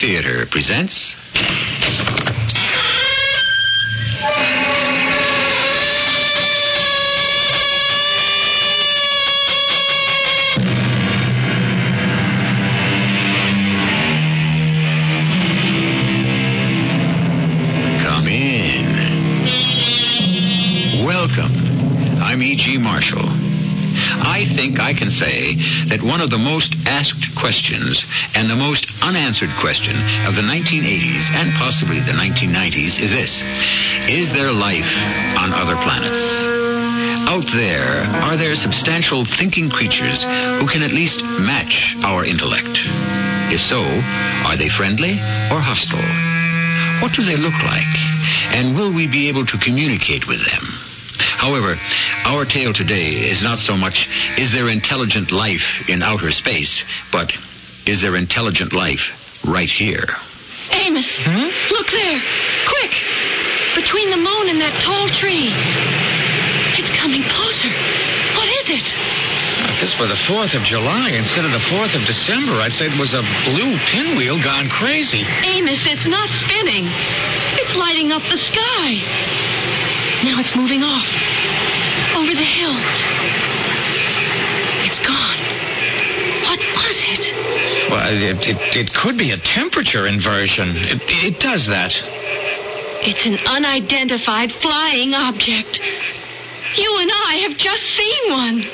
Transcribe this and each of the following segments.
Theater presents... Come in. Welcome. I'm E.G. Marshall. I think I can say that one of the most asked questions and the most unanswered question of the 1980s and possibly the 1990s is this: is there life on other planets? Out there, are there substantial thinking creatures who can at least match our intellect? If so, are they friendly or hostile? What do they look like? And will we be able to communicate with them? However, our tale today is not so much, is there intelligent life in outer space, but is there intelligent life right here? Amos, look there. Quick! Between the moon and that tall tree. It's coming closer. What is it? If this were the 4th of July instead of the 4th of December, I'd say it was a blue pinwheel gone crazy. Amos, it's not spinning. It's lighting up the sky. Now it's moving off. Over the hill. It's gone. What was it? Well, it could be a temperature inversion. It does that. It's an unidentified flying object. You and I have just seen one.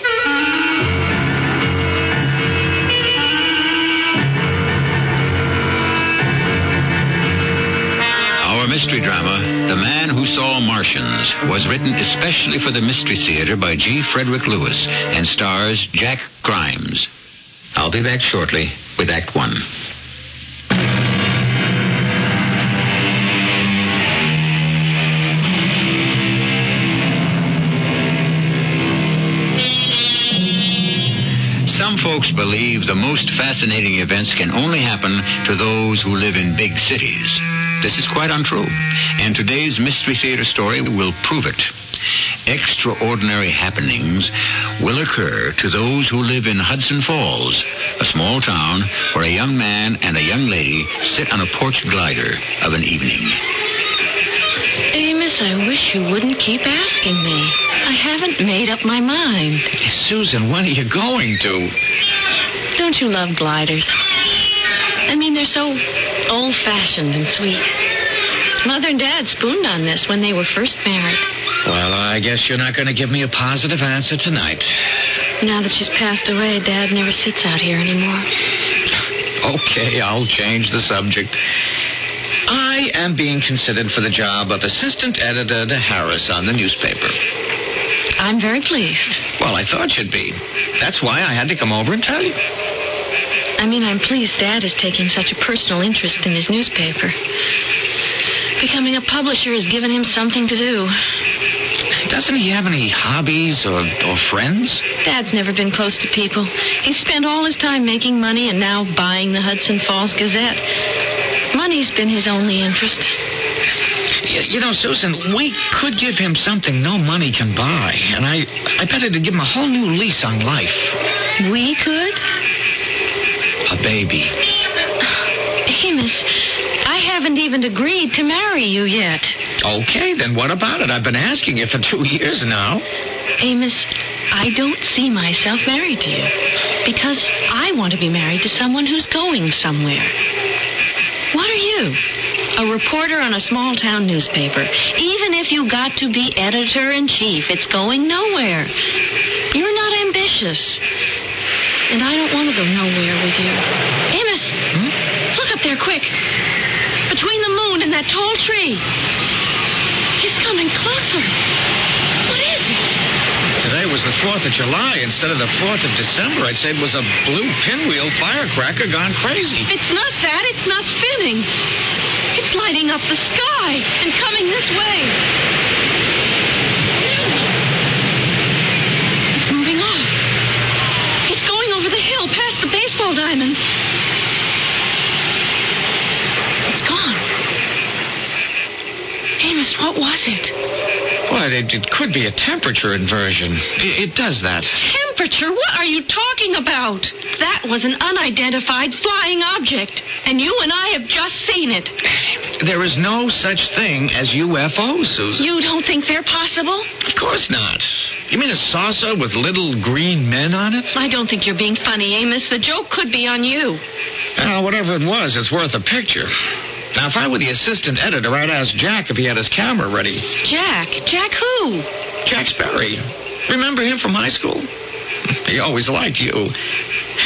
Our mystery drama, The Man Who Saw Martians, was written especially for the Mystery Theater by G. Frederick Lewis and stars Jack Grimes. I'll be back shortly with Act One. Some folks believe the most fascinating events can only happen to those who live in big cities. This is quite untrue, and today's Mystery Theater story will prove it. Extraordinary happenings will occur to those who live in Hudson Falls, a small town where a young man and a young lady sit on a porch glider of an evening. Amos, I wish you wouldn't keep asking me. I haven't made up my mind. Susan, when are you going to? Don't you love gliders? I mean, they're so old-fashioned and sweet. Mother and Dad spooned on this when they were first married. Well, I guess you're not going to give me a positive answer tonight. Now that she's passed away, Dad never sits out here anymore. Okay, I'll change the subject. I am being considered for the job of assistant editor to Harris on the newspaper. I'm very pleased. Well, I thought you'd be. That's why I had to come over and tell you. I mean, I'm pleased Dad is taking such a personal interest in his newspaper. Becoming a publisher has given him something to do. Doesn't he have any hobbies or friends? Dad's never been close to people. He's spent all his time making money and now buying the Hudson Falls Gazette. Money's been his only interest. You know, Susan, we could give him something no money can buy. And I bet it'd give him a whole new lease on life. We could? A baby. Amos, I haven't even agreed to marry you yet. Okay, then what about it? I've been asking you for 2 years now. Amos, I don't see myself married to you because I want to be married to someone who's going somewhere. What are you? A reporter on a small-town newspaper. Even if you got to be editor-in-chief, it's going nowhere. You're not ambitious. And I don't want to go nowhere with you. Amos, look up there, quick. Between the moon and that tall tree. It's coming closer. What is it? Today was the 4th of July instead of the 4th of December. I'd say it was a blue pinwheel firecracker gone crazy. It's not that. It's not spinning. It's lighting up the sky and coming this way. It's moving off. It's going over the hill past the baseball diamond. It's gone. Amos, what was it? Well, it could be a temperature inversion. It does that. Temperature? What are you talking about? That was an unidentified flying object, and you and I have just seen it. There is no such thing as UFOs, Susan. You don't think they're possible? Of course not. You mean a saucer with little green men on it? I don't think you're being funny, Amos. The joke could be on you. Well, whatever it was, it's worth a picture. Now, if I were the assistant editor, I'd ask Jack if he had his camera ready. Jack? Jack who? Jack Sperry. Remember him from high school? He always liked you.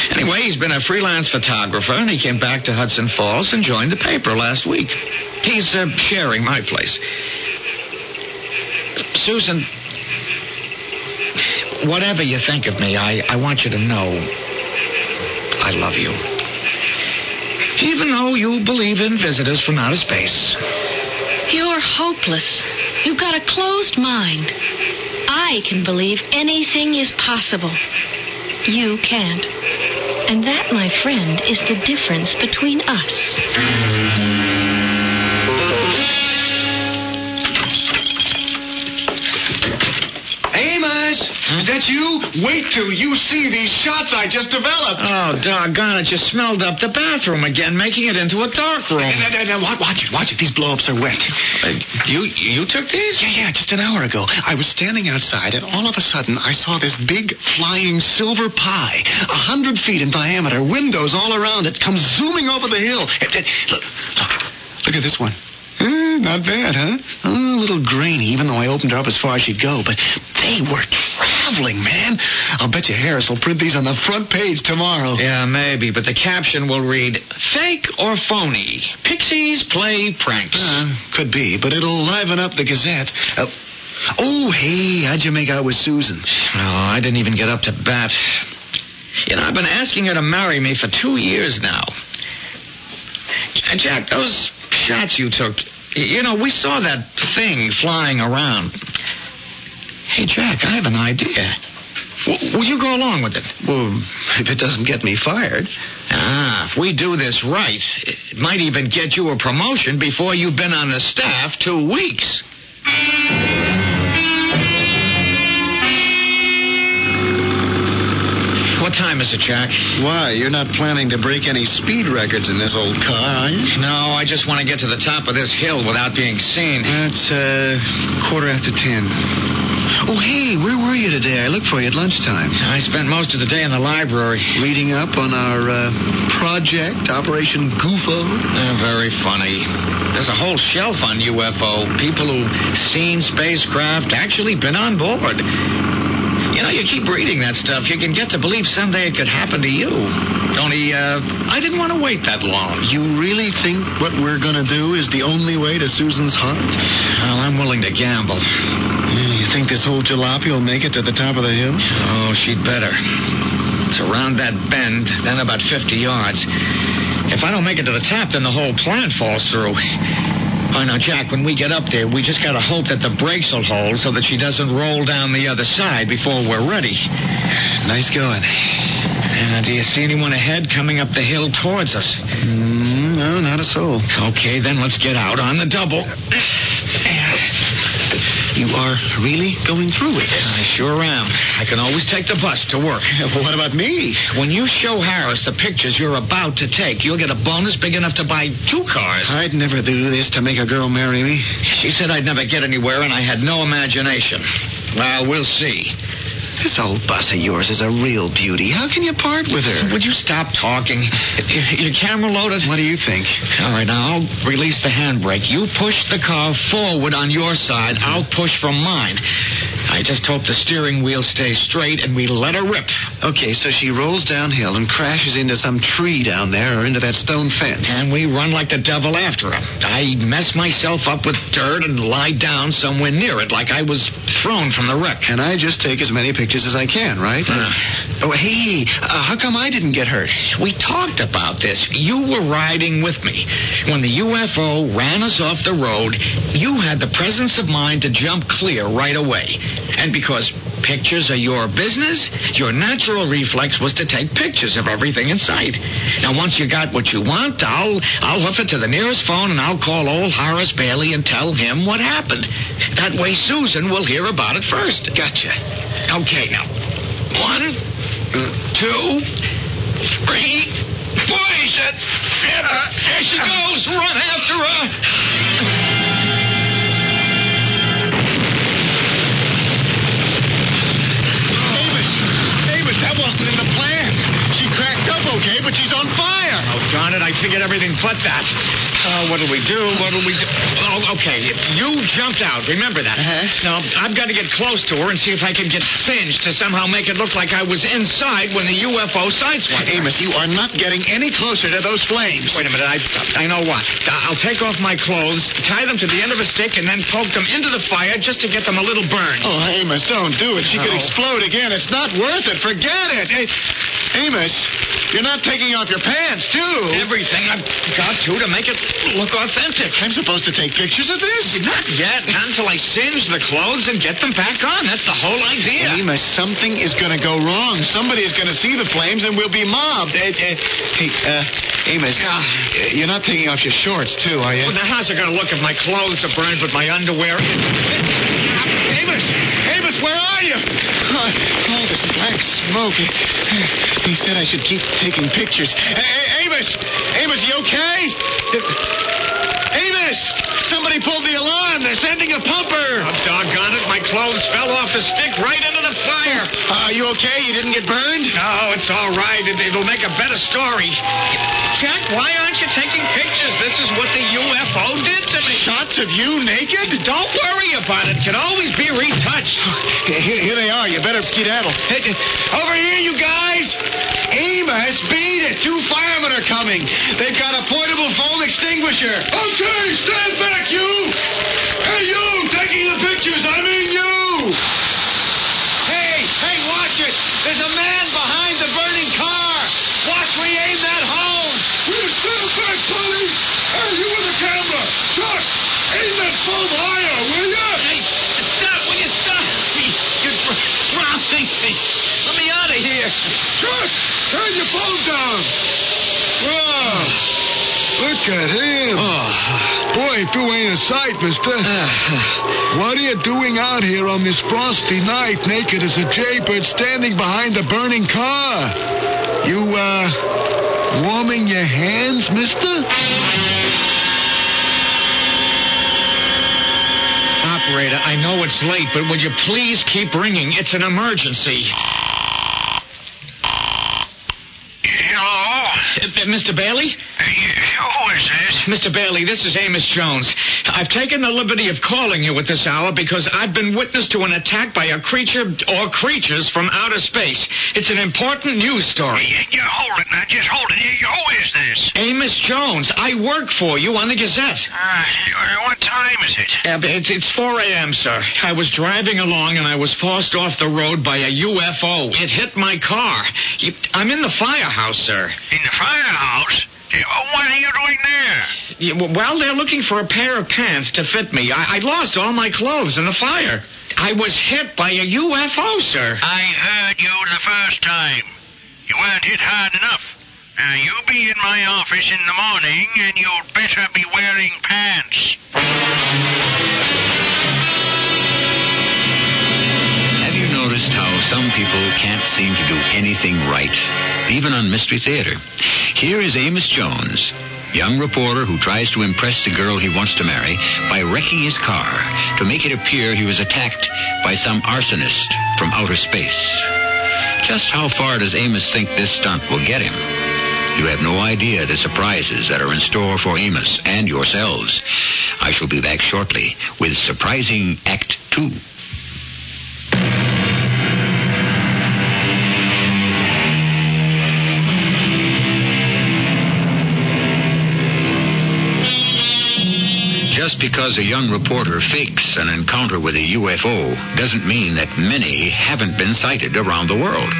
Anyway, he's been a freelance photographer, and he came back to Hudson Falls and joined the paper last week. He's sharing my place. Susan, whatever you think of me, I want you to know I love you. Even though you believe in visitors from outer space. You're hopeless. You've got a closed mind. I can believe anything is possible. You can't. And that, my friend, is the difference between us. Amos! Is that you? Wait till you see these shots I just developed. Oh, doggone it. You smelled up the bathroom again, making it into a dark room. No, watch it. These blow-ups are wet. You took these? Yeah, just an hour ago. I was standing outside, and all of a sudden, I saw this big, flying silver pie, 100 feet in diameter, windows all around it, come zooming over the hill. Look at this one. Not bad, huh? A little grainy, even though I opened her up as far as she'd go. But they were traveling, man. I'll bet you Harris will print these on the front page tomorrow. Yeah, maybe, but the caption will read, fake or phony? Pixies play pranks. Could be, but it'll liven up the Gazette. Hey, how'd you make out with Susan? Oh, I didn't even get up to bat. You know, I've been asking her to marry me for 2 years now. And Jack, those shots you took, you know, we saw that thing flying around. Hey, Jack, I have an idea. Will you go along with it? Well, if it doesn't get me fired. If we do this right, it might even get you a promotion before you've been on the staff 2 weeks. What time is it, Jack? Why, you're not planning to break any speed records in this old car, are you? No, I just want to get to the top of this hill without being seen. That's 10:15. Oh, hey, where were you today? I looked for you at lunchtime. I spent most of the day in the library. Reading up on our project, Operation Goofo. Very funny. There's a whole shelf on UFO. People who've seen spacecraft, actually been on board. You know, you keep reading that stuff, you can get to believe someday it could happen to you. Only, I didn't want to wait that long. You really think what we're going to do is the only way to Susan's heart? Well, I'm willing to gamble. You think this whole jalopy will make it to the top of the hill? Oh, she'd better. It's around that bend, then about 50 yards. If I don't make it to the top, then the whole plan falls through. Oh, now, Jack, when we get up there, we just got to hope that the brakes will hold so that she doesn't roll down the other side before we're ready. Nice going. Do you see anyone ahead coming up the hill towards us? No, not a soul. Okay, then let's get out on the double. You are really going through with this? I sure am. I can always take the bus to work. Well, what about me? When you show Harris the pictures you're about to take, you'll get a bonus big enough to buy 2 cars. I'd never do this to make a girl marry me. She said I'd never get anywhere, and I had no imagination. Well, we'll see. This old bus of yours is a real beauty. How can you part with her? Would you stop talking? Your camera loaded? What do you think? All right, now I'll release the handbrake. You push the car forward on your side. I'll push from mine. I just hope the steering wheel stays straight and we let her rip. Okay, so she rolls downhill and crashes into some tree down there or into that stone fence. And we run like the devil after her. I mess myself up with dirt and lie down somewhere near it like I was thrown from the wreck. And I just take as many pictures as I can, right? Oh, hey, how come I didn't get hurt? We talked about this. You were riding with me. When the UFO ran us off the road, you had the presence of mind to jump clear right away. And because Pictures are your business. Your natural reflex was to take pictures of everything in sight. Now, once you got what you want, I'll hoof it to the nearest phone, and I'll call old Horace Bailey and tell him what happened. That way Susan will hear about it first. Gotcha. Okay, now. 1, 2, 3. Boys, there she goes. Run after her. Amos, that wasn't in the plan. She cracked up okay, but she's on fire. Oh, darn it, I figured everything but that. What'll we do? Oh, okay, you jumped out. Remember that. Now, I've got to get close to her and see if I can get singed to somehow make it look like I was inside when the UFO sideswiped her. Amos, you are not getting any closer to those flames. Wait a minute, I know what. I'll take off my clothes, tie them to the end of a stick, and then poke them into the fire just to get them a little burned. Oh, Amos, don't do it. She could explode again. It's not worth it. Forget it. Hey, Amos, you're not taking off your pants, too. Everything I've got to make it look authentic. I'm supposed to take pictures of this? Not yet. Not until I singe the clothes and get them back on. That's the whole idea. Amos, something is going to go wrong. Somebody is going to see the flames and we'll be mobbed. Hey, Amos, you're not taking off your shorts, too, are you? Well, now, how's it going to look if my clothes are burned with my underwear? Amos, where are you? Oh, this black smoke. He said I should keep taking pictures. Amos, you okay? Amos! Somebody pulled the alarm. They're sending a pumper. Oh, doggone it. My clothes fell off the stick right into the fire. Are you okay? You didn't get burned? No, it's all right. It'll make a better story. Jack, why aren't you taking pictures? This is what the UFO did to me. Shots of you naked? Don't worry about it. Can always be retouched. Here they are. You better skedaddle. Over here, you guys. Amos, beat it. 2 firemen are coming. They've got a portable foam extinguisher. Okay, stand back, you. Hey, you, taking the pictures. I mean you. Hey, watch it. There's a man behind the burning car. Watch me aim that home. You stand back, Tony. Hey, you with the camera. Chuck, aim that foam higher, will you? Hey, stop. Will you stop? You're dropping me. Let me out of here. Chuck, turn your phone down. Wow. Look at him. Boy, if you ain't a sight, mister. What are you doing out here on this frosty night, naked as a jaybird standing behind the burning car? You, warming your hands, mister? Operator, I know it's late, but would you please keep ringing? It's an emergency. Mr. Bailey? Who is this? Mr. Bailey, this is Amos Jones. I've taken the liberty of calling you at this hour because I've been witness to an attack by a creature or creatures from outer space. It's an important news story. You hold it now. Just hold it. Who is this? Amos Jones. I work for you on the Gazette. What time is it? It's 4 a.m., sir. I was driving along and I was forced off the road by a UFO. It hit my car. I'm in the firehouse, sir. In the firehouse? What are you doing there? Well, they're looking for a pair of pants to fit me. I lost all my clothes in the fire. I was hit by a UFO, sir. I heard you the first time. You weren't hit hard enough. Now, you be in my office in the morning, and you'd better be wearing pants. Have you noticed how some people can't seem to do anything right, even on Mystery Theater? Here is Amos Jones, young reporter who tries to impress the girl he wants to marry by wrecking his car to make it appear he was attacked by some arsonist from outer space. Just how far does Amos think this stunt will get him? You have no idea the surprises that are in store for Amos and yourselves. I shall be back shortly with surprising Act 2. Just because a young reporter fakes an encounter with a UFO doesn't mean that many haven't been sighted around the world.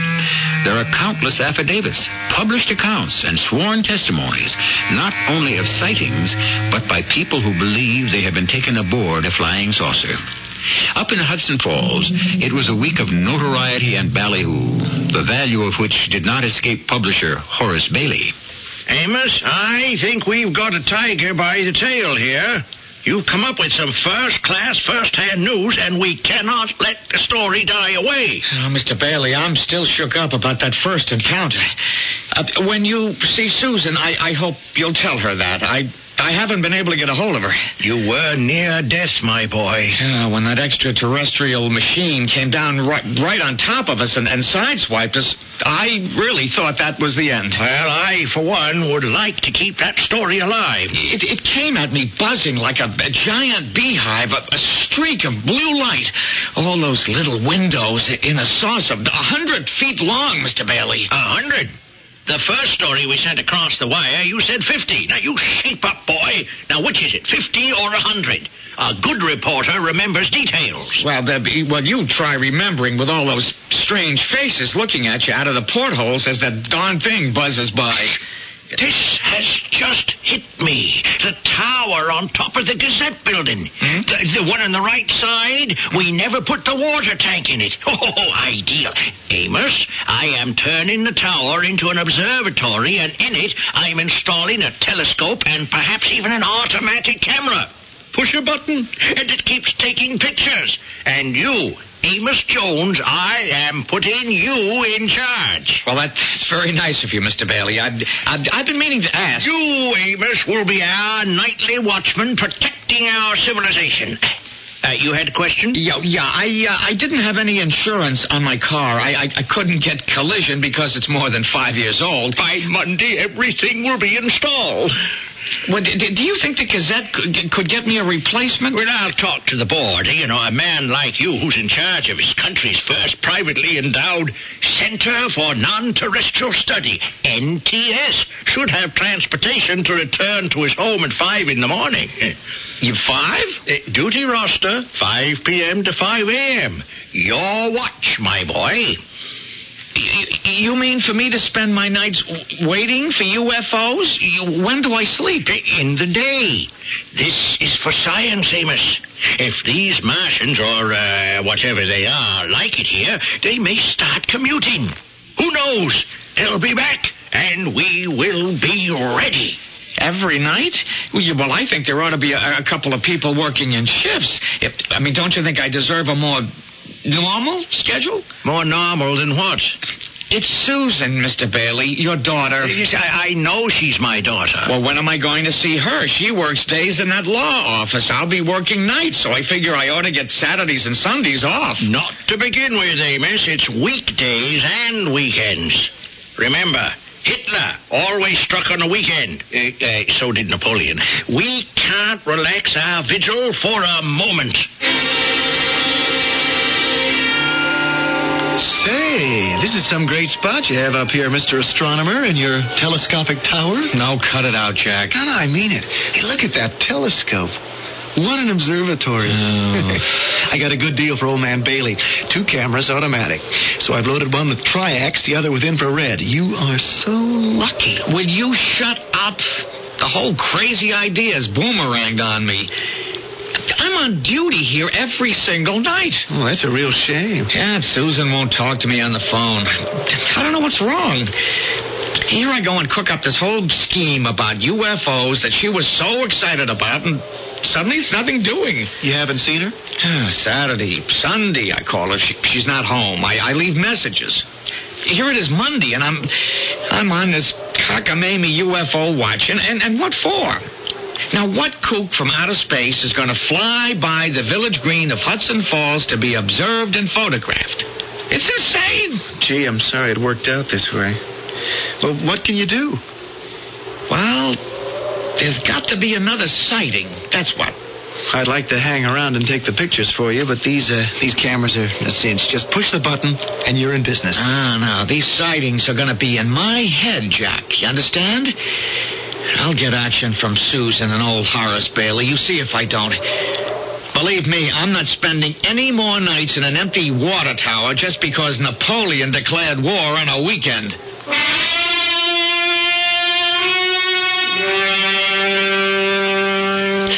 There are countless affidavits, published accounts, and sworn testimonies, not only of sightings, but by people who believe they have been taken aboard a flying saucer. Up in Hudson Falls, it was a week of notoriety and ballyhoo, the value of which did not escape publisher Horace Bailey. Amos, I think we've got a tiger by the tail here. You've come up with some first-class, first-hand news, and we cannot let the story die away. Oh, Mr. Bailey, I'm still shook up about that first encounter. When you see Susan, I hope you'll tell her that. I haven't been able to get a hold of her. You were near death, my boy. When that extraterrestrial machine came down right on top of us and sideswiped us, I really thought that was the end. Well, I, for one, would like to keep that story alive. It came at me buzzing like a giant beehive, a streak of blue light. All those little windows in a saucer, 100 feet long, Mr. Bailey. 100? The first story we sent across the wire, you said 50. Now, you shape up, boy. Now, which is it, 50 or 100? A good reporter remembers details. Well, you try remembering with all those strange faces looking at you out of the portholes as that darn thing buzzes by. This has just hit me. The tower on top of the Gazette building. The one on the right side, we never put the water tank in it. Oh, ideal. Amos, I am turning the tower into an observatory, and in it, I'm installing a telescope and perhaps even an automatic camera. Push a button, and it keeps taking pictures. And you, Amos Jones, I am putting you in charge. Well, that's very nice of you, Mr. Bailey. I've been meaning to ask. You, Amos, will be our nightly watchman protecting our civilization. You had a question? Yeah. I didn't have any insurance on my car. I couldn't get collision because it's more than 5 years old. By Monday, everything will be installed. Well, do you think the Gazette could get me a replacement? Well, I'll talk to the board. You know, a man like you who's in charge of his country's first privately endowed Center for Non-Terrestrial Study, NTS, should have transportation to return to his home at 5 in the morning. You 5? Duty roster, 5 p.m. to 5 a.m. Your watch, my boy. You mean for me to spend my nights waiting for UFOs? When do I sleep? In the day. This is for science, Amos. If these Martians, or whatever they are, like it here, they may start commuting. Who knows? They'll be back, and we will be ready. Every night? Well, I think there ought to be a couple of people working in shifts. Don't you think I deserve a more normal schedule? More normal than what? It's Susan, Mr. Bailey, your daughter. Yes, I know she's my daughter. Well, when am I going to see her? She works days in that law office. I'll be working nights, so I figure I ought to get Saturdays and Sundays off. Not to begin with, Amos. It's weekdays and weekends. Remember, Hitler always struck on a weekend. So did Napoleon. We can't relax our vigil for a moment. Say, this is some great spot you have up here, Mr. Astronomer, in your telescopic tower. No, cut it out, Jack. No, I mean it. Hey, look at that telescope. What an observatory. I got a good deal for old man Bailey. 2 cameras, automatic. So I've loaded one with triax, the other with infrared. You are so lucky. Will you shut up? The whole crazy idea is boomeranged on me. I'm on duty here every single night. Oh, that's a real shame. Yeah, Susan won't talk to me on the phone. I don't know what's wrong. Here I go and cook up this whole scheme about UFOs that she was so excited about, and suddenly it's nothing doing. You haven't seen her? Saturday, Sunday, I call her. She's not home. I leave messages. Here it is Monday, and I'm on this cockamamie UFO watch. And what for? Now, what kook from outer space is going to fly by the village green of Hudson Falls to be observed and photographed? It's insane. Gee, I'm sorry it worked out this way. Well, what can you do? Well, there's got to be another sighting. That's what. I'd like to hang around and take the pictures for you, but these cameras are a cinch. Just push the button, and you're in business. No. These sightings are going to be in my head, Jack. You understand? I'll get action from Susan and old Horace Bailey. You see if I don't. Believe me, I'm not spending any more nights in an empty water tower just because Napoleon declared war on a weekend.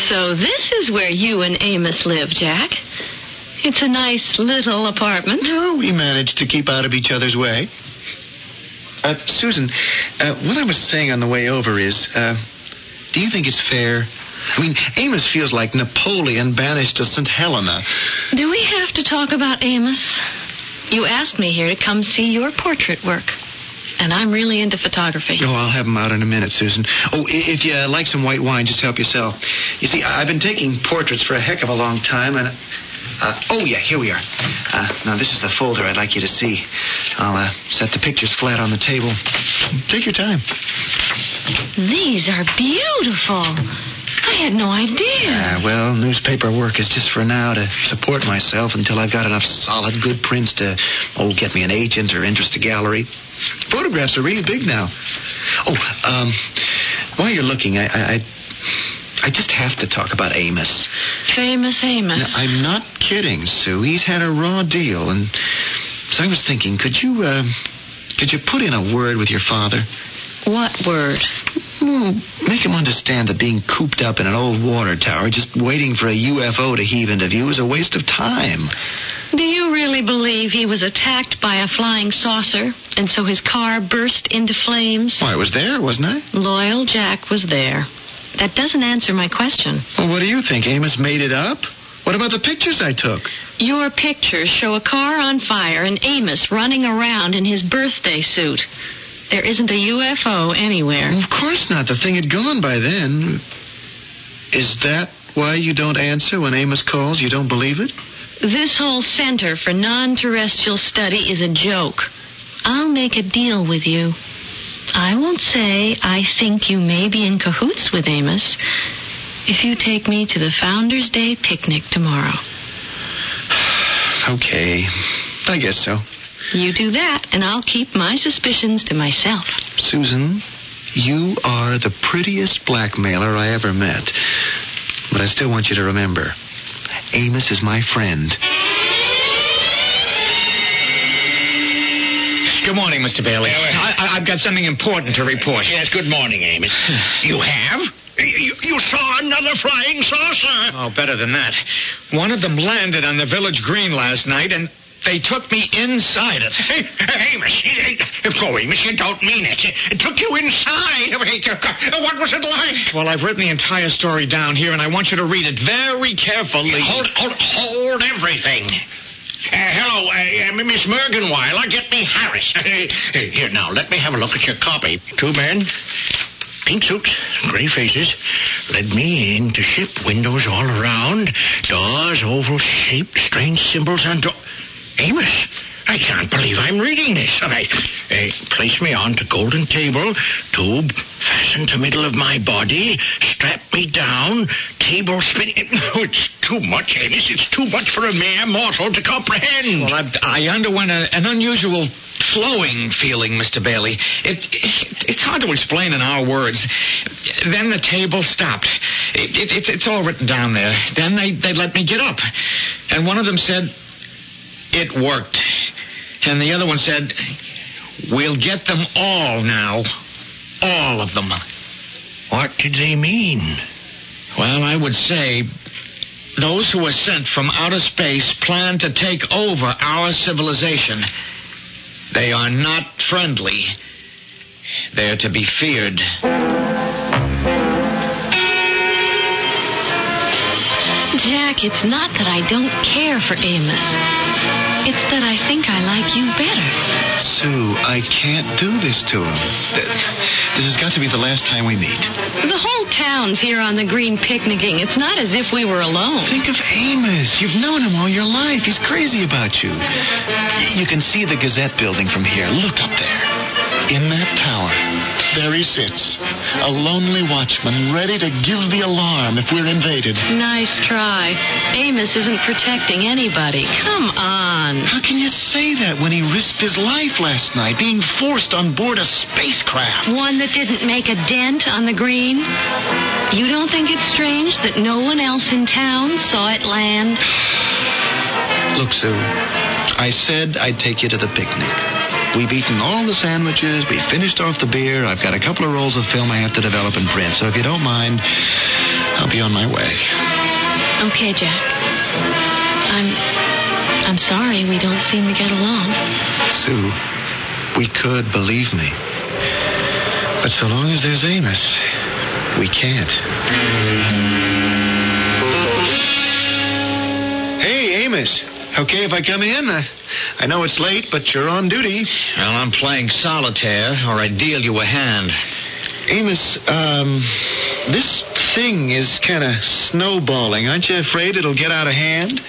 So this is where you and Amos live, Jack. It's a nice little apartment. No, we managed to keep out of each other's way. Susan, what I was saying on the way over is, do you think it's fair? I mean, Amos feels like Napoleon banished to St. Helena. Do we have to talk about Amos? You asked me here to come see your portrait work. And I'm really into photography. Oh, I'll have him out in a minute, Susan. Oh, if you like some white wine, just help yourself. You see, I've been taking portraits for a heck of a long time, and... oh, yeah, here we are. Now, this is the folder I'd like you to see. I'll set the pictures flat on the table. Take your time. These are beautiful. I had no idea. Well, newspaper work is just for now to support myself until I've got enough solid, good prints to, get me an agent or interest a gallery. Photographs are really big now. Oh, while you're looking, I just have to talk about Amos. Famous Amos. Now, I'm not kidding, Sue. He's had a raw deal, and so I was thinking, could you put in a word with your father? What word? Well, make him understand that being cooped up in an old water tower, just waiting for a UFO to heave into view, is a waste of time. Do you really believe he was attacked by a flying saucer, and so his car burst into flames? Well, I was there, wasn't I? Loyal Jack was there. That doesn't answer my question. Well, what do you think? Amos made it up? What about the pictures I took? Your pictures show a car on fire and Amos running around in his birthday suit. There isn't a UFO anywhere. Well, of course not. The thing had gone by then. Is that why you don't answer when Amos calls? You don't believe it? This whole Center for Non-Terrestrial Study is a joke. I'll make a deal with you. I won't say I think you may be in cahoots with Amos if you take me to the Founders' Day picnic tomorrow. Okay. I guess so. You do that, and I'll keep my suspicions to myself. Susan, you are the prettiest blackmailer I ever met. But I still want you to remember, Amos is my friend. Good morning, Mr. Bailey. I've got something important to report. Yes, good morning, Amos. You have? You saw another flying saucer? Oh, better than that. One of them landed on the village green last night, and they took me inside it. Amos, Amos, you don't mean it. It took you inside. What was it like? Well, I've written the entire story down here, and I want you to read it very carefully. Hold everything. Hello, Miss Mergenweiler, get me Harris. Here, now, let me have a look at your copy. 2 men, pink suits, gray faces, led me into ship, windows all around, doors, oval shaped, strange symbols on door. Amos, I can't believe I'm reading this. Place me onto golden table, tube fastened to middle of my body, strap me down, table spinning. It's too much, Amos. It's too much for a mere mortal to comprehend. Well, I underwent an unusual flowing feeling, Mr. Bailey. It's hard to explain in our words. Then the table stopped. It's all written down there. Then they let me get up. And one of them said, "It worked." And the other one said, "We'll get them all now. All of them." What did they mean? Well, I would say those who were sent from outer space plan to take over our civilization. They are not friendly. They're to be feared. Jack, it's not that I don't care for Amos. It's that I think I like you better. Sue, I can't do this to him. This has got to be the last time we meet. The whole town's here on the green picnicking. It's not as if we were alone. Think of Amos. You've known him all your life. He's crazy about you. You can see the Gazette building from here. Look up there. In that tower, there he sits, a lonely watchman ready to give the alarm if we're invaded. Nice try. Amos isn't protecting anybody. Come on. How can you say that when he risked his life last night, being forced on board a spacecraft? One that didn't make a dent on the green? You don't think it's strange that no one else in town saw it land? Look, Sue, I said I'd take you to the picnic. We've eaten all the sandwiches. We've finished off the beer. I've got a couple of rolls of film I have to develop and print. So if you don't mind, I'll be on my way. Okay, Jack. sorry we don't seem to get along. Sue, we could, believe me. But so long as there's Amos, we can't. Hey, Amos. Okay if I come in? I know it's late, but you're on duty. Well, I'm playing solitaire, or I deal you a hand. Amos, this thing is kind of snowballing. Aren't you afraid it'll get out of hand?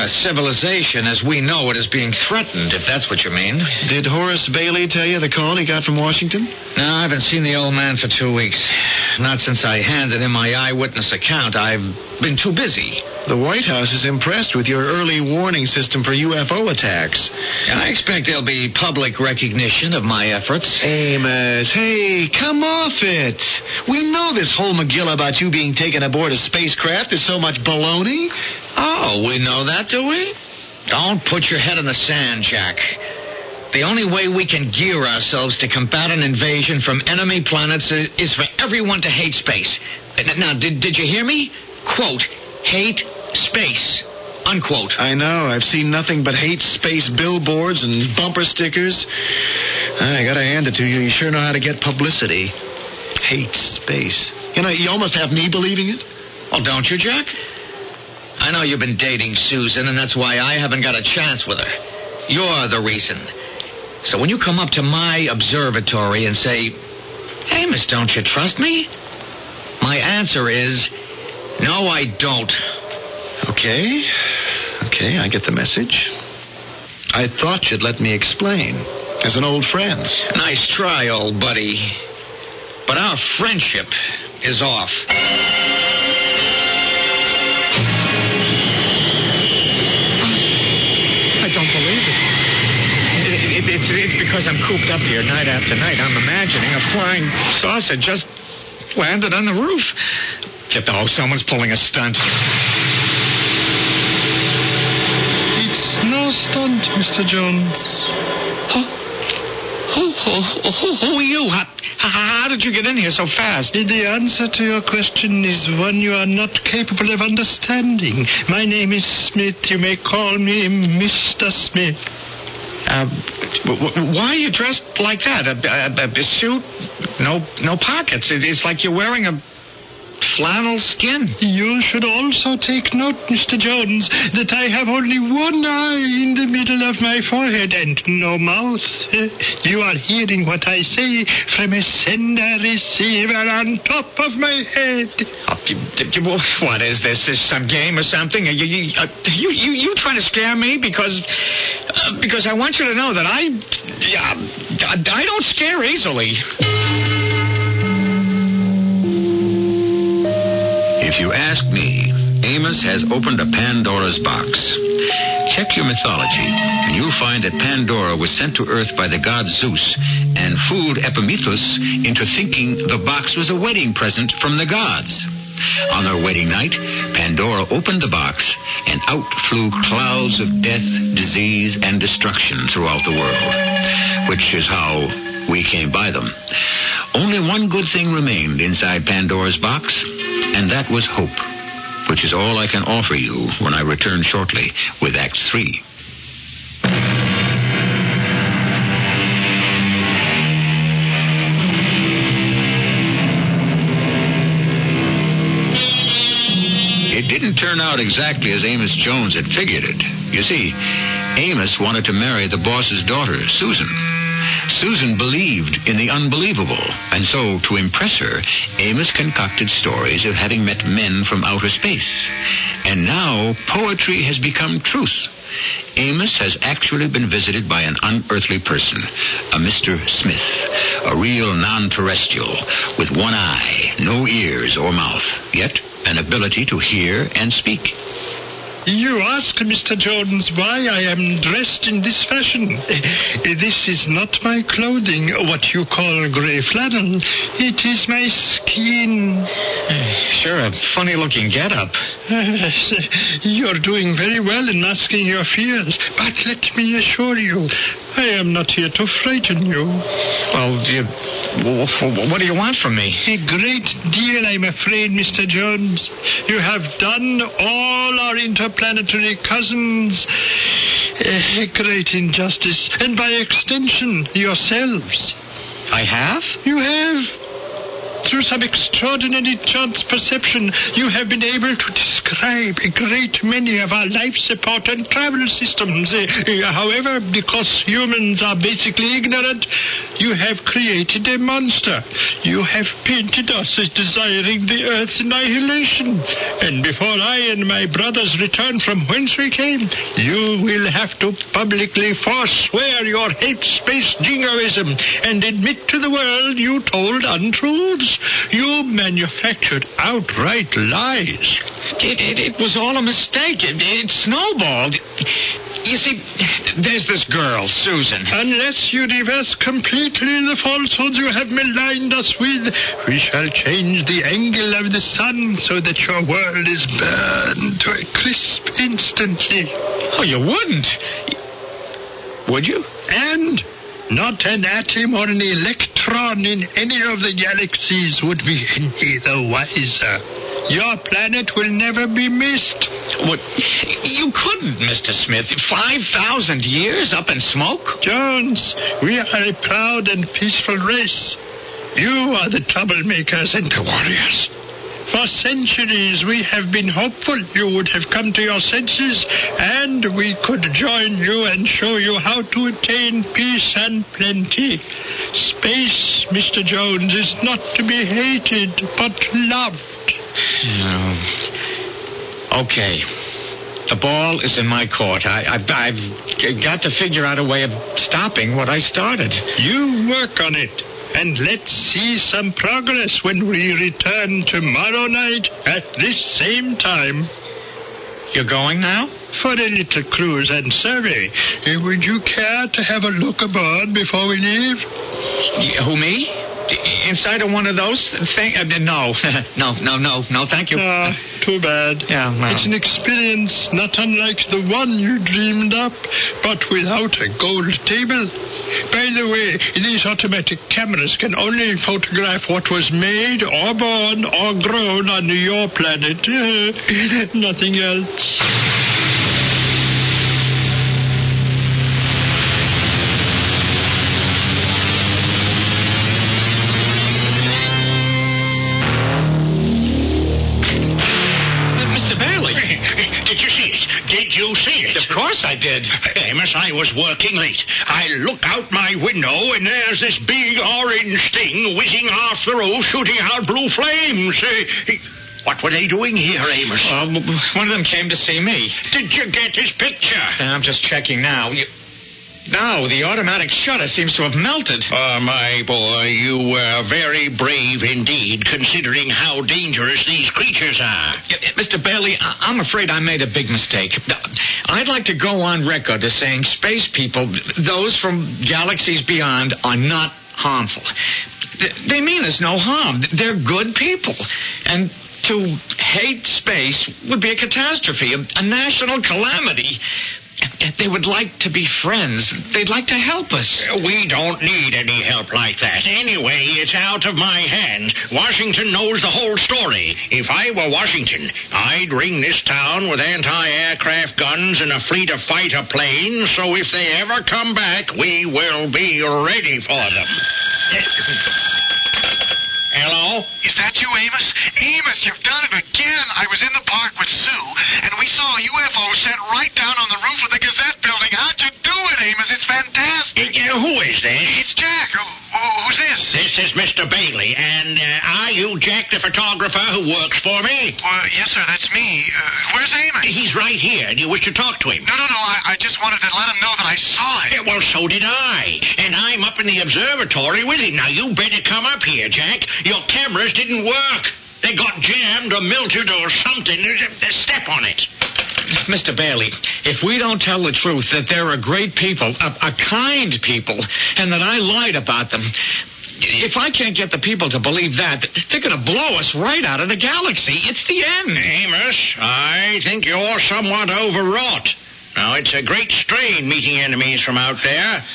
Civilization, as we know it, is being threatened, if that's what you mean. Did Horace Bailey tell you the call he got from Washington? No, I haven't seen the old man for 2 weeks. Not since I handed him my eyewitness account. I've been too busy. The White House is impressed with your early warning system for UFO attacks. I expect there'll be public recognition of my efforts. Amos, hey, come off it. We know this whole McGill about you being taken aboard a spacecraft is so much baloney. Oh, we know that, do we? Don't put your head in the sand, Jack. The only way we can gear ourselves to combat an invasion from enemy planets is for everyone to hate space. Now, did you hear me? Quote, hate space. Unquote. I know. I've seen nothing but hate space billboards and bumper stickers. I gotta hand it to you. You sure know how to get publicity. Hate space. You know, you almost have me believing it. Well, don't you, Jack? I know you've been dating Susan, and that's why I haven't got a chance with her. You're the reason. So when you come up to my observatory and say, hey, miss, don't you trust me? My answer is, no, I don't. Okay, I get the message. I thought you'd let me explain, as an old friend. Nice try, old buddy. But our friendship is off. I don't believe it. It's because I'm cooped up here night after night. I'm imagining a flying saucer just landed on the roof. Oh, someone's pulling a stunt. It's no stunt, Mr. Jones. Who are you? How did you get in here so fast? The answer to your question is one you are not capable of understanding. My name is Smith. You may call me Mr. Smith. Why are you dressed like that? A suit? No pockets. It's like you're wearing a flannel skin. You should also take note, Mr. Jones, that I have only one eye in the middle of my forehead and no mouth. You are hearing what I say from a sender-receiver on top of my head. What is this? Is some game or something? Are you trying to scare me? Because I want you to know that I don't scare easily. If you ask me, Amos has opened a Pandora's box. Check your mythology, and you'll find that Pandora was sent to Earth by the god Zeus and fooled Epimetheus into thinking the box was a wedding present from the gods. On their wedding night, Pandora opened the box, and out flew clouds of death, disease, and destruction throughout the world, which is how we came by them. Only one good thing remained inside Pandora's box, and that was hope, which is all I can offer you when I return shortly with Act 3. It didn't turn out exactly as Amos Jones had figured it. You see, Amos wanted to marry the boss's daughter, Susan. Susan believed in the unbelievable, and so, to impress her, Amos concocted stories of having met men from outer space. And now, poetry has become truth. Amos has actually been visited by an unearthly person, a Mr. Smith, a real non-terrestrial, with one eye, no ears or mouth, yet an ability to hear and speak. You ask, Mr. Jones, why I am dressed in this fashion. This is not my clothing, what you call gray flannel. It is my skin. Sure, a funny-looking get-up. You're doing very well in masking your fears, but let me assure you, I am not here to frighten you. Well, what do you want from me? A great deal, I'm afraid, Mr. Jones. You have done all our interplanetary cousins a great injustice, and by extension, yourselves. I have? You have. Through some extraordinary chance perception, you have been able to describe a great many of our life support and travel systems. However, because humans are basically ignorant, you have created a monster. You have painted us as desiring the Earth's annihilation. And before I and my brothers return from whence we came, you will have to publicly forswear your hate space jingoism and admit to the world you told untruths. You manufactured outright lies. It was all a mistake. It snowballed. You see, there's this girl, Susan. Unless you reverse completely the falsehoods you have maligned us with, we shall change the angle of the sun so that your world is burned to a crisp instantly. Oh, you wouldn't. Would you? And not an atom or an electron in any of the galaxies would be any the wiser. Your planet will never be missed. What? You couldn't, Mr. Smith. 5,000 years up in smoke? Jones, we are a proud and peaceful race. You are the troublemakers and the warriors. For centuries we have been hopeful you would have come to your senses, and we could join you and show you how to attain peace and plenty. Space, Mr. Jones, is not to be hated, but loved. No. Okay. The ball is in my court. I've got to figure out a way of stopping what I started. You work on it. And let's see some progress when we return tomorrow night at this same time. You're going now? For a little cruise and survey. Would you care to have a look aboard before we leave? Who, me? Inside of one of those things? No. No, thank you. Too bad. Yeah, well. It's an experience not unlike the one you dreamed up, but without a gold table. By the way, these automatic cameras can only photograph what was made or born or grown on your planet. Nothing else. Did you see it? Of course I did. Amos, I was working late. I look out my window, and there's this big orange thing whizzing off the roof, shooting out blue flames. What were they doing here, Amos? One of them came to see me. Did you get his picture? I'm just checking now. No, the automatic shutter seems to have melted. Oh, my boy, you were very brave indeed, considering how dangerous these creatures are. Mr. Bailey, I'm afraid I made a big mistake. I'd like to go on record as saying space people, those from galaxies beyond, are not harmful. They mean us no harm. They're good people. And to hate space would be a catastrophe, a national calamity. They would like to be friends. They'd like to help us. We don't need any help like that. Anyway, it's out of my hands. Washington knows the whole story. If I were Washington, I'd ring this town with anti-aircraft guns and a fleet of fighter planes, so if they ever come back, we will be ready for them. Hello? Is that you, Amos? Amos, you've done it again. I was in the park with Sue, and we saw a UFO set right down on the roof of the Gazette building. How'd you do it, Amos? It's fantastic. Who is this? It's Jack. Who's this? This is Mr. Bailey, and are you Jack the photographer who works for me? Yes, sir, that's me. Where's Amos? He's right here. Do you wish to talk to him? No, I just wanted to let him know that I saw it. Yeah, well, so did I. And I'm up in the observatory with him. Now, you better come up here, Jack. Your cameras didn't work. They got jammed or melted or something. Step on it. Mr. Bailey, if we don't tell the truth that they're a great people, a kind people, and that I lied about them, if I can't get the people to believe that, they're going to blow us right out of the galaxy. It's the end. Amos, I think you're somewhat overwrought. Now, it's a great strain meeting enemies from out there.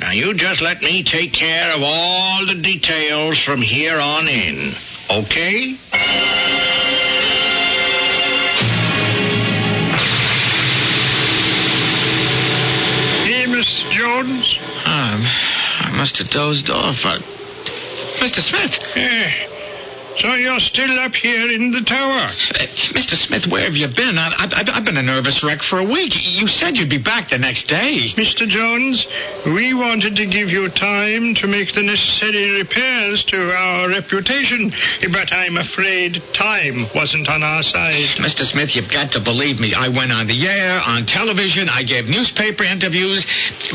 Now, you just let me take care of all the details from here on in. Okay? must have dozed off. Mr. Smith. So you're still up here in the tower? Mr. Smith, where have you been? I've been a nervous wreck for a week. You said you'd be back the next day. Mr. Jones, we wanted to give you time to make the necessary repairs to our reputation, but I'm afraid time wasn't on our side. Mr. Smith, you've got to believe me. I went on the air, on television, I gave newspaper interviews,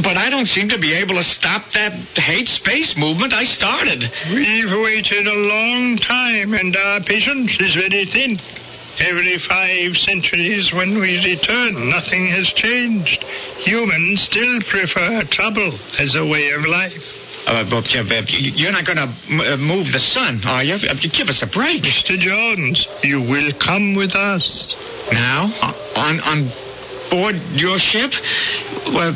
but I don't seem to be able to stop that hate space movement I started. We've waited a long time, and our patience is very thin. Every 5 centuries when we return, nothing has changed. Humans still prefer trouble as a way of life. You're not going to move the sun, are you? Give us a break. Mr. Jones, you will come with us. Now? On board your ship? Well,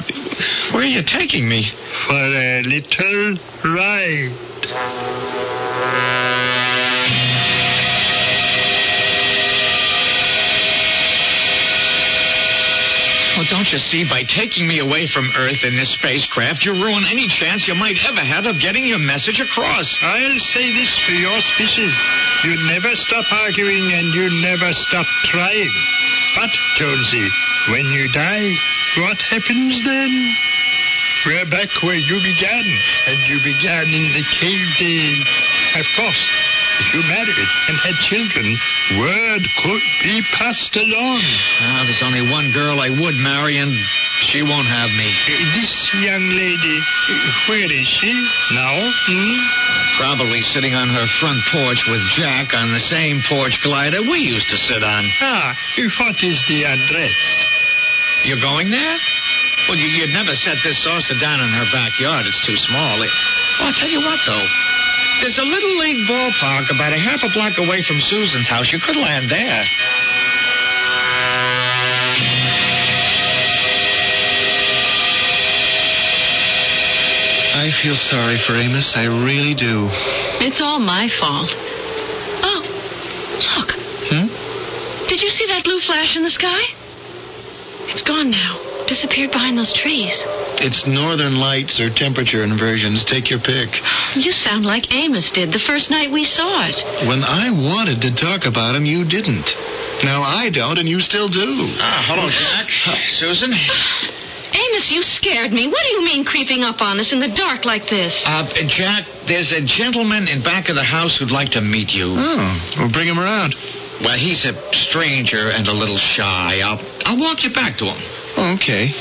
where are you taking me? For a little ride. Well, don't you see, by taking me away from Earth in this spacecraft, you ruin any chance you might ever have of getting your message across. I'll say this for your species. You never stop arguing and you never stop trying. But, Jonesy, when you die, what happens then? We're back where you began, and you began in the cave days. Of course, if you married and had children, word could be passed along. There's only one girl I would marry, and she won't have me. This young lady, where is she now? Probably sitting on her front porch with Jack on the same porch glider we used to sit on. What is the address? You're going there? Well, you'd never set this saucer down in her backyard. It's too small. I'll tell you what, though. There's a little league ballpark about a half a block away from Susan's house. You could land there. I feel sorry for Amos. I really do. It's all my fault. Oh, look. Did you see that blue flash in the sky? It's gone now. Disappeared behind those trees. It's northern lights or temperature inversions. Take your pick. You sound like Amos did the first night we saw it. When I wanted to talk about him, you didn't. Now I don't, and you still do. Hello, Jack. Susan? Amos, you scared me. What do you mean creeping up on us in the dark like this? Jack, there's a gentleman in back of the house who'd like to meet you. Oh, we'll bring him around. Well, he's a stranger and a little shy. I'll walk you back to him. Oh, okay.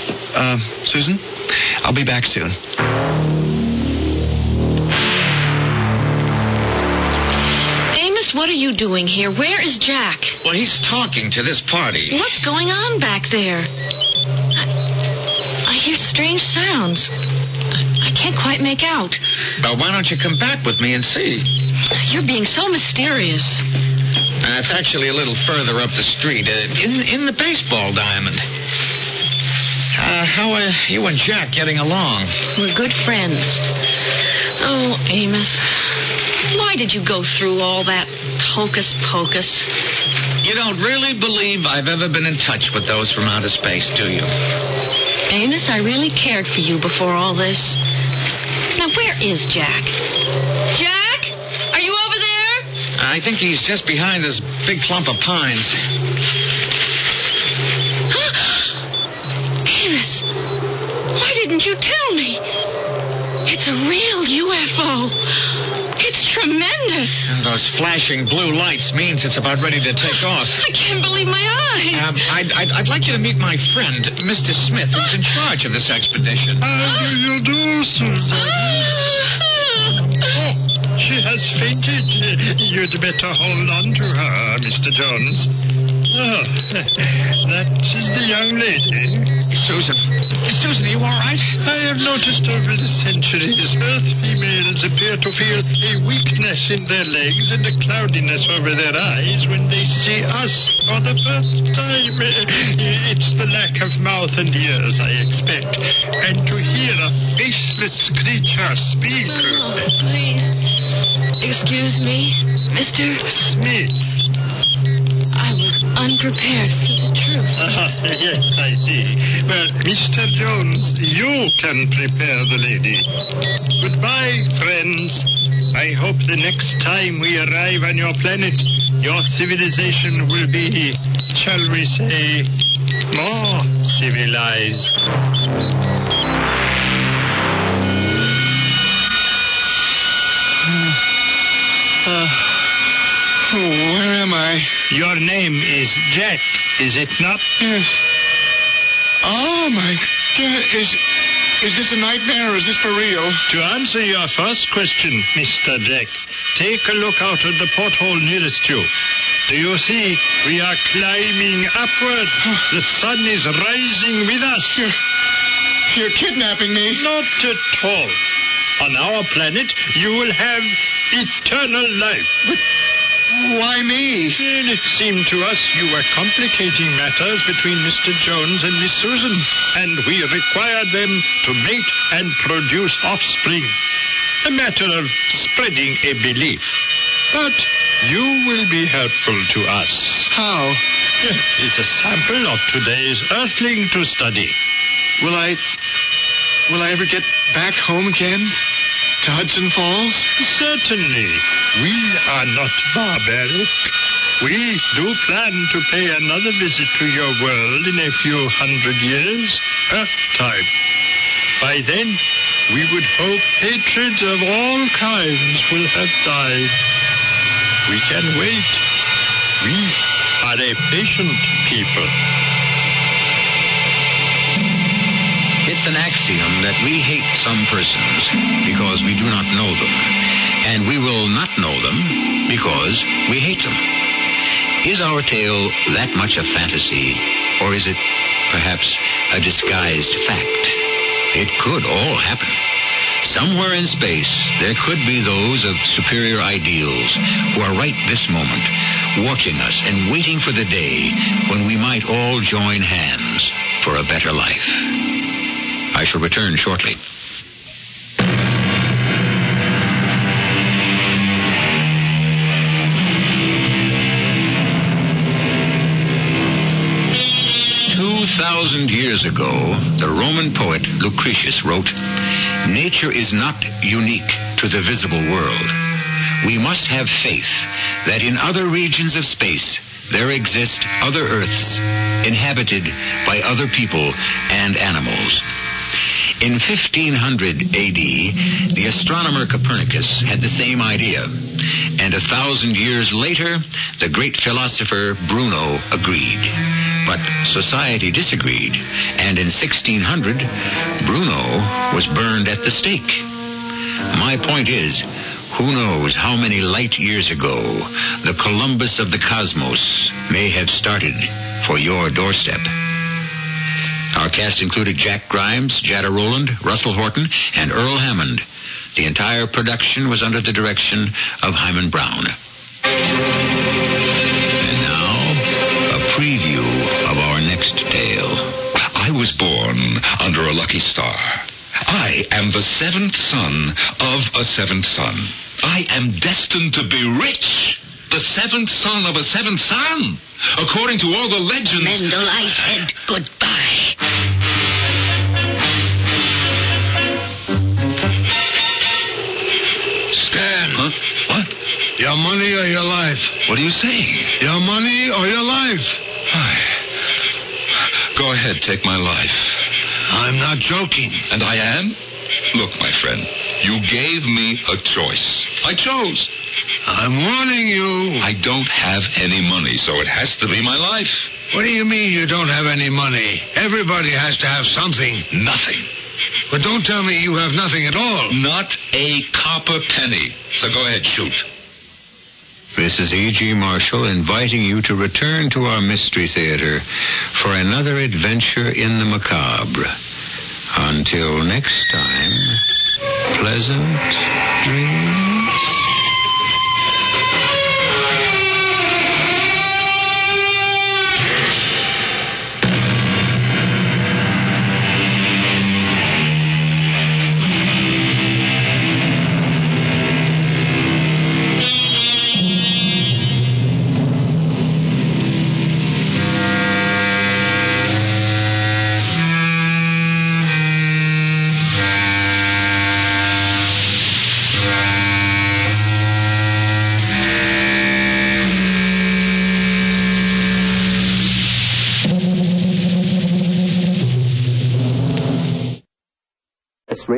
Susan, I'll be back soon. Amos, what are you doing here? Where is Jack? Well, he's talking to this party. What's going on back there? I hear strange sounds. I can't quite make out. Well, why don't you come back with me and see? You're being so mysterious. It's actually a little further up the street, in the baseball diamond. How are you and Jack getting along? We're good friends. Oh, Amos, why did you go through all that hocus pocus? You don't really believe I've ever been in touch with those from outer space, do you? Amos, I really cared for you before all this. Now, where is Jack? Jack? Are you over there? I think he's just behind this big clump of pines. Amos, why didn't you tell me? It's a real UFO. It's tremendous. And those flashing blue lights means it's about ready to take off. I can't believe my eyes. I'd like you to meet my friend, Mr. Smith, who's in charge of this expedition. How do you do, Susan? She has fainted. You'd better hold on to her, Mr. Jones. Oh, that is the young lady. Susan, are you all right? I have noticed over the centuries Earth females appear to feel a weakness in their legs and a cloudiness over their eyes when they see us for the first time. It's the lack of mouth and ears, I expect. And to hear a faceless creature speak. Oh, please. Excuse me, Mr. Smith. I was unprepared for this. the truth. Yes, I see. Well, Mr. Jones, you can prepare the lady. Goodbye, friends. I hope the next time we arrive on your planet, your civilization will be, shall we say, more civilized. Where am I? Your name is Jack, is it not? Yes. Oh, my God. Is this a nightmare or is this for real? To answer your first question, Mr. Jack, take a look out of the porthole nearest you. Do you see? We are climbing upward. The sun is rising with us. You're kidnapping me. Not at all. On our planet, you will have eternal life. But why me? And it seemed to us you were complicating matters between Mr. Jones and Miss Susan, and we required them to mate and produce offspring. A matter of spreading a belief. But you will be helpful to us. How? It's a sample of today's Earthling to study. Will I ever get back home again? To Hudson Falls? Certainly. We are not barbaric. We do plan to pay another visit to your world in a few 100 years, Earth time. By then, we would hope hatreds of all kinds will have died. We can wait. We are a patient people. It's an axiom that we hate some persons because we do not know them, and we will not know them because we hate them. Is our tale that much a fantasy, or is it perhaps a disguised fact? It could all happen. Somewhere in space, there could be those of superior ideals who are right this moment, watching us and waiting for the day when we might all join hands for a better life. I shall return shortly. Years ago, the Roman poet Lucretius wrote, "Nature is not unique to the visible world. We must have faith that in other regions of space there exist other Earths inhabited by other people and animals." In 1500 A.D., the astronomer Copernicus had the same idea, and 1,000 years later, the great philosopher Bruno agreed. But society disagreed, and in 1600, Bruno was burned at the stake. My point is, who knows how many light years ago the Columbus of the cosmos may have started for your doorstep. Our cast included Jack Grimes, Jada Rowland, Russell Horton, and Earl Hammond. The entire production was under the direction of Hyman Brown. And now, a preview of our next tale. I was born under a lucky star. I am the seventh son of a seventh son. I am destined to be rich. The seventh son of a seventh son. According to all the legends... Mendel, I said goodbye. Stan. Huh? What? Your money or your life? What are you saying? Your money or your life? Go ahead, take my life. I'm not joking. And I am? Look, my friend, you gave me a choice. I chose. I'm warning you. I don't have any money, so it has to be my life. What do you mean you don't have any money? Everybody has to have something. Nothing. But don't tell me you have nothing at all. Not a copper penny. So go ahead, shoot. This is E.G. Marshall inviting you to return to our Mystery Theater for another adventure in the macabre. Until next time, pleasant dreams.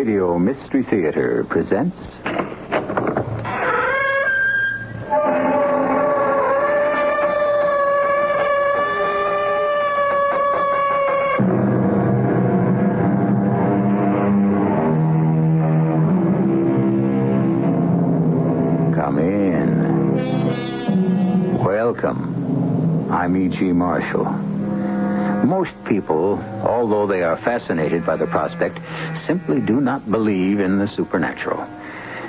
Radio Mystery Theater presents... Come in. Welcome. I'm E.G. Marshall. Most people, although they are fascinated by the prospect, simply do not believe in the supernatural.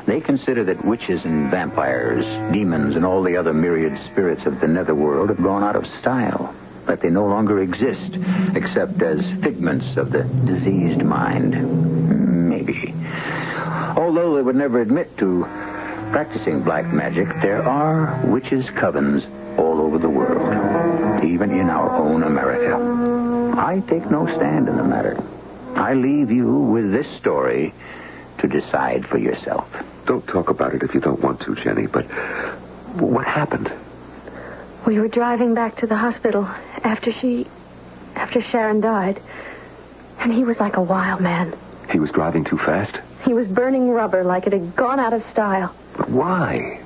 They consider that witches and vampires, demons, and all the other myriad spirits of the netherworld have gone out of style, that they no longer exist, except as figments of the diseased mind. Maybe. Although they would never admit to practicing black magic, there are witches' covens all over the world, even in our own America. I take no stand in the matter. I leave you with this story to decide for yourself. Don't talk about it if you don't want to, Jenny, but what happened? We were driving back to the hospital after Sharon died, and he was like a wild man. He was driving too fast? He was burning rubber like it had gone out of style. But why?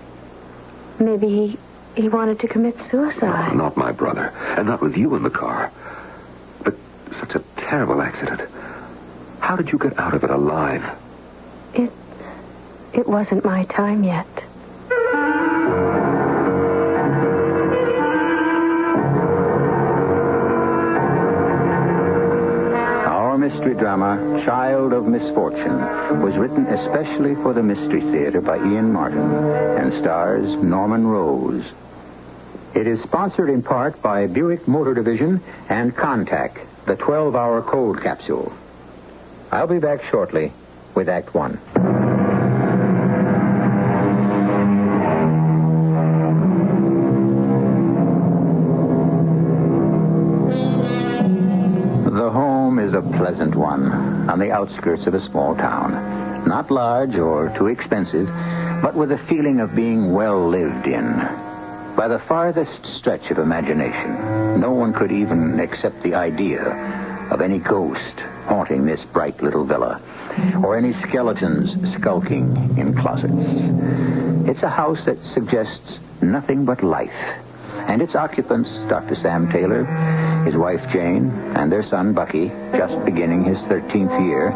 Maybe he wanted to commit suicide. Oh, not my brother, and not with you in the car. But such a terrible accident. How did you get out of it alive? It wasn't my time yet. Our mystery drama, Child of Misfortune, was written especially for the Mystery Theater by Ian Martin and stars Norman Rose. It is sponsored in part by Buick Motor Division and Contact, the 12-hour cold capsule. I'll be back shortly with Act One. The home is a pleasant one on the outskirts of a small town. Not large or too expensive, but with a feeling of being well lived in. By the farthest stretch of imagination, no one could even accept the idea of any ghost haunting this bright little villa, or any skeletons skulking in closets. It's a house that suggests nothing but life, and its occupants, Dr. Sam Taylor, his wife Jane, and their son Bucky, just beginning his 13th year,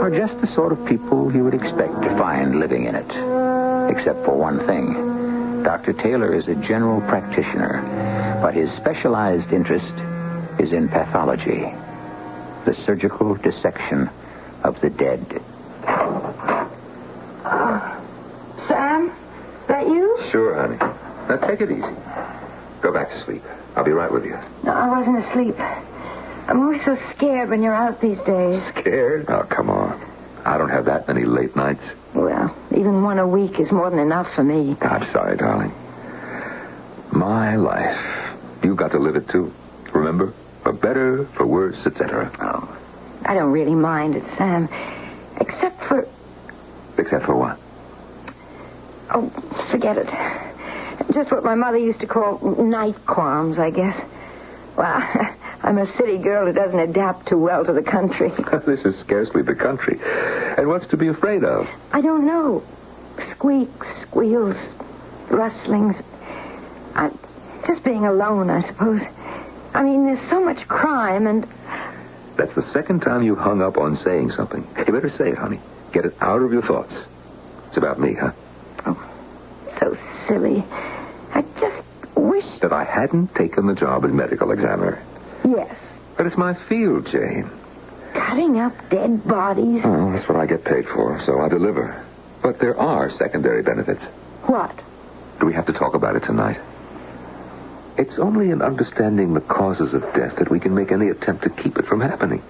are just the sort of people you would expect to find living in it. Except for one thing. Dr. Taylor is a general practitioner, but his specialized interest is in pathology, the surgical dissection of the dead. Sam, that you? Sure, honey. Now take it easy. Go back to sleep. I'll be right with you. No, I wasn't asleep. I'm always so scared when you're out these days. Scared? Oh, come on. I don't have that many late nights. Well, even one a week is more than enough for me. I'm sorry, darling. My life. You got to live it, too. Remember? For better, for worse, etc. Oh, I don't really mind it, Sam. Except for... Except for what? Oh, forget it. Just what my mother used to call night qualms, I guess. Well, I'm a city girl who doesn't adapt too well to the country. This is scarcely the country. And what's to be afraid of? I don't know. Squeaks, squeals, rustlings. Just being alone, I suppose. I mean, there's so much crime and... That's the second time you hung up on saying something. You better say it, honey. Get it out of your thoughts. It's about me, huh? Oh, so silly. I just wish... That I hadn't taken the job as medical examiner. Yes. But it's my field, Jane. Cutting up dead bodies? Oh, that's what I get paid for, so I deliver. But there are secondary benefits. What? Do we have to talk about it tonight? It's only in understanding the causes of death that we can make any attempt to keep it from happening.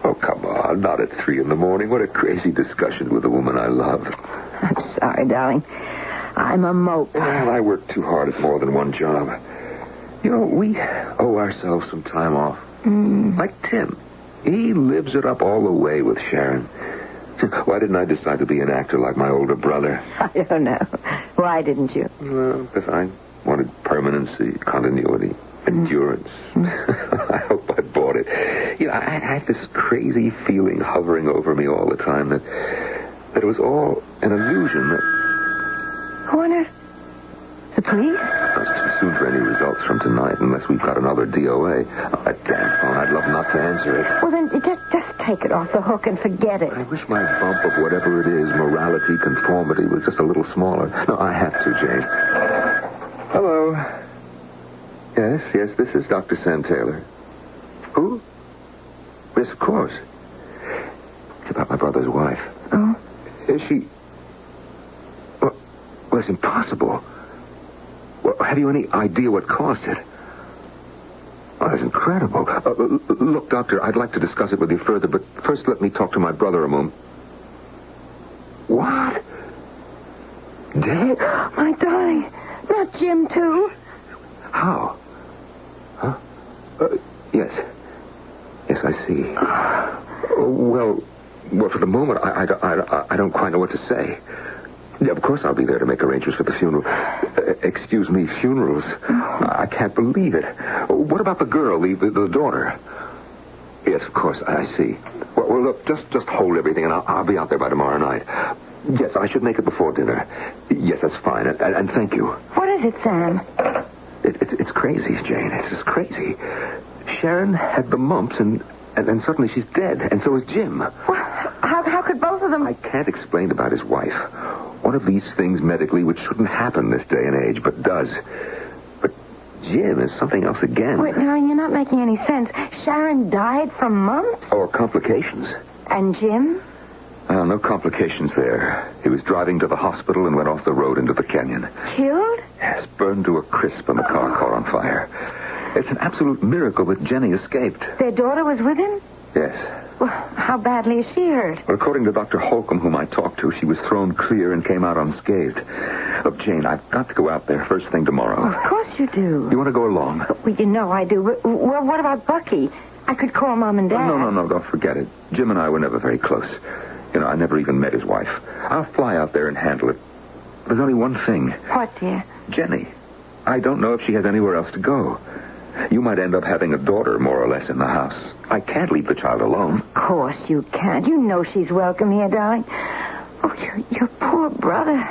Oh, come on, not at 3 a.m. What a crazy discussion with a woman I love. I'm sorry, darling. I'm a mope. Well, I work too hard at more than one job. You know, we owe ourselves some time off. Like Tim. He lives it up all the way with Sharon. Why didn't I decide to be an actor like my older brother? I don't know. Why didn't you? Well, because I wanted permanency, continuity, endurance. I hope I bought it. I had this crazy feeling hovering over me all the time that it was all an illusion. Who on earth? The police? It's too soon for any results from tonight unless we've got another DOA. Oh, that damn phone. I'd love not to answer it. Well, then just take it off the hook and forget it. I wish my bump of whatever it is, morality, conformity, was just a little smaller. No, I have to, Jane. Hello. Yes, this is Dr. Sam Taylor. Who? Yes, of course. It's about my brother's wife. Oh? Is she... Well, it's impossible. Well, have you any idea what caused it? Oh, that's incredible. Look, Doctor, I'd like to discuss it with you further, but first let me talk to my brother a moment. What? Dead? My darling. Not Jim, too. How? Huh? Yes. Yes, I see. Well, for the moment, I don't quite know what to say. Yeah, of course I'll be there to make arrangements for the funeral. Excuse me, funerals? I can't believe it. What about the girl, the daughter? Yes, of course, I see. Well, look, just hold everything, and I'll be out there by tomorrow night. Yes, I should make it before dinner. Yes, that's fine, and thank you. What is it, Sam? It's crazy, Jane. It's just crazy. Sharon had the mumps, and suddenly she's dead, and so is Jim. Well, how could both of them... I can't explain about his wife. One of these things medically which shouldn't happen this day and age, but does. But Jim is something else again. Wait, now, you're not making any sense. Sharon died from mumps? Or complications. And Jim? No complications there. He was driving to the hospital and went off the road into the canyon. Killed? Yes, burned to a crisp and the car caught on fire. It's an absolute miracle that Jenny escaped. Their daughter was with him? Yes. Well, how badly is she hurt? Well, according to Dr. Holcomb, whom I talked to, she was thrown clear and came out unscathed. Look, Jane, I've got to go out there first thing tomorrow. Well, of course you do. You want to go along? Well, you know I do. But, well, what about Bucky? I could call Mom and Dad. No, don't forget it. Jim and I were never very close. I never even met his wife. I'll fly out there and handle it. There's only one thing. What, dear? Jenny. I don't know if she has anywhere else to go. You might end up having a daughter, more or less, in the house. I can't leave the child alone. Of course you can't. You know she's welcome here, darling. Oh, your poor brother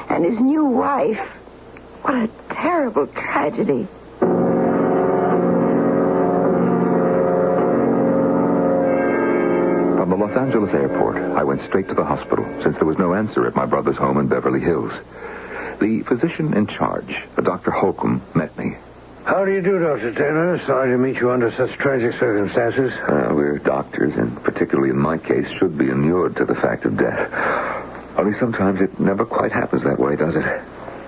and his new wife. What a terrible tragedy. From the Los Angeles airport, I went straight to the hospital, since there was no answer at my brother's home in Beverly Hills. The physician in charge, Dr. Holcomb, met me. How do you do, Dr. Taylor? Sorry to meet you under such tragic circumstances. We're doctors, and particularly in my case, should be inured to the fact of death. Only sometimes it never quite happens that way, does it?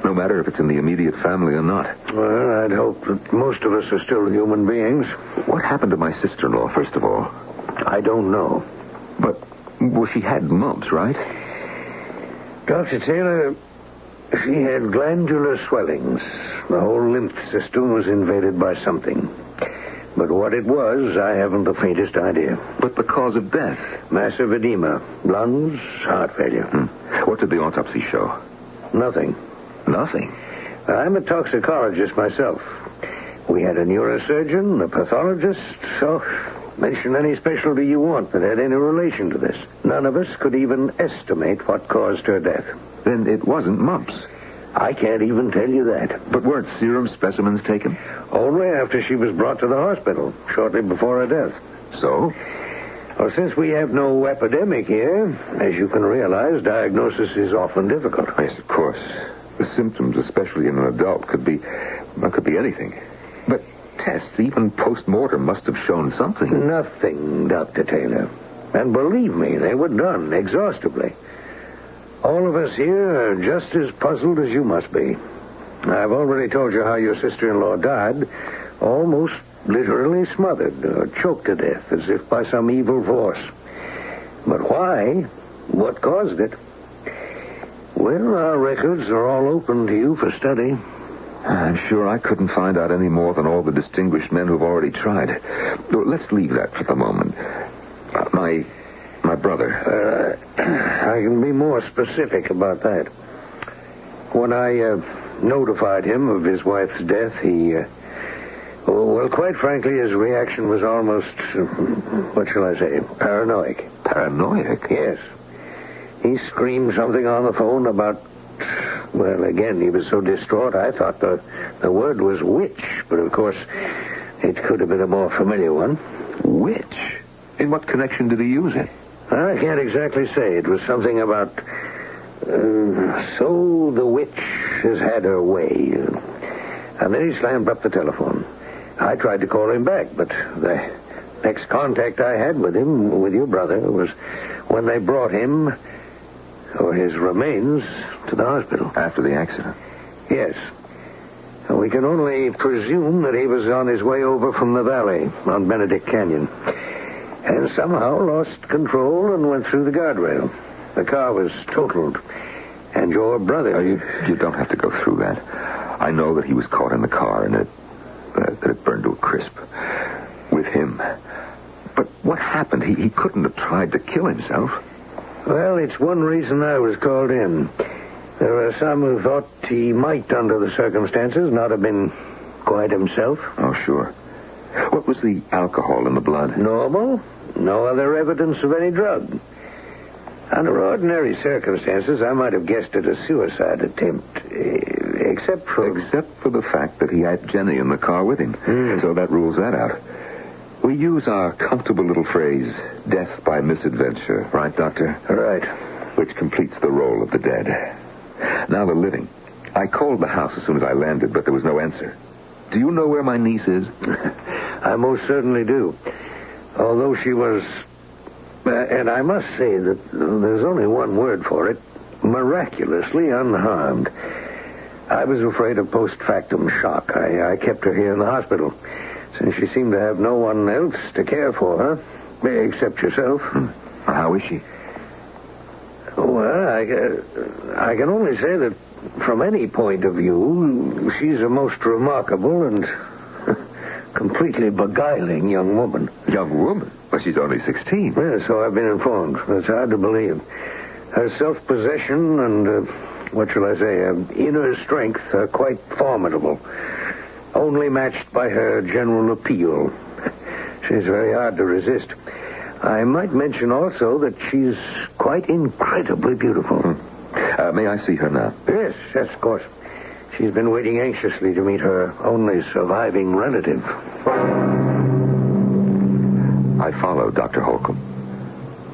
No matter if it's in the immediate family or not. Well, I'd hope that most of us are still human beings. What happened to my sister-in-law, first of all? I don't know. But, well, she had mumps, right? Dr. Taylor, she had glandular swellings. The whole lymph system was invaded by something. But what it was, I haven't the faintest idea. But the cause of death? Massive edema. Lungs, heart failure. What did the autopsy show? Nothing. Nothing? I'm a toxicologist myself. We had a neurosurgeon, a pathologist, so mention any specialty you want that had any relation to this. None of us could even estimate what caused her death. Then it wasn't mumps. I can't even tell you that. But weren't serum specimens taken? Only after she was brought to the hospital, shortly before her death. So? Well, since we have no epidemic here, as you can realize, diagnosis is often difficult. Yes, of course. The symptoms, especially in an adult, could be anything. But tests, even post-mortem, must have shown something. Nothing, Dr. Taylor. And believe me, they were done exhaustively. All of us here are just as puzzled as you must be. I've already told you how your sister-in-law died, almost literally smothered or choked to death, as if by some evil force. But why? What caused it? Well, our records are all open to you for study. I'm sure I couldn't find out any more than all the distinguished men who've already tried. Let's leave that for the moment. My brother. I can be more specific about that. When I notified him of his wife's death, he Oh, well, quite frankly, his reaction was almost, what shall I say, paranoid. Paranoid? Yes. He screamed something on the phone about, well, again, he was so distraught, I thought the word was witch. But, of course, it could have been a more familiar one. Witch? In what connection did he use it? I can't exactly say. It was something about, so the witch has had her way. And then he slammed up the telephone. I tried to call him back, but the next contact I had with him, with your brother, was when they brought him, or his remains, to the hospital. After the accident? Yes. We can only presume that he was on his way over from the valley on Benedict Canyon, and somehow lost control and went through the guardrail. The car was totaled, and your brother... You don't have to go through that. I know that he was caught in the car and that it burned to a crisp with him. But what happened? He couldn't have tried to kill himself. Well, it's one reason I was called in. There are some who thought he might, under the circumstances, not have been quite himself. Oh, sure. What was the alcohol in the blood? Normal. No other evidence of any drug. Under ordinary circumstances, I might have guessed at a suicide attempt, except for the fact that he had Jenny in the car with him. So that rules that out. We use our comfortable little phrase, death by misadventure, right, Doctor? Right. Which completes the role of the dead. Now the living. I called the house as soon as I landed, but there was no answer. Do you know where my niece is? I most certainly do. Although she was... and I must say that there's only one word for it, miraculously unharmed. I was afraid of post-factum shock. I kept her here in the hospital, since she seemed to have no one else to care for her, except yourself. How is she? Well, I can only say that from any point of view, she's a most remarkable and completely beguiling young woman. Young woman? Well, she's only 16. Yeah, so I've been informed. It's hard to believe. Her self-possession and, what shall I say, inner strength are quite formidable. Only matched by her general appeal. She's very hard to resist. I might mention also that she's quite incredibly beautiful. May I see her now? Yes, of course. She's been waiting anxiously to meet her only surviving relative. I followed Dr. Holcomb.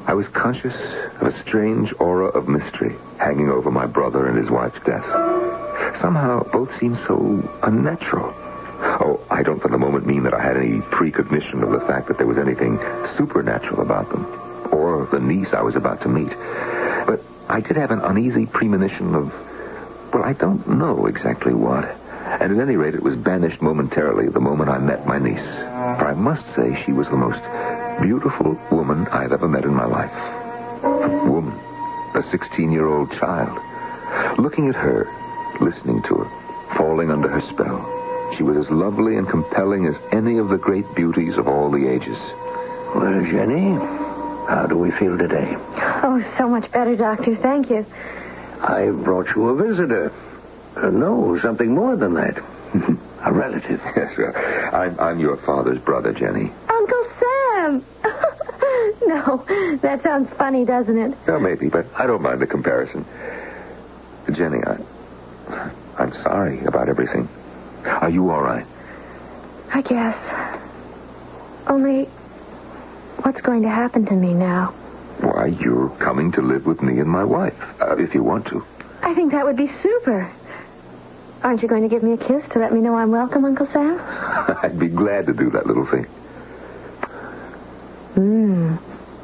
I was conscious of a strange aura of mystery hanging over my brother and his wife's death. Somehow, both seemed so unnatural. Oh, I don't for the moment mean that I had any precognition of the fact that there was anything supernatural about them, or the niece I was about to meet. But I did have an uneasy premonition of, well, I don't know exactly what. And at any rate, it was banished momentarily the moment I met my niece. For I must say she was the most beautiful woman I've ever met in my life. A woman, a 16-year-old child. Looking at her, listening to her, falling under her spell, she was as lovely and compelling as any of the great beauties of all the ages. Well, Jenny, how do we feel today? Oh, so much better, Doctor. Thank you. I brought you a visitor. No, something more than that. A relative. Yes, well, I'm your father's brother, Jenny. Uncle Sam! No, that sounds funny, doesn't it? Well, maybe, but I don't mind the comparison. Jenny, I'm sorry about everything. Are you all right? I guess. Only, what's going to happen to me now? Why, you're coming to live with me and my wife, if you want to. I think that would be super. Aren't you going to give me a kiss to let me know I'm welcome, Uncle Sam? I'd be glad to do that little thing.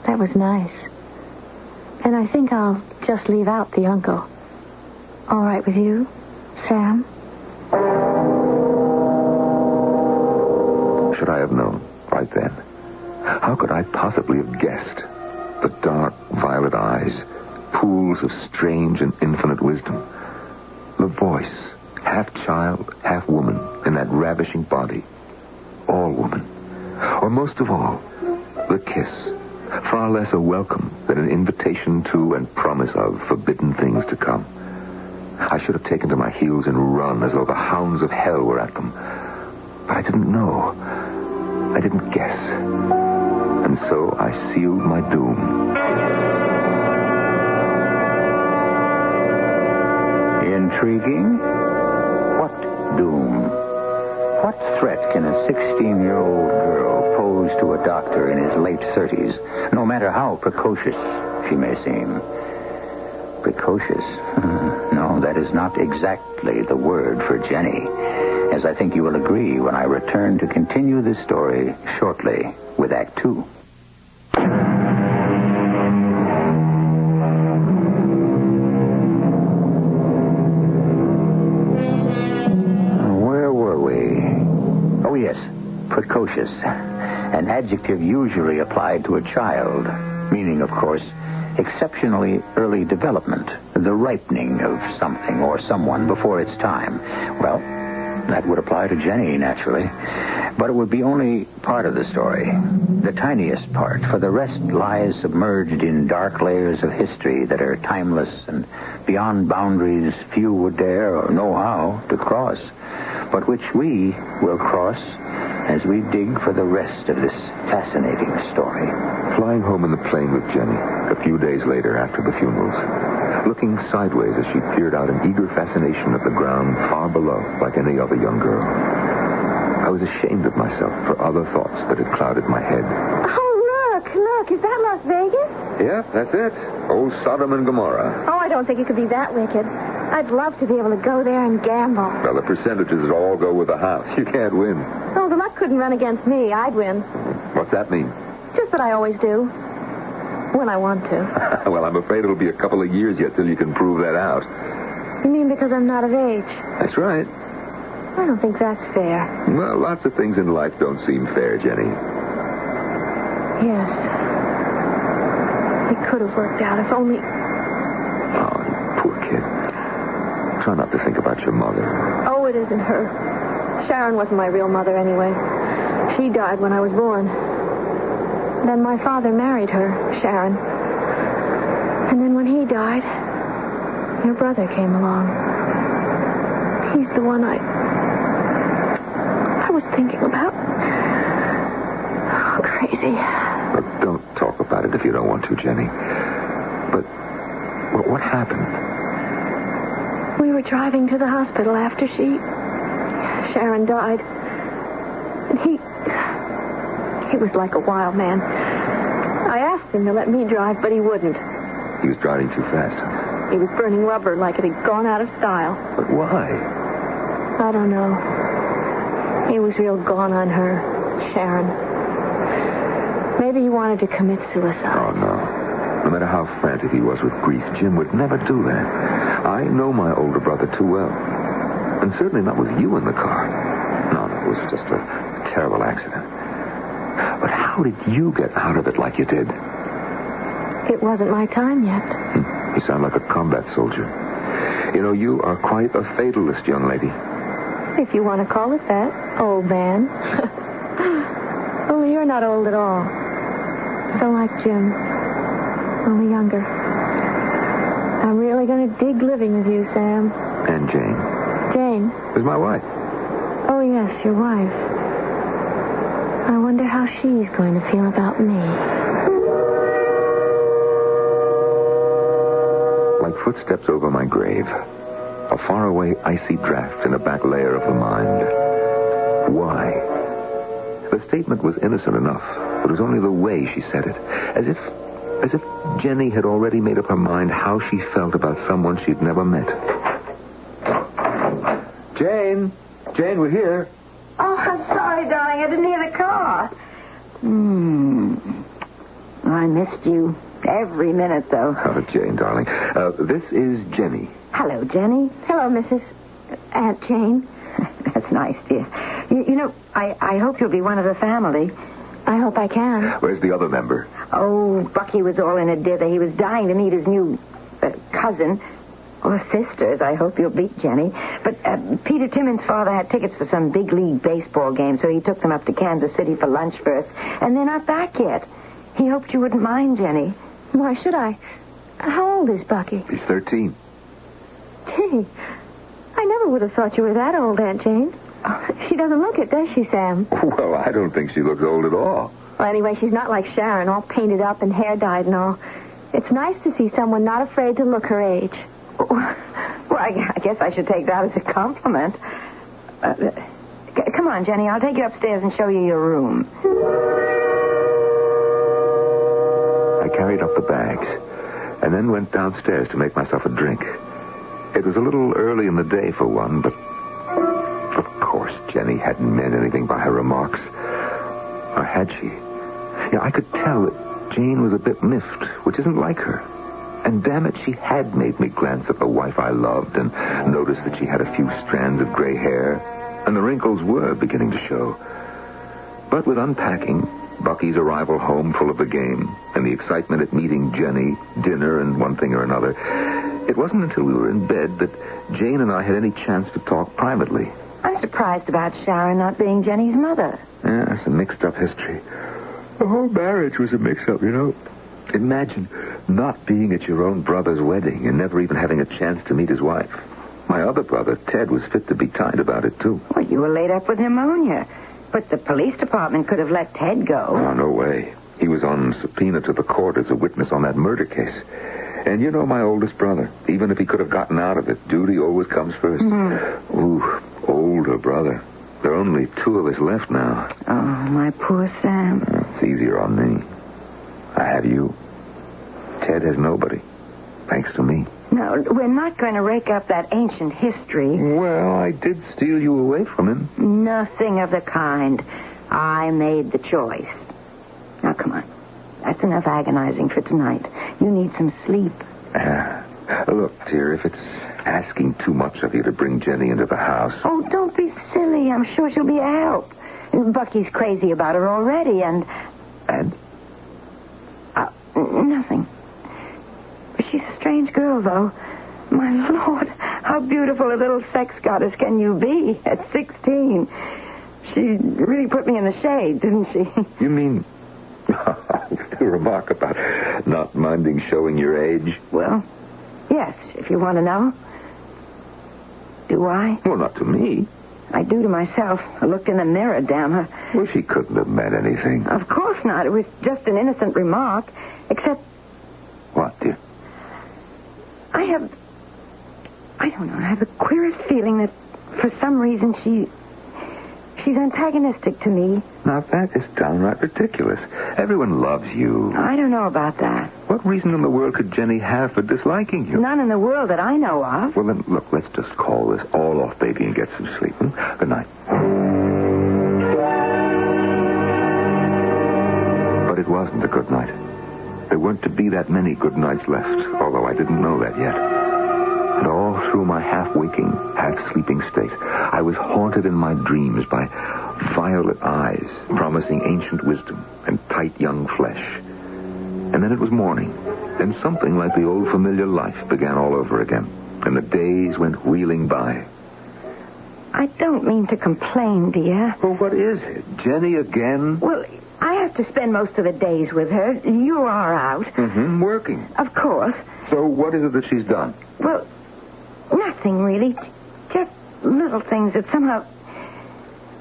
That was nice. And I think I'll just leave out the uncle. All right with you, Sam? Should I have known right then? How could I possibly have guessed? The dark violet eyes, pools of strange and infinite wisdom. The voice, half child, half woman, in that ravishing body. All woman. Or most of all, the kiss. Far less a welcome than an invitation to and promise of forbidden things to come. I should have taken to my heels and run as though the hounds of hell were at them. I didn't know. I didn't guess. And so I sealed my doom. Intriguing? What doom? What threat can a 16-year-old girl pose to a doctor in his late 30s, no matter how precocious she may seem? Precocious? No, that is not exactly the word for Jenny, as I think you will agree when I return to continue this story shortly with Act 2. Precocious, an adjective usually applied to a child, meaning, of course, exceptionally early development, the ripening of something or someone before its time. Well, that would apply to Jenny, naturally, but it would be only part of the story, the tiniest part, for the rest lies submerged in dark layers of history that are timeless and beyond boundaries few would dare or know how to cross, but which we will cross as we dig for the rest of this fascinating story. Flying home in the plane with Jenny, a few days later after the funerals, looking sideways as she peered out in eager fascination at the ground far below, like any other young girl. I was ashamed of myself for other thoughts that had clouded my head. Oh, look, is that Las Vegas? Yeah, that's it. Old Sodom and Gomorrah. Oh, I don't think it could be that wicked. I'd love to be able to go there and gamble. Well, the percentages all go with the house. You can't win. Oh, the luck couldn't run against me. I'd win. What's that mean? Just that I always do. When I want to. Well, I'm afraid it'll be a couple of years yet till you can prove that out. You mean because I'm not of age? That's right. I don't think that's fair. Well, lots of things in life don't seem fair, Jenny. Yes. It could have worked out if only... Oh, you poor kid. Try not to think about your mother. Oh, it isn't her. Sharon wasn't my real mother anyway. She died when I was born. Then my father married her, Sharon. And then when he died, your brother came along. He's the one I was thinking about. Oh, crazy. Look, don't talk about it if you don't want to, Jenny. But what happened? We were driving to the hospital after Sharon died. And he was like a wild man. I asked him to let me drive, but he wouldn't. He was driving too fast. He was burning rubber like it had gone out of style. But why? I don't know. He was real gone on her, Sharon. Maybe he wanted to commit suicide. Oh, no. No matter how frantic he was with grief, Jim would never do that. I know my older brother too well. And certainly not with you in the car. No, it was just a terrible accident. But how did you get out of it like you did? It wasn't my time yet. You sound like a combat soldier. You know, you are quite a fatalist, young lady. If you want to call it that, old man. Only you're not old at all. So like Jim. Only younger. I'm really going to dig living with you, Sam. And Jane. Jane? Is my wife. Oh, yes, your wife. I wonder how she's going to feel about me. Like footsteps over my grave. A faraway icy draft in a back layer of the mind. Why? The statement was innocent enough. It was only the way she said it. As if Jenny had already made up her mind how she felt about someone she'd never met. Jane, we're here. Oh, I'm sorry, darling. I didn't hear the car. I missed you every minute, though. Oh, Jane, darling. This is Jenny. Hello, Jenny. Hello, Mrs. Aunt Jane. That's nice, dear. You know, I hope you'll be one of the family. I hope I can. Where's the other member? Oh, Bucky was all in a dither. He was dying to meet his new cousin. Or sisters. I hope you'll beat Jenny. But Peter Timmons' father had tickets for some big league baseball game, so he took them up to Kansas City for lunch first. And they're not back yet. He hoped you wouldn't mind, Jenny. Why should I? How old is Bucky? He's 13. Gee, I never would have thought you were that old, Aunt Jane. Oh, she doesn't look it, does she, Sam? Well, I don't think she looks old at all. Well, anyway, she's not like Sharon, all painted up and hair dyed and all. It's nice to see someone not afraid to look her age. Well, I guess I should take that as a compliment. Come on, Jenny. I'll take you upstairs and show you your room. I carried up the bags and then went downstairs to make myself a drink. It was a little early in the day for one, but of course Jenny hadn't meant anything by her remarks. Or had she? Yeah, I could tell that Jane was a bit miffed, which isn't like her. And damn it, she had made me glance at the wife I loved and notice that she had a few strands of gray hair, and the wrinkles were beginning to show. But with unpacking, Bucky's arrival home full of the game, and the excitement at meeting Jenny, dinner, and one thing or another, it wasn't until we were in bed that Jane and I had any chance to talk privately. I'm surprised about Sharon not being Jenny's mother. Yeah, it's a mixed-up history. The whole marriage was a mix-up, you know. Imagine not being at your own brother's wedding and never even having a chance to meet his wife. My other brother, Ted, was fit to be tied about it, too. Well, you were laid up with pneumonia. But the police department could have let Ted go. Oh, no way. He was on subpoena to the court as a witness on that murder case. And you know my oldest brother. Even if he could have gotten out of it, duty always comes first. Mm-hmm. Ooh, older brother. There are only two of us left now. Oh, my poor Sam. It's easier on me. I have you. Ted has nobody. Thanks to me. No, we're not going to rake up that ancient history. Well, I did steal you away from him. Nothing of the kind. I made the choice. Now, come on. That's enough agonizing for tonight. You need some sleep. Look, dear, if it's asking too much of you to bring Jenny into the house... Oh, don't be silly. I'm sure she'll be a help. Bucky's crazy about her already, and... And? Nothing. She's a strange girl, though. My Lord, how beautiful a little sex goddess can you be at 16? She really put me in the shade, didn't she? You mean... the remark about not minding showing your age? Well, yes, if you want to know. Do I? Well, not to me. I do to myself. I looked in the mirror, damn her. Well, she couldn't have meant anything. Of course not. It was just an innocent remark. Except... What, dear? I don't know, I have the queerest feeling that for some reason she's antagonistic to me. Now, that is downright ridiculous. Everyone loves you. I don't know about that. What reason in the world could Jenny have for disliking you? None in the world that I know of. Well, then, look, let's just call this all off, baby, and get some sleep. Good night. But it wasn't a good night. There weren't to be that many good nights left, although I didn't know that yet. And all through my half-waking, half-sleeping state, I was haunted in my dreams by violet eyes promising ancient wisdom and tight young flesh. And then it was morning, and something like the old familiar life began all over again, and the days went wheeling by. I don't mean to complain, dear. Well, what is it? Jenny again? Well, I have to spend most of the days with her. You are out. Mm-hmm, working. Of course. So what is it that she's done? Well, nothing really. Just little things that somehow...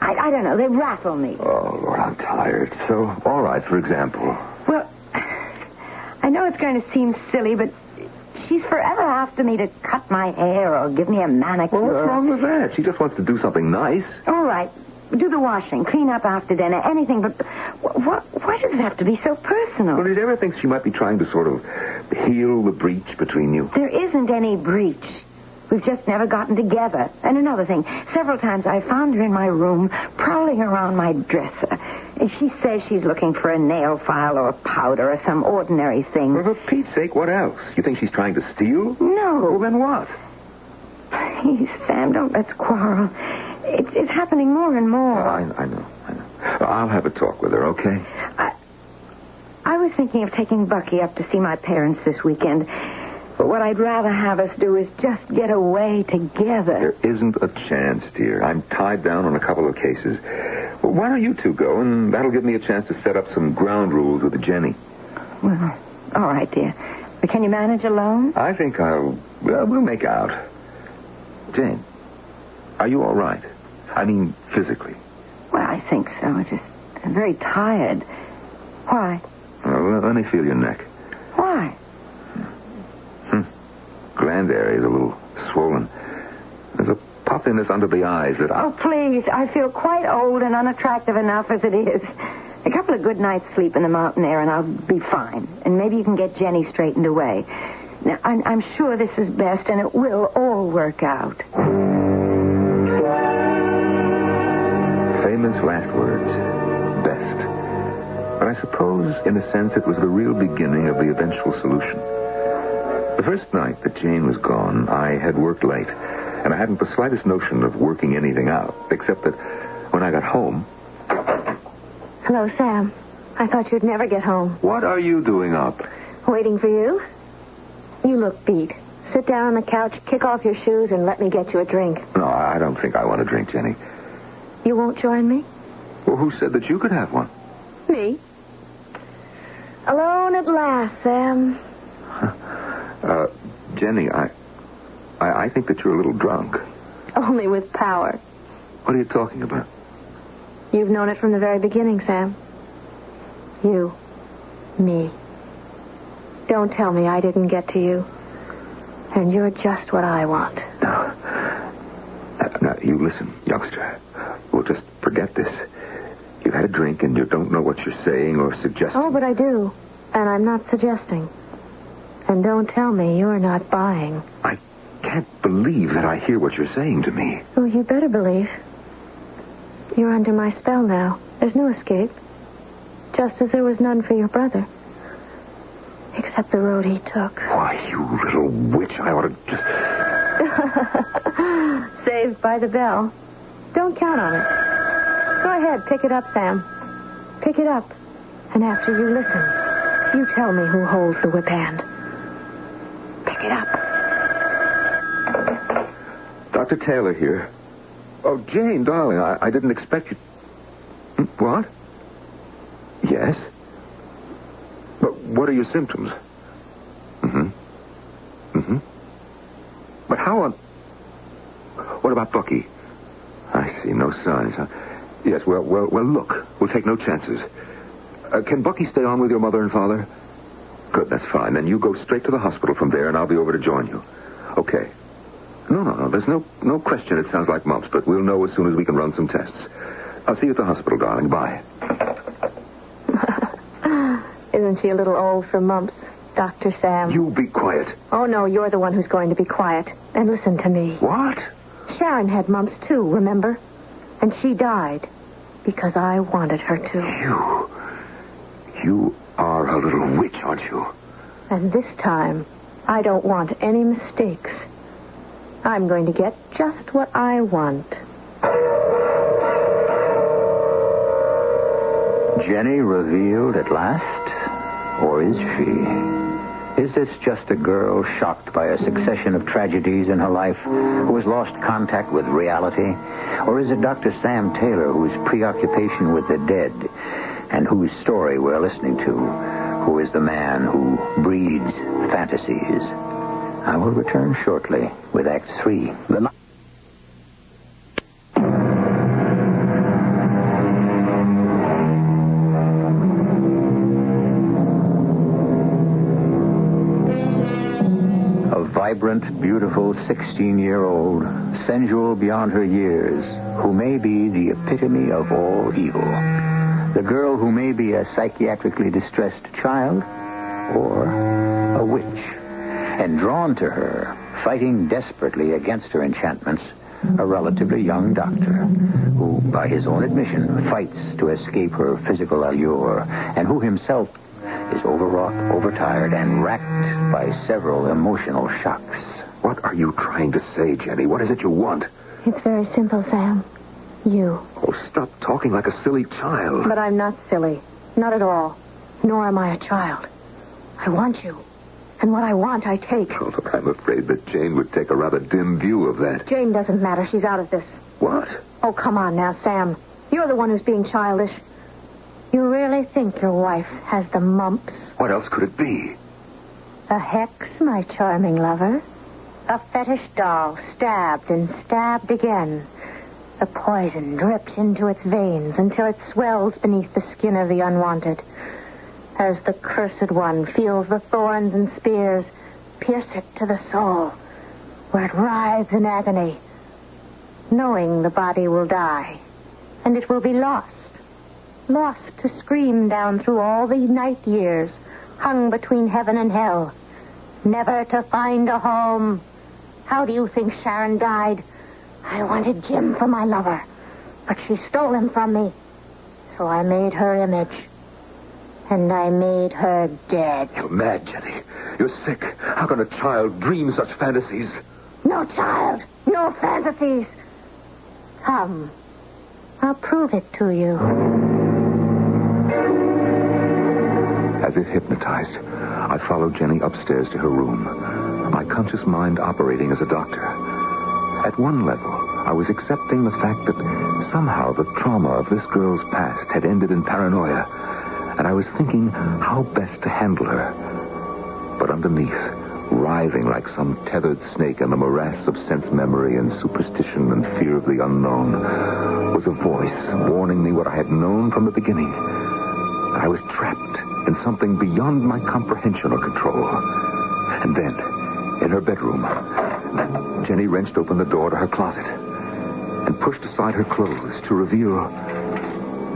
I don't know, they rattle me. Oh, Lord, I'm tired. So, all right, for example. Well, I know it's going to seem silly, but she's forever after me to cut my hair or give me a manicure. Well, what's wrong with that? She just wants to do something nice. All right. Do the washing, clean up after dinner, anything, but why does it have to be so personal? Well, did you ever think she might be trying to sort of heal the breach between you? There isn't any breach. We've just never gotten together. And another thing, several times I found her in my room prowling around my dresser. And she says she's looking for a nail file or a powder or some ordinary thing. Well, for Pete's sake, what else? You think she's trying to steal? No. Well, then what? Please, Sam, don't let's quarrel. It's happening more and more. I know. I'll have a talk with her, okay? I was thinking of taking Bucky up to see my parents this weekend. But what I'd rather have us do is just get away together. There isn't a chance, dear. I'm tied down on a couple of cases. Well, why don't you two go, and that'll give me a chance to set up some ground rules with Jenny. Well, all right, dear. But can you manage alone? I think we'll make out. Jane, are you all right? I mean, physically. Well, I think so. I'm very tired. Why? Well, let me feel your neck. Why? Gland area is a little swollen. There's a puffiness under the eyes that Oh, please. I feel quite old and unattractive enough as it is. A couple of good nights' sleep in the mountain air and I'll be fine. And maybe you can get Jenny straightened away. Now, I'm sure this is best and it will all work out. Famous last words. Best. But I suppose, in a sense, it was the real beginning of the eventual solution. The first night that Jane was gone, I had worked late, and I hadn't the slightest notion of working anything out, except that when I got home... Hello, Sam. I thought you'd never get home. What are you doing up? Waiting for you? You look beat. Sit down on the couch, kick off your shoes, and let me get you a drink. No, I don't think I want to drink, Jenny. You won't join me? Well, who said that you could have one? Me. Alone at last, Sam. Jenny, I think that you're a little drunk. Only with power. What are you talking about? You've known it from the very beginning, Sam. You. Me. Don't tell me I didn't get to you. And you're just what I want. Now, you listen, youngster. We'll just forget this. You've had a drink and you don't know what you're saying or suggesting. Oh, but I do. And I'm not suggesting. And don't tell me you're not buying. I can't believe that I hear what you're saying to me. Oh, you better believe. You're under my spell now. There's no escape. Just as there was none for your brother. Except the road he took. Why, you little witch, I ought to just... Saved by the bell. Don't count on it. Go ahead, pick it up, Sam. Pick it up. And after you listen, you tell me who holds the whip hand. Pick it up. Dr. Taylor here. Oh, Jane, darling, I didn't expect you... What? Yes? But what are your symptoms? But how on... What about Bucky? I see, no signs, huh? Yes, well, look. We'll take no chances. Can Bucky stay on with your mother and father? Good, that's fine. Then you go straight to the hospital from there, and I'll be over to join you. Okay. No. There's no question it sounds like mumps, but we'll know as soon as we can run some tests. I'll see you at the hospital, darling. Bye. Isn't she a little old for mumps, Dr. Sam? You be quiet. Oh, no, you're the one who's going to be quiet. And listen to me. What? Sharon had mumps, too, remember? And she died because I wanted her to. You are a little witch, aren't you? And this time, I don't want any mistakes. I'm going to get just what I want. Jenny revealed at last? Or is she? Is this just a girl shocked by a succession of tragedies in her life who has lost contact with reality? Or is it Dr. Sam Taylor whose preoccupation with the dead and whose story we're listening to, who is the man who breeds fantasies? I will return shortly with Act 3. Vibrant, beautiful 16-year-old, sensual beyond her years, who may be the epitome of all evil. The girl who may be a psychiatrically distressed child or a witch. And drawn to her, fighting desperately against her enchantments, a relatively young doctor who, by his own admission, fights to escape her physical allure and who himself is overwrought, overtired, and racked by several emotional shocks. What are you trying to say, Jenny? What is it you want? It's very simple, Sam. You. Oh, stop talking like a silly child. But I'm not silly. Not at all. Nor am I a child. I want you. And what I want, I take. Oh, look, I'm afraid that Jane would take a rather dim view of that. Jane doesn't matter. She's out of this. What? Oh, come on now, Sam. You're the one who's being childish. You really think your wife has the mumps? What else could it be? A hex, my charming lover. A fetish doll stabbed and stabbed again. The poison drips into its veins until it swells beneath the skin of the unwanted. As the cursed one feels the thorns and spears pierce it to the soul, where it writhes in agony, knowing the body will die, and it will be lost to scream down through all the night years, hung between heaven and hell, never to find a home. How do you think Sharon died? I wanted Jim for my lover, but she stole him from me, so I made her image, and I made her dead. You're mad, Jenny. You're sick. How can a child dream such fantasies? No child, no fantasies. Come, I'll prove it to you. As if hypnotized, I followed Jenny upstairs to her room, my conscious mind operating as a doctor. At one level, I was accepting the fact that somehow the trauma of this girl's past had ended in paranoia, and I was thinking how best to handle her. But underneath, writhing like some tethered snake in the morass of sense memory and superstition and fear of the unknown, was a voice warning me what I had known from the beginning. I was trapped in something beyond my comprehension or control. And then, in her bedroom, Jenny wrenched open the door to her closet and pushed aside her clothes to reveal,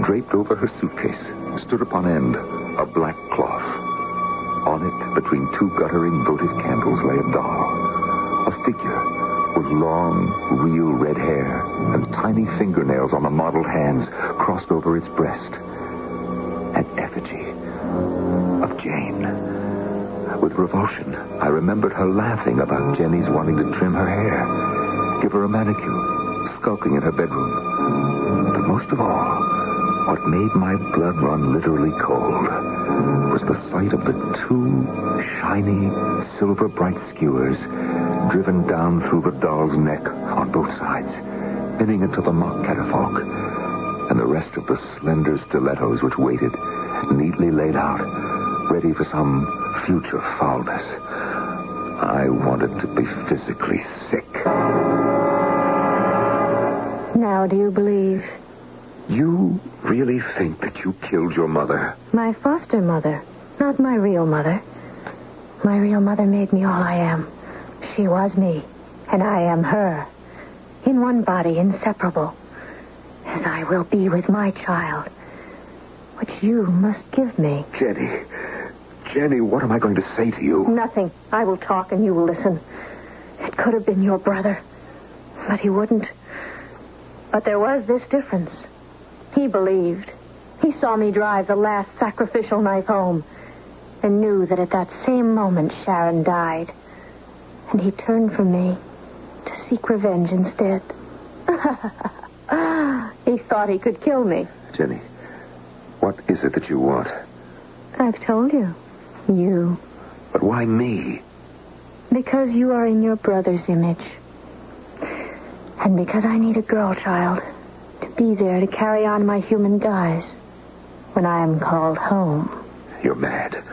draped over her suitcase, stood upon end, a black cloth. On it, between two guttering votive candles, lay a doll. A figure with long, real red hair and tiny fingernails on the mottled hands crossed over its breast. An effigy of Jane. With revulsion, I remembered her laughing about Jenny's wanting to trim her hair, give her a manicure, skulking in her bedroom. But most of all, what made my blood run literally cold was the sight of the two shiny, silver-bright skewers driven down through the doll's neck on both sides, pinning it to the mock catafalque, and the rest of the slender stilettos which waited, neatly laid out, ready for some future foulness. I wanted to be physically sick. Now do you believe? You really think that you killed your mother? My foster mother, not my real mother. My real mother made me all I am. She was me, and I am her. In one body, inseparable. As I will be with my child, which you must give me. Jenny, what am I going to say to you? Nothing. I will talk and you will listen. It could have been your brother, but he wouldn't. But there was this difference. He believed. He saw me drive the last sacrificial knife home and knew that at that same moment Sharon died. And he turned from me to seek revenge instead. He thought he could kill me. Jenny, what is it that you want? I've told you. You. But why me? Because you are in your brother's image. And because I need a girl child to be there to carry on my human guise when I am called home. You're mad.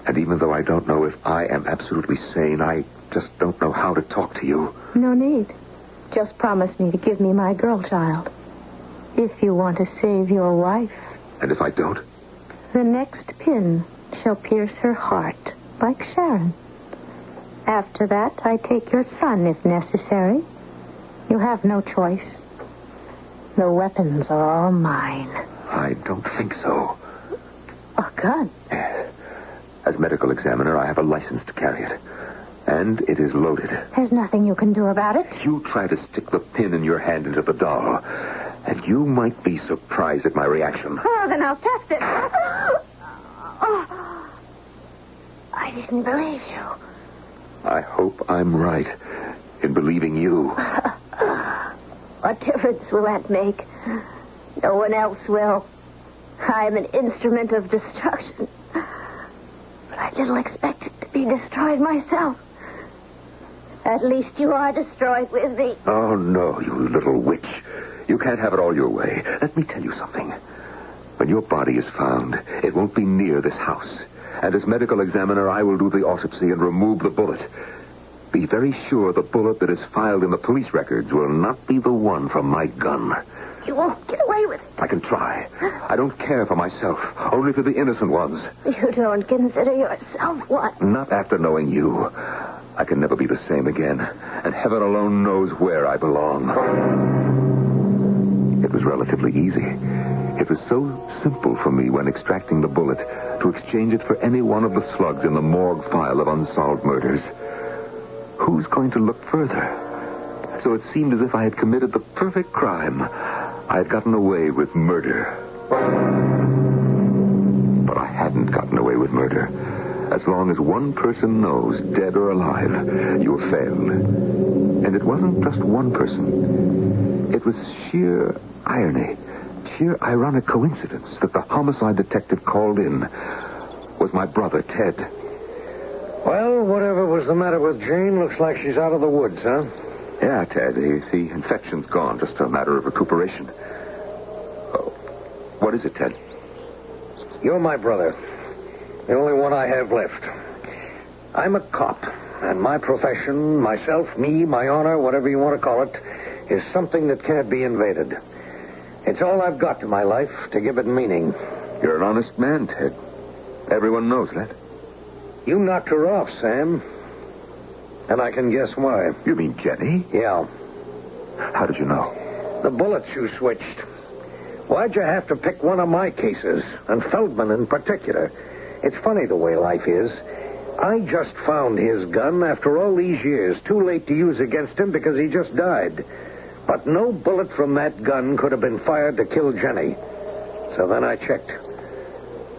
And even though I don't know if I am absolutely sane, I just don't know how to talk to you. No need. Just promise me to give me my girl child. If you want to save your wife. And if I don't? The next pin shall pierce her heart, like Sharon. After that, I take your son, if necessary. You have no choice. The weapons are all mine. I don't think so. A gun? As medical examiner, I have a license to carry it. And it is loaded. There's nothing you can do about it. You try to stick the pin in your hand into the doll, and you might be surprised at my reaction. Oh, then I'll test it. Oh, I didn't believe you. I hope I'm right in believing you. What difference will that make? No one else will. I'm an instrument of destruction. But I little expected to be destroyed myself. At least you are destroyed with me. Oh, no, you little witch. You can't have it all your way. Let me tell you something. When your body is found, it won't be near this house. And as medical examiner, I will do the autopsy and remove the bullet. Be very sure the bullet that is filed in the police records will not be the one from my gun. You won't get away with it. I can try. I don't care for myself, only for the innocent ones. You don't consider yourself what? Not after knowing you. I can never be the same again, and heaven alone knows where I belong. It was relatively easy. It was so simple for me when extracting the bullet to exchange it for any one of the slugs in the morgue file of unsolved murders. Who's going to look further? So it seemed as if I had committed the perfect crime. I had gotten away with murder. But I hadn't gotten away with murder. As long as one person knows, dead or alive, you have failed. And it wasn't just one person. It was sheer irony, sheer ironic coincidence that the homicide detective called in was my brother, Ted. Well, whatever was the matter with Jane, looks like she's out of the woods, huh? Yeah, Ted, the infection's gone. Just a matter of recuperation. Oh, what is it, Ted? You're my brother. The only one I have left. I'm a cop, and my profession, myself, me, my honor, whatever you want to call it, is something that can't be invaded. It's all I've got to my life to give it meaning. You're an honest man, Ted. Everyone knows that. You knocked her off, Sam. And I can guess why. You mean Jenny? Yeah. How did you know? The bullets you switched. Why'd you have to pick one of my cases, and Feldman in particular? It's funny the way life is. I just found his gun after all these years, too late to use against him because he just died. But no bullet from that gun could have been fired to kill Jenny. So then I checked.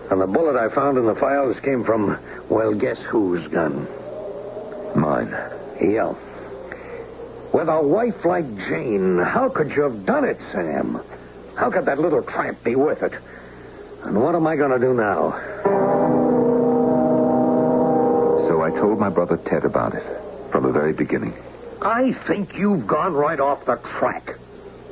And the bullet I found in the files came from, well, guess whose gun? Mine. Yeah. With a wife like Jane, how could you have done it, Sam? How could that little tramp be worth it? And what am I going to do now? So I told my brother Ted about it from the very beginning. I think you've gone right off the track.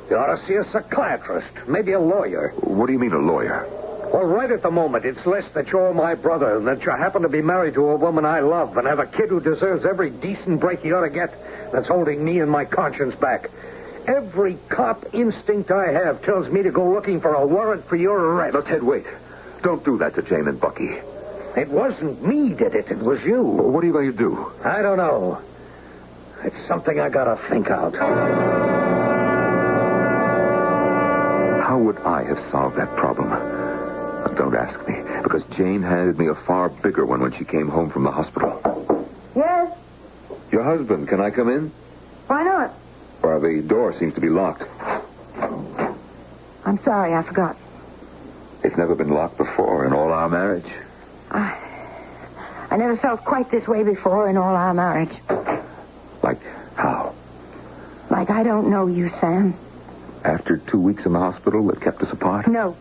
You ought to see a psychiatrist, maybe a lawyer. What do you mean, a lawyer? Well, right at the moment, it's less that you're my brother and that you happen to be married to a woman I love and have a kid who deserves every decent break he ought to get that's holding me and my conscience back. Every cop instinct I have tells me to go looking for a warrant for your arrest. Now, Ted, wait. Don't do that to Jane and Bucky. It wasn't me did it. It was you. Well, what are you going to do? I don't know. It's something I gotta think out. How would I have solved that problem? Don't ask me, because Jane handed me a far bigger one when she came home from the hospital. Yes? Your husband, can I come in? Why not? Well, the door seems to be locked. I'm sorry, I forgot. It's never been locked before in all our marriage. I never felt quite this way before in all our marriage. Like how? Like I don't know you, Sam. After 2 weeks in the hospital that kept us apart? No.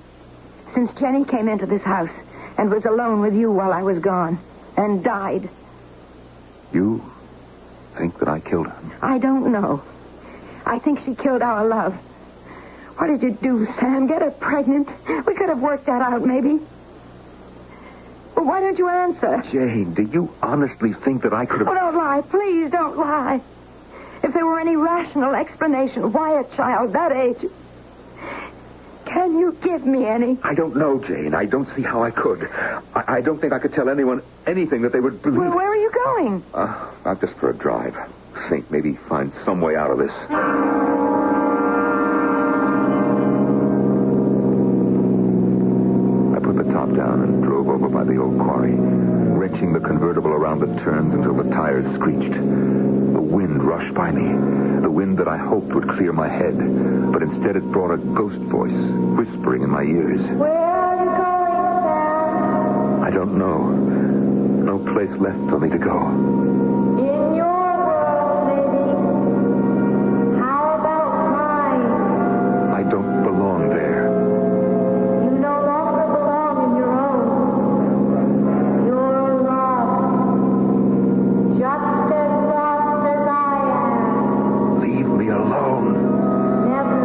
Since Jenny came into this house and was alone with you while I was gone and died. You think that I killed her? I don't know. I think she killed our love. What did you do, Sam? Get her pregnant? We could have worked that out, maybe. Well, why don't you answer? Jane, do you honestly think that I could have... Oh, don't lie. Please don't lie. If there were any rational explanation why a child that age... Can you give me any? I don't know, Jane. I don't see how I could. I don't think I could tell anyone anything that they would believe. Well, where are you going? Not just for a drive. Think, maybe find some way out of this. I put the top down and drove over by the old quarry, wrenching the convertible around the turns until the tires screeched. The wind rushed by me, the wind that I hoped would clear my head, but instead it brought a ghost voice whispering in my ears. Where are you going, Sam? I don't know. No place left for me to go. In your world, maybe. How about mine? I don't belong there. You no longer belong in your own. You're lost. Just as lost as I am. Leave me alone. Never.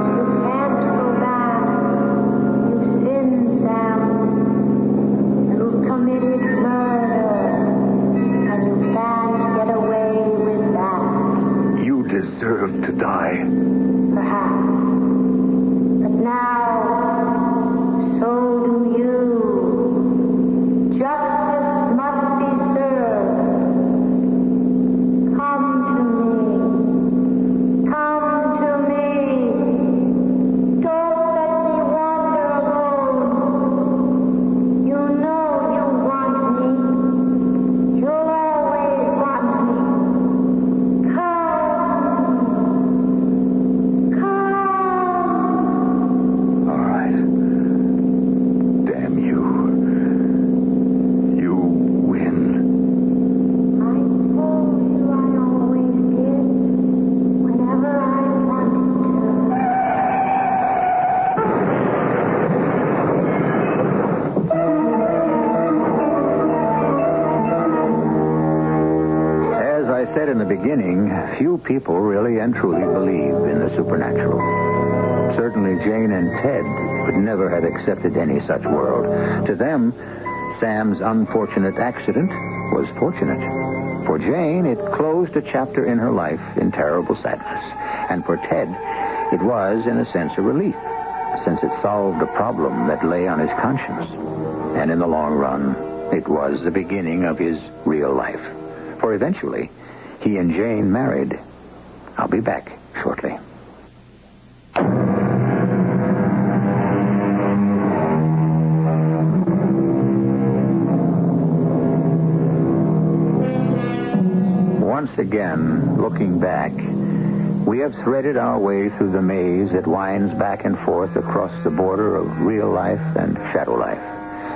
You can't go back. You've sinned, Sam. You've committed murder. And to die. Perhaps. But now, so do you. Justice must be served. Come to me. Come to me. Don't let me wander alone. You know you want me. You'll always want me. Come. Come. All right. Damn you. You win. I told you I always did. Whenever I wanted As I said in the beginning, few people really and truly believe in the supernatural. Certainly Jane and Ted would never have accepted any such world. To them, Sam's unfortunate accident was fortunate. For Jane, it closed a chapter in her life in terrible sadness. And for Ted, it was, in a sense, a relief, since it solved a problem that lay on his conscience. And in the long run, it was the beginning of his real life. For eventually, he and Jane married. I'll be back shortly. Once again, looking back, we have threaded our way through the maze that winds back and forth across the border of real life and shadow life.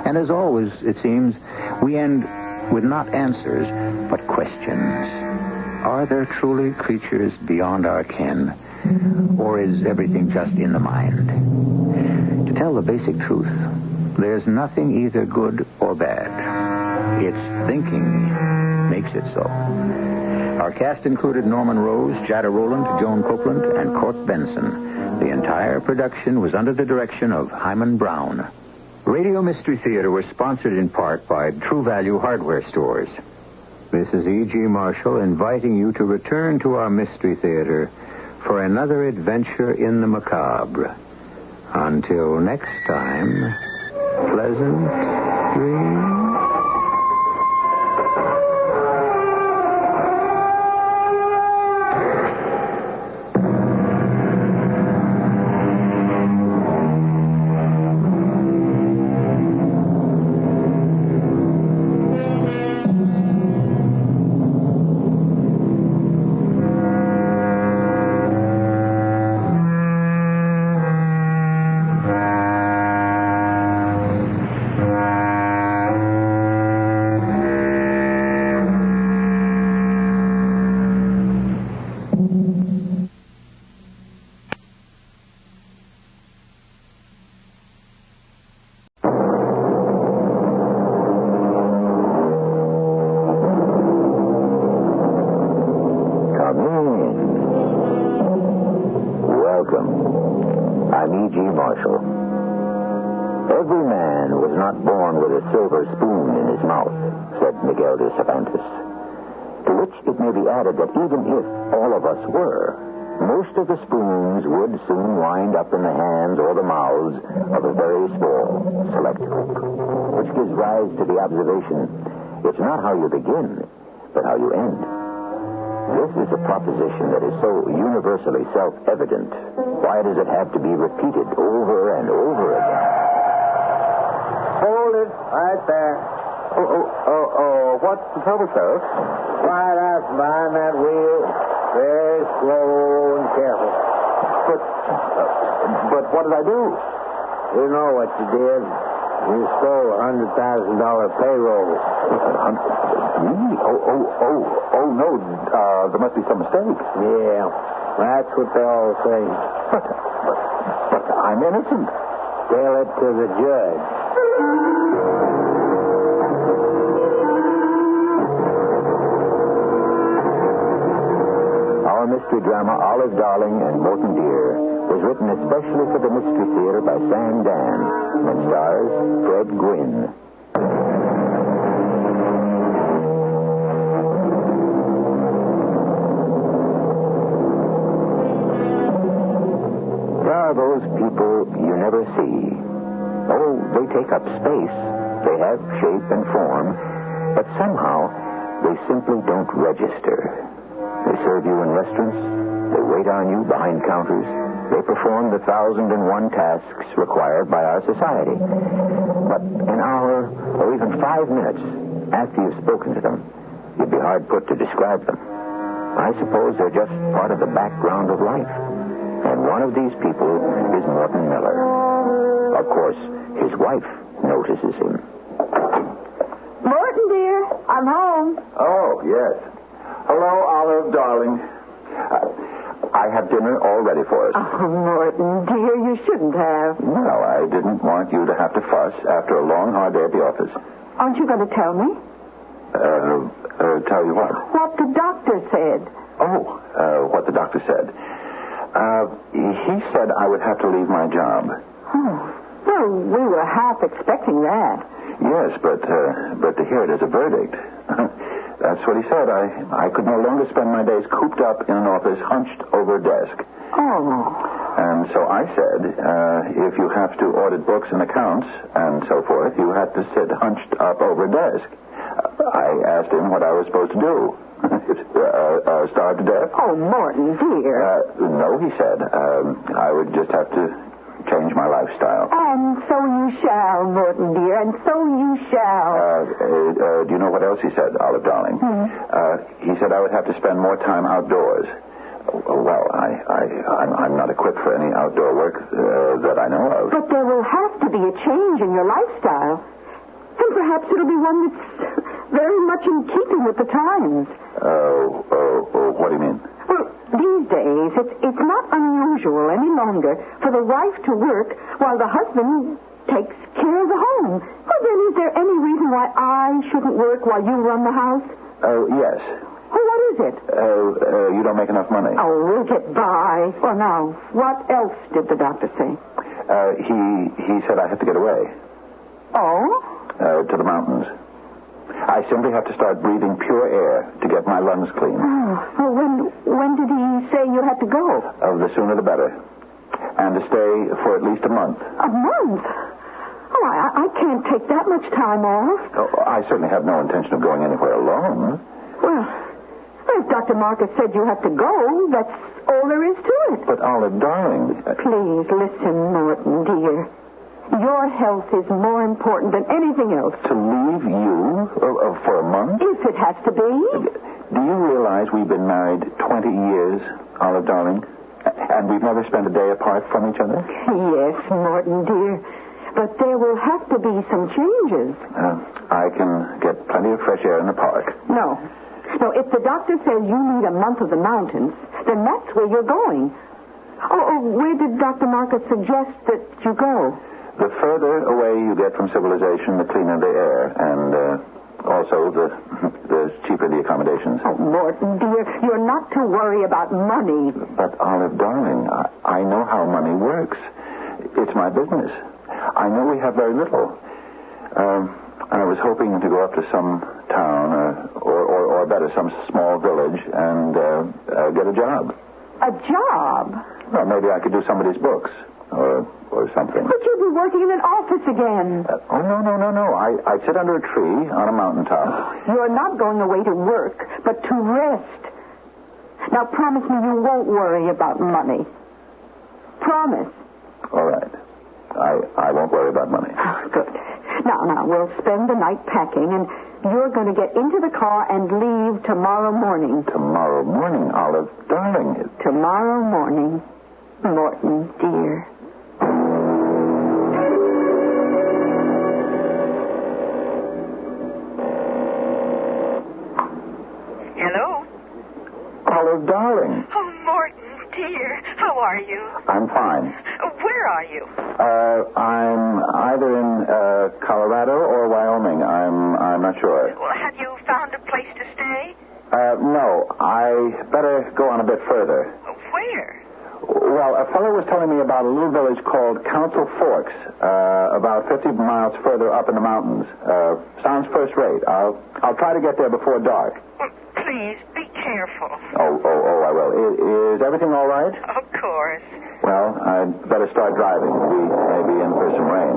And as always, it seems, we end with not answers, but questions. Are there truly creatures beyond our ken? Or is everything just in the mind? To tell the basic truth, there's nothing either good or bad. It's thinking makes it so. Our cast included Norman Rose, Jada Rowland, Joan Copeland, and Court Benson. The entire production was under the direction of Hyman Brown. Radio Mystery Theater was sponsored in part by True Value Hardware Stores. This is E.G. Marshall inviting you to return to our Mystery Theater for another adventure in the macabre. Until next time, pleasant dreams. Every man was not born with a silver spoon in his mouth, said Miguel de Cervantes. To which it may be added that even if all of us were, most of the spoons would soon wind up in the hands or the mouths of a very small, select group. Which gives rise to the observation, it's not how you begin, but how you end. This is a proposition that is so universally self-evident. Why does it have to be repeated over and over again? Hold it right there. Oh, what's the trouble, Sheriff? Right out behind that wheel. Very slow and careful. But what did I do? You know what you did. You stole a $100,000 payroll. Me? Oh, no. There must be some mistake. Yeah, that's what they all say. But I'm innocent. Tell it to the judge. Our mystery drama, Olive, Darling and Morton Dear, was written especially for the Mystery Theater by Sam Dan and stars Fred Gwynne. They take up space. They have shape and form. But somehow, they simply don't register. They serve you in restaurants. They wait on you behind counters. They perform the 1,001 tasks required by our society. But an hour or even 5 minutes after you've spoken to them, you'd be hard put to describe them. I suppose they're just part of the background of life. And one of these people is Morton Miller. Of course, his wife notices him. Morton, dear, I'm home. Oh, yes. Hello, Olive, darling. I have dinner all ready for us. Oh, Morton, dear, you shouldn't have. Well, I didn't want you to have to fuss after a long, hard day at the office. Aren't you going to tell me? Tell you what? What the doctor said. Oh, what the doctor said. He said I would have to leave my job. Oh, well, we were half expecting that. Yes, but to hear it as a verdict. That's what he said. I could no longer spend my days cooped up in an office hunched over a desk. Oh. And so I said, if you have to audit books and accounts and so forth, you have to sit hunched up over a desk. I asked him what I was supposed to do. Starve to death? Oh, Morton, dear. No, he said. I would just have to change my lifestyle. And so you shall, Morton, dear, and so you shall. Do you know what else he said, Olive, darling? He said I would have to spend more time outdoors. Well, I'm not equipped for any outdoor work that I know of. But there will have to be a change in your lifestyle. And perhaps it'll be one that's very much in keeping with the times. What do you mean? Well, these days, it's not unusual any longer for the wife to work while the husband takes care of the home. Well, then is there any reason why I shouldn't work while you run the house? Oh, yes. Well, what is it? You don't make enough money. Oh, we'll get by. Well, now, what else did the doctor say? He said I have to get away. Oh? To the mountains. I simply have to start breathing pure air to get my lungs clean. Oh, well, when did he say you had to go? The sooner the better. And to stay for at least a month. A month? Oh, I can't take that much time off. Oh, I certainly have no intention of going anywhere alone. Well, if Dr. Marcus said you have to go, that's all there is to it. But, Olive, darling... Please listen, Morton, dear. Your health is more important than anything else. To leave you for a month? If it has to be. Do you realize we've been married 20 years, Olive, darling? And we've never spent a day apart from each other? Yes, Morton, dear. But there will have to be some changes. I can get plenty of fresh air in the park. No, if the doctor says you need a month of the mountains, then that's where you're going. Where did Dr. Marcus suggest that you go? The further away you get from civilization, the cleaner the air, and also the cheaper the accommodations. Oh, Morton, dear, you're not to worry about money. But, Olive, darling, I know how money works. It's my business. I know we have very little. I was hoping to go up to some town, or better, some small village, and get a job. A job? Well, maybe I could do somebody's books. Or something. But you'll be working in an office again. No. I sit under a tree on a mountaintop. You're not going away to work, but to rest. Now, promise me you won't worry about money. Promise. All right. I won't worry about money. Good. Now, we'll spend the night packing, and you're going to get into the car and leave tomorrow morning. Tomorrow morning, Olive, darling. Tomorrow morning, Morton, dear. Hello? Olive, darling. Oh, Morton, dear. How are you? I'm fine. Where are you? I'm either in Colorado or Wyoming. I'm not sure. Well, have you found a place to stay? No. I better go on a bit further. Where? Well, a fellow was telling me about a little village called Council Forks, about 50 miles further up in the mountains. Sounds first rate. I'll try to get there before dark. Well, please, be careful. Oh, I will. Is everything all right? Of course. Well, I'd better start driving. We may be in for some rain.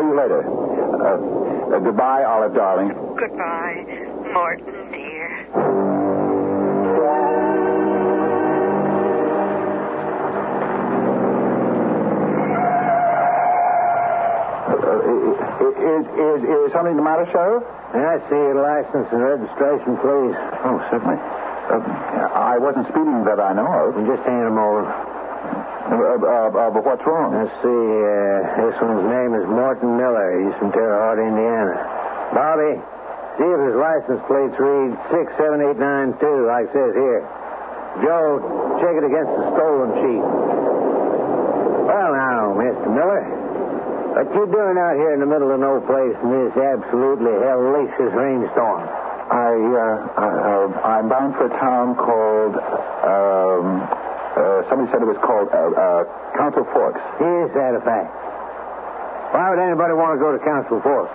you later. Goodbye, Olive, darling. Goodbye, Morton, dear. Is something the matter, Sheriff? I see your license and registration, please. Oh, certainly. I wasn't speeding that I know of. Just hand them over. But what's wrong? Let's see, this one's name is Morton Miller. He's from Terre Haute, Indiana. Bobby, see if his license plates read 67892, like it says here. Joe, check it against the stolen sheet. Well, now, Mr. Miller, what you doing out here in the middle of no place in this absolutely hellacious rainstorm? I'm bound for a town called, somebody said it was called, Council Forks. Is that a fact? Why would anybody want to go to Council Forks?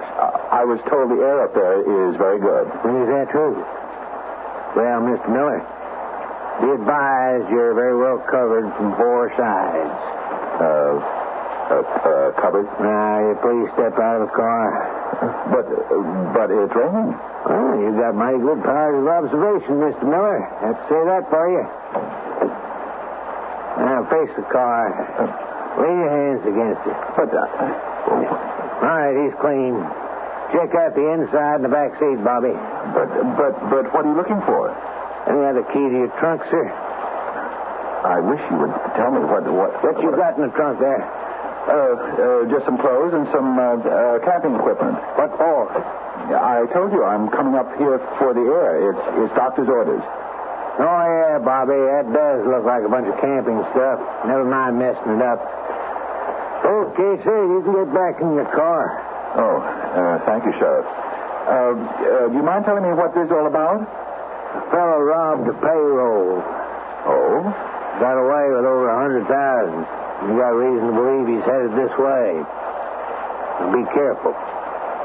I was told the air up there is very good. Is that true? Well, Mr. Miller, be advised you're very well covered from four sides. Covered? Now, you please step out of the car. But it's raining. Well, you've got mighty good powers of observation, Mr. Miller. I have to say that for you. Now, face the car. Lay your hands against it. All right, he's clean. Check out the inside and the back seat, Bobby. But what are you looking for? Any other key to your trunk, sir? I wish you would tell me what you got in the trunk there? Just some clothes and some camping equipment. What for? I told you I'm coming up here for the air. It's doctor's orders. Oh, yeah, Bobby, that does look like a bunch of camping stuff. Never mind messing it up. Okay, sir, you can get back in your car. Oh, thank you, Sheriff. Do you mind telling me what this is all about? A fellow robbed a payroll. Oh? Got away with over 100,000. You got reason to believe he's headed this way. Now be careful.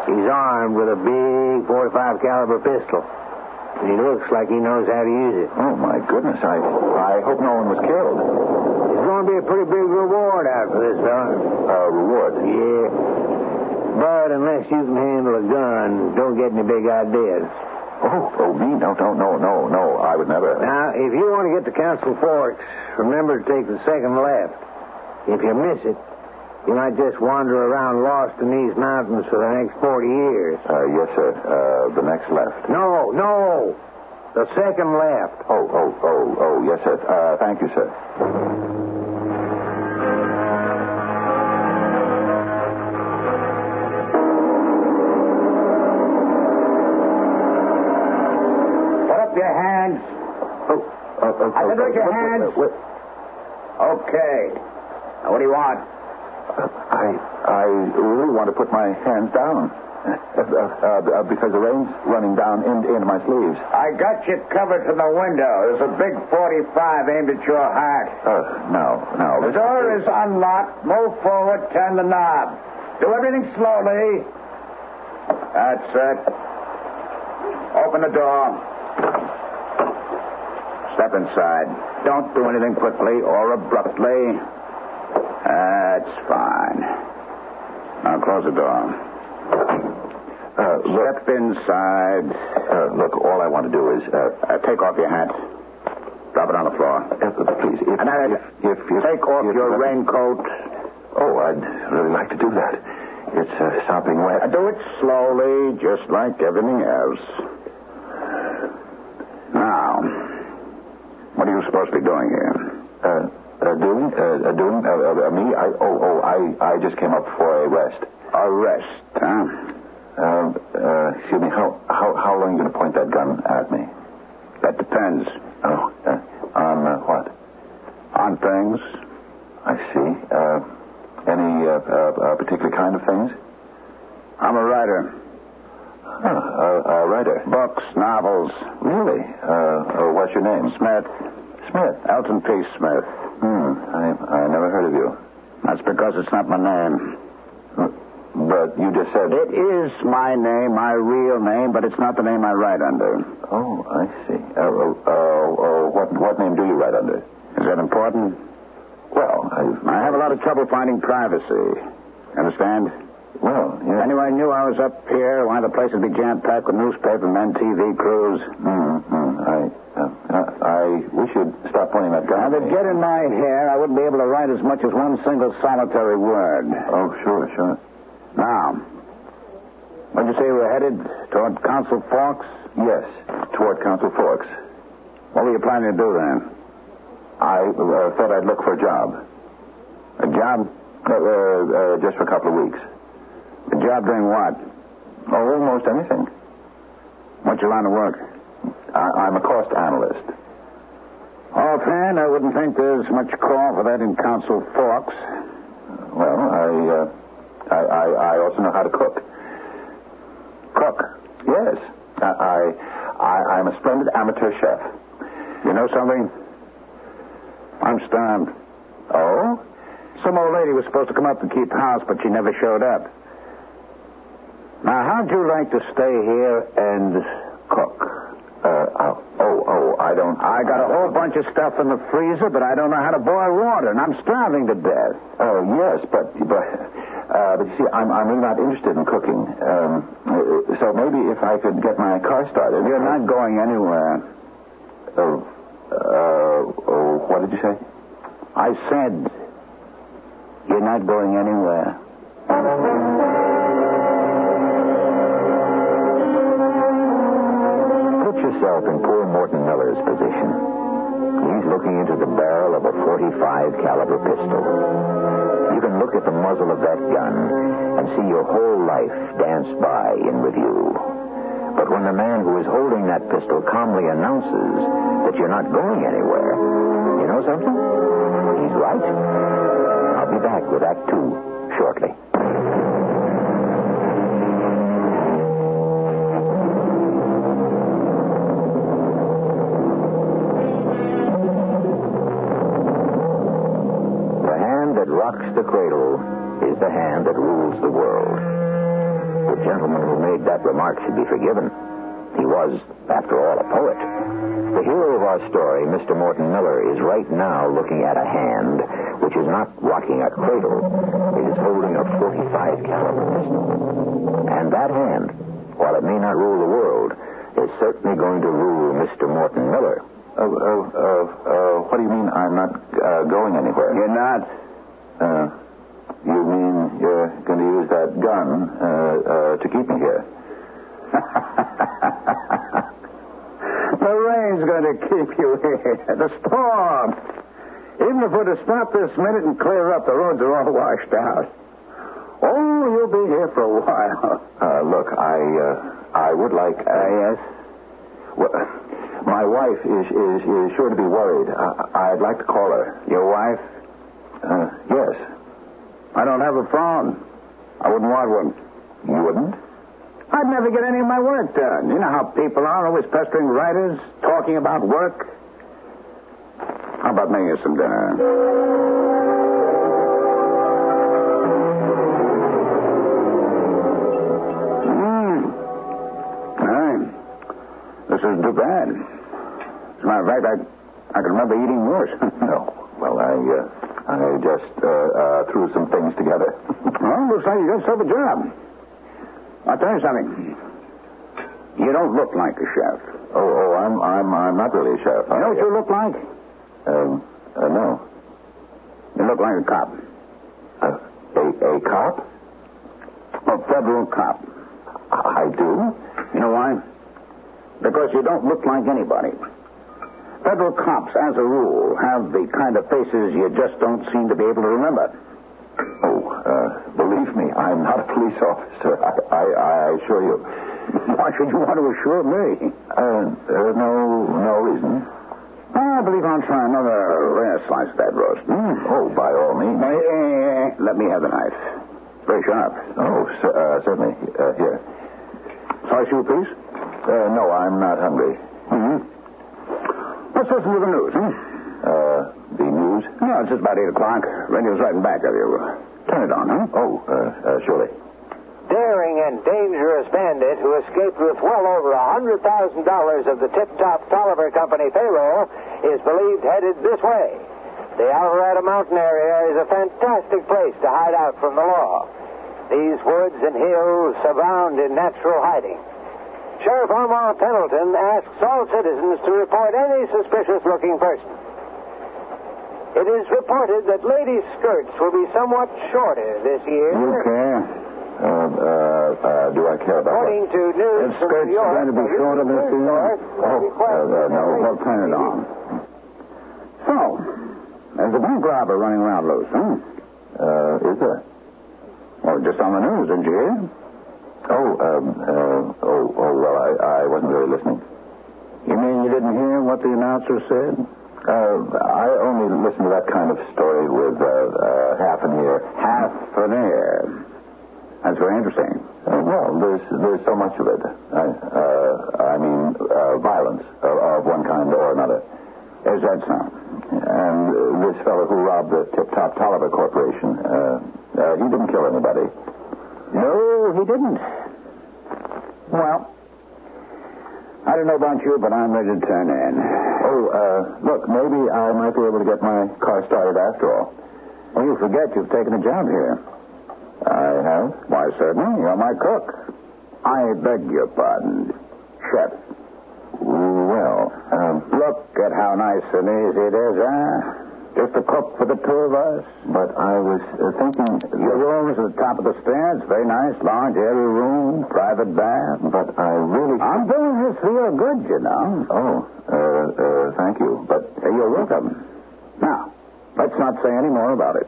He's armed with a big .45 caliber pistol. And he looks like he knows how to use it. Oh, my goodness. I hope no one was killed. There's going to be a pretty big reward out for this fella. Reward? Yeah. But unless you can handle a gun, don't get any big ideas. Oh, me? No. I would never. Now, if you want to get to Council Forks, remember to take the second left. If you miss it, you might just wander around lost in these mountains for the next 40 years. Yes, sir. The next left. No. The second left. Oh, yes, sir. Thank you, sir. Put up your hands. I said put your hands. Okay. Now, what do you want? I really want to put my hands down. Because the rain's running down into my sleeves. I got you covered from the window. There's a big .45 aimed at your heart. No. The door is unlocked. Move forward, turn the knob. Do everything slowly. That's it. Open the door. Step inside. Don't do anything quickly or abruptly. That's fine. Now close the door. Step inside. Look, all I want to do is take off your hat. Drop it on the floor. Please, if you take off your raincoat. Oh, I'd really like to do that. It's sopping wet. Do it slowly, just like everything else. Now, what are you supposed to be doing here? Doing? Me? I just came up for a rest. A rest, huh? Excuse me, how long are you going to point that gun at me? That depends. Oh, on what? On things. I see. Any particular kind of things? I'm a writer. A writer? Books, novels. Really? What's your name? Smith. Smith? Elton P. Smith. I never heard of you. That's because it's not my name. But you just said... It is my name, my real name, but it's not the name I write under. Oh, I see. What name do you write under? Is that important? Well, I have a lot of trouble finding privacy. Understand? Well, yeah. Anyone knew I was up here, why the place would be jam-packed with newspapermen, TV crews? I wish you'd stop pointing that gun. Now, to get in my hair, I wouldn't be able to write as much as one single solitary word. Oh, sure. Now, what'd you say we were headed? Toward Council Forks? Yes, toward Council Forks. What were you planning to do then? I thought I'd look for a job. A job? Just for a couple of weeks. A job doing what? Oh, almost anything. What's your line of work? I'm a cost analyst. Offhand, I wouldn't think there's much call for that in Council Forks. Well, I also know how to cook. Cook? Yes. I'm a splendid amateur chef. You know something? I'm starved. Oh? Some old lady was supposed to come up and keep house, but she never showed up. Now, how'd you like to stay here and cook? I don't... I got a whole bunch of stuff in the freezer, but I don't know how to boil water, and I'm starving to death. Oh, yes, but you see, I'm really not interested in cooking. So maybe if I could get my car started... You're not going anywhere. What did you say? I said, you're not going anywhere. Put yourself in poor Morton Miller's position. He's looking into the barrel of a .45 caliber pistol. You can look at the muzzle of that gun and see your whole life dance by in review. But when the man who is holding that pistol calmly announces that you're not going anywhere, you know something? He's right. I'll be back with Act 2 shortly. The hand that rocks the cradle is the hand that rules the world. The gentleman who made that remark should be forgiven. He was, after all, a poet. The hero of our story, Mr. Morton Miller, is right now looking at a hand which is not rocking a cradle. It is holding a .45 caliber pistol. And that hand, while it may not rule the world, is certainly going to rule Mr. Morton Miller. What do you mean I'm not going anywhere? You're not? You mean you're going to use that gun to keep me here? The rain's going to keep you here. The storm. Even if we're to stop this minute and clear up, the roads are all washed out. Oh, you'll be here for a while. Look, I would like... Yes? Well, my wife is sure to be worried. I'd like to call her. Your wife? Yes. I don't have a phone. I wouldn't want one. You wouldn't? I'd never get any of my work done. You know how people are, always pestering writers, talking about work. How about making us some dinner? This isn't too bad. As a matter of fact, I can remember eating worse. No. Well, I just threw some things together. Well, looks like you got yourself a job. I'll tell you something. You don't look like a chef. Oh, I'm not really a chef. You know what you look like? No. You look like a cop. A cop? A federal cop. I do? You know why? Because you don't look like anybody. Federal cops, as a rule, have the kind of faces you just don't seem to be able to remember. Believe me, I'm not a police officer. I assure you. Why should you want to assure me? No reason. I believe I'll try another rare slice of that roast. Oh, by all means. Let me have the knife. Very sharp. Oh, certainly. Here. Slice you a piece? No, I'm not hungry. Let's listen to the news, The news? No, it's just about 8 o'clock. Radio's right in back of you. Turn it on, huh? Oh, surely. Daring and dangerous bandit who escaped with well over $100,000 of the tip-top Tolliver Company payroll is believed headed this way. The Alvarado Mountain area is a fantastic place to hide out from the law. These woods and hills abound in natural hiding. Sheriff Armand Pendleton asks all citizens to report any suspicious-looking person. It is reported that ladies' skirts will be somewhat shorter this year. You care? Do I care about According to news If from skirts New York, are going to be shorter this year? No, we'll turn it on. So, there's a bank robber running around loose, huh? Is there? Well, just on the news, didn't you hear? Well, I wasn't really listening. You mean you didn't hear what the announcer said? I only listen to that kind of story with half an ear. Half an ear. That's very interesting. Well, there's so much of it. I mean, violence of one kind or another. Is that so? And this fellow who robbed the Tip-Top Tolliver Corporation, he didn't kill anybody. No, he didn't. Well, I don't know about you, but I'm ready to turn in. Look, maybe I might be able to get my car started after all. Well, you forget you've taken a job here. I have? Why, certainly. You're my cook. I beg your pardon, chef. Well, look at how nice and easy it is, huh? Just a cook for the two of us. But I was thinking... Your room is at the top of the stairs. Very nice, large, airy room, private bath. But I really... I'm doing this for your good, you know. Thank you. But you're welcome. Now, let's not say any more about it.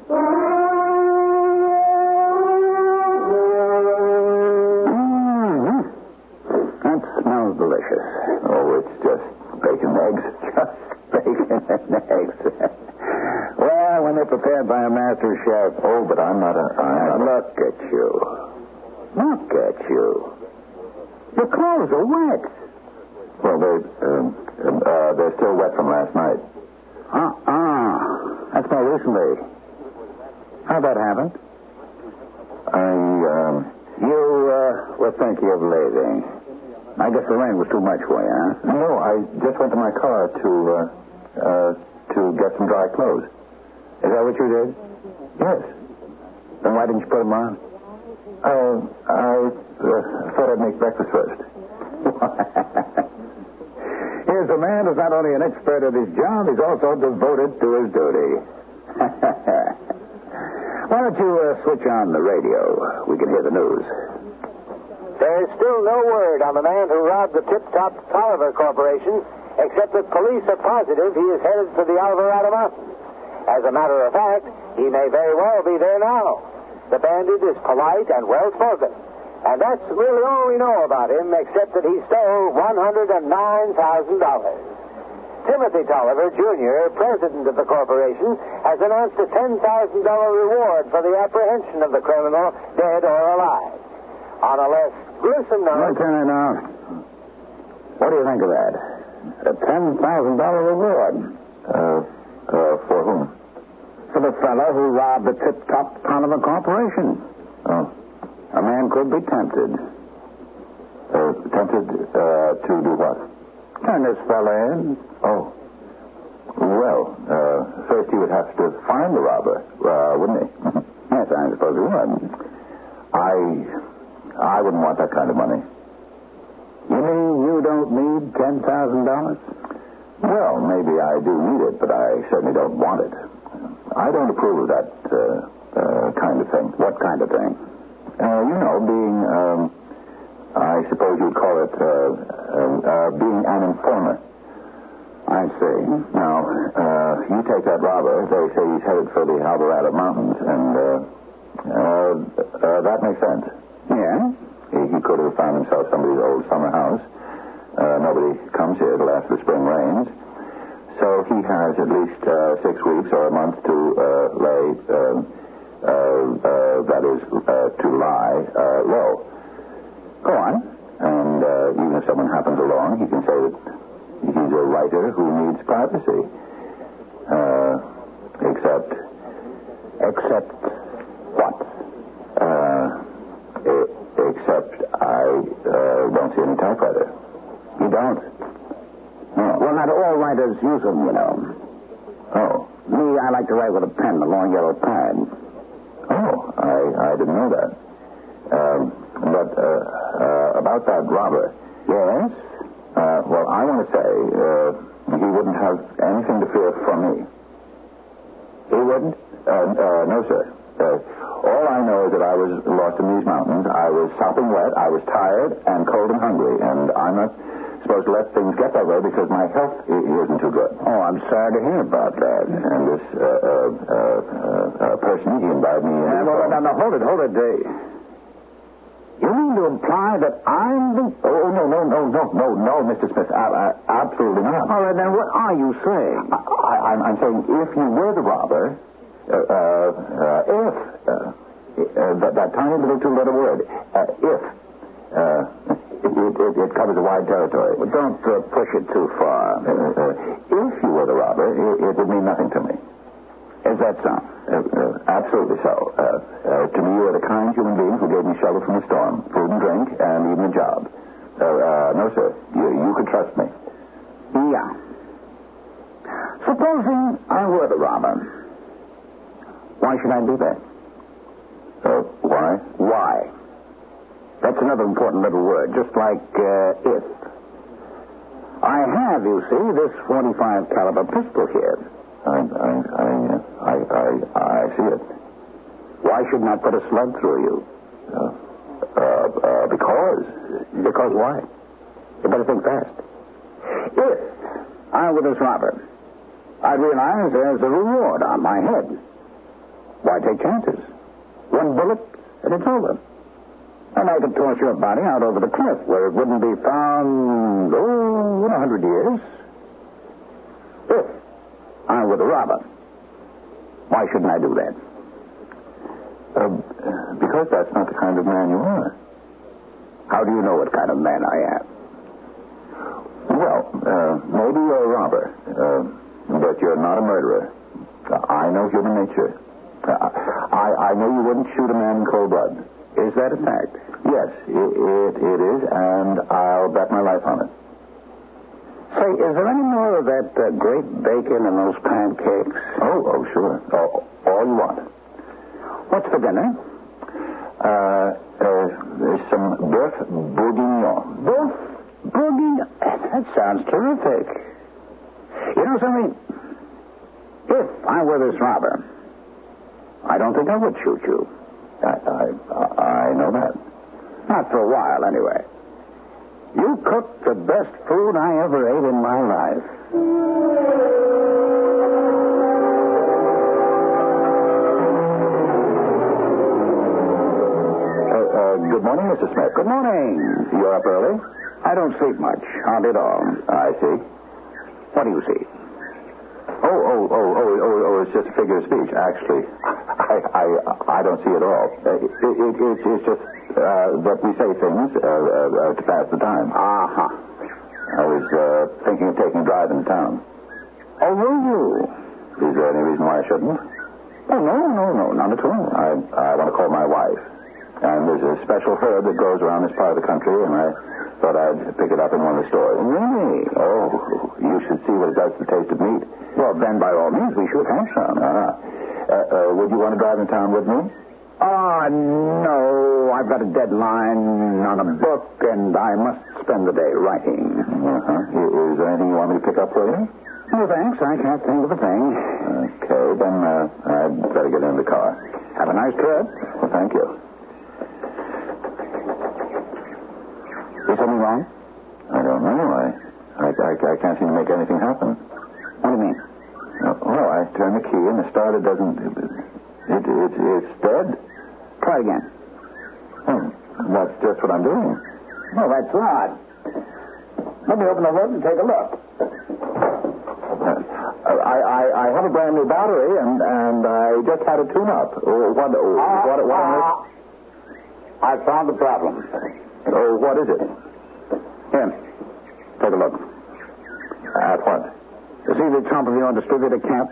That smells delicious. Oh, it's just bacon and eggs. Just bacon and eggs. Well, when they're prepared by a master chef. Oh, but I'm not a... Look at you. Look at you. Your clothes are wet. Well, they're still wet from last night. That's more recently. How'd that happen? You were thinking of leaving. I guess the rain was too much for you, huh? No, I just went to my car to get some dry clothes. Is that what you did? Yes. Then why didn't you put them on? I thought I'd make breakfast first. Here's a man who's not only an expert at his job, he's also devoted to his duty. Why don't you switch on the radio? We can hear the news. There's still no word on the man who robbed the Tip-Top Tolliver Corporation, except that police are positive he is headed for the Alvarado Mountains. As a matter of fact, he may very well be there now. The bandit is polite and well-spoken. And that's really all we know about him, except that he stole $109,000. Timothy Tolliver, Jr., president of the corporation, has announced a $10,000 reward for the apprehension of the criminal, dead or alive. On a less gruesome note... Lieutenant, what do you think of that? A $10,000 reward. For whom? For the fellow who robbed the Tip-Top Tolliver Corporation. Oh. A man could be tempted. Tempted to do what? Turn this fella in. Oh. Well, first he would have to find the robber, wouldn't he? Yes, I suppose he would. I wouldn't want that kind of money. You mean you don't need $10,000? Well, maybe I do need it, but I certainly don't want it. I don't approve of that kind of thing. What kind of thing? Being, I suppose you'd call it, being an informer. I see. Now, you take that robber, they say he's headed for the Alvarado Mountains, and that makes sense. Yeah? He could have found himself somebody's old summer house. Nobody comes here till after the spring rains. So he has at least 6 weeks or a month to lie low. Go on. And even if someone happens along, he can say that he's a writer who needs privacy. Except what? Except I don't see any typewriter. You don't? No. Well, not all writers use them, you know. Oh. Me, I like to write with a pen, a long yellow pad. Oh, I didn't know that. But about that robber. Yes? Well, I want to say he wouldn't have anything to fear from me. He wouldn't? No, sir. All I know is that I was lost in these mountains. I was sopping wet, I was tired and cold and hungry, and I'm not supposed to let things get that way because my health isn't too good. Oh, I'm sorry to hear about that. And this person, he invited me in. Now, hold it. You mean to imply that I'm the... Oh, no, Mr. Smith. Absolutely not. All right, then what are you saying? I'm saying if you were the robber, that tiny little two-letter word, it covers a wide territory. Well, don't push it too far. If you were the robber, it would mean nothing to me. Is that so? Absolutely so. To me, you are the kind human beings who gave me shelter from the storm, food and drink, and even a job. No, sir. You could trust me. Yeah. Supposing I were the robber, why should I do that? Why? Why? That's another important little word, just like if. I have, you see, this .45 caliber pistol here. I see it. Why shouldn't I put a slug through you? Because. Because why? You better think fast. If I were this robber, I'd realize there's a reward on my head. Why take chances? One bullet, and it's over. And I could toss your body out over the cliff where it wouldn't be found, in 100 years. If I were the robber, why shouldn't I do that? Because that's not the kind of man you are. How do you know what kind of man I am? Well, maybe you're a robber, but you're not a murderer. I know human nature. I know you wouldn't shoot a man in cold blood. Is that a fact? Yes, it is, and I'll bet my life on it. Say, is there any more of that great bacon in those pancakes? Oh, sure. All you want. What's for dinner? There's some beef bourguignon. Beef bourguignon? That sounds terrific. You know something? If I were this robber, I don't think I would shoot you. I know that. Not for a while, anyway. You cooked the best food I ever ate in my life. Good morning, Mr. Smith. Good morning. You're up early? I don't sleep much. Hardly at all. I see. What do you see? Oh, it's just a figure of speech. Actually, I don't see it all. It's just that we say things to pass the time. Uh-huh. I was thinking of taking a drive in town. Oh, were you? Is there any reason why I shouldn't? Oh, no, not at all. I want to call my wife. And there's a special herb that grows around this part of the country, and I thought I'd pick it up in one of the stores. Really? Oh, you should see what it does to the taste of meat. Well, then, by all means, we should have some. Would you want to drive in town with me? No. I've got a deadline on a book, and I must spend the day writing. Is there anything you want me to pick up for you? No, thanks. I can't think of a thing. Okay, then I'd better get in the car. Have a nice trip. Well, thank you. Is something wrong? I don't know. I can't seem to make anything happen. What do you mean? Well, I turn the key and the starter doesn't... It's dead. Try again. That's just what I'm doing. Oh, that's odd. Let me open the hood and take a look. I have a brand new battery and I just had a tune-up. What I found the problem. Oh, what is it? Here. Take a look. At what? You see the top of your distributor cap?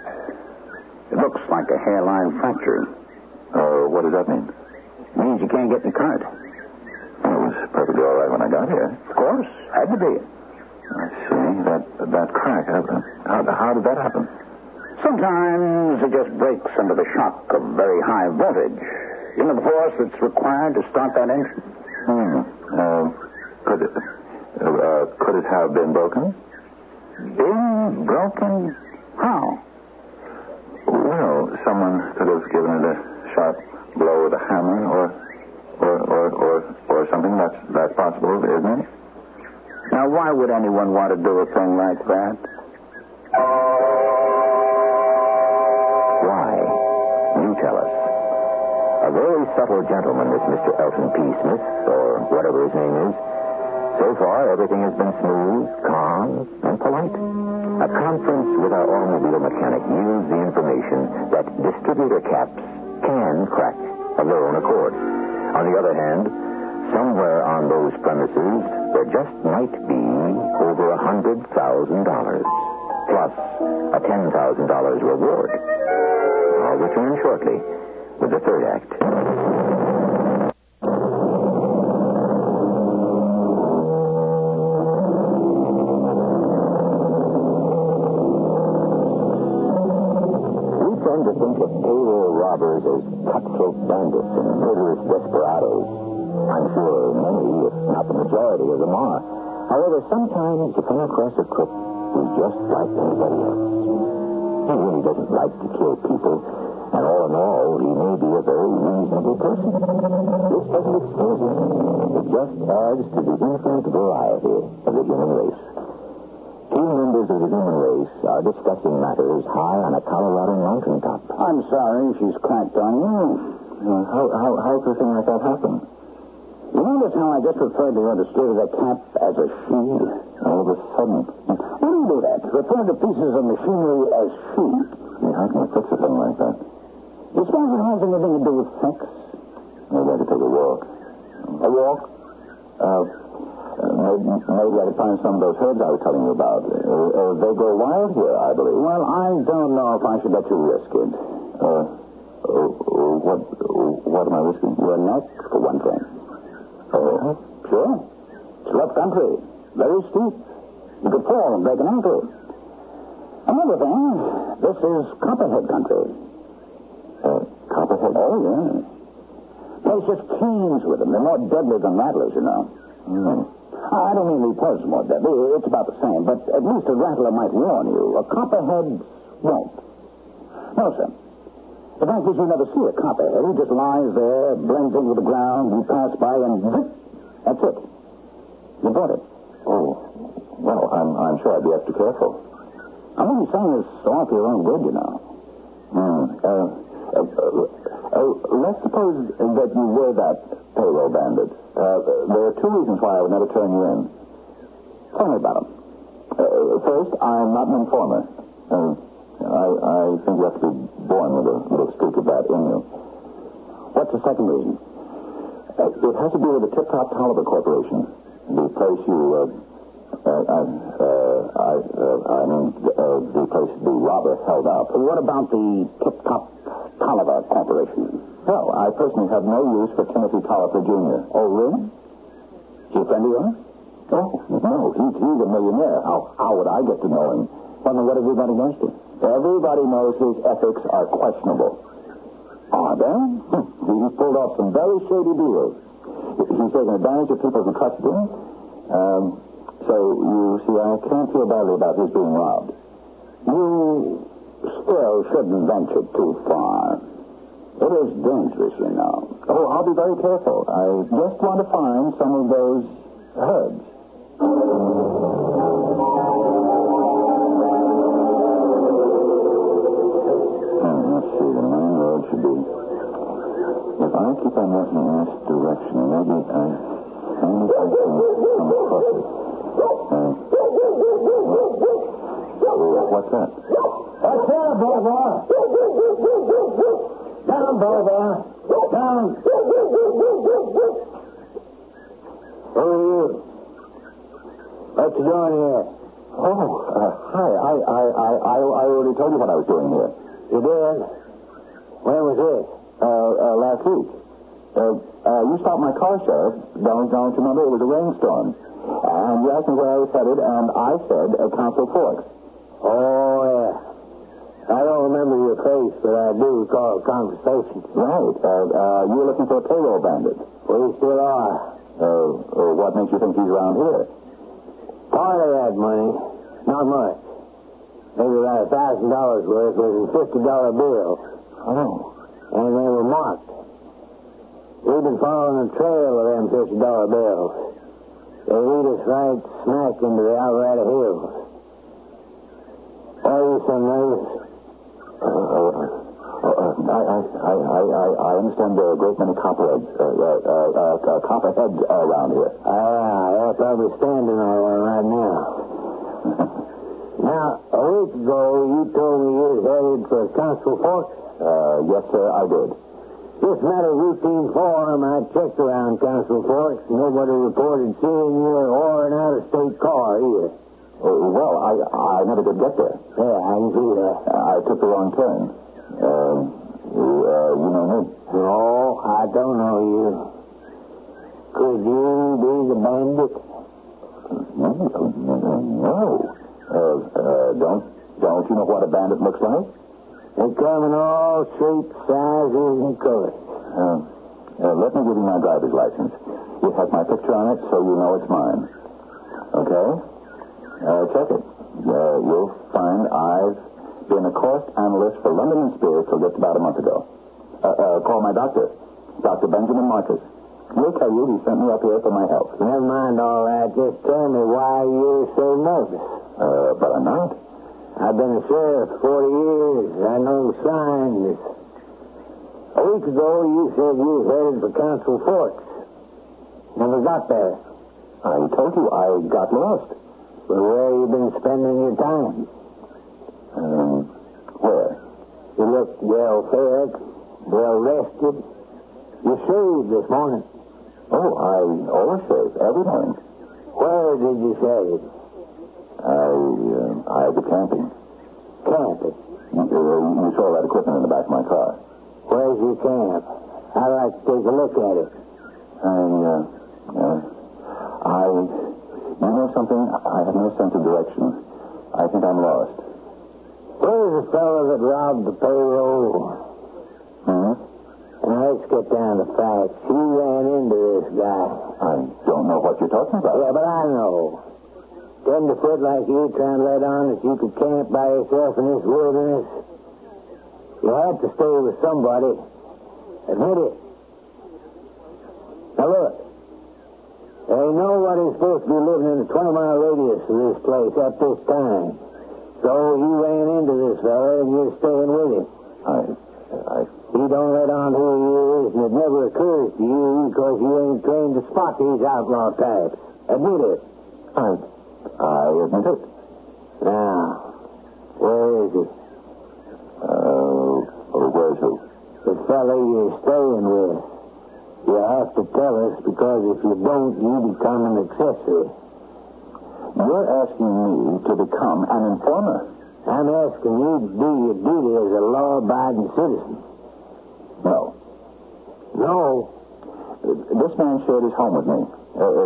It looks like a hairline fracture. What does that mean? It means you can't get in the cart. Well, it was perfectly all right when I got here. Of course. Had to be. I see. That crack. How did that happen? Sometimes it just breaks under the shock of very high voltage. You know the force that's required to start that engine? Could it have been broken? Been broken? How? Well, someone could have given it a sharp blow with a hammer or something. That's possible, isn't it? Now, why would anyone want to do a thing like that? Why? You tell us. A very subtle gentleman, this Mr. Elton P. Smith, or whatever his name is. So far, everything has been smooth, calm, and polite. A conference with our automobile mechanic yields the information that distributor caps can crack of their own accord. On the other hand, somewhere on those premises, there just might be over $100,000, plus a $10,000 reward. I'll return shortly with the third act. To think of payroll robbers as cutthroat bandits and murderous desperados. I'm sure many, if not the majority of them are. However, sometimes you come across a crook who's just like anybody else. He really doesn't like to kill people, and all in all, he may be a very reasonable person. This doesn't excuse him. It just adds to the infinite variety of the human race. Two members of the human race are discussing matters high on a Colorado mountaintop. I'm sorry she's cracked on you. How could a thing like that happen? You notice how I just referred to her distributor cap as a she? All of a sudden. Why do you do that? Refer to pieces of machinery as she? How can I fix a thing like that? You suppose it has anything to do with sex? Maybe I could take a walk. A walk? Maybe I could find some of those herbs I was telling you about. They grow wild here, I believe. Well, I don't know if I should let you risk it. What am I risking? Your neck, for one thing. Oh? Sure. It's rough country. Very steep. You could fall and break an ankle. Another thing, this is Copperhead country. Copperhead? Oh, yeah. Place just teems with them. They're more deadly than rattlers, you know. I don't mean the poison more deadly. It's about the same. But at least a rattler might warn you. A copperhead won't. No, sir. The fact is you never see a copperhead. He just lies there, blends in with the ground. You pass by and zip. That's it. You bought it. Oh. Well, I'm sure I'd be extra careful. I'm only saying this all for your own good, you know. Let's suppose that you were that payroll bandit. There are two reasons why I would never turn you in. Tell me about them. First, I'm not an informer. I think you have to be born with a little streak of that in you. What's the second reason? It has to do with the Tip Top Tolliver Corporation. The place the place the robber held up. What about the Tip Top Tolliver Corporation? Well, I personally have no use for Timothy Tolliver, Jr. Oh, really? Is he a friend of yours? Oh, no. He's a millionaire. How would I get to know him? Well, then what have you done against him? Everybody knows his ethics are questionable. Are they? He's pulled off some very shady deals. He's taken advantage of people who trusted him. So, you see, I can't feel badly about his being robbed. You still shouldn't venture too far. It is dangerous, you know. Oh, I'll be very careful. I just want to find some of those herbs. Let's see, the main road should be... If I keep on walking in this direction, maybe I can come across it. What's that? What's there, Bolivar? Down, Bolivar. Down. Who are you? What you doing here? Oh, hi. I already told you what I was doing here. You did? When was this? Last week. You stopped my car, Sheriff. Don't you remember? It was a rainstorm. And you asked me where I was headed, and I said Council Forks. Oh, yeah. I don't don't remember your face, but I do recall a conversation. Right. You were looking for a payroll bandit. We still are. What makes you think he's around here? Part of that money, not much. Maybe about $1,000 worth was in $50 bills. Oh. And they were marked. We've been following a trail of them $50 bills. They lead us right smack into the Alvarado Hills. Are you some nervous? I understand there are a great many copperheads around here. They're probably standing on one right now. Now, a week ago, you told me you was headed for Council Forks? Yes, sir, I did. Just met a routine form. I checked around Council Forks. Nobody reported seeing you or an out-of-state car either. Well, I never did get there. Yeah, I can see that. I took the wrong turn. You know me? No, I don't know you. Could you be the bandit? No. Don't you know what a bandit looks like? They come in all shapes, sizes, and colors. Let me give you my driver's license. It has my picture on it, so you know it's mine. Okay? Check it. You'll find I've been a cost analyst for London and Spears till just about a month ago. Call my doctor, Dr. Benjamin Marcus. He'll tell you he sent me up here for my health. Never mind all that. Just tell me why you're so nervous. But I'm not. I've been a sheriff 40 years. I know signs. A week ago, you said you was headed for Council Forks. Never got there. I told you I got lost. Well, where you been spending your time? Where? You look well fed, well rested. You shaved this morning. Oh, I always shave every morning. Where did you shave? I was camping. Camping? You saw that equipment in the back of my car. Where's your camp? I'd like to take a look at it. You know something? I have no sense of direction. I think I'm lost. Where's the fellow that robbed the payroll? Now, let's get down to facts. You ran into this guy. I don't know what you're talking about. Yeah, but I know. Tenderfoot like you trying to let on that you could camp by yourself in this wilderness. You had to stay with somebody. Admit it. Now look. There ain't nobody supposed to be living in a 20-mile radius of this place at this time. So you ran into this fella and you're staying with him. He don't let on who he is, and it never occurs to you because you ain't trained to spot these outlaw types. Admit it. I admit it. Now, where is he? Where's who? The fella you're staying with. You have to tell us, because if you don't, you become an accessory. You're asking me to become an informer? I'm asking you to do your duty as a law-abiding citizen. No. No? This man shared his home with me,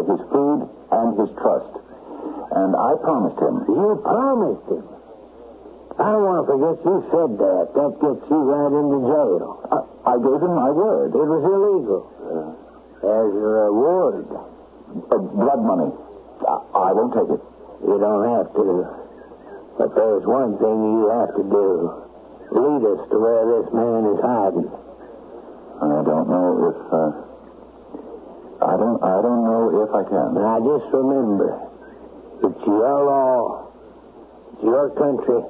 his food and his trust. And I promised him. You promised him? I don't want to forget you said that. That gets you right into jail. I gave him my word. It was illegal. As a reward. Blood money. I won't take it. You don't have to. But there's one thing you have to do. Lead us to where this man is hiding. I don't know if... I don't know if I can. Now, just remember, it's your law. It's your country.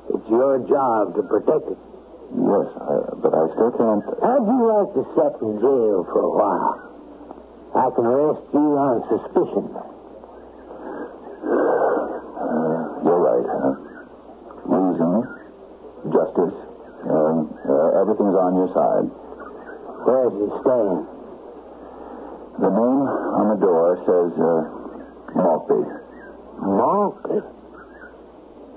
It's your job to protect it. Yes, but I still can't... How'd you like to sit in jail for a while? I can arrest you on suspicion. You're right. Reason, justice, everything's on your side. Where's he staying? The name on the door says, Maltby. Maltby?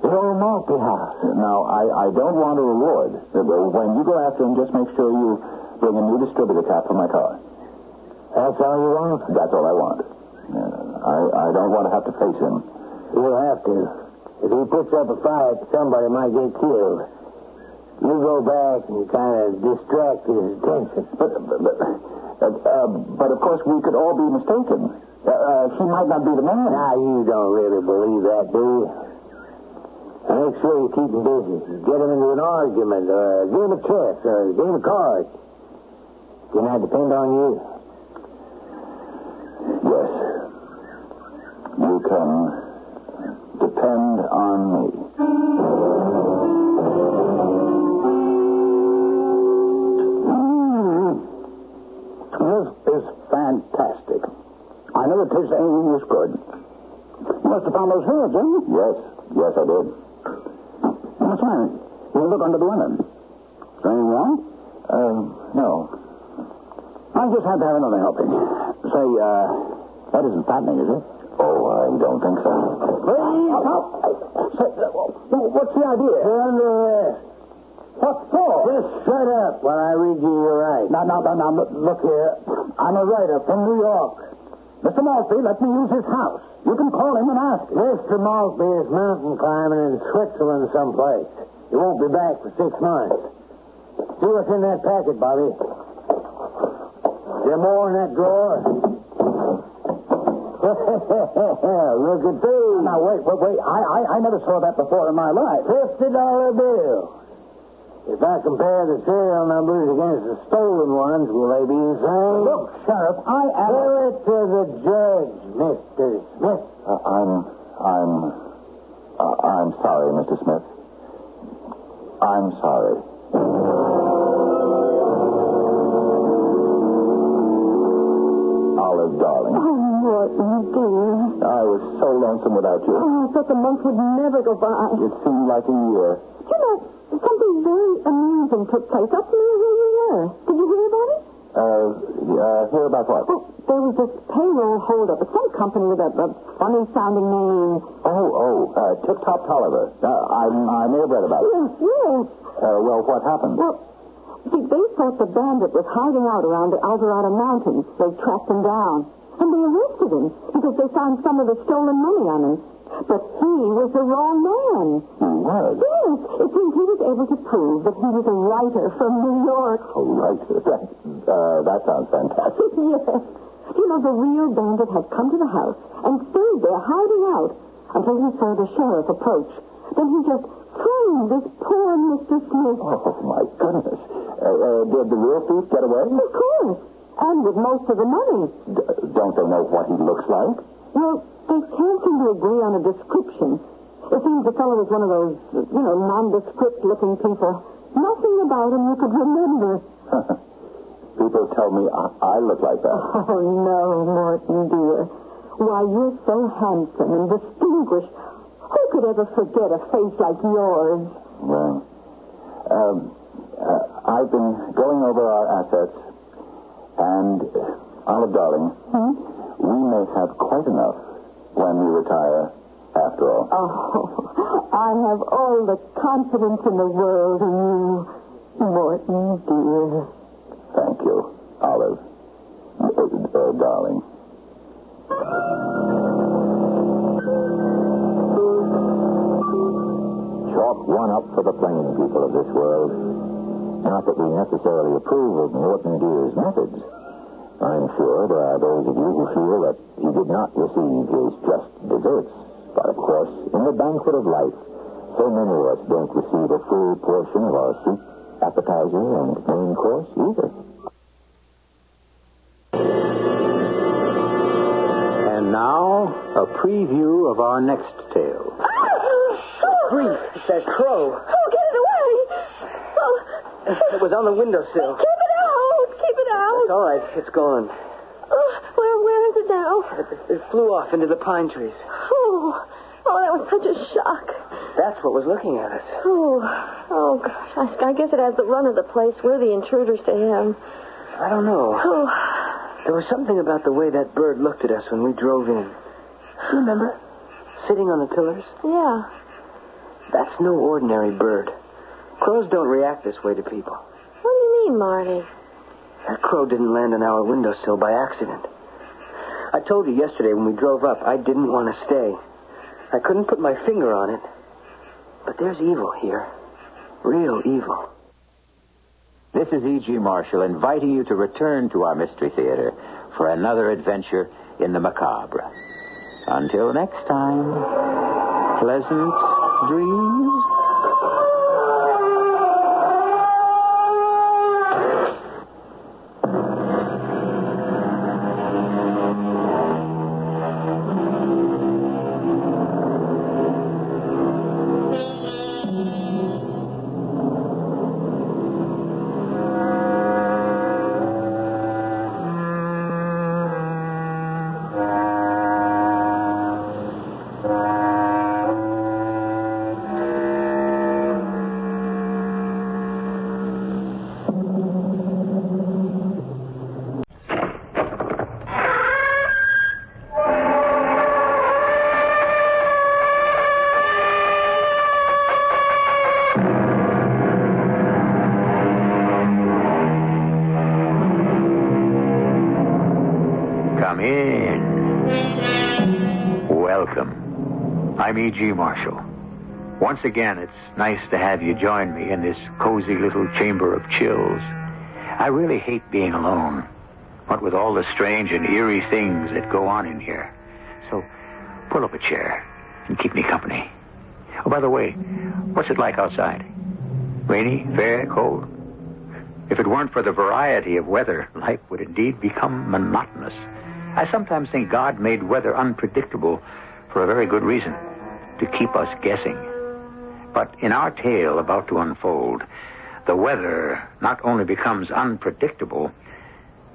The old Maltby house. Now, I don't want a reward. When you go after him, just make sure you bring a new distributor cap for my car. That's all you want? That's all I want. I don't want to have to face him. You'll have to. If he puts up a fight, somebody might get killed. You go back and kind of distract his attention. But of course we could all be mistaken. He might not be the man. Now, you don't really believe that, do you? Now, make sure you keep him busy. Get him into an argument, or a game of chess, or a game of cards. Can I depend on you? Yes. You can depend on me. This is fantastic. I never tasted anything this good. You must have found those herbs, eh? Yes, I did. What's the matter? You look under the linen. Is there anything wrong? No. I just had to have another helping. Say, that isn't fattening, is it? Oh, I don't think so. What's the idea? You're under arrest. What for? Just shut up while I read you your rights. Now, look here. I'm a writer from New York. Mr. Maltby, let me use his house. You can call him and ask him. Mr. Maltby is mountain climbing in Switzerland someplace. He won't be back for 6 months. See what's in that packet, Bobby. Is there more in that drawer? Look at these. Now, wait. I never saw that before in my life. $50 bill. If I compare the serial numbers against the stolen ones, will they be the same? Look, Sheriff, I am... Tell it to the judge, Mr. Smith. I'm sorry, Mr. Smith. I'm sorry. Olive, darling. Oh, Morton, dear. I was so lonesome without you. Oh, I thought the month would never go by. It seemed like a year. You know, something very amusing took place up near where you were. Did you hear about it? Hear about what? Well, there was this payroll holdup at some company with a funny-sounding name. Tip Top Tolliver. I may have read about it. Yes. Well, what happened? Well, see, they thought the bandit was hiding out around the Alvarado Mountains. They tracked him down. And they arrested him because they found some of the stolen money on him. But he was the wrong man. He was? Yes. It seems he was able to prove that he was a writer from New York. A writer? That sounds fantastic. Yes. You know, the real bandit had come to the house and stayed there hiding out until he saw the sheriff approach. Then he just framed this poor Mr. Smith. Oh, my goodness. Did the real thief get away? Of course. And with most of the money. Don't they know what he looks like? Well, they can't seem to agree on a description. It seems the fellow was one of those, nondescript-looking people. Nothing about him you could remember. People tell me I look like that. Oh, no, Morton, dear. Why, you're so handsome and distinguished. Who could ever forget a face like yours? Well, I've been going over our assets, and, Olive, darling, we may have quite enough when we retire, after all. Oh, I have all the confidence in the world in you, Morton, dear. Thank you, Olive. Darling. Chalk one up for the plain people of this world. Not that we necessarily approve of Morton Dear's methods. I'm sure there are those of you who feel that he did not receive his just desserts. But, of course, in the banquet of life, so many of us don't receive a full portion of our soup, appetizer, and main course either. And now, a preview of our next tale. Grief, it's that crow. Oh, get it away! Oh. It was on the windowsill. Keep it out! Keep it out! It's all right. It's gone. Oh, where is it now? It flew off into the pine trees. Oh, that was such a shock. That's what was looking at us. Oh, gosh. I guess it has the run of the place. We're the intruders to him. I don't know. Oh. There was something about the way that bird looked at us when we drove in. Do you remember? Sitting on the pillars? Yeah. That's no ordinary bird. Crows don't react this way to people. What do you mean, Marty? That crow didn't land on our windowsill by accident. I told you yesterday when we drove up, I didn't want to stay. I couldn't put my finger on it. But there's evil here. Real evil. This is E.G. Marshall inviting you to return to our Mystery Theater for another adventure in the macabre. Until next time, pleasant dreams. I'm E.G. Marshall. Once again, it's nice to have you join me in this cozy little chamber of chills. I really hate being alone, what with all the strange and eerie things that go on in here. So, pull up a chair and keep me company. Oh, by the way, what's it like outside? Rainy, fair, cold? If it weren't for the variety of weather, life would indeed become monotonous. I sometimes think God made weather unpredictable for a very good reason, to keep us guessing. But in our tale about to unfold, the weather not only becomes unpredictable,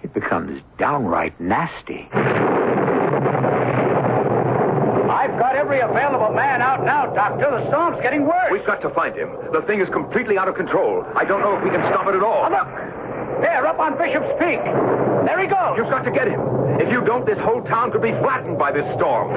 it becomes downright nasty. I've got every available man out now, Doctor. The storm's getting worse. We've got to find him. The thing is completely out of control. I don't know if we can stop it at all. Oh, look! There, up on Bishop's Peak. There he goes. You've got to get him. If you don't, this whole town could be flattened by this storm.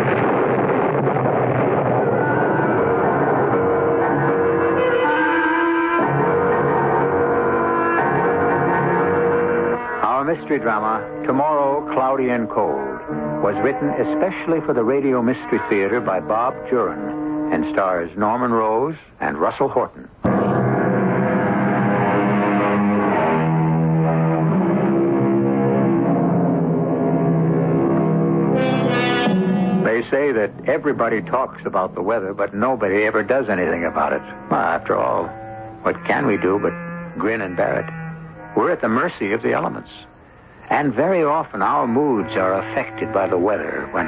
Our mystery drama, Tomorrow, Cloudy and Cold, was written especially for the Radio Mystery Theater by Bob Jurin and stars Norman Rose and Russell Horton. They say that everybody talks about the weather, but nobody ever does anything about it. Well, after all, what can we do but grin and bear it? We're at the mercy of the elements. And very often our moods are affected by the weather when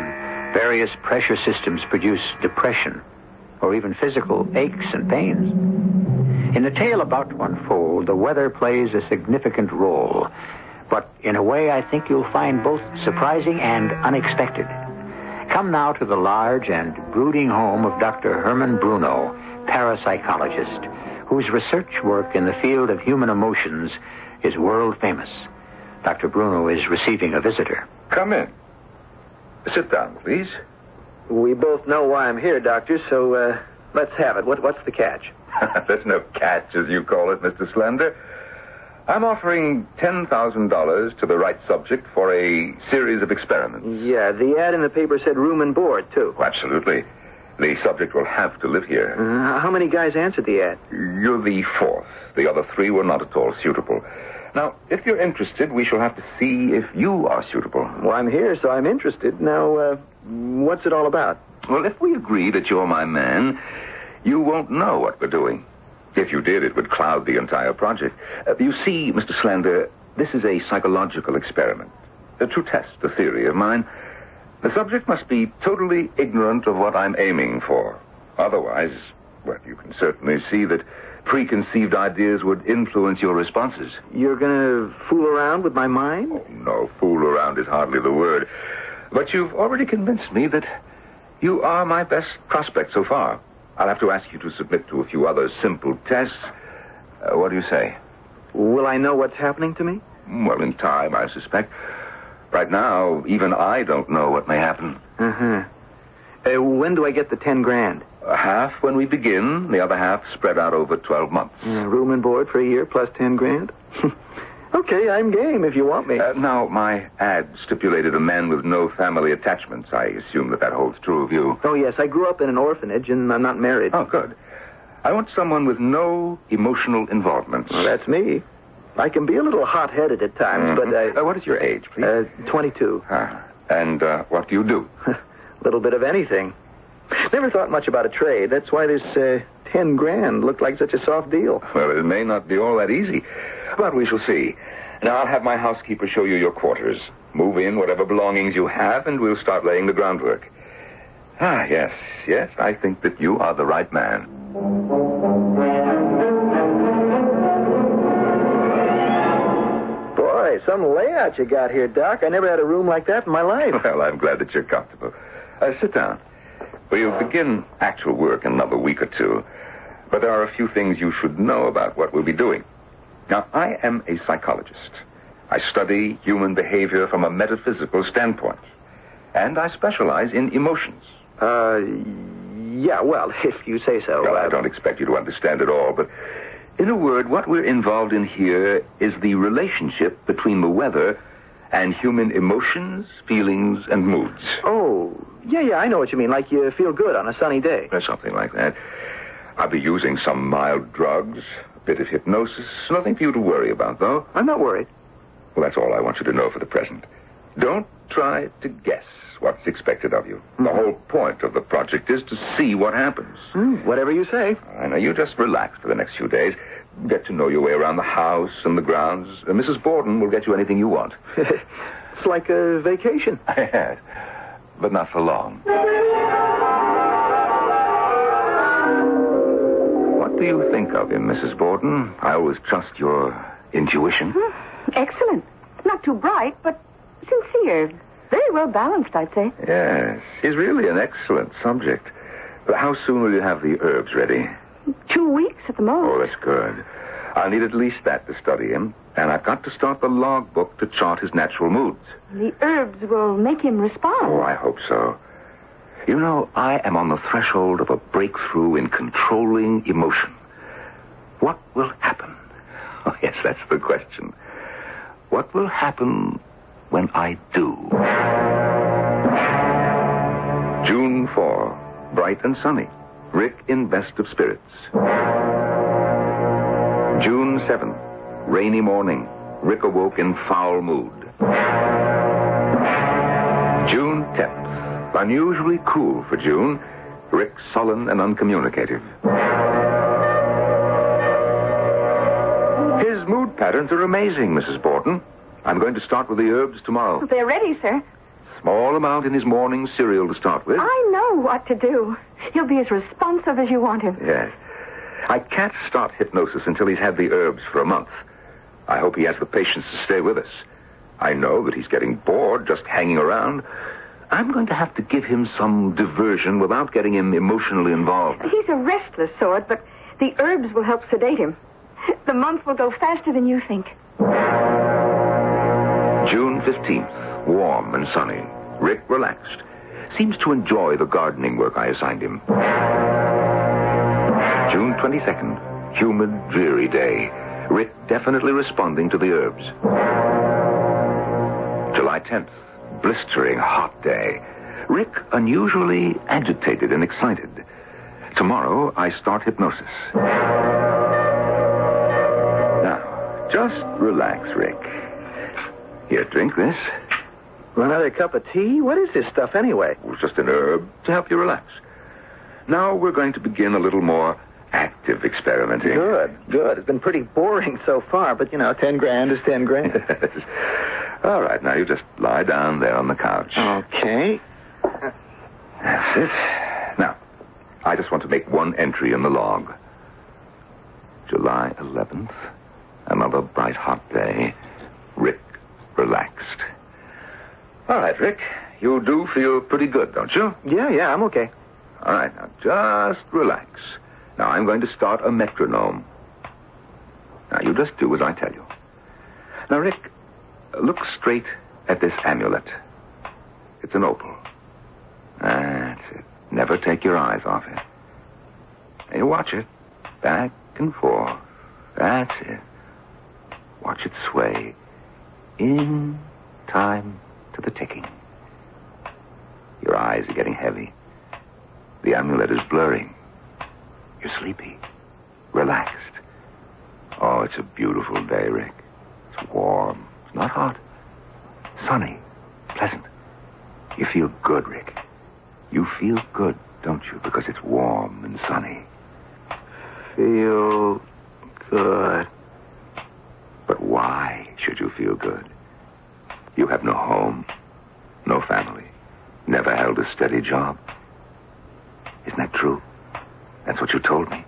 various pressure systems produce depression or even physical aches and pains. In the tale about to unfold, the weather plays a significant role, but in a way I think you'll find both surprising and unexpected. Come now to the large and brooding home of Dr. Herman Bruno, parapsychologist, whose research work in the field of human emotions is world famous. Dr. Bruno is receiving a visitor. Come in. Sit down, please. We both know why I'm here, Doctor, so let's have it. What's the catch? There's no catch, as you call it, Mr. Slender. I'm offering $10,000 to the right subject for a series of experiments. Yeah, the ad in the paper said room and board, too. Oh, absolutely. The subject will have to live here. How many guys answered the ad? You're the fourth. The other three were not at all suitable. Now, if you're interested, we shall have to see if you are suitable. Well, I'm here, so I'm interested. Now, what's it all about? Well, if we agree that you're my man, you won't know what we're doing. If you did, it would cloud the entire project. You see, Mr. Slender, this is a psychological experiment. To test a theory of mine, the subject must be totally ignorant of what I'm aiming for. Otherwise, well, you can certainly see that preconceived ideas would influence your responses. You're going to fool around with my mind? Oh, no, fool around is hardly the word. But you've already convinced me that you are my best prospect so far. I'll have to ask you to submit to a few other simple tests. What do you say? Will I know what's happening to me? Well, in time, I suspect. Right now, even I don't know what may happen. When do I get the $10,000? Half when we begin, the other half spread out over 12 months. Room and board for a year plus $10,000? Okay, I'm game if you want me. Now, my ad stipulated a man with no family attachments. I assume that holds true of you. Oh, yes, I grew up in an orphanage and I'm not married. Oh, good. I want someone with no emotional involvement. Well, that's me. I can be a little hot-headed at times, but what is your age, please? 22. And what do you do? A little bit of anything. Never thought much about a trade. That's why this $10,000 looked like such a soft deal. Well, it may not be all that easy, but we shall see. Now, I'll have my housekeeper show you your quarters. Move in whatever belongings you have, and we'll start laying the groundwork. Yes, I think that you are the right man. Boy, some layout you got here, Doc. I never had a room like that in my life. Well, I'm glad that you're comfortable. Sit down. We'll begin actual work in another week or two. But there are a few things you should know about what we'll be doing. Now, I am a psychologist. I study human behavior from a metaphysical standpoint. And I specialize in emotions. Yeah, well, if you say so. Well, I don't expect you to understand it all, but in a word, what we're involved in here is the relationship between the weather and human emotions, feelings, and moods. Oh, yeah, I know what you mean. Like you feel good on a sunny day. Or something like that. I'll be using some mild drugs, a bit of hypnosis. Nothing for you to worry about, though. I'm not worried. Well, that's all I want you to know for the present. Don't try to guess what's expected of you. The whole point of the project is to see what happens. Whatever you say. I know. You just relax for the next few days. Get to know your way around the house and the grounds. Mrs. Borden will get you anything you want. It's like a vacation. Yes, but not for long. What do you think of him, Mrs. Borden? I always trust your intuition. Excellent. Not too bright, but sincere. Very well balanced, I'd say. Yes, he's really an excellent subject. But how soon will you have the herbs ready? 2 weeks at the most. Oh, that's good. I'll need at least that to study him. And I've got to start the logbook to chart his natural moods. The herbs will make him respond. Oh, I hope so. You know, I am on the threshold of a breakthrough in controlling emotion. What will happen? Oh, yes, that's the question. What will happen when I do? June 4, bright and sunny. Rick in best of spirits. June 7, rainy morning. Rick awoke in foul mood. June 10th, unusually cool for June. Rick sullen and uncommunicative. His mood patterns are amazing, Mrs. Borden. I'm going to start with the herbs tomorrow. They're ready, sir. Small amount in his morning cereal to start with. I know what to do. He'll be as responsive as you want him. Yes. I can't start hypnosis until he's had the herbs for a month. I hope he has the patience to stay with us. I know that he's getting bored just hanging around. I'm going to have to give him some diversion without getting him emotionally involved. He's a restless sort, but the herbs will help sedate him. The month will go faster than you think. June 15th, warm and sunny. Rick relaxed. Seems to enjoy the gardening work I assigned him. June 22nd, humid, dreary day. Rick definitely responding to the herbs. July 10th, blistering hot day. Rick unusually agitated and excited. Tomorrow, I start hypnosis. Now, just relax, Rick. Here, drink this. Another cup of tea? What is this stuff anyway? It's just an herb to help you relax. Now we're going to begin a little more active experimenting. Good. It's been pretty boring so far, but, $10,000 is $10,000. All right, now you just lie down there on the couch. Okay. That's it. Now, I just want to make one entry in the log. July 11th, another bright, hot day. Rick relaxed. All right, Rick, you do feel pretty good, don't you? Yeah, I'm okay. All right, now just relax. Now I'm going to start a metronome. Now you just do as I tell you. Now, Rick, look straight at this amulet. It's an opal. That's it. Never take your eyes off it. Now you watch it. Back and forth. That's it. Watch it sway. In time to the ticking. Your eyes are getting heavy. The amulet is blurring. You're sleepy. relaxed. Oh, it's a beautiful day, Rick. It's warm. It's not hot. Sunny. Pleasant. You feel good, Rick. You feel good, don't you? Because it's warm and sunny. Feel good. But why should you feel good? You have no home, no family, never held a steady job. Isn't that true? That's what you told me.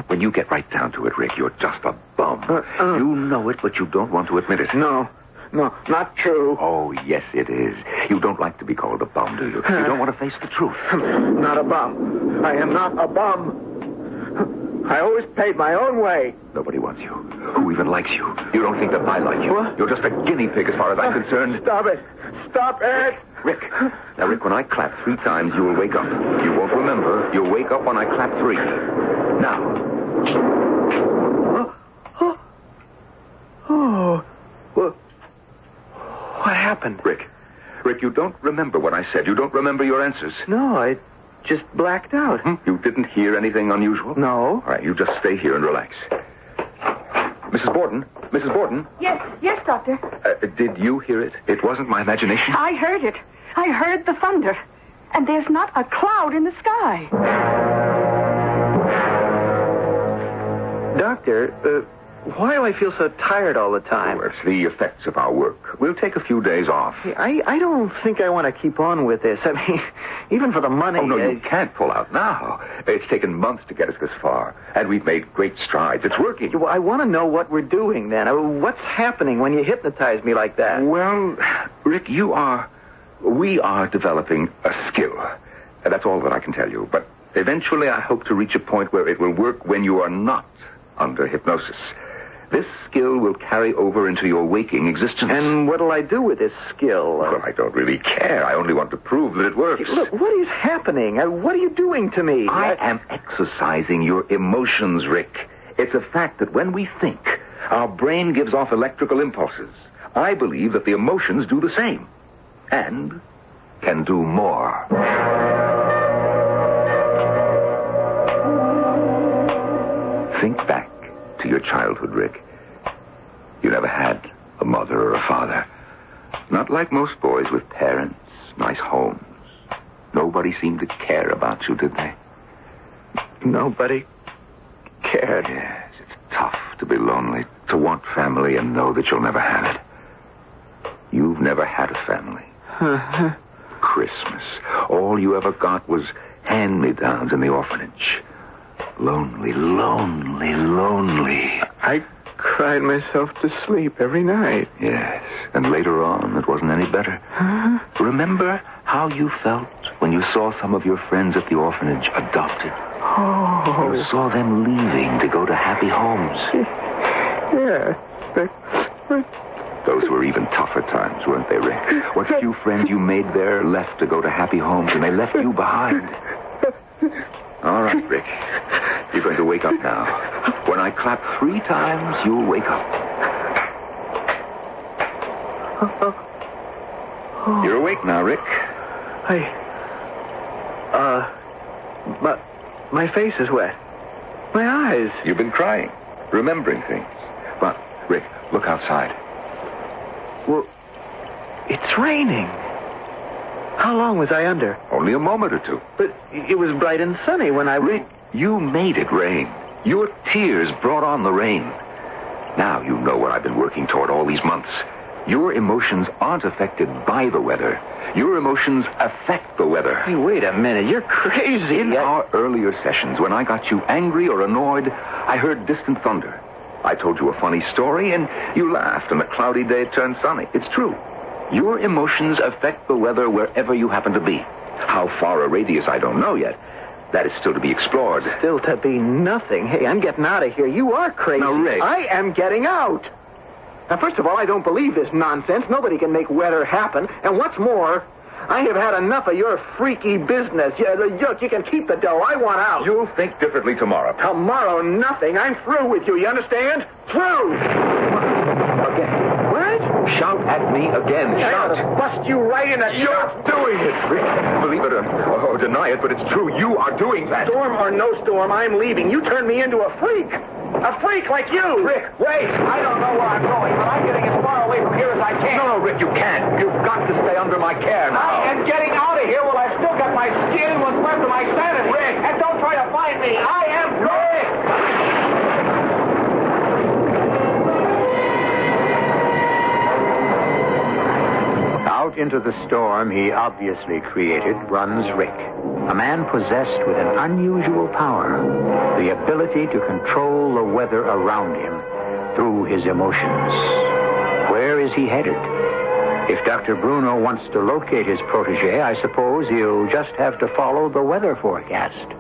When you get right down to it, Rick, you're just a bum. You know it, but you don't want to admit it. No, not true. Oh, yes, it is. You don't like to be called a bum, do you? You don't want to face the truth. Not a bum. I am not a bum. I always paid my own way. Nobody wants you. Who even likes you? You don't think that I like you. What? You're just a guinea pig as far as I'm concerned. Stop it. Stop it. Rick. Now, Rick, when I clap 3 times, you will wake up. You won't remember. You'll wake up when I clap 3. Now. What happened? Rick, you don't remember what I said. You don't remember your answers. No, I just blacked out. You didn't hear anything unusual? No. All right, you just stay here and relax. Mrs. Borton? Mrs. Borton? Yes, Doctor. Did you hear it? It wasn't my imagination? I heard it. I heard the thunder. And there's not a cloud in the sky. Doctor, why do I feel so tired all the time? Oh, it's the effects of our work. We'll take a few days off. I don't think I want to keep on with this. I mean, even for the money... Oh, no, you can't pull out now. It's taken months to get us this far, and we've made great strides. It's working. Well, I want to know what we're doing, then. What's happening when you hypnotize me like that? Well, Rick, we are developing a skill. That's all that I can tell you. But eventually I hope to reach a point where it will work when you are not under hypnosis. This skill will carry over into your waking existence. And what'll I do with this skill? Well, I don't really care. I only want to prove that it works. Look, what is happening? What are you doing to me? I am exercising your emotions, Rick. It's a fact that when we think, our brain gives off electrical impulses. I believe that the emotions do the same. And can do more. Think back to your childhood, Rick. You never had a mother or a father. Not like most boys with parents, nice homes. Nobody seemed to care about you, did they? Nobody cared. Yes, it's tough to be lonely, to want family and know that you'll never have it. You've never had a family. Christmas. All you ever got was hand-me-downs in the orphanage. Lonely, lonely, lonely. I cried myself to sleep every night. Yes, and later on, it wasn't any better. Remember how you felt when you saw some of your friends at the orphanage adopted? Oh. You saw them leaving to go to happy homes. Yeah. Those were even tougher times, weren't they, Rick? What few friends you made there left to go to happy homes, and they left you behind. All right, Rick. You're going to wake up now. When I clap 3 times, you'll wake up. You're awake now, Rick. But my face is wet. My eyes. You've been crying, remembering things. But, Rick, look outside. Well, it's raining. How long was I under? Only a moment or 2. But it was bright and sunny when I... Rick, you made it rain. Your tears brought on the rain. Now you know what I've been working toward all these months. Your emotions aren't affected by the weather. Your emotions affect the weather. Hey, wait a minute. You're crazy. In our earlier sessions, when I got you angry or annoyed, I heard distant thunder. I told you a funny story, and you laughed, and a cloudy day turned sunny. It's true. Your emotions affect the weather wherever you happen to be. How far a radius, I don't know yet. That is still to be explored. Still to be nothing. Hey, I'm getting out of here. You are crazy. Now, Rick. I am getting out. Now, first of all, I don't believe this nonsense. Nobody can make weather happen. And what's more, I have had enough of your freaky business. You can keep the dough. I want out. You'll think differently tomorrow. Tomorrow, nothing. I'm through with you. You understand? Through. Again. What? shout at me again. Shout. I'm gonna bust you right in the... You're doing it, Rick. Believe it or deny it, but it's true. You are doing that. Storm or no storm, I'm leaving. You turned me into a freak. A freak like you. Rick, wait. I don't know where I'm going, but I'm getting as far away from here as I can. No, Rick, you can't. You've got to stay under my care now. I am getting out of here while I've still got my skin and what's left of my sanity. Rick! And don't try to find me. I am Rick! Out into the storm he obviously created runs Rick, a man possessed with an unusual power, the ability to control the weather around him through his emotions. Where is he headed? If Dr. Bruno wants to locate his protege, I suppose he'll just have to follow the weather forecast.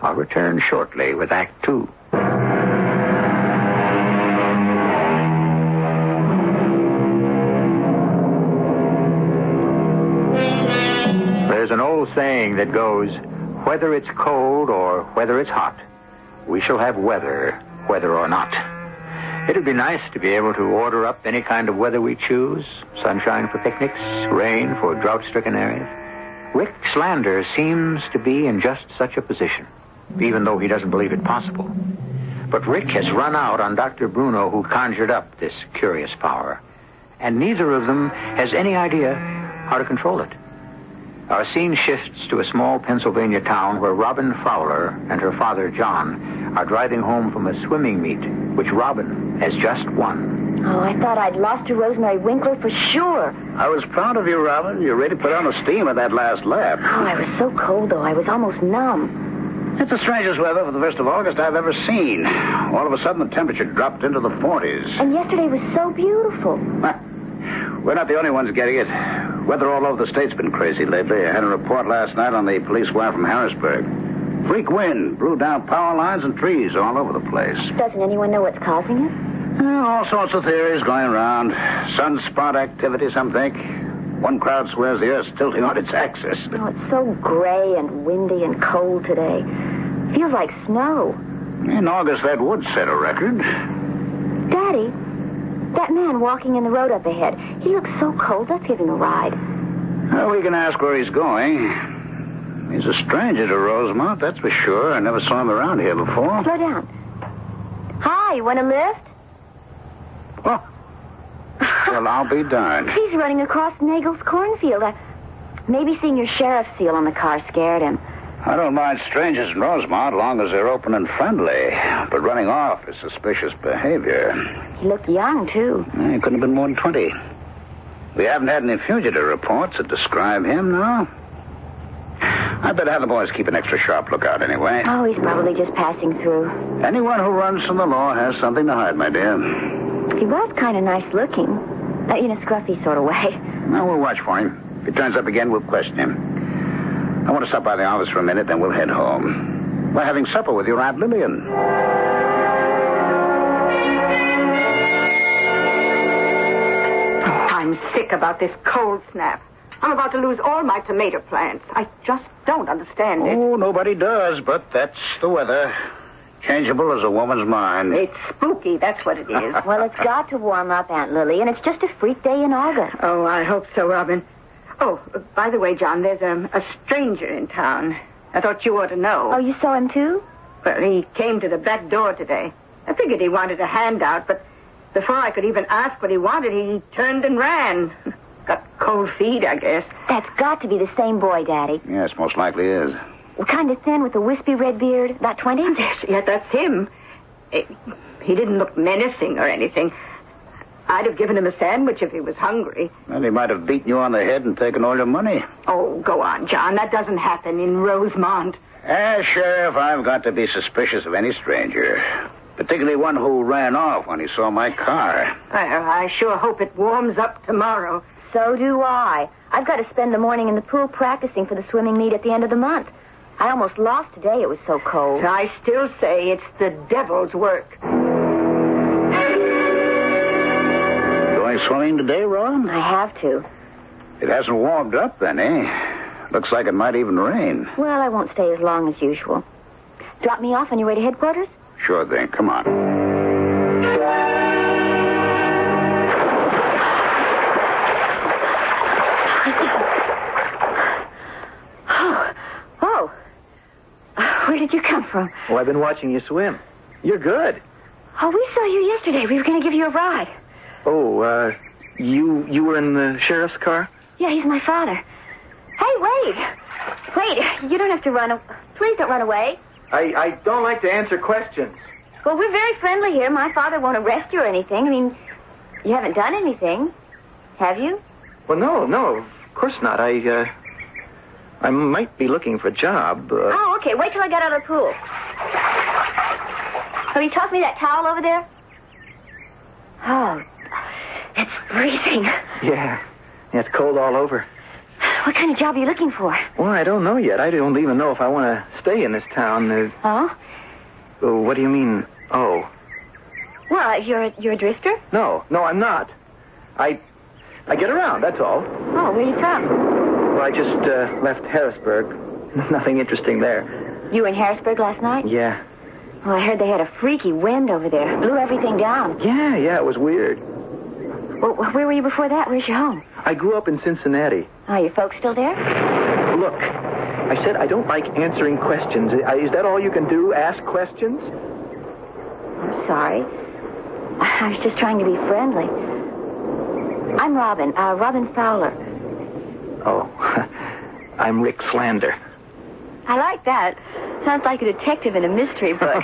I'll return shortly with Act 2. There's an old saying that goes, whether it's cold or whether it's hot, we shall have weather, whether or not. It'd be nice to be able to order up any kind of weather we choose. Sunshine for picnics, rain for drought-stricken areas. Rick Slander seems to be in just such a position, even though he doesn't believe it possible. But Rick has run out on Dr. Bruno, who conjured up this curious power, and neither of them has any idea how to control it. Our scene shifts to a small Pennsylvania town where Robin Fowler and her father, John, are driving home from a swimming meet, which Robin has just won. Oh, I thought I'd lost to Rosemary Winkler for sure. I was proud of you, Robin. You really put on a steam at that last lap. Oh, I was so cold, though. I was almost numb. It's the strangest weather for the 1st of August I've ever seen. All of a sudden, the temperature dropped into the 40s. And yesterday was so beautiful. We're not the only ones getting it. Weather all over the state's been crazy lately. I had a report last night on the police wire from Harrisburg. Freak wind blew down power lines and trees all over the place. Doesn't anyone know what's causing it? All sorts of theories going around. Sunspot activity, some think. One crowd swears the Earth's tilting on its axis. Oh, it's so gray and windy and cold today. Feels like snow. In August, that would set a record. Daddy, that man walking in the road up ahead, he looks so cold. Let's give him a ride. Well, we can ask where he's going. He's a stranger to Rosemont, that's for sure. I never saw him around here before. Slow down. Hi, you want a lift? Oh. Well, I'll be darned. He's running across Nagel's cornfield. Maybe seeing your sheriff's seal on the car scared him. I don't mind strangers in Rosemont as long as they're open and friendly. But running off is suspicious behavior. He looked young, too. He couldn't have been more than 20. We haven't had any fugitive reports that describe him, no? I better have the boys keep an extra sharp lookout anyway. Oh, he's probably just passing through. Anyone who runs from the law has something to hide, my dear. He was kind of nice looking. In a scruffy sort of way. Well, we'll watch for him. If he turns up again, we'll question him. I want to stop by the office for a minute, then we'll head home. We're having supper with your Aunt Lillian. I'm sick about this cold snap. I'm about to lose all my tomato plants. I just don't understand it. Oh, nobody does, but that's the weather. Changeable as a woman's mind. It's spooky, that's what it is. Well, it's got to warm up, Aunt Lily, and it's just a freak day in August. Oh, I hope so, Robin. Oh, by the way, John, there's a stranger in town. I thought you ought to know. Oh, you saw him, too? Well, he came to the back door today. I figured he wanted a handout, but before I could even ask what he wanted, he turned and ran. Got cold feet, I guess. That's got to be the same boy, Daddy. Yes, most likely is. Kind of thin with a wispy red beard, about 20? Yes, that's him. He didn't look menacing or anything. I'd have given him a sandwich if he was hungry. Well, he might have beaten you on the head and taken all your money. Oh, go on, John. That doesn't happen in Rosemont. As sheriff, I've got to be suspicious of any stranger. Particularly one who ran off when he saw my car. Well, I sure hope it warms up tomorrow. So do I. I've got to spend the morning in the pool practicing for the swimming meet at the end of the month. I almost lost today. It was so cold. I still say it's the devil's work. Going swimming today, Ron? I have to. It hasn't warmed up then, eh? Looks like it might even rain. Well, I won't stay as long as usual. Drop me off on your way to headquarters? Sure thing. Come on. from? Oh, I've been watching you swim. You're good. Oh, we saw you yesterday. We were going to give you a ride. Oh, you were in the sheriff's car? Yeah, he's my father. Hey, wait. Wait, you don't have to run. Please don't run away. I don't like to answer questions. Well, we're very friendly here. My father won't arrest you or anything. I mean, you haven't done anything, have you? Well, no, of course not. I might be looking for a job. Oh, okay. Wait till I get out of the pool. Will you toss me that towel over there? Oh, it's freezing. Yeah, it's cold all over. What kind of job are you looking for? Well, I don't know yet. I don't even know if I want to stay in this town. Oh? What do you mean, oh? Well, you're a drifter? No, I'm not. I get around, that's all. Oh, where are you from? Well, I just left Harrisburg. Nothing interesting there. You were in Harrisburg last night? Yeah. Well, I heard they had a freaky wind over there. Blew everything down. Yeah, it was weird. Well, where were you before that? Where's your home? I grew up in Cincinnati. Are your folks still there? Look, I said I don't like answering questions. Is that all you can do, ask questions? I'm sorry. I was just trying to be friendly. I'm Robin Fowler. Oh, I'm Rick Slander. I like that. Sounds like a detective in a mystery book.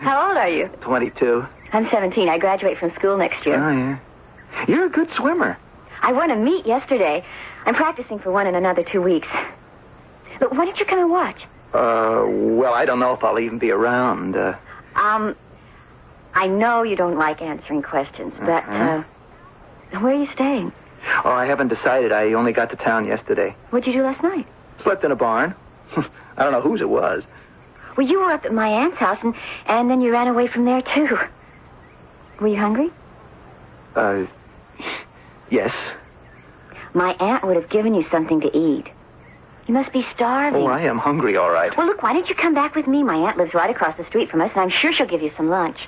How old are you? 22. I'm 17. I graduate from school next year. Oh, yeah. You're a good swimmer. I won a meet yesterday. I'm practicing for one in another 2 weeks. But why don't you come and watch? Well, I don't know if I'll even be around. I know you don't like answering questions, but, where are you staying? Oh, I haven't decided. I only got to town yesterday. What'd you do last night? Slept in a barn. I don't know whose it was. Well, you were up at my aunt's house, and then you ran away from there, too. Were you hungry? Yes. My aunt would have given you something to eat. You must be starving. Oh, I am hungry, all right. Well, look, why don't you come back with me? My aunt lives right across the street from us, and I'm sure she'll give you some lunch.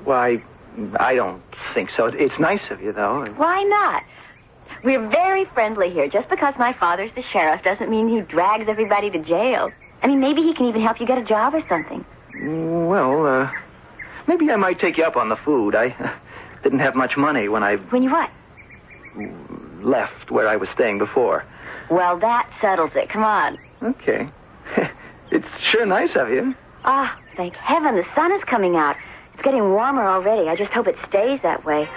Why, I don't think so. It's nice of you, though. Why not? We're very friendly here. Just because my father's the sheriff doesn't mean he drags everybody to jail. I mean, maybe he can even help you get a job or something. Well, maybe I might take you up on the food. I didn't have much money when you what? Left where I was staying before. Well, that settles it. Come on. Okay. It's sure nice of you. Ah, thank heaven the sun is coming out. It's getting warmer already. I just hope it stays that way.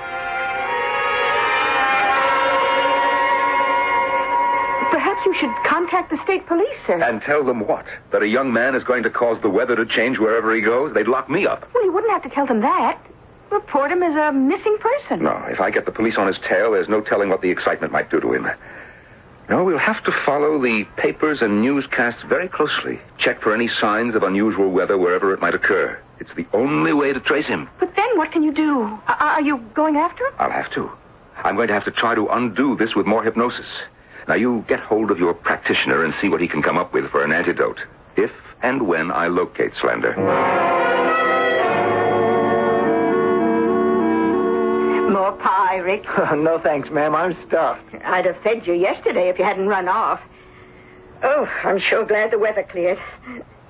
Perhaps you should contact the state police, sir. And tell them what? That a young man is going to cause the weather to change wherever he goes? They'd lock me up. Well, you wouldn't have to tell them that. Report him as a missing person. No, if I get the police on his tail, there's no telling what the excitement might do to him. No, we'll have to follow the papers and newscasts very closely. Check for any signs of unusual weather wherever it might occur. It's the only way to trace him. But then what can you do? Are you going after him? I'll have to. I'm going to have to try to undo this with more hypnosis. Now, you get hold of your practitioner and see what he can come up with for an antidote. If and when I locate Slender. More pie, Rick? No, thanks, ma'am. I'm stuffed. I'd have fed you yesterday if you hadn't run off. Oh, I'm sure glad the weather cleared.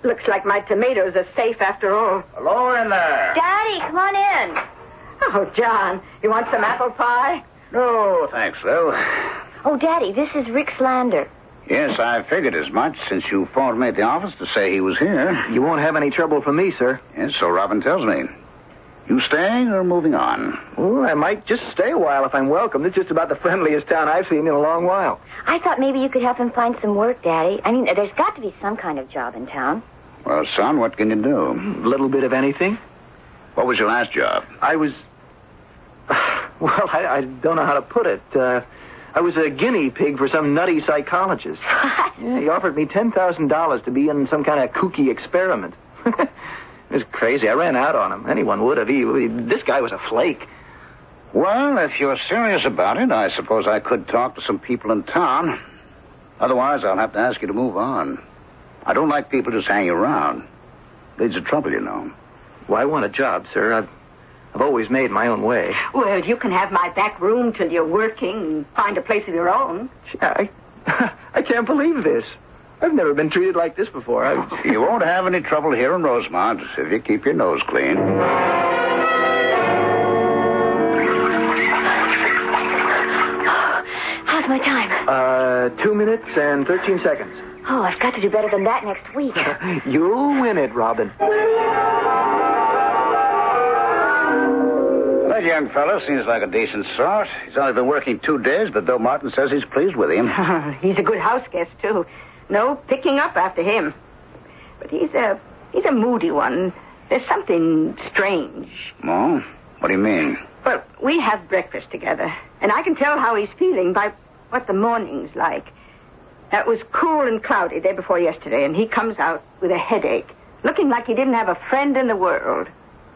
Looks like my tomatoes are safe after all. Hello in there. Daddy, come on in. Oh, John, you want some apple pie? No, thanks, Lil. Oh, Daddy, this is Rick Slander. Yes, I figured as much since you phoned me at the office to say he was here. You won't have any trouble from me, sir. Yes, so Robin tells me. You staying or moving on? Oh, I might just stay a while if I'm welcome. It's just about the friendliest town I've seen in a long while. I thought maybe you could help him find some work, Daddy. I mean, there's got to be some kind of job in town. Well, son, what can you do? A little bit of anything. What was your last job? I was... Well, I don't know how to put it. I was a guinea pig for some nutty psychologist. Yeah, he offered me $10,000 to be in some kind of kooky experiment. It was crazy. I ran out on him. Anyone would have. This guy was a flake. Well, if you're serious about it, I suppose I could talk to some people in town. Otherwise, I'll have to ask you to move on. I don't like people just hanging around. Leads to trouble, you know. Well, I want a job, sir. I've always made my own way. Well, you can have my back room till you're working and find a place of your own. I can't believe this. I've never been treated like this before. You won't have any trouble here in Rosemont if you keep your nose clean. How's my time? 2 minutes and 13 seconds. Oh, I've got to do better than that next week. You'll win it, Robin. That young fellow seems like a decent sort. He's only been working 2 days, but Bill Martin says he's pleased with him. He's a good house guest, too. No picking up after him. But he's a moody one. There's something strange. Oh? What do you mean? Well, we have breakfast together, and I can tell how he's feeling by what the morning's like. It was cool and cloudy day before yesterday, and he comes out with a headache, looking like he didn't have a friend in the world.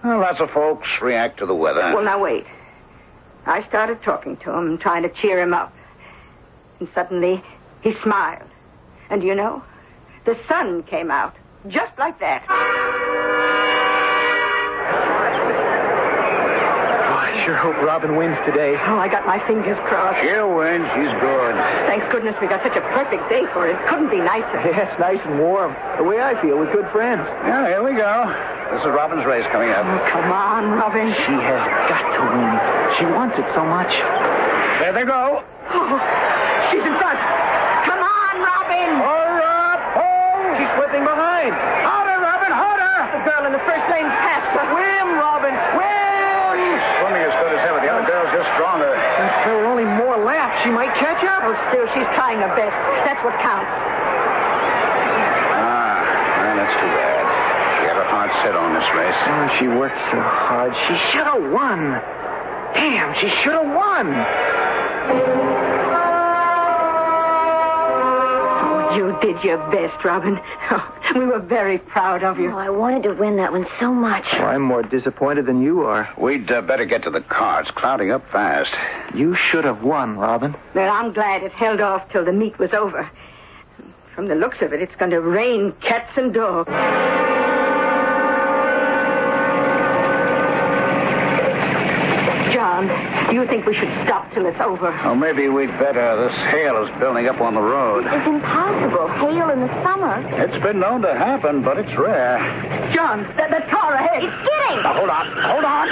Well, lots of folks react to the weather. Well, now wait. I started talking to him, trying to cheer him up. And suddenly, he smiled. And you know, the sun came out, just like that. I sure hope Robin wins today. Oh, I got my fingers crossed. She'll win. She's good. Thank goodness we got such a perfect day for it. Couldn't be nicer. Yeah, it's nice and warm. The way I feel, we're good friends. Yeah, here we go. This is Robin's race coming up. Oh, come on, Robin. She has got to win. She wants it so much. There they go. Oh, she's in front. Come on, Robin. Hurry up. Oh. She's slipping behind. Harder, Robin, harder. The girl in the first lane passed her. Swim, Robin, swim. Swimming as good as ever. The other girl's just stronger. If there were only more laps, she might catch up. Oh, still, she's trying her best. That's what counts. Well, that's too bad. She had a hard set on this race. Oh, she worked so hard. She should have won. Damn, she should have won. Oh, you did your best, Robin. Oh, we were very proud of you. Oh, I wanted to win that one so much. Well, I'm more disappointed than you are. We'd better get to the car. It's clouding up fast. You should have won, Robin. Well, I'm glad it held off till the meet was over. From the looks of it, it's going to rain cats and dogs. John, do you think we should stop till it's over? Oh, maybe we'd better. This hail is building up on the road. It's impossible. Hail in the summer. It's been known to happen, but it's rare. John, that car ahead. It's skidding. Now, hold on. Hold on.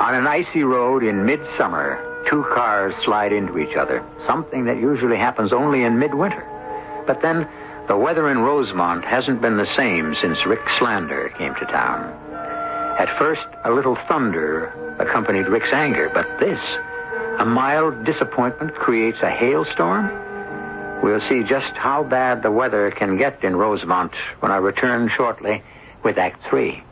On an icy road in midsummer, two cars slide into each other, something that usually happens only in midwinter. But then, the weather in Rosemont hasn't been the same since Rick Slander came to town. At first, a little thunder accompanied Rick's anger, but this, a mild disappointment, creates a hailstorm? We'll see just how bad the weather can get in Rosemont when I return shortly with Act 3.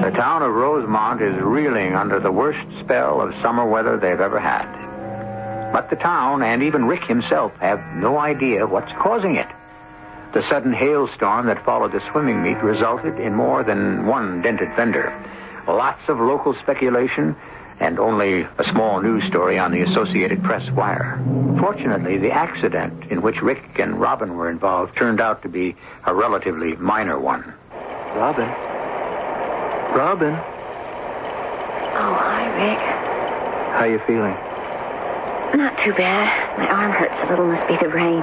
The town of Rosemont is reeling under the worst spell of summer weather they've ever had. But the town, and even Rick himself, have no idea what's causing it. The sudden hailstorm that followed the swimming meet resulted in more than one dented fender, lots of local speculation, and only a small news story on the Associated Press wire. Fortunately, the accident in which Rick and Robin were involved turned out to be a relatively minor one. Robin? Robin? Oh, hi, Rick. How you feeling? Not too bad. My arm hurts a little. Must be the rain.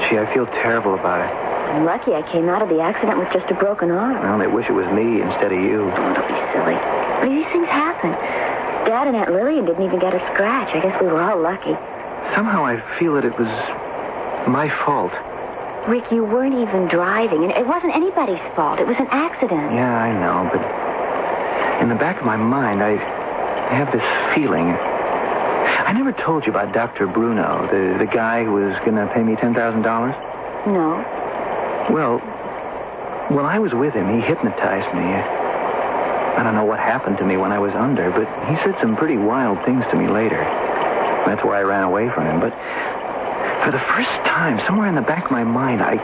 Gee, I feel terrible about it. I'm lucky I came out of the accident with just a broken arm. Well, I wish it was me instead of you. Oh, don't be silly. I mean, these things happen. Dad and Aunt Lillian didn't even get a scratch. I guess we were all lucky. Somehow I feel that it was my fault. Rick, you weren't even driving, and it wasn't anybody's fault. It was an accident. Yeah, I know, but in the back of my mind, I have this feeling. I never told you about Dr. Bruno, the guy who was going to pay me $10,000? No. Well, when I was with him, he hypnotized me. I don't know what happened to me when I was under, but he said some pretty wild things to me later. That's why I ran away from him. But for the first time, somewhere in the back of my mind, I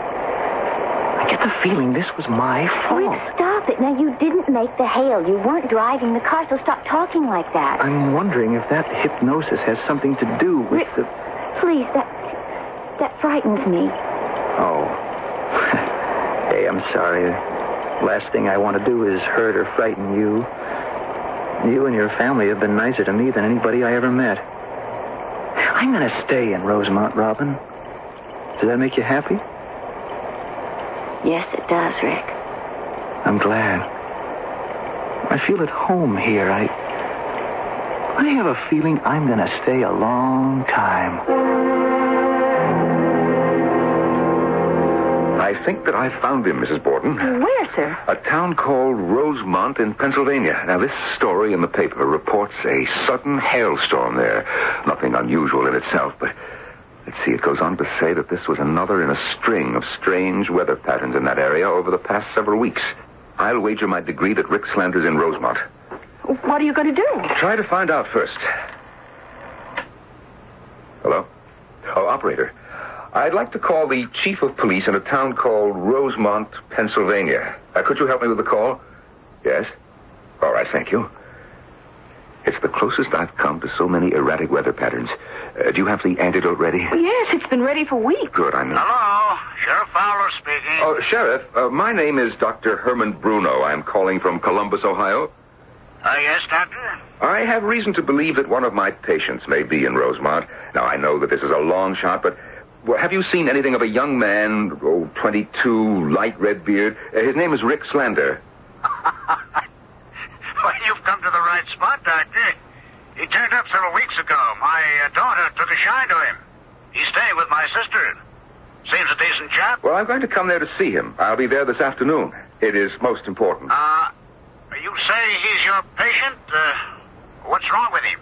get the feeling this was my fault. Rick, stop it. Now, you didn't make the hail. You weren't driving the car, so stop talking like that. I'm wondering if that hypnosis has something to do with Rick, please, That frightens me. Oh. Hey, I'm sorry. Last thing I want to do is hurt or frighten you. You and your family have been nicer to me than anybody I ever met. I'm going to stay in Rosemont, Robin. Does that make you happy? Yes, it does, Rick. I'm glad. I feel at home here. I have a feeling I'm going to stay a long time. I think that I found him, Mrs. Borden. Where, sir? A town called Rosemont in Pennsylvania. Now, this story in the paper reports a sudden hailstorm there. Nothing unusual in itself, but let's see, it goes on to say that this was another in a string of strange weather patterns in that area over the past several weeks. I'll wager my degree that Rick Slender's in Rosemont. What are you going to do? Try to find out first. Hello? Oh, operator. I'd like to call the chief of police in a town called Rosemont, Pennsylvania. Could you help me with the call? Yes? All right, thank you. It's the closest I've come to so many erratic weather patterns. Do you have the antidote ready? Yes, it's been ready for weeks. Good, I'm... Hello, Sheriff Fowler speaking. Oh, Sheriff, my name is Dr. Herman Bruno. I'm calling from Columbus, Ohio. Yes, Doctor? I have reason to believe that one of my patients may be in Rosemont. Now, I know that this is a long shot, but... Well, have you seen anything of a young man, 22, light red beard? His name is Rick Slender. Well, you've come to the right spot, Doctor. He turned up several weeks ago. My daughter took a shine to him. He's staying with my sister. Seems a decent chap. Well, I'm going to come there to see him. I'll be there this afternoon. It is most important. You say he's your patient? What's wrong with him?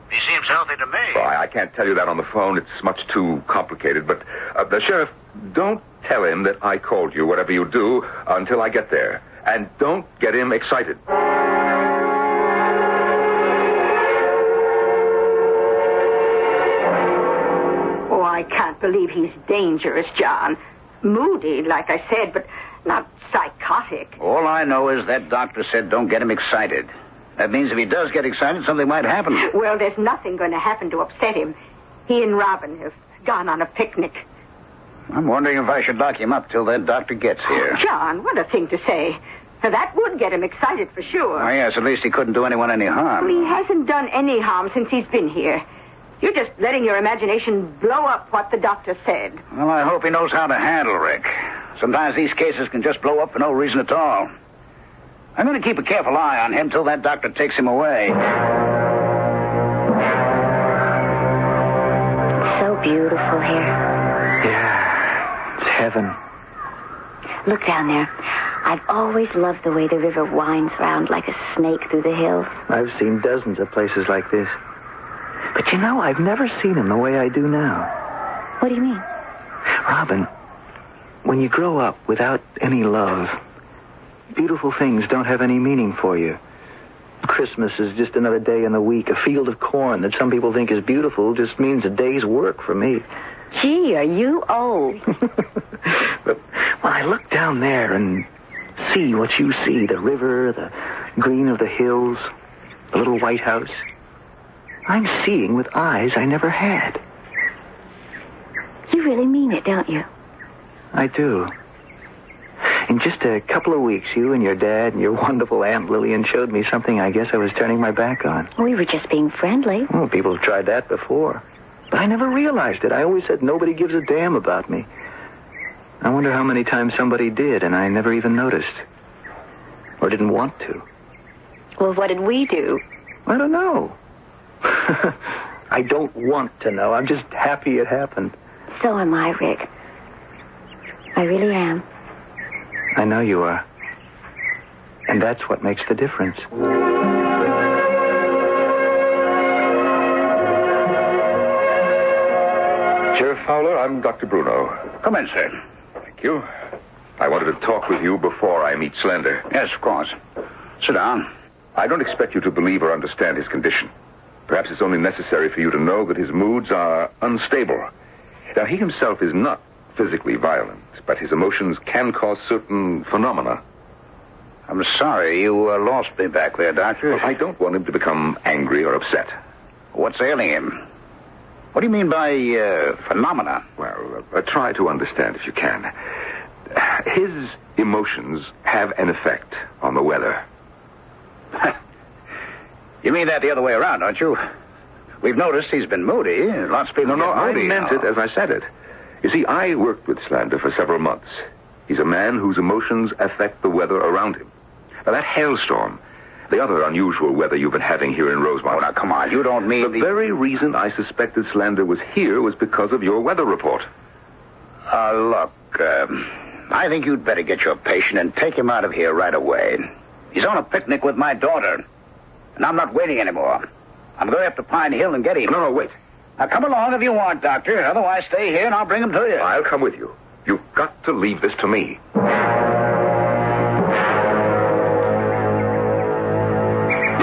He seems healthy to me. Well, I can't tell you that on the phone. It's much too complicated. But, the Sheriff, don't tell him that I called you, whatever you do, until I get there. And don't get him excited. Oh, I can't believe he's dangerous, John. Moody, like I said, but not psychotic. All I know is that doctor said don't get him excited. That means if he does get excited, something might happen. Well, there's nothing going to happen to upset him. He and Robin have gone on a picnic. I'm wondering if I should lock him up till that doctor gets here. Oh, John, what a thing to say. Now, that would get him excited for sure. Oh, yes, at least he couldn't do anyone any harm. Well, he hasn't done any harm since he's been here. You're just letting your imagination blow up what the doctor said. Well, I hope he knows how to handle Rick. Sometimes these cases can just blow up for no reason at all. I'm going to keep a careful eye on him till that doctor takes him away. So beautiful here. Yeah, it's heaven. Look down there. I've always loved the way the river winds round like a snake through the hills. I've seen dozens of places like this. But you know, I've never seen them the way I do now. What do you mean? Robin, when you grow up without any love, beautiful things don't have any meaning for you. Christmas is just another day in the week. A field of corn that some people think is beautiful just means a day's work for me. Gee, are you old? But when I look down there and see what you see, the river, the green of the hills, the little White House, I'm seeing with eyes I never had. You really mean it, don't you? I do. In just a couple of weeks, you and your dad and your wonderful Aunt Lillian showed me something I guess I was turning my back on. We were just being friendly. Well, people have tried that before. But I never realized it. I always said nobody gives a damn about me. I wonder how many times somebody did, and I never even noticed. Or didn't want to. Well, what did we do? I don't know. I don't want to know. I'm just happy it happened. So am I, Rick. I really am. I know you are. And that's what makes the difference. Sheriff Fowler, I'm Dr. Bruno. Come in, sir. Thank you. I wanted to talk with you before I meet Slender. Yes, of course. Sit down. I don't expect you to believe or understand his condition. Perhaps it's only necessary for you to know that his moods are unstable. Now, he himself is not physically violent, but his emotions can cause certain phenomena. I'm sorry you lost me back there, Doctor. Well, I don't want him to become angry or upset. What's ailing him? What do you mean by phenomena? Well, try to understand if you can. His emotions have an effect on the weather. You mean that the other way around, don't you? We've noticed he's been moody. Lots of people No, get moody. I meant it as I said it. You see, I worked with Slander for several months. He's a man whose emotions affect the weather around him. Now, that hailstorm, the other unusual weather you've been having here in Rosemont. Oh, now, come on. You don't mean the very reason I suspected Slander was here was because of your weather report. Look, I think you'd better get your patient and take him out of here right away. He's on a picnic with my daughter, and I'm not waiting anymore. I'm going up to Pine Hill and get him. No, wait. Now, come along if you want, Doctor. Otherwise, stay here and I'll bring him to you. I'll come with you. You've got to leave this to me.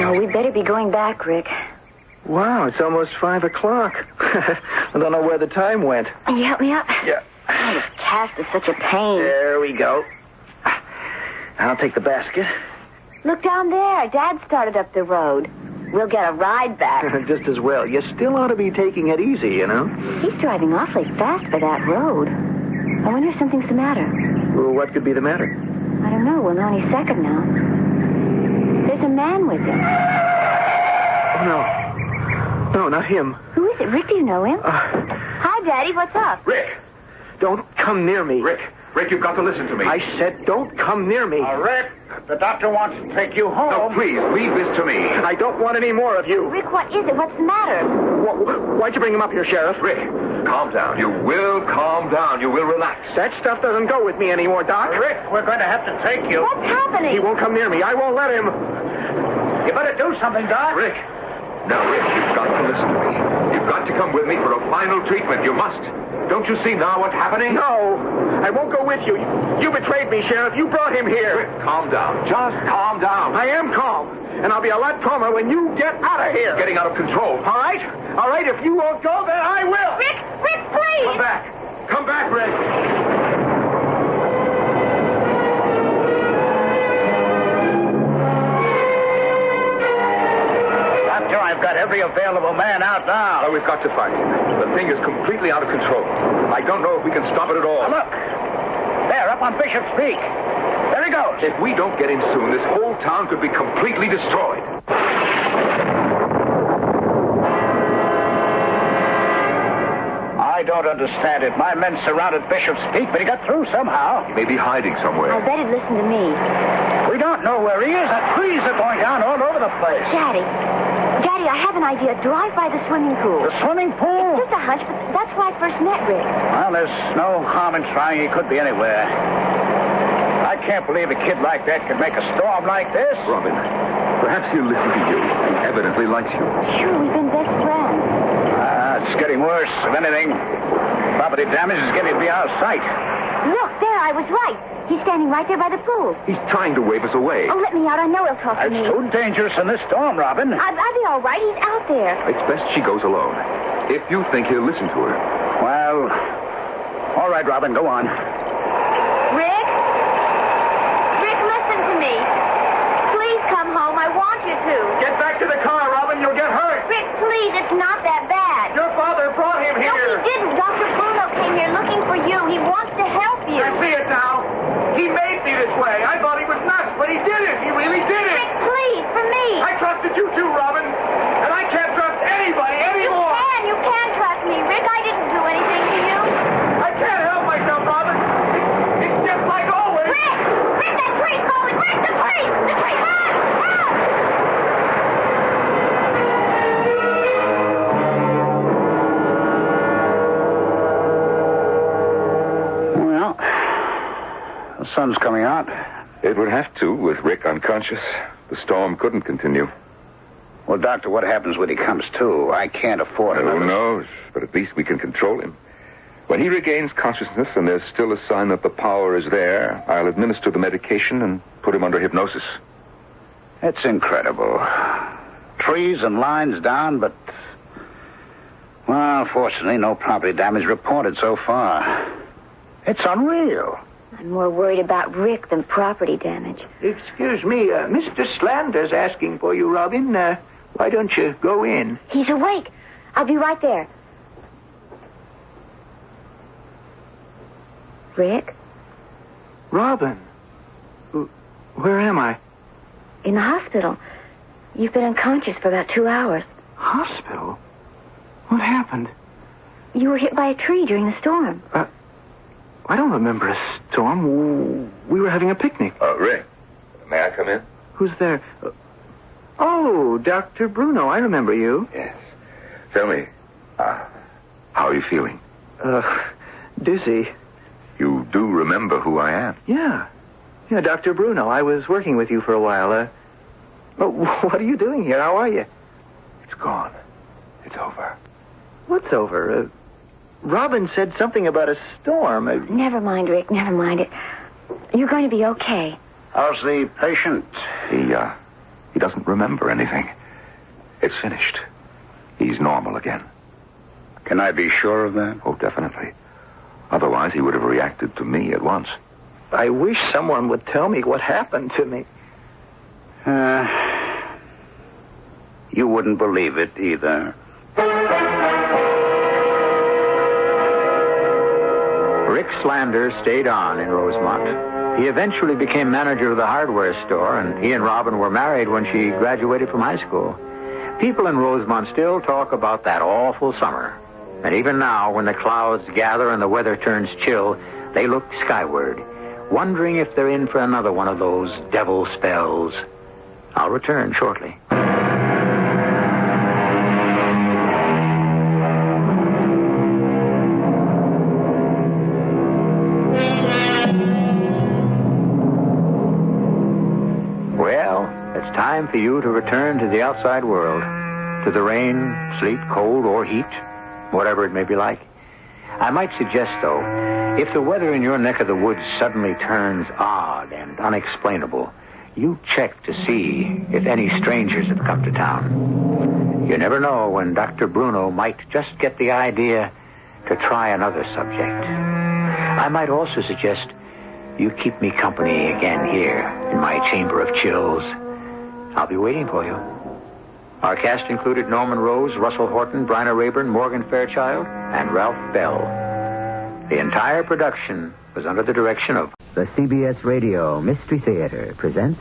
No, we'd better be going back, Rick. Wow, it's almost 5 o'clock. I don't know where the time went. Can you help me up? Yeah. Oh, this cast is such a pain. There we go. I'll take the basket. Look down there. Dad started up the road. We'll get a ride back. Just as well. You still ought to be taking it easy, you know? He's driving awfully fast for that road. I wonder if something's the matter. Well, what could be the matter? I don't know. We're only second now. There's a man with him. Oh, no. No, not him. Who is it? Rick, do you know him? Hi, Daddy. What's up? Rick, don't come near me. Rick, you've got to listen to me. I said don't come near me. Rick, the doctor wants to take you home. No, please, leave this to me. I don't want any more of you. Rick, what is it? What's the matter? Why'd you bring him up here, Sheriff? Rick, calm down. You will calm down. You will relax. That stuff doesn't go with me anymore, Doc. Rick, we're going to have to take you. What's happening? He won't come near me. I won't let him. You better do something, Doc. Rick, now, Rick, you've got to listen to me. You've got to come with me for a final treatment. You must. Don't you see now what's happening? No, I won't go with you. You betrayed me, Sheriff. You brought him here. Rick, calm down. Just calm down. I am calm, and I'll be a lot calmer when you get out of here. It's getting out of control. All right? All right, if you won't go, then I will. Rick, please! Come back. Come back, Rick. I've got every available man out now. Oh, we've got to find him. The thing is completely out of control. I don't know if we can stop it at all. Now look. There, up on Bishop's Peak. There he goes. If we don't get him soon, this whole town could be completely destroyed. I don't understand it. My men surrounded Bishop's Peak, but he got through somehow. He may be hiding somewhere. I bet he'd listen to me. We don't know where he is. The trees are going down all over the place. Daddy, I have an idea. Drive by the swimming pool. The swimming pool? It's just a hunch, but that's where I first met Rick. Well, there's no harm in trying. He could be anywhere. I can't believe a kid like that could make a storm like this. Robin, perhaps he'll listen to you. He evidently likes you. Sure, we've been best friends. It's getting worse. If anything, property damage is getting to be out of sight. Look, there, I was right. He's standing right there by the pool. He's trying to wave us away. Oh, let me out. I know he'll talk to me. It's too dangerous in this storm, Robin. I'll be all right. He's out there. It's best she goes alone. If you think he'll listen to her. Well, all right, Robin, go on. Rick, listen to me. Please come home. I want you to. Get back to the car, Robin. You'll get hurt. Rick, please. It's not that bad. Your father brought him here. No, he didn't. Dr. Bruno came here looking for you. He wants to help you. I see it now. He made me this way. I thought he was nuts, but he did it. He really did it. Rick, please, for me. I trusted you too, Robin. And I can't trust anybody anymore. You can trust me, Rick. I didn't do anything to you. I can't help myself, Robin. It's just like always. Rick, that tree's falling. Rick, the tree. Well, the sun's coming out. It would have to, with Rick unconscious. The storm couldn't continue. Well, Doctor, what happens when he comes to? I can't afford it. Who knows? But at least we can control him. When he regains consciousness and there's still a sign that the power is there, I'll administer the medication and put him under hypnosis. It's incredible. Trees and lines down, but... Well, fortunately, no property damage reported so far. It's unreal. I'm more worried about Rick than property damage. Excuse me, Mr. Slander's asking for you, Robin. Why don't you go in? He's awake. I'll be right there. Rick? Robin. Where am I? In the hospital. You've been unconscious for about 2 hours. Hospital? What happened? You were hit by a tree during the storm. I don't remember a storm. We were having a picnic. Rick, may I come in? Who's there? Oh, Dr. Bruno. I remember you. Yes. Tell me, how are you feeling? Dizzy. You do remember who I am? Yeah, Dr. Bruno. I was working with you for a while. What are you doing here? How are you? It's gone. It's over. What's over? Robin said something about a storm. Never mind, Rick. Never mind it. You're going to be okay. How's the patient? He doesn't remember anything. It's finished. He's normal again. Can I be sure of that? Oh, definitely. Otherwise, he would have reacted to me at once. I wish someone would tell me what happened to me. You wouldn't believe it either. Rick Slander stayed on in Rosemont. He eventually became manager of the hardware store, and he and Robin were married when she graduated from high school. People in Rosemont still talk about that awful summer. And even now, when the clouds gather and the weather turns chill, they look skyward, wondering if they're in for another one of those devil spells. I'll return shortly. Time for you to return to the outside world, to the rain, sleet, cold, or heat, whatever it may be like. I might suggest, though, if the weather in your neck of the woods suddenly turns odd and unexplainable, you check to see if any strangers have come to town. You never know when Dr. Bruno might just get the idea to try another subject. I might also suggest you keep me company again here in my chamber of chills. I'll be waiting for you. Our cast included Norman Rose, Russell Horton, Bryna Rayburn, Morgan Fairchild, and Ralph Bell. The entire production was under the direction of the CBS Radio Mystery Theater presents...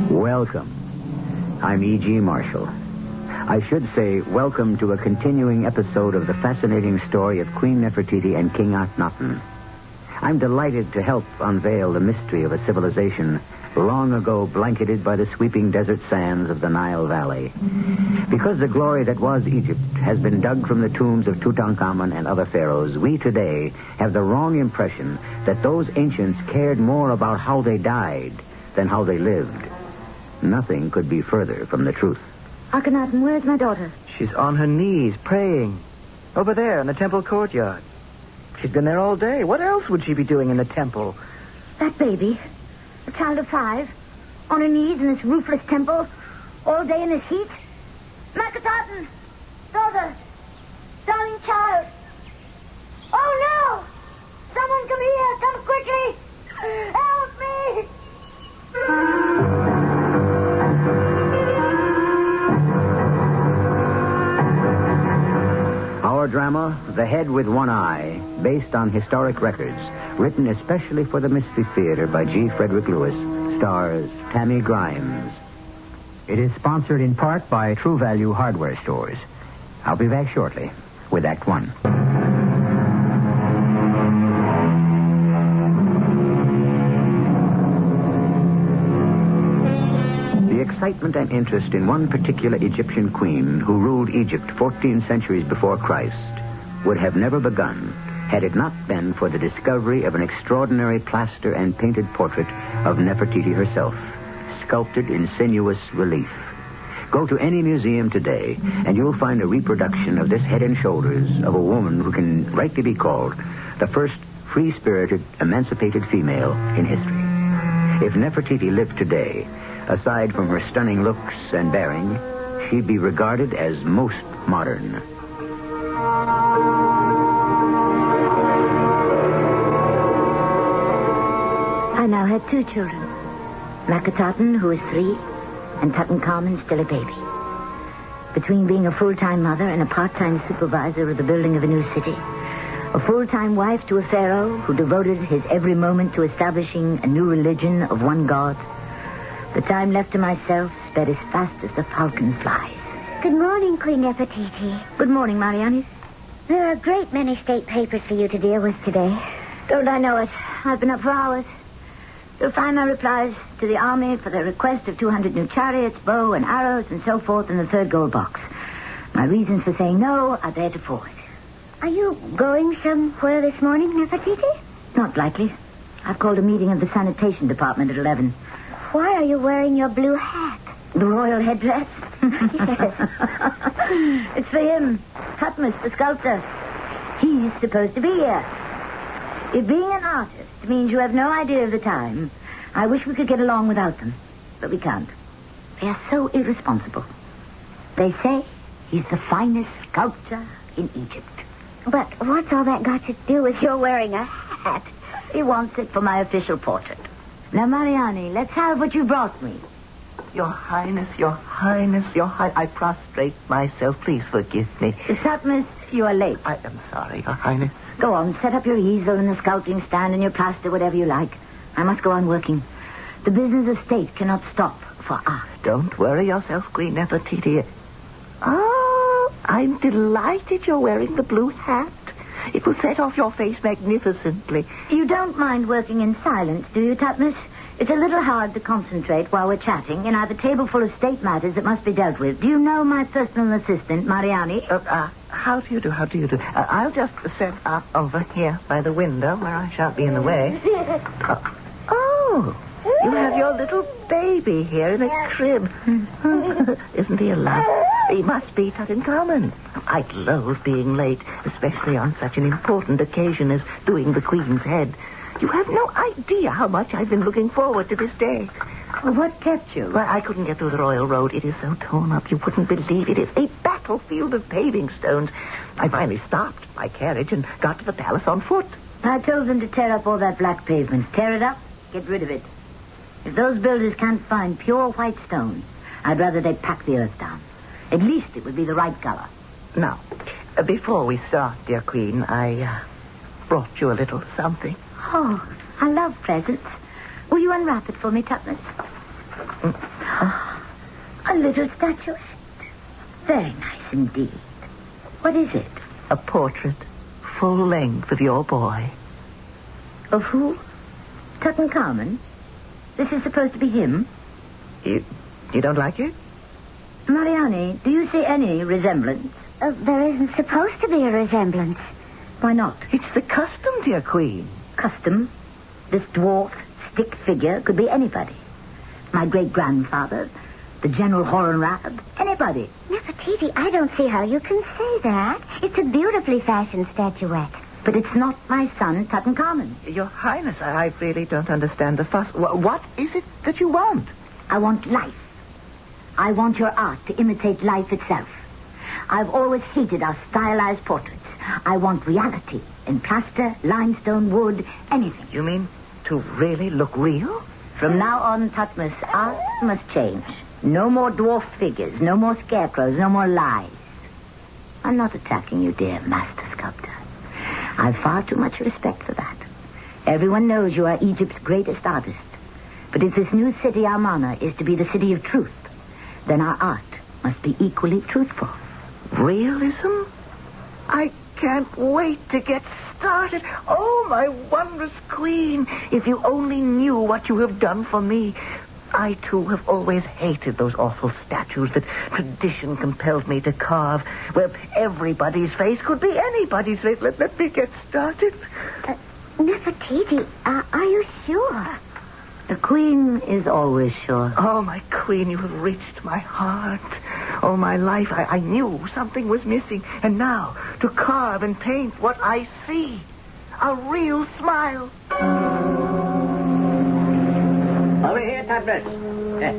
Welcome. I'm E.G. Marshall. I should say welcome to a continuing episode of the fascinating story of Queen Nefertiti and King Akhenaten. I'm delighted to help unveil the mystery of a civilization long ago blanketed by the sweeping desert sands of the Nile Valley. Because the glory that was Egypt has been dug from the tombs of Tutankhamun and other pharaohs, we today have the wrong impression that those ancients cared more about how they died than how they lived. Nothing could be further from the truth. Akhenaten, where's my daughter? She's on her knees, praying. Over there in the temple courtyard. She's been there all day. What else would she be doing in the temple? That baby, a child of 5, on her knees in this roofless temple, all day in this heat. Akhenaten, daughter, darling child. Oh, no! Someone come here! Come quickly! Help me! Our drama, The Head with One Eye, based on historic records, written especially for the Mystery Theater by G. Frederick Lewis, stars Tammy Grimes. It is sponsored in part by True Value Hardware Stores. I'll be back shortly with Act One. The excitement and interest in one particular Egyptian queen who ruled Egypt 14 centuries before Christ would have never begun had it not been for the discovery of an extraordinary plaster and painted portrait of Nefertiti herself, sculpted in sinuous relief. Go to any museum today, and you'll find a reproduction of this head and shoulders of a woman who can rightly be called the first free-spirited, emancipated female in history. If Nefertiti lived today, aside from her stunning looks and bearing, she'd be regarded as most modern. I now had 2 children. Macatatan, who is 3, and Tutankhamun, still a baby. Between being a full-time mother and a part-time supervisor of the building of a new city, a full-time wife to a pharaoh who devoted his every moment to establishing a new religion of one God, the time left to myself sped as fast as the falcon flies. Good morning, Queen Nefertiti. Good morning, Mariani. There are a great many state papers for you to deal with today. Don't I know it? I've been up for hours. You'll find my replies to the army for their request of 200 new chariots, bow and arrows, and so forth in the 3rd gold box. My reasons for saying no are there to forward. Are you going somewhere this morning, Nefertiti? Not likely. I've called a meeting of the sanitation department at 11. Why are you wearing your blue hat? The royal headdress? Yes. It's for him, Tutmus, the sculptor. He's supposed to be here. If being an artist means you have no idea of the time, I wish we could get along without them. But we can't. They are so irresponsible. They say he's the finest sculptor in Egypt. But what's all that got to do with your wearing a hat? He wants it for my official portrait. Now, Mariani, let's have what you brought me. Your Highness, Your Highness, Your Highness. I prostrate myself. Please forgive me. Tutmus, you are late. I am sorry, Your Highness. Go on, set up your easel and the sculpting stand and your plaster, whatever you like. I must go on working. The business of state cannot stop for us. Don't worry yourself, Queen Nefertiti. Oh, I'm delighted you're wearing the blue hat. It will set off your face magnificently. You don't mind working in silence, do you, Tutmus? It's a little hard to concentrate while we're chatting, and I have a table full of state matters that must be dealt with. Do you know my personal assistant, Mariani? How do you do? I'll just sit over here by the window where I shan't be in the way. Oh, you have your little baby here in a crib. Isn't he a love? He must be Tutankhamun. I'd loathe being late, especially on such an important occasion as doing the Queen's head. You have no idea how much I've been looking forward to this day. What kept you? Well, I couldn't get through the Royal Road. It is so torn up, you wouldn't believe it. It's a battlefield of paving stones. I finally stopped my carriage and got to the palace on foot. I told them to tear up all that black pavement. Tear it up, get rid of it. If those builders can't find pure white stone, I'd rather they pack the earth down. At least it would be the right color. Now, before we start, dear Queen, I brought you a little something. Oh, I love presents. Will you unwrap it for me, Tutmus? A little statuette. Very nice indeed. What is it? A portrait, full length, of your boy. Of who? Tutankhamun? This is supposed to be him? You don't like it? Mariani, do you see any resemblance? There isn't supposed to be a resemblance. Why not? It's the custom, dear Queen. Custom? This dwarf, stick figure could be anybody. My great-grandfather, the General Horenrab, anybody. Nefertiti, I don't see how you can say that. It's a beautifully fashioned statuette. But it's not my son, Tutankhamun. Your Highness, I really don't understand the fuss. What is it that you want? I want life. I want your art to imitate life itself. I've always hated our stylized portraits. I want reality in plaster, limestone, wood, anything. You mean to really look real? From now on, Tutmus, art must change. No more dwarf figures, no more scarecrows, no more lies. I'm not attacking you, dear master sculptor. I've far too much respect for that. Everyone knows you are Egypt's greatest artist. But if this new city, Amarna, is to be the city of truth, then our art must be equally truthful. Realism? I can't wait to get started. Oh, my wondrous Queen, if you only knew what you have done for me. I, too, have always hated those awful statues that tradition compelled me to carve, where everybody's face could be anybody's face. Let me get started. Nefertiti, are you sure? The Queen is always sure. Oh, my Queen, you have reached my heart. All my life, I knew something was missing. And now, to carve and paint what I see. A real smile. Over here, Tutmus.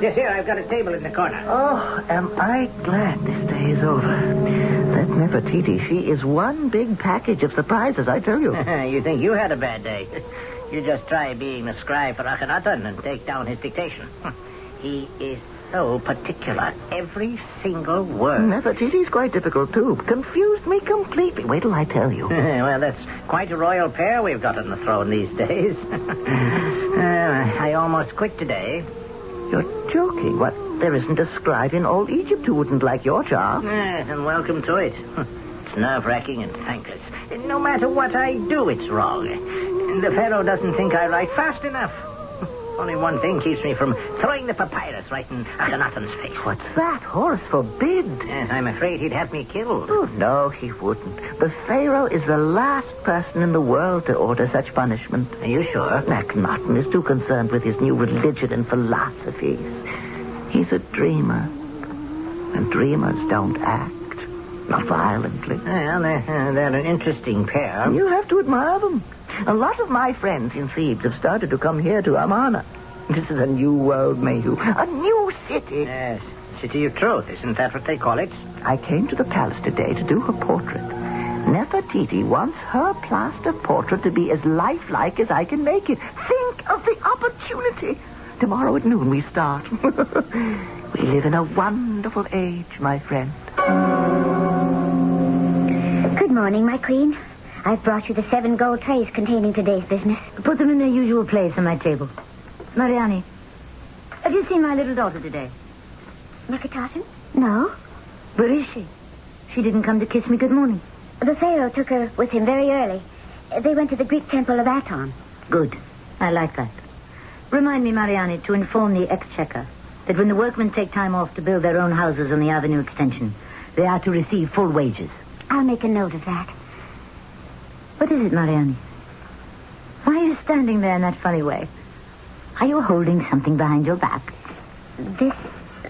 This here, I've got a table in the corner. Oh, am I glad this day is over. That Nefertiti, she is one big package of surprises, I tell you. You think you had a bad day? You just try being a scribe for Akhenaten and take down his dictation. He is so particular. Every single word. Nefertiti's quite difficult, too. Confused me completely. Wait till I tell you. Well, that's quite a royal pair we've got on the throne these days. I almost quit today. You're joking. What? There isn't a scribe in all Egypt who wouldn't like your job. Yes, and welcome to it. It's nerve-wracking and thankless. No matter what I do, it's wrong. The Pharaoh doesn't think I write fast enough. Only one thing keeps me from throwing the papyrus right in Akhenaten's face. What's that? Horus forbid. Yes, I'm afraid he'd have me killed. Oh, no, he wouldn't. The Pharaoh is the last person in the world to order such punishment. Are you sure? Akhenaten is too concerned with his new religion and philosophies. He's a dreamer. And dreamers don't act. Not violently. Well, they're an interesting pair. You have to admire them. A lot of my friends in Thebes have started to come here to Amarna. This is a new world, Mayhew. A new city. Yes, city of truth. Isn't that what they call it? I came to the palace today to do her portrait. Nefertiti wants her plaster portrait to be as lifelike as I can make it. Think of the opportunity. Tomorrow at noon we start. We live in a wonderful age, my friend. Good morning, my queen. I've brought you the 7 gold trays containing today's business. Put them in their usual place on my table. Mariani, have you seen my little daughter today? Nefertiti? No. Where is she? She didn't come to kiss me good morning. The Pharaoh took her with him very early. They went to the Greek temple of Aton. Good. I like that. Remind me, Mariani, to inform the exchequer that when the workmen take time off to build their own houses on the avenue extension, they are to receive full wages. I'll make a note of that. What is it, Mariani? Why are you standing there in that funny way? Are you holding something behind your back? This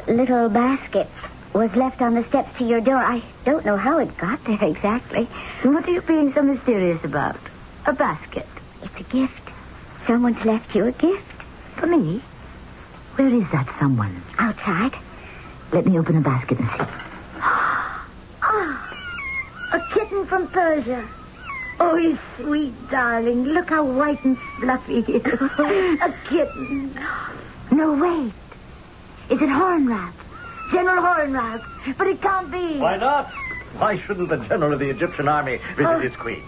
little basket was left on the steps to your door. I don't know how it got there exactly. What are you being so mysterious about? A basket. It's a gift. Someone's left you a gift. For me? Where is that someone? Outside. Let me open the basket and see. A kitten from Persia. Oh, you sweet darling. Look how white and fluffy he is. A kitten. No, wait. Is it Hornrab? General Hornrab. But it can't be. Why not? Why shouldn't the general of the Egyptian army visit his queen?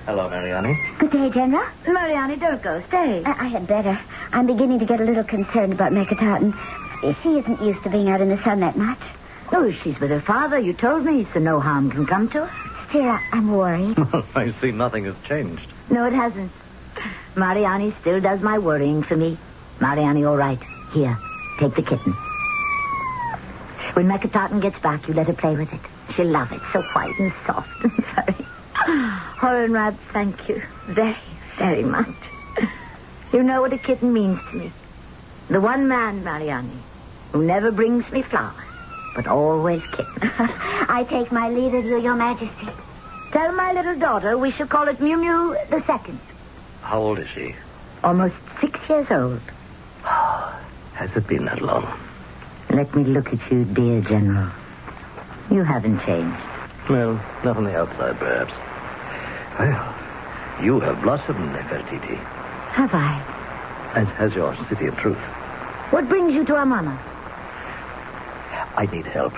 Hello, Mariani. Good day, General. Mariani, don't go. Stay. I had better. I'm beginning to get a little concerned about Nefertiti. She isn't used to being out in the sun that much. Oh, she's with her father. You told me, so no harm can come to her. Still, I'm worried. I see nothing has changed. No, it hasn't. Mariani still does my worrying for me. Mariani, all right. Here, take the kitten. When Nefertiti gets back, you let her play with it. She'll love it. So white and soft and furry. Hornrab, thank you very, very much. You know what a kitten means to me. The one man, Mariani, who never brings me flowers, but always kittens. I take my leave of you, Your Majesty. Tell my little daughter we shall call it Mew Mew the Second. How old is she? Almost 6 years old. Has it been that long? Let me look at you, dear General. You haven't changed. Well, not on the outside, perhaps. Well, you have blossomed, Nefertiti. Have I? As has your city of truth. What brings you to Amarna? I need help.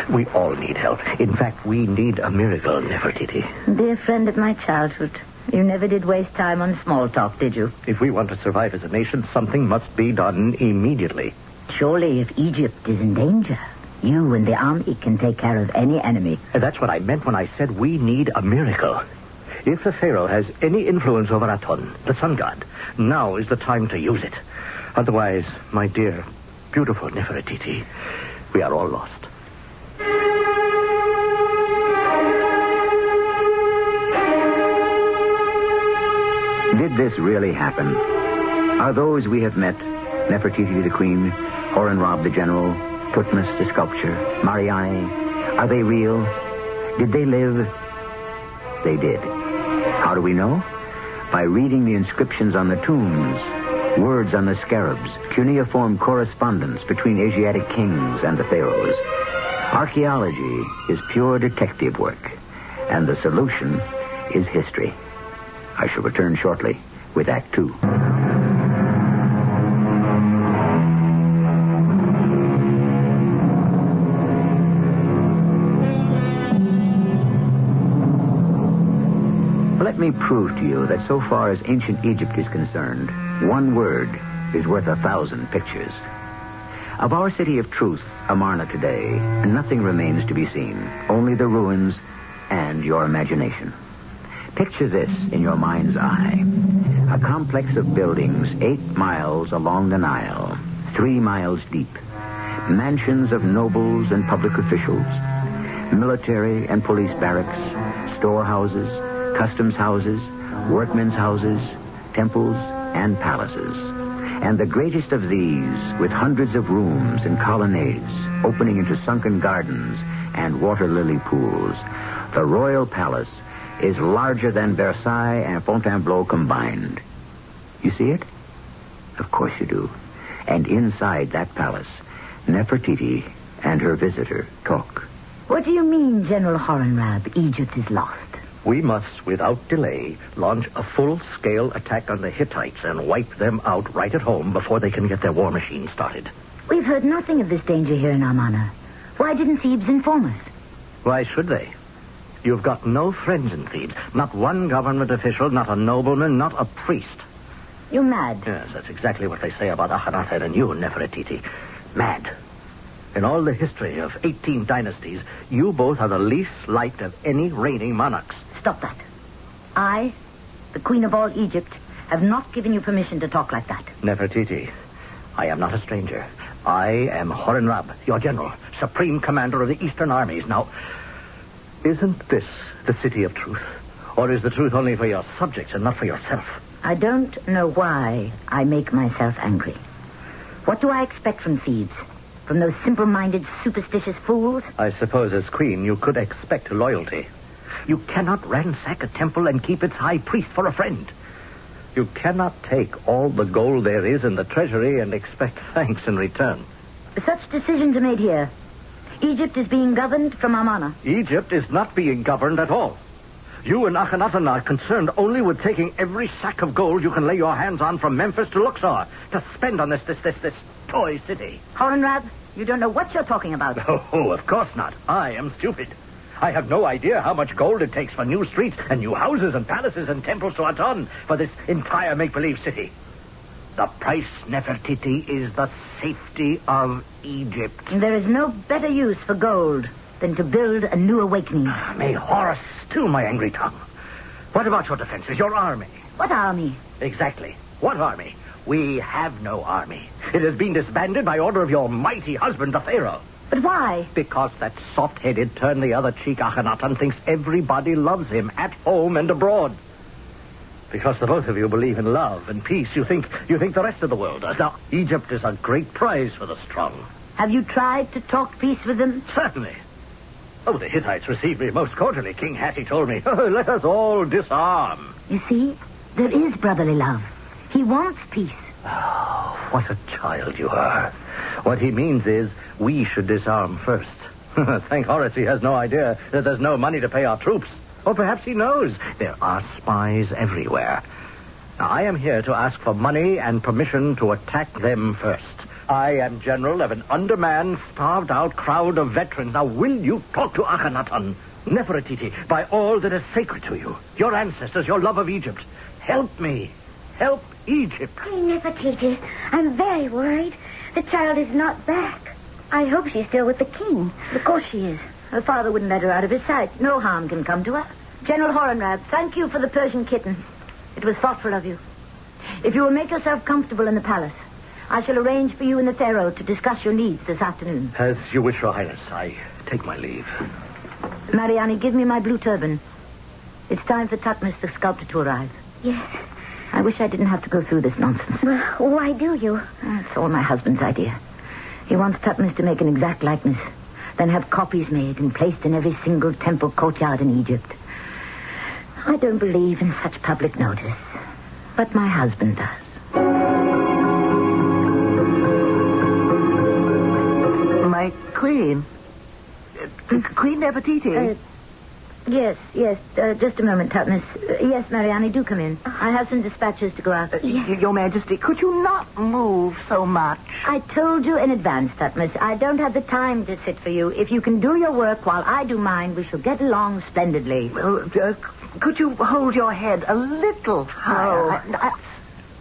We all need help. In fact, we need a miracle, Nefertiti. Dear friend of my childhood, you never did waste time on small talk, did you? If we want to survive as a nation, something must be done immediately. Surely, if Egypt is in danger, you and the army can take care of any enemy. That's what I meant when I said we need a miracle. If the Pharaoh has any influence over Aton, the sun god, now is the time to use it. Otherwise, my dear, beautiful Nefertiti, we are all lost. Did this really happen? Are those we have met, Nefertiti the Queen, Hornrab the General, Tutmosis the Sculptor, Mariani, are they real? Did they live? They did. How do we know? By reading the inscriptions on the tombs, words on the scarabs, cuneiform correspondence between Asiatic kings and the pharaohs. Archaeology is pure detective work, and the solution is history. I shall return shortly with Act Two. Let me prove to you that so far as ancient Egypt is concerned, one word is worth 1,000 pictures. Of our city of truth, Amarna, today, nothing remains to be seen, only the ruins and your imagination. Picture this in your mind's eye. A complex of buildings 8 miles along the Nile, 3 miles deep. Mansions of nobles and public officials, military and police barracks, storehouses, customs houses, workmen's houses, temples, and palaces. And the greatest of these, with hundreds of rooms and colonnades opening into sunken gardens and water lily pools, the royal palace is larger than Versailles and Fontainebleau combined. You see it? Of course you do. And inside that palace, Nefertiti and her visitor talk. What do you mean, General Hornrab? Egypt is lost. We must, without delay, launch a full-scale attack on the Hittites and wipe them out right at home before they can get their war machine started. We've heard nothing of this danger here in Amarna. Why didn't Thebes inform us? Why should they? You've got no friends in Thebes. Not one government official, not a nobleman, not a priest. You're mad. Yes, that's exactly what they say about Akhenaten and you, Nefertiti. Mad. In all the history of 18 dynasties, you both are the least liked of any reigning monarchs. Stop that. I, the Queen of all Egypt, have not given you permission to talk like that. Nefertiti, I am not a stranger. I am Hornrab, your general, supreme commander of the Eastern armies. Now, isn't this the city of truth? Or is the truth only for your subjects and not for yourself? I don't know why I make myself angry. What do I expect from Thebes? From those simple-minded, superstitious fools? I suppose as queen you could expect loyalty. You cannot ransack a temple and keep its high priest for a friend. You cannot take all the gold there is in the treasury and expect thanks in return. Such decisions are made here. Egypt is being governed from Amarna. Egypt is not being governed at all. You and Akhenaten are concerned only with taking every sack of gold you can lay your hands on from Memphis to Luxor to spend on this toy city. Hornrab, you don't know what you're talking about. Oh, of course not. I am stupid. I have no idea how much gold it takes for new streets and new houses and palaces and temples to Aton for this entire make-believe city. The price, Nefertiti, is the safety of Egypt. There is no better use for gold than to build a new awakening. May Horus still my angry tongue. What about your defenses, your army? What army? Exactly. What army? We have no army. It has been disbanded by order of your mighty husband, the Pharaoh. But why? Because that soft-headed, turn-the-other-cheek Akhenaten thinks everybody loves him at home and abroad. Because the both of you believe in love and peace, you think the rest of the world does. Now, Egypt is a great prize for the strong. Have you tried to talk peace with them? Certainly. Oh, the Hittites received me most cordially. King Hattie told me, let us all disarm. You see, there is brotherly love. He wants peace. Oh, what a child you are. What he means is we should disarm first. Thank Horus he has no idea that there's no money to pay our troops. Or perhaps he knows there are spies everywhere. Now, I am here to ask for money and permission to attack them first. I am general of an undermanned, starved-out crowd of veterans. Now, will you talk to Akhenaten? Nefertiti, by all that is sacred to you, your ancestors, your love of Egypt, help me. Help Egypt. Queen Nefertiti, I'm very worried. The child is not back. I hope she's still with the king. Of course she is. Her father wouldn't let her out of his sight. No harm can come to her. General Hornrab, thank you for the Persian kitten. It was thoughtful of you. If you will make yourself comfortable in the palace, I shall arrange for you and the Pharaoh to discuss your needs this afternoon. As you wish, Your Highness. I take my leave. Mariani, give me my blue turban. It's time for Tutmos, the sculptor, to arrive. Yes. I wish I didn't have to go through this nonsense. Well, why do you? It's all my husband's idea. He wants Tutmos to make an exact likeness, then have copies made and placed in every single temple courtyard in Egypt. I don't believe in such public notice, but my husband does. My queen. Queen Nefertiti. Yes. Just a moment, Tutmus. Yes, Mariani, do come in. I have some dispatches to go out. Your Majesty, could you not move so much? I told you in advance, Tutmus. I don't have the time to sit for you. If you can do your work while I do mine, we shall get along splendidly. Well, could you hold your head a little higher?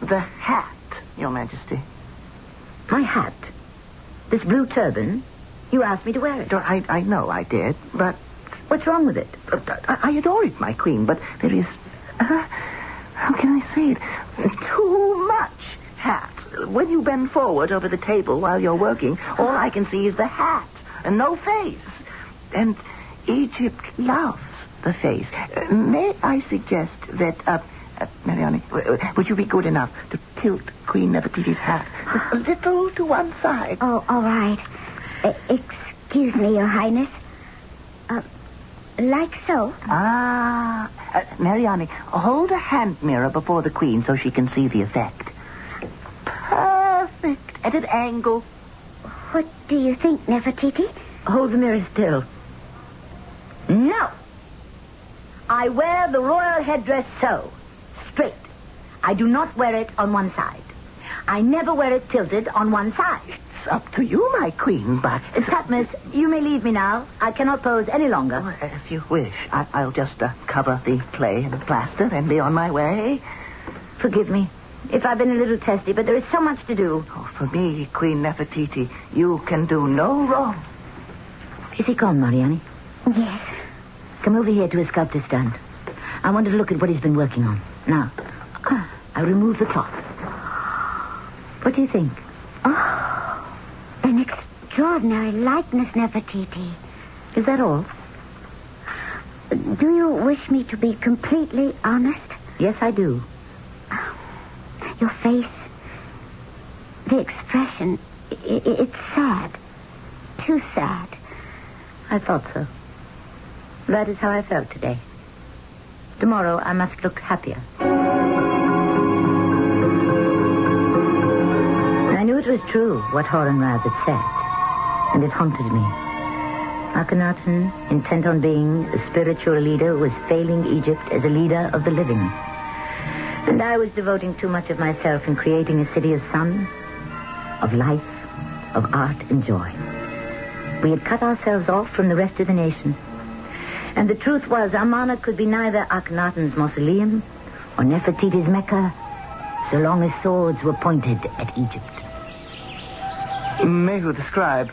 The hat, Your Majesty. My hat? This blue turban? You asked me to wear it. I know I did, but... What's wrong with it? I adore it, my queen, but there is... how can I say it? Too much hat. When you bend forward over the table while you're working, all I can see is the hat and no face. And Egypt loves the face. May I suggest that... Mariani, would you be good enough to tilt Queen Nefertiti's hat just a little to one side? Oh, all right. Excuse me, Your Highness. Like so? Mariani, hold a hand mirror before the Queen so she can see the effect. Perfect. At an angle. What do you think, Nefertiti? Hold the mirror still. No. I wear the royal headdress so. Straight. I do not wear it on one side. I never wear it tilted on one side. It's up to you, my queen, but... Tutmus, you may leave me now. I cannot pose any longer. Oh, as you wish. I'll just cover the clay and plaster and be on my way. Forgive me if I've been a little testy, but there is so much to do. Oh, for me, Queen Nefertiti, you can do no wrong. Is he gone, Mariani? Yes. Come over here to his sculptor's stand. I want to look at what he's been working on. Now, I remove the cloth. What do you think? Oh, an extraordinary likeness, Nefertiti. Is that all? Do you wish me to be completely honest? Yes, I do. Your face, the expression, it's sad. Too sad. I thought so. That is how I felt today. Tomorrow I must look happier. I knew it was true what Horemheb had said, and it haunted me. Akhenaten, intent on being a spiritual leader, was failing Egypt as a leader of the living. And I was devoting too much of myself in creating a city of sun, of life, of art and joy. We had cut ourselves off from the rest of the nation. And the truth was, our monarch could be neither Akhenaten's mausoleum or Nefertiti's Mecca, so long as swords were pointed at Egypt. Mehu the scribe.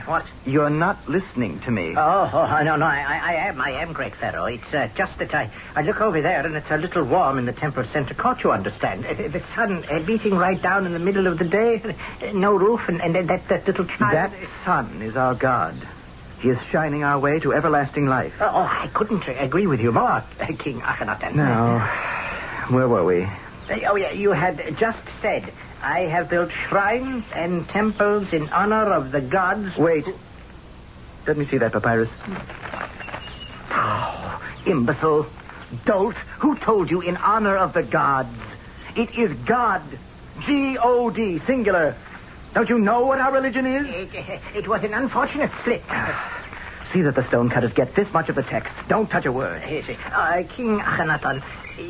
What? You're not listening to me. No, I am, great Pharaoh. It's just that I look over there and it's a little warm in the temple center court, you understand. The sun beating right down in the middle of the day, no roof, and that little child... That sun is our God. He is shining our way to everlasting life. I couldn't agree with you more, King Akhenaten. Now, where were we? You had just said, I have built shrines and temples in honor of the gods... Wait. Let me see that papyrus. Oh, imbecile. Dolt. Who told you in honor of the gods? It is God. G-O-D, singular. Don't you know what our religion is? It was an unfortunate slip. See that the stonecutters get this much of the text. Don't touch a word. King Akhenaten,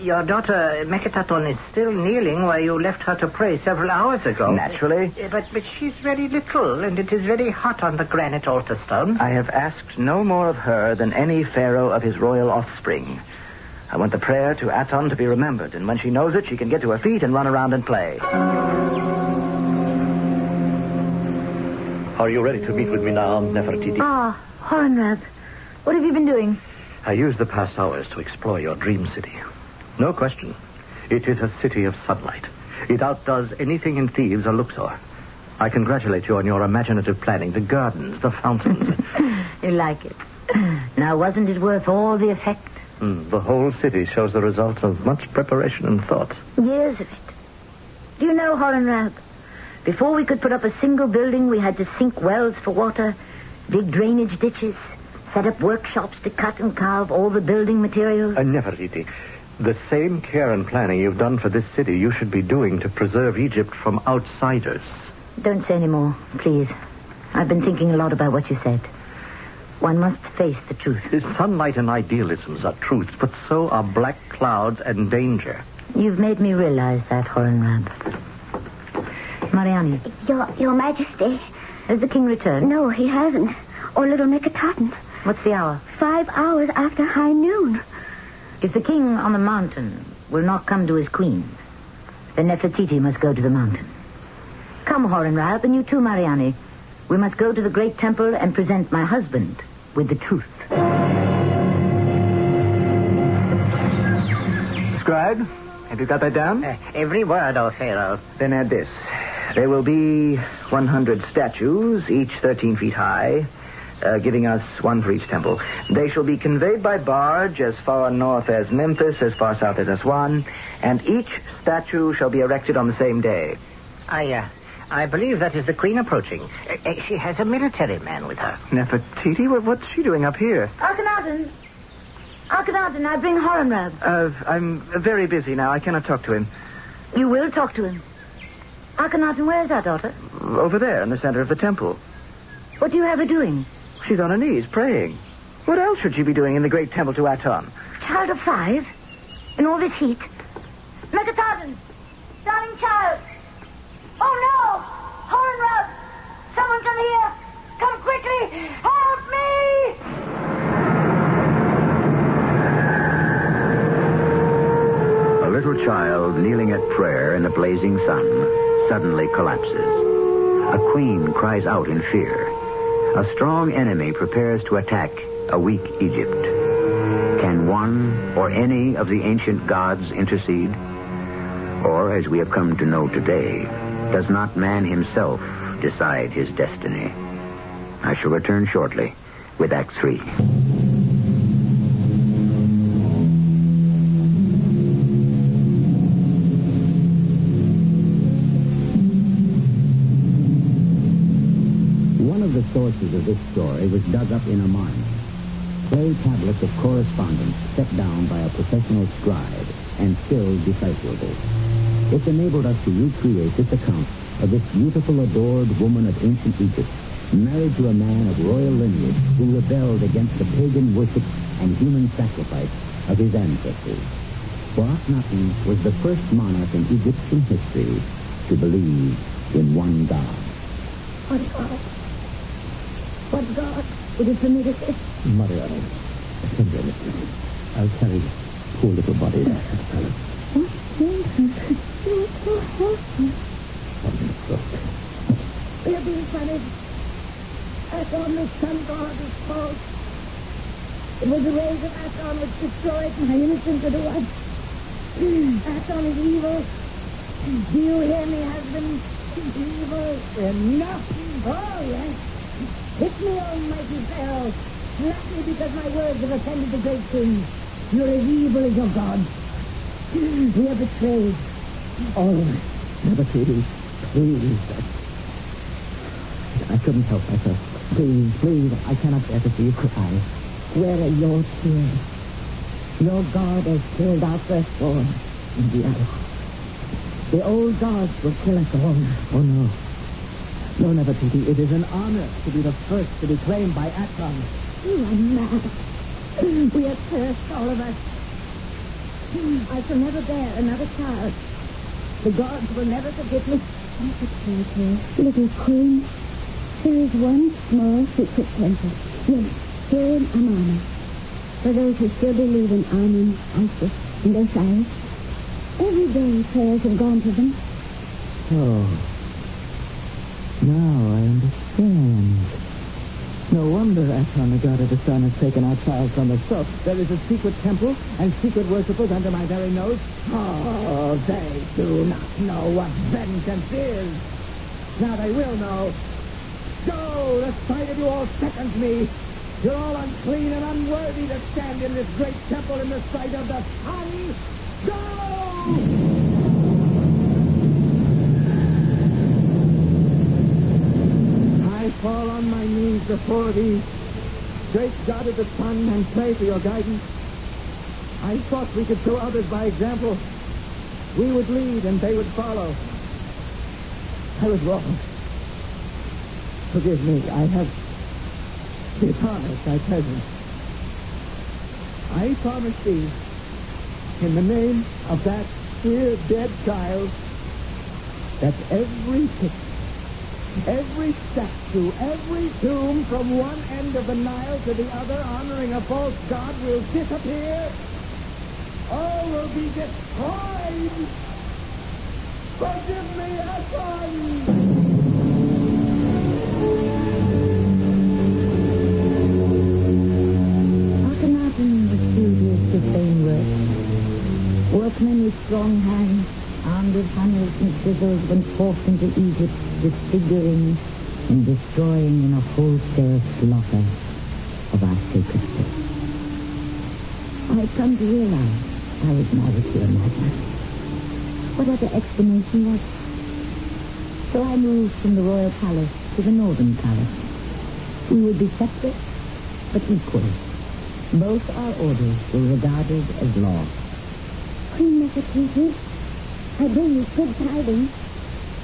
your daughter Meketaton is still kneeling where you left her to pray several hours ago. Naturally. But she's very little, and it is very hot on the granite altar stone. I have asked no more of her than any pharaoh of his royal offspring. I want the prayer to Aton to be remembered, and when she knows it, she can get to her feet and run around and play. Are you ready to meet with me now, Nefertiti? Horemheb, what have you been doing? I used the past hours to explore your dream city. No question. It is a city of sunlight. It outdoes anything in Thebes or Luxor. I congratulate you on your imaginative planning. The gardens, the fountains. You like it. Now, wasn't it worth all the effect? The whole city shows the results of much preparation and thought. Years of it. Do you know, Horemheb, before we could put up a single building, we had to sink wells for water, dig drainage ditches, set up workshops to cut and carve all the building materials. Nefertiti, the same care and planning you've done for this city, you should be doing to preserve Egypt from outsiders. Don't say any more, please. I've been thinking a lot about what you said. One must face the truth. Sunlight and idealisms are truths, but so are black clouds and danger. You've made me realize that, Horenrab. Mariani. Your Majesty. Has the king returned? No, he hasn't. Or little Nefertiti. What's the hour? 5 hours after high noon. If the king on the mountain will not come to his queen, then Nefertiti must go to the mountain. Come, Horenrab, and you too, Mariani. We must go to the great temple and present my husband with the truth. Scribe, have you got that down? Every word, O Pharaoh. Then add this. There will be 100 statues, each 13 feet high, giving us one for each temple. They shall be conveyed by barge as far north as Memphis, as far south as Aswan, and each statue shall be erected on the same day. I believe that is the queen approaching. She has a military man with her. Nefertiti? What's she doing up here? Akhenaten, I bring Horenrab. I'm very busy now. I cannot talk to him. You will talk to him. Akhenaten, where is our daughter? Over there in the center of the temple. What do you have her doing? She's on her knees, praying. What else should she be doing in the great temple to Aton? Child of 5? In all this heat? Nefertiti! Darling child! Oh, no! Horenrab! Someone come here! Come quickly! Help me! A little child kneeling at prayer in the blazing sun suddenly collapses. A queen cries out in fear. A strong enemy prepares to attack a weak Egypt. Can one or any of the ancient gods intercede? Or, as we have come to know today, does not man himself decide his destiny? I shall return shortly with Act 3. One of the sources of this story was dug up in Oman. Clay tablets of correspondence set down by a professional scribe and still decipherable. It enabled us to recreate this account of this beautiful, adored woman of ancient Egypt, married to a man of royal lineage who rebelled against the pagan worship and human sacrifice of his ancestors. For Akhenaten was the first monarch in Egyptian history to believe in one God. What God? What God would have permitted this? Mariana, I'll carry poor little body. We are being punished. Aton, the sun god, is false. It was the rays of Aton which destroyed my innocent little one. Aton is evil. Do you hear me, husband? Evil. Enough. Oh, yes. Hit me, almighty Pharaoh. Slap me because my words have offended the great king. You're as evil as your God. We are betrayed. All of us. Nefertiti, please. I couldn't help myself. Please, I cannot bear to see you cry. Where are your tears? Your God has killed our firstborn. Indiana. The old gods will kill us all. Oh, no. No, Nefertiti, it is an honor to be the first to be claimed by Aton. You are mad. We are cursed, all of us. I shall never bear another child. The gods will never forgive me. Little queen, there is one small secret temple. Yes, here in Amana. For those who still believe in Amun, Isis, and Osiris. Every day prayers have gone to them. Oh. Now I understand. No wonder Aton, the god of the sun, has taken our child from us. So, there is a secret temple and secret worshippers under my very nose? Oh, they do not know what vengeance is. Now they will know. Go! The sight of you all seconds me. You're all unclean and unworthy to stand in this great temple in the sight of the sun. Go! I fall on my knees before thee, great God of the sun, and pray for your guidance. I thought we could show others by example. We would lead and they would follow. I was wrong. Forgive me. I have Be promised, I present. I promise thee, in the name of that dear dead child, that every picture, every statue, every tomb from one end of the Nile to the other honoring a false god will disappear. All will be destroyed. Forgive me, Aton! Workmen with strong hands, armed with hammers and chisels, went forth into Egypt, disfiguring and destroying in a wholesale slaughter of our sacred place. I'd come to realize I was married to a madman. What other explanation was there? So I moved from the royal palace to the northern palace. We would be separate, but equal. Both our orders were regarded as law. Queen Nefertiti, I bring you good tidings.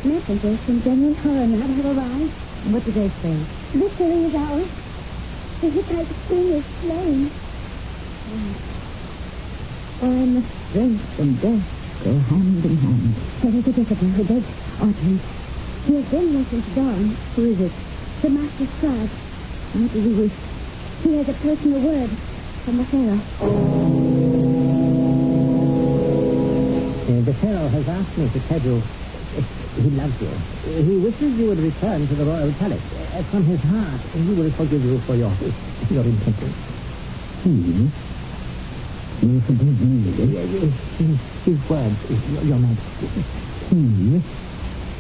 Messengers from General Coronel have arrived. What did they say? Victory is ours. The Hittite queen is slain. And strength and death go hand in hand. There is a visitor who begs audience. He has been here since dawn. Who is it? The master scribe. What does he wish? He has a personal word from the Pharaoh. The Pharaoh has asked me to tell you he loves you. He wishes you would return to the royal palace. From his heart, he will forgive you for your intentions. He? You forgive me? His words, Your Majesty. He,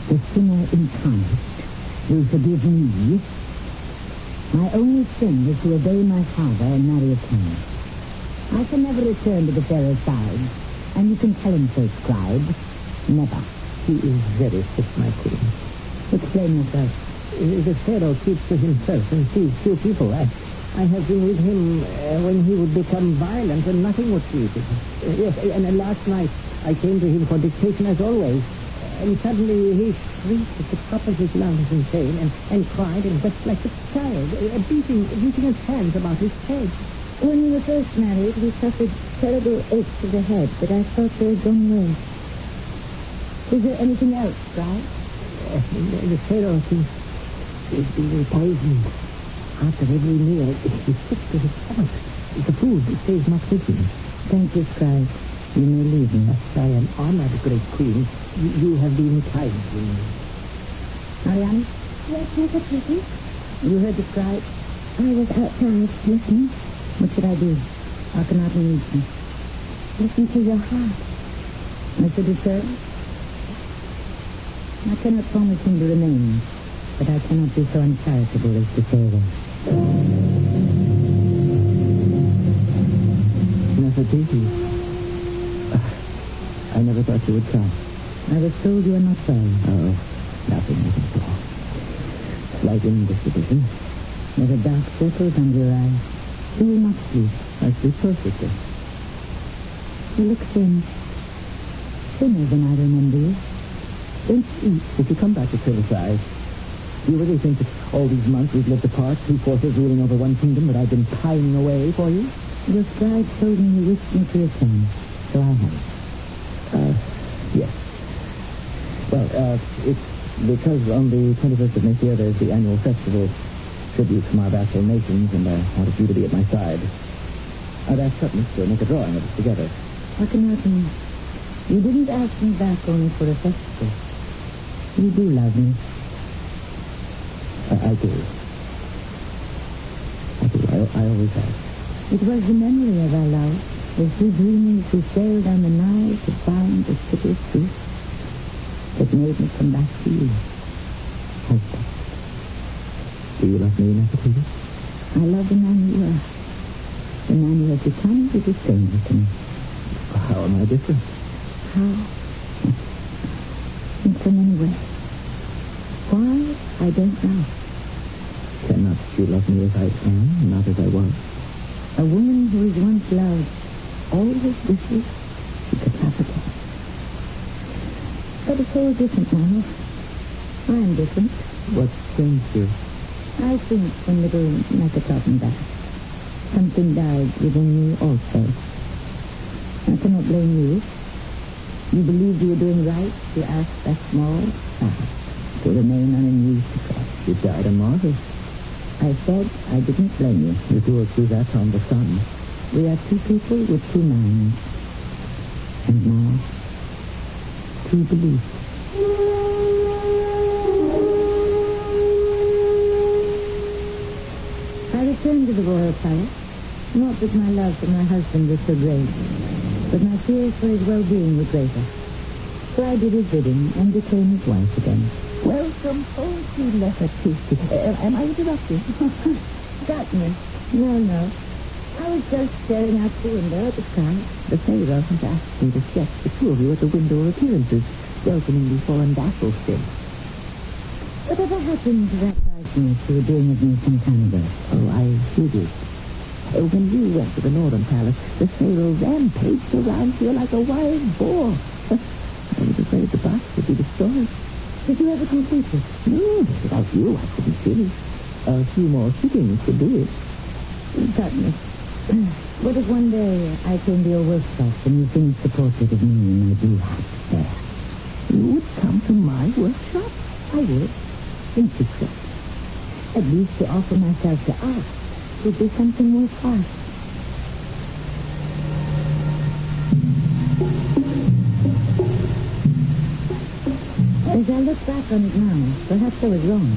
the sinner incarnate, will forgive me? My only sin is to obey my father and marry a king. I can never return to the Pharaoh's side. And you can tell him so, scribe. Never. He is very sick, my queen. Explain yourself. The Pharaoh keeps to himself and sees few people. I have been with him when he would become violent and nothing would please him. Yes, and last night I came to him for dictation as always. And suddenly he shrieked at the top of his lungs in pain and cried and wept like a child, beating his hands about his head. When we were first married, we suffered terrible aches of the head, but I thought they had gone away. Is there anything else, Scribe? The Pharaoh is being poisoned. After every meal, he's sick to his stomach. The food stays not with him. Thank you, Scribe. You may leave me. Yes, I am honored, great queen. You have been kind to me. Marianne? Yes, Nefertiti? You heard the Scribe? I was outside listening. What should I do? Akhenaten needs me. Listen to your heart. I should return? I cannot promise him to remain, but I cannot be so uncharitable as to say that. Nefertiti, I never thought you would come. I was told you are not well. Oh, nothing at all. Slight indisposition. There are dark circles under your eyes. You will not sleep. I sleep perfectly. You look thin. Thinner than I remember you. Don't eat. If you come back to criticize, do you really think that all these months we've lived apart, two forces ruling over one kingdom, that I've been pining away for you? Your scribe told me you wished me to return, so I have. Yes. Well, it's because on the 21st of next year there's the annual festival, tribute from our vassal nations, and I wanted you to be at my side. I'd asked Sutton to make a drawing of us together. Akhenaten, you didn't ask me back only for a festival. You do love me. I do. I always have. It was the memory of our love, as we dreamed we sailed down the Nile to find the city of truth, that made me come back to you. Husband. Do you love me, Nefertiti? I love the man you are. The man you have become is a stranger to me. How am I different? How? In so many ways. Why? I don't know. Cannot you love me as I am, not as I was? A woman who is once loved always wishes she could have again. But it's all different now. I am different. What changed you? I think when little Nefertiti died, something died within me also. I cannot blame you. You believed you were doing right to ask that small child to remain unused to God. You died a martyr. I said I didn't blame you. You do see that on the sun. We are two people with two minds. And now, two beliefs. I returned to the royal palace. Not that my love for my husband was so great, but my fears for his well-being were greater. So I did his bidding and became his wife again. Welcome home to Nefertiti. Am I interrupting? Certainly. No. I was just staring out the window at the sky. The Pharaoh has asked me to sketch the two of you at the window appearances, welcoming the foreign vassal still. Whatever happened to that likeness you were doing of me some time ago? Oh, I hid it. When you went to the Northern Palace, the Pharaoh rampaged around here like a wild boar. I was afraid the box would be destroyed. Did you ever complete it? No, without you, I couldn't finish. A few more sittings could do it. Certainly. What if one day I came to your workshop and you finished the portrait of me in my blue hat there? You would come to my workshop? I would. In secret. At least to offer myself to art would be something worthwhile. As I look back on it now, perhaps I was wrong.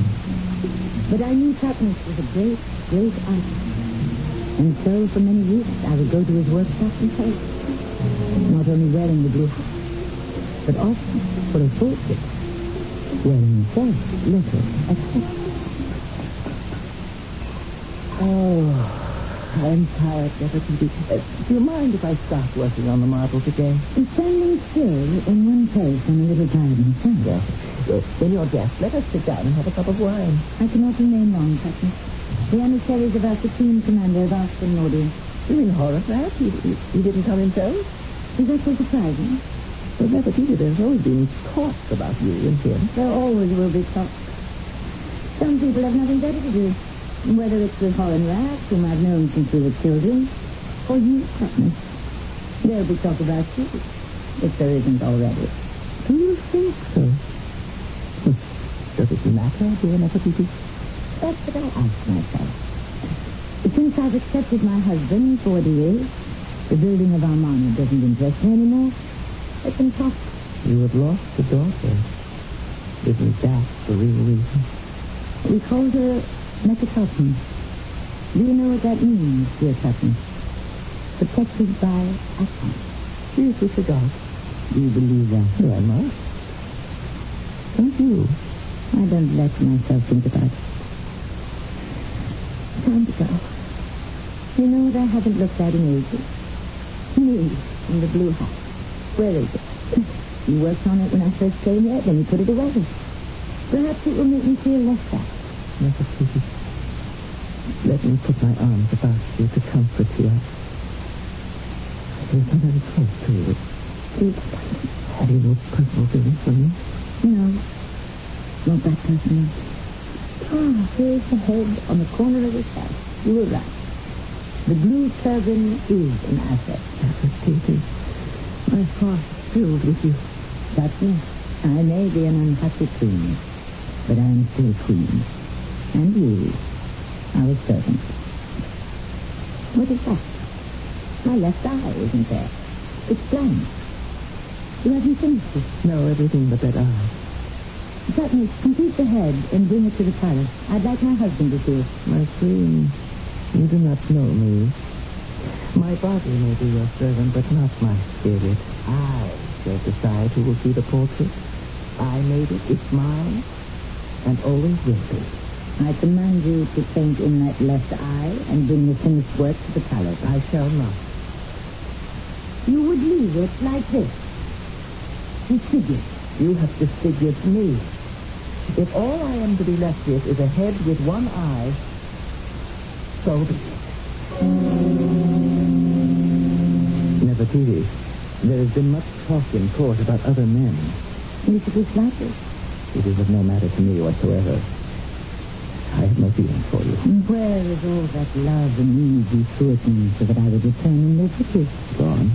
But I knew Patmos was a great, great artist. And so, for many weeks, I would go to his workshop and paint. Not only wearing the blue hat, but often for a portrait, wearing false letters at home. Oh, I'm tired, Nefertiti. Do you mind if I start working on the marble today? And standing still in one place in a little garden, Yes. When you're dressed, let us sit down and have a cup of wine. I cannot remain long, Patmos. The emissaries of our Supreme Commander have asked for an audience. You mean Horrocrat? He didn't come himself? Is that so surprising? Well, Nefertiti, there's always been talk about you and him. There always will be talk. Some people have nothing better to do. Whether it's the foreign rats whom I've known since we were children, or you, Patmos. There'll be talk about you, if there isn't already. Do you think so? Does it matter, dear Nefertiti? That's what I ask myself. Since I've accepted my husband for what he is, the building of our monument doesn't interest me anymore. Let them talk. You have lost a daughter. Isn't that the real reason? We called her Nefertiti. Do you know what that means, dear Patmos? Protected by Atom. She is with the gods. Do you believe that? No, I must. Don't you? I don't let myself think about it. Time to go. You know what I haven't looked at in ages? Me, in the blue hat. Where is it? You worked on it when I first came here, then you put it away. Perhaps it will make me feel less sad. Nefertiti, let me put my arms about you to comfort you. You're so very close to you. Have you no personal feelings for me? No. Not that personal. Here's the head on the corner of his house. You were right. The blue turban is an asset. Nefertiti, my heart is filled with you. Certainly. I may be an unhappy queen, but I am still queen. And you, our servant. What is that? My left eye isn't there. It's blank. You haven't finished it. No, everything but that eye. Certainly, complete the head and bring it to the palace. I'd like my husband to see it. My queen, you do not know me. My body may be your servant, but not my spirit. I shall decide who will see the portrait. I made it. It's mine, and always will be. I command you to paint in that left eye and bring the finished work to the palace. I shall not. You would leave it like this. Disfigured. You have disfigured me. If all I am to be left with is a head with one eye, so be it. Nefertiti, there has been much talk in court about other men. You should be flattered. It is of no matter to me whatsoever. I have no feeling for you. And where is all that love and easy towards me so that I would return and live with you? Gone.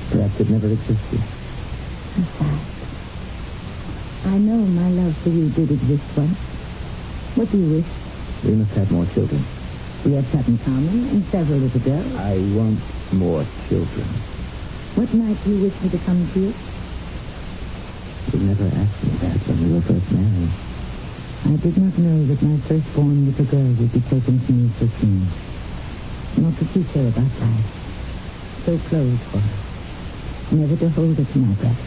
Perhaps it never existed. How sad. I know my love for you did exist once. What do you wish? We must have more children. We have that in common and several little girls. I want more children. What night do you wish me to come to you? You never asked me that when we were first married. I did not know that my firstborn little girl would be taken from me so soon. Not to teach her about life. So close for her. Never to hold her to my breast.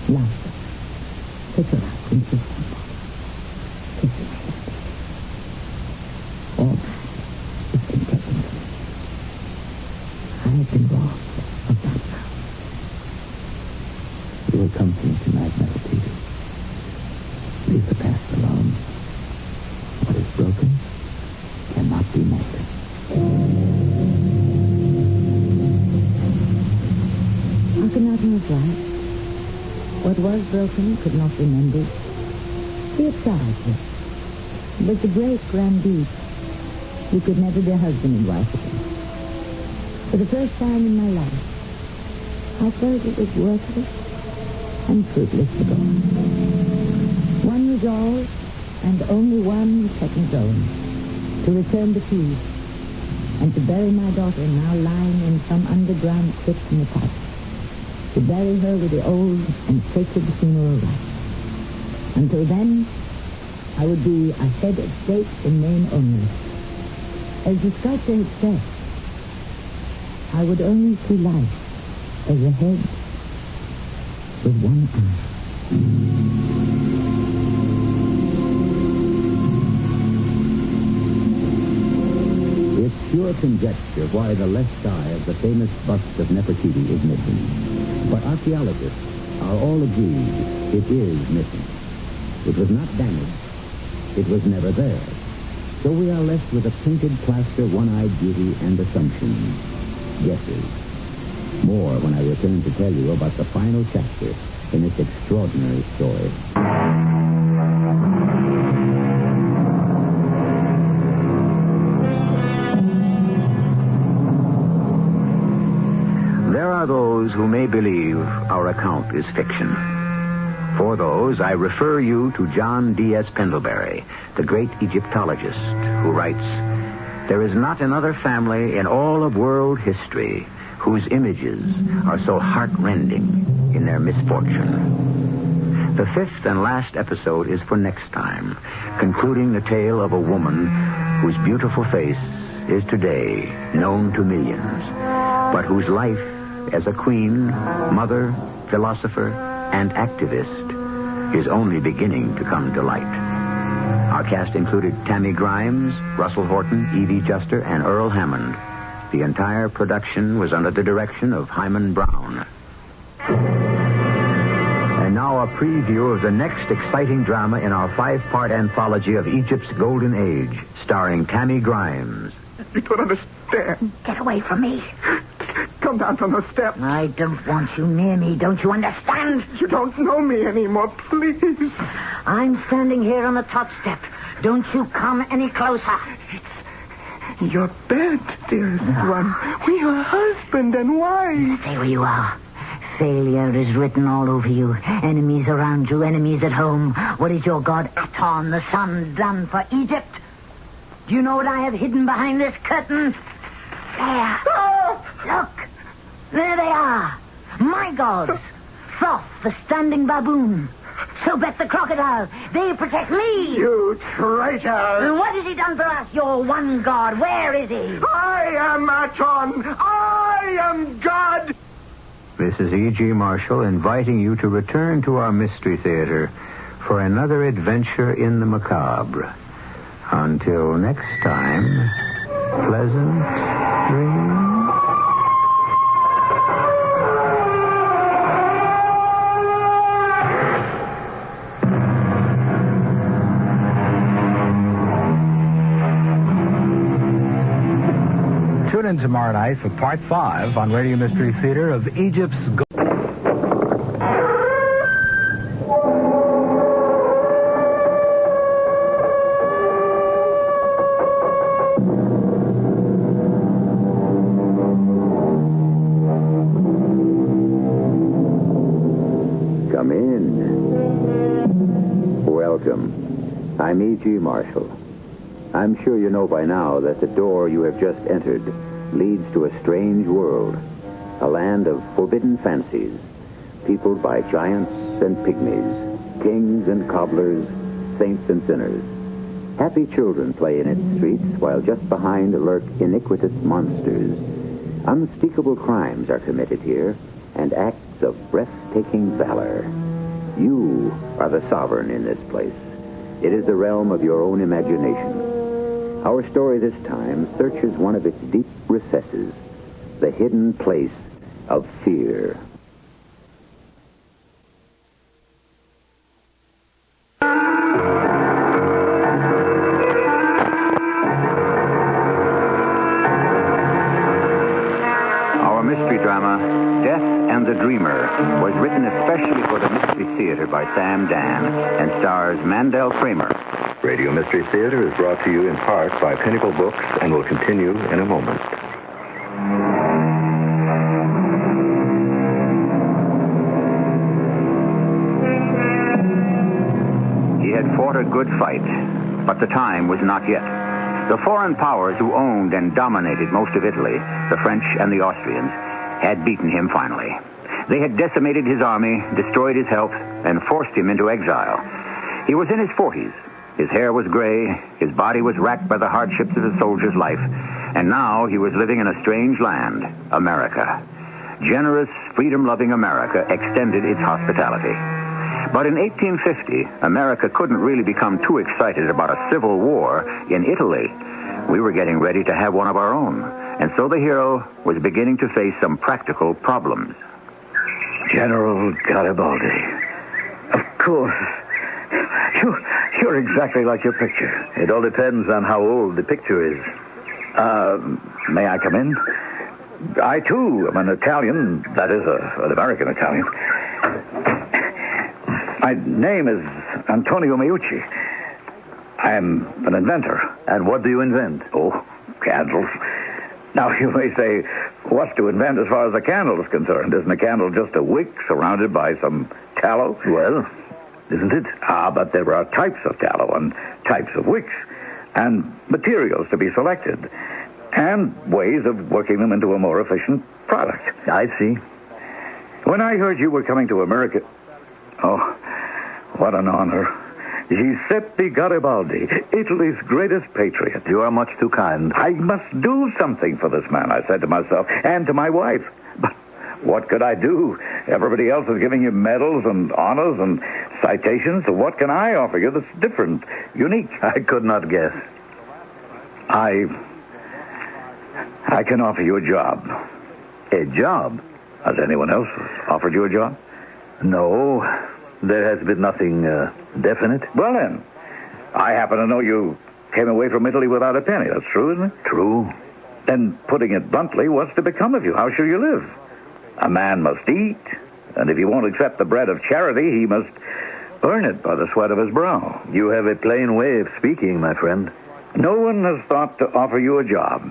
Love her. Pick her up and kiss her. Kiss her. All that has been taken from me. I have been robbed of that love. You will come to me tonight, Nefertiti. Leave the past alone. What is broken cannot be mended. I could not move right. What was broken could not be mended. Be it tragic. But the great grand deed. You could never be husband and wife again. For the first time in my life, I felt it was worthless and fruitless to go on. One resolve, and only one second zone, to return to peace, and to bury my daughter now lying in some underground crypt in the past. To bury her with the old and sacred funeral rites. Until then, I would be a head of state in name only. As the sculptor had said, I would only see life as a head with one eye. It's pure conjecture why the left eye of the famous bust of Nefertiti is missing. But archaeologists are all agreed it is missing. It was not damaged. It was never there. So we are left with a painted plaster, one-eyed beauty, and assumptions. Guesses. More when I return to tell you about the final chapter in this extraordinary story. There are those who may believe our account is fiction. For those, I refer you to John D.S. Pendlebury, the great Egyptologist, who writes, "There is not another family in all of world history whose images are so heart-rending in their misfortune." The fifth and last episode is for next time, concluding the tale of a woman whose beautiful face is today known to millions, but whose life as a queen, mother, philosopher, and activist is only beginning to come to light. Our cast included Tammy Grimes, Russell Horton, Evie Juster, and Earl Hammond. The entire production was under the direction of Hyman Brown. And now a preview of the next exciting drama in our 5-part anthology of Egypt's Golden Age, starring Tammy Grimes. You don't understand. Get away from me. Come down from the steps. I don't want you near me. Don't you understand? You don't know me anymore, please. I'm standing here on the top step. Don't you come any closer. It's your bed, dearest one. We are husband and wife. Stay where you are. Failure is written all over you. Enemies around you, enemies at home. What is your god Aton, the sun, done for Egypt? Do you know what I have hidden behind this curtain? There. Look. There they are. My gods. Thoth, the standing baboon. Sobek, the crocodile. They protect me. You traitor. What has he done for us, your one god? Where is he? I am Aton. I am God. This is E.G. Marshall inviting you to return to our Mystery Theater for another adventure in the macabre. Until next time, pleasant dreams. Tune in tomorrow night for Part 5 on Radio Mystery Theater of Egypt's... I'm E.G. Marshall. I'm sure you know by now that the door you have just entered leads to a strange world, a land of forbidden fancies, peopled by giants and pygmies, kings and cobblers, saints and sinners. Happy children play in its streets, while just behind lurk iniquitous monsters. Unspeakable crimes are committed here, and acts of breathtaking valor. You are the sovereign in this place. It is the realm of your own imagination. Our story this time searches one of its deep recesses, the hidden place of fear. Our mystery drama, Death and the Dreamer, was written especially for the Mystery Theater by Sam Dan and stars Mandel Kramer. Radio Mystery Theater is brought to you in part by Pinnacle Books and will continue in a moment. He had fought a good fight, but the time was not yet. The foreign powers who owned and dominated most of Italy, the French and the Austrians, had beaten him finally. They had decimated his army, destroyed his health, and forced him into exile. He was in his 40s. His hair was gray, his body was racked by the hardships of a soldier's life, and now he was living in a strange land, America. Generous, freedom-loving America extended its hospitality. But in 1850, America couldn't really become too excited about a civil war in Italy. We were getting ready to have one of our own, and so the hero was beginning to face some practical problems. General Garibaldi. Of course. You're exactly like your picture. It all depends on how old the picture is. May I come in? I, too, am an Italian. That is, an American Italian. My name is Antonio Meucci. I am an inventor. And what do you invent? Oh, candles. Now, you may say, what's to invent as far as a candle is concerned? Isn't a candle just a wick surrounded by some tallow? Well, isn't it? But there are types of tallow and types of wicks, and materials to be selected, and ways of working them into a more efficient product. I see. When I heard you were coming to America... Oh, what an honor. Giuseppe Garibaldi, Italy's greatest patriot. You are much too kind. I must do something for this man, I said to myself, and to my wife. But what could I do? Everybody else is giving you medals and honors and citations, so what can I offer you that's different, unique? I could not guess. I can offer you a job. A job? Has anyone else offered you a job? No, there has been nothing definite. Well, then, I happen to know you came away from Italy without a penny. That's true, isn't it? True. Then, putting it bluntly, what's to become of you? How shall you live? A man must eat, and if he won't accept the bread of charity, he must earn it by the sweat of his brow. You have a plain way of speaking, my friend. No one has thought to offer you a job,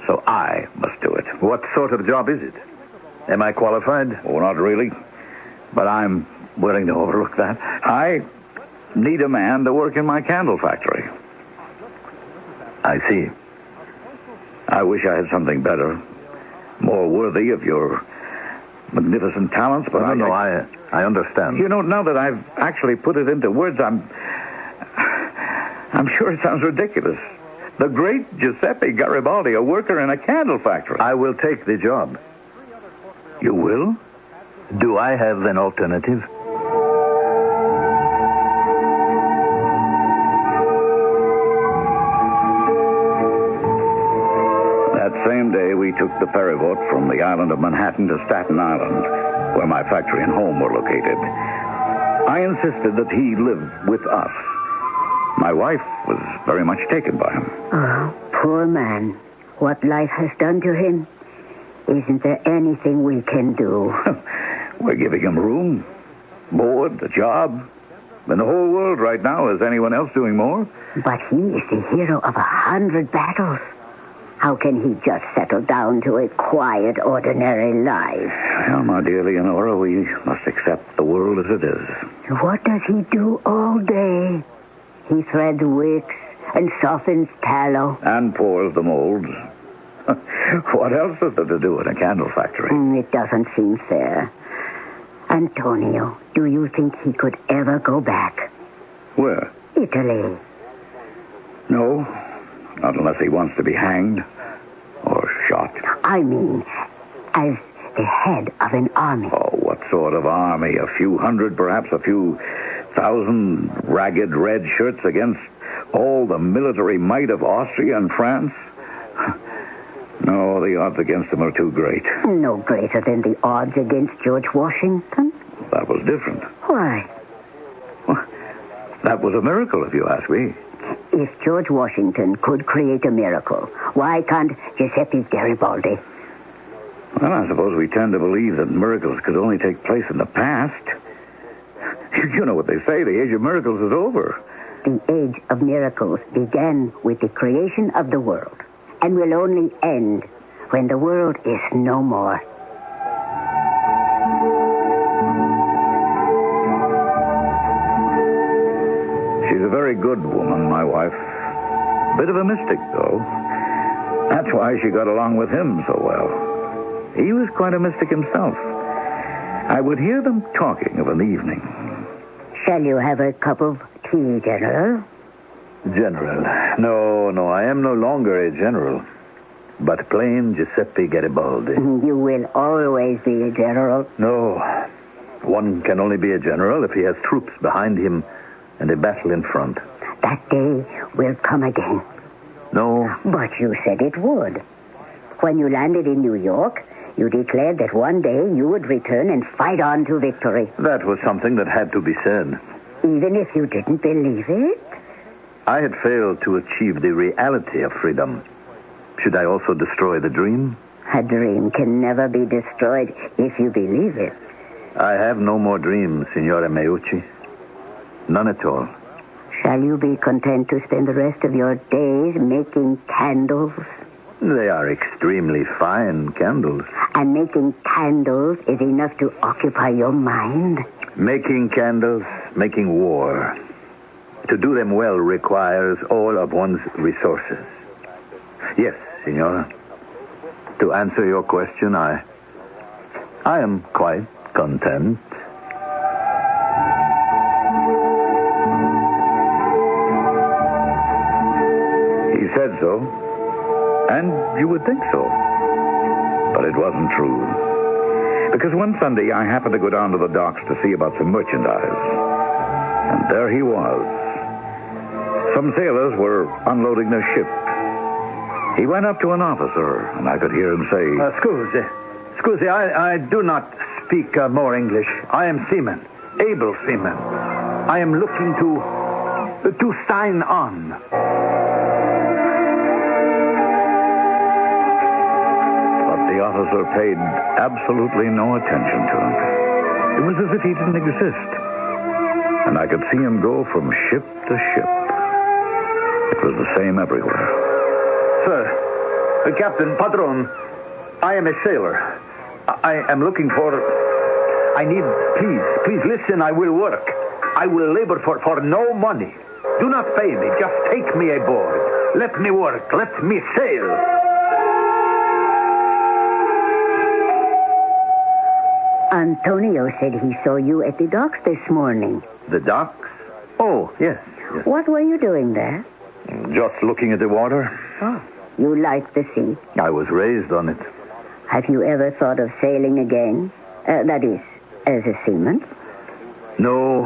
so I must do it. What sort of job is it? Am I qualified? Oh, not really, but I'm willing to overlook that. I need a man to work in my candle factory. I see. I wish I had something better, more worthy of your magnificent talents, but I understand. You know, now that I've actually put it into words, I'm sure it sounds ridiculous. The great Giuseppe Garibaldi, a worker in a candle factory. I will take the job. You will? Do I have an alternative? That same day, we took the ferry boat from the island of Manhattan to Staten Island, where my factory and home were located. I insisted that he live with us. My wife was very much taken by him. Oh, poor man. What life has done to him. Isn't there anything we can do? We're giving him room, board, a job. In the whole world right now, is anyone else doing more? But he is the hero of 100 battles. How can he just settle down to a quiet, ordinary life? Well, my dear Leonora, we must accept the world as it is. What does he do all day? He threads wicks and softens tallow. And pours the molds. What else is there to do in a candle factory? It doesn't seem fair. Antonio, do you think he could ever go back? Where? Italy. No, not unless he wants to be hanged or shot. I mean, as the head of an army. Oh, what sort of army? A few hundred, perhaps a few thousand ragged red shirts against all the military might of Austria and France? No, the odds against him are too great. No greater than the odds against George Washington. That was different. Why? Well, that was a miracle, if you ask me. If George Washington could create a miracle, why can't Giuseppe Garibaldi? Well, I suppose we tend to believe that miracles could only take place in the past. You know what they say, the age of miracles is over. The age of miracles began with the creation of the world, and will only end when the world is no more. She's a very good woman, my wife. Bit of a mystic, though. That's why she got along with him so well. He was quite a mystic himself. I would hear them talking of an evening. Shall you have a cup of tea, General? General. No, I am no longer a general, but plain Giuseppe Garibaldi. You will always be a general. No, one can only be a general if he has troops behind him and a battle in front. That day will come again. No. But you said it would. When you landed in New York, you declared that one day you would return and fight on to victory. That was something that had to be said. Even if you didn't believe it? I had failed to achieve the reality of freedom. Should I also destroy the dream? A dream can never be destroyed if you believe it. I have no more dreams, Signore Meucci. None at all. Shall you be content to spend the rest of your days making candles? They are extremely fine candles. And making candles is enough to occupy your mind? Making candles, making war. To do them well requires all of one's resources. Yes, Signora. To answer your question, I am quite content. He said so, and you would think so. But it wasn't true. Because one Sunday I happened to go down to the docks to see about some merchandise. And there he was. Some sailors were unloading their ship. He went up to an officer, and I could hear him say... Scusi, I do not speak more English. I am seaman, able seaman. I am looking to sign on. But the officer paid absolutely no attention to him. It was as if he didn't exist. And I could see him go from ship to ship. It was the same everywhere. Sir, Captain, Padron, I am a sailor. I am looking for... I need... Please listen, I will work. I will labor for no money. Do not pay me, just take me aboard. Let me work, let me sail. Antonio said he saw you at the docks this morning. The docks? Oh, yes. What were you doing there? Just looking at the water. Oh, you like the sea? I was raised on it. Have you ever thought of sailing again? That is, as a seaman? No.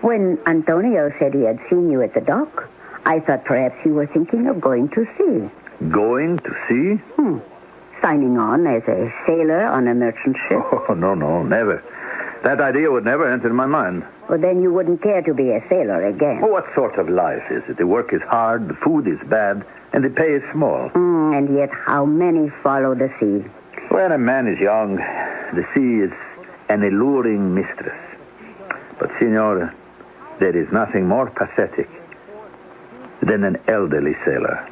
When Antonio said he had seen you at the dock, I thought perhaps you were thinking of going to sea. Going to sea? Signing on as a sailor on a merchant ship. Oh, no, never. That idea would never enter my mind. Well, then you wouldn't care to be a sailor again. Well, what sort of life is it? The work is hard, the food is bad, and the pay is small. And yet how many follow the sea? When a man is young, the sea is an alluring mistress. But, Signora, there is nothing more pathetic than an elderly sailor.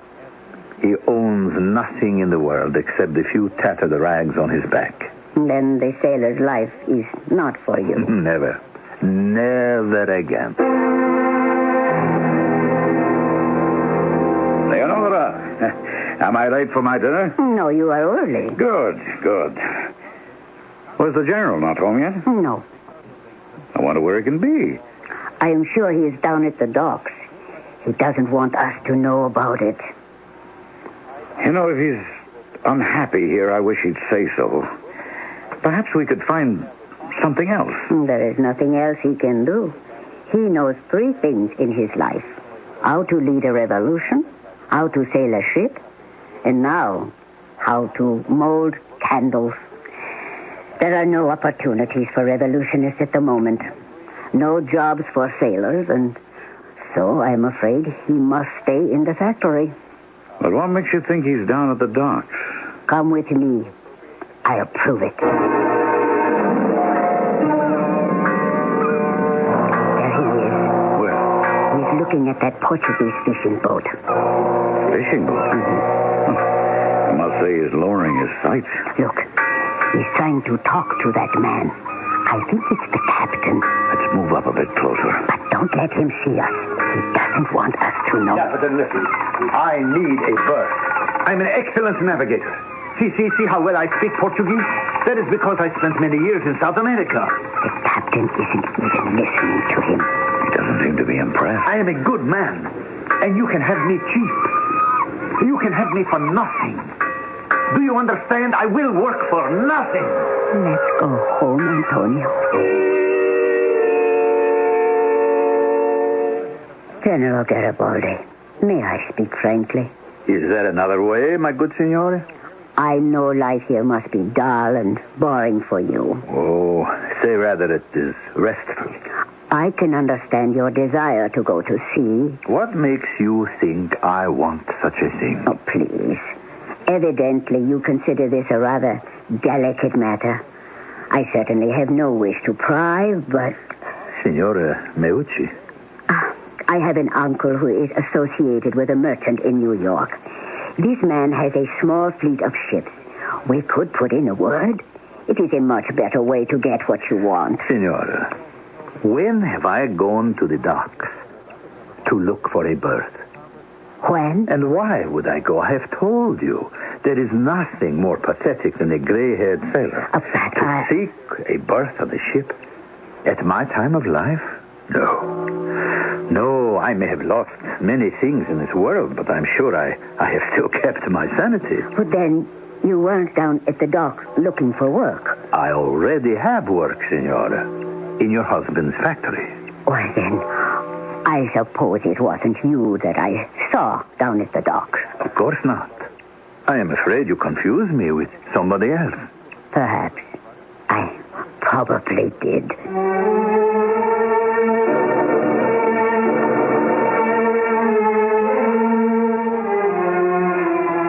He owns nothing in the world except the few tattered rags on his back. Then the sailor's life is not for you. Never. Never again. Am I late for my dinner? No, you are early. Good. Was the general not home yet? No. I wonder where he can be. I am sure he is down at the docks. He doesn't want us to know about it. You know, if he's unhappy here, I wish he'd say so. Perhaps we could find something else. There is nothing else he can do. He knows 3 things in his life. How to lead a revolution, how to sail a ship, and now how to mold candles. There are no opportunities for revolutionists at the moment. No jobs for sailors, and so I'm afraid he must stay in the factory. But what makes you think he's down at the docks? Come with me. I'll prove it. There he is. Where? He's looking at that Portuguese fishing boat. Fishing boat? I must say he's lowering his sights. Look, he's trying to talk to that man. I think it's the captain. Let's move up a bit closer. But don't let him see us. He doesn't want us to know. Captain, listen. I need a berth. I'm an excellent navigator. See how well I speak Portuguese? That is because I spent many years in South America. The captain isn't even listening to him. He doesn't seem to be impressed. I am a good man, and you can have me cheap. You can have me for nothing. Do you understand? I will work for nothing. Let's go home, Antonio. General Garibaldi, may I speak frankly? Is that another way, my good signore? I know life here must be dull and boring for you. Oh, say rather it is restful. I can understand your desire to go to sea. What makes you think I want such a thing? Oh, please. Evidently, you consider this a rather delicate matter. I certainly have no wish to pry, but... Signora Meucci. I have an uncle who is associated with a merchant in New York. This man has a small fleet of ships. We could put in a word. It is a much better way to get what you want. Signora, when have I gone to the docks to look for a berth? When? And why would I go? I have told you. There is nothing more pathetic than a gray-haired sailor. To seek a berth on the ship at my time of life? No, I may have lost many things in this world, but I'm sure I have still kept my sanity. But then you weren't down at the docks looking for work. I already have work, Signora, in your husband's factory. Well, then, I suppose it wasn't you that I saw down at the docks. Of course not. I am afraid you confused me with somebody else. Perhaps. I probably did.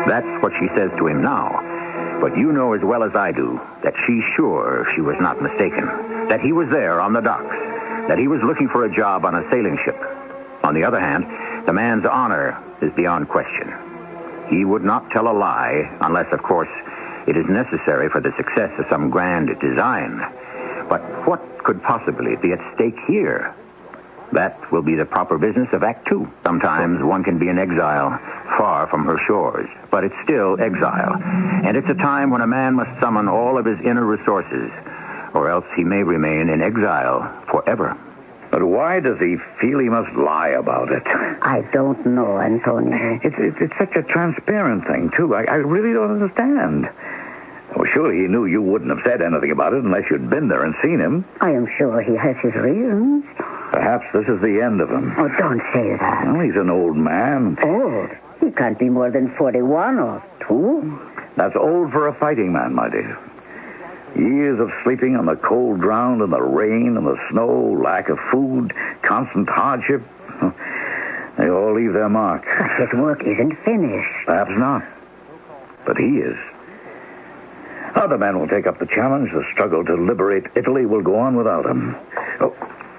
That's what she says to him now. But you know as well as I do that she's sure she was not mistaken. That he was there on the docks. That he was looking for a job on a sailing ship. On the other hand, the man's honor is beyond question. He would not tell a lie unless, of course, it is necessary for the success of some grand design. But what could possibly be at stake here? That will be the proper business of Act Two. Sometimes one can be in exile, far from her shores, but it's still exile. And it's a time when a man must summon all of his inner resources, or else he may remain in exile forever. But why does he feel he must lie about it? I don't know, Antonio. It's such a transparent thing, too. I really don't understand. Well, surely he knew you wouldn't have said anything about it unless you'd been there and seen him. I am sure he has his reasons. Perhaps this is the end of him. Oh, don't say that. Well, he's an old man. Old? He can't be more than 41 or 2. That's old for a fighting man, my dear. Years of sleeping on the cold ground in the rain and the snow, lack of food, constant hardship. They all leave their mark. But his work isn't finished. Perhaps not. But he is. Other men will take up the challenge. The struggle to liberate Italy will go on without him.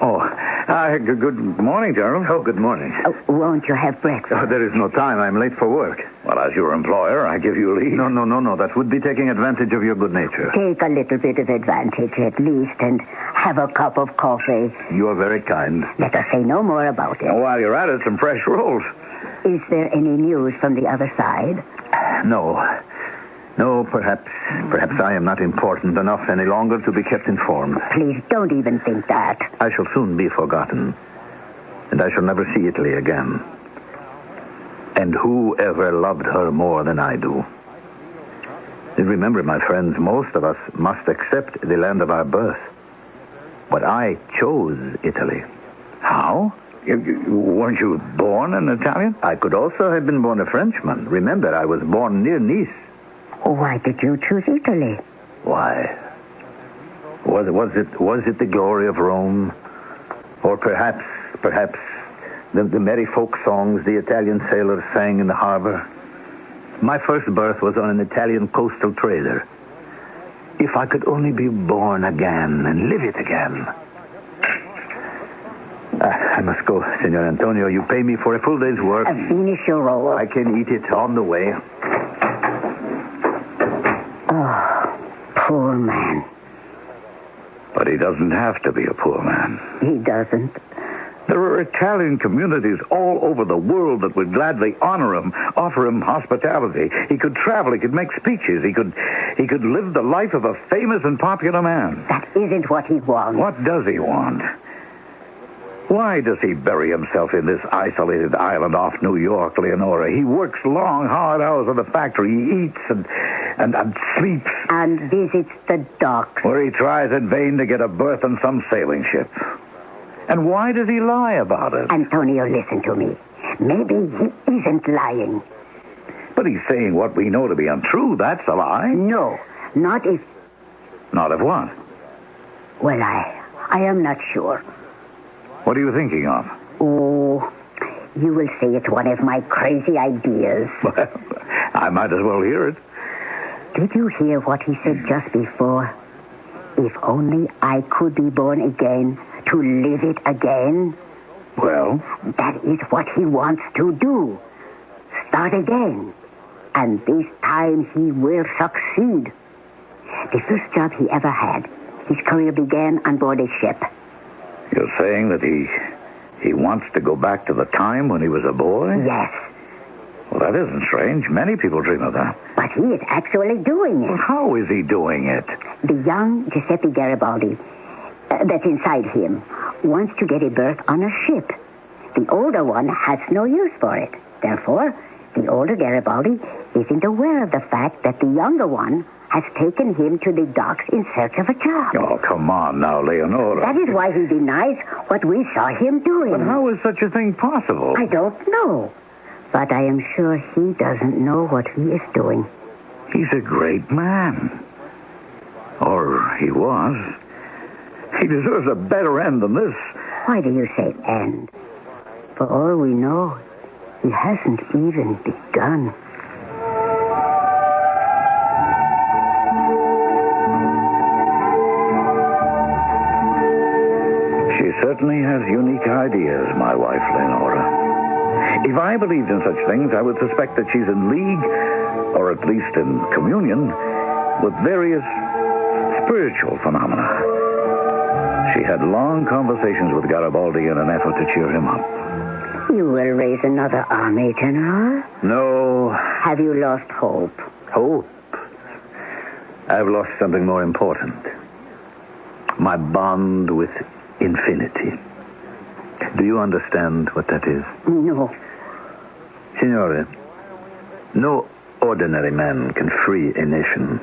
Good morning, Gerald. Oh, good morning. Won't you have breakfast? Oh, there is no time. I'm late for work. Well, as your employer, I give you leave. No. That would be taking advantage of your good nature. Take a little bit of advantage, at least, and have a cup of coffee. You are very kind. Let us say no more about it. While you're at it, some fresh rolls. Is there any news from the other side? No, perhaps I am not important enough any longer to be kept informed. Please, don't even think that. I shall soon be forgotten, and I shall never see Italy again. And who ever loved her more than I do? And remember, my friends, most of us must accept the land of our birth. But I chose Italy. How? Weren't you born an Italian? I could also have been born a Frenchman. Remember, I was born near Nice. Why did you choose Italy? Why? Was it the glory of Rome? Or perhaps the merry folk songs the Italian sailors sang in the harbor? My first birth was on an Italian coastal trader. If I could only be born again and live it again. I must go, Senor Antonio. You pay me for a full day's work. Finish your roll. I can eat it on the way. Oh, poor man. But he doesn't have to be a poor man. He doesn't. There are Italian communities all over the world that would gladly honor him, offer him hospitality. He could travel, he could make speeches, he could live the life of a famous and popular man. That isn't what he wants. What does he want? Why does he bury himself in this isolated island off New York, Leonora? He works long, hard hours in the factory. He eats and sleeps. And visits the docks. Where he tries in vain to get a berth on some sailing ship. And why does he lie about it? Antonio, listen to me. Maybe he isn't lying. But he's saying what we know to be untrue. That's a lie. No, not if... Not if what? Well, I am not sure. What are you thinking of? Oh, you will say it's one of my crazy ideas. Well, I might as well hear it. Did you hear what he said just before? If only I could be born again, to live it again. Well? That is what he wants to do. Start again. And this time he will succeed. The first job he ever had, his career began on board a ship. You're saying that he wants to go back to the time when he was a boy? Yes. Well, that isn't strange. Many people dream of that. But he is actually doing it. Well, how is he doing it? The young Giuseppe Garibaldi, that's inside him, wants to get a berth on a ship. The older one has no use for it. Therefore, the older Garibaldi isn't aware of the fact that the younger one has taken him to the docks in search of a job. Oh, come on now, Leonora. That is why he denies what we saw him doing. But how is such a thing possible? I don't know. But I am sure he doesn't know what he is doing. He's a great man. Or he was. He deserves a better end than this. Why do you say end? For all we know, he hasn't even begun. She certainly has unique ideas, my wife, Leonora. If I believed in such things, I would suspect that she's in league, or at least in communion, with various spiritual phenomena. She had long conversations with Garibaldi in an effort to cheer him up. You will raise another army, General? No. Have you lost hope? Hope? I've lost something more important. My bond with infinity. Do you understand what that is? No. Signore, no ordinary man can free a nation.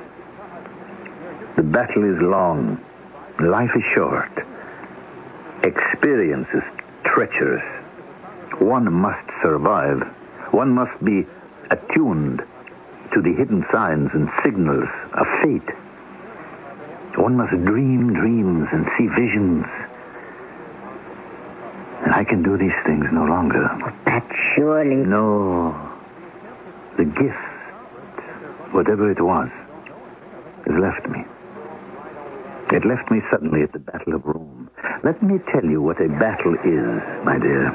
The battle is long. Life is short. Experience is treacherous. One must survive. One must be attuned to the hidden signs and signals of fate. One must dream dreams and see visions. And I can do these things no longer. But surely... No. The gift, whatever it was, has left me. It left me suddenly at the Battle of Rome. Let me tell you what a battle is, my dear.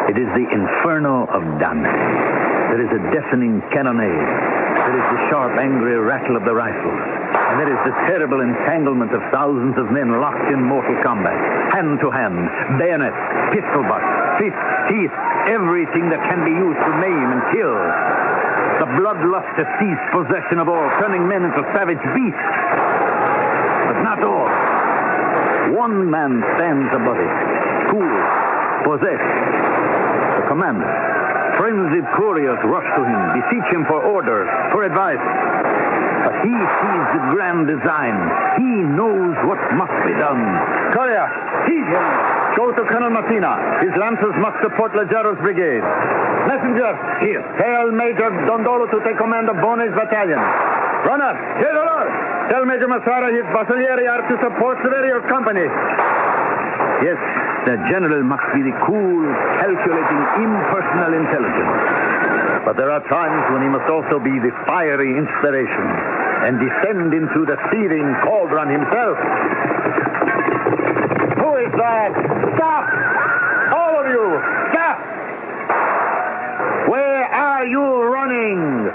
It is the inferno of Dante. There is a deafening cannonade. There is the sharp, angry rattle of the rifles. And there is the terrible entanglement of thousands of men locked in mortal combat. Hand to hand, bayonets, pistol butts, fists, teeth, everything that can be used to maim and kill. The The bloodlust has seized possession of all, turning men into savage beasts. But not all. One man stands above it, cool, possessed. The commander. Frenzied couriers rush to him, beseech him for orders, for advice. But he sees the grand design. He knows what must be done. Courier, seize him. Go to Colonel Messina. His lancers must support Leggero's brigade. Messenger, here. Tell Major Dondolo to take command of Bonne's battalion. Runner, here, Lord. Tell Major Massara his Basaglieri are to support Severia's company. Yes, the general must be the cool, calculating, impersonal intelligence. But there are times when he must also be the fiery inspiration and descend into the seething cauldron himself. Who is that? Stop! All of you, stop! Where are you running?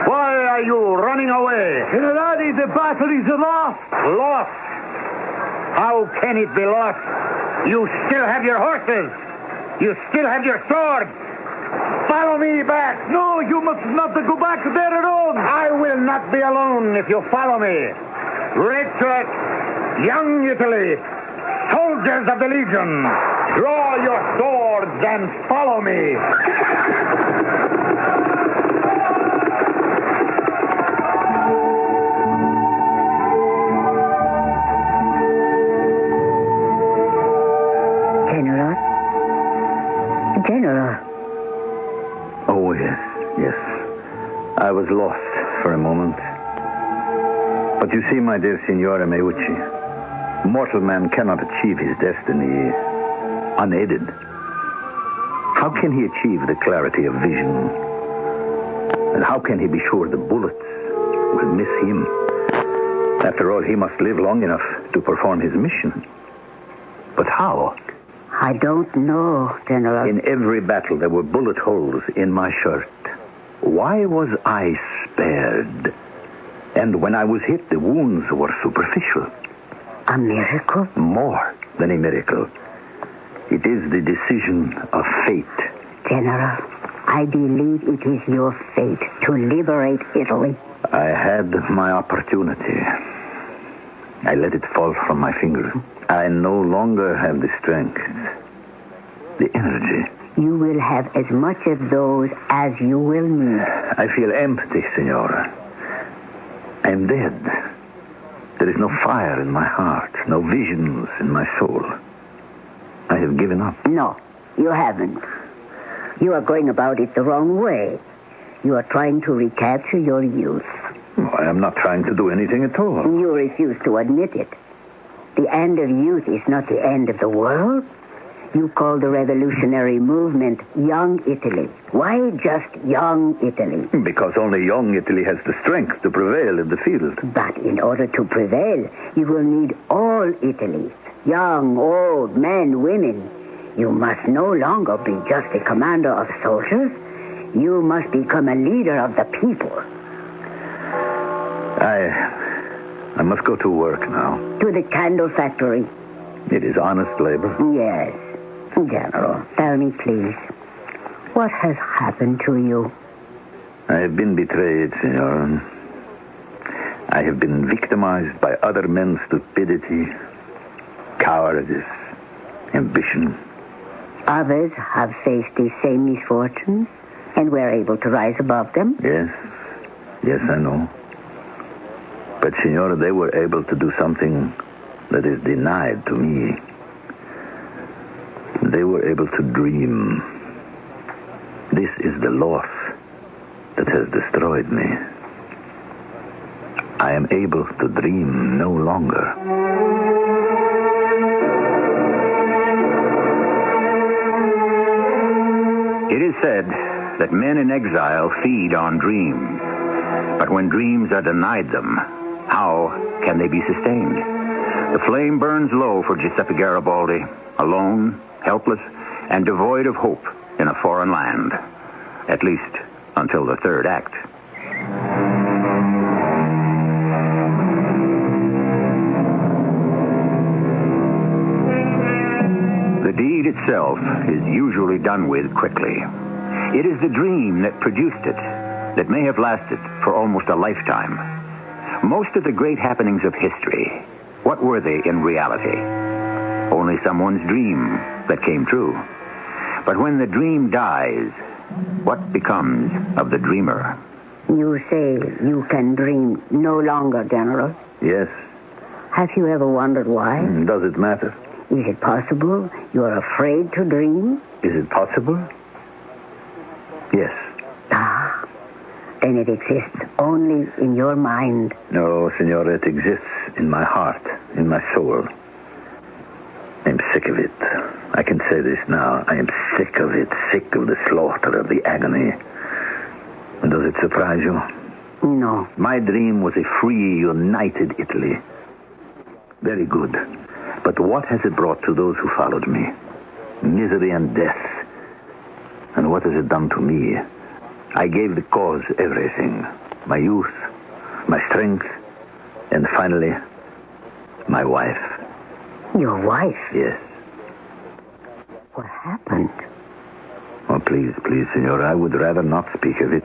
Why are you running away? Generali, the battle is lost. Lost? How can it be lost? You still have your horses. You still have your swords. Follow me back. No, you must not go back there alone. I will not be alone if you follow me. Red shirt, young Italy, soldiers of the Legion, draw your swords and follow me. General. Oh, yes. I was lost for a moment. But you see, my dear Signora Meucci, mortal man cannot achieve his destiny unaided. How can he achieve the clarity of vision? And how can he be sure the bullets will miss him? After all, he must live long enough to perform his mission. But how? I don't know, General. In every battle, there were bullet holes in my shirt. Why was I spared? And when I was hit, the wounds were superficial. A miracle? More than a miracle. It is the decision of fate. General, I believe it is your fate to liberate Italy. I had my opportunity. I let it fall from my fingers. I no longer have the strength, the energy. You will have as much of those as you will need. I feel empty, Signora. I am dead. There is no fire in my heart, no visions in my soul. I have given up. No, you haven't. You are going about it the wrong way. You are trying to recapture your youth. Oh, I am not trying to do anything at all. You refuse to admit it. The end of youth is not the end of the world. You call the revolutionary movement Young Italy. Why just Young Italy? Because only Young Italy has the strength to prevail in the field. But in order to prevail, you will need all Italy. Young, old, men, women. You must no longer be just a commander of soldiers. You must become a leader of the people. I must go to work now. To the candle factory. It is honest labor. Yes. General, tell me, please, what has happened to you? I have been betrayed, Signora. I have been victimized by other men's stupidity, cowardice, ambition. Others have faced the same misfortunes and were able to rise above them. Yes, I know. But, Signora, they were able to do something that is denied to me. They were able to dream. This is the loss that has destroyed me. I am able to dream no longer. It is said that men in exile feed on dreams. But when dreams are denied them, how can they be sustained? The flame burns low for Giuseppe Garibaldi, alone, helpless, and devoid of hope in a foreign land. At least until the third act. The deed itself is usually done with quickly. It is the dream that produced it that may have lasted for almost a lifetime. Most of the great happenings of history, what were they in reality? Only someone's dream that came true. But when the dream dies, what becomes of the dreamer? You say you can dream no longer, General. Yes. Have you ever wondered why? Does it matter? Is it possible you're afraid to dream? Is it possible? Yes. Ah, then it exists only in your mind. No, Senora, it exists in my heart, in my soul. I'm sick of it. I can say this now. I am sick of it, sick of the slaughter, of the agony. And does it surprise you? No. My dream was a free, united Italy. Very good. But what has it brought to those who followed me? Misery and death. And what has it done to me? I gave the cause everything. My youth, my strength, and finally, my wife. Your wife? Yes. What happened? Oh, please, Senora, I would rather not speak of it.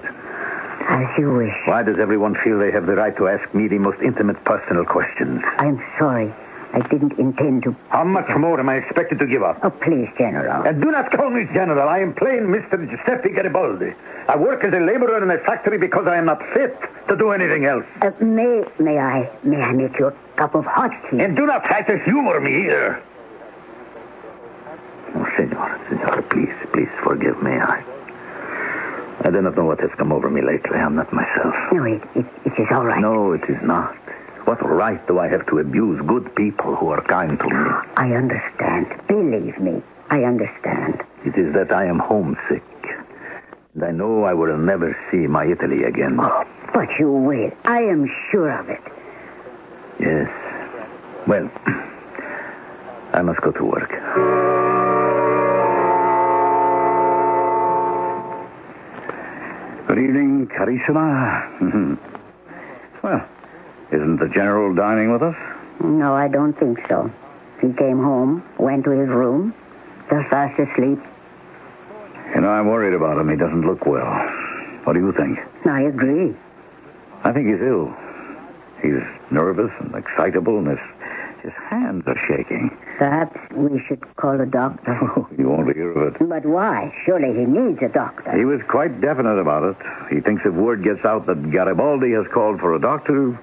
As you wish. Why does everyone feel they have the right to ask me the most intimate personal questions? I'm sorry. I didn't intend to... How much more am I expected to give up? Oh, please, General. And do not call me General. I am plain Mr. Giuseppe Garibaldi. I work as a laborer in a factory because I am not fit to do anything else. May I make you a cup of hot tea? And do not try to humor me either. Oh, Senora, please forgive me. I do not know what has come over me lately. I'm not myself. No, it is all right. No, it is not. What right do I have to abuse good people who are kind to me? I understand. Believe me, I understand. It is that I am homesick. And I know I will never see my Italy again. Oh, but you will. I am sure of it. Yes. Well, I must go to work. Good evening, Carissima. Well, isn't the General dining with us? No, I don't think so. He came home, went to his room, fell fast asleep. You know, I'm worried about him. He doesn't look well. What do you think? I agree. I think he's ill. He's nervous and excitable, and his hands are shaking. Perhaps we should call a doctor. Oh, you won't hear of it. But why? Surely he needs a doctor. He was quite definite about it. He thinks if word gets out that Garibaldi has called for a doctor,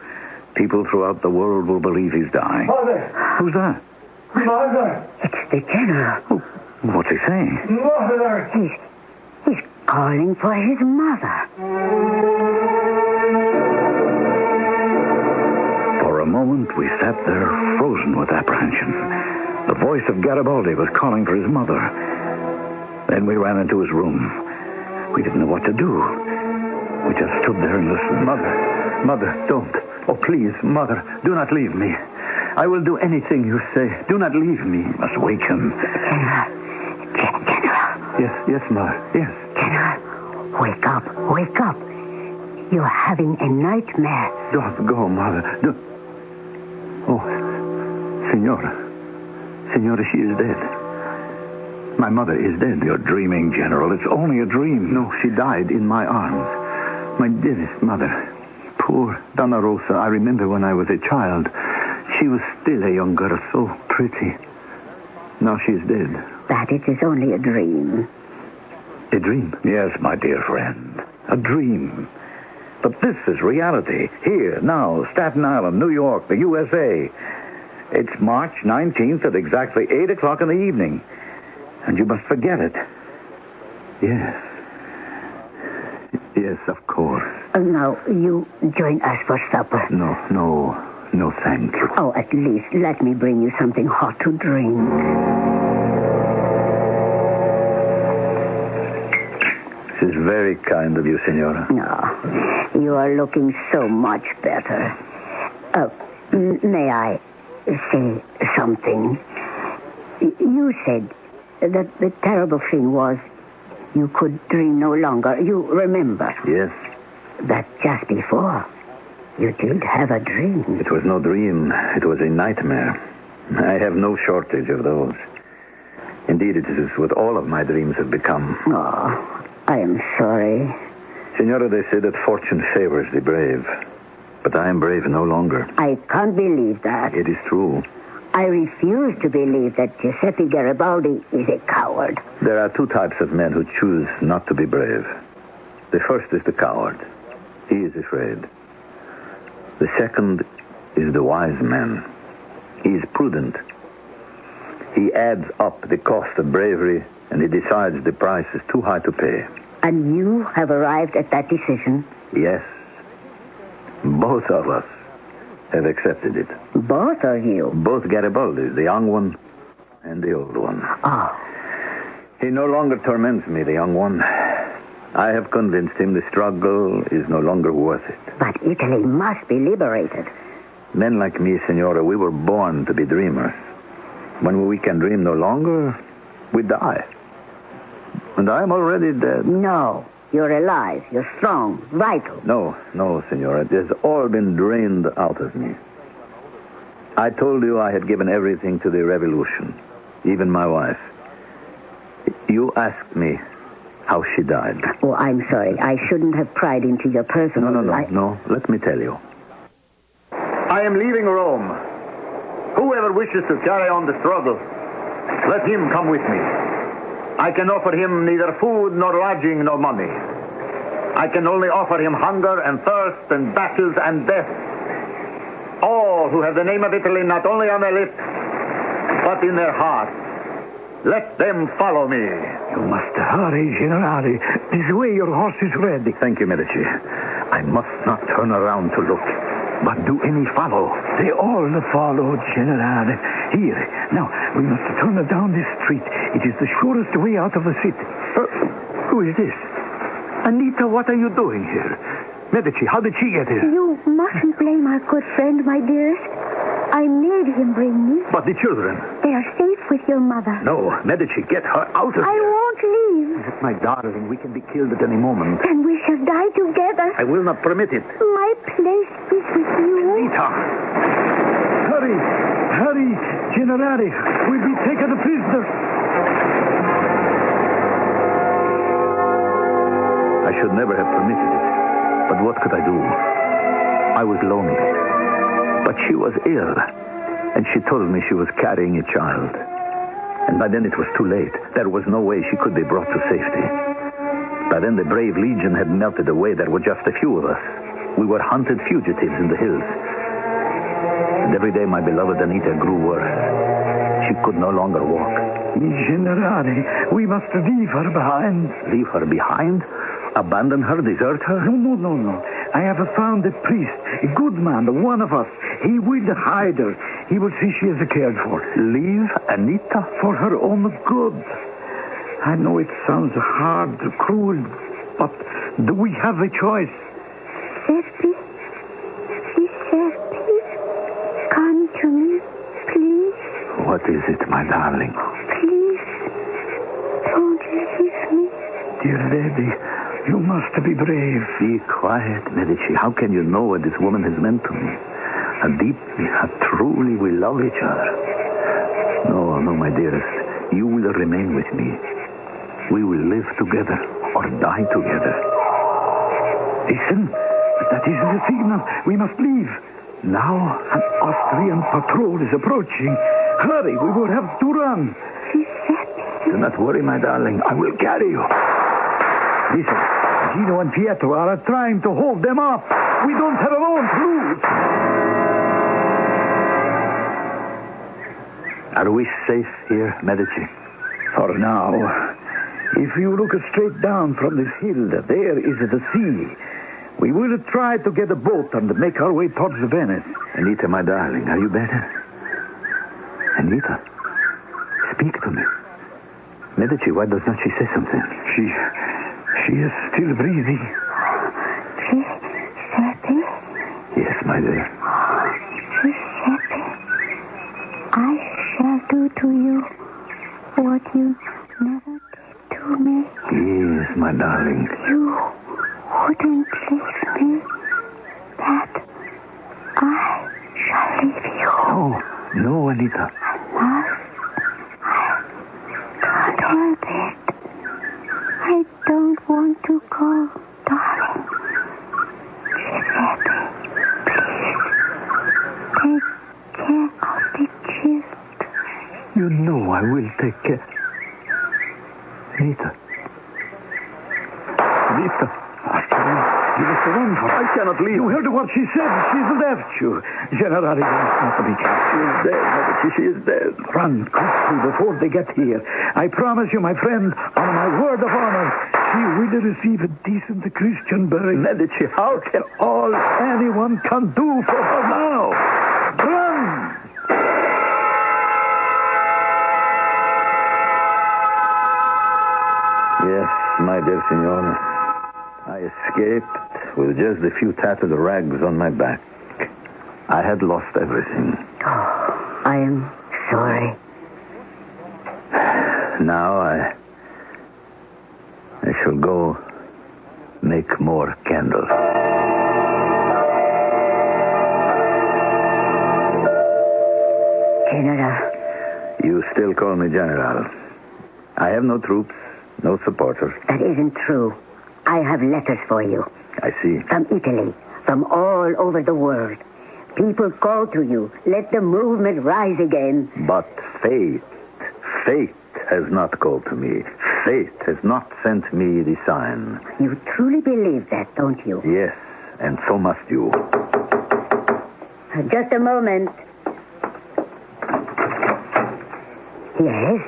people throughout the world will believe he's dying. Mother! Who's that? Mother! It's the General. Oh, what's he saying? Mother! He's calling for his mother. For a moment, we sat there frozen with apprehension. The voice of Garibaldi was calling for his mother. Then we ran into his room. We didn't know what to do. We just stood there and listened. Mother, don't. Oh, please, Mother, do not leave me. I will do anything you say. Do not leave me. You must wake him. General. Yes, Mother, yes. General, wake up. You're having a nightmare. Don't go, Mother. Don't. Oh, Senora, she is dead. My mother is dead. You're dreaming, General. It's only a dream. No, she died in my arms. My dearest mother. Poor Donna Rosa. I remember when I was a child. She was still a young girl, so pretty. Now she's dead. That it is only a dream. A dream? Yes, my dear friend. A dream. But this is reality. Here, now, Staten Island, New York, the USA. It's March 19th at exactly 8 o'clock in the evening. And you must forget it. Yes. Yes, of course. Now, you join us for supper. No, thank you. Oh, at least let me bring you something hot to drink. This is very kind of you, Senora. No, you are looking so much better. May I say something? You said that the terrible thing was you could dream no longer. You remember? Yes. That just before, you did have a dream. It was no dream. It was a nightmare. I have no shortage of those. Indeed, it is what all of my dreams have become. Oh, I am sorry. Senora, they say that fortune favors the brave. But I am brave no longer. I can't believe that. It is true. I refuse to believe that Giuseppe Garibaldi is a coward. There are two types of men who choose not to be brave. The first is the coward. He is afraid. The second is the wise man. He is prudent. He adds up the cost of bravery, and he decides the price is too high to pay. And you have arrived at that decision? Yes. Both of us have accepted it. Both of you? Both Garibaldi, the young one and the old one. Oh. He no longer torments me, the young one. I have convinced him the struggle is no longer worth it. But Italy must be liberated. Men like me, Senora, we were born to be dreamers. When we can dream no longer, we die. And I am already dead. No. You're alive. You're strong. Vital. No, Senora. It has all been drained out of me. I told you I had given everything to the revolution. Even my wife. You asked me how she died. Oh, I'm sorry. I shouldn't have pried into your personal life. No. Let me tell you. I am leaving Rome. Whoever wishes to carry on the struggle, let him come with me. I can offer him neither food nor lodging nor money. I can only offer him hunger and thirst and battles and death. All who have the name of Italy not only on their lips, but in their hearts. Let them follow me. You must hurry, Generale. This way your horse is ready. Thank you, Medici. I must not turn around to look. But do any follow? They all follow, Generale. Here. Now, we must turn down this street. It is the surest way out of the city. Who is this? Anita, what are you doing here? Medici, how did she get here? You mustn't blame our good friend, my dearest. I made him bring me. But the children? They are safe with your mother. No, Medici, get her out of here. I won't leave. My darling, we can be killed at any moment. And we shall die together. I will not permit it. My place is with you. Anita! Hurry, Generale. We'll be taken prisoner. I should never have permitted it. But what could I do? I was lonely. But she was ill. And she told me she was carrying a child. And by then it was too late. There was no way she could be brought to safety. By then the brave legion had melted away. There were just a few of us. We were hunted fugitives in the hills. And every day my beloved Anita grew worse. She could no longer walk. Generale, we must leave her behind. Leave her behind? Abandon her? Desert her? No. I have found a priest, a good man, one of us. He will hide her. He will see she is cared for. Leave Anita? For her own good. I know it sounds hard, cruel, but do we have a choice? Giuseppe, come to me, please. What is it, my darling? Please, don't leave me. Dear lady, you must be brave. Be quiet, Medici. How can you know what this woman has meant to me? How deeply, how truly we love each other. No, my dearest. You will remain with me. We will live together or die together. Listen, that is the signal. We must leave. Now an Austrian patrol is approaching. Hurry, we will have to run. Do not worry, my darling. I will carry you. Listen, Gino and Pietro are trying to hold them up. We don't have a moment to lose. Are we safe here, Medici? For now. If you look straight down from this hill, there is the sea. We will try to get a boat and make our way towards Venice. Anita, my darling, are you better? Anita, speak to me. Medici, why does not she say something? She is still breathing. Giuseppe? Yes, my dear. Giuseppe, I shall do to you what you never did to me. Yes, my darling. You wouldn't leave me. That I shall leave you. No, Anita. I can't help it. I don't want to go, darling. You know I will take care. Rita. I cannot leave. You heard what she said. She's left you. General, she is dead, Medici. She is dead. Run quickly before they get here. I promise you, my friend, on my word of honor, she will receive a decent Christian burial. Medici, how can all anyone can do for her now? Run! Yes, my dear Signora. I escaped with just a few tattered rags on my back. I had lost everything. Oh, I am sorry. Now I shall go make more candles. General. You still call me General. I have no troops, no supporters. That isn't true. I have letters for you. I see. From Italy, from all over the world. People call to you. Let the movement rise again. But fate has not called to me. Fate has not sent me the sign. You truly believe that, don't you? Yes, and so must you. Just a moment. Yes?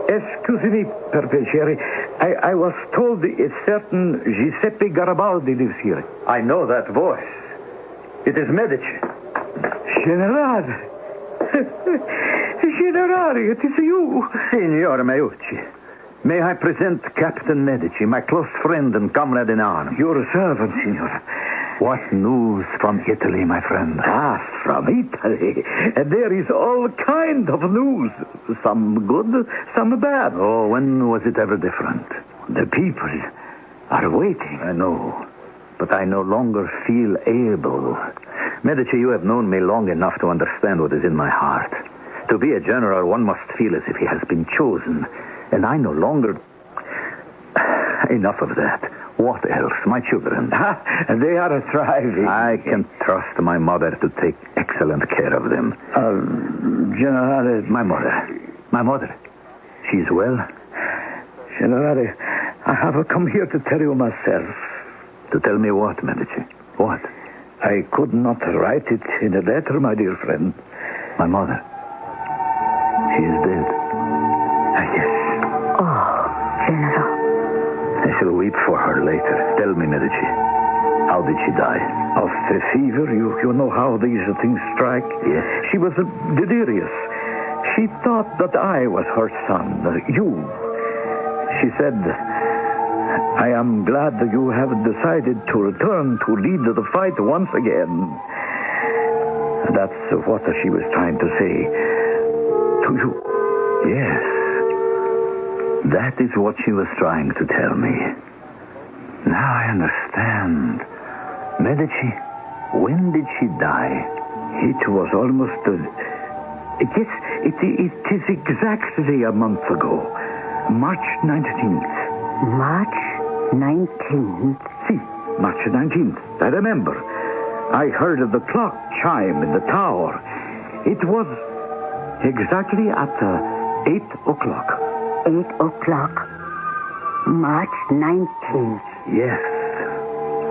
Excuse me, per piacere. I was told a certain Giuseppe Garibaldi lives here. I know that voice. It is Medici. Generale. Generale, it is you. Signor Meucci. May I present Captain Medici, my close friend and comrade in arms? Your servant, signor. What news from Italy, my friend? From Italy. There is all kind of news. Some good, some bad. Oh, when was it ever different? The people are waiting. I know, but I no longer feel able. Medici, you have known me long enough to understand what is in my heart. To be a general, one must feel as if he has been chosen. And I no longer... Enough of that. What else? My children. They are thriving. I can trust my mother to take excellent care of them. Generale... My mother. She's well? Generale, I have come here to tell you myself. To tell me what, Medici? What? I could not write it in a letter, my dear friend. My mother. She is dead. Yes. Oh, General. I shall weep for her later. Tell me, Medici, how did she die? Of the fever. You know how these things strike? Yes. She was delirious. She thought that I was her son, you. She said, I am glad that you have decided to return to lead the fight once again. That's what she was trying to say to you. Yes. That is what she was trying to tell me. Now I understand. Medici, when did she die? It was almost... Yes, it is exactly a month ago. March 19th. March 19th? See, March 19th. I remember. I heard the clock chime in the tower. It was exactly at 8 o'clock. 8 o'clock. March 19th. Yes.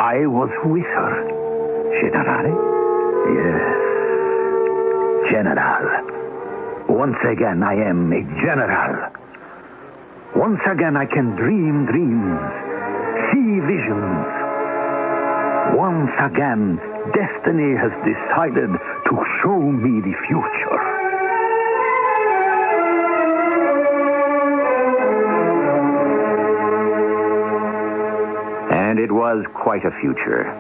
I was with her. Generale? Yes. General. Once again, I am a general. Once again, I can dream dreams, see visions. Once again, destiny has decided to show me the future. And it was quite a future.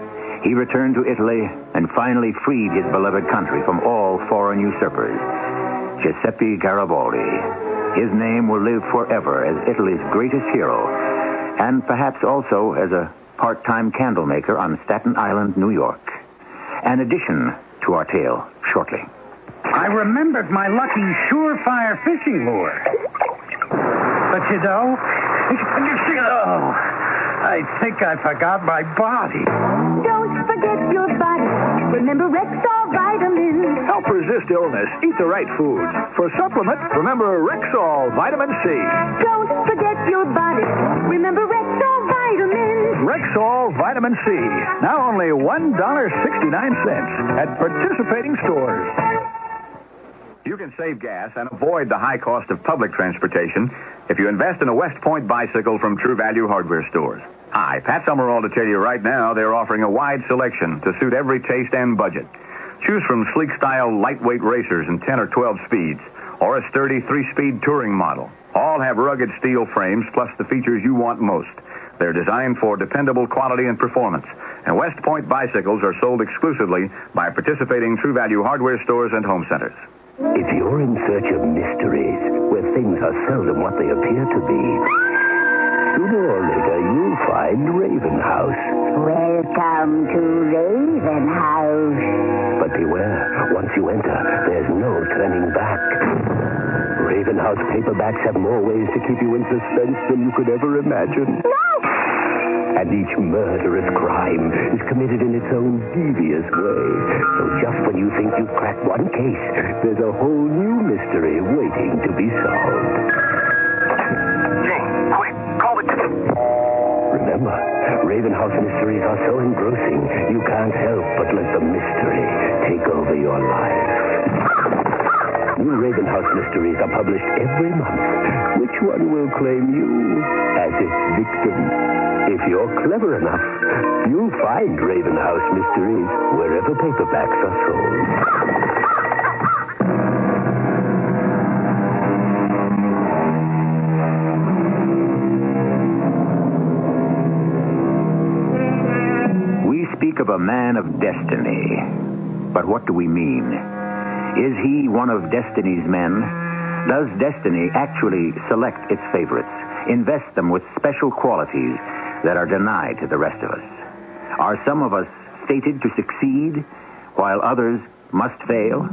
He returned to Italy and finally freed his beloved country from all foreign usurpers. Giuseppe Garibaldi. His name will live forever as Italy's greatest hero, and perhaps also as a part-time candle maker on Staten Island, New York. An addition to our tale shortly. I remembered my lucky surefire fishing lure. But you know, I think I forgot my body. Don't forget your body. remember Rexall vitamins. Help resist illness. Eat the right foods. For supplement, remember Rexall Vitamin C. Don't forget your body. Remember Rexall vitamins. Rexall Vitamin C. Now only $1.69 at participating stores. You can save gas and avoid the high cost of public transportation if you invest in a West Point bicycle from True Value Hardware stores. Hi, Pat Summerall to tell you right now they're offering a wide selection to suit every taste and budget. Choose from sleek-style lightweight racers in 10 or 12 speeds, or a sturdy 3-speed touring model. All have rugged steel frames plus the features you want most. They're designed for dependable quality and performance. And West Point bicycles are sold exclusively by participating True Value Hardware stores and home centers. If you're in search of mysteries, where things are seldom what they appear to be, sooner or later you'll find Raven House. Welcome to Raven House. But beware, once you enter, there's no turning back. Raven House paperbacks have more ways to keep you in suspense than you could ever imagine. No! And each murderous crime is committed in its own devious way. So just when you think you've cracked one case, there's a whole new mystery waiting to be solved. Jane, quick, call the... Remember, Raven House mysteries are so engrossing, you can't help but let the mystery take over your life. New Raven House mysteries are published every month. Which one will claim you as its victim? If you're clever enough, you'll find Raven House mysteries wherever paperbacks are sold. We speak of a man of destiny. But what do we mean? Is he one of destiny's men? Does destiny actually select its favorites, invest them with special qualities that are denied to the rest of us? Are some of us fated to succeed while others must fail?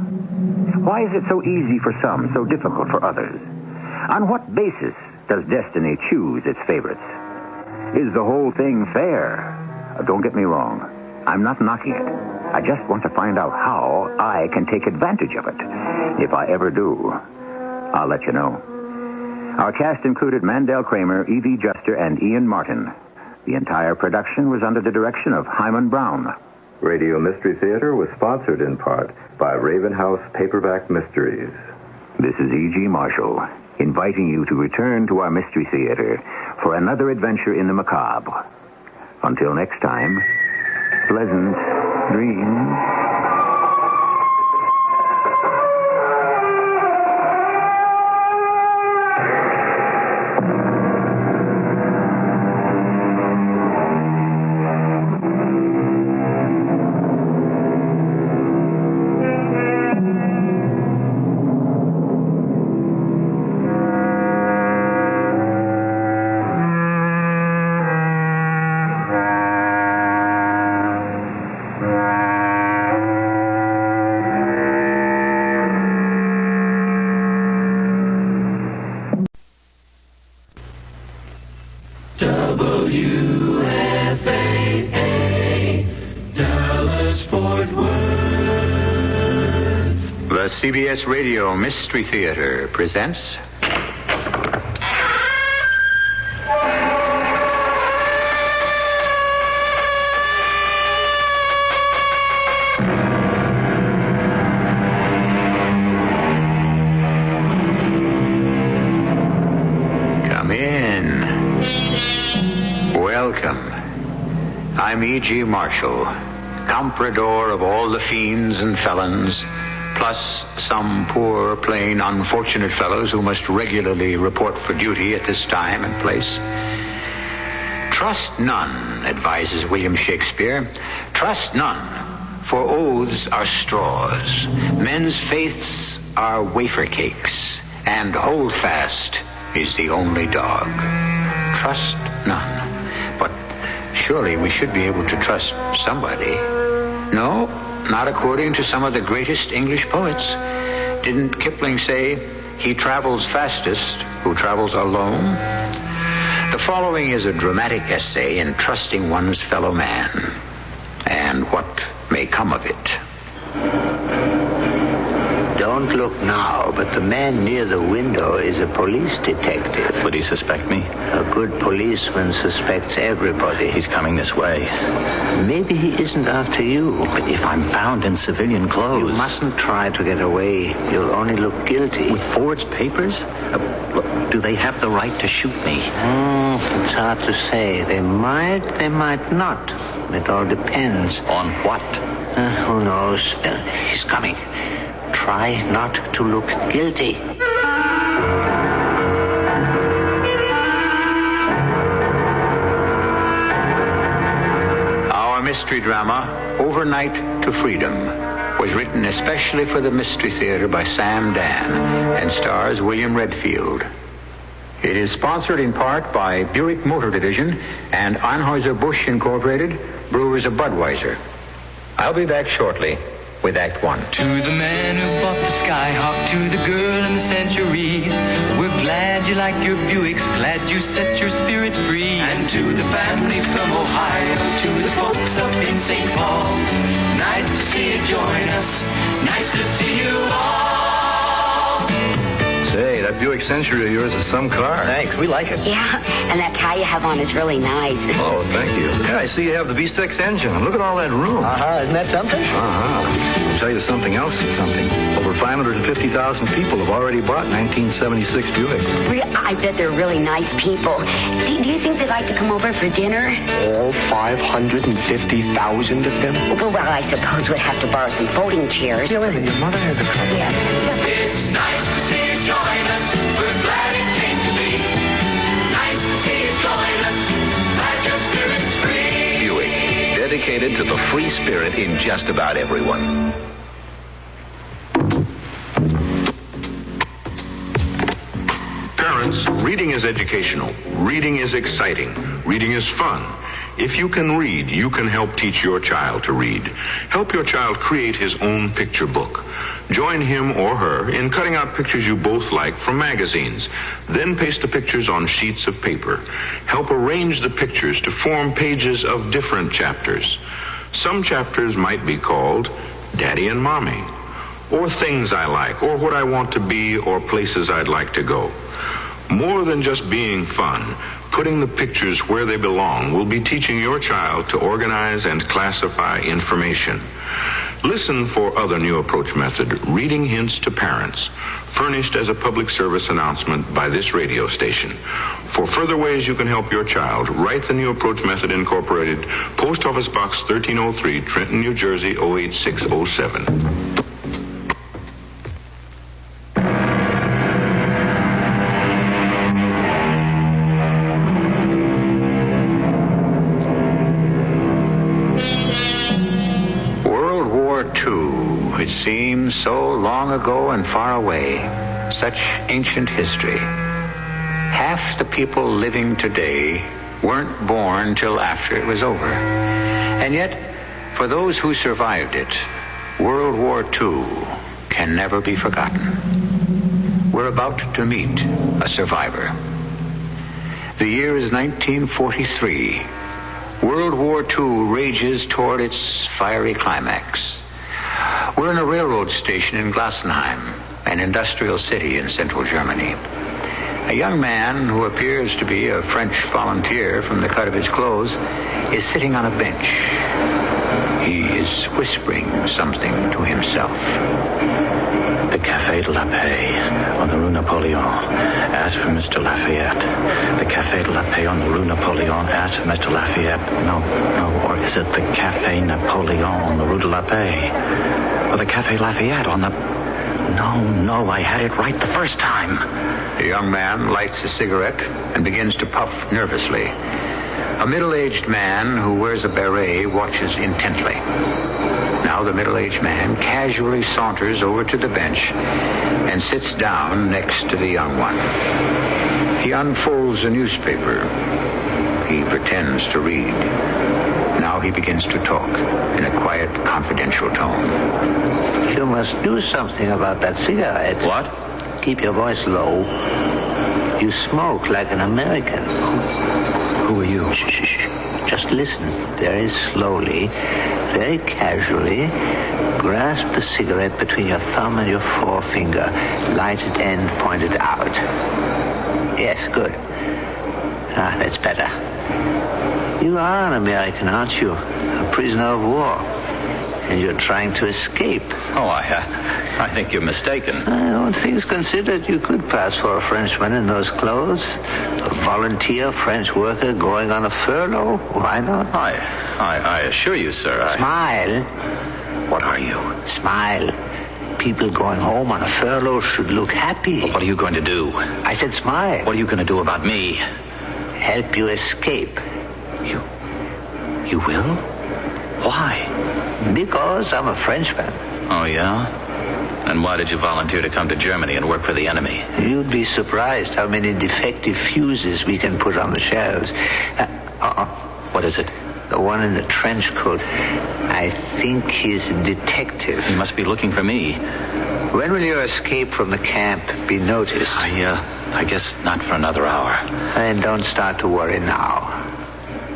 Why is it so easy for some, so difficult for others? On what basis does destiny choose its favorites? Is the whole thing fair? Don't get me wrong. I'm not knocking it. I just want to find out how I can take advantage of it. If I ever do, I'll let you know. Our cast included Mandel Kramer, E.V. Juster, and Ian Martin. The entire production was under the direction of Hyman Brown. Radio Mystery Theater was sponsored in part by Raven House Paperback Mysteries. This is E.G. Marshall, inviting you to return to our Mystery Theater for another adventure in the macabre. Until next time, pleasant dreams. CBS Radio Mystery Theater presents... Come in. Welcome. I'm E.G. Marshall, comprador of all the fiends and felons, plus some poor, plain, unfortunate fellows who must regularly report for duty at this time and place. Trust none, advises William Shakespeare. Trust none, for oaths are straws. Men's faiths are wafer cakes, and holdfast is the only dog. Trust none. But surely we should be able to trust somebody. No, not according to some of the greatest English poets. Didn't Kipling say, he travels fastest who travels alone? The following is a dramatic essay in trusting one's fellow man. And what may may come of it. Don't look now, but the man near the window is a police detective. Would he suspect me? A good policeman suspects everybody. He's coming this way. Maybe he isn't after you. But if I'm found in civilian clothes... You mustn't try to get away. You'll only look guilty. With forged papers? Look, do they have the right to shoot me? It's hard to say. They might not. It all depends. On what? Who knows? He's coming. Try not to look guilty. Our mystery drama, Overnight to Freedom, was written especially for the Mystery Theater by Sam Dan and stars William Redfield. It is sponsored in part by Buick Motor Division and Anheuser-Busch Incorporated, Brewers of Budweiser. I'll be back shortly with Act One. To the man who bought the Skyhawk, to the girl in the Century, we're glad you like your Buicks, glad you set your spirit free. And to the family from Ohio, to the folks up in St. Paul, nice to see you join us, nice to see you all. Say, that Buick Century of yours is some car. Thanks, we like it. Yeah, and that tie you have on is really nice. Oh, thank you. Yeah, I see you have the V6 engine. Look at all that room. Isn't that something? I'll tell you something else that's something. Over 550,000 people have already bought 1976 Buicks. I bet they're really nice people. Do you think they'd like to come over for dinner? All 550,000 of them? Well, I suppose we'd have to borrow some folding chairs. Yeah, wait a minute. Your mother has a couple. Yeah. It's nice to see you join us. We're glad it came to be. Nice to see you join us. Glad your spirit's free. Buick, dedicated to the free spirit in just about everyone. Parents, reading is educational. Reading is exciting. Reading is fun. If you can read, you can help teach your child to read. Help your child create his own picture book. Join him or her in cutting out pictures you both like from magazines. Then paste the pictures on sheets of paper. Help arrange the pictures to form pages of different chapters. Some chapters might be called Daddy and Mommy, or Things I Like, or What I Want to Be, or Places I'd Like to Go. More than just being fun, putting the pictures where they belong will be teaching your child to organize and classify information. Listen for other new approach method, Reading Hints to Parents, furnished as a public service announcement by this radio station. For further ways you can help your child, write the New Approach Method Incorporated, Post Office Box 1303, Trenton, New Jersey, 08607. Seems so long ago and far away, such ancient history. Half the people living today weren't born till after it was over. And yet, for those who survived it, World War II can never be forgotten. We're about to meet a survivor. The year is 1943. World War II rages toward its fiery climax. We're in a railroad station in Glassenheim, an industrial city in central Germany. A young man who appears to be a French volunteer from the cut of his clothes is sitting on a bench. He is whispering something to himself. The Café de la Paix on the Rue Napoleon. Ask for Mr. Lafayette. The Café de la Paix on the Rue Napoleon. Ask for Mr. Lafayette. No, or is it the Café Napoleon on the Rue de la Paix? Or the Café Lafayette on the... No, I had it right the first time. The young man lights a cigarette and begins to puff nervously. A middle-aged man who wears a beret watches intently. Now the middle-aged man casually saunters over to the bench and sits down next to the young one. He unfolds a newspaper. He pretends to read. Now he begins to talk in a quiet, confidential tone. You must do something about that cigarette. What? Keep your voice low. You smoke like an American. Who are you? Shh. Just listen very slowly, very casually. Grasp the cigarette between your thumb and your forefinger. Lighted end pointed out. Yes, good. That's better. You are an American, aren't you? A prisoner of war. And you're trying to escape. Oh, I think you're mistaken. All things considered, you could pass for a Frenchman in those clothes. A volunteer French worker going on a furlough. Why not? I assure you, sir, Smile. What are you? Smile. People going home on a furlough should look happy. Well, what are you going to do? I said smile. What are you going to do about me? Help you escape. You will? Why? Because I'm a Frenchman. Oh, yeah? And why did you volunteer to come to Germany and work for the enemy? You'd be surprised how many defective fuses we can put on the shells. What is it? The one in the trench coat. I think he's a detective. He must be looking for me. When will your escape from the camp be noticed? I guess not for another hour. Then don't start to worry now.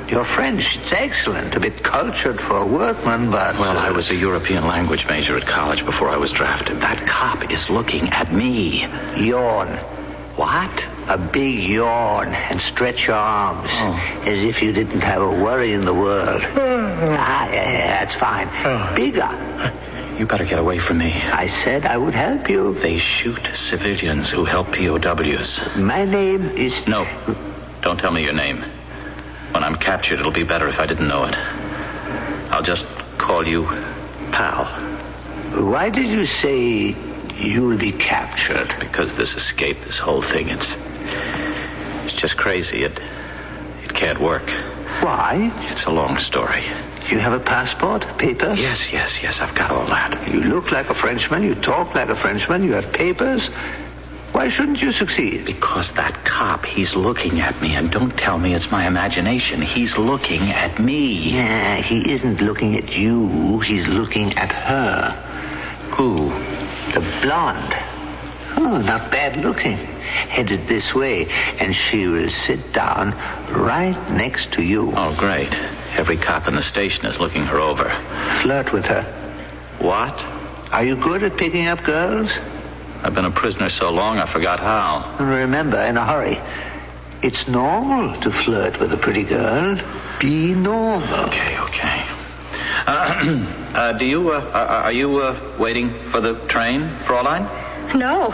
Your French, it's excellent. A bit cultured for a workman, but... Well, I was a European language major at college before I was drafted. That cop is looking at me. Yawn. What? A big yawn and stretch your arms as if you didn't have a worry in the world. Yeah, that's fine. Bigger. You better get away from me. I said I would help you. They shoot civilians who help POWs. My name is... No, don't tell me your name. When I'm captured, it'll be better if I didn't know it. I'll just call you Pal. Why did you say you'll be captured? Because this escape, this whole thing, it's just crazy. It can't work. Why? It's a long story. You have a passport, papers? Yes, I've got all that. You look like a Frenchman, you talk like a Frenchman, you have papers. Why shouldn't you succeed? Because that cop, he's looking at me, and don't tell me it's my imagination. He's looking at me. Yeah, he isn't looking at you. He's looking at her. Who? The blonde. Oh, not bad looking. Headed this way, and she will sit down right next to you. Oh, great. Every cop in the station is looking her over. Flirt with her. What? Are you good at picking up girls? I've been a prisoner so long I forgot how. Remember, in a hurry, it's normal to flirt with a pretty girl. Be normal. Okay. Are you waiting for the train, Fraulein? No.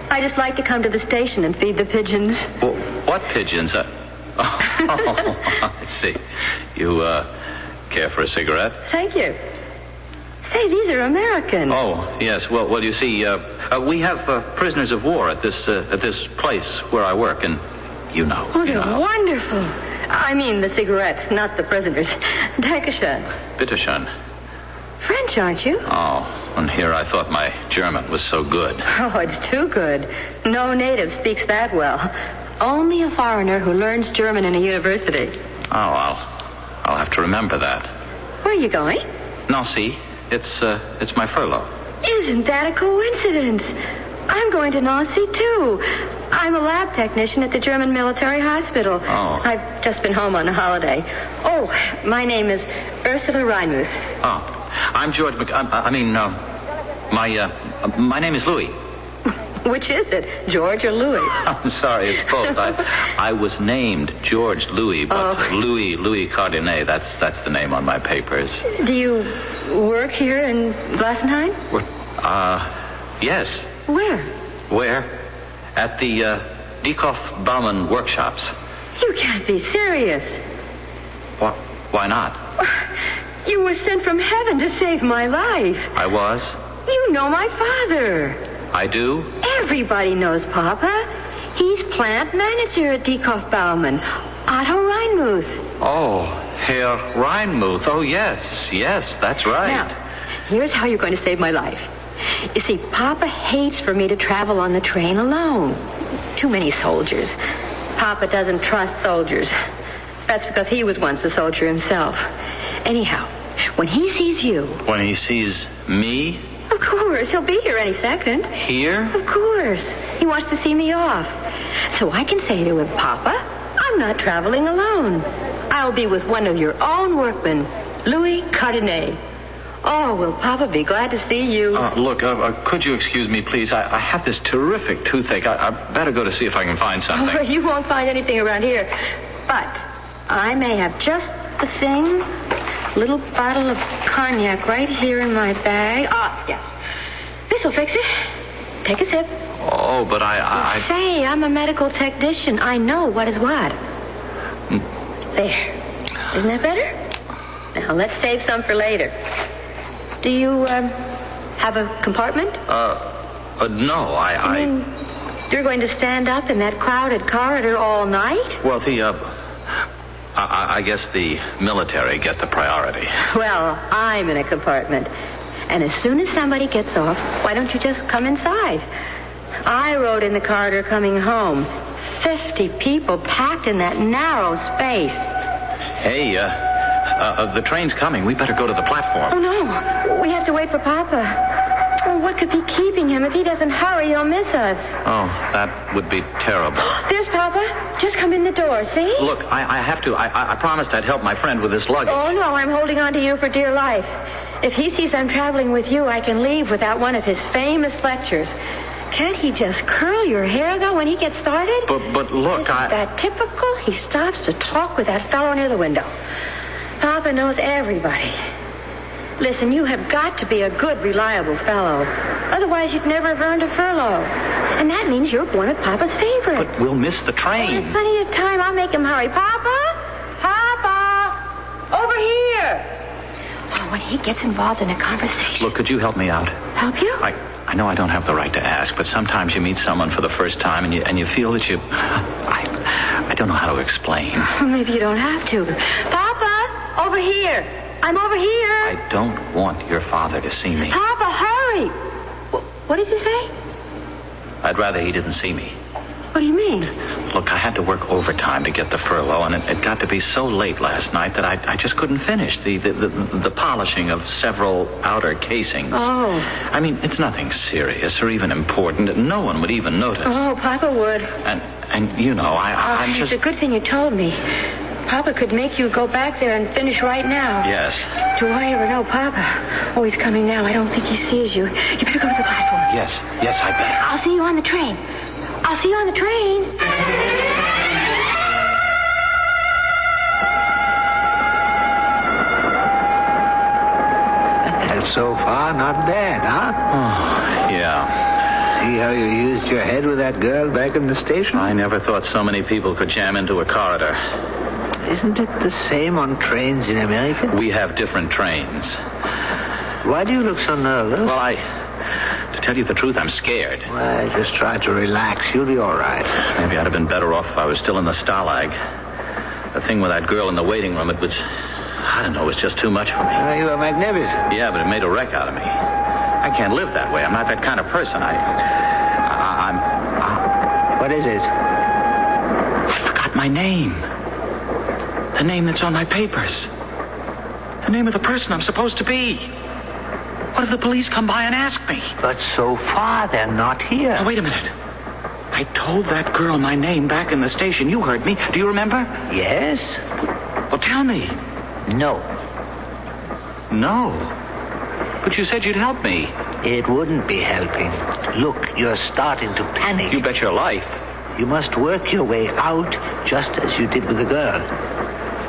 I just like to come to the station and feed the pigeons. Well, what pigeons? I see. You care for a cigarette? Thank you. Say, these are American. Oh, yes. Well, you see, we have prisoners of war at this place where I work, and you know. Oh, they're wonderful. I mean the cigarettes, not the prisoners. Dankeschön. Bitteschön. French, aren't you? Oh, and here I thought my German was so good. Oh, it's too good. No native speaks that well. Only a foreigner who learns German in a university. Oh, I'll have to remember that. Where are you going? Nancy. It's my furlough. Isn't that a coincidence? I'm going to Nancy, too. I'm a lab technician at the German military hospital. Oh. I've just been home on a holiday. Oh, my name is Ursula Reinmuth. Oh, I'm George my name is Louis. Which is it, George or Louis? I'm sorry, it's both. I was named George Louis, but Louis Cardinet, that's the name on my papers. Do you work here in Glassenheim? Yes. Where? At the Dieckhoff Baumann workshops. You can't be serious. Why not? You were sent from heaven to save my life. I was? You know my father. I do? Everybody knows Papa. He's plant manager at Dieckhoff Baumann. Otto Reinmuth. Oh, Herr Reinmuth. Oh, yes, that's right. Now, here's how you're going to save my life. You see, Papa hates for me to travel on the train alone. Too many soldiers. Papa doesn't trust soldiers. That's because he was once a soldier himself. Anyhow, when he sees you... When he sees me? Of course. He'll be here any second. Here? Of course. He wants to see me off. So I can say to him, Papa, I'm not traveling alone. I'll be with one of your own workmen, Louis Cardenet. Oh, will Papa be glad to see you. Look, could you excuse me, please? I have this terrific toothache. I better go to see if I can find something. Oh, you won't find anything around here. But I may have just the thing. Little bottle of cognac right here in my bag. Ah, yes. This'll fix it. Take a sip. Oh, but I... Say, I'm a medical technician. I know what is what. There. Isn't that better? Now, let's save some for later. Do you, have a compartment? No, I mean, you're going to stand up in that crowded corridor all night? Well, I guess the military get the priority. Well, I'm in a compartment. And as soon as somebody gets off, why don't you just come inside? I rode in the corridor coming home. 50 people packed in that narrow space. Hey, the train's coming. We better go to the platform. Oh, no. We have to wait for Papa. Oh, what could be keeping him? If he doesn't hurry, he'll miss us. Oh, that would be terrible. There's Papa. Just come in the door, see? Look, I have to. I promised I'd help my friend with this luggage. Oh, no, I'm holding on to you for dear life. If he sees I'm traveling with you, I can leave without one of his famous lectures. Can't he just curl your hair, though, when he gets started? But look, Isn't that typical? He stops to talk with that fellow near the window. Papa knows everybody. Listen, you have got to be a good, reliable fellow. Otherwise, you'd never have earned a furlough. And that means you're one of Papa's favorites. But we'll miss the train. There's plenty of time. I'll make him hurry. Papa! Papa! Over here! Oh, when he gets involved in a conversation... Look, could you help me out? Help you? I know I don't have the right to ask, but sometimes you meet someone for the first time and you feel that you... I don't know how to explain. Well, maybe you don't have to. Papa! Over here! I'm over here! I don't want your father to see me. Papa, hurry! What did you say? I'd rather he didn't see me. What do you mean? Look, I had to work overtime to get the furlough, and it got to be so late last night that I just couldn't finish the polishing of several outer casings. Oh. I mean, it's nothing serious or even important. No one would even notice. Oh, Papa would. And you know, I'm just... It's a good thing you told me. Papa could make you go back there and finish right now. Yes. Do I ever know Papa? Oh, he's coming now. I don't think he sees you. You better go to the platform. Yes, I better. I'll see you on the train. I'll see you on the train. And so far, not bad, huh? Oh, yeah. See how you used your head with that girl back in the station? I never thought so many people could jam into a corridor. Isn't it the same on trains in America? We have different trains. Why do you look so nervous? Well, to tell you the truth, I'm scared. Well, just try to relax. You'll be all right. Maybe I'd have been better off if I was still in the Stalag. The thing with that girl in the waiting room, it was just too much for me. You were magnificent. Yeah, but it made a wreck out of me. I can't live that way. I'm not that kind of person. What is it? I forgot my name. The name that's on my papers. The name of the person I'm supposed to be. What if the police come by and ask me? But so far, they're not here. Now, wait a minute. I told that girl my name back in the station. You heard me. Do you remember? Yes. Well, tell me. No. No? But you said you'd help me. It wouldn't be helping. Look, you're starting to panic. You bet your life. You must work your way out just as you did with the girl.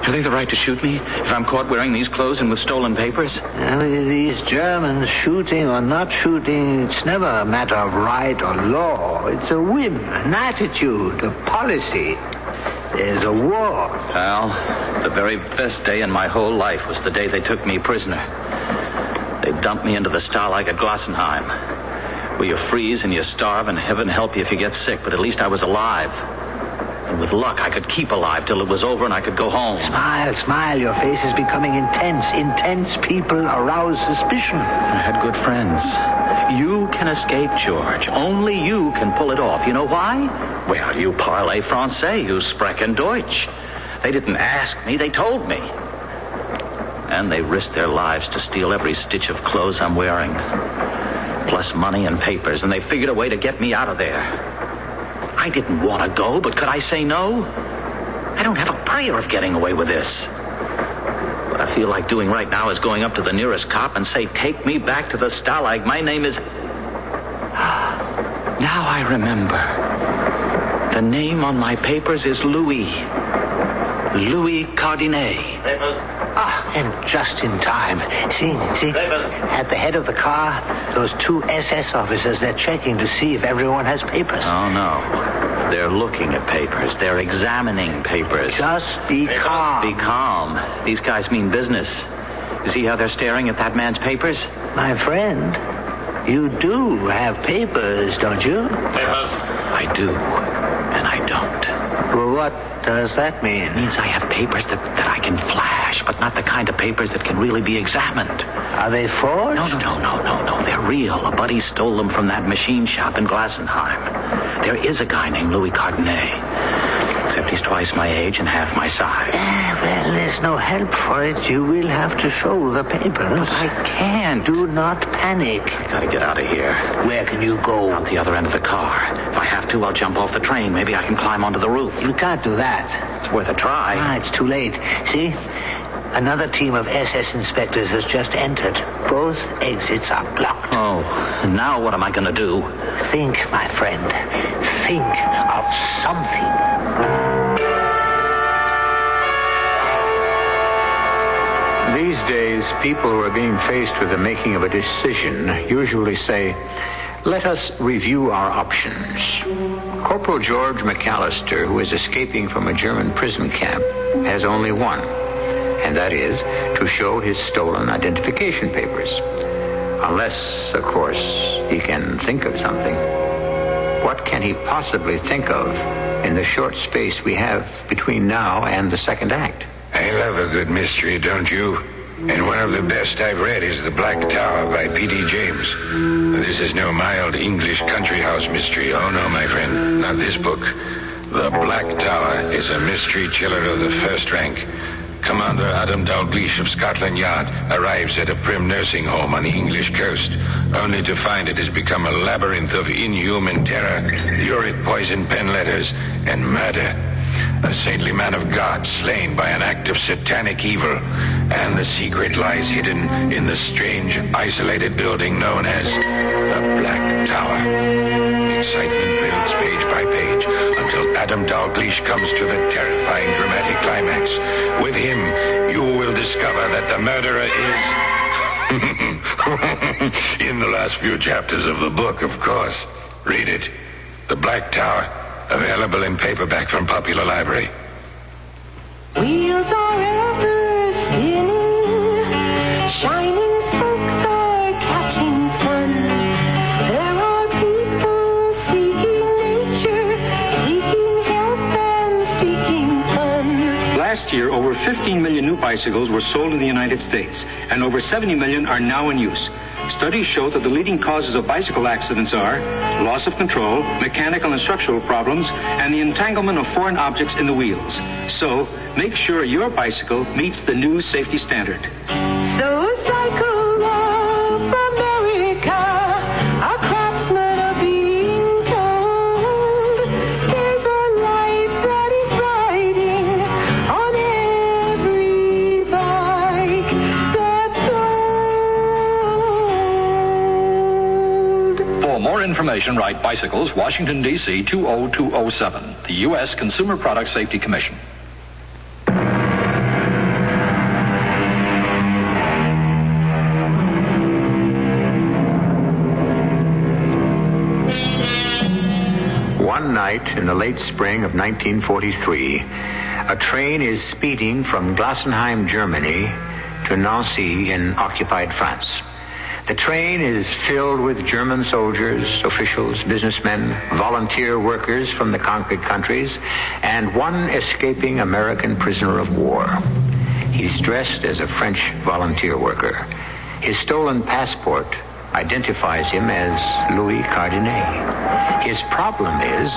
Have they the right to shoot me if I'm caught wearing these clothes and with stolen papers? These Germans, shooting or not shooting, it's never a matter of right or law. It's a whim, an attitude, a policy. There's a war. Pal, the very best day in my whole life was the day they took me prisoner. They dumped me into the Stalag at Glossenheim, where you freeze and you starve, and heaven help you if you get sick, but at least I was alive. And with luck, I could keep alive till it was over and I could go home. Smile, smile. Your face is becoming intense. Intense people arouse suspicion. I had good friends. You can escape, George. Only you can pull it off. You know why? Well, you parlez français. You sprechen Deutsch. They didn't ask me. They told me. And they risked their lives to steal every stitch of clothes I'm wearing. Plus money and papers. And they figured a way to get me out of there. I didn't want to go, but could I say no? I don't have a prayer of getting away with this. What I feel like doing right now is going up to the nearest cop and say, take me back to the Stalag. My name is... Now I remember. The name on my papers is Louis Cardinet. And just in time. See, at the head of the car, those 2 SS officers, they're checking to see if everyone has papers. Oh, no. They're looking at papers. They're examining papers. Just be calm. Be calm. These guys mean business. You see how they're staring at that man's papers? My friend, you do have papers, don't you? Papers? I do, and I don't. Well, what does that mean? It means I have papers that I can flash, but not the kind of papers that can really be examined. Are they forged? No. They're real. A buddy stole them from that machine shop in Glassenheim. There is a guy named Louis Cardinet. Except he's twice my age and half my size. Well, there's no help for it. You will have to show the papers. But I can't. Do not panic. I gotta get out of here. Where can you go? Out the other end of the car. If I have to, I'll jump off the train. Maybe I can climb onto the roof. You can't do that. It's worth a try. It's too late. See? Another team of SS inspectors has just entered. Both exits are blocked. Oh, and now what am I going to do? Think, my friend. Think of something. These days, people who are being faced with the making of a decision usually say, let us review our options. Corporal George McAllister, who is escaping from a German prison camp, has only one, and that is to show his stolen identification papers. Unless, of course, he can think of something. What can he possibly think of in the short space we have between now and the second act? I love a good mystery, don't you? And one of the best I've read is The Black Tower by P.D. James. This is no mild English country house mystery. Oh, no, my friend, not this book. The Black Tower is a mystery chiller of the first rank. Commander Adam Dalgleish of Scotland Yard arrives at a prim nursing home on the English coast, only to find it has become a labyrinth of inhuman terror, lurid poison pen letters, and murder. A saintly man of God slain by an act of satanic evil, and the secret lies hidden in the strange, isolated building known as the Black Tower. Excitement builds page by page until Adam Dalgleish comes to the terrifying dramatic climax. With him, you will discover that the murderer is... in the last few chapters of the book, of course. Read it. The Black Tower. Available in paperback from Popular Library. Wheels are ever spinning, shining spokes are catching sun. There are people seeking nature, seeking help and seeking fun. Last year, over 15 million new bicycles were sold in the United States, and over 70 million are now in use. Studies show that the leading causes of bicycle accidents are loss of control, mechanical and structural problems, and the entanglement of foreign objects in the wheels. So, make sure your bicycle meets the new safety standard. So cycle of America, our craftsmen are being told. There's a life that is riding on every bike that's sold. For more information, write Bicycles, Washington, D.C. 20207, the U.S. Consumer Product Safety Commission. One night in the late spring of 1943, a train is speeding from Glassenheim, Germany, to Nancy in occupied France. The train is filled with German soldiers, officials, businessmen, volunteer workers from the conquered countries, and one escaping American prisoner of war. He's dressed as a French volunteer worker. His stolen passport identifies him as Louis Cardinet. His problem is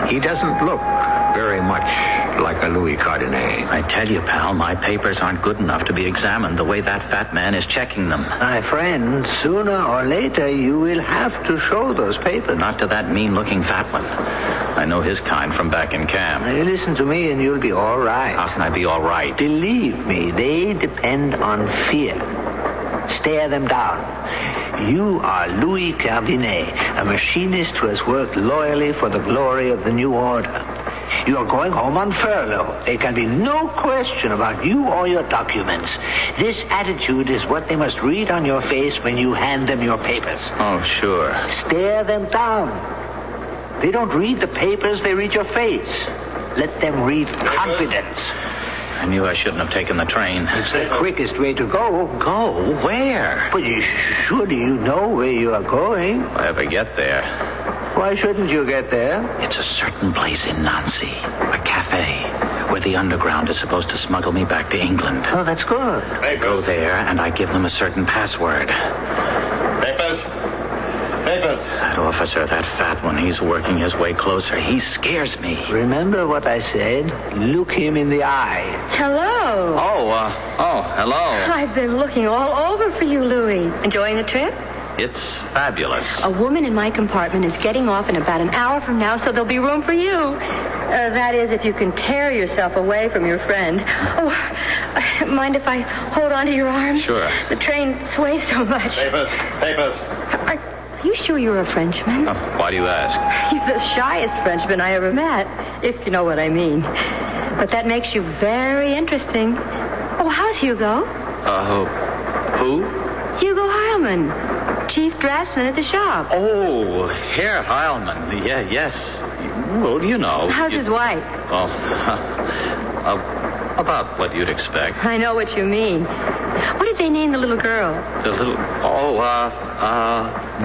he doesn't look very much like a Louis Cardinet. I tell you, pal, my papers aren't good enough to be examined the way that fat man is checking them. My friend, sooner or later you will have to show those papers. Not to that mean-looking fat one. I know his kind from back in camp. Now, you listen to me and you'll be all right. How can I be all right? Believe me, they depend on fear. Stare them down. You are Louis Cardinet, a machinist who has worked loyally for the glory of the new order. You are going home on furlough. There can be no question about you or your documents. This attitude is what they must read on your face when you hand them your papers. Oh, sure. Stare them down. They don't read the papers, they read your face. Let them read confidence. I knew I shouldn't have taken the train. It's the quickest way to go. Go? Where? But surely you know where you are going. If I ever get there. Why shouldn't you get there? It's a certain place in Nancy, a cafe, where the underground is supposed to smuggle me back to England. Oh, that's good. I go there, and I give them a certain password. Papers. That officer, that fat one, he's working his way closer. He scares me. Remember what I said? Look him in the eye. Hello. Hello. I've been looking all over for you, Louis. Enjoying the trip? It's fabulous. A woman in my compartment is getting off in about an hour from now, so there'll be room for you. That is, if you can tear yourself away from your friend. Oh, mind if I hold on to your arm? Sure. The train sways so much. Papers. Are you sure you're a Frenchman? Why do you ask? You're the shyest Frenchman I ever met, if you know what I mean. But that makes you very interesting. Oh, how's Hugo? Who? Hugo Heilman, chief draftsman at the shop. Oh, Herr Heilman. Yes. Well, you know. How's his wife? About what you'd expect. I know what you mean. What did they name the little girl?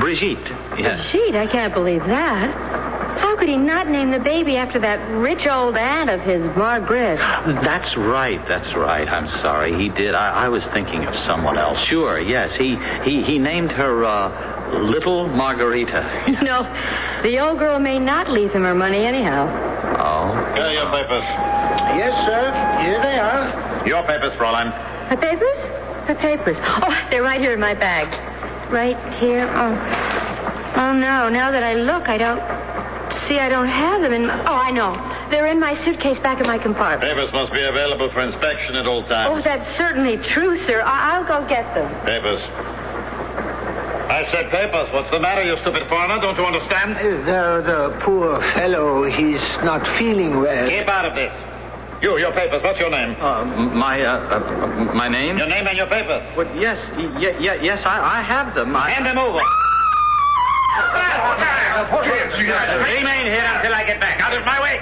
Brigitte. Yes. Brigitte? I can't believe that. How could he not name the baby after that rich old aunt of his, Margaret? That's right. I'm sorry. He did. I was thinking of someone else. Sure, yes. He named her, Little Margarita. You know, the old girl may not leave him her money anyhow. Oh? Here are your papers. Yes, sir. Here they are. Your papers, Fräulein. Her papers? Her papers. Oh, they're right here in my bag. Right here. Oh, no. Now that I look, I don't have them in... Oh, I know. They're in my suitcase back in my compartment. Papers must be available for inspection at all times. Oh, that's certainly true, sir. I'll go get them. Papers. I said papers. What's the matter, you stupid foreigner? Don't you understand? The poor fellow, he's not feeling well. Keep out of this. Your papers. What's your name? My name? Your name and your papers. Well, yes, I have them. Hand them over. Remain here until I get back. Out of my way.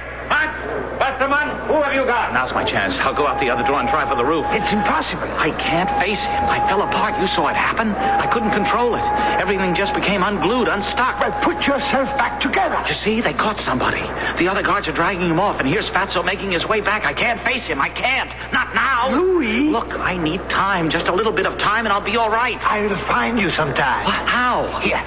Westerman, who have you got? Now's my chance. I'll go out the other door and try for the roof. It's impossible. I can't face him. I fell apart. You saw it happen. I couldn't control it. Everything just became unglued, unstuck. Well, put yourself back together. You see, they caught somebody. The other guards are dragging him off, and here's Fatso making his way back. I can't face him. I can't. Not now. Louis. Look, I need time. Just a little bit of time, and I'll be all right. I'll find you sometime. How? Here.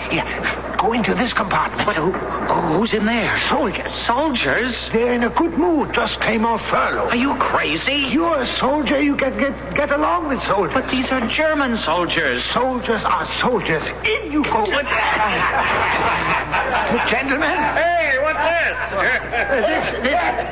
Go into this compartment. But who's in there? Soldiers. Soldiers? They're in a good mood. Just came off furlough. Are you crazy? You're a soldier. You can get along with soldiers. But these are German soldiers. Soldiers are soldiers. In you go. Gentlemen. Hey, what's this?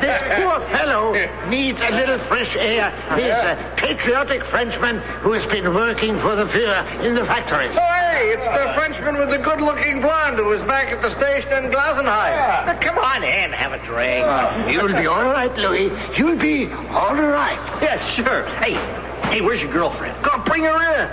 This poor fellow needs a little fresh air. He's a patriotic Frenchman who has been working for the Führer in the factories. Oh, hey, it's the Frenchman with the good-looking blonde who was back at the station in Glasenheim. Come on in, have a drink. You'll be all right, Louis. You'll be all right. Yeah, sure. Hey, where's your girlfriend? Go bring her in.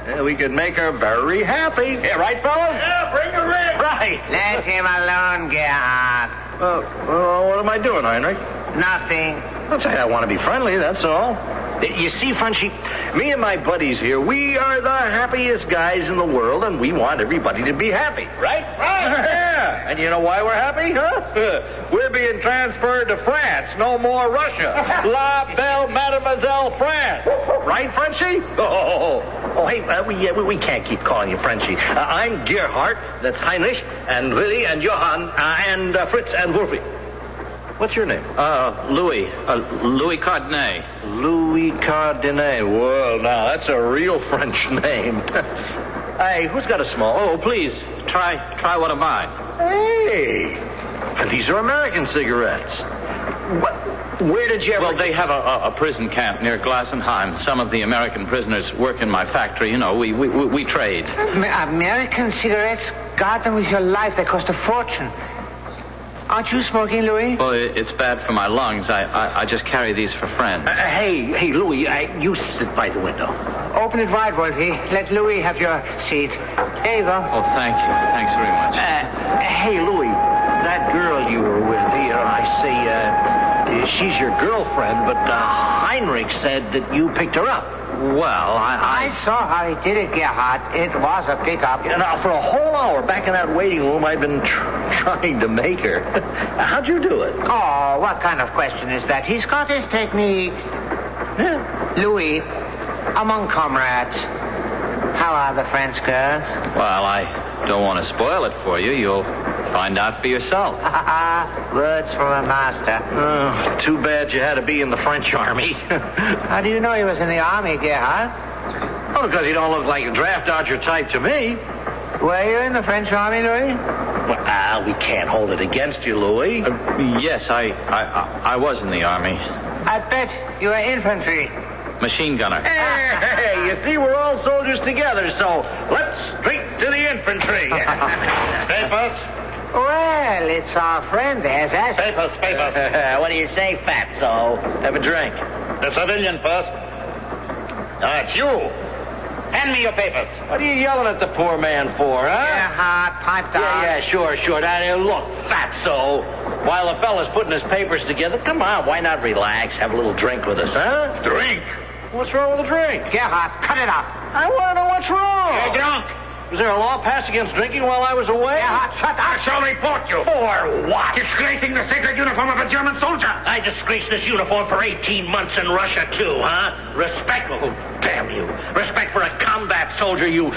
Yeah, we could make her very happy. Yeah, right, fellas? Yeah, bring her in. Right. Let him alone, Gerhard. What am I doing, Heinrich? Nothing. Let's say I want to be friendly, that's all. You see, Frenchie, me and my buddies here, we are the happiest guys in the world, and we want everybody to be happy, right? Right. Yeah. And you know why we're happy, huh? We're being transferred to France, no more Russia. La belle Mademoiselle France. Right, Frenchie? Oh, hey, we can't keep calling you Frenchie. I'm Gerhard, that's Heinrich, and Willy, and Johann, and Fritz, and Wolfie. What's your name? Louis. Louis Cardinal. Louis Cardinal. Well, now, that's a real French name. Hey, who's got a small? Oh, please, try one of mine. Hey! And these are American cigarettes. What? Where did you ever... Well, they have a prison camp near Glassenheim. Some of the American prisoners work in my factory. You know, we trade. American cigarettes? Guard them with your life. They cost a fortune. Aren't you smoking, Louis? Well, it's bad for my lungs. I just carry these for friends. Hey, Louis, you sit by the window. Open it wide, Wolfie. Let Louis have your seat. There you go. Oh, thank you. Thanks very much. Hey, Louis, that girl you were with here, I say, she's your girlfriend, but Heinrich said that you picked her up. Well, I saw how he did it, Gerhard. It was a pickup. Now, for a whole hour back in that waiting room, I've been trying to make her. How'd you do it? Oh, what kind of question is that? He's got his technique. Yeah. Louis, among comrades, how are the French girls? Well, I don't want to spoil it for you. You'll find out for yourself. Words from a master. Oh, too bad you had to be in the French army. How do you know he was in the army, Gerhard? Oh, because you don't look like a draft dodger type to me. Were you in the French army, Louis? Well, we can't hold it against you, Louis. Yes, I was in the army. I bet you were infantry. Machine gunner. Hey, you see, we're all soldiers together, so let's straight to the infantry. Papers? Well, it's our friend, SS. Papers. What do you say, fatso? Have a drink. The civilian first. It's you. Hand me your papers. What are you yelling at the poor man for, huh? Gerhard, pipe down. Yeah, sure. Now, look, fatso. While the fella's putting his papers together, come on, why not relax? Have a little drink with us, huh? Drink? What's wrong with the drink? Gerhard, cut it out. I want to know what's wrong. You're drunk. Was there a law passed against drinking while I was away? Gerhard, shut up. I shall report you. For what? Disgracing the sacred uniform of a German soldier. I disgraced this uniform for 18 months in Russia, too, huh? Respect, oh, damn you. Respect for a combat soldier, you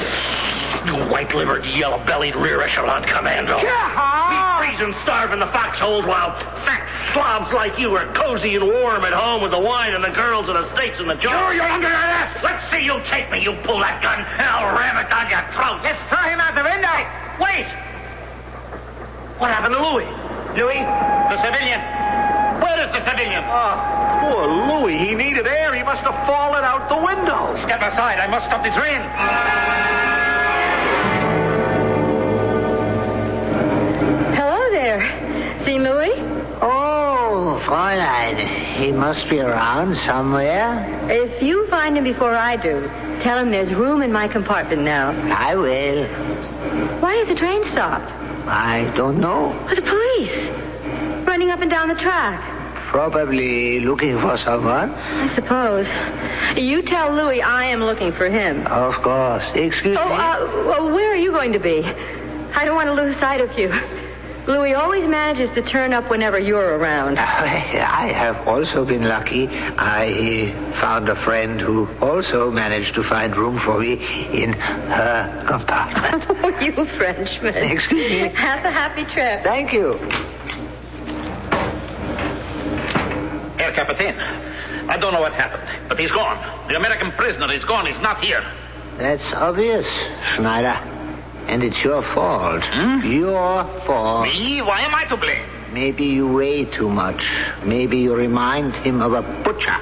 white-livered, yellow-bellied rear echelon commando. Gerhard! We freeze and starve in the foxholes while fat slobs like you are cozy and warm at home with the wine and the girls and the steaks and the joints. You're under arrest. Let's see you take me. You pull that gun, and I'll ram it down your throat. Let's throw him out the window. Wait! What happened to Louis? Louis? The civilian. Where is the civilian? Poor Louis. He needed air. He must have fallen out the window. Step aside. I must stop this rain. Hello there. See Louis? Oh, Fräulein. He must be around somewhere. If you find him before I do, tell him there's room in my compartment now. I will. Why is the train stopped? I don't know. The police. Running up and down the track. Probably looking for someone. I suppose. You tell Louis I am looking for him. Of course. Excuse me. Where are you going to be? I don't want to lose sight of you. Louis always manages to turn up whenever you're around. I have also been lucky. I found a friend who also managed to find room for me in her compartment. Oh, you Frenchman. Excuse me. Have a happy trip. Thank you. Herr Captain, I don't know what happened, but he's gone. The American prisoner is gone. He's not here. That's obvious, Schneider. And it's your fault. Your fault. Me? Why am I to blame? Maybe you weigh too much. Maybe you remind him of a butcher.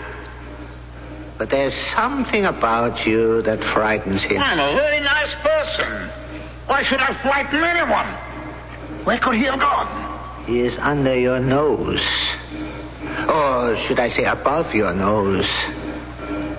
But there's something about you that frightens him. I'm a very nice person. Why should I frighten anyone? Where could he have gone? He is under your nose. Or should I say above your nose?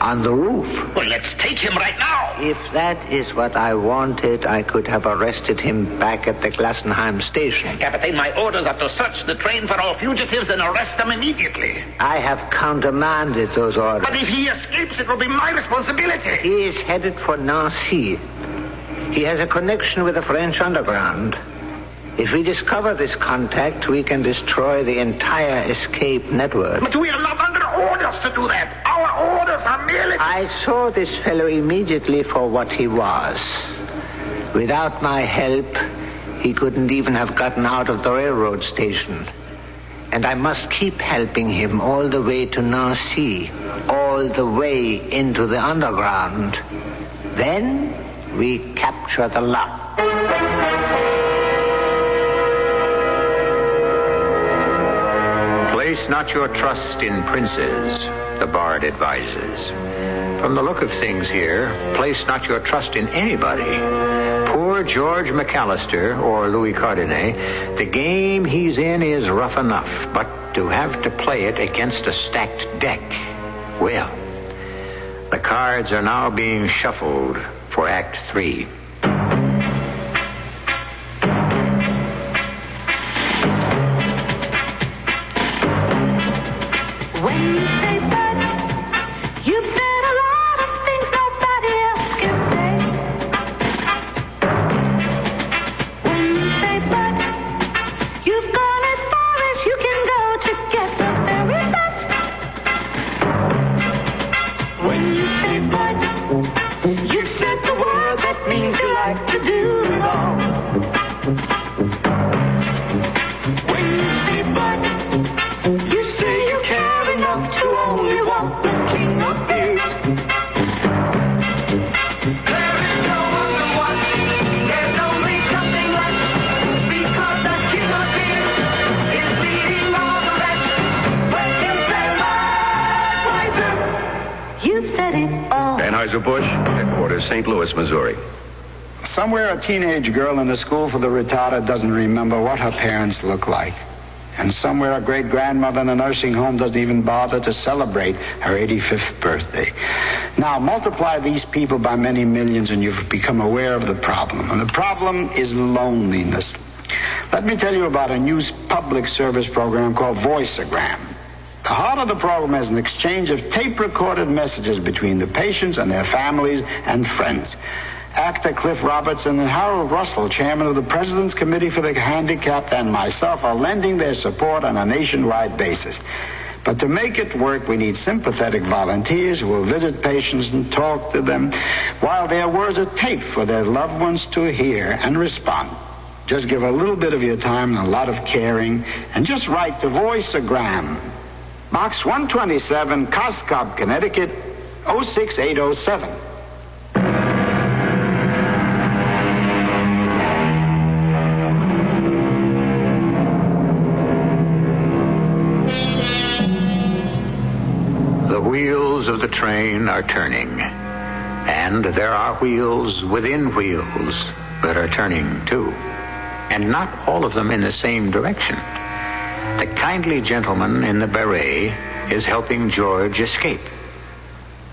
On the roof. Well, let's take him right now. If that is what I wanted, I could have arrested him back at the Glassenheim station. Captain, my orders are to search the train for all fugitives and arrest them immediately. I have countermanded those orders. But if he escapes, it will be my responsibility. He is headed for Nancy. He has a connection with the French underground. If we discover this contact, we can destroy the entire escape network. But we are not under orders to do that. Our orders are merely... I saw this fellow immediately for what he was. Without my help, he couldn't even have gotten out of the railroad station. And I must keep helping him all the way to Nancy, all the way into the underground. Then we capture the lot. Place not your trust in princes, the bard advises. From the look of things here, place not your trust in anybody. Poor George McAllister, or Louis Cardinet, the game he's in is rough enough, but to have to play it against a stacked deck, well, the cards are now being shuffled for Act 3. Bush, headquarters, St. Louis, Missouri. Somewhere a teenage girl in the school for the retarded doesn't remember what her parents look like. And somewhere a great-grandmother in a nursing home doesn't even bother to celebrate her 85th birthday. Now, multiply these people by many millions and you've become aware of the problem. And the problem is loneliness. Let me tell you about a new public service program called Voiceogram. The heart of the program is an exchange of tape-recorded messages between the patients and their families and friends. Actor Cliff Robertson and Harold Russell, chairman of the President's Committee for the Handicapped, and myself are lending their support on a nationwide basis. But to make it work, we need sympathetic volunteers who will visit patients and talk to them while their words are taped for their loved ones to hear and respond. Just give a little bit of your time and a lot of caring, and just write to Voiceogram. Box 127, Coscob, Connecticut, 06807. The wheels of the train are turning, and there are wheels within wheels that are turning too, and not all of them in the same direction. The kindly gentleman in the beret is helping George escape.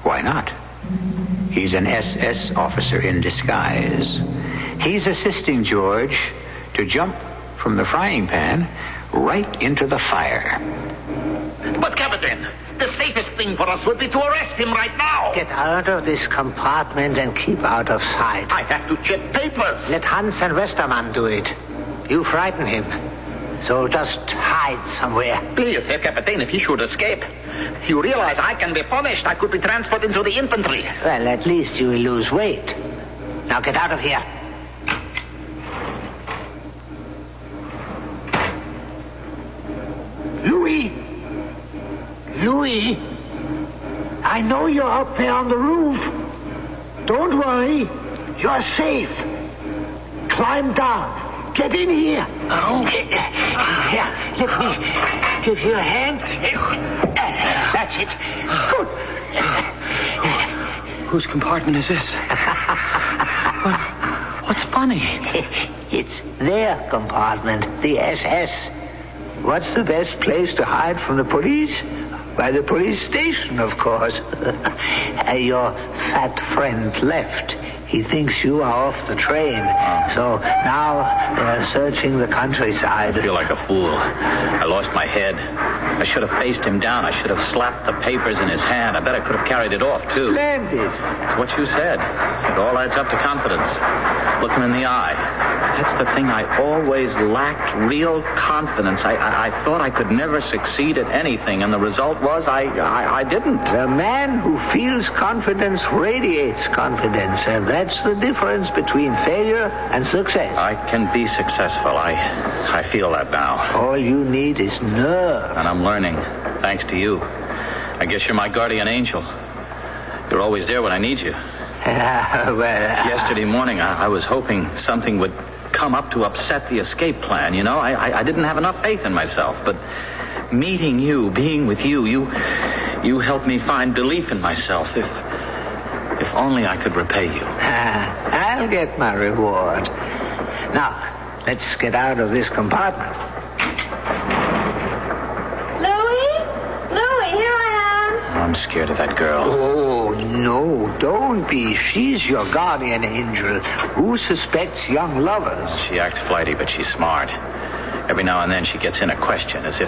Why not? He's an SS officer in disguise. He's assisting George to jump from the frying pan right into the fire. But, Captain, the safest thing for us would be to arrest him right now. Get out of this compartment and keep out of sight. I have to check papers. Let Hans and Westermann do it. You frighten him. So just hide somewhere. Please, Herr Captain, if he should escape. You realize I can be punished. I could be transferred into the infantry. Well, at least you will lose weight. Now get out of here. Louis! Louis! I know you're up there on the roof. Don't worry. You're safe. Climb down. Get in here. Oh. Here, let me give you a hand. That's it. Good. Whose compartment is this? What's funny? It's their compartment, the SS. What's the best place to hide from the police? By the police station, of course. Your fat friend left. He thinks you are off the train. So now they're searching the countryside. I feel like a fool. I lost my head. I should have faced him down. I should have slapped the papers in his hand. I bet I could have carried it off, too. Splendid. It's what you said. It all adds up to confidence. Look him in the eye. That's the thing. I always lacked real confidence. I thought I could never succeed at anything, and the result was I didn't. The man who feels confidence radiates confidence, and that That's the difference between failure and success. I can be successful. I feel that now. All you need is nerve. And I'm learning, thanks to you. I guess you're my guardian angel. You're always there when I need you. Yesterday morning, I was hoping something would come up to upset the escape plan, you know? I didn't have enough faith in myself, but meeting you, being with you, you helped me find belief in myself. If only I could repay you. I'll get my reward. Now, let's get out of this compartment. Louie, here I am. I'm scared of that girl. Oh, no, don't be. She's your guardian angel. Who suspects young lovers? She acts flighty, but she's smart. Every now and then she gets in a question, as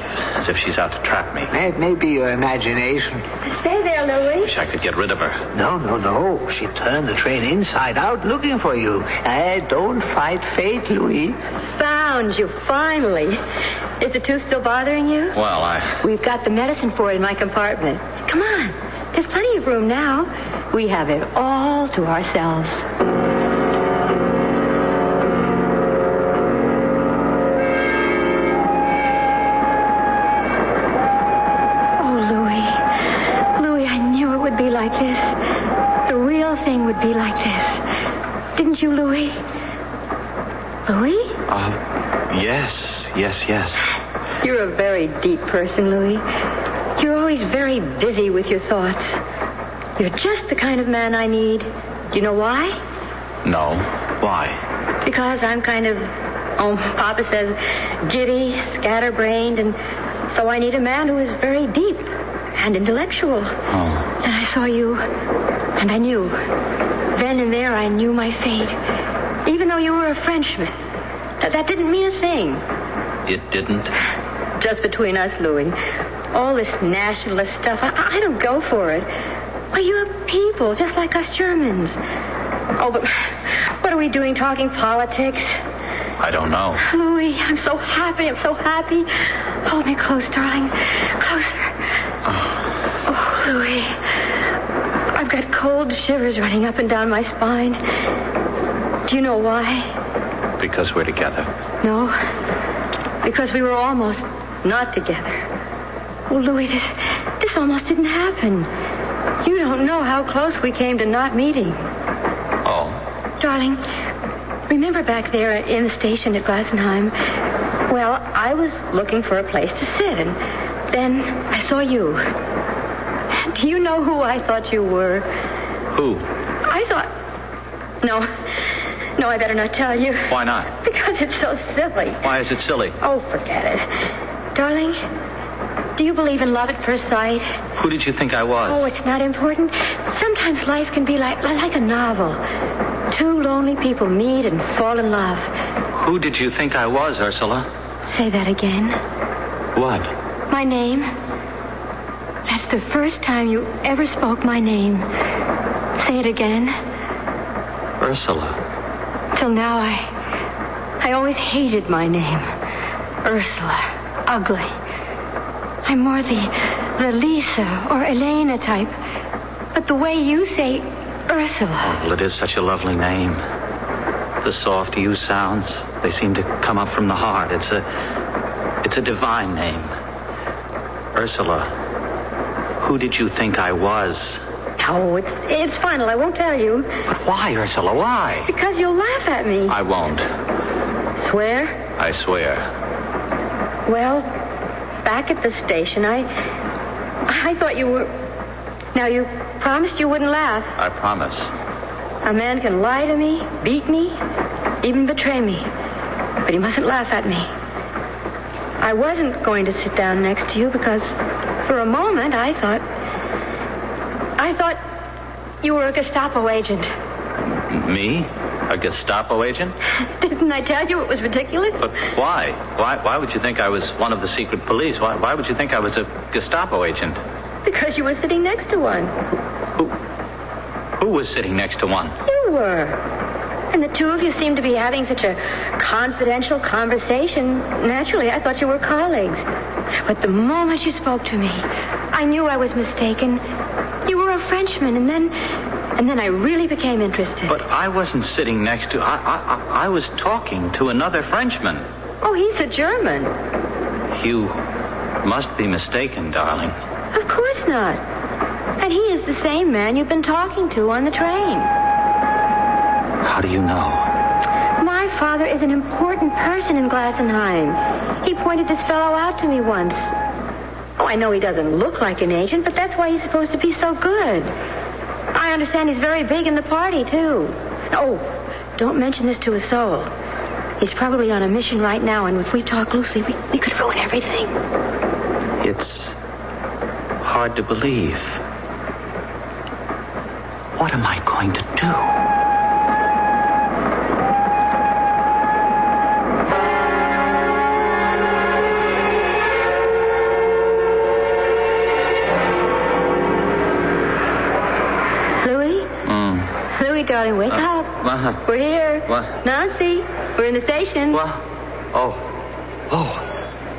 if she's out to trap me. It may be your imagination. Stay there, Louie. Wish I could get rid of her. No. She turned the train inside out looking for you. Don't fight fate, Louis. Found you, finally. Is the tooth still bothering you? Well, We've got the medicine for it in my compartment. Come on. There's plenty of room now. We have it all to ourselves. Like this. The real thing would be like this. Didn't you, Louis? Louis? Yes. You're a very deep person, Louis. You're always very busy with your thoughts. You're just the kind of man I need. Do you know why? No. Why? Because I'm kind of, Papa says, giddy, scatterbrained, and so I need a man who is very deep and intellectual. Oh. And I saw you, and I knew. Then and there, I knew my fate. Even though you were a Frenchman. That didn't mean a thing. It didn't? Just between us, Louis. All this nationalist stuff, I don't go for it. Why, you're people, just like us Germans. Oh, but what are we doing talking politics? I don't know. Louis, I'm so happy. Hold me close, darling. Closer. Oh, Louis. I've got cold shivers running up and down my spine. Do you know why? Because we're together. No. Because we were almost not together. Oh, Louis, this almost didn't happen. You don't know how close we came to not meeting. Oh? Darling, remember back there in the station at Glassenheim? Well, I was looking for a place to sit, and then I saw you. Do you know who I thought you were? Who? I thought... No, I better not tell you. Why not? Because it's so silly. Why is it silly? Oh, forget it. Darling, do you believe in love at first sight? Who did you think I was? Oh, it's not important. Sometimes life can be like a novel. Two lonely people meet and fall in love. Who did you think I was, Ursula? Say that again. What? My name. That's the first time you ever spoke my name. Say it again. Ursula. Till now, I always hated my name. Ursula. Ugly. I'm more the Lisa or Elena type. But the way you say Ursula... Oh, well, it is such a lovely name. The soft U sounds, they seem to come up from the heart. It's a divine name. Ursula, who did you think I was? Oh, it's final. I won't tell you. But why, Ursula? Why? Because you'll laugh at me. I won't. Swear? I swear. Well, back at the station, I thought you were... Now, you promised you wouldn't laugh. I promise. A man can lie to me, beat me, even betray me. But he mustn't laugh at me. I wasn't going to sit down next to you because for a moment I thought you were a Gestapo agent. Me? A Gestapo agent? Didn't I tell you it was ridiculous? But why? Why would you think I was one of the secret police? Why would you think I was a Gestapo agent? Because you were sitting next to one. Who was sitting next to one? You were. And the two of you seemed to be having such a confidential conversation. Naturally, I thought you were colleagues. But the moment you spoke to me, I knew I was mistaken. You were a Frenchman, and And then I really became interested. But I wasn't sitting next to... I was talking to another Frenchman. Oh, he's a German. You must be mistaken, darling. Of course not. And he is the same man you've been talking to on the train. How do you know? My father is an important person in Glassenheim. He pointed this fellow out to me once. Oh, I know he doesn't look like an agent, but that's why he's supposed to be so good. I understand he's very big in the party, too. Oh, don't mention this to a soul. He's probably on a mission right now, and if we talk loosely, we could ruin everything. It's hard to believe. What am I going to do? Louie, darling, wake up. We're here. What? Nancy, we're in the station. What? Oh,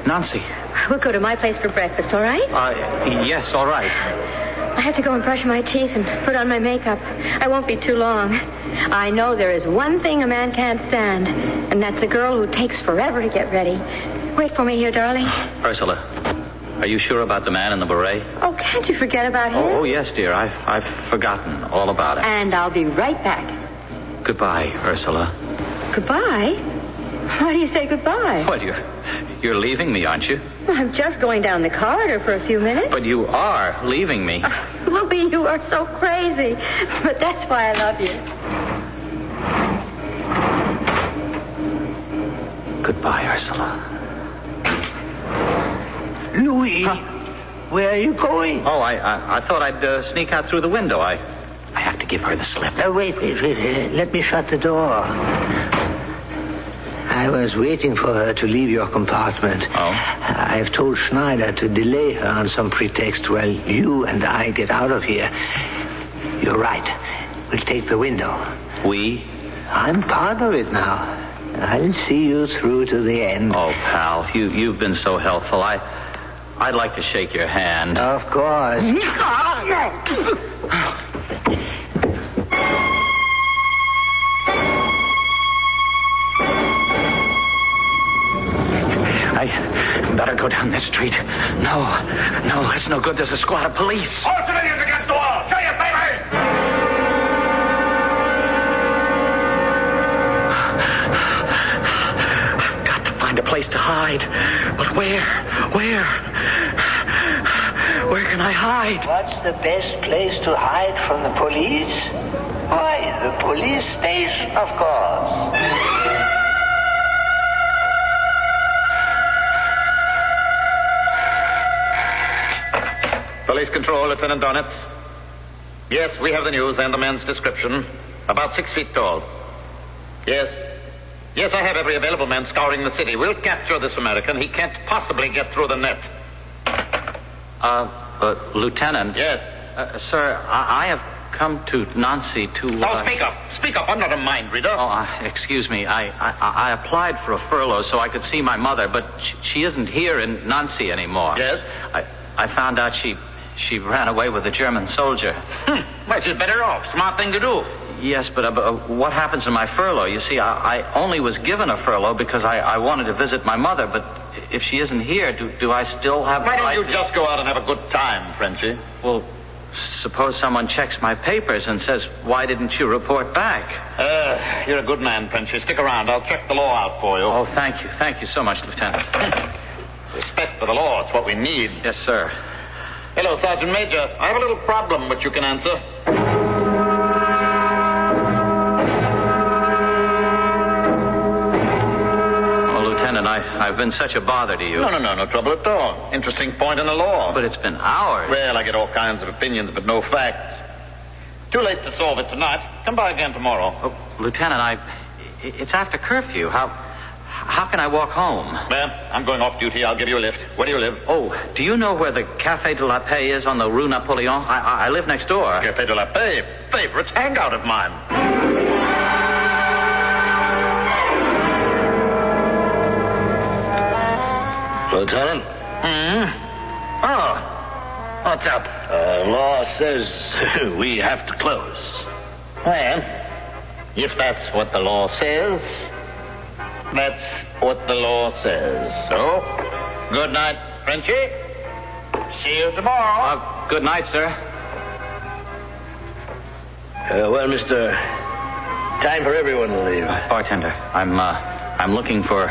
Nancy. We'll go to my place for breakfast, all right? Yes, all right. I have to go and brush my teeth and put on my makeup. I won't be too long. I know there is one thing a man can't stand, and that's a girl who takes forever to get ready. Wait for me here, darling. Ursula, are you sure about the man in the beret? Oh, can't you forget about him? Oh, yes, dear. I've forgotten all about it. And I'll be right back. Goodbye, Ursula. Goodbye? Why do you say goodbye? Well, you're leaving me, aren't you? Well, I'm just going down the corridor for a few minutes. But you are leaving me. Louie, you are so crazy. But that's why I love you. Goodbye, Ursula. Louis, where are you going? Oh, I thought I'd sneak out through the window. I have to give her the slip. Wait. Let me shut the door. I was waiting for her to leave your compartment. Oh? I've told Schneider to delay her on some pretext while you and I get out of here. You're right. We'll take the window. We? I'm part of it now. I'll see you through to the end. Oh, pal, you've been so helpful. I'd like to shake your hand. Of course. I better go down this street. No, it's no good. There's a squad of police. All civilians against the wall. Say it, baby! I've got to find a place to hide. But where? Where can I hide? What's the best place to hide from the police? Why, the police station, of course. Police Control, Lieutenant Donitz. Yes, we have the news and the man's description. About 6 feet tall. Yes, I have every available man scouring the city. We'll capture this American. He can't possibly get through the net. Lieutenant. Yes. Sir, I have come to Nancy to... Oh, speak up. Speak up. I'm not a mind reader. Oh, excuse me. I applied for a furlough so I could see my mother, but she isn't here in Nancy anymore. Yes? I found out she ran away with a German soldier. Well, she's better off. Smart thing to do. Yes, but what happens to my furlough? You see, I only was given a furlough because I wanted to visit my mother, but if she isn't here, do I still have... Why don't you just go out and have a good time, Frenchie? Well, suppose someone checks my papers and says, why didn't you report back? You're a good man, Frenchie. Stick around. I'll check the law out for you. Oh, thank you. Thank you so much, Lieutenant. Respect for the law. It's what we need. Yes, sir. Hello, Sergeant Major. I have a little problem which you can answer. I've been such a bother to you. No trouble at all. Interesting point in the law. But it's been hours. Well, I get all kinds of opinions, but no facts. Too late to solve it tonight. Come by again tomorrow. Oh, Lieutenant, it's after curfew. How can I walk home? Well, I'm going off duty. I'll give you a lift. Where do you live? Oh, do you know where the Café de la Paix is on the Rue Napoleon? I live next door. Café de la Paix? Favorite hangout of mine. Lieutenant? Oh, what's up? Law says we have to close. Well, if that's what the law says, that's what the law says. So, good night, Frenchie. See you tomorrow. Good night, sir. Well, mister, time for everyone to leave. Bartender, I'm looking for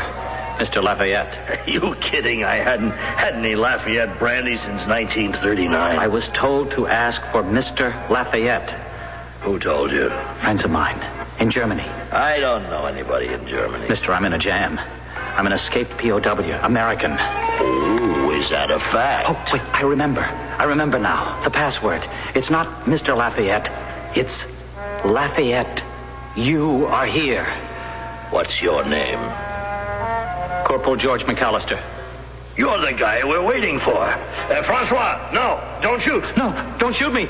Mr. Lafayette. Are you kidding? I hadn't had any Lafayette brandy since 1939. I was told to ask for Mr. Lafayette. Who told you? Friends of mine in Germany. I don't know anybody in Germany. Mister, I'm in a jam. I'm an escaped POW, American. Ooh, is that a fact? Oh, wait, I remember now. The password. It's not Mr. Lafayette. It's Lafayette. You are here. What's your name? Corporal George McAllister. You're the guy we're waiting for. Francois, no, don't shoot. No, don't shoot me.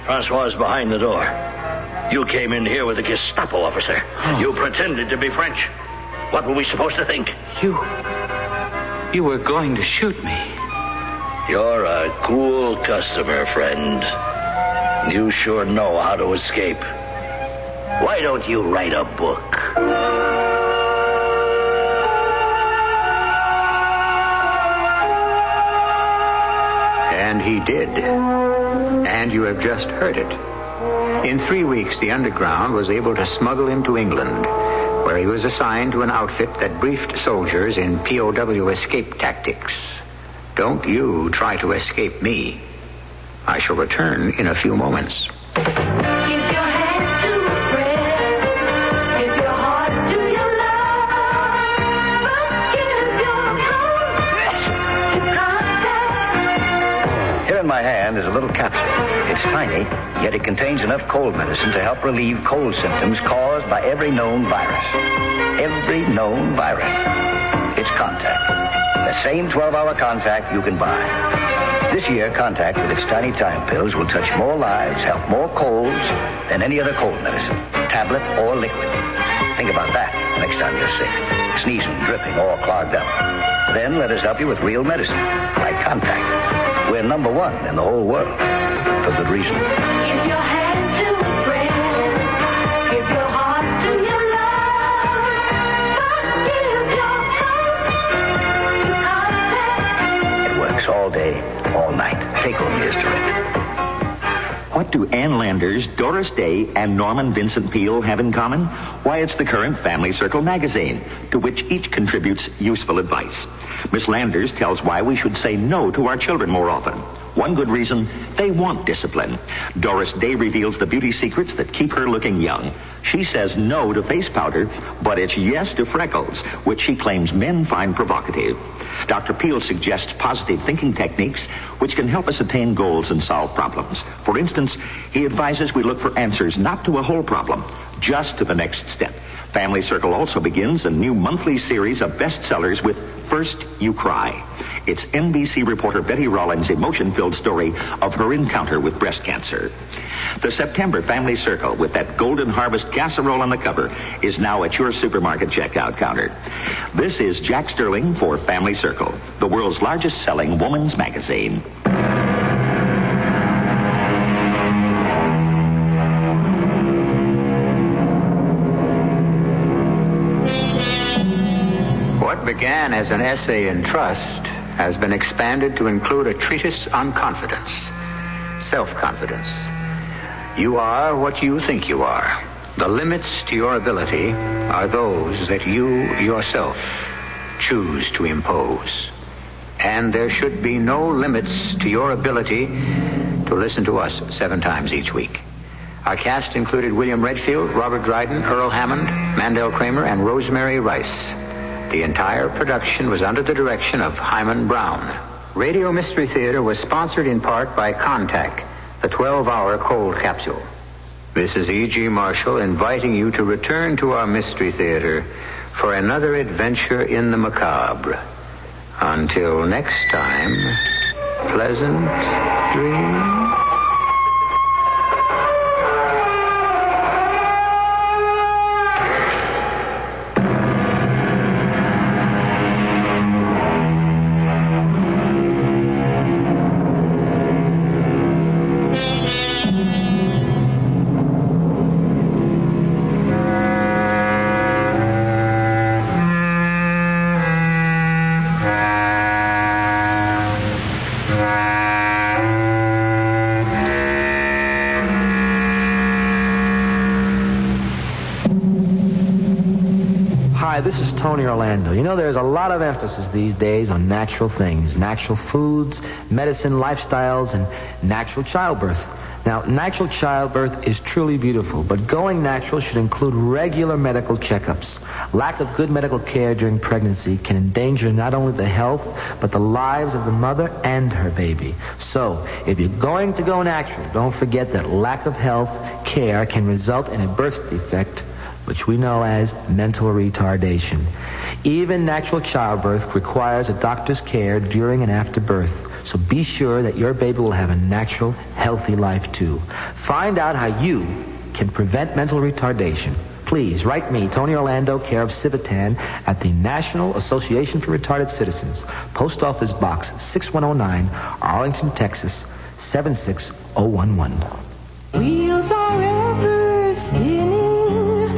Francois is behind the door. You came in here with a Gestapo officer. Oh. You pretended to be French. What were we supposed to think? You were going to shoot me. You're a cool customer, friend. You sure know how to escape. Why don't you write a book? And he did. And you have just heard it. In 3 weeks, the Underground was able to smuggle him to England, where he was assigned to an outfit that briefed soldiers in POW escape tactics. Don't you try to escape me. I shall return in a few moments. Here in my hand is a little capsule. It's tiny, yet it contains enough cold medicine to help relieve cold symptoms caused by every known virus. Every known virus. It's Contact. The same 12-hour Contact you can buy. This year, Contact with its tiny time pills will touch more lives, help more colds than any other cold medicine, tablet or liquid. Think about that next time you're sick, sneezing, dripping, or clogged up. Then let us help you with real medicine, like Contact. We're number one in the whole world, for good reason. Give your hand to a friend. Give your heart to your love. Give your heart to Contact. It works all day, all night. Take home years direct. What do Ann Landers, Doris Day, and Norman Vincent Peale have in common? Why, it's the current Family Circle magazine, to which each contributes useful advice. Miss Landers tells why we should say no to our children more often. One good reason, they want discipline. Doris Day reveals the beauty secrets that keep her looking young. She says no to face powder, but it's yes to freckles, which she claims men find provocative. Dr. Peale suggests positive thinking techniques which can help us attain goals and solve problems. For instance, he advises we look for answers not to a whole problem, just to the next step. Family Circle also begins a new monthly series of bestsellers with First You Cry. It's NBC reporter Betty Rollins' emotion-filled story of her encounter with breast cancer. The September Family Circle, with that Golden Harvest casserole on the cover, is now at your supermarket checkout counter. This is Jack Sterling for Family Circle, the world's largest-selling woman's magazine. What began as an essay in trust has been expanded to include a treatise on confidence, self-confidence. You are what you think you are. The limits to your ability are those that you yourself choose to impose. And there should be no limits to your ability to listen to us 7 times each week. Our cast included William Redfield, Robert Dryden, Earl Hammond, Mandel Kramer, and Rosemary Rice. The entire production was under the direction of Hyman Brown. Radio Mystery Theater was sponsored in part by Contact, the 12-hour cold capsule. This is E.G. Marshall inviting you to return to our Mystery Theater for another adventure in the macabre. Until next time, pleasant dreams. Orlando. You know, there's a lot of emphasis these days on natural things, natural foods, medicine, lifestyles, and natural childbirth. Now, natural childbirth is truly beautiful, but going natural should include regular medical checkups. Lack of good medical care during pregnancy can endanger not only the health, but the lives of the mother and her baby. So, if you're going to go natural, don't forget that lack of health care can result in a birth defect, which we know as mental retardation. Even natural childbirth requires a doctor's care during and after birth. So be sure that your baby will have a natural, healthy life, too. Find out how you can prevent mental retardation. Please write me, Tony Orlando, care of Civitan, at the National Association for Retarded Citizens, Post Office Box 6109, Arlington, Texas, 76011. Wheels are ever spinning,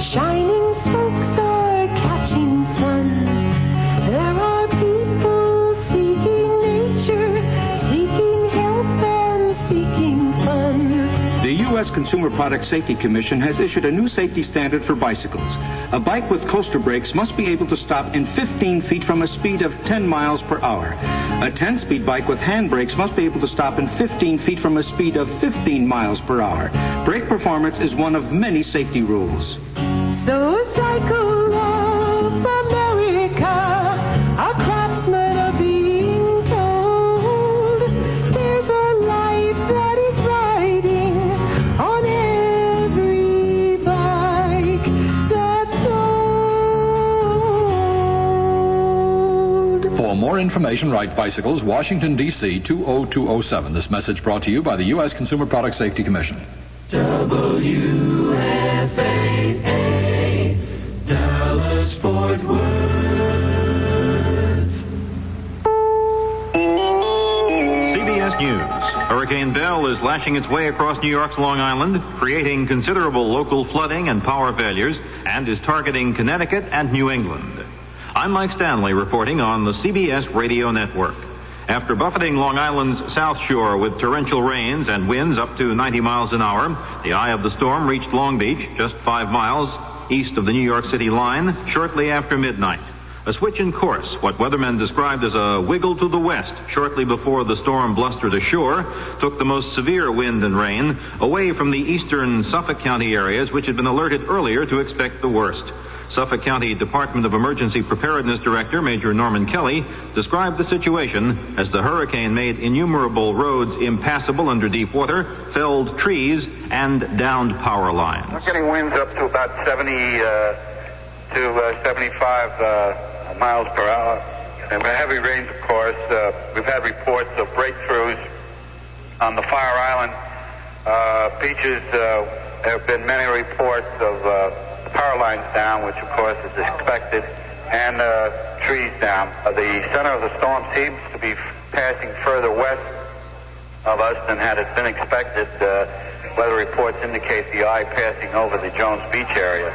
shining spokes are catching sun. There are people seeking nature, seeking health and seeking fun. The U.S. Consumer Product Safety Commission has issued a new safety standard for bicycles. A bike with coaster brakes must be able to stop in 15 feet from a speed of 10 miles per hour. A 10-speed bike with handbrakes must be able to stop in 15 feet from a speed of 15 miles per hour. Brake performance is one of many safety rules. So cycle of America, our craftsmen are being told. There's a life that is riding on every bike that's sold. For more information, write Bicycles, Washington, D.C. 20207. This message brought to you by the U.S. Consumer Product Safety Commission. WFAA, Dallas Fort Worth. CBS News. Hurricane Belle is lashing its way across New York's Long Island, creating considerable local flooding and power failures, and is targeting Connecticut and New England. I'm Mike Stanley reporting on the CBS Radio Network. After buffeting Long Island's South Shore with torrential rains and winds up to 90 miles an hour, the eye of the storm reached Long Beach, just 5 miles east of the New York City line, shortly after midnight. A switch in course, what weathermen described as a wiggle to the west, shortly before the storm blustered ashore, took the most severe wind and rain away from the eastern Suffolk County areas, which had been alerted earlier to expect the worst. Suffolk County Department of Emergency Preparedness Director Major Norman Kelly described the situation as the hurricane made innumerable roads impassable under deep water, felled trees, and downed power lines. We're getting winds up to about 70 to 75 miles per hour. And heavy rains, of course. We've had reports of breakthroughs on the Fire Island beaches. There have been many reports of power lines down, which of course is expected, and trees down. The center of the storm seems to be passing further west of us than had it been expected. Weather reports indicate the eye passing over the Jones Beach area.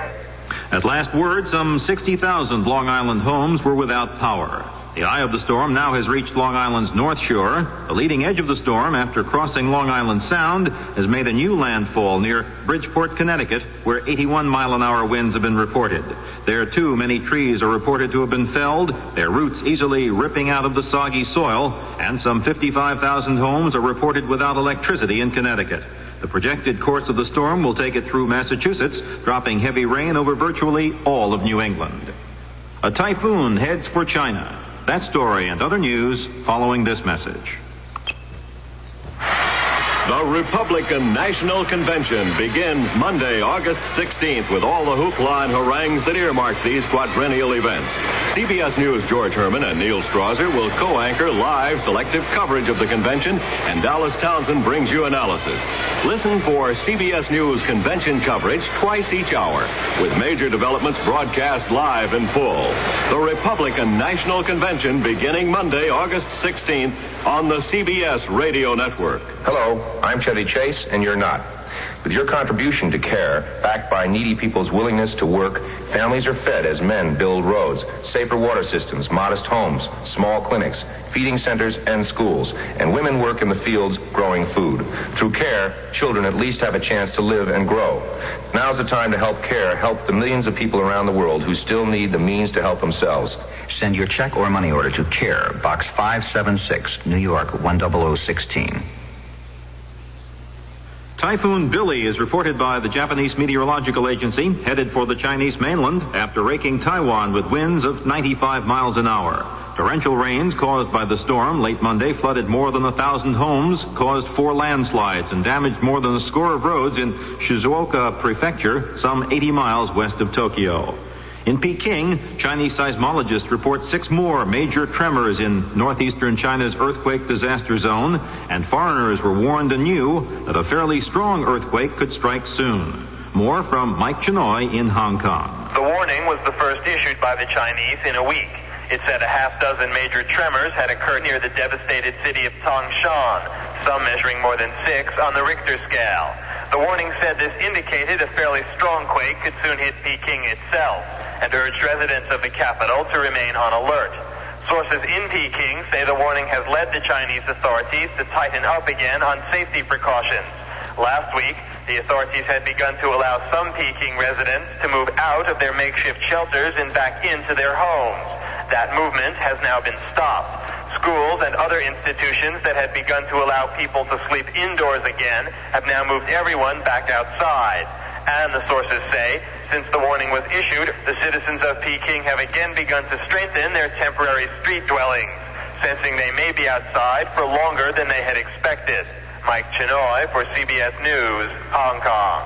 At last word, some 60,000 Long Island homes were without power. The eye of the storm now has reached Long Island's North Shore. The leading edge of the storm, after crossing Long Island Sound, has made a new landfall near Bridgeport, Connecticut, where 81-mile-an-hour winds have been reported. There, too, many trees are reported to have been felled, their roots easily ripping out of the soggy soil, and some 55,000 homes are reported without electricity in Connecticut. The projected course of the storm will take it through Massachusetts, dropping heavy rain over virtually all of New England. A typhoon heads for China. That story and other news following this message. The Republican National Convention begins Monday, August 16th, with all the hoopla and harangues that earmark these quadrennial events. CBS News' George Herman and Neil Strasser will co-anchor live selective coverage of the convention, and Dallas Townsend brings you analysis. Listen for CBS News convention coverage twice each hour, with major developments broadcast live in full. The Republican National Convention beginning Monday, August 16th on the CBS Radio Network. Hello. I'm Chevy Chase, and you're not. With your contribution to CARE, backed by needy people's willingness to work, families are fed as men build roads, safer water systems, modest homes, small clinics, feeding centers, and schools, and women work in the fields growing food. Through CARE, children at least have a chance to live and grow. Now's the time to help CARE help the millions of people around the world who still need the means to help themselves. Send your check or money order to CARE, Box 576, New York 10016. Typhoon Billy is reported by the Japanese Meteorological Agency, headed for the Chinese mainland after raking Taiwan with winds of 95 miles an hour. Torrential rains caused by the storm late Monday flooded more than 1,000 homes, caused 4 landslides, and damaged more than a score of roads in Shizuoka Prefecture, some 80 miles west of Tokyo. In Peking, Chinese seismologists report 6 more major tremors in northeastern China's earthquake disaster zone, and foreigners were warned anew that a fairly strong earthquake could strike soon. More from Mike Chenoy in Hong Kong. The warning was the first issued by the Chinese in a week. It said a half-dozen major tremors had occurred near the devastated city of Tangshan, some measuring more than 6 on the Richter scale. The warning said this indicated a fairly strong quake could soon hit Peking itself, and urged residents of the capital to remain on alert. Sources in Peking say the warning has led the Chinese authorities to tighten up again on safety precautions. Last week, the authorities had begun to allow some Peking residents to move out of their makeshift shelters and back into their homes. That movement has now been stopped. Schools and other institutions that had begun to allow people to sleep indoors again have now moved everyone back outside. And the sources say, since the warning was issued, the citizens of Peking have again begun to strengthen their temporary street dwellings, sensing they may be outside for longer than they had expected. Mike Chenoy for CBS News, Hong Kong.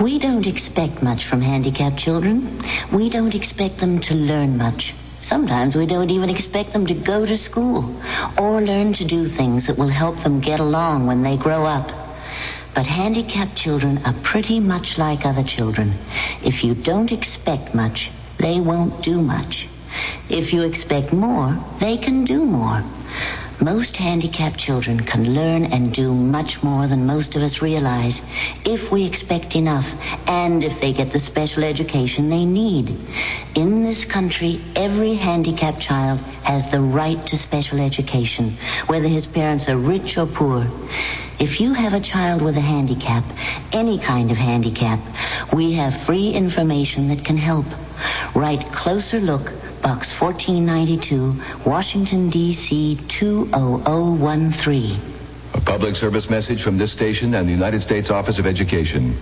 We don't expect much from handicapped children. We don't expect them to learn much. Sometimes we don't even expect them to go to school or learn to do things that will help them get along when they grow up. But handicapped children are pretty much like other children. If you don't expect much, they won't do much. If you expect more, they can do more. Most handicapped children can learn and do much more than most of us realize if we expect enough and if they get the special education they need. In this country, every handicapped child has the right to special education, whether his parents are rich or poor. If you have a child with a handicap, any kind of handicap, we have free information that can help. Write Closer Look, Box 1492, Washington, D.C. 20013. A public service message from this station and the United States Office of Education.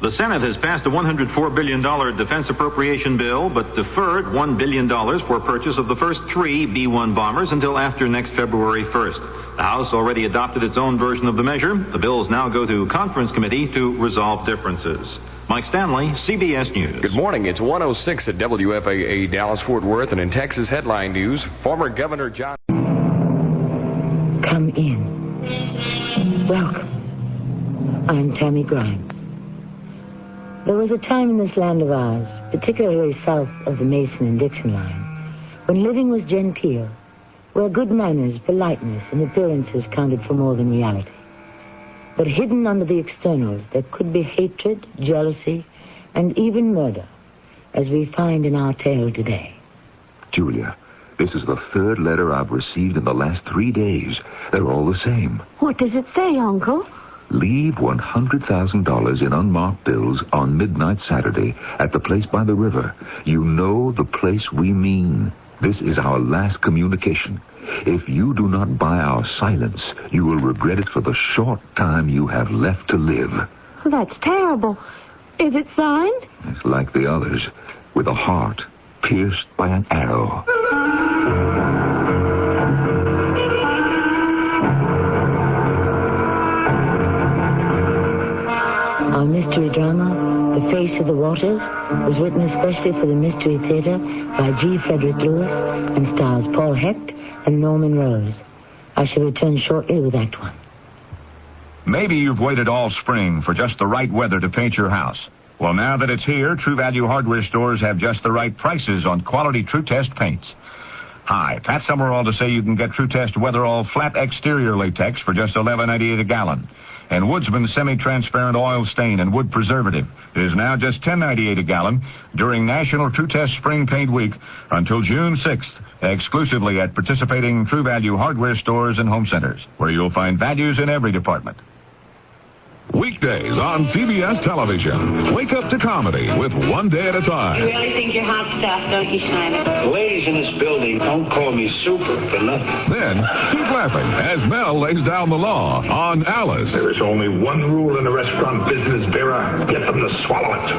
The Senate has passed a $104 billion defense appropriation bill, but deferred $1 billion for purchase of the first 3 B-1 bombers until after next February 1st. The House already adopted its own version of the measure. The bills now go to conference committee to resolve differences. Mike Stanley, CBS News. Good morning. It's 106 at WFAA Dallas-Fort Worth, and in Texas headline news, former Governor John... Come in. Welcome. I'm Tammy Grimes. There was a time in this land of ours, particularly south of the Mason and Dixon line, when living was genteel, where good manners, politeness, and appearances counted for more than reality. But hidden under the externals, there could be hatred, jealousy, and even murder, as we find in our tale today. Julia, this is the 3rd letter I've received in the last 3 days. They're all the same. What does it say, Uncle? Leave $100,000 in unmarked bills on midnight Saturday at the place by the river. You know the place we mean. This is our last communication. If you do not buy our silence, you will regret it for the short time you have left to live. That's terrible. Is it signed? It's like the others, with a heart pierced by an arrow. Our mystery drama, The Face of the Waters, was written especially for the Mystery Theater by G. Frederick Lewis and stars Paul Hecht and Norman Rose. I shall return shortly with Act 1. Maybe you've waited all spring for just the right weather to paint your house. Well, now that it's here, True Value hardware stores have just the right prices on quality True Test paints. Hi, Pat Summerall to say you can get True Test Weatherall Flat Exterior Latex for just $11.98 a gallon. And Woodsman Semi-Transparent Oil Stain and Wood Preservative is now just $10.98 a gallon during National True Test Spring Paint Week until June 6th, exclusively at participating True Value hardware stores and home centers, where you'll find values in every department. Weekdays on CBS Television. Wake up to comedy with One Day at a Time. You really think you're hot stuff, don't you, Shiner? The ladies in this building don't call me super for nothing. Then, keep laughing as Mel lays down the law on Alice. There is only one rule in the restaurant business, Vera. Get them to swallow it.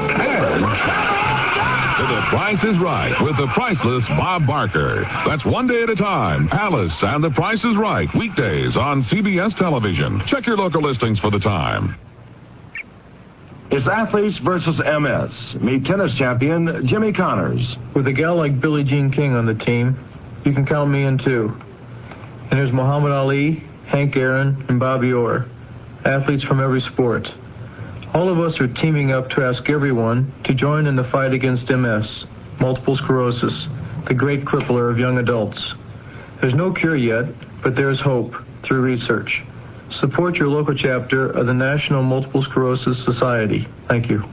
And The Price is Right with the priceless Bob Barker. That's One Day at a Time. Alice and The Price is Right. Weekdays on CBS Television. Check your local listings for the time. It's Athletes versus MS. Meet tennis champion Jimmy Connors. With a gal like Billie Jean King on the team, you can count me in too. And there's Muhammad Ali, Hank Aaron, and Bobby Orr. Athletes from every sport. All of us are teaming up to ask everyone to join in the fight against MS, multiple sclerosis, the great crippler of young adults. There's no cure yet, but there's hope through research. Support your local chapter of the National Multiple Sclerosis Society. Thank you.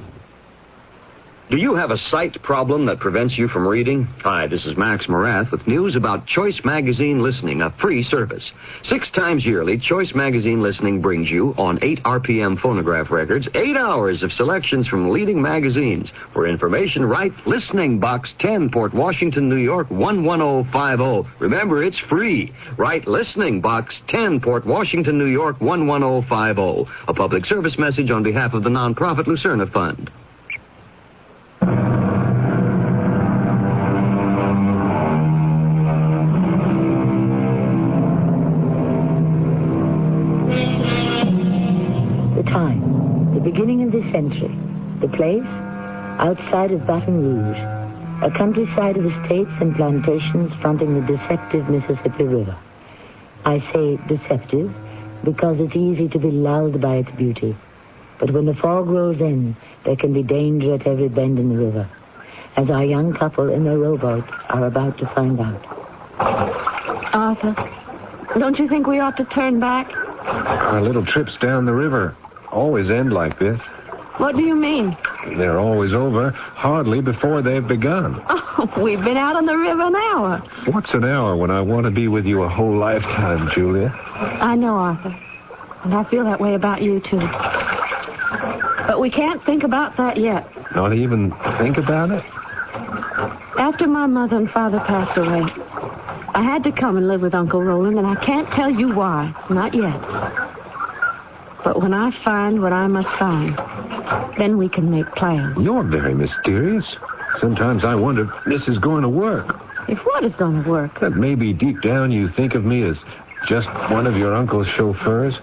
Do you have a sight problem that prevents you from reading? Hi, this is Max Morath with news about Choice Magazine Listening, a free service. 6 times yearly, Choice Magazine Listening brings you, on 8 RPM phonograph records, 8 hours of selections from leading magazines. For information, write Listening Box 10, Port Washington, New York, 11050. Remember, it's free. Write Listening Box 10, Port Washington, New York, 11050. A public service message on behalf of the nonprofit Lucerna Fund. Century. The place? Outside of Baton Rouge, a countryside of estates and plantations fronting the deceptive Mississippi River. I say deceptive because it's easy to be lulled by its beauty. But when the fog rolls in, there can be danger at every bend in the river, as our young couple in their rowboat are about to find out. Arthur, don't you think we ought to turn back? Our little trips down the river always end like this. What do you mean? They're always over hardly before they've begun. Oh, we've been out on the river an hour. What's an hour when I want to be with you a whole lifetime, Julia? I know, Arthur. And I feel that way about you, too. But we can't think about that yet. Not even think about it? After my mother and father passed away, I had to come and live with Uncle Roland, and I can't tell you why. Not yet. But when I find what I must find, then we can make plans. You're very mysterious. Sometimes I wonder if this is going to work. If what is going to work? That maybe deep down you think of me as just one of your uncle's chauffeurs,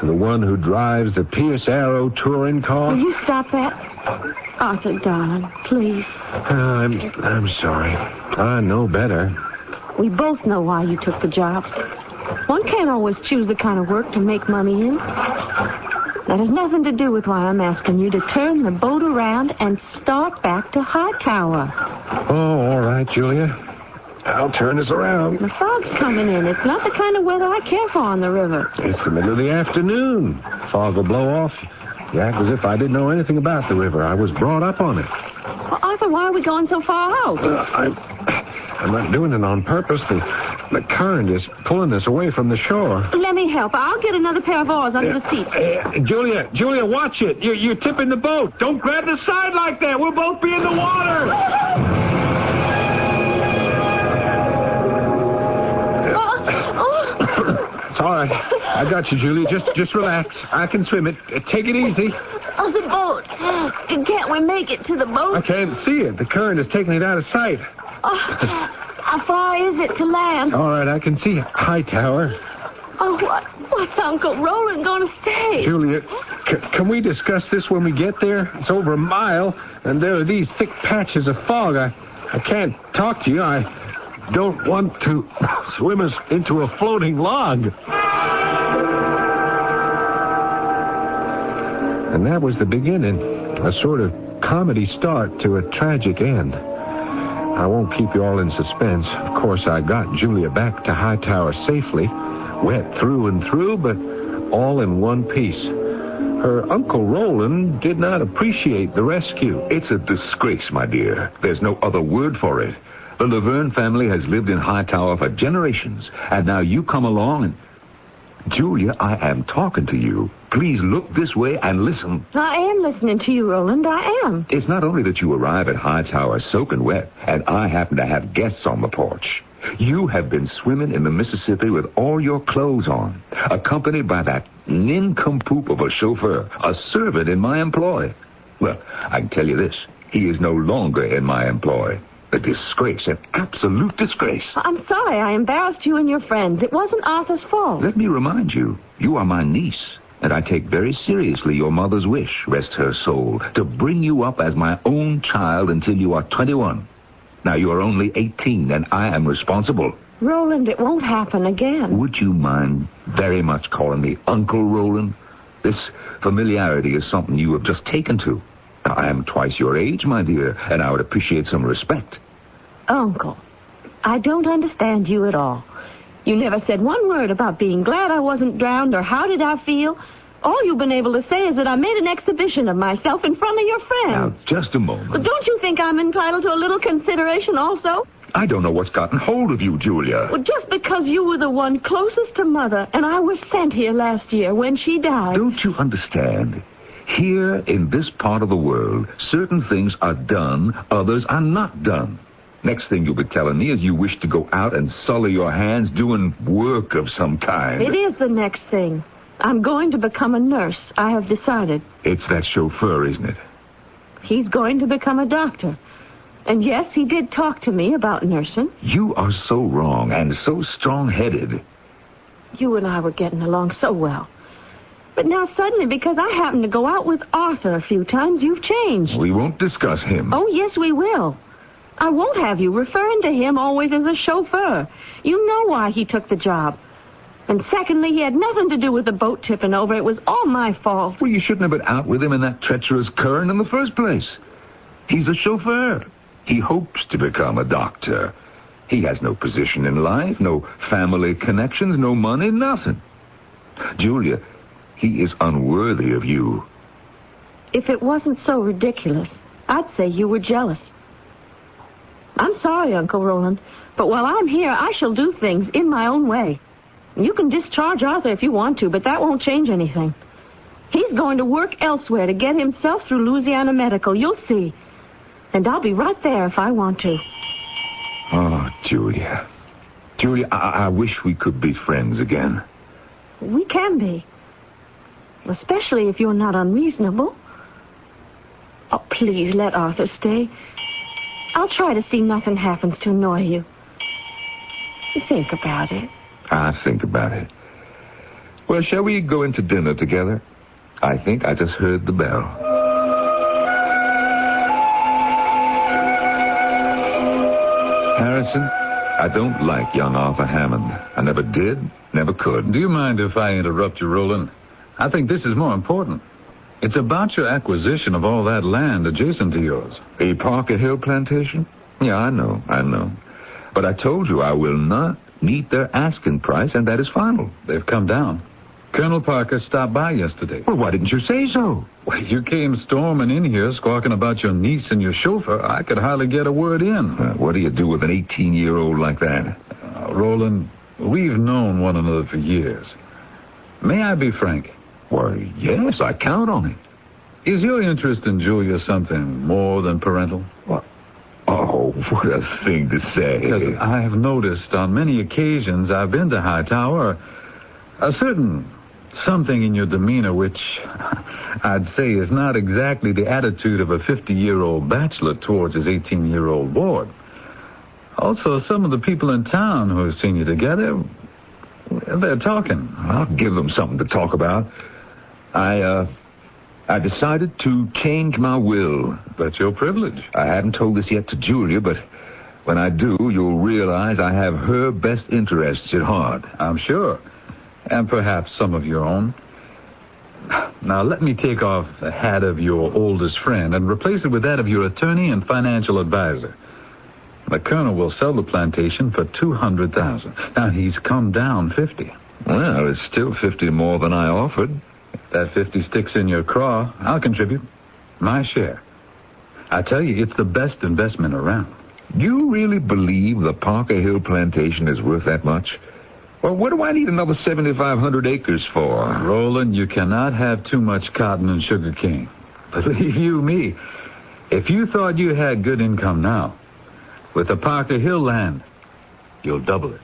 the one who drives the Pierce Arrow touring car. Will you stop that? Arthur, darling, please. I'm sorry. I know better. We both know why you took the job. One can't always choose the kind of work to make money in. That has nothing to do with why I'm asking you to turn the boat around and start back to Hightower. Oh, all right, Julia. I'll turn this around. The fog's coming in. It's not the kind of weather I care for on the river. It's the middle of the afternoon. Fog will blow off. You act as if I didn't know anything about the river. I was brought up on it. Well, Arthur, why are we going so far out? I'm not doing it on purpose. The current is pulling us away from the shore. Let me help. I'll get another pair of oars under the seat. Julia, watch it. You're tipping the boat. Don't grab the side like that. We'll both be in the water. It's all right. I got you, Julia. Just relax. I can swim it. Take it easy. Oh, the boat. Can't we make it to the boat? I can't see it. The current is taking it out of sight. Oh, how far is it to land? All right, I can see Hightower. Oh, what's Uncle Roland going to say? Julia, can we discuss this when we get there? It's over a mile, and there are these thick patches of fog. I can't talk to you. I don't want to swim us into a floating log. And that was the beginning, a sort of comedy start to a tragic end. I won't keep you all in suspense. Of course, I got Julia back to Hightower safely, wet through and through, but all in one piece. Her Uncle Roland did not appreciate the rescue. It's a disgrace, my dear. There's no other word for it. The Laverne family has lived in Hightower for generations, and now you come along and... Julia, I am talking to you. Please look this way and listen. I am listening to you, Roland. I am. It's not only that you arrive at Hightower soaking wet, and I happen to have guests on the porch. You have been swimming in the Mississippi with all your clothes on, accompanied by that nincompoop of a chauffeur, a servant in my employ. Well, I can tell you this. He is no longer in my employ. A disgrace, an absolute disgrace. I'm sorry I embarrassed you and your friends. It wasn't Arthur's fault. Let me remind you, you are my niece, and I take very seriously your mother's wish, rest her soul, to bring you up as my own child until you are 21. Now, you are only 18, and I am responsible. Roland, it won't happen again. Would you mind very much calling me Uncle Roland? This familiarity is something you have just taken to. Now, I am twice your age, my dear, and I would appreciate some respect. Uncle, I don't understand you at all. You never said one word about being glad I wasn't drowned or how did I feel. All you've been able to say is that I made an exhibition of myself in front of your friends. Now, just a moment. But don't you think I'm entitled to a little consideration also? I don't know what's gotten hold of you, Julia. Well, just because you were the one closest to Mother, and I was sent here last year when she died. Don't you understand? Here in this part of the world, certain things are done, others are not done. Next thing you'll be telling me is you wish to go out and sully your hands doing work of some kind. It is the next thing. I'm going to become a nurse. I have decided. It's that chauffeur, isn't it? He's going to become a doctor. And yes, he did talk to me about nursing. You are so wrong and so strong-headed. You and I were getting along so well. But now suddenly, because I happened to go out with Arthur a few times, you've changed. We won't discuss him. Oh, yes, we will. I won't have you referring to him always as a chauffeur. You know why he took the job. And secondly, he had nothing to do with the boat tipping over. It was all my fault. Well, you shouldn't have been out with him in that treacherous current in the first place. He's a chauffeur. He hopes to become a doctor. He has no position in life, no family connections, no money, nothing. Julia, he is unworthy of you. If it wasn't so ridiculous, I'd say you were jealous. I'm sorry, Uncle Roland, but while I'm here, I shall do things in my own way. You can discharge Arthur if you want to, but that won't change anything. He's going to work elsewhere to get himself through Louisiana Medical. You'll see. And I'll be right there if I want to. Oh, Julia. Julia, I wish we could be friends again. We can be. Especially if you're not unreasonable. Oh, please let Arthur stay. I'll try to see nothing happens to annoy you. Think about it. I think about it. Well, shall we go into dinner together? I think I just heard the bell. Harrison, I don't like young Arthur Hammond. I never did, never could. Do you mind if I interrupt you, Roland? I think this is more important. It's about your acquisition of all that land adjacent to yours. The Parker Hill plantation? Yeah, I know. But I told you I will not meet their asking price, and that is final. They've come down. Colonel Parker stopped by yesterday. Well, why didn't you say so? Well, you came storming in here, squawking about your niece and your chauffeur. I could hardly get a word in. What do you do with an 18-year-old like that? Roland, we've known one another for years. May I be frank? Well, yes, I count on it. Is your interest in Julia something more than parental? What? Oh, what a thing to say. Because I have noticed on many occasions I've been to Hightower a certain something in your demeanor which I'd say is not exactly the attitude of a 50-year-old bachelor towards his 18-year-old ward. Also, some of the people in town who have seen you together, they're talking. I'll give them something to talk about. I decided to change my will. That's your privilege. I haven't told this yet to Julia, but when I do, you'll realize I have her best interests at heart. I'm sure. And perhaps some of your own. Now, let me take off the hat of your oldest friend and replace it with that of your attorney and financial advisor. The colonel will sell the plantation for $200,000. Now, he's come down 50. Well, it's still 50 more than I offered. If that 50 sticks in your craw, I'll contribute my share. I tell you, it's the best investment around. You really believe the Parker Hill plantation is worth that much? Well, what do I need another 7,500 acres for? Roland, you cannot have too much cotton and sugar cane. Believe you me, if you thought you had good income now, with the Parker Hill land, you'll double it.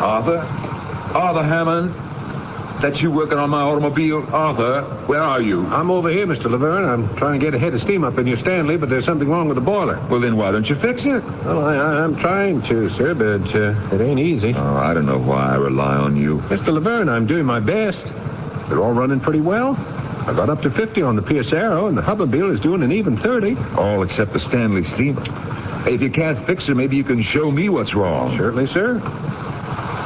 Arthur Hammond? That's you working on my automobile? Arthur, where are you? I'm over here, Mr. Laverne. I'm trying to get a head of steam up in your Stanley, but there's something wrong with the boiler. Well, then why don't you fix it? Well, I'm trying to, sir, but it ain't easy. Oh, I don't know why I rely on you. Mr. Laverne, I'm doing my best. They're all running pretty well. I got up to 50 on the Pierce Arrow, and the Hubmobile is doing an even 30. All except the Stanley steamer. Hey, if you can't fix it, maybe you can show me what's wrong. Certainly, sir.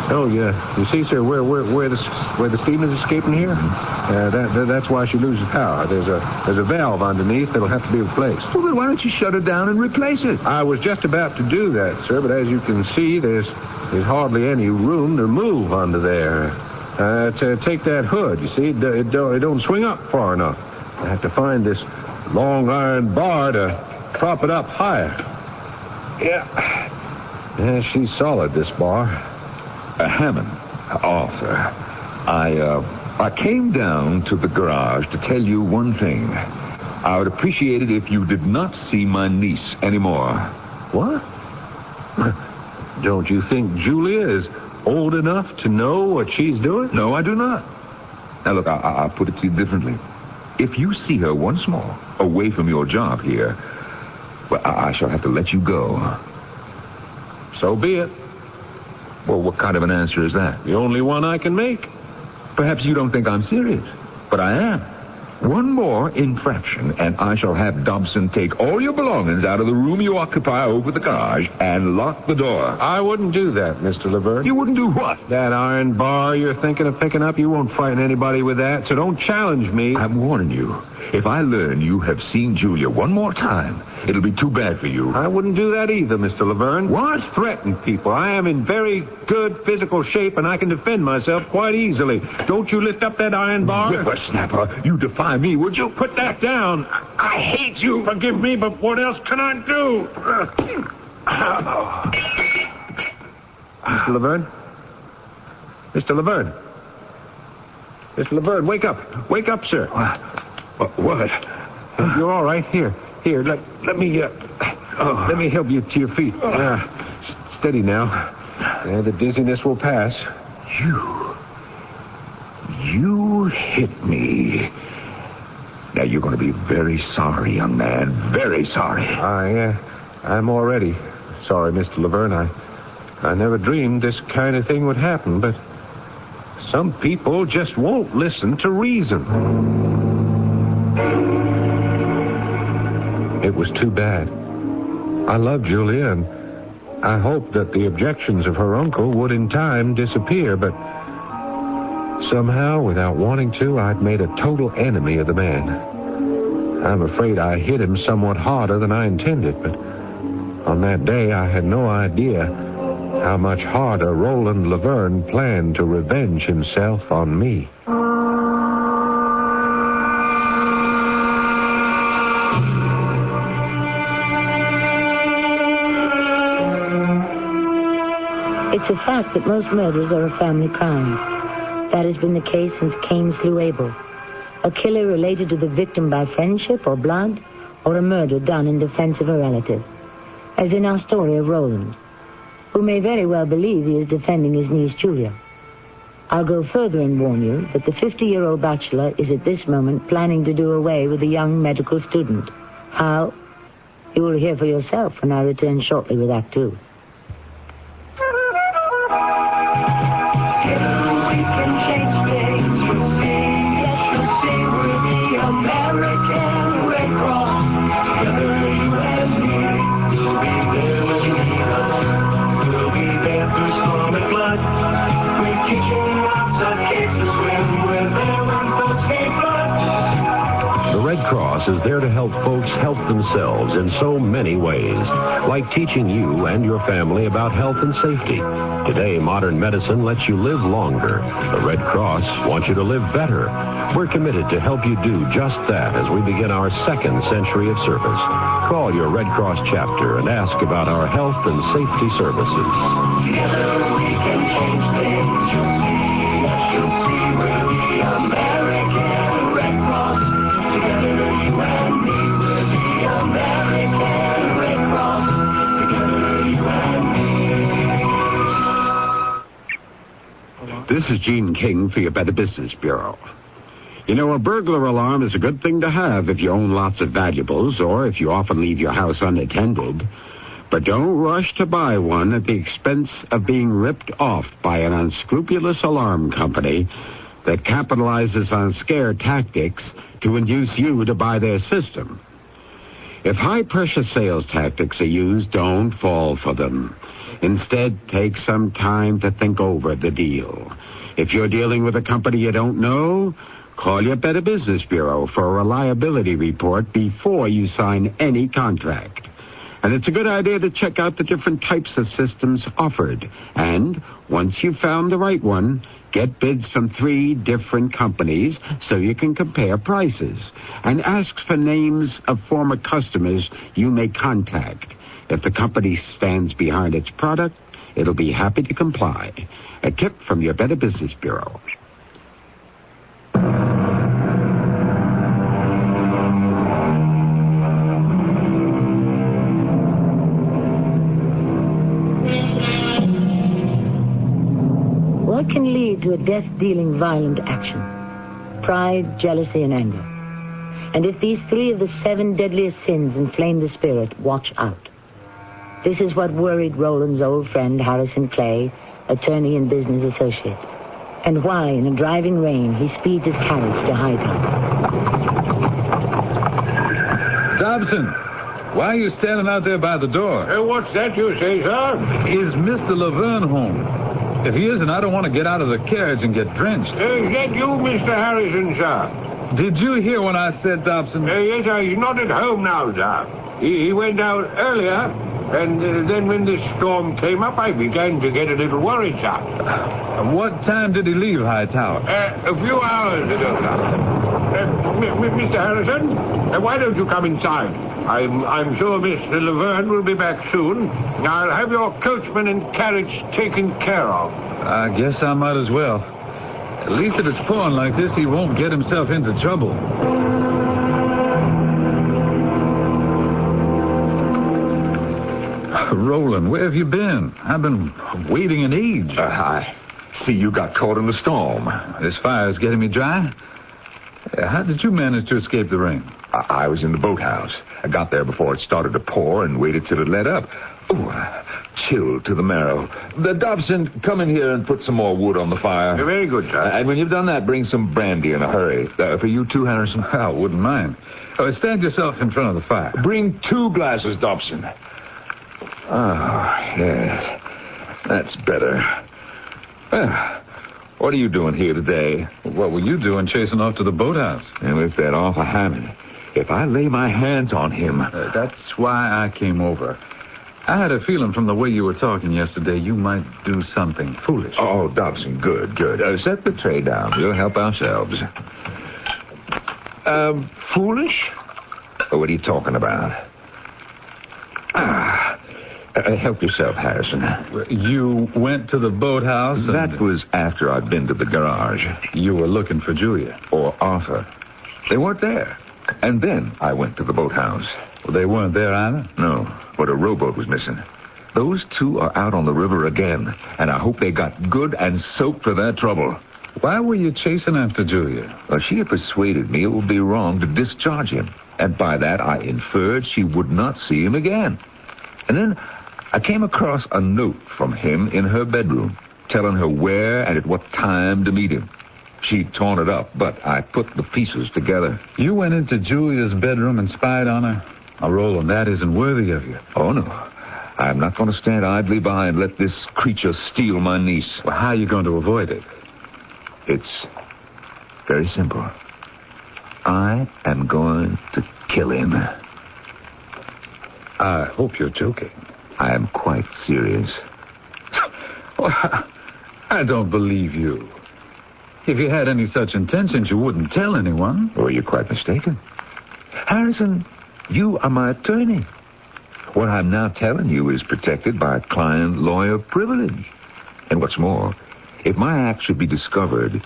Oh, yeah. You see, sir, where the steam is escaping here? That's why she loses power. There's a valve underneath that'll have to be replaced. Well, then why don't you shut it down and replace it? I was just about to do that, sir, but as you can see, there's hardly any room to move under there. To take that hood, you see, it don't swing up far enough. I have to find this long iron bar to prop it up higher. Yeah, she's solid, this bar. Hammond, Arthur, I came down to the garage to tell you one thing. I would appreciate it if you did not see my niece anymore. What? Don't you think Julia is old enough to know what she's doing? No, I do not. Now, look, I'll put it to you differently. If you see her once more away from your job here, well, I shall have to let you go. So be it. Well, what kind of an answer is that? The only one I can make. Perhaps you don't think I'm serious, but I am. One more infraction, and I shall have Dobson take all your belongings out of the room you occupy over the garage and lock the door. I wouldn't do that, Mr. Laverne. You wouldn't do what? That iron bar you're thinking of picking up, you won't frighten anybody with that, so don't challenge me. I'm warning you. If I learn you have seen Julia one more time, it'll be too bad for you. I wouldn't do that either, Mr. Laverne. What? Threaten people. I am in very good physical shape, and I can defend myself quite easily. Don't you lift up that iron bar? Whippersnapper, you defy me, would you? Put that down. I hate you. Forgive me, but what else can I do? Mr. Laverne? Mr. Laverne? Mr. Laverne, wake up. Wake up, sir. What? You're all right. Here, let me help you to your feet. Steady now. The dizziness will pass. You hit me. Now, you're going to be very sorry, young man. Very sorry. I'm already sorry, Mr. Laverne. I never dreamed this kind of thing would happen, but some people just won't listen to reason. It was too bad. I love Julia, and I hoped that the objections of her uncle would in time disappear, but somehow, without wanting to, I'd made a total enemy of the man. I'm afraid I hit him somewhat harder than I intended, but on that day I had no idea how much harder Roland Laverne planned to revenge himself on me. It's a fact that most murders are a family crime. That has been the case since Cain slew Abel. A killer related to the victim by friendship or blood, or a murder done in defense of a relative. As in our story of Roland, who may very well believe he is defending his niece Julia. I'll go further and warn you that the 50-year-old bachelor is at this moment planning to do away with a young medical student. How? You will hear for yourself when I return shortly with Act 2. The Red Cross is there to help folks help themselves in so many ways, like teaching you and your family about health and safety. Today, modern medicine lets you live longer. The Red Cross wants you to live better. We're committed to help you do just that as we begin our second century of service. Call your Red Cross chapter and ask about our health and safety services. Together we can change things. You'll see we're the American Red Cross. Together you and me, we're the American Red Cross. Together you and me. This is Gene King for your Better Business Bureau. You know, a burglar alarm is a good thing to have if you own lots of valuables or if you often leave your house unattended. But don't rush to buy one at the expense of being ripped off by an unscrupulous alarm company that capitalizes on scare tactics to induce you to buy their system. If high-pressure sales tactics are used, don't fall for them. Instead, take some time to think over the deal. If you're dealing with a company you don't know, call your Better Business Bureau for a reliability report before you sign any contract. And it's a good idea to check out the different types of systems offered. And once you've found the right one, get bids from 3 different companies so you can compare prices. And ask for names of former customers you may contact. If the company stands behind its product, it'll be happy to comply. A tip from your Better Business Bureau. What can lead to a death-dealing violent action? Pride, jealousy, and anger. And if these 3 of the 7 deadliest sins inflame the spirit, watch out. This is what worried Roland's old friend, Harrison Clay, attorney and business associate. And why, in a driving rain, he speeds his carriage to Hightown. Dobson, why are you standing out there by the door? What's that you say, sir? Is Mr. Laverne home? If he isn't, I don't want to get out of the carriage and get drenched. Is that you, Mr. Harrison, sir? Did you hear when I said Dobson? Yes, sir. He's not at home now, sir. He went out earlier, and then when this storm came up, I began to get a little worried, sir. What time did he leave Hightower? A few hours ago, sir. Mr. Harrison, why don't you come inside? I'm sure Mr. Laverne will be back soon. I'll have your coachman and carriage taken care of. I guess I might as well. At least if it's pouring like this, he won't get himself into trouble. Roland, where have you been? I've been waiting an age. I see you got caught in the storm. This fire's getting me dry. How did you manage to escape the rain? I was in the boathouse. I got there before it started to pour and waited till it let up. Ooh, chilled to the marrow. Dobson, come in here and put some more wood on the fire. Very good, sir. And when you've done that, bring some brandy in a hurry. For you too, Harrison? I wouldn't mind. Stand yourself in front of the fire. Bring 2 glasses, Dobson. Oh, yes. That's better. What are you doing here today? What were you doing chasing off to the boathouse? And with that awful Hammond. If I lay my hands on him... that's why I came over. I had a feeling from the way you were talking yesterday you might do something foolish. Oh, Dobson, good. Set the tray down. We'll help ourselves. Foolish? What are you talking about? Help yourself, Harrison. You went to the boathouse and... That was after I'd been to the garage. You were looking for Julia. Or Arthur. They weren't there. And then I went to the boathouse. Well, they weren't there either? No, but a rowboat was missing. Those 2 are out on the river again, and I hope they got good and soaked for their trouble. Why were you chasing after Julia? Well, she had persuaded me it would be wrong to discharge him, and by that I inferred she would not see him again. And then I came across a note from him in her bedroom, telling her where and at what time to meet him. She'd torn it up, but I put the pieces together. You went into Julia's bedroom and spied on her? Now, Roland, that isn't worthy of you. Oh, no. I'm not going to stand idly by and let this creature steal my niece. Well, how are you going to avoid it? It's very simple. I am going to kill him. I hope you're joking. I am quite serious. I don't believe you. If you had any such intentions, you wouldn't tell anyone. Oh, you're quite mistaken. Harrison, you are my attorney. What I'm now telling you is protected by client-lawyer privilege. And what's more, if my act should be discovered,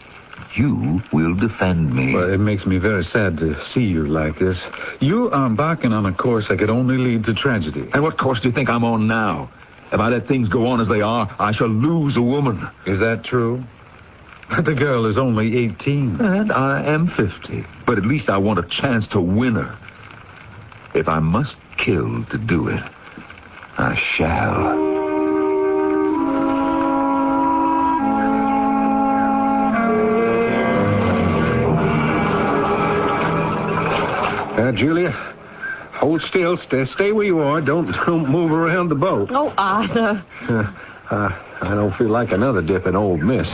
you will defend me. Well, it makes me very sad to see you like this. You are embarking on a course that could only lead to tragedy. And what course do you think I'm on now? If I let things go on as they are, I shall lose a woman. Is that true? The girl is only 18. And I am 50. But at least I want a chance to win her. If I must kill to do it, I shall. Julia, hold still. Stay where you are. Don't move around the boat. Oh, Arthur. I don't feel like another dip in Old Miss.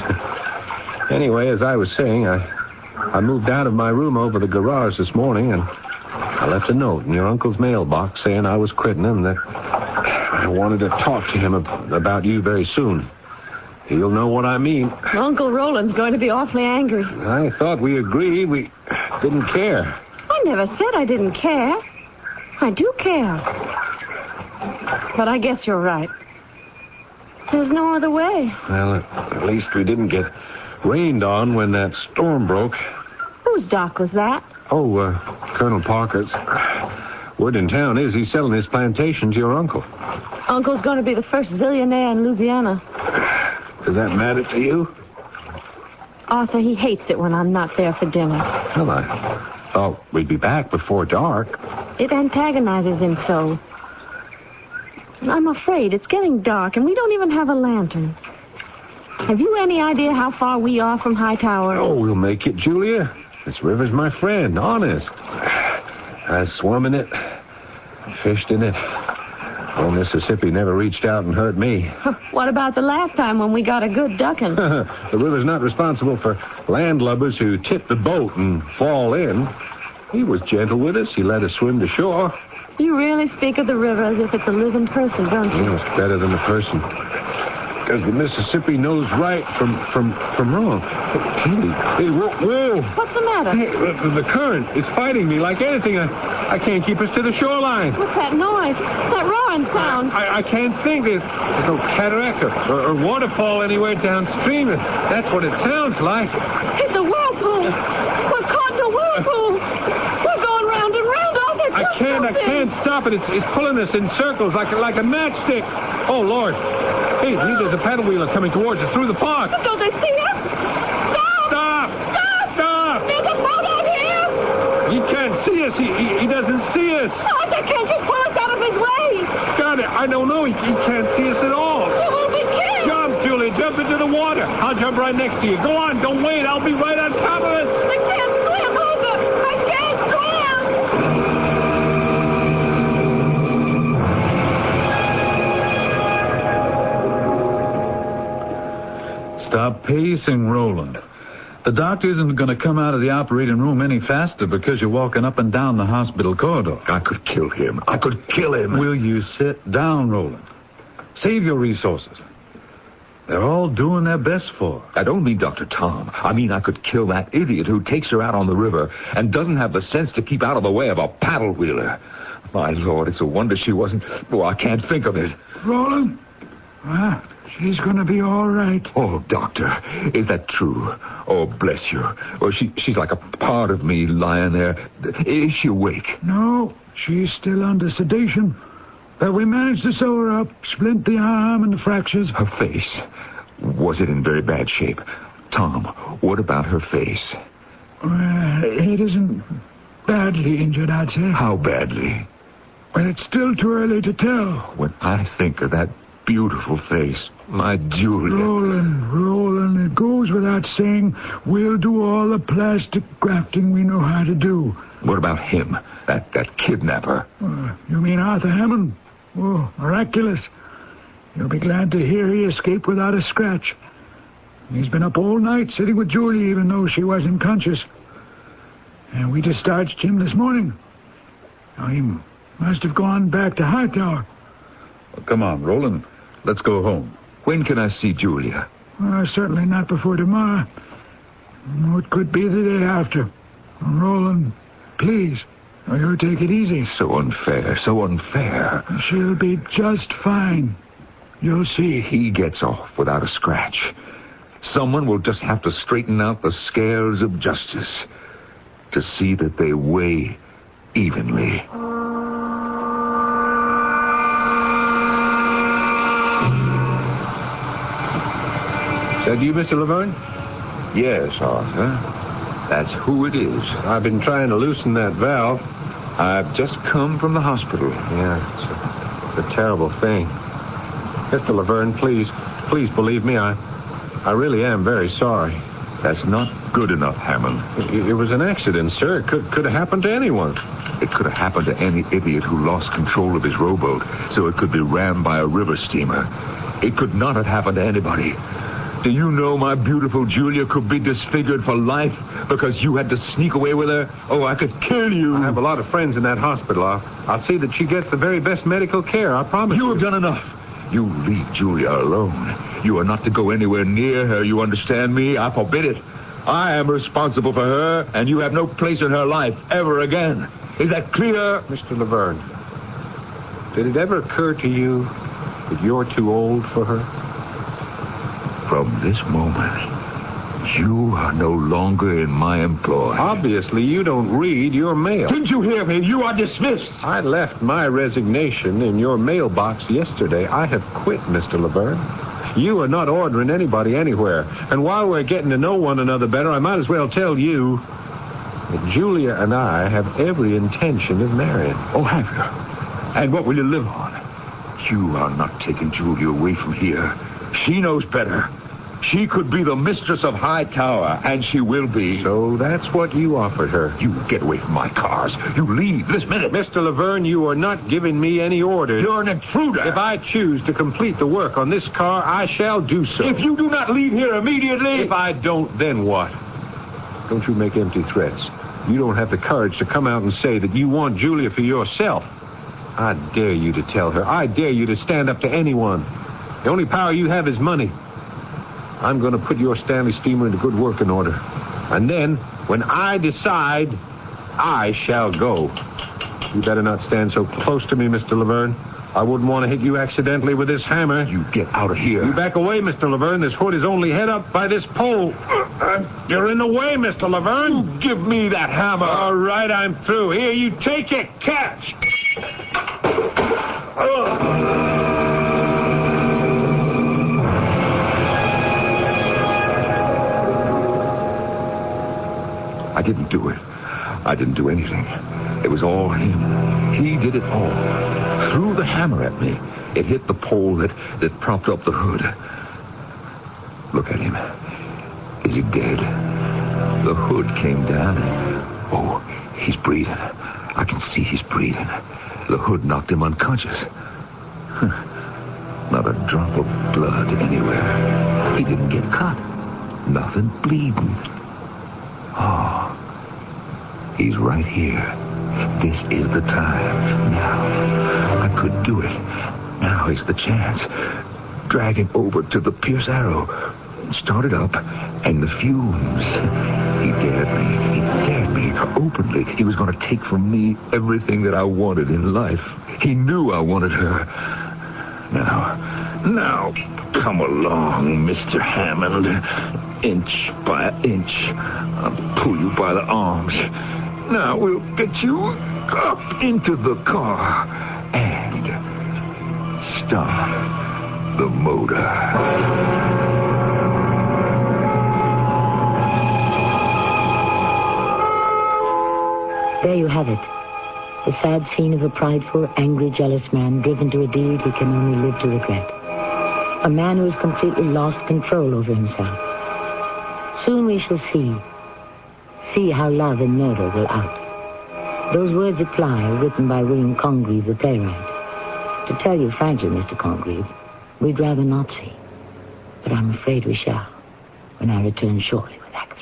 Anyway, as I was saying, I moved out of my room over the garage this morning, and I left a note in your uncle's mailbox saying I was quitting and that I wanted to talk to him about you very soon. You'll know what I mean. Uncle Roland's going to be awfully angry. I thought we agreed we didn't care. I never said I didn't care. I do care. But I guess you're right. There's no other way. Well, at least we didn't get rained on when that storm broke. Whose dock was that? Oh, Colonel Parker's. Word in town is he's selling his plantation to your uncle. Uncle's going to be the first zillionaire in Louisiana. Does that matter to you? Arthur, he hates it when I'm not there for dinner. Well, I thought we'd be back before dark. It antagonizes him so. I'm afraid it's getting dark, and we don't even have a lantern. Have you any idea how far we are from Hightower? Oh, we'll make it, Julia. This river's my friend, honest. I swum in it, fished in it. Old Mississippi never reached out and hurt me. What about the last time when we got a good ducking? The river's not responsible for landlubbers who tip the boat and fall in. He was gentle with us. He let us swim to shore. You really speak of the river as if it's a living person, don't you? Yeah, it's better than a person. Because the Mississippi knows right from wrong. Hey, whoa. What's the matter? Hey, the current is fighting me like anything. I can't keep us to the shoreline. What's that noise? That roaring sound? I can't think. There's no cataract or waterfall anywhere downstream. That's what it sounds like. It's a whirlpool. We're caught in a whirlpool. We're going round and round. I can't stop it. It's pulling us in circles like a matchstick. Oh, Lord. Hey, there's a paddle wheeler coming towards us through the park. But don't they see us? Stop! There's a boat out here! He can't see us. He doesn't see us. Arthur, can't you pull us out of his way? Got it. I don't know. He can't see us at all. We will be killed. Jump, Julie. Jump into the water. I'll jump right next to you. Go on. Don't wait. I'll be right on top of us. I can't swim, Arthur. I can't swim. Stop pacing, Roland. The doctor isn't going to come out of the operating room any faster because you're walking up and down the hospital corridor. I could kill him. Will you sit down, Roland? Save your resources. They're all doing their best for her. I don't mean Dr. Tom. I mean I could kill that idiot who takes her out on the river and doesn't have the sense to keep out of the way of a paddle wheeler. My Lord, it's a wonder she wasn't... Oh, I can't think of it. Roland? She's going to be all right. Oh, Doctor, is that true? Oh, bless you. Oh, she's like a part of me lying there. Is she awake? No, she's still under sedation. But we managed to sew her up, splint the arm and the fractures. Her face, was it in very bad shape? Tom, what about her face? It isn't badly injured, I'd say. How badly? Well, it's still too early to tell. When I think of that beautiful face, my Julia. Roland, it goes without saying, we'll do all the plastic grafting we know how to do. What about him, that kidnapper? You mean Arthur Hammond? Oh, miraculous. You'll be glad to hear he escaped without a scratch. He's been up all night sitting with Julie even though she wasn't conscious. And we discharged him this morning. Now, he must have gone back to Hightower. Well, come on, Roland. Let's go home. When can I see Julia? Certainly not before tomorrow. No, it could be the day after. Roland, please. You take it easy. So unfair, so unfair. She'll be just fine. You'll see. He gets off without a scratch. Someone will just have to straighten out the scales of justice to see that they weigh evenly. Is that you, Mr. Laverne? Yes, Arthur. That's who it is. I've been trying to loosen that valve. I've just come from the hospital. Yeah, it's a terrible thing. Mr. Laverne, please believe me. I really am very sorry. That's not good enough, Hammond. It was an accident, sir. It could have happened to anyone. It could have happened to any idiot who lost control of his rowboat, so it could be rammed by a river steamer. It could not have happened to anybody. Do you know my beautiful Julia could be disfigured for life because you had to sneak away with her? Oh, I could kill you. I have a lot of friends in that hospital. I'll see that she gets the very best medical care, I promise you. You have done enough. You leave Julia alone. You are not to go anywhere near her, you understand me? I forbid it. I am responsible for her, and you have no place in her life ever again. Is that clear? Mr. Laverne, did it ever occur to you that you're too old for her? From this moment, you are no longer in my employ. Obviously, you don't read your mail. Didn't you hear me? You are dismissed. I left my resignation in your mailbox yesterday. I have quit, Mr. Laverne. You are not ordering anybody anywhere. And while we're getting to know one another better, I might as well tell you that Julia and I have every intention of marrying. Oh, have you? And what will you live on? You are not taking Julia away from here. She knows better. She could be the mistress of Hightower, and she will be. So that's what you offered her. You get away from my cars. You leave this minute. Mr. Laverne, you are not giving me any orders. You're an intruder. If I choose to complete the work on this car, I shall do so. If you do not leave here immediately... If I don't, then what? Don't you make empty threats. You don't have the courage to come out and say that you want Julia for yourself. I dare you to tell her. I dare you to stand up to anyone. The only power you have is money. I'm going to put your Stanley steamer into good working order. And then, when I decide, I shall go. You better not stand so close to me, Mr. Laverne. I wouldn't want to hit you accidentally with this hammer. You get out of here. You back away, Mr. Laverne. This hood is only held up by this pole. You're in the way, Mr. Laverne. You give me that hammer. All right, I'm through. Here, you take it. Catch. I didn't do it. I didn't do anything. It was all him. He did it all. Threw the hammer at me. It hit the pole that propped up the hood. Look at him. Is he dead? The hood came down and... Oh, he's breathing. I can see he's breathing. The hood knocked him unconscious. Not a drop of blood anywhere. He didn't get cut. Nothing bleeding. Oh, he's right here. This is the time. Now, I could do it. Now is the chance. Drag him over to the Pierce Arrow. Start it up, and the fumes. He dared me. He dared me openly. He was going to take from me everything that I wanted in life. He knew I wanted her. Now, come along, Mr. Hammond. Inch by inch, I'll pull you by the arms. Now we'll get you up into the car and start the motor. There you have it. The sad scene of a prideful, angry, jealous man driven to a deed he can only live to regret. A man who has completely lost control over himself. Soon we shall see how love and murder will out. Those words apply, written by William Congreve, the playwright. To tell you frankly, Mr. Congreve, we'd rather not see. But I'm afraid we shall, when I return shortly with Act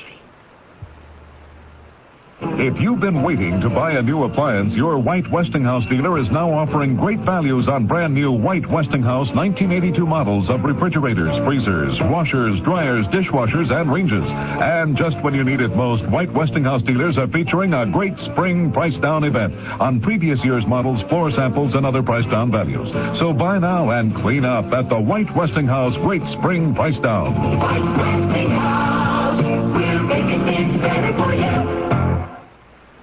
3. If you've been waiting to buy a new appliance, your White Westinghouse dealer is now offering great values on brand new White Westinghouse 1982 models of refrigerators, freezers, washers, dryers, dishwashers, and ranges. And just when you need it most, White Westinghouse dealers are featuring a great spring price down event on previous year's models, floor samples, and other price down values. So buy now and clean up at the White Westinghouse Great Spring Price Down. White Westinghouse, we're making things better for you.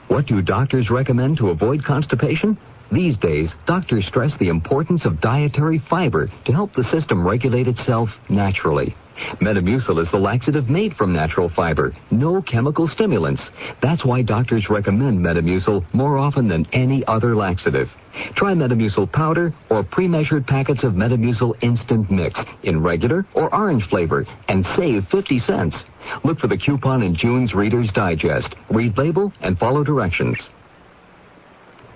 What do doctors recommend to avoid constipation? These days, doctors stress the importance of dietary fiber to help the system regulate itself naturally. Metamucil is the laxative made from natural fiber, no chemical stimulants. That's why doctors recommend Metamucil more often than any other laxative. Try Metamucil powder or pre-measured packets of Metamucil instant mix in regular or orange flavor and save 50 cents. Look for the coupon in June's Reader's Digest. Read label and follow directions.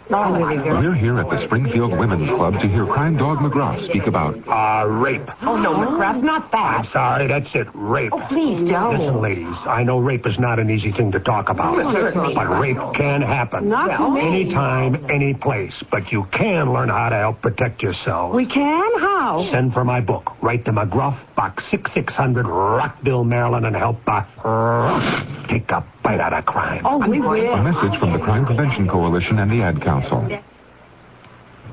We're here at the Springfield Women's Club to hear Crime Dog McGrath speak about... Rape. Oh, no, McGrath, not that. I'm sorry, that's it, rape. Oh, please don't. Listen, ladies, I know rape is not an easy thing to talk about. But rape can happen. Not to me. Anytime, any place. But you can learn how to help protect yourself. We can? How? Send for my book. Write to McGruff, Box 6600, Rockville, Maryland, and help take a bite out of crime. Oh, we will. A message from the Crime Prevention Coalition and the Ad Council.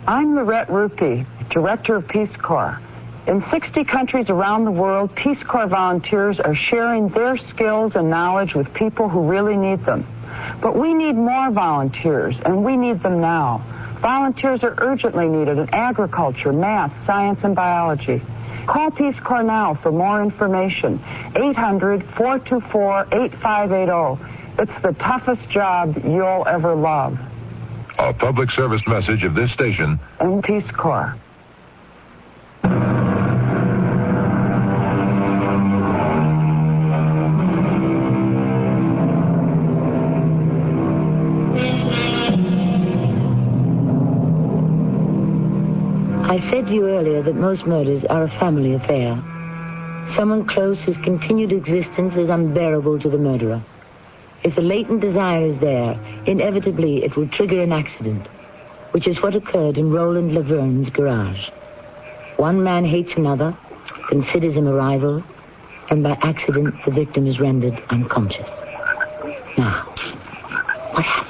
I'm Lorette Rupe, Director of Peace Corps. In 60 countries around the world, Peace Corps volunteers are sharing their skills and knowledge with people who really need them. But we need more volunteers, and we need them now. Volunteers are urgently needed in agriculture, math, science, and biology. Call Peace Corps now for more information. 800-424-8580. It's the toughest job you'll ever love. A public service message of this station and Peace Corps. I said to you earlier that most murders are a family affair. Someone close whose continued existence is unbearable to the murderer. If the latent desire is there, inevitably it will trigger an accident, which is what occurred in Roland Laverne's garage. One man hates another, considers him a rival, and by accident the victim is rendered unconscious. Now, what happened?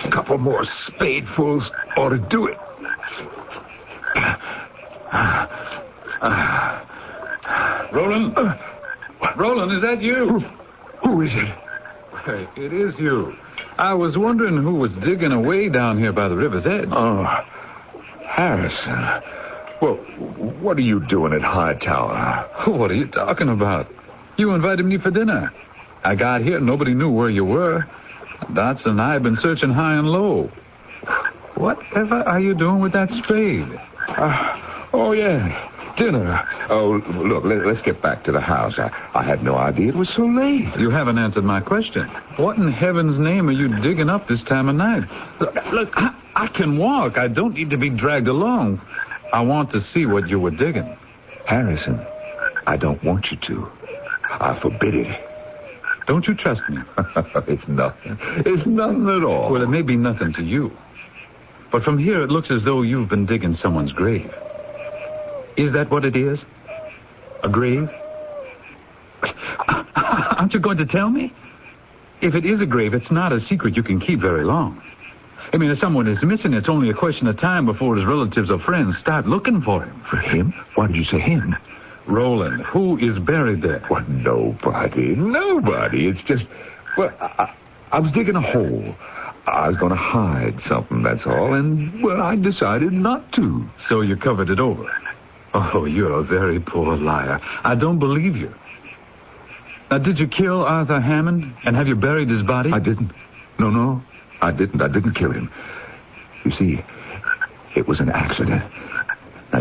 A couple more spadefuls ought to do it. Roland? Roland, is that you? Who is it? Hey, it is you. I was wondering who was digging away down here by the river's edge. Oh, Harrison. Well, what are you doing at Hightower? What are you talking about? You invited me for dinner. I got here, nobody knew where you were. Dots and I have been searching high and low. Whatever are you doing with that spade? Oh, yeah. Dinner. Oh, look, let's get back to the house. I had no idea it was so late. You haven't answered my question. What in heaven's name are you digging up this time of night? Look, I can walk. I don't need to be dragged along. I want to see what you were digging. Harrison, I don't want you to. I forbid it. Don't you trust me? It's nothing. It's nothing at all. Well, it may be nothing to you. But from here, it looks as though you've been digging someone's grave. Is that what it is? A grave? Aren't you going to tell me? If it is a grave, it's not a secret you can keep very long. I mean, if someone is missing, it's only a question of time before his relatives or friends start looking for him. For him? Why did you say him? Roland, who is buried there? Well, nobody. Nobody. It's just... Well, I was digging a hole. I was going to hide something, that's all. And, well, I decided not to. So you covered it over? Oh, you're a very poor liar. I don't believe you. Now, did you kill Arthur Hammond? And have you buried his body? I didn't. No, I didn't. I didn't kill him. You see, it was an accident. Now,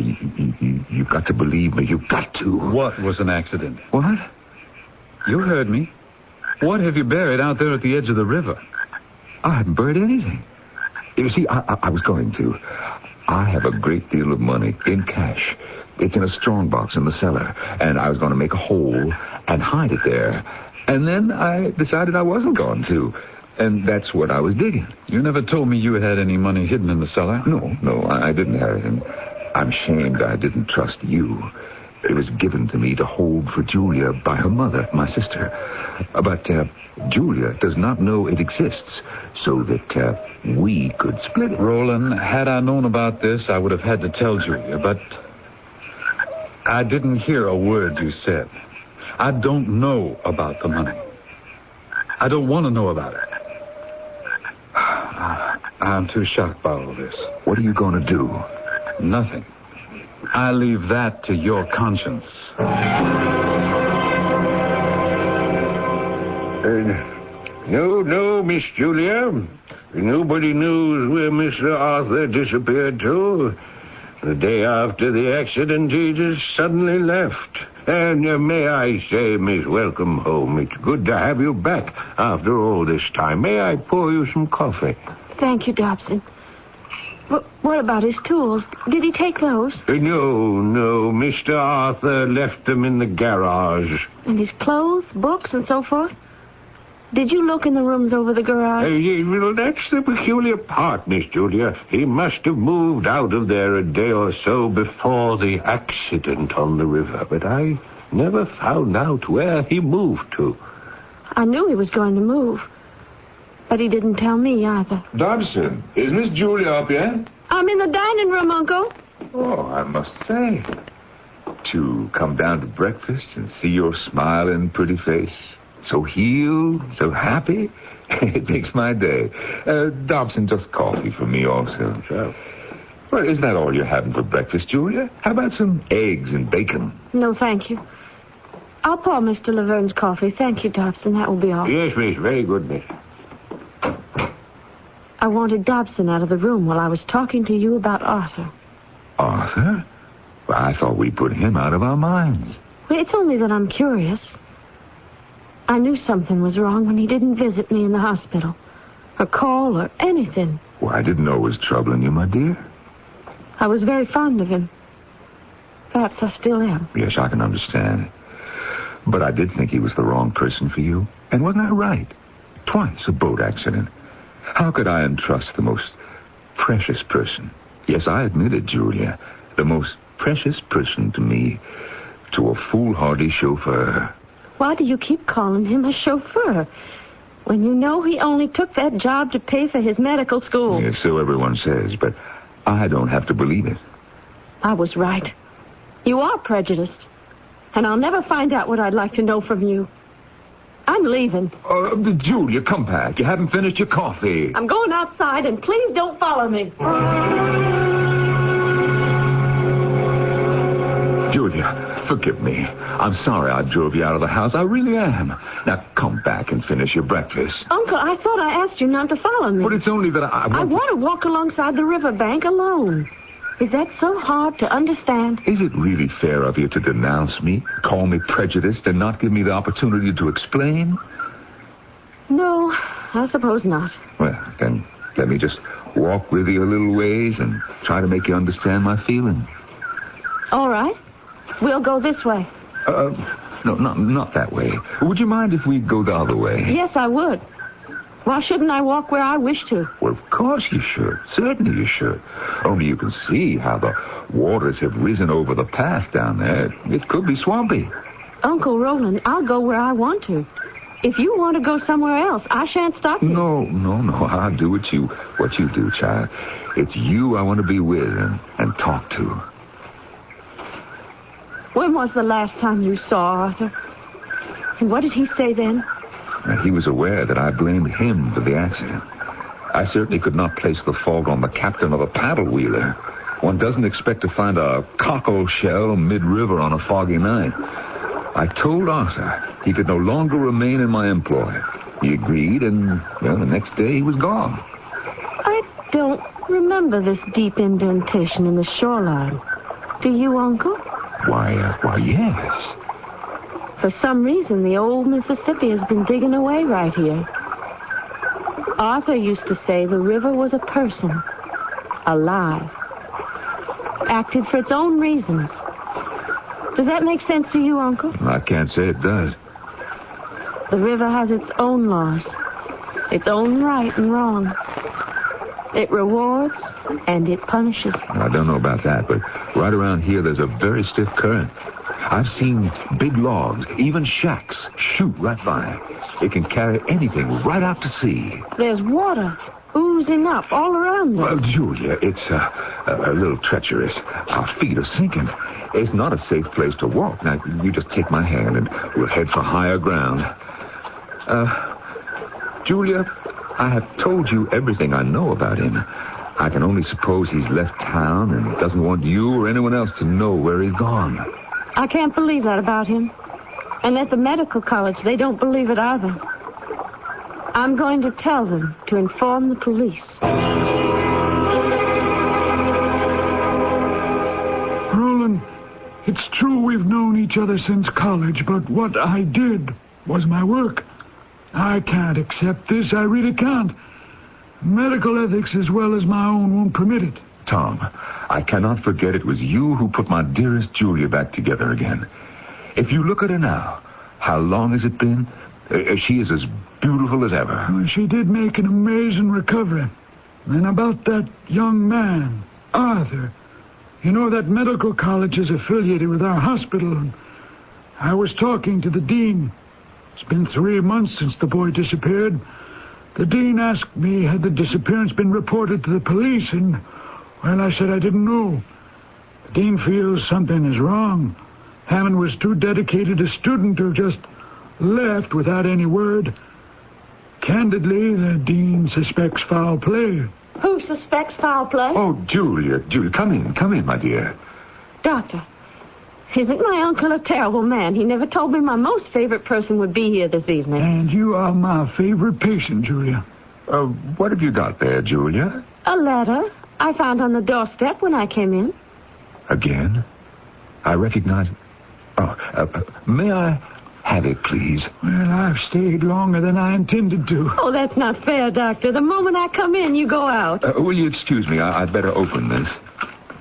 you've got to believe me. You've got to. What was an accident? What? You heard me. What have you buried out there at the edge of the river? I haven't buried anything. You see, I was going to. I have a great deal of money in cash. It's in a strong box in the cellar. And I was going to make a hole and hide it there. And then I decided I wasn't going to. And that's what I was digging. You never told me you had any money hidden in the cellar. No, I didn't have it. And I'm ashamed I didn't trust you. It was given to me to hold for Julia by her mother, my sister. But Julia does not know it exists, so that we could split it. Roland, had I known about this, I would have had to tell Julia, but I didn't hear a word you said. I don't know about the money. I don't want to know about it. I'm too shocked by all this. What are you going to do? Nothing. I leave that to your conscience. No, Miss Julia. Nobody knows where Mr. Arthur disappeared to. The day after the accident, he just suddenly left. And may I say, Miss, welcome home. It's good to have you back after all this time. May I pour you some coffee? Thank you, Dobson. But what about his tools? Did he take those? No. Mr. Arthur left them in the garage. And his clothes, books, and so forth? Did you look in the rooms over the garage? Well, that's the peculiar part, Miss Julia. He must have moved out of there a day or so before the accident on the river. But I never found out where he moved to. I knew he was going to move. But he didn't tell me either. Dobson, is Miss Julia up yet? I'm in the dining room, Uncle. Oh, I must say, to come down to breakfast and see your smiling, pretty face, so healed, so happy, it makes my day. Dobson, just coffee for me also. Sure. Well, isn't that all you're having for breakfast, Julia? How about some eggs and bacon? No, thank you. I'll pour Mr. Laverne's coffee. Thank you, Dobson. That will be all. Yes, Miss. Very good, Miss. I wanted Dobson out of the room while I was talking to you about Arthur. Arthur? Well, I thought we put him out of our minds. Well, it's only that I'm curious. I knew something was wrong when he didn't visit me in the hospital, or call, or anything. Well, I didn't know it was troubling you, my dear. I was very fond of him. Perhaps I still am. Yes, I can understand. But I did think he was the wrong person for you. And wasn't I right? Twice a boat accident. How could I entrust the most precious person? Yes, I admit it, Julia. The most precious person to me to a foolhardy chauffeur. Why do you keep calling him a chauffeur when you know he only took that job to pay for his medical school? Yes, so everyone says, but I don't have to believe it. I was right. You are prejudiced, and I'll never find out what I'd like to know from you. I'm leaving. Julia, come back. You haven't finished your coffee. I'm going outside, and please don't follow me. Julia, forgive me. I'm sorry I drove you out of the house. I really am. Now, come back and finish your breakfast. Uncle, I thought I asked you not to follow me. But it's only that I want to walk alongside the riverbank alone. Is that so hard to understand? Is it really fair of you to denounce me, call me prejudiced, and not give me the opportunity to explain? No, I suppose not. Well, then let me just walk with you a little ways and try to make you understand my feeling. All right. We'll go this way. No, not that way. Would you mind if we go the other way? Yes, I would. Why shouldn't I walk where I wish to? Well, of course you should. Certainly you should. Only you can see how the waters have risen over the path down there. It could be swampy. Uncle Roland, I'll go where I want to. If you want to go somewhere else, I shan't stop you. No. I'll do what you do, child. It's you I want to be with and talk to. When was the last time you saw Arthur? And what did he say then? He was aware that I blamed him for the accident. I certainly could not place the fault on the captain of a paddle-wheeler. One doesn't expect to find a cockle shell mid-river on a foggy night. I told Arthur he could no longer remain in my employ. He agreed, and, well, the next day he was gone. I don't remember this deep indentation in the shoreline. Do you, Uncle? Why, yes. For some reason, the old Mississippi has been digging away right here. Arthur used to say the river was a person, alive, acted for its own reasons. Does that make sense to you, Uncle? I can't say it does. The river has its own laws, its own right and wrong. It rewards and it punishes. I don't know about that, but right around here there's a very stiff current. I've seen big logs, even shacks, shoot right by. It can carry anything right out to sea. There's water oozing up all around us. Well, Julia, it's a little treacherous. Our feet are sinking. It's not a safe place to walk. Now, you just take my hand and we'll head for higher ground. Julia, I have told you everything I know about him. I can only suppose he's left town and doesn't want you or anyone else to know where he's gone. I can't believe that about him. And at the medical college, they don't believe it either. I'm going to tell them to inform the police. Roland, it's true we've known each other since college, but what I did was my work. I can't accept this. I really can't. Medical ethics as well as my own won't permit it. Tom, I cannot forget it was you who put my dearest Julia back together again. If you look at her now, how long has it been? She is as beautiful as ever. Well, she did make an amazing recovery. And about that young man, Arthur, you know that medical college is affiliated with our hospital. And I was talking to the dean. It's been 3 months since the boy disappeared. The dean asked me, had the disappearance been reported to the police? And, well, I said I didn't know. The dean feels something is wrong. Hammond was too dedicated a student to have just left without any word. Candidly, the dean suspects foul play. Who suspects foul play? Oh, Julia, come in, my dear. Doctor, isn't my uncle a terrible man? He never told me my most favorite person would be here this evening. And you are my favorite patient, Julia. What have you got there, Julia? A letter I found on the doorstep when I came in. Again? I recognize it. May I have it, please? Well, I've stayed longer than I intended to. Oh, that's not fair, Doctor. The moment I come in, you go out. Will you excuse me? I'd better open this.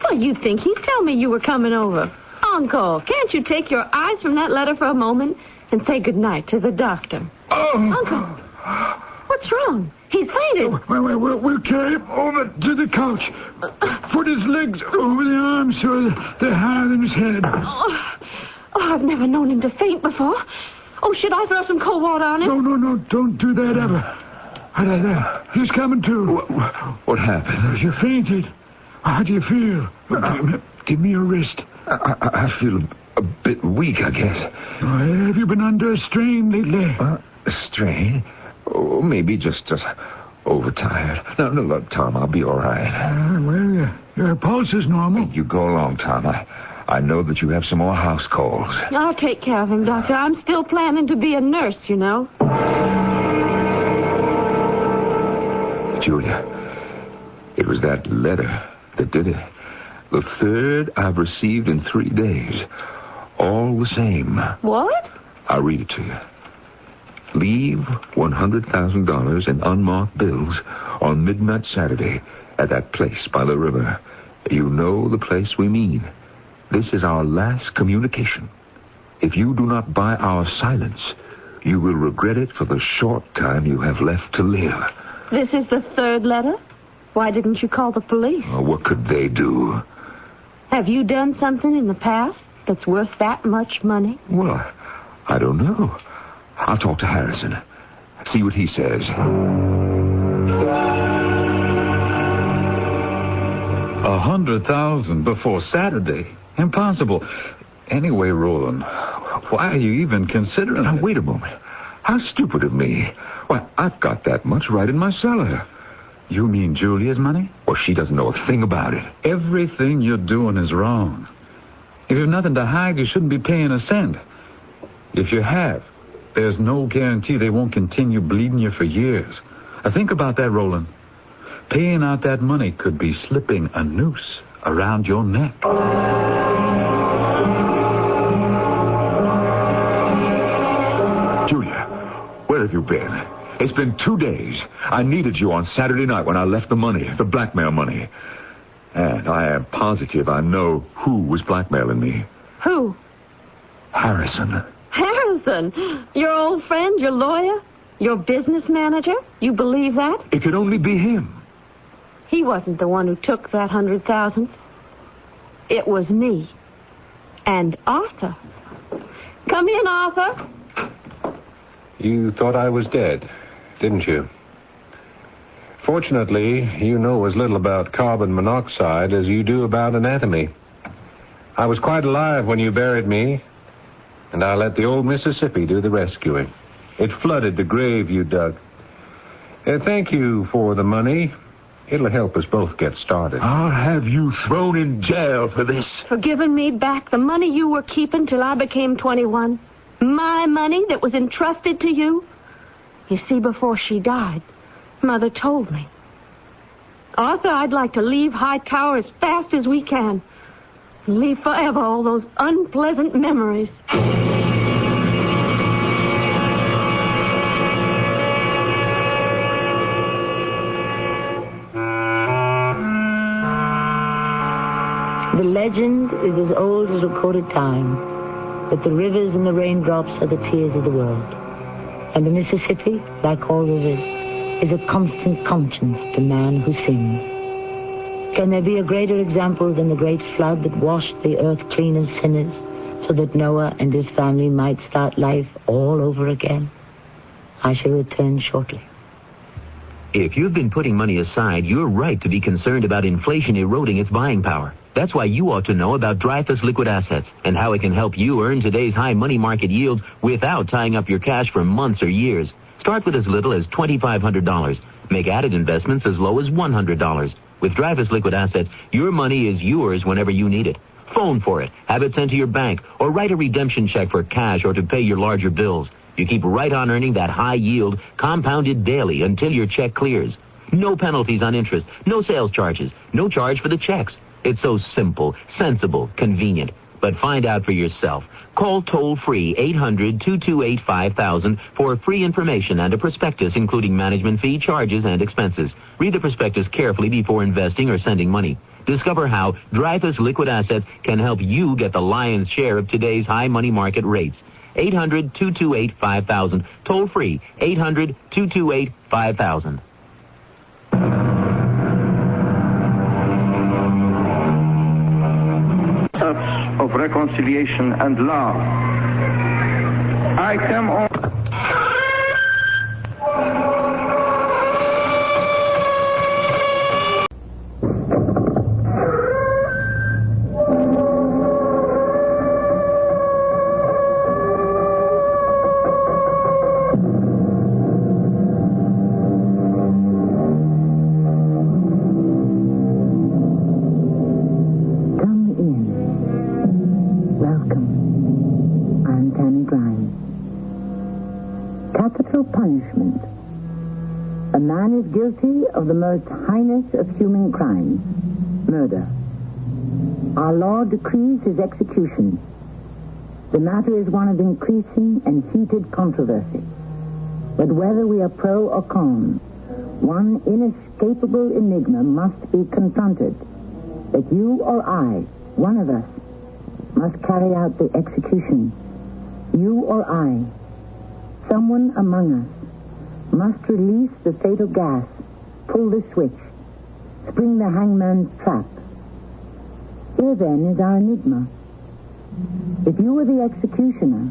Well, you'd think he'd tell me you were coming over. Uncle, can't you take your eyes from that letter for a moment and say goodnight to the doctor? Oh! Uncle, what's wrong? He's fainted. We'll carry him over to the couch. Put his legs over the arms so they're higher than his head. Oh, I've never known him to faint before. Oh, should I throw some cold water on him? No, don't do that ever. There. He's coming to. What happened? You fainted. How do you feel? Give me your wrist. I feel a bit weak, I guess. Have you been under a strain lately? A strain? Oh, maybe just overtired. No, look, Tom, I'll be all right. Well, your pulse is normal. You go along, Tom. I know that you have some more house calls. I'll take care of him, Doctor. I'm still planning to be a nurse, you know. Julia, it was that letter that did it. The third I've received in 3 days. All the same. What? I'll read it to you. Leave $100,000 in unmarked bills on midnight Saturday at that place by the river. You know the place we mean. This is our last communication. If you do not buy our silence, you will regret it for the short time you have left to live. This is the third letter? Why didn't you call the police? What could they do? Have you done something in the past that's worth that much money? Well, I don't know. I'll talk to Harrison. See what he says. $100,000 before Saturday? Impossible. Anyway, Roland, why are you even considering Now, wait a moment. How stupid of me. Why, I've got that much right in my cellar. You mean Julia's money? Well, she doesn't know a thing about it. Everything you're doing is wrong. If you've nothing to hide, you shouldn't be paying a cent. If you have, there's no guarantee they won't continue bleeding you for years. Now, think about that, Roland. Paying out that money could be slipping a noose around your neck. Julia, where have you been? It's been 2 days. I needed you on Saturday night when I left the money, the blackmail money. And I am positive I know who was blackmailing me. Who? Harrison. Harrison? Harrison, your old friend, your lawyer, your business manager? You believe that? It could only be him. He wasn't the one who took that 100,000. It was me. And Arthur. Come in, Arthur. You thought I was dead, didn't you? Fortunately, you know as little about carbon monoxide as you do about anatomy. I was quite alive when you buried me, and I let the old Mississippi do the rescuing. It flooded the grave you dug. Thank you for the money. It'll help us both get started. I'll have you thrown in jail for this. For giving me back the money you were keeping till I became 21. My money that was entrusted to you. You see, before she died, Mother told me. Arthur, I'd like to leave Hightower as fast as we can. And leave forever all those unpleasant memories. The legend is as old as recorded time, that the rivers and the raindrops are the tears of the world. And the Mississippi, like all rivers, is a constant conscience to man who sings. Can there be a greater example than the great flood that washed the earth clean of sinners, so that Noah and his family might start life all over again? I shall return shortly. If you've been putting money aside, you're right to be concerned about inflation eroding its buying power. That's why you ought to know about Dreyfus Liquid Assets and how it can help you earn today's high money market yields without tying up your cash for months or years. Start with as little as $2,500. Make added investments as low as $100. With Dreyfus Liquid Assets, your money is yours whenever you need it. Phone for it, have it sent to your bank, or write a redemption check for cash or to pay your larger bills. You keep right on earning that high yield, compounded daily until your check clears. No penalties on interest, no sales charges, no charge for the checks. It's so simple, sensible, convenient. But find out for yourself. Call toll-free 800-228-5000 for free information and a prospectus including management fee, charges, and expenses. Read the prospectus carefully before investing or sending money. Discover how Dreyfus Liquid Assets can help you get the lion's share of today's high money market rates. 800-228-5000. Toll-free 800-228-5000. Of reconciliation and love. I come on. Punishment. A man is guilty of the most heinous of human crimes, murder. Our law decrees his execution. The matter is one of increasing and heated controversy. But whether we are pro or con, one inescapable enigma must be confronted. That you or I, one of us, must carry out the execution. You or I, someone among us, must release the fatal gas, pull the switch, spring the hangman's trap. Here then is our enigma. If you were the executioner,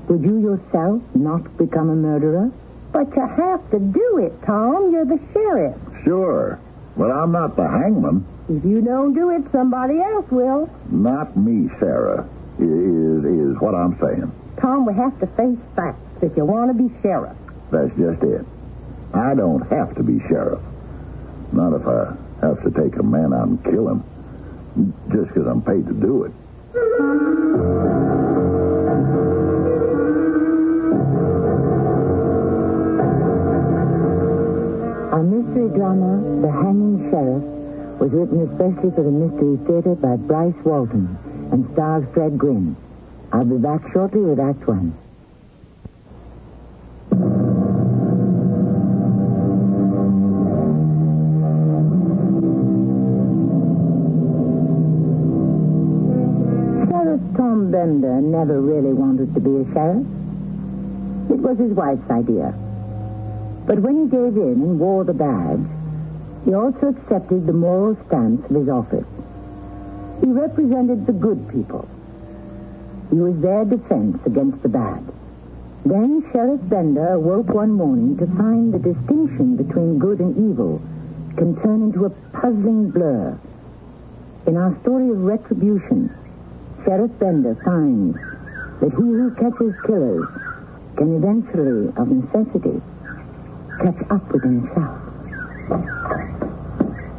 would you yourself not become a murderer? But you have to do it, Tom. You're the sheriff. Sure, but I'm not the hangman. If you don't do it, somebody else will. Not me, Sarah, is what I'm saying. Tom, we have to face facts if you want to be sheriff. That's just it. I don't have to be sheriff. Not if I have to take a man out and kill him. Just because I'm paid to do it. Our mystery drama, The Hanging Sheriff, was written especially for the Mystery Theater by Bryce Walton and stars Fred Gwynne. I'll be back shortly with Act One. Tom Bender never really wanted to be a sheriff. It was his wife's idea. But when he gave in and wore the badge, he also accepted the moral stance of his office. He represented the good people. He was their defense against the bad. Then Sheriff Bender awoke one morning to find the distinction between good and evil can turn into a puzzling blur. In our story of retribution, Sheriff Bender finds that he who catches killers can eventually, of necessity, catch up with himself.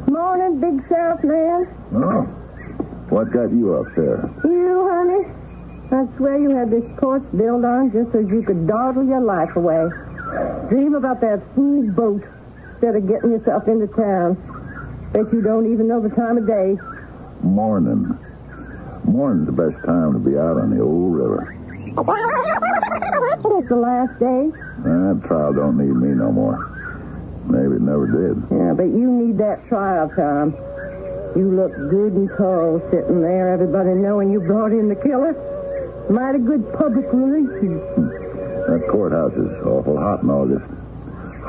Morning, big sheriff man. Oh, what got you up, Sarah? You, honey? I swear you had this porch built on just so you could dawdle your life away. Dream about that fool boat instead of getting yourself into town. Bet you don't even know the time of day. Morning. Morning's the best time to be out on the old river. It's the last day. That trial don't need me no more. Maybe it never did. Yeah, but you need that trial, Tom. You look good and tall sitting there, everybody knowing you brought in the killer. Mighty good public relations. That courthouse is awful hot in August.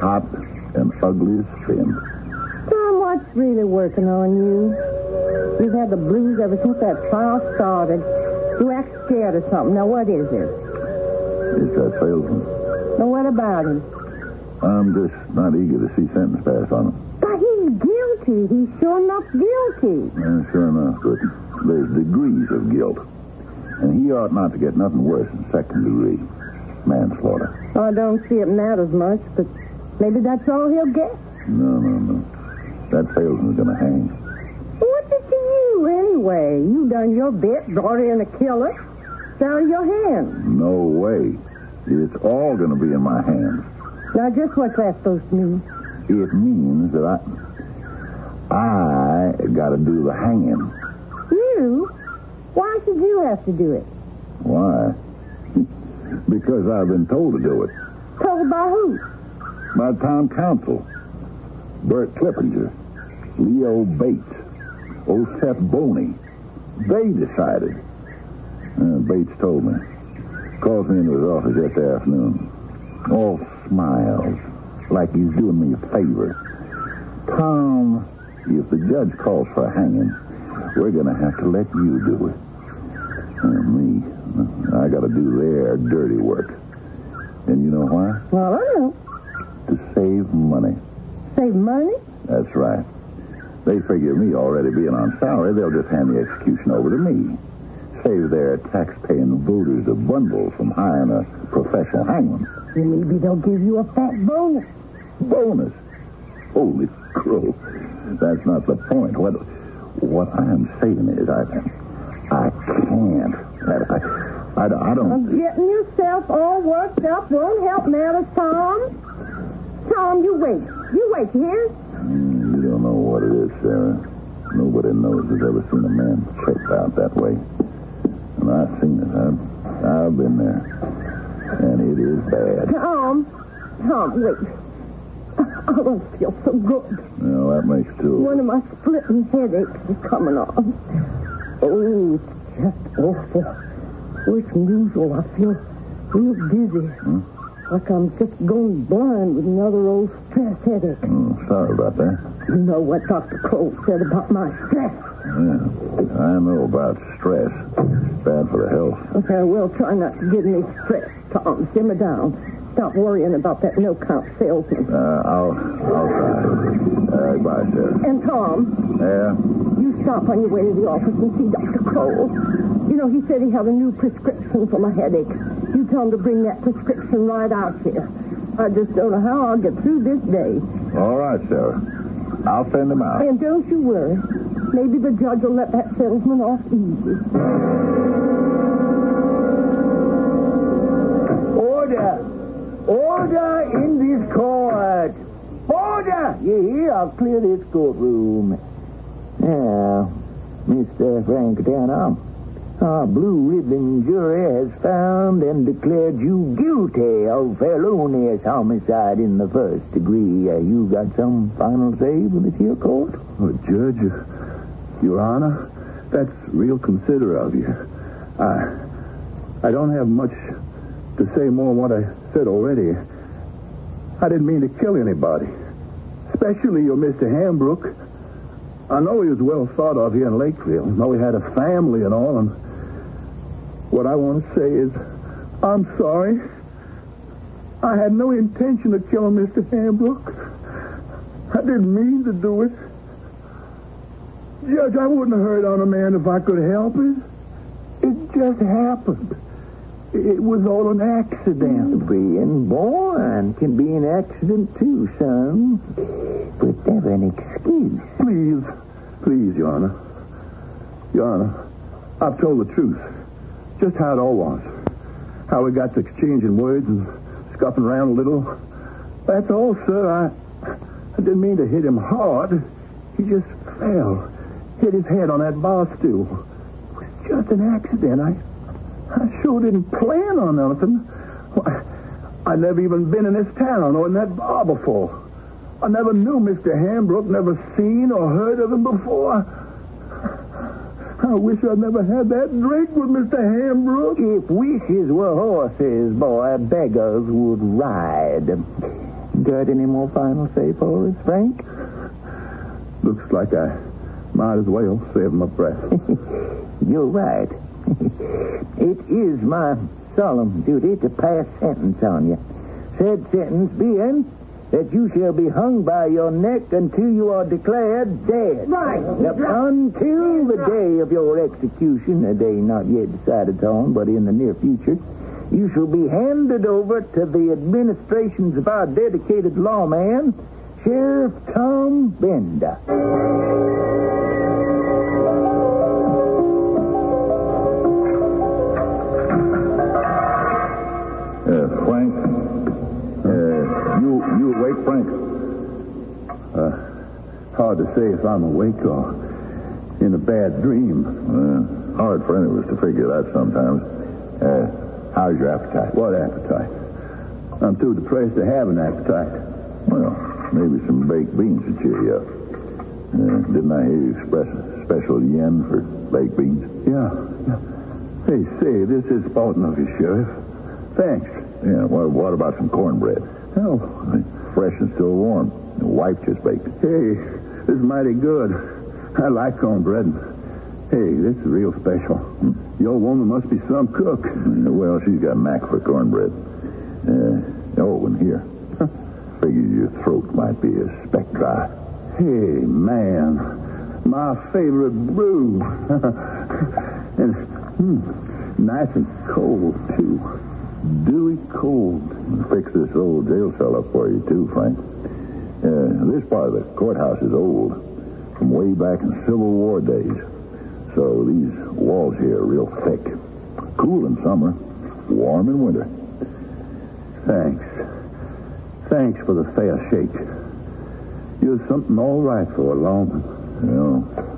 Hot and ugly as sin. Tom, what's really working on you? You've had the blues ever since that trial started. You act scared or something. Now, what is it? It's that salesman. Now, what about him? I'm just not eager to see sentence passed on him. But he's guilty. He's sure enough guilty. Yeah, sure enough, but there's degrees of guilt. And he ought not to get nothing worse than second degree manslaughter. I don't see it matters much, but maybe that's all he'll get. No. That salesman's going to hang. What's it to you, anyway? You done your bit, brought in a killer. It's out of your hands. No way. It's all going to be in my hands. Now, just what's that supposed to mean? It means that I got to do the hanging. You? Why should you have to do it? Why? Because I've been told to do it. Told by who? By town council. Bert Clippinger, Leo Bates, old Seth Boney. They decided. Bates told me. Called me into his office yesterday afternoon. All smiles, like he's doing me a favor. Tom, if the judge calls for a hanging, we're going to have to let you do it. Me, I got to do their dirty work. And you know why? Well, I know. To save money. Save money? That's right. They figure me already being on salary, they'll just hand the execution over to me. Save their tax-paying voters a bundle from hiring a professional hangman. Maybe they'll give you a fat bonus. Bonus? Holy crow. That's not the point. What I'm saying is I can't. I don't... Getting yourself all worked up won't help matters, Tom. Tom, you wait. You wait, here. You don't know what it is, Sarah. Nobody knows has ever seen a man checked out that way. And I've seen it. I've been there. And it is bad. Tom, wait. I don't feel so good. Well, that makes two. One of my splitting headaches is coming on. Oh, it's just awful. Worse than usual. I feel real dizzy. Like I'm just going blind with another old stress headache. Sorry about that. You know what Dr. Cole said about my stress. Yeah, I know about stress. It's bad for the health. Okay, well, try not to give me stress, Tom. Simmer down. Stop worrying about that no-count salesman. I'll try. Bye, Sarah. And Tom. Yeah? You stop on your way to the office and see Dr. Cole. You know, he said he had a new prescription for my headache. You tell him to bring that prescription right out here. I just don't know how I'll get through this day. All right, Sarah. I'll send him out. And don't you worry. Maybe the judge will let that salesman off easy. Order in this court. Order! You hear? I'll clear this courtroom. Now, Mr. Frank Tanner, our blue ribbon jury has found and declared you guilty of felonious homicide in the first degree. You got some final say with this here court? Judge, Your Honor, that's real considerate of you. I don't have much to say more than what I said already. I didn't mean to kill anybody, especially your Mr. Hambrook. I know he was well thought of here in Lakeville. I know he had a family and all, and what I want to say is, I'm sorry. I had no intention of killing Mr. Hambrook. I didn't mean to do it. Judge, I wouldn't have hurt on a man if I could help it. It just happened. It was all an accident. Being born can be an accident too, son. But never an excuse. Please, Your Honor. Your Honor, I've told the truth. Just how it all was. How we got to exchanging words and scuffing around a little. That's all, sir. I didn't mean to hit him hard. He just fell. Hit his head on that bar stool. It was just an accident. I sure didn't plan on nothing. Why, I'd never even been in this town or in that bar before. I never knew Mr. Hambrook, never seen or heard of him before. I wish I'd never had that drink with Mr. Hambrook. If wishes were horses, boy, beggars would ride. Got any more final say for us, Frank? Looks like I might as well save my breath. You're right. It is my solemn duty to pass sentence on you. Said sentence being that you shall be hung by your neck until you are declared dead. Right. Until the day of your execution, a day not yet decided on, but in the near future, you shall be handed over to the administrations of our dedicated lawman, Sheriff Tom Bender. Frank? You awake, Frank? Hard to say if I'm awake or in a bad dream. Hard for any of us to figure that sometimes. How's your appetite? What appetite? I'm too depressed to have an appetite. Well, maybe some baked beans to cheer you up. Didn't I hear you express a special yen for baked beans? Yeah. Hey, say, this is sporting of you, Sheriff. Thanks. Yeah, well, what about some cornbread? Oh, fresh and still warm. The wife just baked it. Hey, this is mighty good. I like cornbread. Hey, this is real special. Your woman must be some cook. Well, she's got a knack for cornbread. And here. Figured your throat might be a speck dry. Hey, man. My favorite brew. And nice and cold, too. Dewy cold. Fix this old jail cell up for you, too, Frank. This part of the courthouse is old, from way back in Civil War days. So these walls here are real thick. Cool in summer, warm in winter. Thanks for the fair shake. You're something all right for a lawman.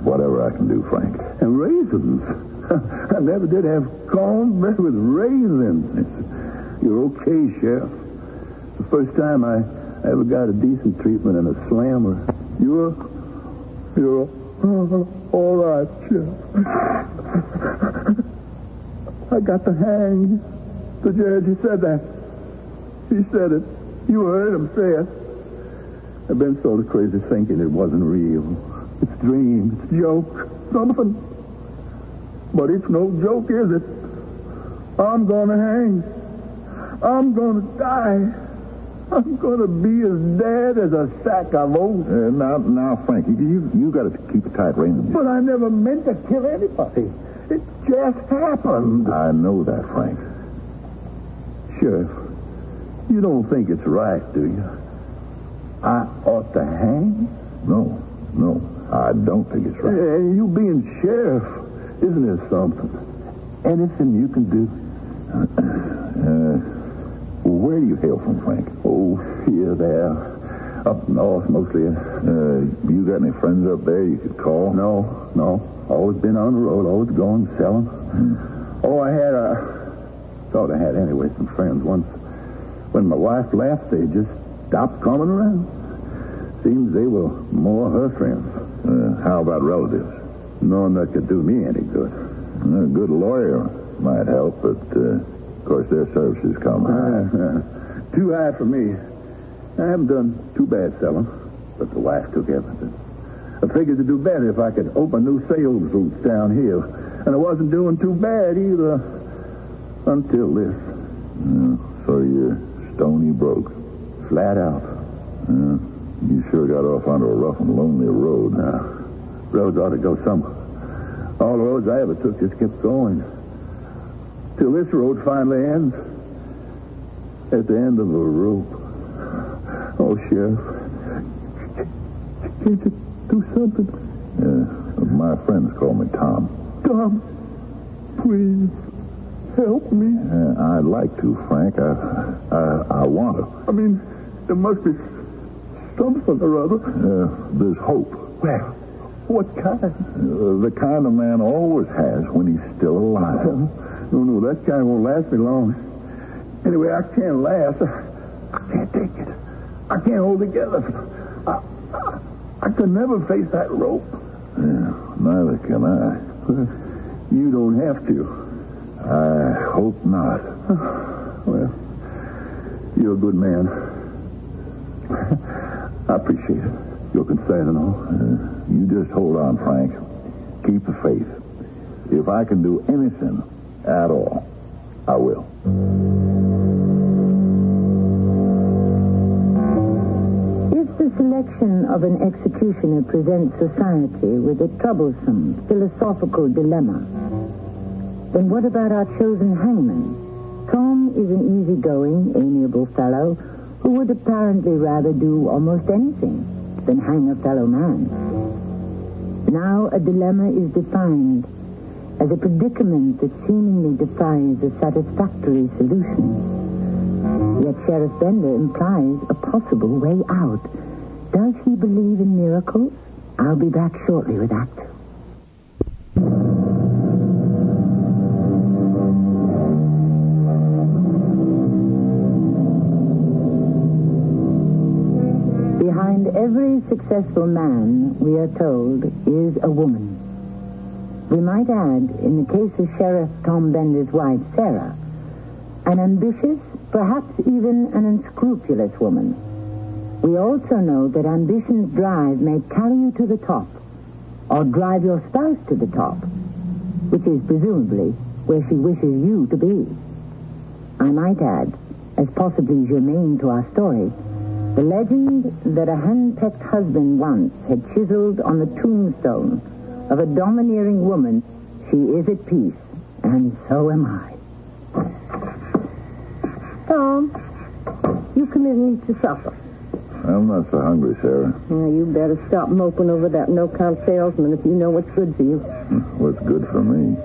Whatever I can do, Frank. And raisins. I never did have cornbread with raisins. You're okay, Sheriff. The first time I ever got a decent treatment in a slammer. You're all right, Sheriff. I got the hang. The judge, he said that. He said it. You heard him say it. I've been sort of crazy thinking it wasn't real. It's a dream. It's a joke. Something. But it's no joke, is it? I'm gonna hang. I'm gonna die. I'm gonna be as dead as a sack of oats. Now, Frank, you got to keep a tight rein. But I never meant to kill anybody. It just happened. I know that, Frank. Sheriff, you don't think it's right, do you? I ought to hang? No, I don't think it's right. And you being sheriff, isn't there something? Anything you can do? Where do you hail from, Frank? Oh, here, there. Up north, mostly. You got any friends up there you could call? No. Always been on the road, always going, selling. Oh, thought I had anyway, some friends. Once, when my wife left, they just stopped coming around. Seems they were more her friends. How about relatives? None that could do me any good. A good lawyer might help, but, of course, their services come high. Too high for me. I haven't done too bad selling, but the wife took everything. I figured to do better if I could open new sales routes down here. And I wasn't doing too bad either until this. So you're stony broke. Flat out. You sure got off onto a rough and lonely road. Roads ought to go somewhere. All the roads I ever took just kept going. Till this road finally ends. At the end of a rope. Oh, Sheriff. Can't you do something? My friends call me Tom. Tom, please help me. I'd like to, Frank. I want to. I mean, there must be something or other. There's hope. Well, what kind? The kind a man always has when he's still alive. No, that kind won't last me long. Anyway, I can't last. I can't take it. I can't hold together. I could never face that rope. Neither can I. You don't have to. I hope not. Well, you're a good man. I appreciate it. Your concern and all. You just hold on, Frank. Keep the faith. If I can do anything at all, I will. If the selection of an executioner presents society with a troublesome philosophical dilemma, then what about our chosen hangman? Tom is an easygoing, amiable fellow who would apparently rather do almost anything than hang a fellow man. Now a dilemma is defined as a predicament that seemingly defies a satisfactory solution. Yet Sheriff Bender implies a possible way out. Does he believe in miracles? I'll be back shortly with Act 2. Behind every successful man, we are told, is a woman. We might add, in the case of Sheriff Tom Bender's wife, Sarah, an ambitious, perhaps even an unscrupulous woman. We also know that ambition's drive may carry you to the top, or drive your spouse to the top, which is presumably where she wishes you to be. I might add, as possibly germane to our story, the legend that a hand-pecked husband once had chiseled on the tombstone of a domineering woman, she is at peace, and so am I. Tom, you come in and eat your supper. I'm not so hungry, Sarah. Now, you better stop moping over that no-count salesman if you know what's good for you. What's good for me?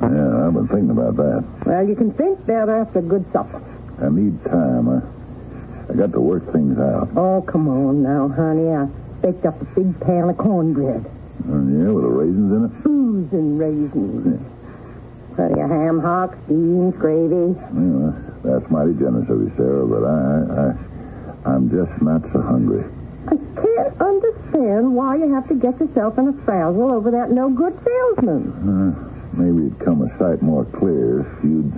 Yeah, I've been thinking about that. Well, you can think better after a good supper. I need time. I got to work things out. Oh, come on now, honey. I baked up a big pan of cornbread. Yeah, with the raisins in it? Oozing raisins. Yeah. Plenty of ham hocks, beans, gravy. Yeah, that's mighty generous of you, Sarah, but I'm just not so hungry. I can't understand why you have to get yourself in a frazzle over that no-good salesman. Maybe it'd come a sight more clear if you'd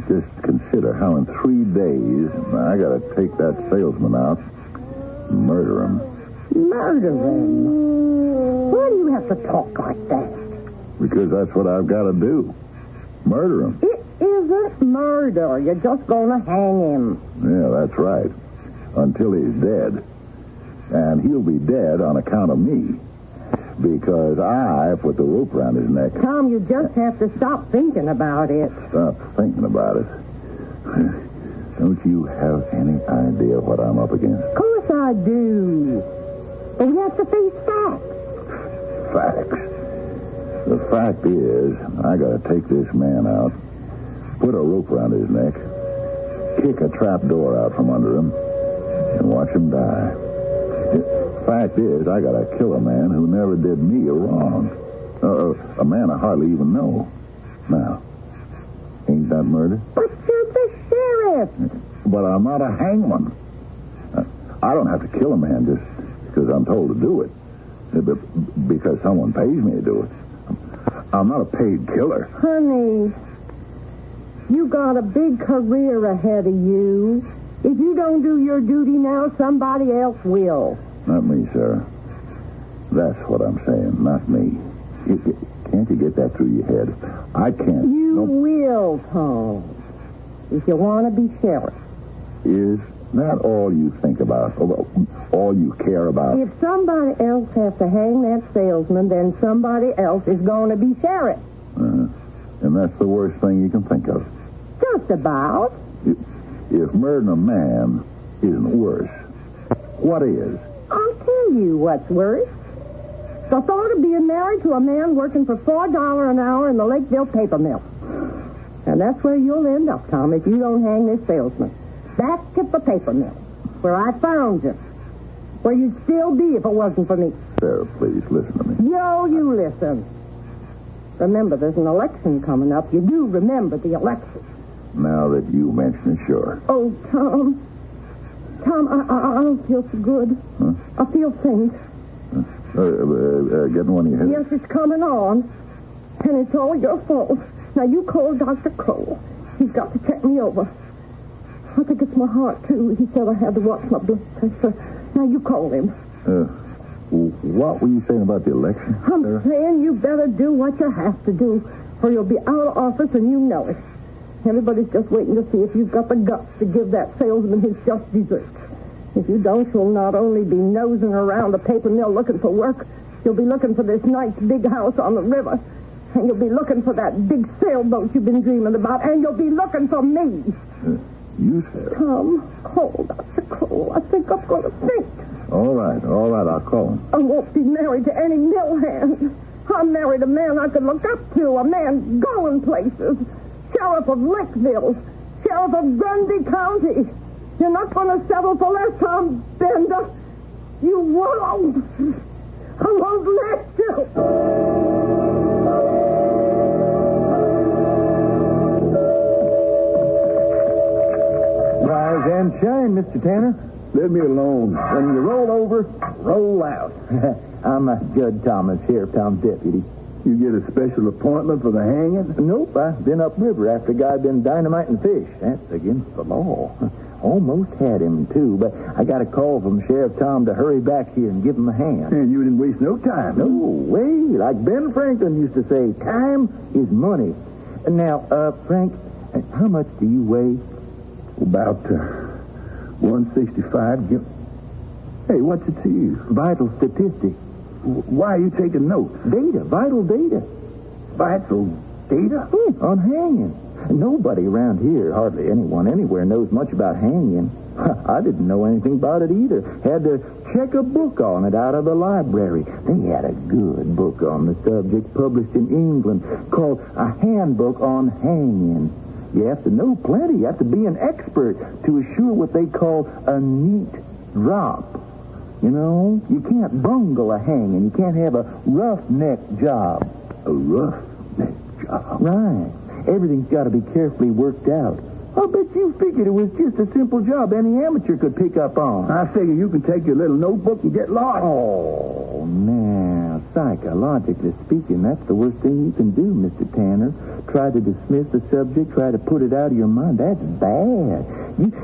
just consider how in 3 days I got to take that salesman out and murder him. Murder him? Why do you have to talk like that? Because that's what I've got to do. Murder him. It isn't murder. You're just going to hang him. Yeah, that's right. Until he's dead. And he'll be dead on account of me. Because I put the rope around his neck. Tom, you just have to stop thinking about it. Stop thinking about it. Don't you have any idea what I'm up against? Of course I do. But we have to face facts. Facts. The fact is, I got to take this man out, put a rope around his neck, kick a trap door out from under him, and watch him die. Fact is, I got to kill a man who never did me a wrong. A man I hardly even know. Now, ain't that murder? But you're the sheriff. But I'm not a hangman. I don't have to kill a man just because I'm told to do it. Because someone pays me to do it. I'm not a paid killer. Honey, You got a big career ahead of you. If you don't do your duty now, somebody else will. Not me, Sarah. That's what I'm saying, not me. Can't you get that through your head? I can't. You will, Tom. If you want to be sheriff. Is that all you think about? All you care about? If somebody else has to hang that salesman, then somebody else is going to be sheriff. And that's the worst thing you can think of. Just about. If murdering a man isn't worse, what is? I'll tell you what's worse. The thought of being married to a man working for $4 an hour in the Lakeville paper mill. And that's where you'll end up, Tom, if you don't hang this salesman. Back at the paper mill, where I found you. Where you'd still be if it wasn't for me. Sarah, please, listen to me. Yo, you listen. Remember, there's an election coming up. You do remember the election. Now that you mention it, sure. Oh, Tom. Tom, I don't feel so good. Huh? I feel faint. Getting one of your headaches? Yes, it's coming on. And it's all your fault. Now, you call Dr. Cole. He's got to check me over. I think it's my heart, too. He said I had to watch my blood pressure. Now, you call him. What were you saying about the election? I'm saying you better do what you have to do, or you'll be out of office and you know it. Everybody's just waiting to see if you've got the guts to give that salesman his just desserts. If you don't, you'll not only be nosing around the paper mill looking for work, you'll be looking for this nice big house on the river, and you'll be looking for that big sailboat you've been dreaming about, and you'll be looking for me. You, Sarah? Tom, call Dr. Cole. I think I'm going to faint. All right, I'll call him. I won't be married to any mill hand. I married a man I could look up to, a man going places. Sheriff of Lakeville, Sheriff of Grundy County. You're not going to settle for less, Tom Bender. You won't. I won't let you. Rise and shine, Mr. Tanner. Leave me alone. When you roll over, roll out. I'm Judge Thomas, Sheriff Tom's deputy. You get a special appointment for the hanging? Nope, I've been upriver after a guy had been dynamiting fish. That's against the law. Almost had him, too, but I got a call from Sheriff Tom to hurry back here and give him a hand. And you didn't waste no time. No way. Like Ben Franklin used to say, time is money. Now, Frank, how much do you weigh? About 165. Hey, what's it to you? Vital statistics. Why are you taking notes? Data, vital data. Vital data? On hanging. Nobody around here, hardly anyone anywhere, knows much about hanging. I didn't know anything about it either. Had to check a book on it out of the library. They had a good book on the subject published in England called A Handbook on Hanging. You have to know plenty. You have to be an expert to assure what they call a neat drop. You know, you can't bungle a hanging. You can't have a roughneck job. A roughneck job? Right. Everything's got to be carefully worked out. I bet you figured it was just a simple job any amateur could pick up on. I figure you can take your little notebook and get lost. Oh, now, psychologically speaking, that's the worst thing you can do, Mr. Tanner. Try to dismiss the subject, try to put it out of your mind. That's bad.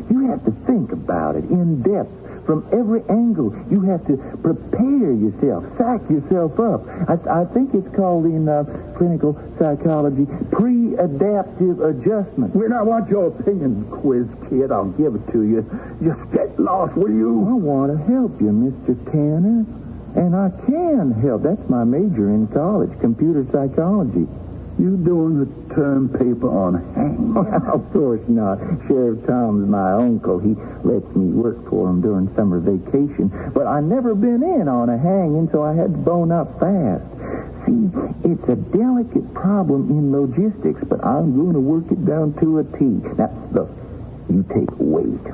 You have to think about it in depth. From every angle, you have to prepare yourself, psych yourself up. I think it's called in clinical psychology pre-adaptive adjustment. When I want your opinion, quiz kid, I'll give it to you. Just get lost, will you? I want to help you, Mr. Tanner. And I can help. That's my major in college, computer psychology. You doing the term paper on hanging? Of course not. Sheriff Tom's my uncle. He lets me work for him during summer vacation. But I never been in on a hanging, so I had to bone up fast. See, it's a delicate problem in logistics, but I'm going to work it down to a T. Now, look, you take weight.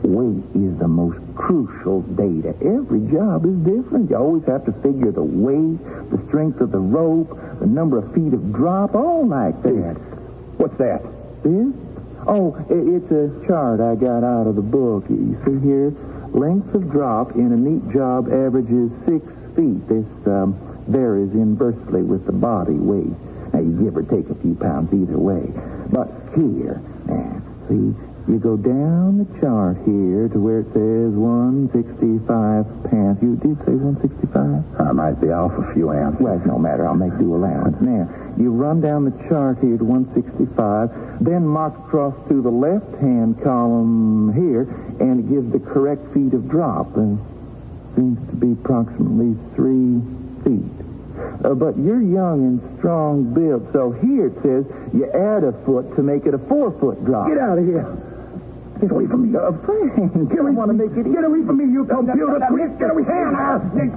Weight is the most crucial data. Every job is different. You always have to figure the weight, the strength of the rope, the number of feet of drop, all like that. What's that? This? Oh, it's a chart I got out of the book. You see here, length of drop in a neat job averages 6 feet. This varies inversely with the body weight. Now, you give or take a few pounds either way. But here. Now, see, you go down the chart here to where it says 165 pounds. You did say 165? I might be off a few ounces. Well, it's no matter. I'll make due allowance. Now, you run down the chart here to 165, then mark across to the left-hand column here, and it gives the correct feet of drop. Seems to be approximately 3 feet. But you're young and strong built, so here it says you add a foot to make it a 4-foot drop. Get out of here. Get away from me. Frank, Get away from me. Get away from me, you computer freak. Get away from me.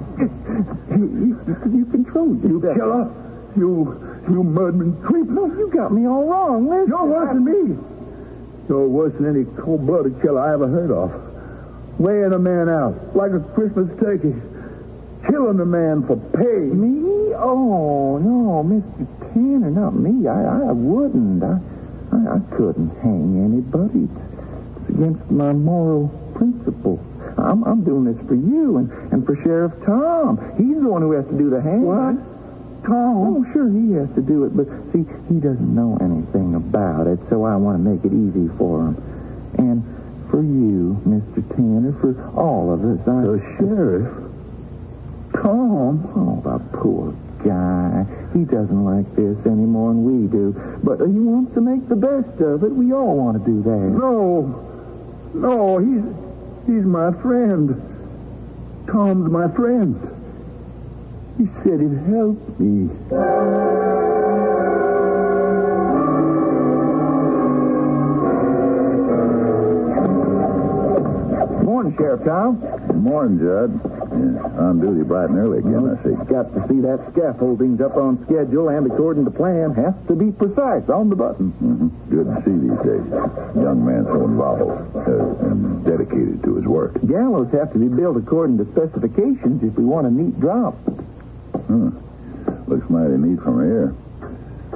You control you killer. You murdering creep. No, you got me all wrong. Listen. You're worse than me. You're worse than any cold-blooded killer I ever heard of. Weighing a man out like a Christmas turkey. Killing a man for pay. Me? Oh, no, Mr. Tanner, not me. I wouldn't. I couldn't hang anybody. It's against my moral principles. I'm doing this for you and for Sheriff Tom. He's the one who has to do the hanging. What? Tom? Oh, sure, he has to do it, but see, he doesn't know anything about it, so I want to make it easy for him. And for you, Mr. Tanner, for all of us, The sheriff? Tom? Oh, the poor guy. He doesn't like this any more than we do, but he wants to make the best of it. We all want to do that. No, he's my friend. Tom's my friend. He said he'd help me. Morning, Sheriff Tom. Morning, Judd. On duty bright and early again, I see. Got to see that scaffolding's up on schedule and according to plan. Has to be precise on the button. Mm-hmm. Good to see these days. Young man so involved and dedicated to his work. Gallows have to be built according to specifications if we want a neat drop. Looks mighty neat from here.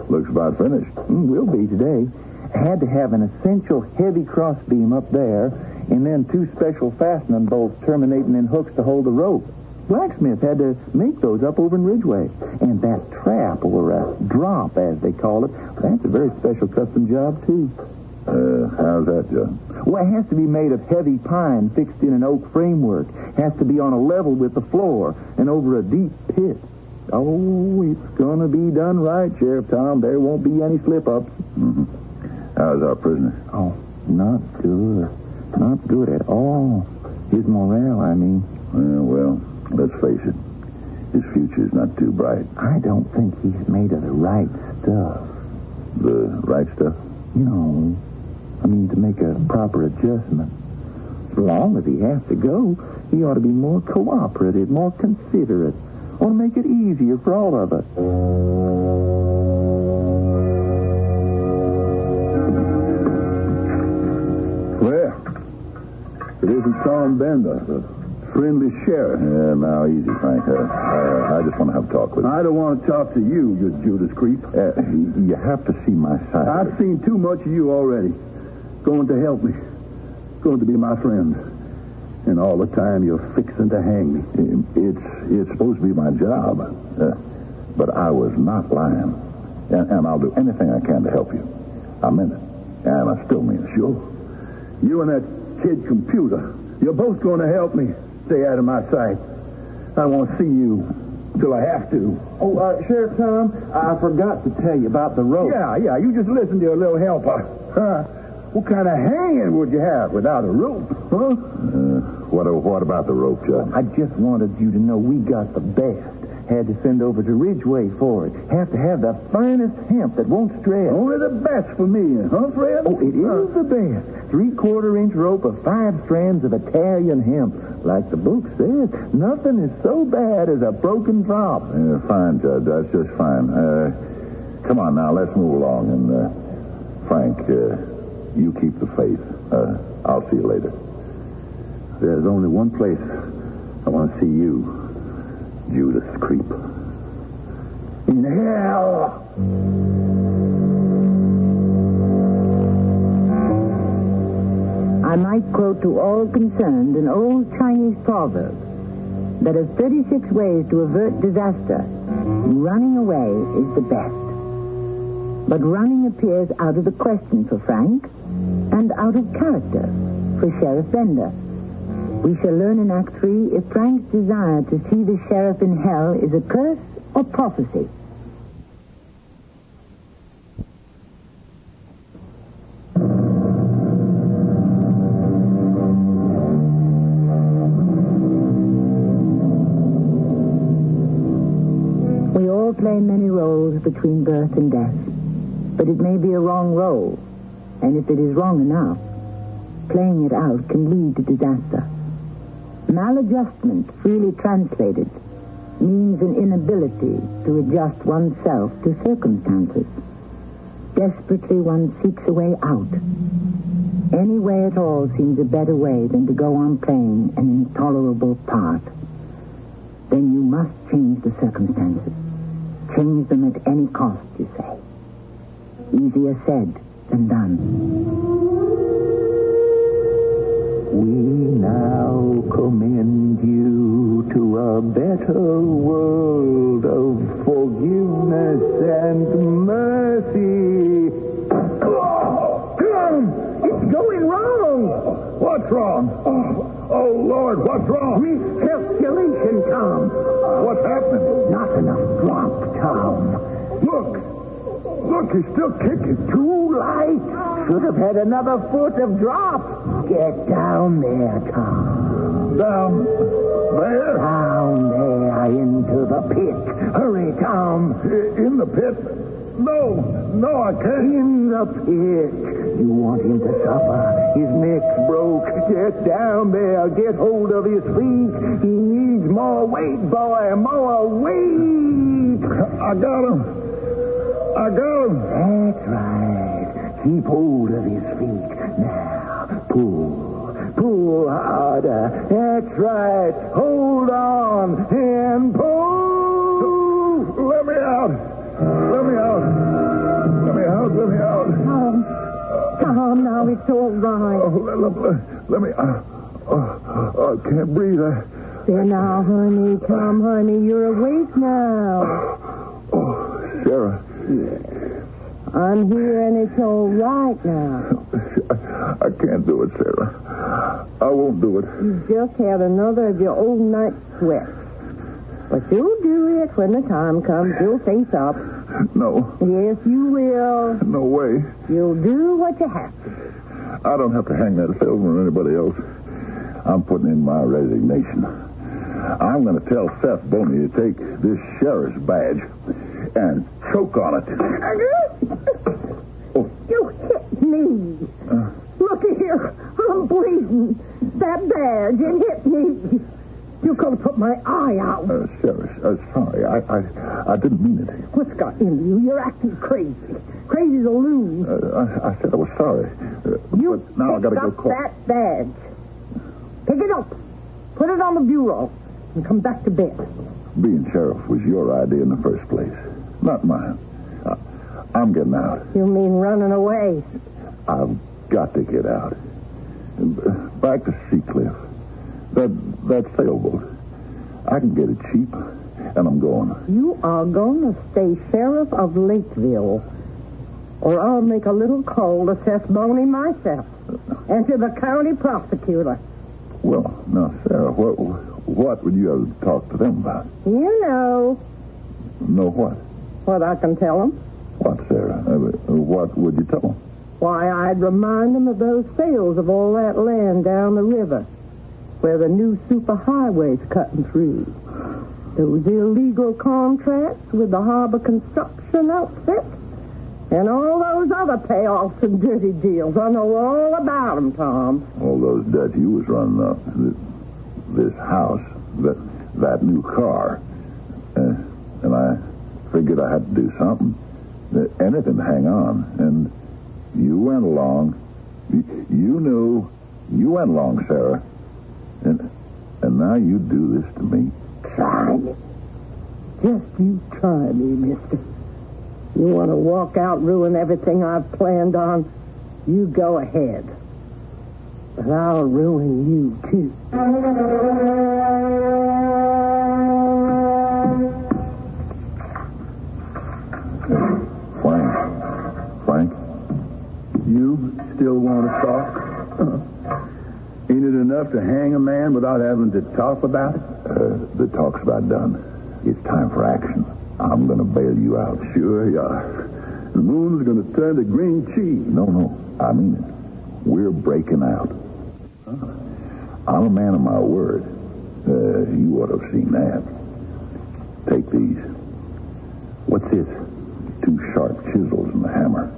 Looks about finished. Will be today. Had to have an essential heavy crossbeam up there, and then 2 special fastening bolts terminating in hooks to hold the rope. Blacksmith had to make those up over in Ridgeway. And that trap, or a drop, as they call it, that's a very special custom job, too. How's that, Judd? Well, it has to be made of heavy pine fixed in an oak framework. Has to be on a level with the floor and over a deep pit. Oh, it's going to be done right, Sheriff Tom. There won't be any slip-ups. Mm-hmm. How's our prisoner? Oh, not good. Not good at all. His morale, I mean. Well, let's face it. His future's not too bright. I don't think he's made of the right stuff. The right stuff? You know, I mean, to make a proper adjustment. As long as he has to go, he ought to be more cooperative, more considerate. Or make it easier for all of us. Well, it isn't Tom Bender, the friendly sheriff. Yeah, now, easy, Frank. I just want to have a talk with you. I don't want to talk to you, you Judas creep. You have to see my side. I've seen too much of you already. Going to help me. Going to be my friend. And all the time you're fixing to hang me. It's supposed to be my job. But I was not lying. And I'll do anything I can to help you. I meant it. And I still mean it. Sure. You and that kid computer, you're both going to help me. Stay out of my sight. I won't see you till I have to. Oh, Sheriff Tom, I forgot to tell you about the rope. Yeah, you just listen to your little helper. What kind of hanging would you have without a rope, huh? What about the rope, Judd? I just wanted you to know we got the best. Had to send over to Ridgeway for it. Have to have the finest hemp that won't stretch. Only the best for me, huh, Fred? Oh, it is the best. 3/4-inch rope of 5 strands of Italian hemp. Like the book says, nothing is so bad as a broken drop. Fine, Judd. That's just fine. Come on now, let's move along. And, Frank, you keep the faith. I'll see you later. There's only one place I want to see you, Judas creep. In hell! I might quote to all concerned an old Chinese proverb that of 36 ways to avert disaster, running away is the best. But running appears out of the question for Frank and out of character for Sheriff Bender. We shall learn in Act 3 if Frank's desire to see the sheriff in hell is a curse or prophecy. We all play many roles between birth and death, but it may be a wrong role, and if it is wrong enough, playing it out can lead to disaster. Maladjustment, freely translated, means an inability to adjust oneself to circumstances. Desperately, one seeks a way out. Any way at all seems a better way than to go on playing an intolerable part. Then you must change the circumstances. Change them at any cost, you say. Easier said than done. We now commend you to a better world of forgiveness and mercy. It's going wrong. What's wrong? Oh, Lord, what's wrong? Miscalculation, Tom. What's happening? Not enough drop, Tom. Look, he's still kicking. Too light. Should have had another foot of drop. Get down there, Tom. Down there? Down there into the pit. Hurry, Tom. In the pit? No, I can't. In the pit. You want him to suffer. His neck's broke. Get down there. Get hold of his feet. He needs more weight, boy. More weight. I got him. That's right. Keep hold of his feet. Now, pull harder. That's right. Hold on and pull. Let me out. Tom, now it's all right. Let me. I can't breathe. There now, honey. Tom, honey, you're awake now. Sarah. Yes. I'm here and it's all right now. I can't do it, Sarah. I won't do it. You just had another of your old night sweats. But you'll do it when the time comes. You'll face up. No. Yes, you will. No way. You'll do what you have to. I don't have to hang that salesman or anybody else. I'm putting in my resignation. I'm going to tell Seth Boney to take this sheriff's badge and choke on it. You hit me. Look here. I'm bleeding. That badge, it hit me. You could have put my eye out. Sheriff, sorry. I didn't mean it. What's got into you? You're acting crazy. Crazy as a loon. I said I was sorry. You but now I got to go call. That badge. Pick it up. Put it on the bureau and come back to bed. Being sheriff was your idea in the first place, not mine. I'm getting out. You mean running away? I've got to get out. Back to Seacliff. That sailboat. I can get it cheap, and I'm going. You are going to stay sheriff of Lakeville, or I'll make a little call to Seth Boney myself, and to the county prosecutor. Well, now, Sarah, what would you have to talk to them about? You know. Know what? What I can tell them. What, Sarah? What would you tell them? Why, I'd remind them of those sales of all that land down the river, where the new superhighway's cutting through. Those illegal contracts with the harbor construction outfit, and all those other payoffs and dirty deals. I know all about them, Tom. All those debts you was running up. This house, that new car. And I figured I had to do something. Anything to hang on. And you went along. You knew. You went along, Sarah. And now you do this to me. Try me. Just you try me, mister. You want to walk out and ruin everything I've planned on? You go ahead. But I'll ruin you, too. Frank, still want to talk? Ain't it enough to hang a man without having to talk about it? The talk's about done. It's time for action. I'm going to bail you out. Sure you are. The moon's going to turn to green cheese. No, I mean it. We're breaking out. I'm a man of my word. You ought to have seen that. Take these. What's this? 2 sharp chisels and a hammer.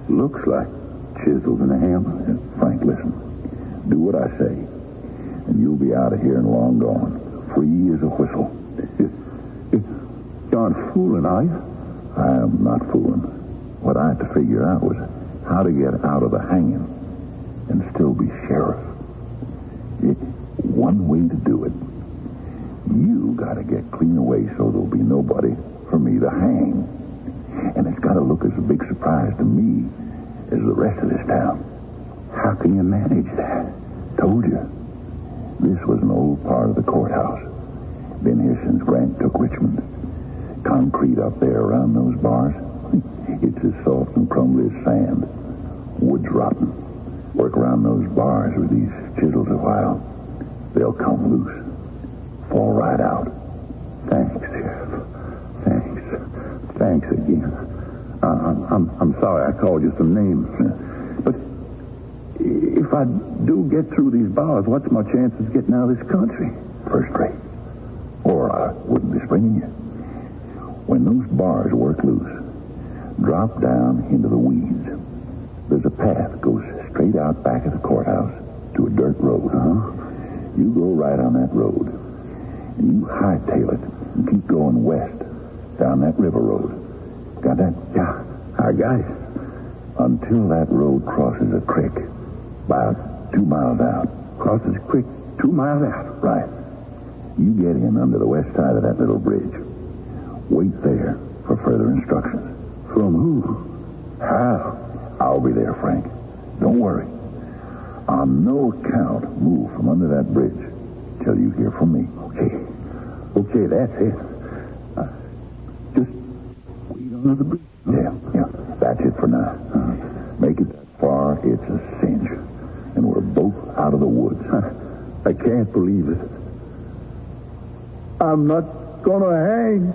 Looks like chisels and a hammer. Frank, listen. Do what I say, and you'll be out of here and long gone. Free as a whistle. You aren't fooling, are you? I am not fooling. What I had to figure out was how to get out of the hanging and still be sheriff. One way to do it. You got to get clean away so there'll be nobody for me to hang. And it's got to look as a big surprise to me as the rest of this town. How can you manage that? Told you. This was an old part of the courthouse. Been here since Grant took Richmond. Concrete up there around those bars. It's as soft and crumbly as sand. Wood's rotten. Work around those bars with these chisels a while. They'll come loose. Fall right out. Thanks, Sheriff. Thanks again. I'm sorry I called you some names. But if I do get through these bars, what's my chances of getting out of this country? First rate. Or I wouldn't be springing you. When those bars work loose, drop down into the weeds. There's a path goes straight out back of the courthouse to a dirt road. You go right on that road, and you hightail it and keep going west down that river road. Got that? Yeah, I got it. Until that road crosses a creek, about 2 miles out. Crosses a creek 2 miles out? Right. You get in under the west side of that little bridge. Wait there for further instructions. From who? How? I'll be there, Frank. Don't worry. On no account move from under that bridge till you hear from me. Okay, that's it. Just wait under the bridge. Yeah. That's it for now. Make it that far, it's a cinch. And we're both out of the woods. I can't believe it. I'm not gonna hang.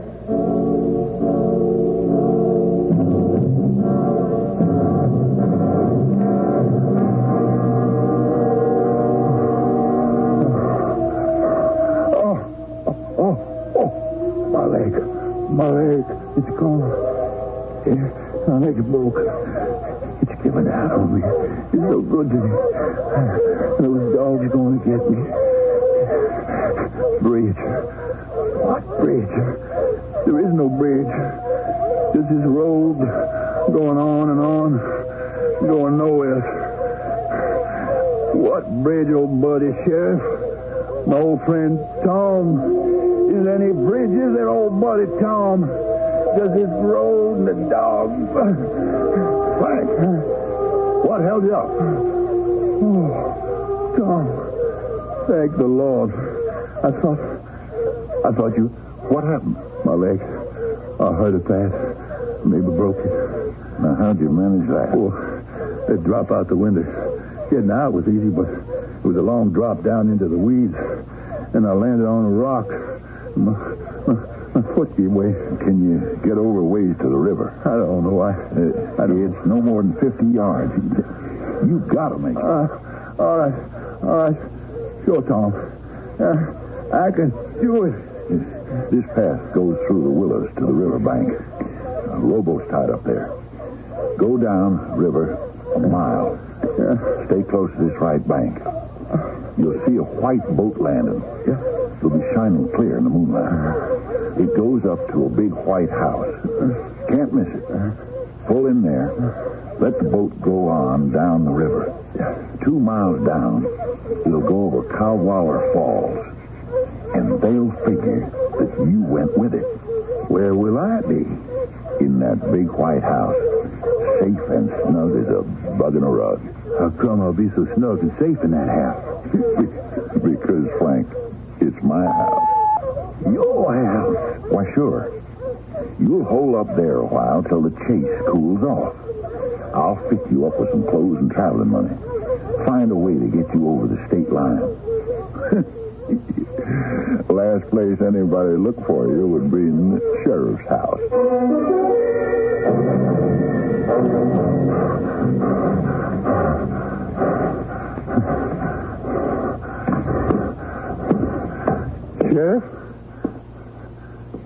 My leg, it's gone. My leg's broke. It's giving out on me. It's no good to me. Those dogs going to get me. Bridge. What bridge? There is no bridge. Just this road going on and on, going nowhere. What bridge, old buddy, Sheriff? My old friend Tom. Is there any bridges there, old buddy Tom? Just this road and the dogs. Frank, what held you up? Oh, Tom, thank the Lord. I thought you... What happened? My leg. I heard it pass. Maybe broke it. Now, how'd you manage that? Oh, it dropped out the window. Getting out was easy, but it was a long drop down into the weeds. And I landed on a rock. My foot gave way. Can you get over ways to the river? I don't know. It's no more than 50 yards. You've got to make it. All right. Sure, Tom. I can do it. This path goes through the willows to the river bank. A rowboat's tied up there. Go down river a mile. Stay close to this right bank. You'll see a white boat landing. It'll be shining clear in the moonlight. It goes up to a big white house. Can't miss it. Pull in there. Let the boat go on down the river. 2 miles down, it'll go over Cowwaller Falls. And they'll figure that you went with it. Where will I be? In that big white house. Safe and snug as a bug in a rug. How come I'll be so snug and safe in that house? Because, Frank, it's my house. Your house? Why, sure. You'll hole up there a while till the chase cools off. I'll fit you up with some clothes and traveling money. Find a way to get you over the state line. Last place anybody would look for you would be in the sheriff's house. Sheriff?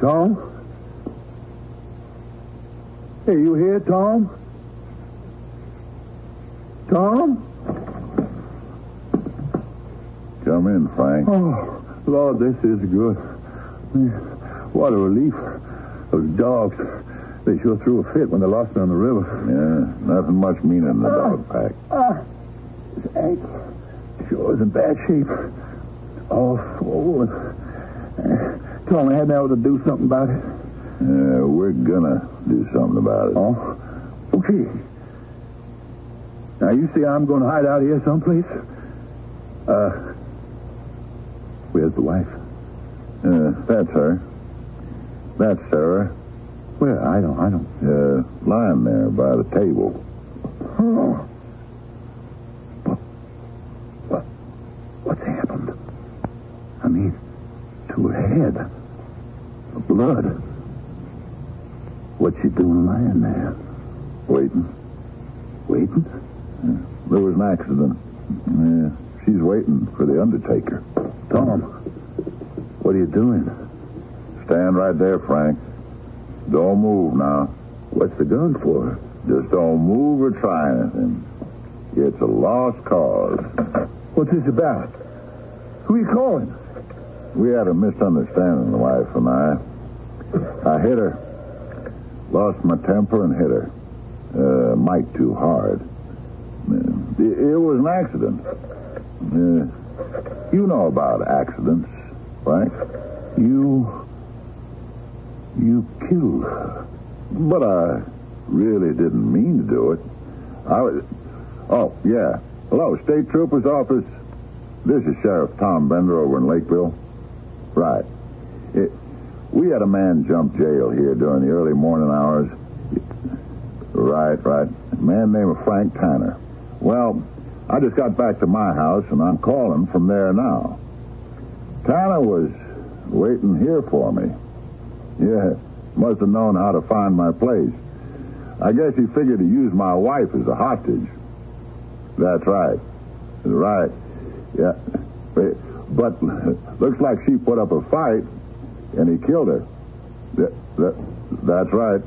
Tom? Hey, you here, Tom? Tom? Come in, Frank. Oh, Lord, this is good. What a relief. Those dogs, they sure threw a fit when they lost me on the river. Yeah, nothing much meaner than the dog pack. His ankle sure is in bad shape. All swollen. Tom, I hadn't able to do something about it. We're gonna do something about it. Oh? Okay. Now, you see I'm going to hide out here someplace? Where's the wife? That's her. That's Sarah. Where? I don't. Lying there by the table. Oh. What's happened? I mean, to her head. The blood. What's she doing lying there? Waiting. Waiting? There was an accident. Yeah, she's waiting for the undertaker. Tom, what are you doing? Stand right there, Frank. Don't move now. What's the gun for? Just don't move or try anything. It's a lost cause. What's this about? Who are you calling? We had a misunderstanding, the wife and I. I hit her. Lost my temper and hit her. Might too hard. It was an accident. You know about accidents, Frank. You killed her. But I really didn't mean to do it. Oh, yeah. Hello, State Trooper's office. This is Sheriff Tom Bender over in Lakeville. Right. We had a man jump jail here during the early morning hours. Right. A man named Frank Tanner. Well, I just got back to my house, and I'm calling from there now. Tanner was waiting here for me. Yeah, must have known how to find my place. I guess he figured to use my wife as a hostage. That's right. Right. Yeah. But looks like she put up a fight, and he killed her. That's right.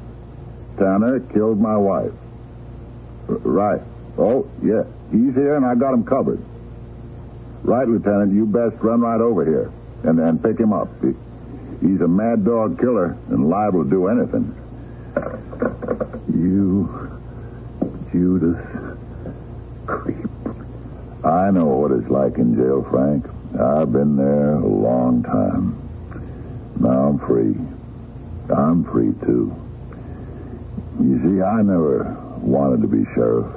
Tanner killed my wife. Right. Oh, yeah. He's here, and I got him covered. Right, Lieutenant, you best run right over here and pick him up. He's a mad dog killer and liable to do anything. You, Judas creep. I know what it's like in jail, Frank. I've been there a long time. Now I'm free. I'm free, too. You see, I never wanted to be sheriff.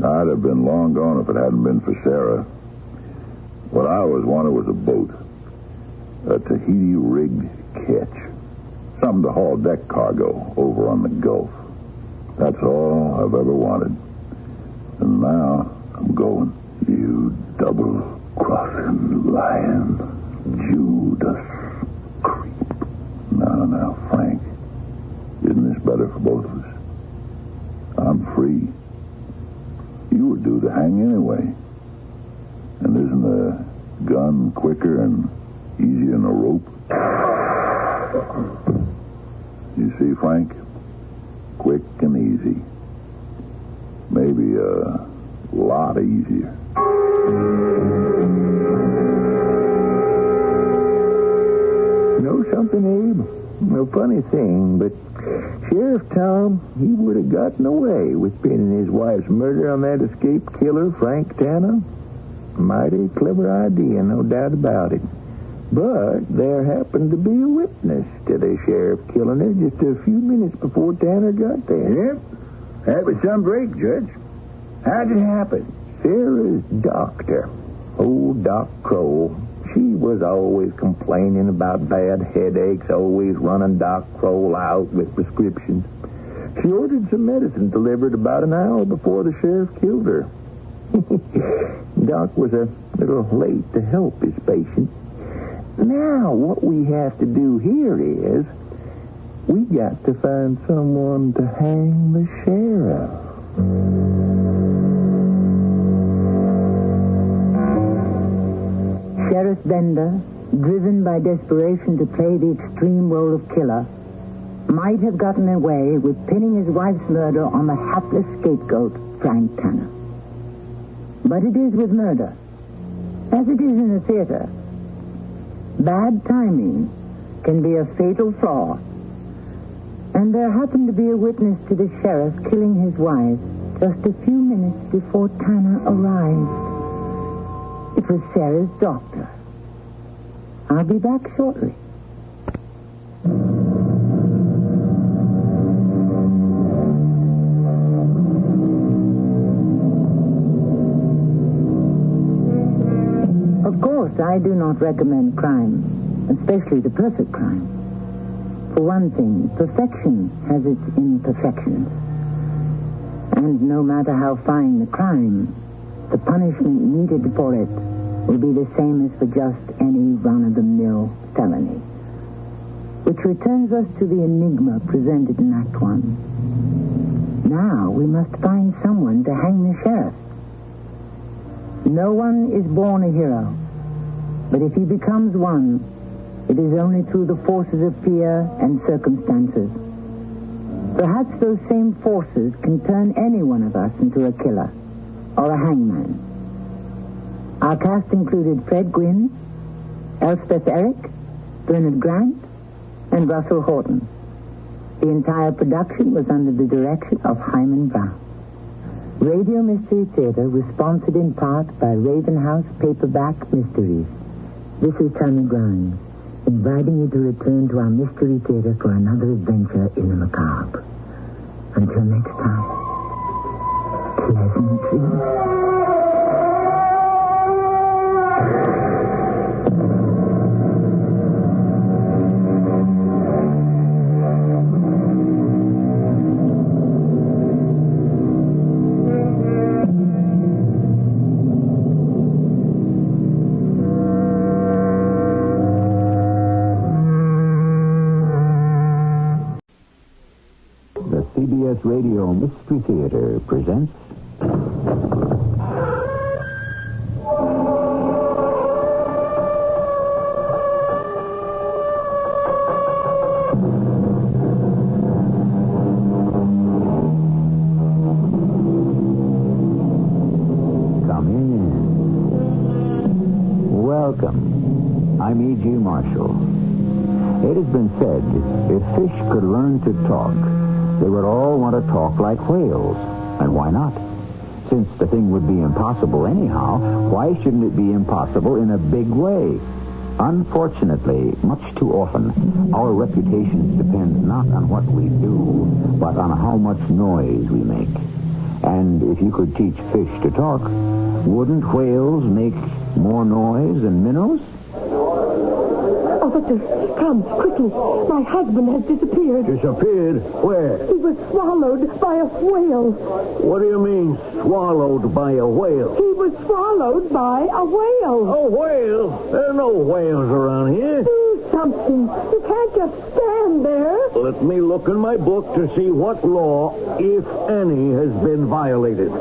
I'd have been long gone if it hadn't been for Sarah. What I always wanted was a boat. A Tahiti-rigged ketch. Something to haul deck cargo over on the Gulf. That's all I've ever wanted. And now I'm going. You double-crossing lion. Judas creep. Now, Frank. Isn't this better for both of us? I'm free. You were due to hang anyway. And isn't a gun quicker and easier than a rope? You see, Frank? Quick and easy. Maybe a lot easier. You know something, Abe? A funny thing, but Sheriff Tom, he would have gotten away with pinning his wife's murder on that escaped killer, Frank Tanner. Mighty clever idea, no doubt about it. But there happened to be a witness to the sheriff killing her just a few minutes before Tanner got there. Yep. That was some break, Judge. How did it happen? Sarah's doctor, old Doc Kroll. She was always complaining about bad headaches, always running Doc Kroll out with prescriptions. She ordered some medicine delivered about an hour before the sheriff killed her. Doc was a little late to help his patient. Now, what we have to do here is we got to find someone to hang the sheriff. Sheriff Bender, driven by desperation to play the extreme role of killer, might have gotten away with pinning his wife's murder on the hapless scapegoat, Frank Tanner. But it is with murder, as it is in the theater. Bad timing can be a fatal flaw. And there happened to be a witness to the sheriff killing his wife just a few minutes before Tanner arrived. It was Sarah's doctor. I'll be back shortly. Of course, I do not recommend crime, especially the perfect crime. For one thing, perfection has its imperfections. And no matter how fine the crime, the punishment needed for it will be the same as for just any run-of-the-mill felony. Which returns us to the enigma presented in Act 1. Now we must find someone to hang the sheriff. No one is born a hero, but if he becomes one, it is only through the forces of fear and circumstances. Perhaps those same forces can turn any one of us into a killer or a hangman. Our cast included Fred Gwynne, Elspeth Eric, Bernard Grant, and Russell Horton. The entire production was under the direction of Hyman Brown. Radio Mystery Theater was sponsored in part by Raven House Paperback Mysteries. This is Tommy Grimes, inviting you to return to our Mystery Theater for another adventure in the macabre. Until next time, pleasant dreams. CBS Radio Mystery Theater presents Come in. Welcome. I'm E.G. Marshall. It has been said, if fish could learn to talk, they would all want to talk like whales. And why not? Since the thing would be impossible anyhow, why shouldn't it be impossible in a big way? Unfortunately, much too often, our reputations depend not on what we do, but on how much noise we make. And if you could teach fish to talk, wouldn't whales make more noise than minnows? Officer, come, quickly. My husband has disappeared. Disappeared? Where? He was swallowed by a whale. What do you mean, swallowed by a whale? He was swallowed by a whale. A whale? There are no whales around here. Do something. You can't just stand there. Let me look in my book to see what law, if any, has been violated.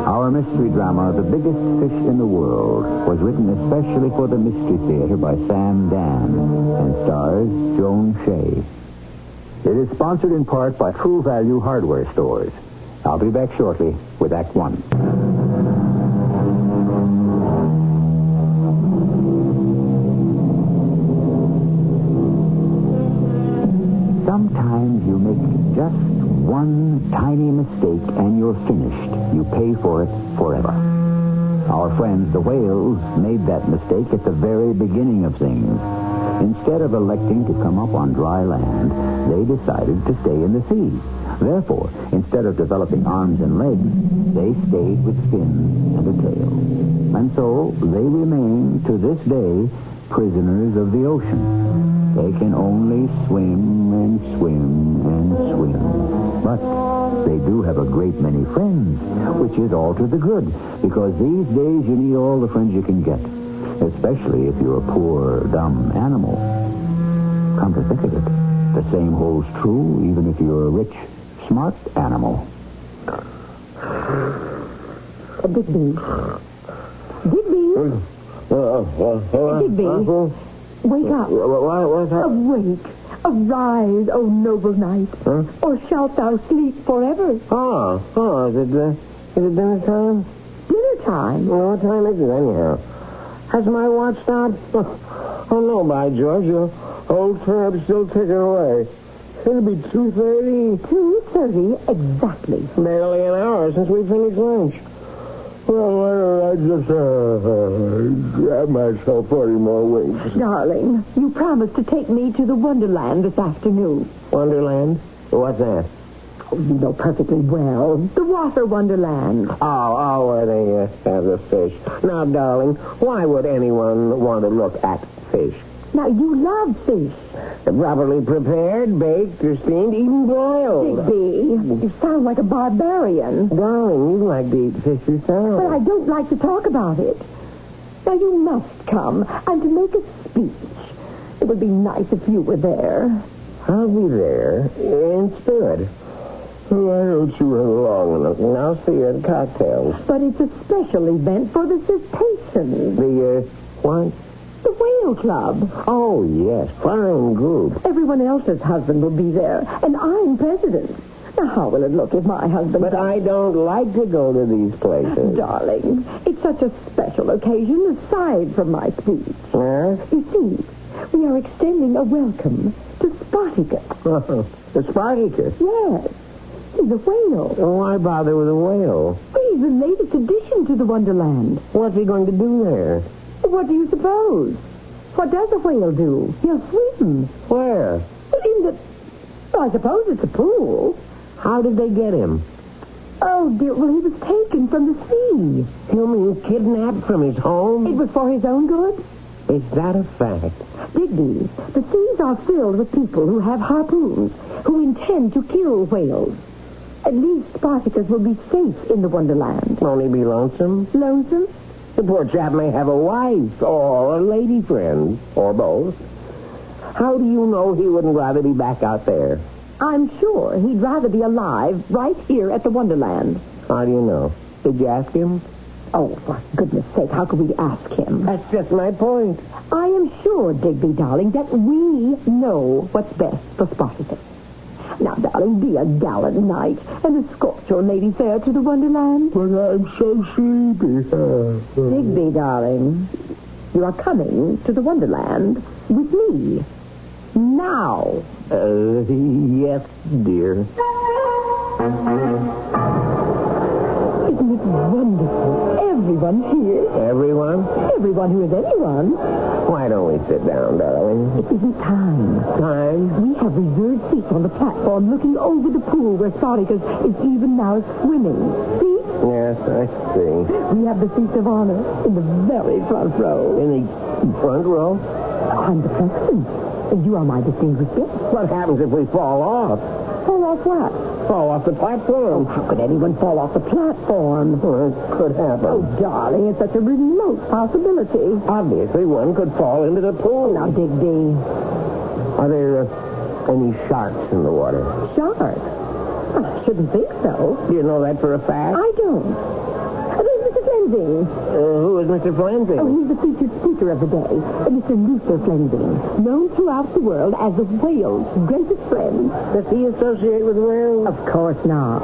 Our mystery drama, The Biggest Fish in the World, was written especially for the Mystery Theater by Sam Dan and stars Joan Shea. It is sponsored in part by True Value Hardware Stores. I'll be back shortly with Act 1. Sometimes you make just one tiny mistake and you're finished. You pay for it forever. Our friends, the whales, made that mistake at the very beginning of things. Instead of electing to come up on dry land, they decided to stay in the sea. Therefore, Instead of developing arms and legs, they stayed with fins and a tail. And so they remain, to this day, prisoners of the ocean. They can only swim and swim and swim. But they do have a great many friends, which is all to the good, because these days you need all the friends you can get, especially if you're a poor, dumb animal. Come to think of it, the same holds true even if you're a rich, smart animal. Digby. Digby. Digby. Wake up. What's that? Awake. Arise, O noble knight. Huh? Or shalt thou sleep forever? Is it dinner time? Dinner time? Well, what time is it anyhow? Has my watch stopped? Oh, no, by George, your old tramp still ticking away. It'll be 2:30. 2:30 exactly. Barely an hour since we finished lunch. Well, why don't I just grab myself 40 more winks? Darling, you promised to take me to the Wonderland this afternoon. Wonderland? What's that? Oh, you know perfectly well. The Water Wonderland. Oh, where they have the fish. Now, darling, why would anyone want to look at fish? Now, you love fish. Properly prepared, baked, or steamed, even boiled. Digby, you sound like a barbarian. Darling, you like to eat fish yourself. But I don't like to talk about it. Now, you must come. I'm to make a speech. It would be nice if you were there. I'll be there, in spirit. Why don't you run along with us, and I'll see you at cocktails. But it's a special event for the cetaceans. The, what? The Whale Club. Oh, yes, fine group. Everyone else's husband will be there, and I'm president. Now, how will it look if my husband... But I don't like to go to these places. Darling, it's such a special occasion aside from my speech. Yes? You see, we are extending a welcome to Spartacus. The Spartacus? Yes. He's a whale. Why bother with a whale? He's the latest addition to the Wonderland. What's he going to do there? What do you suppose? What does a whale do? He'll swim. Where? In the... Well, I suppose it's a pool. How did they get him? Oh, dear. Well, he was taken from the sea. You mean kidnapped from his home? It was for his own good? Is that a fact? Digby, the seas are filled with people who have harpoons, who intend to kill whales. At least Spartacus will be safe in the Wonderland. Won't he be lonesome? Lonesome? The poor chap may have a wife or a lady friend, or both. How do you know he wouldn't rather be back out there? I'm sure he'd rather be alive right here at the Wonderland. How do you know? Did you ask him? Oh, for goodness sake, how could we ask him? That's just my point. I am sure, Digby, darling, that we know what's best for Spartacus. Now, darling, be a gallant knight and escort your lady fair to the Wonderland. But I'm so sleepy. Digby, darling, you are coming to the Wonderland with me. Now. Yes, dear. Isn't it wonderful? Everyone here. Everyone? Everyone who is anyone. Why don't we sit down, darling? It isn't time. Time? We have reserved seats on the platform looking over the pool where Spartacus is even now swimming. See? Yes, I see. We have the seats of honor in the very front row. In the front row? I'm the president, and you are my distinguished guest. What happens if we fall off? Fall off what? Fall off the platform. How could anyone fall off the platform? Well, it could happen. Oh, darling, it's such a remote possibility. Obviously, one could fall into the pool. Now, Digby. Are there any sharks in the water? Sharks? I shouldn't think so. Do you know that for a fact? I don't. There's Mr. Flensing. Who is Mr. Flensing? Oh, he's the featured speaker of the day. Mr. Luther Flensing, known throughout the world as the whale's greatest friend. Does he associate with whales? Of course not.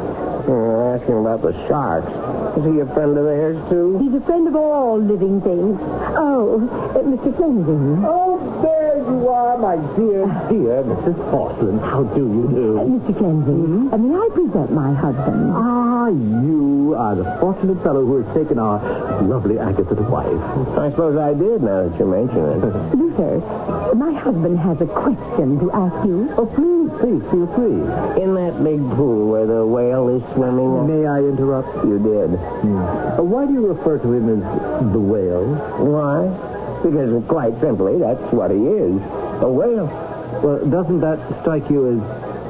I'll ask him about the sharks. Is he a friend of theirs, too? He's a friend of all living things. Oh, Mr. Flensing. Oh, there you are, my dear Mrs. Porcelain. How do you do? Mr. Flensing, may I present my husband? Ah, you are the fortunate fellow who has taken our lovely Agatha to wife. I suppose I did, now that you mention it. Luther, My husband has a question to ask you. Oh, please, feel free. In that big pool where the whale is swimming... May I interrupt? You did. Why do you refer to him as the whale? Why? Because, quite simply, that's what he is. A whale. Well, doesn't that strike you as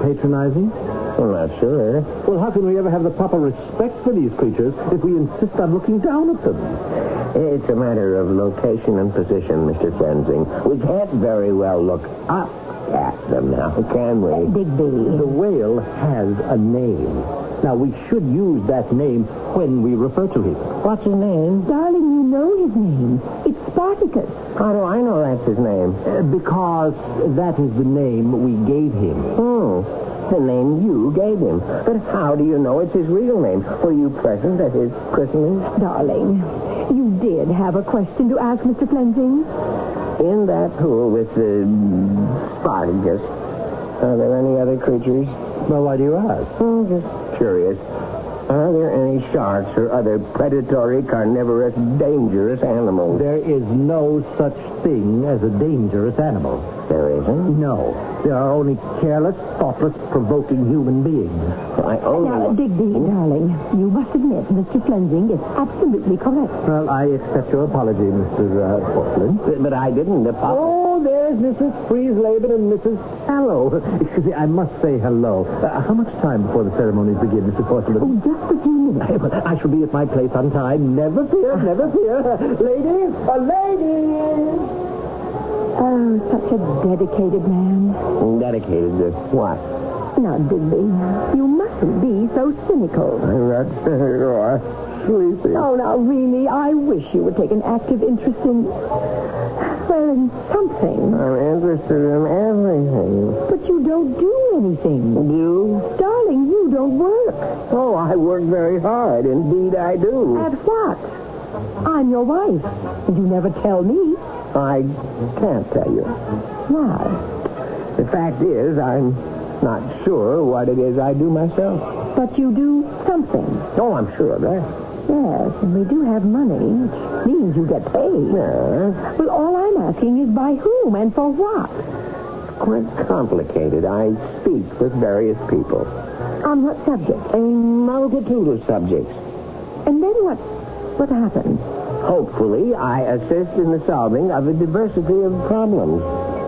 patronizing? I'm not sure. Well, how can we ever have the proper respect for these creatures if we insist on looking down at them? It's a matter of location and position, Mr. Fensing. We can't very well look up at them now, can we? Digby. The whale has a name. Now, we should use that name when we refer to him. What's his name? Darling, you know his name. It's Spartacus. How do I know that's his name? Because that is the name we gave him. The name you gave him. But how do you know it's his real name? Were you present at his christening? Darling, you did have a question to ask Mr. Fleming? In that pool with the Spartacus, are there any other creatures? Well, why do you ask? Just curious. Are there any sharks or other predatory, carnivorous, dangerous animals? There is no such thing as a dangerous animal. There isn't? No. There are only careless, thoughtless, provoking human beings. Now, Digby, darling, you must admit Mr. Fleming is absolutely correct. Well, I accept your apology, Mr. Portland. But I didn't apologize. Oh, there's Mrs. Friesleben and Mrs. Hello. Excuse me, I must say hello. How much time before the ceremonies begin, Mr. Portland? Oh, just a few minutes. I shall be at my place on time. Never fear, never fear. Ladies, ladies! Oh, such a dedicated man. Dedicated to what? Now, Digby, you mustn't be so cynical. I'm not sure. Sleepy. Oh, now, really, I wish you would take an active interest in... well, in something. I'm interested in everything. But you don't do anything. You? Darling, you don't work. Oh, I work very hard. Indeed, I do. At what? I'm your wife. And you never tell me. I can't tell you. Why? The fact is, I'm not sure what it is I do myself. But you do something. Oh, I'm sure of that. Yes, and we do have money, which means you get paid. Yes. Well, all I'm asking is by whom and for what? It's quite complicated. I speak with various people. On what subject? A multitude of subjects. And then what happens? Hopefully, I assist in the solving of a diversity of problems.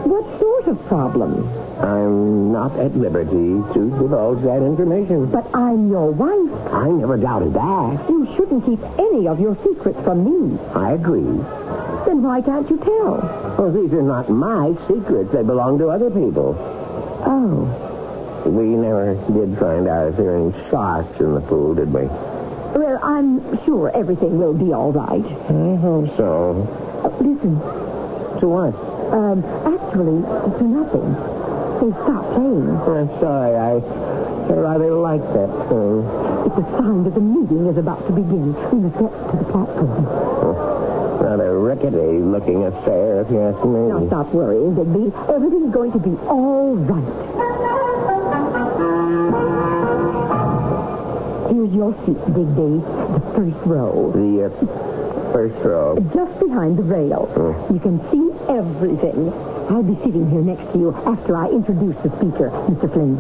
What sort of problems? I'm not at liberty to divulge that information. But I'm your wife. I never doubted that. You shouldn't keep any of your secrets from me. I agree. Then why can't you tell? Well, these are not my secrets. They belong to other people. Oh. We never did find out if there are any sharks in the pool, did we? Well, I'm sure everything will be all right. I hope so. Listen. To what? Actually, to nothing. They stopped playing. I'm sorry. I rather like that tune. It's a sign that the meeting is about to begin. We must get to the platform. Rather rickety-looking affair, if you ask me. Now, stop worrying, Digby. Everything's going to be all right. Here's your seat, Digby. The first row. The first row? Just behind the rail. You can see everything. I'll be sitting here next to you after I introduce the speaker, Mr. Fleming.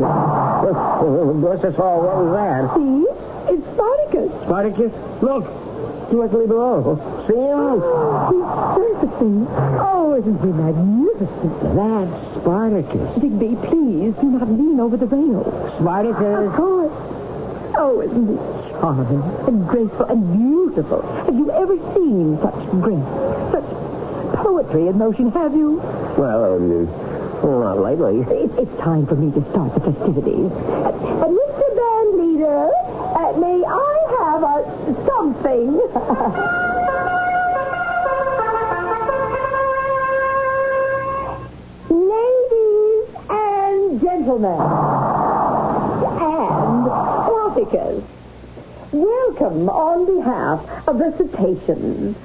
Bless us all, what was that? See? It's Spartacus. Spartacus? Look, directly below. See him? He's surfacing. Oh, isn't he magnificent? That's Spartacus. Digby, please, do not lean over the rail. Spartacus? Of course. Oh, isn't he charming and graceful and beautiful? Have you ever seen such grace, such poetry in motion, have you? Well, not lately. It's time for me to start the festivities. Mr. Band Leader, may I have something? Ladies and gentlemen, and Spartacus, welcome on behalf of the cetaceans.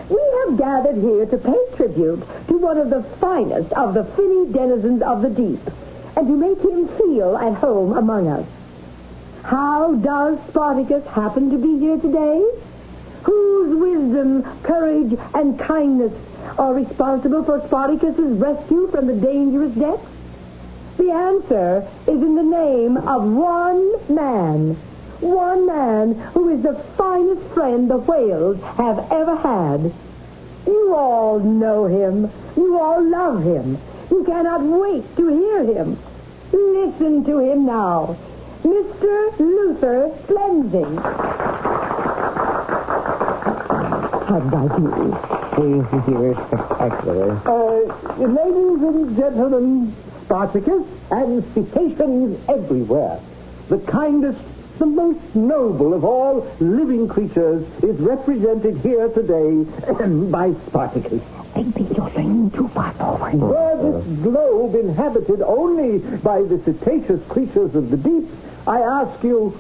We have gathered here to pay tribute to one of the finest of the finny denizens of the deep, and to make him feel at home among us. How does Spartacus happen to be here today? Whose wisdom, courage, and kindness are responsible for Spartacus's rescue from the dangerous depths? The answer is in the name of one man. One man who is the finest friend the whales have ever had. You all know him. You all love him. You cannot wait to hear him. Listen to him now. Mr. Luther Flensing. How did I do? You're spectacular. Ladies and gentlemen, Spartacus and cetaceans everywhere. The kindest, the most noble of all living creatures is represented here today by Spartacus. You're saying too far forward. Were this globe inhabited only by the cetaceous creatures of the deep, I ask you,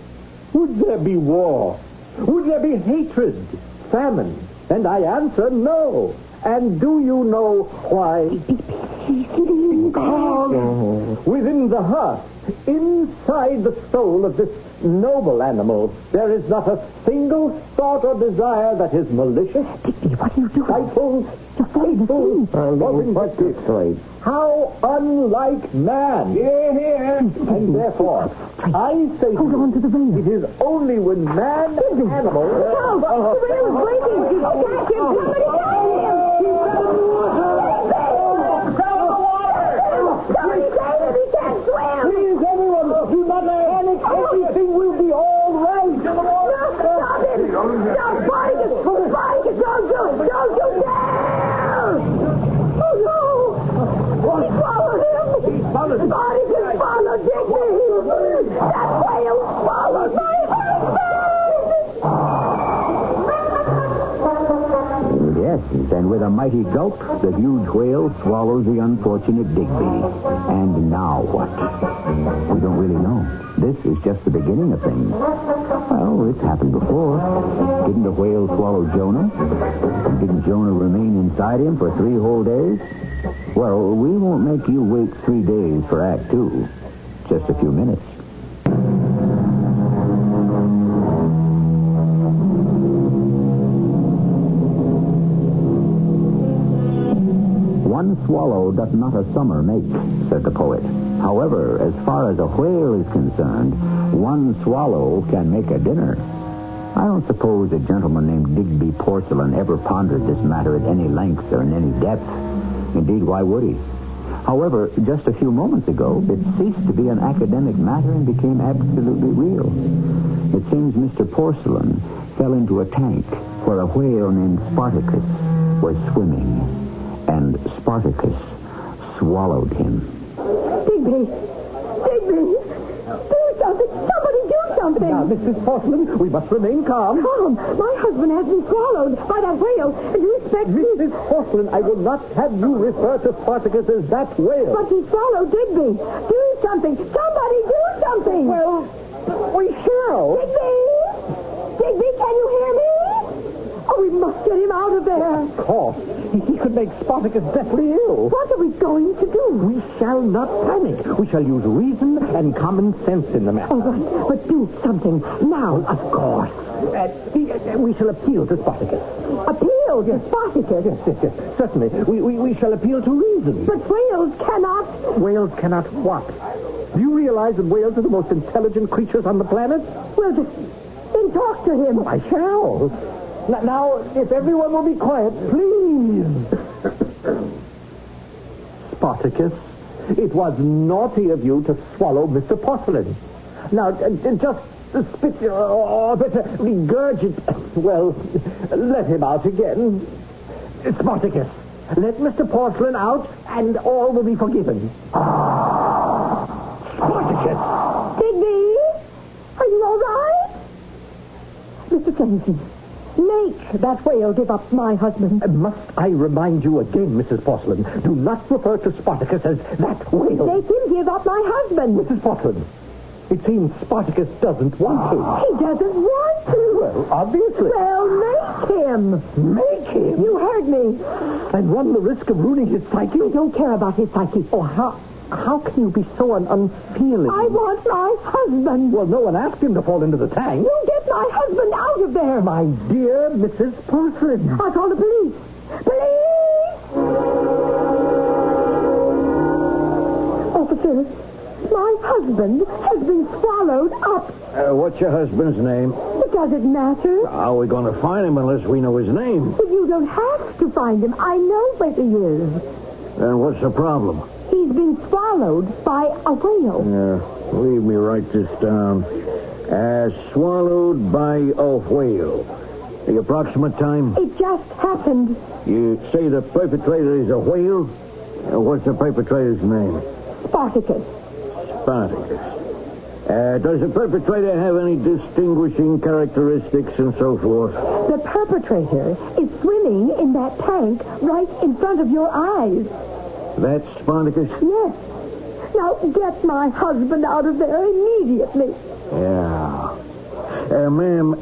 would there be war? Would there be hatred, famine? And I answer no. And do you know why? Because within the heart, inside the soul of this noble animal, there is not a single thought or desire that is malicious, what are you doing? Spiteful, hateful, or vindictive. How unlike man! Here. And therefore, I say hold on to the rail. It is only when man and animal... The rail is breaking! Catch him! Somebody catch him! Please, everyone, do not panic. Everything will be all right. Stop him! Stop, Spartacus! Spartacus, don't do it! Don't you dare! Oh, no! He swallowed him! Spartacus swallowed Digby! That whale swallowed my husband! Yes, and with a mighty gulp, the huge whale swallows the unfortunate Digby. And now what? We don't really know. This is just the beginning of things. Well, it's happened before. Didn't the whale swallow Jonah? And didn't Jonah remain inside him for 3 whole days? Well, we won't make you wait 3 days for Act 2. Just a few minutes. One swallow doth not a summer make, said the poet. However, as far as a whale is concerned, one swallow can make a dinner. I don't suppose a gentleman named Digby Porcelain ever pondered this matter at any length or in any depth. Indeed, why would he? However, just a few moments ago, it ceased to be an academic matter and became absolutely real. It seems Mr. Porcelain fell into a tank where a whale named Spartacus was swimming, and Spartacus swallowed him. Digby! Do something! Somebody do something! Now, Mrs. Porcelain, we must remain calm. Calm! My husband has been swallowed by that whale. Do you expect me... Mrs. Porcelain, I will not have you refer to Spartacus as that whale. But he swallowed Digby. Do something! Somebody do something! Well, we shall. Digby, can you hear me? Oh, we must get him out of there. Of course. He could make Spartacus deathly ill. What are we going to do? We shall not panic. We shall use reason and common sense in the matter. All right, but do something now. Of course. We shall appeal to Spartacus. Appeal to Spartacus? Yes. Certainly. We shall appeal to reason. But whales cannot... Whales cannot what? Do you realize that whales are the most intelligent creatures on the planet? Well, then talk to him. I shall. Now, if everyone will be quiet, please. Spartacus, it was naughty of you to swallow Mr. Porcelain. Now, just spit or better regurgitate. Well, let him out again. Spartacus, let Mr. Porcelain out, and all will be forgiven. Spartacus! Digby, are you all right? Mr. Flensing. Make that whale give up my husband. Must I remind you again, Mrs. Porcelain, do not refer to Spartacus as that whale. Make him give up my husband. Mrs. Porcelain, it seems Spartacus doesn't want to. He doesn't want to. Well, obviously. Well, make him. Make him? You heard me. And run the risk of ruining his psyche? I don't care about his psyche. Oh, how can you be so unfeeling? I want my husband. Well, no one asked him to fall into the tank. You get my husband out of there. My dear Mrs. Porcelain. I'll call the police. Police! officer. My husband has been swallowed up. What's your husband's name? Does it matter? How are we going to find him unless we know his name? But you don't have to find him. I know where he is. Then what's the problem? He's been swallowed by a whale. Leave me write this down. Swallowed by a whale. The approximate time? It just happened. You say the perpetrator is a whale? What's the perpetrator's name? Spartacus. Spartacus. Does the perpetrator have any distinguishing characteristics and so forth? The perpetrator is swimming in that tank right in front of your eyes. That's Spartacus? Yes. Now get my husband out of there immediately. Yeah. Ma'am,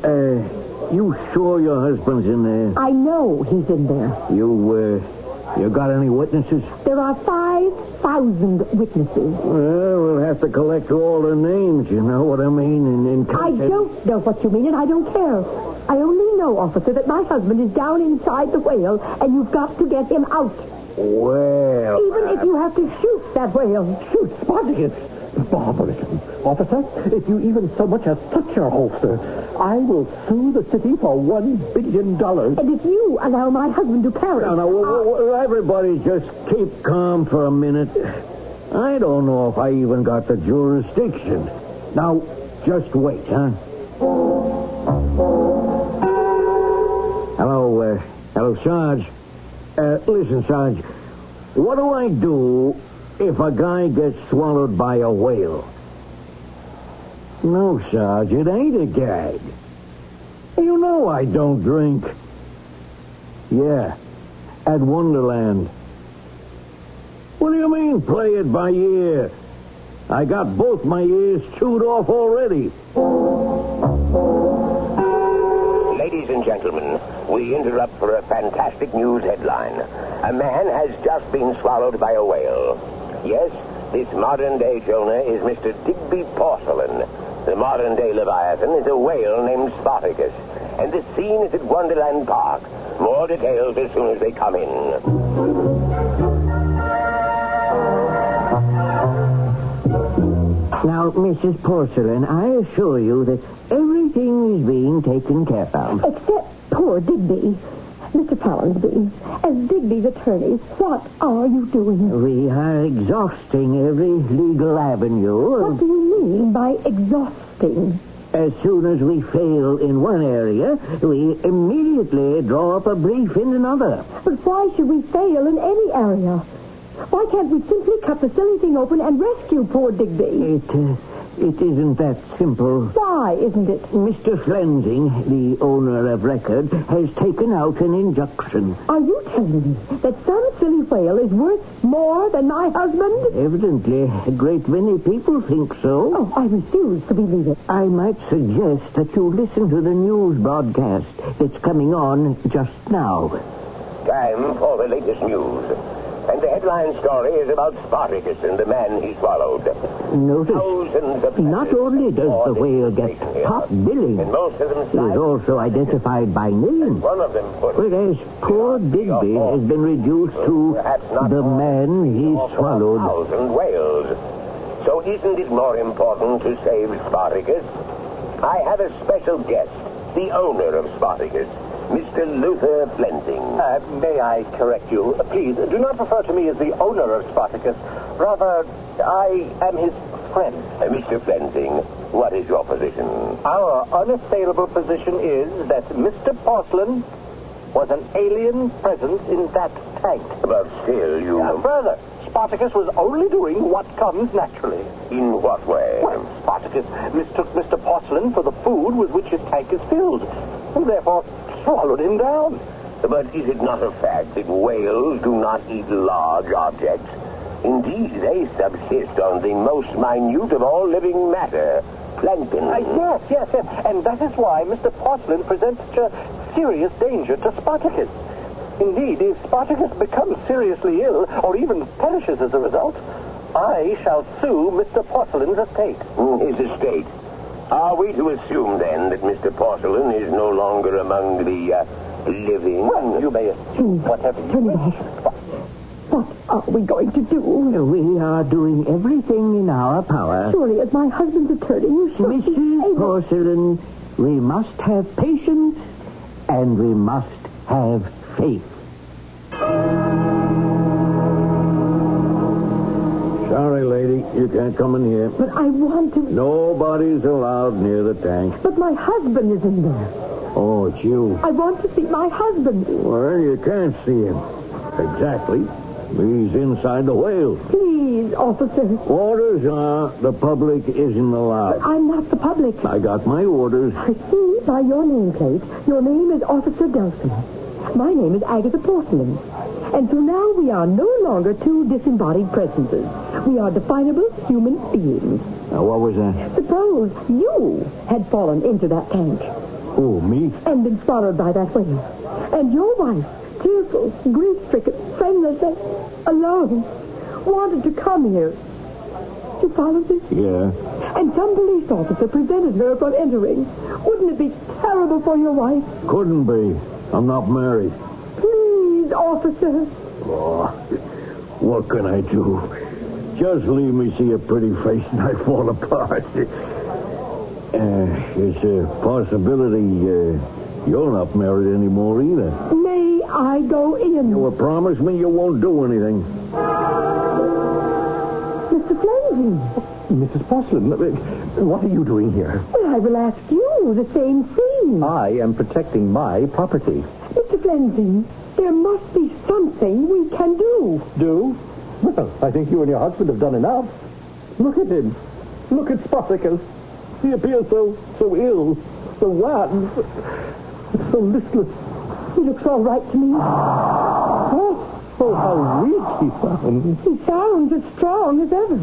you sure your husband's in there? I know he's in there. You got any witnesses? There are 5,000 witnesses. Well, we'll have to collect all the names, you know what I mean? I don't know what you mean, and I don't care. I only know, officer, that my husband is down inside the whale, and you've got to get him out. Well... Even if you have to shoot that whale. Shoot Spartacus? Barbarism. Officer, if you even so much as touch your holster, I will sue the city for $1 billion. And if you allow my husband to carry... No, everybody just keep calm for a minute. I don't know if I even got the jurisdiction. Now, just wait, huh? Hello, Sarge. Listen, Sarge, what do I do if a guy gets swallowed by a whale? No, Sarge, it ain't a gag. You know I don't drink. Yeah, at Wonderland. What do you mean, play it by ear? I got both my ears chewed off already. Ladies and gentlemen, we interrupt for a fantastic news headline. A man has just been swallowed by a whale. Yes, this modern-day Jonah is Mr. Digby Porcelain. The modern-day Leviathan is a whale named Spartacus. And the scene is at Wonderland Park. More details as soon as they come in. Now, Mrs. Porcelain, I assure you that everything is being taken care of. Except poor Digby. Mr. Pallinsby, as Digby's attorneys, what are you doing? We are exhausting every legal avenue. What do you mean by exhausting? As soon as we fail in one area, we immediately draw up a brief in another. But why should we fail in any area? Why can't we simply cut the silly thing open and rescue poor Digby? It isn't that simple. Why isn't it? Mr. Flensing, the owner of record, has taken out an injunction. Are you telling me that some silly whale is worth more than my husband? Evidently, a great many people think so. Oh, I refuse to believe it. I might suggest that you listen to the news broadcast that's coming on just now. Time for the latest news. And the headline story is about Spartacus and the man he swallowed. Notice, not only does the whale get top billing, he is also identified by name. Whereas poor Digby has been reduced to the man he swallowed. 1,000 whales. So isn't it more important to save Spartacus? I have a special guest, the owner of Spartacus, Mr. Luther Flensing. May I correct you? Please, do not refer to me as the owner of Spartacus. Rather, I am his friend. Mr. Flensing, what is your position? Our unassailable position is that Mr. Porcelain was an alien presence in that tank. But still, you... Further, Spartacus was only doing what comes naturally. In what way? Well, Spartacus mistook Mr. Porcelain for the food with which his tank is filled, and therefore swallowed him down. But is it not a fact that whales do not eat large objects? Indeed, they subsist on the most minute of all living matter, plankton. Yes. And that is why Mr. Porcelain presents such a serious danger to Spartacus. Indeed, if Spartacus becomes seriously ill, or even perishes as a result, I shall sue Mr. Porcelain's estate. His estate? Are we to assume, then, that Mr. Porcelain is no longer among the living? Well, you may assume whatever you wish. What are we going to do? We are doing everything in our power. Surely, as my husband's attorney, you should be Mrs. able... Porcelain, we must have patience and we must have faith. Sorry, lady, you can't come in here. But I want to... Nobody's allowed near the tank. But my husband is in there. Oh, it's you. I want to see my husband. Well, you can't see him. Exactly. He's inside the whale. Please, officer. Orders are the public isn't allowed. But I'm not the public. I got my orders. I see by your nameplate, your name is Officer Delson. My name is Agatha Porcelain. And so now we are no longer two disembodied presences. We are definable human beings. Now, what was that? Suppose you had fallen into that tank. Oh, me? And been swallowed by that whale. And your wife, tearful, grief-stricken, friendless, and alone, wanted to come here. You follow this? Yeah. And some police officer prevented her from entering. Wouldn't it be terrible for your wife? Couldn't be. I'm not married. Please, officer. Oh, what can I do? Just leave me see a pretty face and I fall apart. It's a possibility you're not married anymore either. May I go in? You will promise me you won't do anything. Mr. Fleming. Mrs. Porcelain, what are you doing here? Well, I will ask you the same thing. I am protecting my property. Mr. Fleming, there must be something we can do. Do? Well, I think you and your husband have done enough. Look at him. Look at Spartacus. He appears so ill, so wan, so listless. He looks all right to me. Oh, how weak he sounds. He sounds as strong as ever.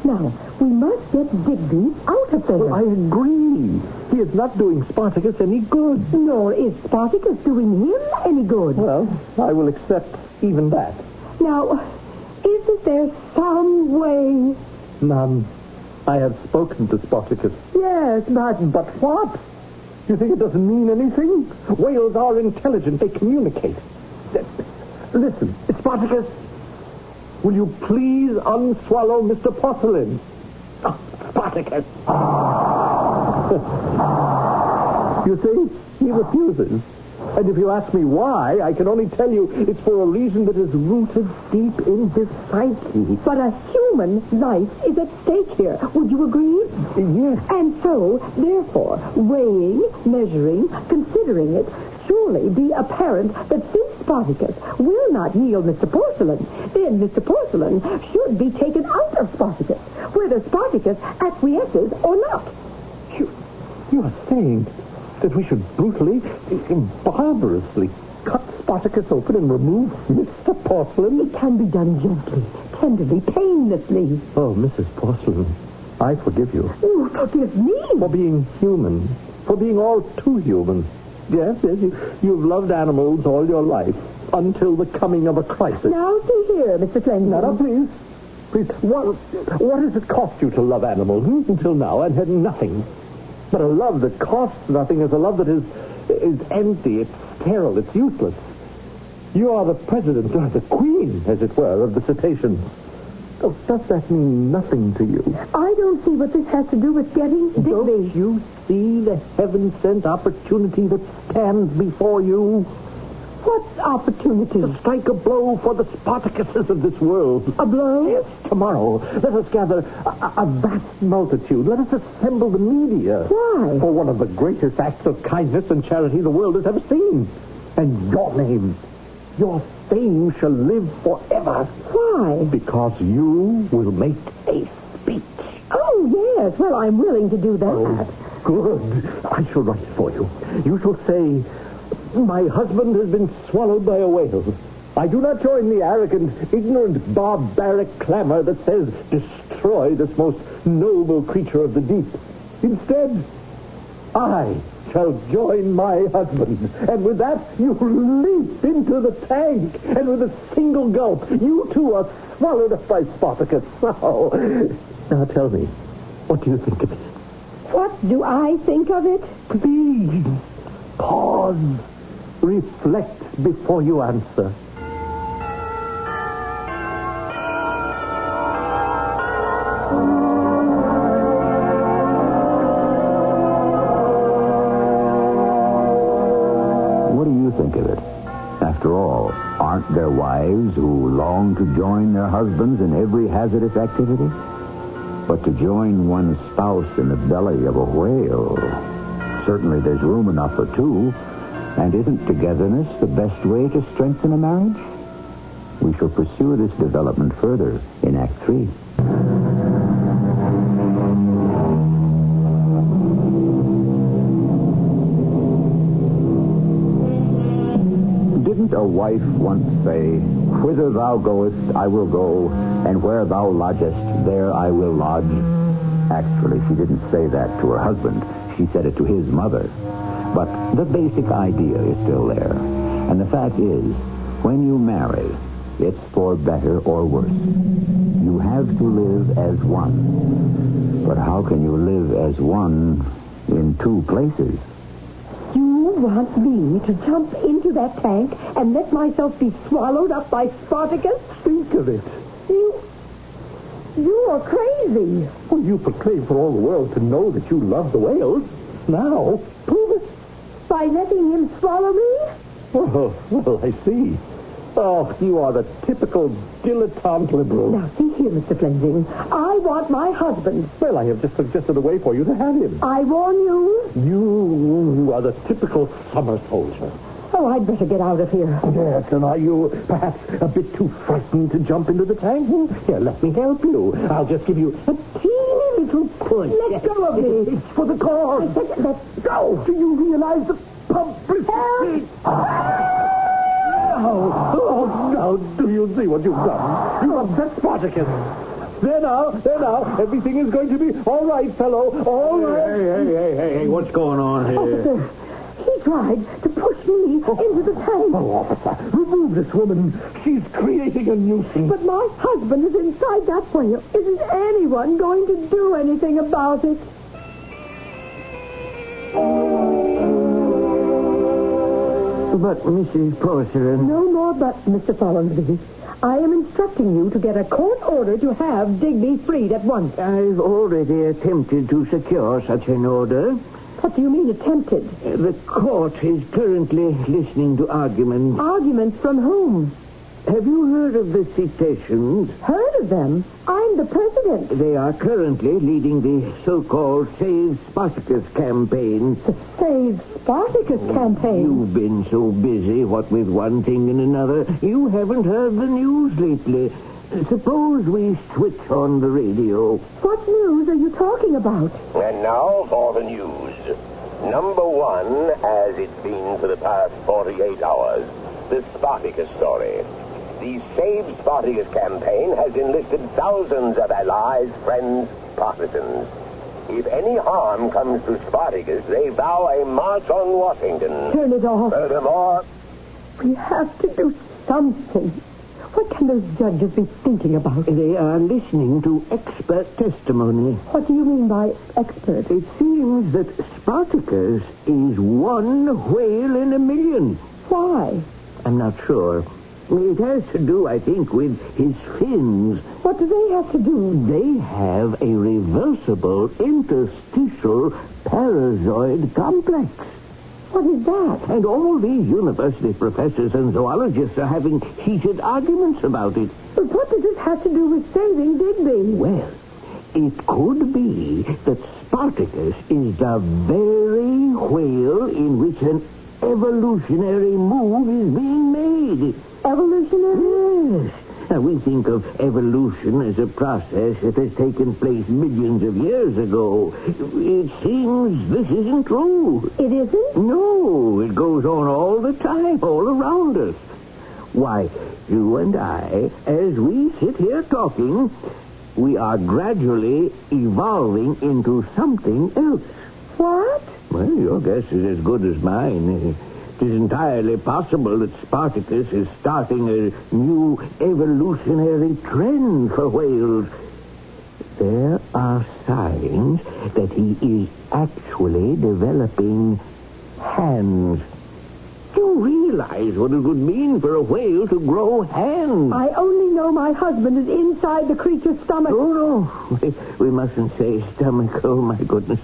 Now, we must get Digby out of there. Well, I agree. He is not doing Spartacus any good. Nor is Spartacus doing him any good. Well, I will accept even that. Now, isn't there some way? None. I have spoken to Spartacus. Yes, but what? You think it doesn't mean anything? Whales are intelligent. They communicate. Listen, Spartacus, will you please unswallow Mr. Porcelain? Oh, Spartacus. You see, he refuses. And if you ask me why, I can only tell you it's for a reason that is rooted deep in his psyche. But a human life is at stake here. Would you agree? Yes. And so, therefore, weighing, measuring, considering it, surely be apparent that since Spartacus will not yield Mr. Porcelain, then Mr. Porcelain should be taken out of Spartacus, whether Spartacus acquiesces or not. You are saying that we should brutally, barbarously cut Spartacus open and remove Mr. Porcelain? It can be done gently, tenderly, painlessly. Oh, Mrs. Porcelain, I forgive you. Oh, forgive me. For being human. For being all too human. Yes, you've loved animals all your life, until the coming of a crisis. Now, see here, Mr. Fleming. Now, please. Please, what has it cost you to love animals until now, and had nothing? But a love that costs nothing is a love that is empty, it's sterile, it's useless. You are the president, or the queen, as it were, of the cetaceans. Oh, does that mean nothing to you? I don't see what this has to do with getting Digby. Don't you see the heaven-sent opportunity that stands before you? What opportunity? To strike a blow for the Spartacuses of this world. A blow? Yes, tomorrow. Let us gather a vast multitude. Let us assemble the media. Why? For one of the greatest acts of kindness and charity the world has ever seen. And your name, your fame shall live forever. Why? Because you will make a speech. Oh, yes. Well, I'm willing to do that. Oh, good. I shall write it for you. You shall say, my husband has been swallowed by a whale. I do not join the arrogant, ignorant, barbaric clamor that says, destroy this most noble creature of the deep. Instead, I shall join my husband. And with that, you leap into the tank. And with a single gulp, you too are swallowed up by Spartacus. Oh. Now tell me, what do you think of it? What do I think of it? Please, pause. Reflect before you answer. After all, aren't there wives who long to join their husbands in every hazardous activity? But to join one's spouse in the belly of a whale, certainly there's room enough for two. And isn't togetherness the best way to strengthen a marriage? We shall pursue this development further in Act 3. Didn't a wife once say, "Whither thou goest, I will go, and where thou lodgest, there I will lodge"? Actually, she didn't say that to her husband. She said it to his mother. But the basic idea is still there. And the fact is, when you marry, it's for better or worse. You have to live as one. But how can you live as one in two places? You want me to jump into that tank and let myself be swallowed up by Spartacus? Think of it. You are crazy. Well, you proclaim for all the world to know that you love the whales. Now, prove it. By letting him swallow me? Oh, well, I see. Oh, you are the typical dilettante liberal. Now, see here, Mr. Fleming. I want my husband. Well, I have just suggested a way for you to have him. I warn you. You are the typical summer soldier. Oh, I'd better get out of here. Yes, and are you perhaps a bit too frightened to jump into the tank? Here, let me help you. I'll just give you a teeny little push. Let go of me. It's for the cause. Let go. Do you realize the publicity? Oh, now, do you see what you've done? You upset Spartacus. There now. Everything is going to be all right, fellow. All right. Hey, what's going on here? Officer, he tried to push me into the tank. Oh, officer, remove this woman. She's creating a nuisance. But my husband is inside that whale. Isn't anyone going to do anything about it? But, Mrs. Porcelain... No more but, Mr. Follansby. I am instructing you to get a court order to have Digby freed at once. I've already attempted to secure such an order. What do you mean, attempted? The court is currently listening to arguments. Arguments from whom? Have you heard of the cetaceans? Heard of them? I'm the president. They are currently leading the so-called Save Spartacus campaign. The Save Spartacus campaign? You've been so busy, what with one thing and another, you haven't heard the news lately. Suppose we switch on the radio. What news are you talking about? And now for the news. Number one, as it's been for the past 48 hours, the Spartacus story. The Save Spartacus campaign has enlisted thousands of allies, friends, partisans. If any harm comes to Spartacus, they vow a march on Washington. Turn it off. Furthermore, we have to do something. What can those judges be thinking about? They are listening to expert testimony. What do you mean by expert? It seems that Spartacus is one whale in a million. Why? I'm not sure. It has to do, I think, with his fins. What do they have to do? They have a reversible interstitial parazoid complex. What is that? And all these university professors and zoologists are having heated arguments about it. But what does this have to do with saving Digby? Well, it could be that Spartacus is the very whale in which an evolutionary move is being made. Evolutionary? Yes. Now, we think of evolution as a process that has taken place millions of years ago. It seems this isn't true. It isn't? No, it goes on all the time, all around us. Why, you and I, as we sit here talking, we are gradually evolving into something else. What? Well, your guess is as good as mine. It is entirely possible that Spartacus is starting a new evolutionary trend for whales. There are signs that he is actually developing hands. Do you realize what it would mean for a whale to grow hands? I only know my husband is inside the creature's stomach. Oh, no. We mustn't say stomach. Oh, my goodness.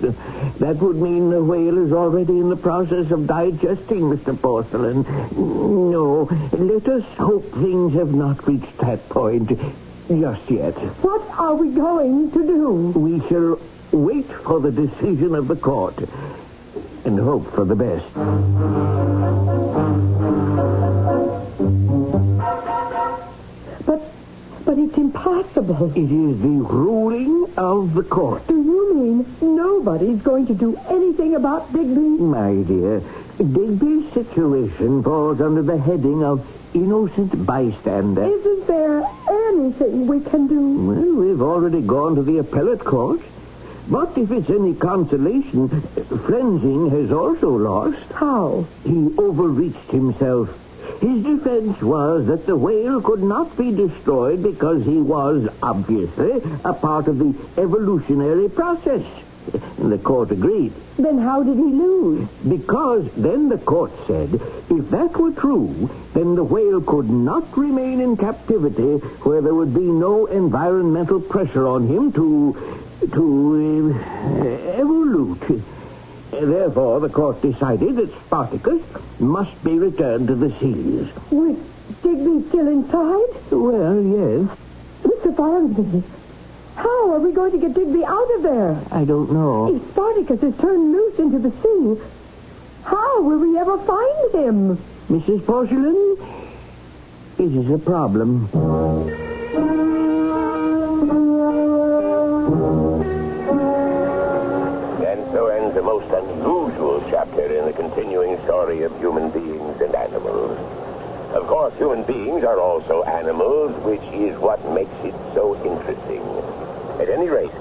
That would mean the whale is already in the process of digesting, Mr. Porcelain. No, no. Let us hope things have not reached that point just yet. What are we going to do? We shall wait for the decision of the court and hope for the best. But it's impossible. It is the ruling of the court. Do you mean nobody's going to do anything about Digby? My dear, Digby's situation falls under the heading of innocent bystander. Isn't there anything we can do? Well, we've already gone to the appellate court. But if it's any consolation, Frenzing has also lost. How? He overreached himself. His defense was that the whale could not be destroyed because he was, obviously, a part of the evolutionary process. And the court agreed. Then how did he lose? Because then the court said, if that were true, then the whale could not remain in captivity where there would be no environmental pressure on him to evolute. Therefore, the court decided that Spartacus must be returned to the seas. With Digby still inside? Well, yes. Mr. Farnsby, how are we going to get Digby out of there? I don't know. If Spartacus is turned loose into the sea, how will we ever find him? Mrs. Porcelain, it is a problem. The most unusual chapter in the continuing story of human beings and animals. Of course, human beings are also animals, which is what makes it so interesting. At any rate,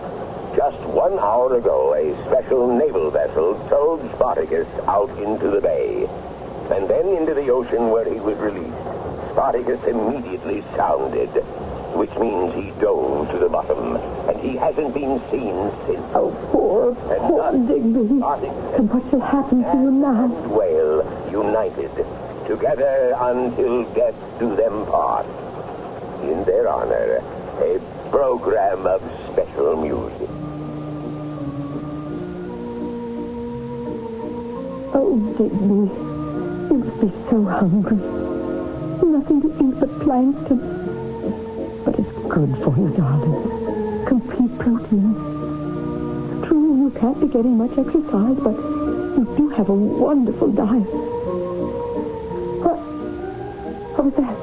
just 1 hour ago, a special naval vessel towed Spartacus out into the bay, and then into the ocean where he was released. Spartacus immediately sounded, which means he dove to the bottom, and he hasn't been seen since. Oh, poor Digby. And what shall happen to you now? Whale united, together until death do them part. In their honor, a program of special music. Oh, Digby, you must be so hungry. Nothing to eat but plankton. But it's good for you, darling. Complete protein. True, you can't be getting much exercise, but you do have a wonderful diet. What was that?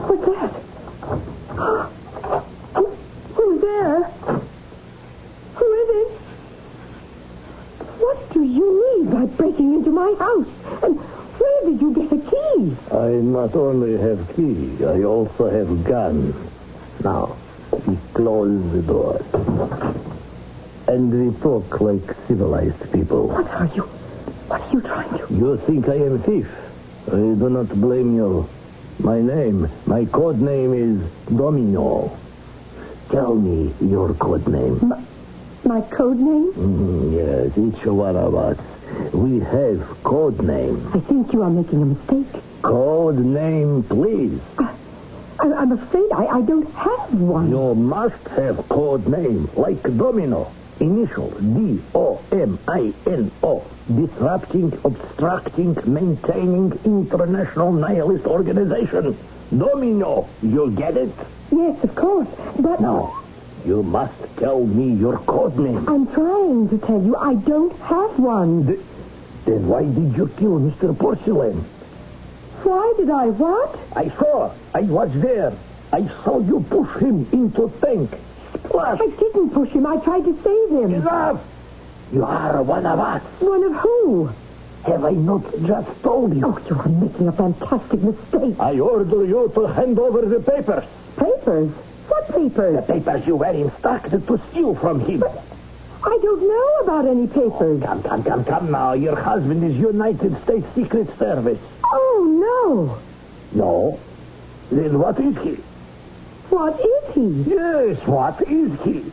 What's that? Who's there? Who is it? What do you mean by breaking into my house? And where did you get a key? I not only have key, I also have gun. Now, we close the door. And we talk like civilized people. What are you trying to... You think I am a thief? I do not blame you. My code name is Domino. Tell me your code name. My code name? Yes, each one of us. We have code name. I think you are making a mistake. Code name, please. I'm afraid I don't have one. You must have code name, like Domino. Initial, D-O-M-I-N-O. Disrupting, obstructing, maintaining international nihilist organization. Domino, you get it? Yes, of course, but... No, you must tell me your code name. I'm trying to tell you I don't have one. Then why did you kill Mr. Porcelain? Why did I what? I was there. I saw you push him into tank. Splash! I didn't push him. I tried to save him. Enough! You are one of us. One of who? Have I not just told you? Oh, you are making a fantastic mistake. I order you to hand over the papers. Papers? What papers? The papers you were instructed to steal from him. But I don't know about any papers. Come now. Your husband is United States Secret Service. Oh, no. No? Then what is he? What is he? Yes, what is he?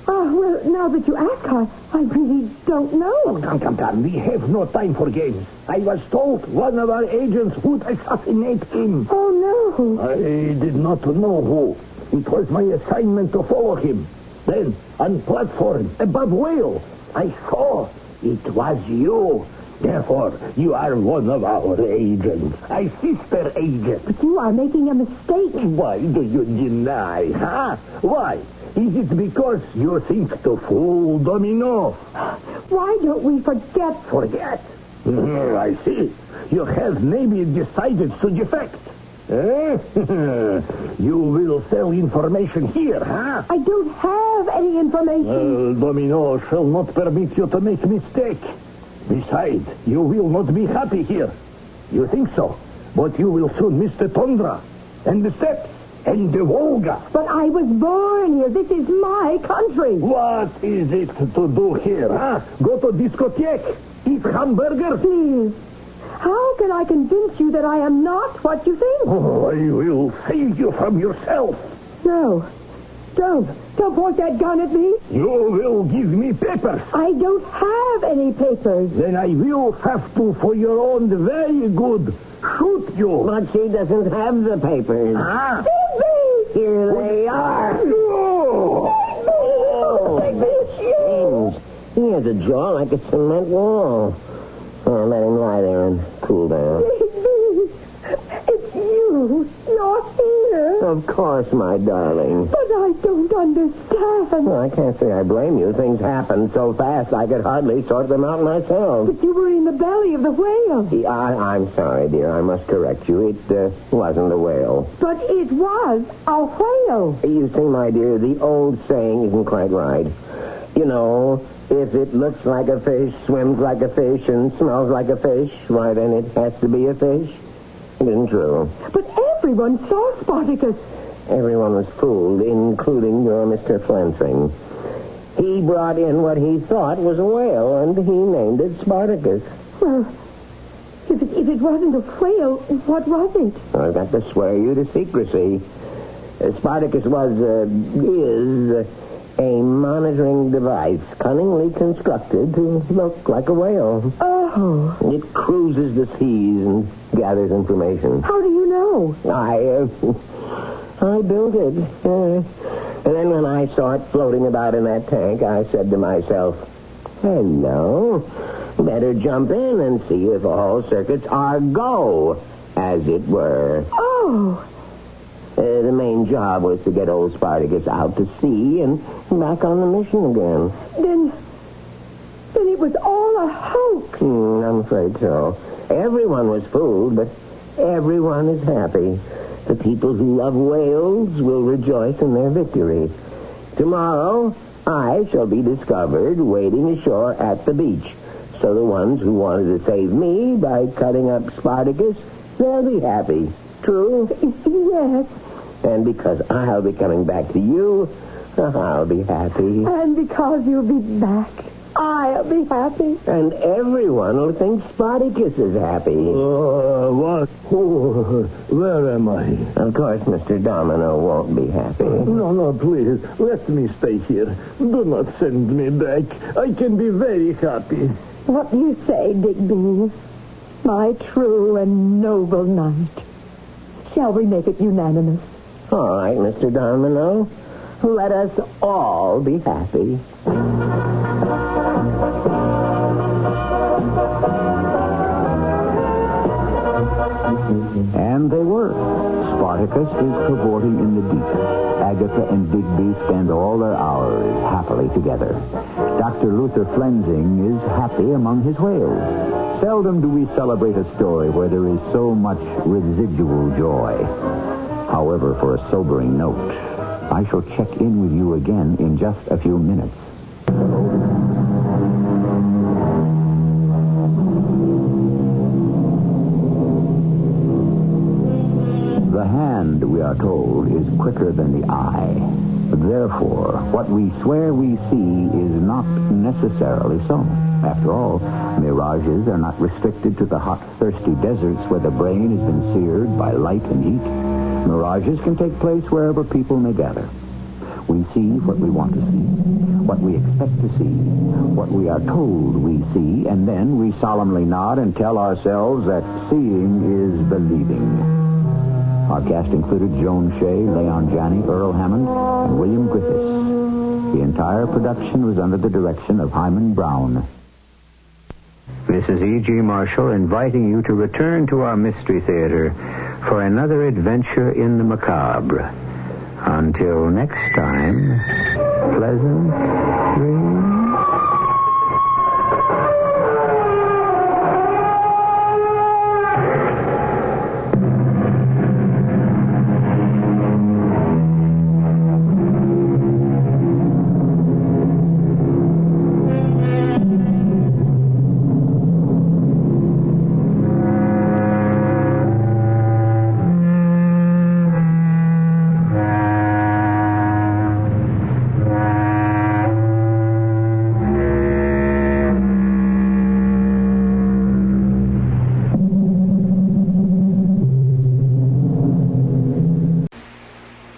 Well, now that you ask, I really don't know. Oh, come. We have no time for games. I was told one of our agents would assassinate him. Oh, no. I did not know who. It was my assignment to follow him. Then, on platform, above whale, I saw it was you. Therefore, you are one of our agents. A sister agent. But you are making a mistake. Why do you deny, huh? Why? Is it because you think to fool Domino? Why don't we forget? Forget? I see. You have maybe decided to defect. You will sell information here, huh? I don't have any information. Domino shall not permit you to make mistake. Besides, you will not be happy here. You think so, but you will soon miss the tundra, and the steppes, and the Volga. But I was born here. This is my country. What is it to do here, huh? Go to discotheque, eat hamburger? Please. How can I convince you that I am not what you think? Oh, I will save you from yourself. No. Don't point that gun at me. You will give me papers. I don't have any papers. Then I will have to, for your own very good, shoot you. But she doesn't have the papers. Ah. Here they are. No. Oh. He has a jaw like a cement wall. Oh, let him lie there and cool down. It's you. You're here. Of course, my darling. But I don't understand. Well, I can't say I blame you. Things happened so fast I could hardly sort them out myself. But you were in the belly of the whale. I'm sorry, dear. I must correct you. It wasn't a whale. But it was a whale. You see, my dear, the old saying isn't quite right. You know, if it looks like a fish, swims like a fish, and smells like a fish, why, then it has to be a fish. It isn't true. But everyone saw Spartacus. Everyone was fooled, including your Mr. Flansing. He brought in what he thought was a whale, and he named it Spartacus. Well, if it wasn't a whale, what was it? I've got to swear you to secrecy. Spartacus is a monitoring device cunningly constructed to look like a whale. Oh. It cruises the seas and gathers information. How do you know? I built it. And then when I saw it floating about in that tank, I said to myself, hello, better jump in and see if all circuits are go, as it were. Oh. The main job was to get old Spartacus out to sea and back on the mission again. Then it was all a hoax. I'm afraid so. Everyone was fooled, but everyone is happy. The people who love whales will rejoice in their victory. Tomorrow, I shall be discovered wading ashore at the beach. So the ones who wanted to save me by cutting up Spartacus, they'll be happy. True? Yes. And because I'll be coming back to you, I'll be happy. And because you'll be back, I'll be happy. And everyone will think Spartacus is happy. What? Oh, where am I? Of course, Mr. Domino won't be happy. No, please. Let me stay here. Do not send me back. I can be very happy. What do you say, Digby? My true and noble knight. Shall we make it unanimous? All right, Mr. Domino. Let us all be happy. And they were. Spartacus is cavorting in the deep. Agatha and Digby spend all their hours happily together. Dr. Luther Flensing is happy among his whales. Seldom do we celebrate a story where there is so much residual joy. However, for a sobering note, I shall check in with you again in just a few minutes. The hand, we are told, is quicker than the eye. Therefore, what we swear we see is not necessarily so. After all, mirages are not restricted to the hot, thirsty deserts where the brain has been seared by light and heat. Mirages can take place wherever people may gather. We see what we want to see, what we expect to see, what we are told we see, and then we solemnly nod and tell ourselves that seeing is believing. Our cast included Joan Shea, Leon Janney, Earl Hammond, and William Griffiths. The entire production was under the direction of Hyman Brown. This is E.G. Marshall inviting you to return to our Mystery Theater for another adventure in the macabre. Until next time, pleasant dreams.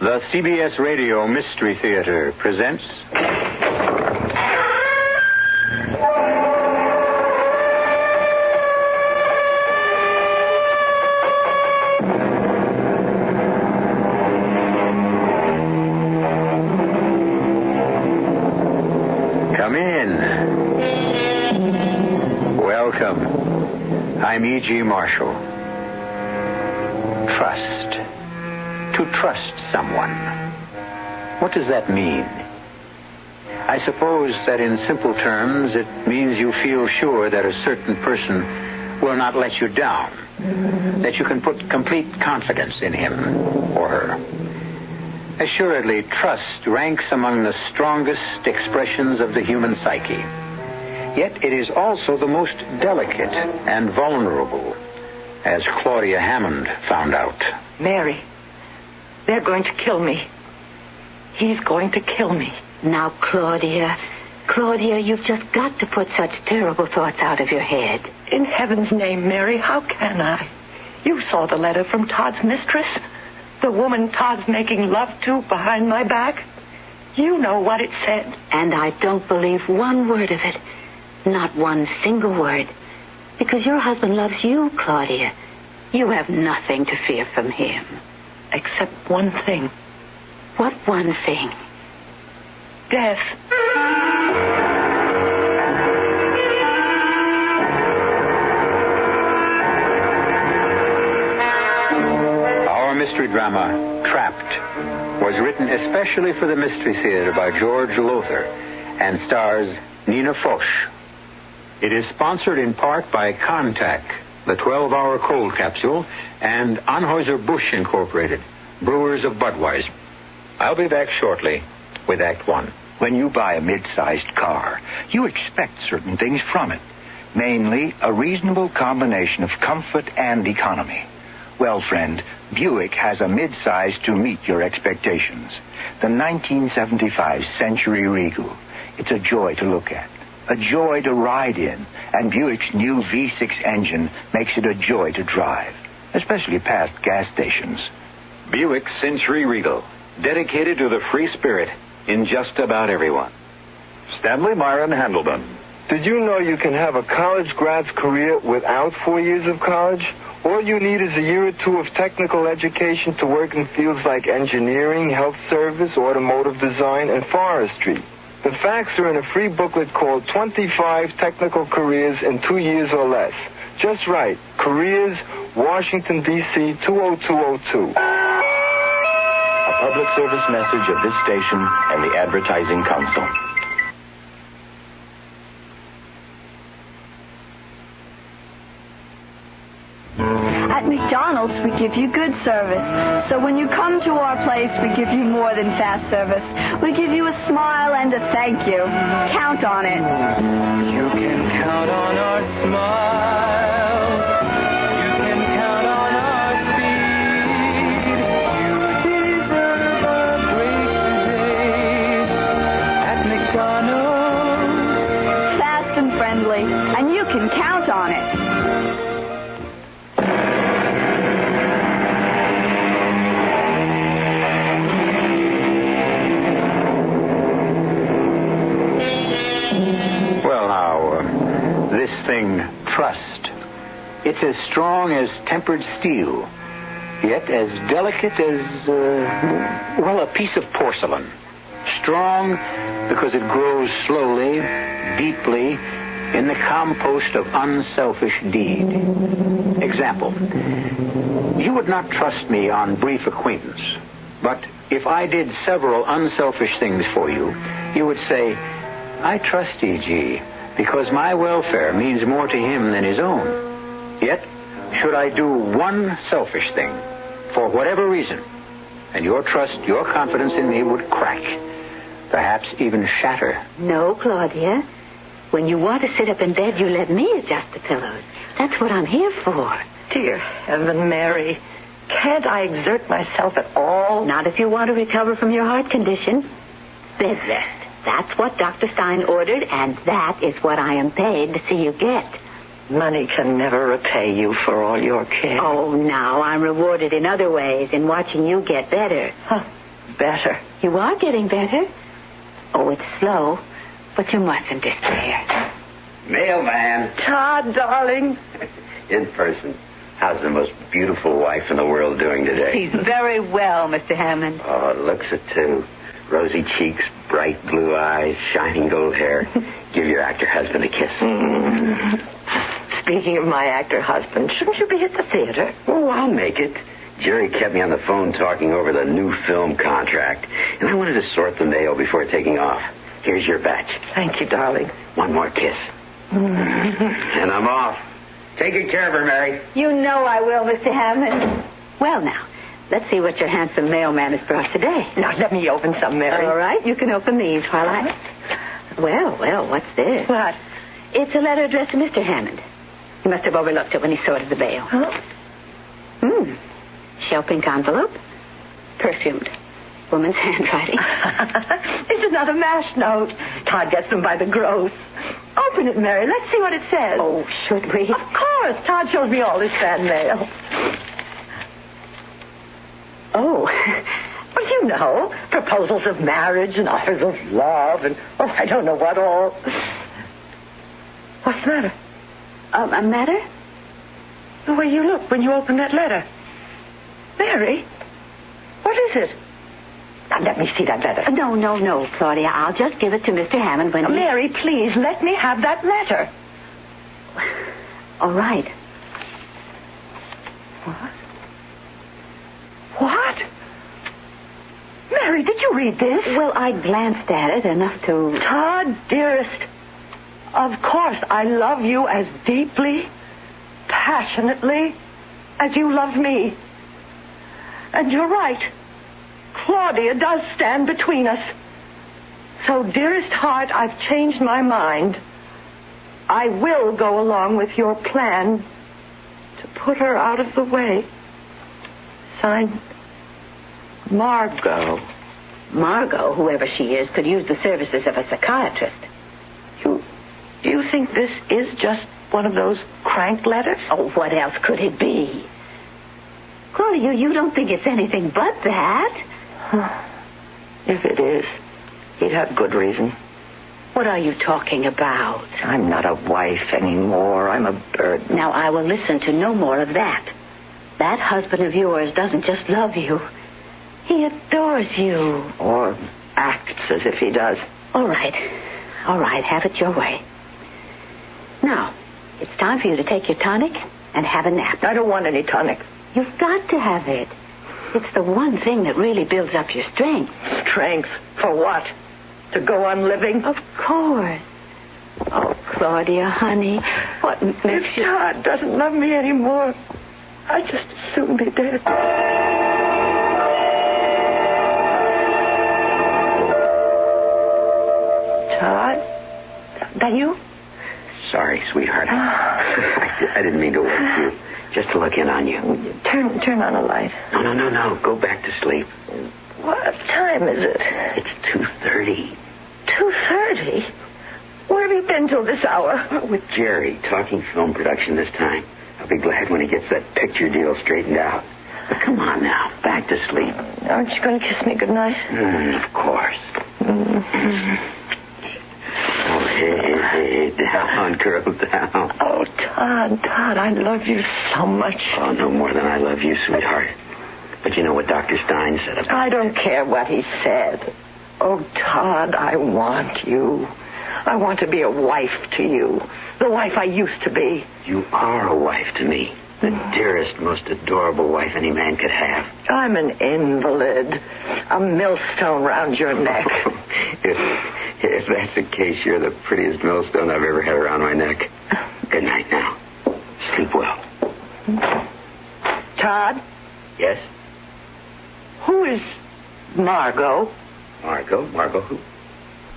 The CBS Radio Mystery Theater presents... Come in. Welcome. I'm E.G. Marshall. Trust. To trust someone. What does that mean? I suppose that in simple terms it means you feel sure that a certain person will not let you down, that you can put complete confidence in him or her. Assuredly, trust ranks among the strongest expressions of the human psyche. Yet it is also the most delicate and vulnerable, as Claudia Hammond found out. Mary, they're going to kill me. He's going to kill me. Now, Claudia, you've just got to put such terrible thoughts out of your head. In heaven's name, Mary, how can I? You saw the letter from Todd's mistress. The woman Todd's making love to behind my back. You know what it said. And I don't believe one word of it. Not one single word. Because your husband loves you, Claudia. You have nothing to fear from him. Except one thing. What one thing? Death. Our mystery drama, Trapped, was written especially for the Mystery Theater by George Lothar and stars Nina Foch. It is sponsored in part by Contact, the 12-hour cold capsule, and Anheuser-Busch Incorporated, brewers of Budweiser. I'll be back shortly with Act One. When you buy a mid-sized car, you expect certain things from it, mainly a reasonable combination of comfort and economy. Well, friend, Buick has a mid-size to meet your expectations. The 1975 Century Regal. It's a joy to look at, a joy to ride in, and Buick's new V6 engine makes it a joy to drive, especially past gas stations. Buick Century Regal, dedicated to the free spirit in just about everyone. Stanley Myron Handelman. Did you know you can have a college grad's career without 4 years of college? All you need is a year or two of technical education to work in fields like engineering, health service, automotive design, and forestry. The facts are in a free booklet called 25 Technical Careers in 2 years or less. Just right. Careers, Washington, D.C., 20202. A public service message of this station and the Advertising Council. At McDonald's, we give you good service. So when you come to our place, we give you more than fast service. We give you a smile and a thank you. Count on it. You can count on our smiles. You can count on our speed. You deserve a break today at McDonald's. Fast and friendly, and you can count on it. This thing, trust. It's as strong as tempered steel, yet as delicate as, a piece of porcelain. Strong because it grows slowly, deeply, in the compost of unselfish deed. Example, you would not trust me on brief acquaintance, but if I did several unselfish things for you, you would say, I trust E.G. because my welfare means more to him than his own. Yet, should I do one selfish thing, for whatever reason, and your trust, your confidence in me would crack, perhaps even shatter. No, Claudia. When you want to sit up in bed, you let me adjust the pillows. That's what I'm here for. Dear heaven, Mary, can't I exert myself at all? Not if you want to recover from your heart condition. Bed rest. That's what Dr. Stein ordered, and that is what I am paid to see you get. Money can never repay you for all your care. Oh, now I'm rewarded in other ways, in watching you get better. Huh. Better? You are getting better. Oh, it's slow, but you mustn't despair. Mailman. Todd, darling. In person. How's the most beautiful wife in the world doing today? She's very well, Mr. Hammond. Oh, looks it, too. Rosy cheeks, bright blue eyes, shining gold hair. Give your actor husband a kiss. Speaking of my actor husband, shouldn't you be at the theater? Oh, I'll make it. Jerry kept me on the phone talking over the new film contract, and I wanted to sort the mail before taking off. Here's your batch. Thank you, darling. One more kiss. And I'm off. Take good care of her, Mary. You know I will, Mr. Hammond. Well, now, let's see what your handsome mailman has brought today. Now, let me open some, Mary. All right, you can open these while I... Well, what's this? What? It's a letter addressed to Mr. Hammond. He must have overlooked it when he sorted the mail. Shell pink envelope. Perfumed. Woman's handwriting. It's another MASH note. Todd gets them by the gross. Open it, Mary. Let's see what it says. Oh, should we? Of course. Todd shows me all his fan mail. Oh. Well, you know, proposals of marriage and offers of love and, I don't know what all. What's the matter? A matter? The way you look when you open that letter. Mary, what is it? Now, let me see that letter. No, Claudia. I'll just give it to Mr. Hammond when he... Mary, please, let me have that letter. All right. What? Mary, did you read this? Well, I glanced at it enough to... Todd, dearest, of course I love you as deeply, passionately as you love me. And you're right. Claudia does stand between us. So, dearest heart, I've changed my mind. I will go along with your plan to put her out of the way. Signed, Margot. Margot, whoever she is, could use the services of a psychiatrist. Do you think this is just one of those crank letters? Oh, what else could it be? Claudia, you don't think it's anything but that? If it is, he'd have good reason. What are you talking about? I'm not a wife anymore. I'm a burden. Now, I will listen to no more of that. That husband of yours doesn't just love you. He adores you. Or acts as if he does. All right. Have it your way. Now, it's time for you to take your tonic and have a nap. I don't want any tonic. You've got to have it. It's the one thing that really builds up your strength. Strength? For what? To go on living? Of course. Oh, Claudia, honey, what makes you... If Todd doesn't love me anymore, I'd just as soon be dead. Todd? That you? Sorry, sweetheart. I didn't mean to wake you. Just to look in on you. Turn on a light. No. Go back to sleep. What time is it? It's 2:30. 2:30? Where have you been till this hour? With Jerry, talking film production this time. I'll be glad when he gets that picture deal straightened out. But come on now, back to sleep. Aren't you going to kiss me goodnight? Of course. Oh, hey, down, girl, down. Oh, Todd, I love you so much. Oh, no more than I love you, sweetheart. But you know what Dr. Stein said about... I don't care what he said. Oh, Todd, I want you. I want to be a wife to you. The wife I used to be. You are a wife to me. The dearest, most adorable wife any man could have. I'm an invalid. A millstone round your neck. If that's the case, you're the prettiest millstone I've ever had around my neck. Good night now. Sleep well. Todd? Yes? Who is Margot? Margot? Margot who?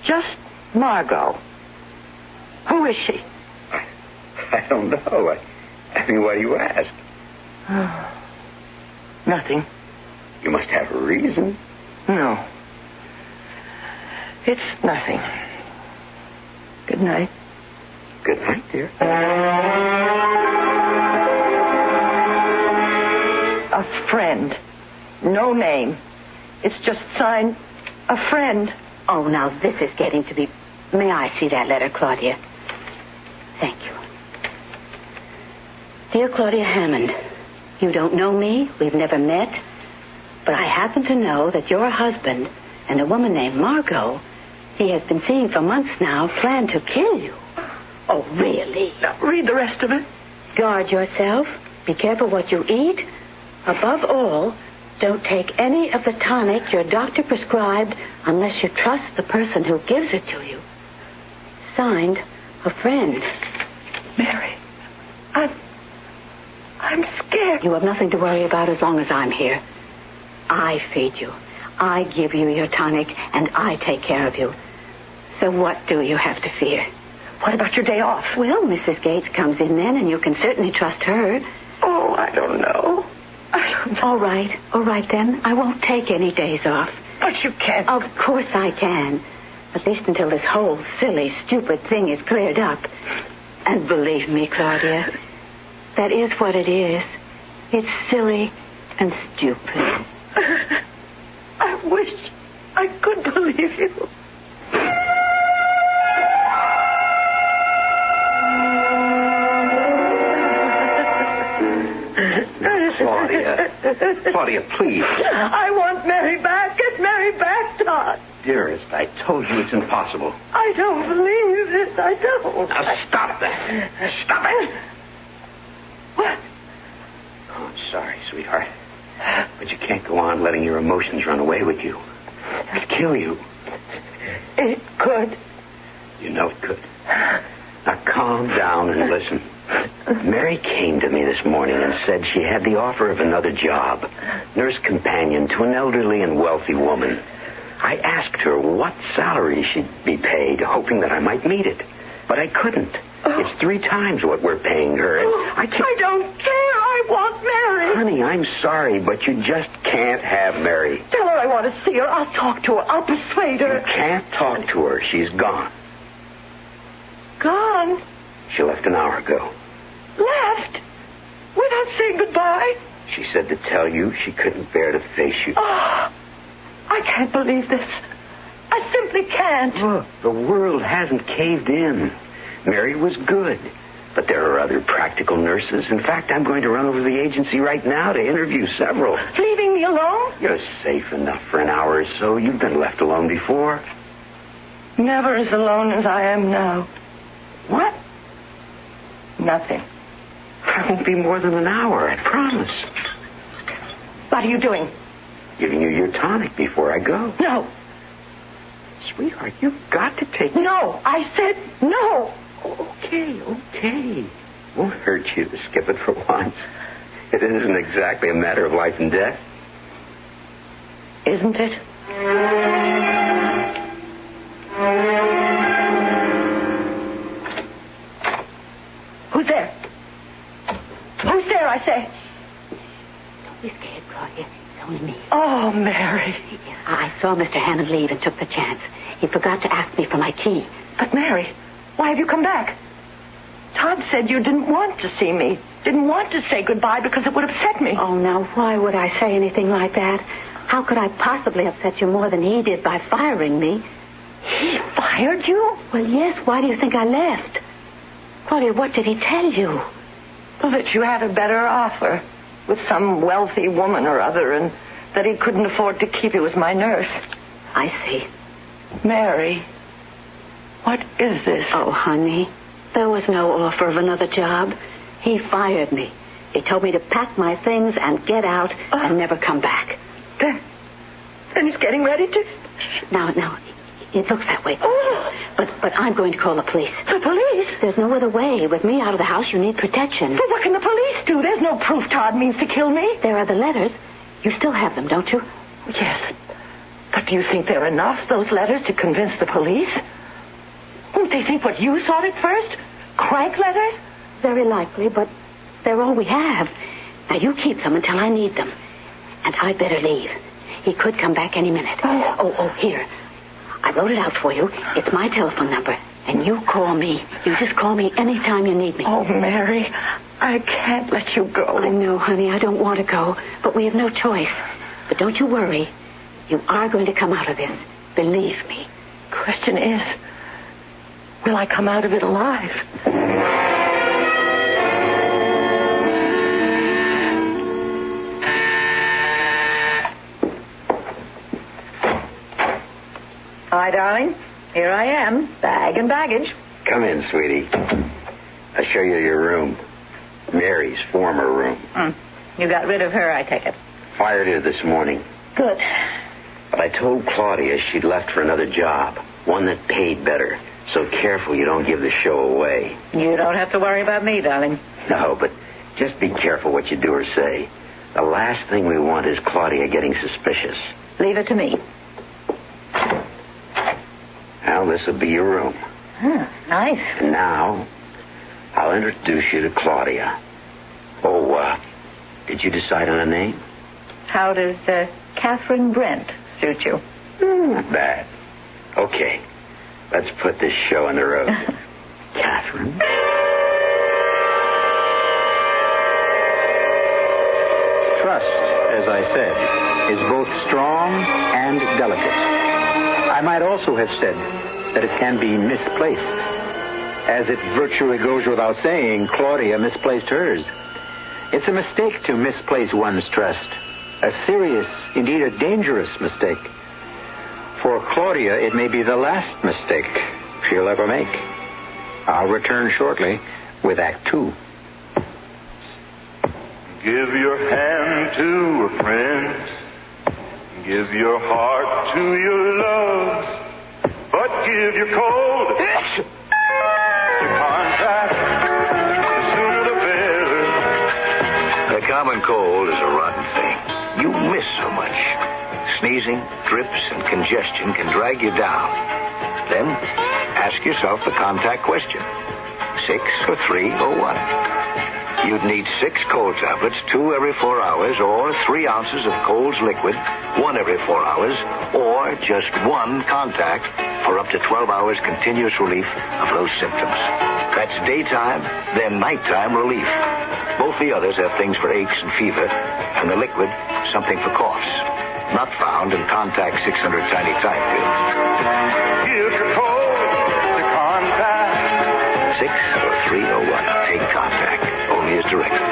Just Margot. Who is she? I don't know. I mean, why do you ask? Nothing. You must have a reason. No. It's nothing. Good night. Good night, dear. A friend. No name. It's just signed a friend. Oh, now this is getting to be... May I see that letter, Claudia? Thank you. Dear Claudia Hammond, you don't know me. We've never met. But I happen to know that your husband and a woman named Margot, he has been seeing for months now, plan to kill you. Oh, really? Now, read the rest of it. Guard yourself. Be careful what you eat. Above all, don't take any of the tonic your doctor prescribed unless you trust the person who gives it to you. Signed, a friend. Mary, I'm scared. You have nothing to worry about as long as I'm here. I feed you. I give you your tonic, and I take care of you. So what do you have to fear? What about your day off? Well, Mrs. Gates comes in then, and you can certainly trust her. Oh, I don't know. All right then. I won't take any days off. But you can't. Of course I can. At least until this whole silly, stupid thing is cleared up. And believe me, Claudia, that is what it is. It's silly and stupid. I wish I could believe you. Claudia, please. I want Mary back. Get Mary back, Todd. Dearest, I told you it's impossible. I don't believe it. I don't. Now, stop that. Stop it. What? Oh, I'm sorry, sweetheart. But you can't go on letting your emotions run away with you. It'd kill you. It could. You know it could. Now, calm down and listen. Mary came to me this morning and said she had the offer of another job, nurse companion to an elderly and wealthy woman. I asked her what salary she'd be paid, hoping that I might meet it. But I couldn't. It's 3 times what we're paying her. And I don't care. I want Mary. Honey, I'm sorry, but you just can't have Mary. Tell her I want to see her. I'll talk to her. I'll persuade her. You can't talk to her. She's gone. Gone? She left an hour ago. Left? Without saying goodbye? She said to tell you she couldn't bear to face you. Oh, I can't believe this. I simply can't. Look, the world hasn't caved in. Mary was good. But there are other practical nurses. In fact, I'm going to run over to the agency right now to interview several. Leaving me alone? You're safe enough for an hour or so. You've been left alone before. Never as alone as I am now. What? Nothing. I won't be more than an hour, I promise. What are you doing? Giving you your tonic before I go. No. Sweetheart, you've got to take... No, I said no. Okay. Won't hurt you to skip it for once. It isn't exactly a matter of life and death. Isn't it? Who's there? Who's there, I say? Don't be scared, Claudia. It's only me. Oh, Mary. I saw Mr. Hammond leave and took the chance. He forgot to ask me for my key. But, Mary, why have you come back? Todd said you didn't want to see me. Didn't want to say goodbye because it would upset me. Oh, now, why would I say anything like that? How could I possibly upset you more than he did by firing me? He fired you? Well, yes. Why do you think I left? Claudia, what did he tell you? Well, that you had a better offer with some wealthy woman or other and that he couldn't afford to keep you as my nurse. I see. Mary, What is this? Oh, honey, there was no offer of another job. He fired me. He told me to pack my things and get out and never come back. Then he's getting ready to... Now, it looks that way. Oh. But I'm going to call the police. The police? There's no other way. With me out of the house, you need protection. But what can the police do? There's no proof Todd means to kill me. There are the letters. You still have them, don't you? Yes. But do you think they're enough, those letters, to convince the police? Won't they think what you thought at first? Crank letters? Very likely, but they're all we have. Now, you keep them until I need them. And I'd better leave. He could come back any minute. Oh, here. I wrote it out for you. It's my telephone number. And you call me. You just call me anytime you need me. Oh, Mary, I can't let you go. I know, honey. I don't want to go. But we have no choice. But don't you worry. You are going to come out of this. Believe me. Question is, will I come out of it alive? Hi, darling. Here I am, bag and baggage. Come in, sweetie. I'll show you your room. Mary's former room. You got rid of her, I take it. Fired her this morning. Good. But I told Claudia she'd left for another job, one that paid better. So careful you don't give the show away. You don't have to worry about me, darling. No, but just be careful what you do or say. The last thing we want is Claudia getting suspicious. Leave it to me. Well, this will be your room. Nice. And now, I'll introduce you to Claudia. Oh, did you decide on a name? How does Catherine Brent suit you? Not bad. Okay, let's put this show on the road. Catherine? Trust, as I said, is both strong and delicate. I might also have said that it can be misplaced. As it virtually goes without saying, Claudia misplaced hers. It's a mistake to misplace one's trust. A serious, indeed a dangerous mistake. For Claudia, it may be the last mistake she'll ever make. I'll return shortly with Act 2. Give your hand to a friend. Give your heart to your loves. But give your cold to contact. The sooner the better. The common cold is a rotten thing. You miss so much. Sneezing, drips, and congestion can drag you down. Then ask yourself the contact question. 6 or 3 or 1? You'd need 6 cold tablets, 2 every 4 hours, or 3 ounces of Cold's liquid, 1 every 4 hours, or just 1 contact for up to 12 hours continuous relief of those symptoms. That's daytime, then nighttime relief. Both the others have things for aches and fever, and the liquid, something for coughs. Not found in Contact 600 Tiny Time pills. Give your cold to contact. 6 or 3 or 1. Take Contact. Only as directed.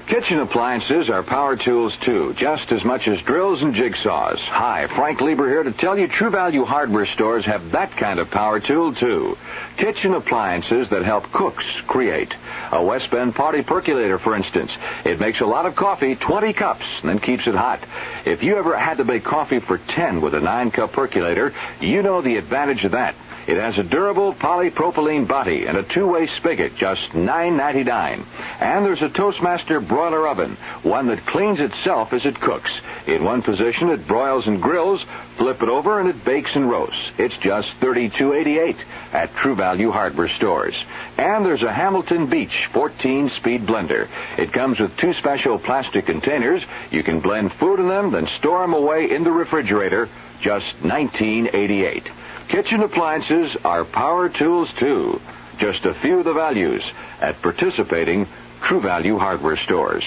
Kitchen appliances are power tools, too, just as much as drills and jigsaws. Hi, Frank Lieber here to tell you True Value hardware stores have that kind of power tool, too. Kitchen appliances that help cooks create. A West Bend party percolator, for instance. It makes a lot of coffee, 20 cups, and then keeps it hot. If you ever had to make coffee for 10 with a 9-cup percolator, you know the advantage of that. It has a durable polypropylene body and a 2-way spigot, just $9.99. And there's a Toastmaster broiler oven, one that cleans itself as it cooks. In one position, it broils and grills. Flip it over, and it bakes and roasts. It's just $32.88 at True Value hardware stores. And there's a Hamilton Beach 14-speed blender. It comes with 2 special plastic containers. You can blend food in them, then store them away in the refrigerator. Just $19.88. Kitchen appliances are power tools, too. Just a few of the values at participating True Value hardware stores.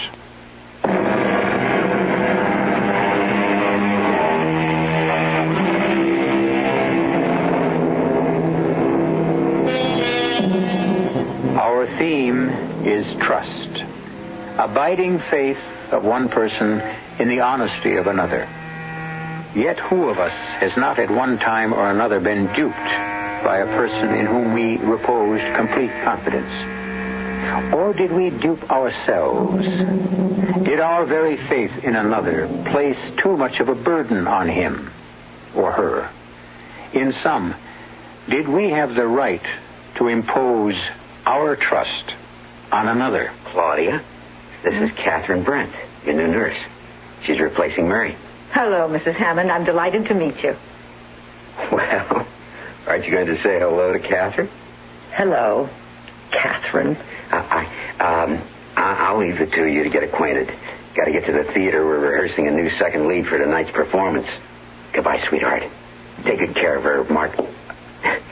Our theme is trust. Abiding faith of one person in the honesty of another. Yet who of us has not at one time or another been duped by a person in whom we reposed complete confidence? Or did we dupe ourselves? Did our very faith in another place too much of a burden on him or her? In sum, did we have the right to impose our trust on another? Claudia, this is Catherine Brent, your new nurse. She's replacing Mary. Hello, Mrs. Hammond. I'm delighted to meet you. Well, aren't you going to say hello to Catherine? Hello, Catherine. I'll leave the two of you to get acquainted. Got to get to the theater. We're rehearsing a new second lead for tonight's performance. Goodbye, sweetheart. Take good care of her, Mark.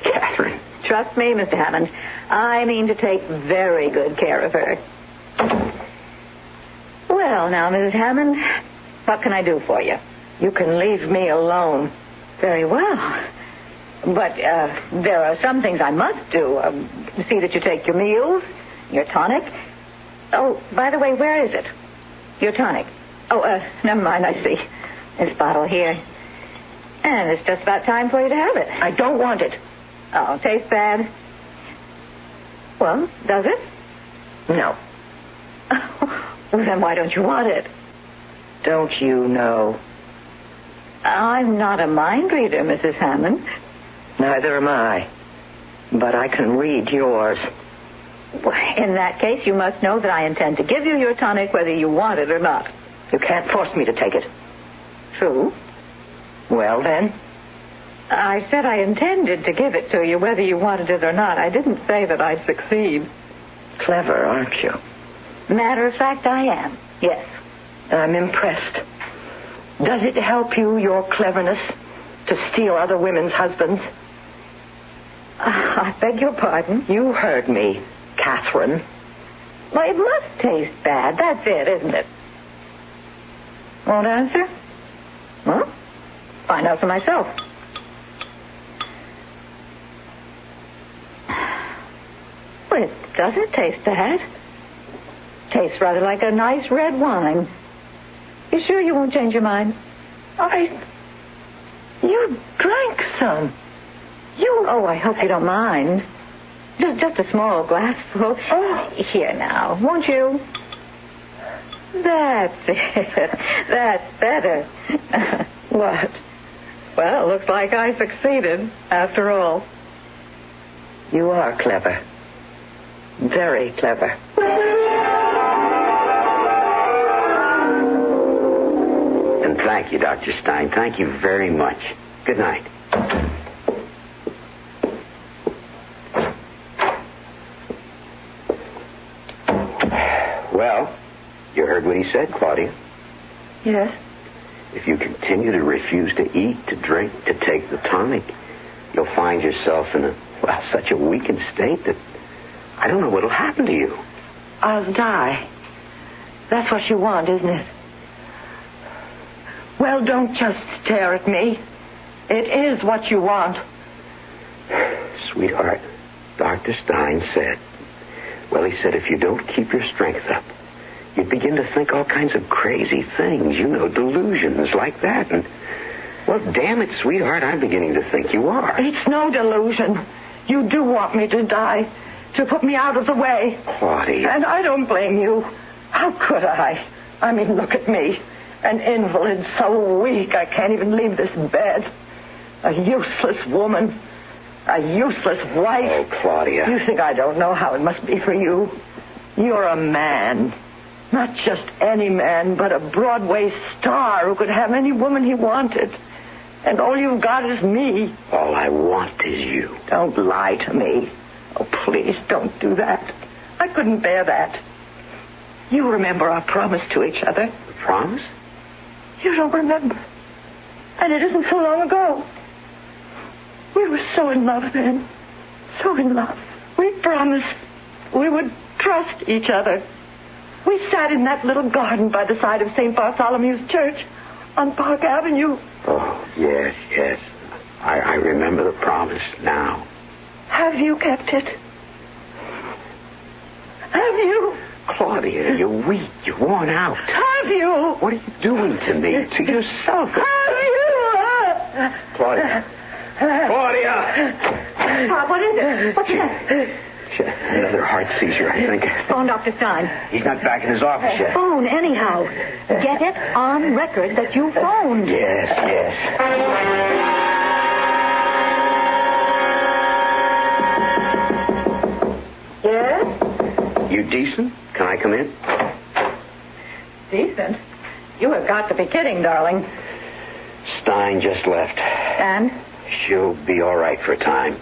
Catherine. Trust me, Mr. Hammond. I mean to take very good care of her. Well, now, Mrs. Hammond, what can I do for you? You can leave me alone. Very well. But there are some things I must do. See that you take your meals, your tonic. Oh, by the way, where is it? Your tonic. Oh, never mind, I see. This bottle here. And it's just about time for you to have it. I don't want it. Oh, tastes bad. Well, does it? No. Well, then why don't you want it? Don't you know? I'm not a mind reader, Mrs. Hammond. Neither am I. But I can read yours. In that case, you must know that I intend to give you your tonic whether you want it or not. You can't force me to take it. True. Well, then? I said I intended to give it to you whether you wanted it or not. I didn't say that I'd succeed. Clever, aren't you? Matter of fact, I am. Yes. I'm impressed. Does it help you, your cleverness, to steal other women's husbands? I beg your pardon? You heard me, Catherine. Well, it must taste bad. That's it, isn't it? Won't answer? Well, find out for myself. Well, it doesn't taste bad. Tastes rather like a nice red wine. You sure you won't change your mind? You drank some. Oh, I hope you don't mind. Just a small glassful. Oh. Here now, won't you? That's it. That's better. What? Well, it looks like I succeeded, after all. You are clever. Very clever. And thank you, Dr. Stein. Thank you very much. Good night. Well, you heard what he said, Claudia. Yes? If you continue to refuse to eat, to drink, to take the tonic, you'll find yourself in such a weakened state that I don't know what'll happen to you. I'll die. That's what you want, isn't it? Well, don't just stare at me. It is what you want. Sweetheart, Dr. Stein said, he said if you don't keep your strength up, you begin to think all kinds of crazy things, delusions like that. And, damn it, sweetheart, I'm beginning to think you are. It's no delusion. You do want me to die, to put me out of the way. Claudia. And I don't blame you. How could I? I mean, look at me. An invalid, so weak I can't even leave this bed. A useless woman. A useless wife. Oh, Claudia. You think I don't know how it must be for you? You're a man. Not just any man, but a Broadway star who could have any woman he wanted. And all you've got is me. All I want is you. Don't lie to me. Oh, please, don't do that. I couldn't bear that. You remember our promise to each other. The promise? You don't remember. And it isn't so long ago. We were so in love then. So in love. We promised we would trust each other. We sat in that little garden by the side of St. Bartholomew's Church on Park Avenue. Oh, yes. I remember the promise now. Have you kept it? Have you? Claudia, you're weak. You're worn out. Have you? What are you doing to me? To yourself? Have you? Claudia. Claudia! Todd, what is it? What's that? Another heart seizure, I think. Phone Dr. Stein. He's not back in his office yet. Phone anyhow. Get it on record that you phoned. Yes. Yes? You decent? Can I come in? Decent? You have got to be kidding, darling. Stein just left. And? She'll be all right for a time.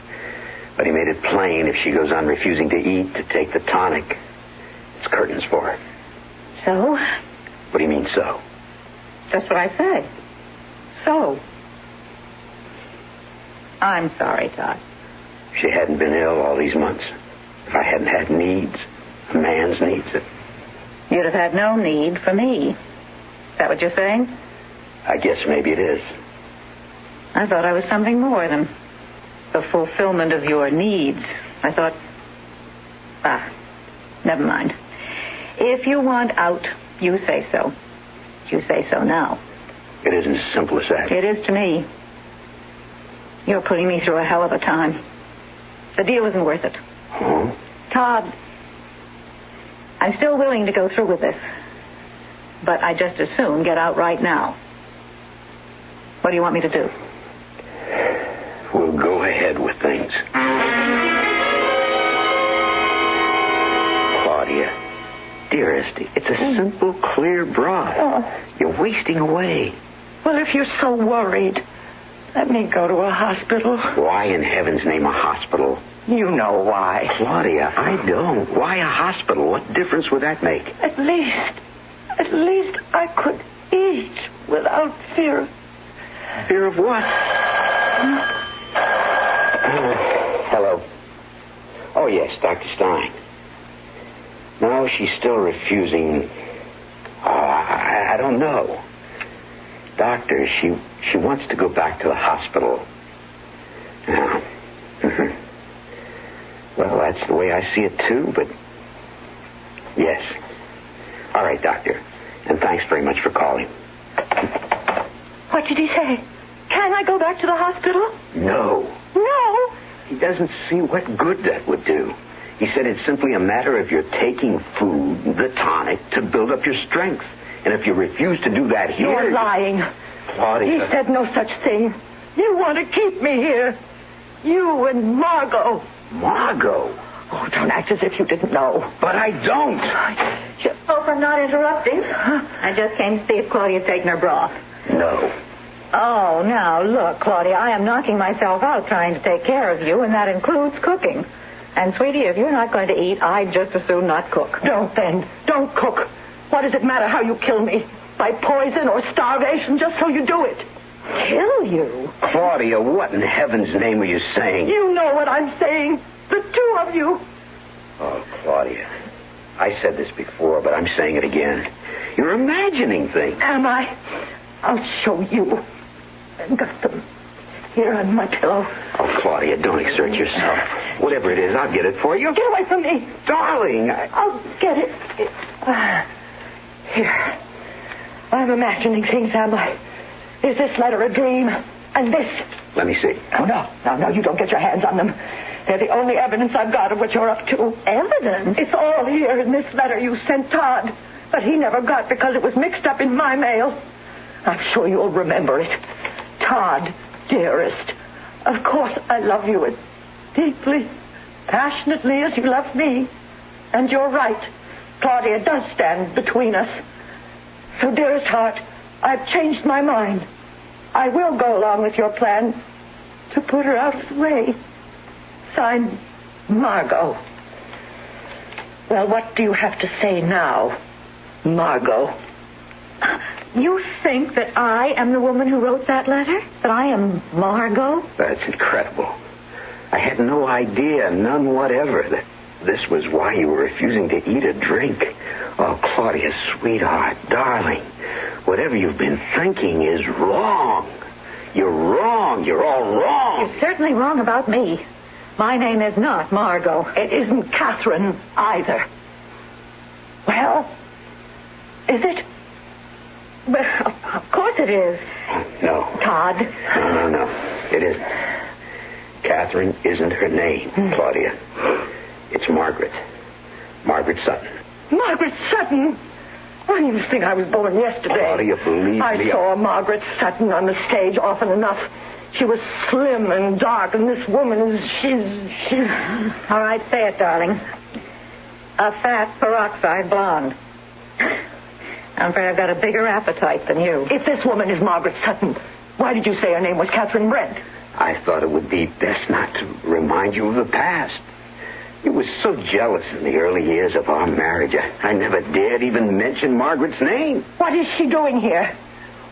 But he made it plain if she goes on refusing to eat, to take the tonic. It's curtains for her. So? What do you mean, so? Just what I say. So? I'm sorry, Todd. If she hadn't been ill all these months, if I hadn't had needs, a man's needs, you'd have had no need for me. Is that what you're saying? I guess maybe it is. I thought I was something more than the fulfillment of your needs. I thought, never mind. If you want out, you say so. You say so now. It isn't as simple as that. It is to me. You're putting me through a hell of a time. The deal isn't worth it. Oh? Todd, I'm still willing to go through with this. But I'd just as soon get out right now. What do you want me to do? We'll go ahead with things. Claudia, dearest, it's a simple, clear broth. Oh. You're wasting away. Well, if you're so worried, let me go to a hospital. Why in heaven's name a hospital? You know why. Claudia, I don't. Why a hospital? What difference would that make? At least I could eat without fear. Fear of what? Hello. Oh, yes, Dr. Stein. No, she's still refusing. I don't know. Doctor, she wants to go back to the hospital. Now, well, that's the way I see it, too, but yes. All right, Doctor. And thanks very much for calling. What did he say? Can I go back to the hospital? No. No? He doesn't see what good that would do. He said it's simply a matter of you're taking food, the tonic, to build up your strength. And if you refuse to do that here... You're lying. Claudia... He said no such thing. You want to keep me here. You and Margot. Margot? Oh, don't act as if you didn't know. But I don't. Hope I'm not interrupting. I just came to see if Claudia had taken her broth. No. Oh, now, look, Claudia, I am knocking myself out trying to take care of you, and that includes cooking. And, sweetie, if you're not going to eat, I'd just as soon not cook. Don't, then. Don't cook. What does it matter how you kill me? By poison or starvation, just so you do it. Kill you? Claudia, what in heaven's name are you saying? You know what I'm saying. The two of you. Oh, Claudia, I said this before, but I'm saying it again. You're imagining things. Am I? I'll show you. I've got them here on my pillow. Oh, Claudia, don't exert yourself. Whatever it is, I'll get it for you. Get away from me. Darling, I'll get it. Here. I'm imagining things, am I? Is this letter a dream? And this? Let me see. Oh, no, you don't get your hands on them. They're the only evidence I've got of what you're up to. Evidence? It's all here in this letter you sent Todd. But he never got because it was mixed up in my mail. I'm sure you'll remember it. Todd, dearest, of course I love you as deeply, passionately as you love me. And you're right. Claudia does stand between us. So, dearest heart, I've changed my mind. I will go along with your plan to put her out of the way. Signed, Margot. Well, what do you have to say now, Margot? You think that I am the woman who wrote that letter? That I am Margot? That's incredible. I had no idea, none whatever, that this was why you were refusing to eat or drink. Oh, Claudia, sweetheart, darling, whatever you've been thinking is wrong. You're wrong. You're all wrong. You're certainly wrong about me. My name is not Margot. It isn't Catherine either. Well, is it? Well, of course it is. No. Todd. No. It isn't. Catherine isn't her name, Claudia. It's Margaret. Margaret Sutton. Margaret Sutton? I didn't even think I was born yesterday. Claudia, believe me. I saw Margaret Sutton on the stage often enough. She was slim and dark, and this woman she's... All right, say it, darling. A fat peroxide blonde. I'm afraid I've got a bigger appetite than you. If this woman is Margaret Sutton, why did you say her name was Catherine Brent? I thought it would be best not to remind you of the past. You were so jealous in the early years of our marriage. I never dared even mention Margaret's name. What is she doing here?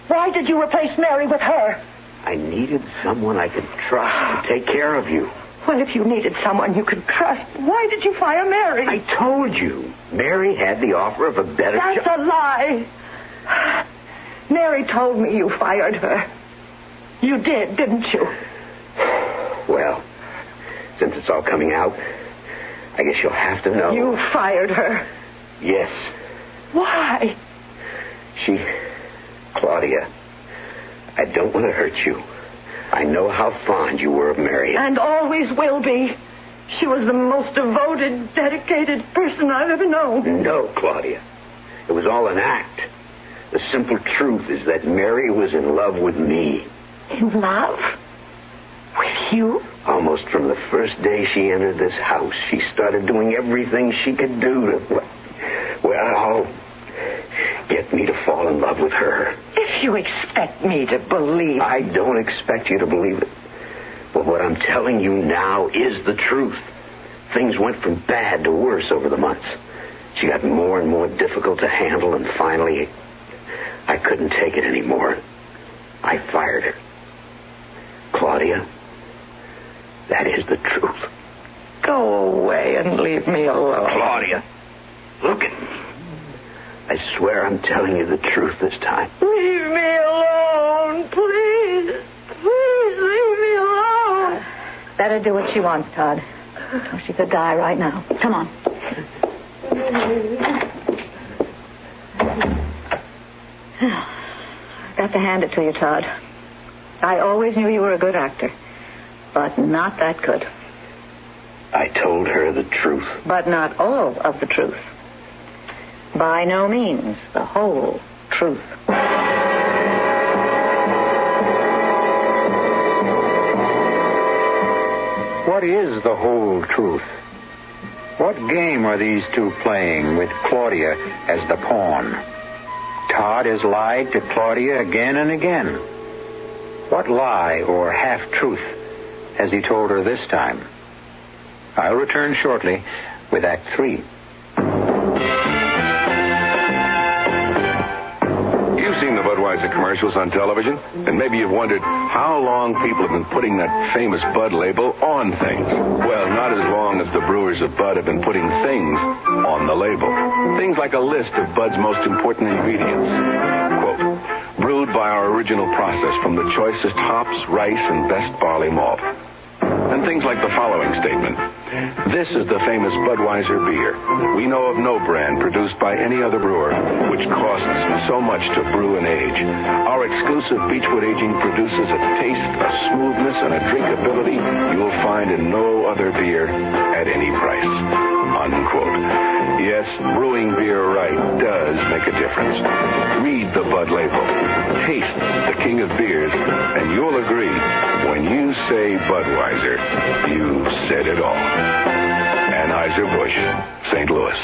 Why did you replace Mary with her? I needed someone I could trust to take care of you. Well, if you needed someone you could trust, why did you fire Mary? I told you. Mary had the offer of a better job. That's a lie. Mary told me you fired her. You did, didn't you? Well, since it's all coming out, I guess you'll have to know. You fired her? Yes. Why? Claudia, I don't want to hurt you. I know how fond you were of Mary. And always will be. She was the most devoted, dedicated person I've ever known. No, Claudia. It was all an act. The simple truth is that Mary was in love with me. In love? With you? Almost from the first day she entered this house, she started doing everything she could do to, well, get me to fall in love with her. If you expect me to believe... I don't expect you to believe it. But what I'm telling you now is the truth. Things went from bad to worse over the months. She got more and more difficult to handle, and finally, I couldn't take it anymore. I fired her. Claudia, that is the truth. Go away and leave me alone. Claudia, look at me. I swear I'm telling you the truth this time. Leave me alone, please. Please leave me alone. Better do what she wants, Todd. Or she could die right now. Come on. Got to hand it to you, Todd. I always knew you were a good actor, but not that good. I told her the truth. But not all of the truth. By no means the whole truth. What is the whole truth? What game are these two playing with Claudia as the pawn? Todd has lied to Claudia again and again. What lie or half-truth has he told her this time? I'll return shortly with Act 3. You've seen the Budweiser commercials on television, and maybe you've wondered how long people have been putting that famous Bud label on things. Well, not as long as the brewers of Bud have been putting things on the label. Things like a list of Bud's most important ingredients. Quote, brewed by our original process from the choicest hops, rice, and best barley malt. And things like the following statement. This is the famous Budweiser beer. We know of no brand produced by any other brewer which costs so much to brew and age. Our exclusive Beechwood aging produces a taste, a smoothness, and a drinkability you'll find in no other beer at any price. Unquote. Yes, brewing beer right does make a difference. Read the Bud label. Taste the king of beers, and you'll agree, when you say Budweiser, you said it all. Anheuser-Busch, St. Louis.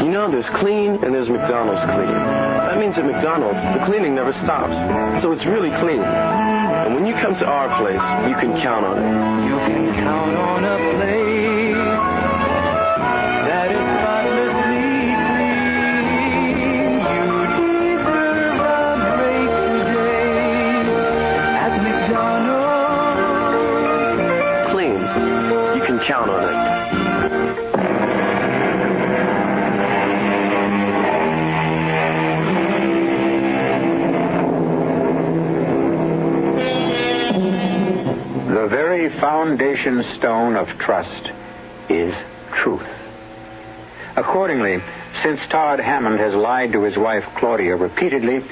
You know, there's clean and there's McDonald's clean. That means at McDonald's, the cleaning never stops. So it's really clean. And when you come to our place, you can count on it. You can count on a place that is spotlessly clean. You deserve a break today at McDonald's. Clean. You can count on it. The very foundation stone of trust is truth. Accordingly, since Todd Hammond has lied to his wife Claudia repeatedly,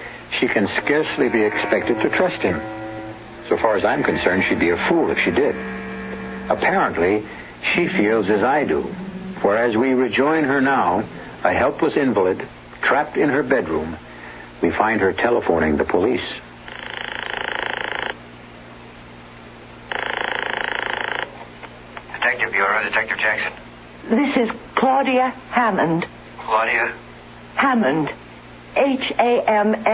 she can scarcely be expected to trust him. So far as I'm concerned, she'd be a fool if she did. Apparently, she feels as I do. For as we rejoin her now, a helpless invalid, trapped in her bedroom, we find her telephoning the police. Detective Bureau, Detective Jackson. This is Claudia Hammond. Claudia? Hammond. Hammond.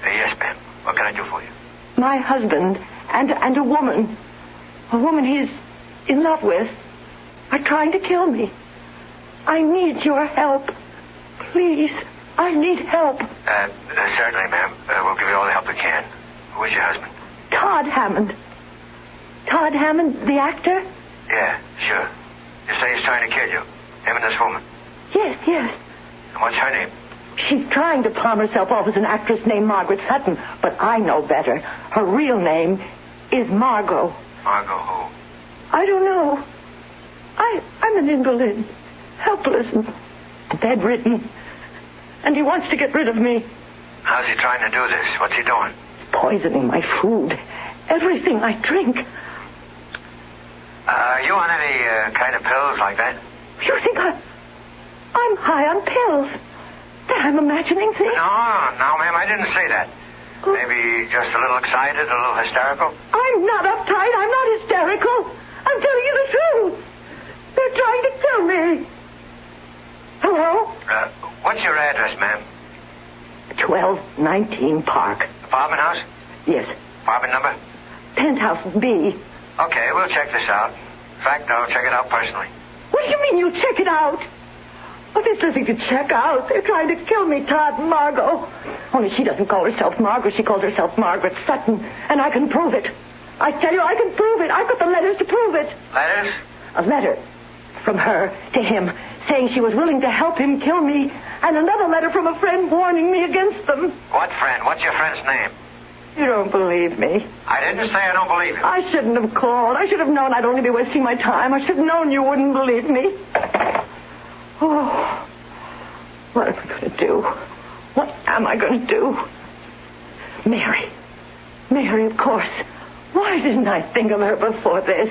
Yes, ma'am. What can I do for you? My husband and a woman he's in love with are trying to kill me. I need your help. Please, I need help. Certainly, ma'am. We'll give you all the help we can. Who is your husband? Todd Hammond. Todd Hammond, the actor? Yeah, sure. You say he's trying to kill you. Him and this woman. Yes. And what's her name? She's trying to palm herself off as an actress named Margaret Sutton, but I know better. Her real name is Margot. Margot who? I don't know. I'm an invalid, helpless and bedridden, and he wants to get rid of me. How's he trying to do this? What's he doing? Poisoning my food, everything I drink. Are you on any kind of pills like that? You think I'm high on pills? That I'm imagining things? No, ma'am, I didn't say that. Maybe just a little excited, a little hysterical? I'm not uptight. I'm not hysterical. I'm telling you the truth. They're trying to kill me. Hello? What's your address, ma'am? 1219 Park. Apartment house? Yes. Apartment number? Penthouse B. Okay, we'll check this out. In fact, I'll check it out personally. What do you mean you check it out? Oh, there's nothing to check out. They're trying to kill me, Todd and Margot. Only she doesn't call herself Margot. She calls herself Margaret Sutton. And I can prove it. I tell you, I can prove it. I've got the letters to prove it. Letters? A letter from her to him saying she was willing to help him kill me. And another letter from a friend warning me against them. What friend? What's your friend's name? You don't believe me. I didn't say I don't believe you. I shouldn't have called. I should have known I'd only be wasting my time. I should have known you wouldn't believe me. Oh, what am I going to do? What am I going to do? Mary, of course. Why didn't I think of her before this?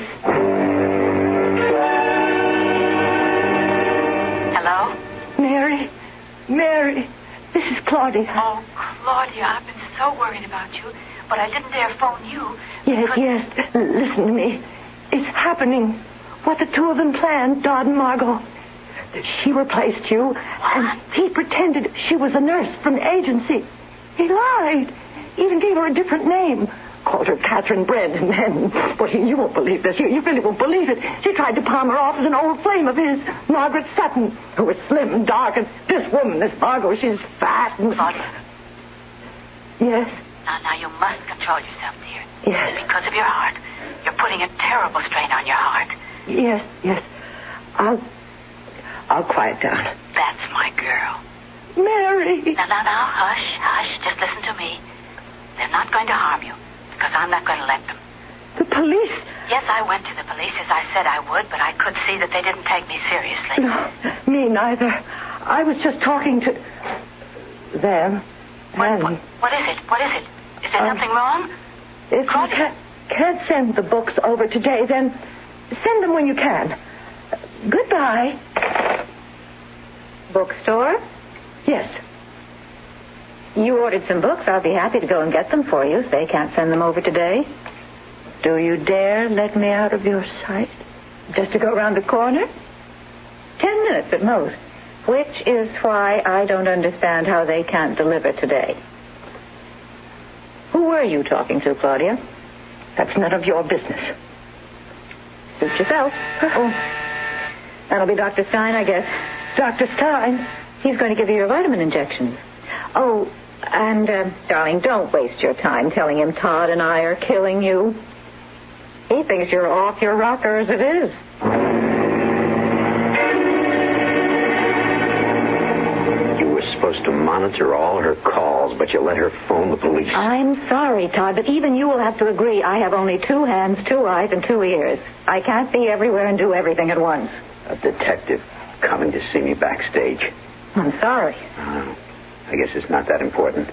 Hello? Mary, this is Claudia. Oh, Claudia, I've been so worried about you, but I didn't dare phone you. Yes. Listen to me. It's happening. What the two of them planned, Todd and Margot. She replaced you, and he pretended she was a nurse from the agency. He lied. Even gave her a different name. Called her Catherine Brent, and then... Well, you won't believe this. You really won't believe it. She tried to palm her off as an old flame of his, Margaret Sutton, who was slim and dark, and this woman, this Margot, she's fat and... Claudia. Yes? Now, you must control yourself, dear. Yes. Because of your heart. You're putting a terrible strain on your heart. Yes. I'll quiet down. That's my girl. Mary! Now, hush. Just listen to me. They're not going to harm you, because I'm not going to let them. The police? Yes, I went to the police as I said I would, but I could see that they didn't take me seriously. No, me neither. I was just talking to them. What is it? Is there something wrong? If you can't send the books over today, then send them when you can. Goodbye. Bookstore? Yes. You ordered some books. I'll be happy to go and get them for you if they can't send them over today. Do you dare let me out of your sight? Just to go around the corner? 10 minutes at most. Which is why I don't understand how they can't deliver today. Who were you talking to, Claudia? That's none of your business. Suit yourself. Oh. That'll be Dr. Stein, I guess. Dr. Stein? He's going to give you your vitamin injections. Oh, and, darling, don't waste your time telling him Todd and I are killing you. He thinks you're off your rocker as it is. You were supposed to monitor all her calls, but you let her phone the police. I'm sorry, Todd, but even you will have to agree I have only 2 hands, 2 eyes, and 2 ears. I can't be everywhere and do everything at once. A detective coming to see me backstage. I'm sorry. I guess it's not that important.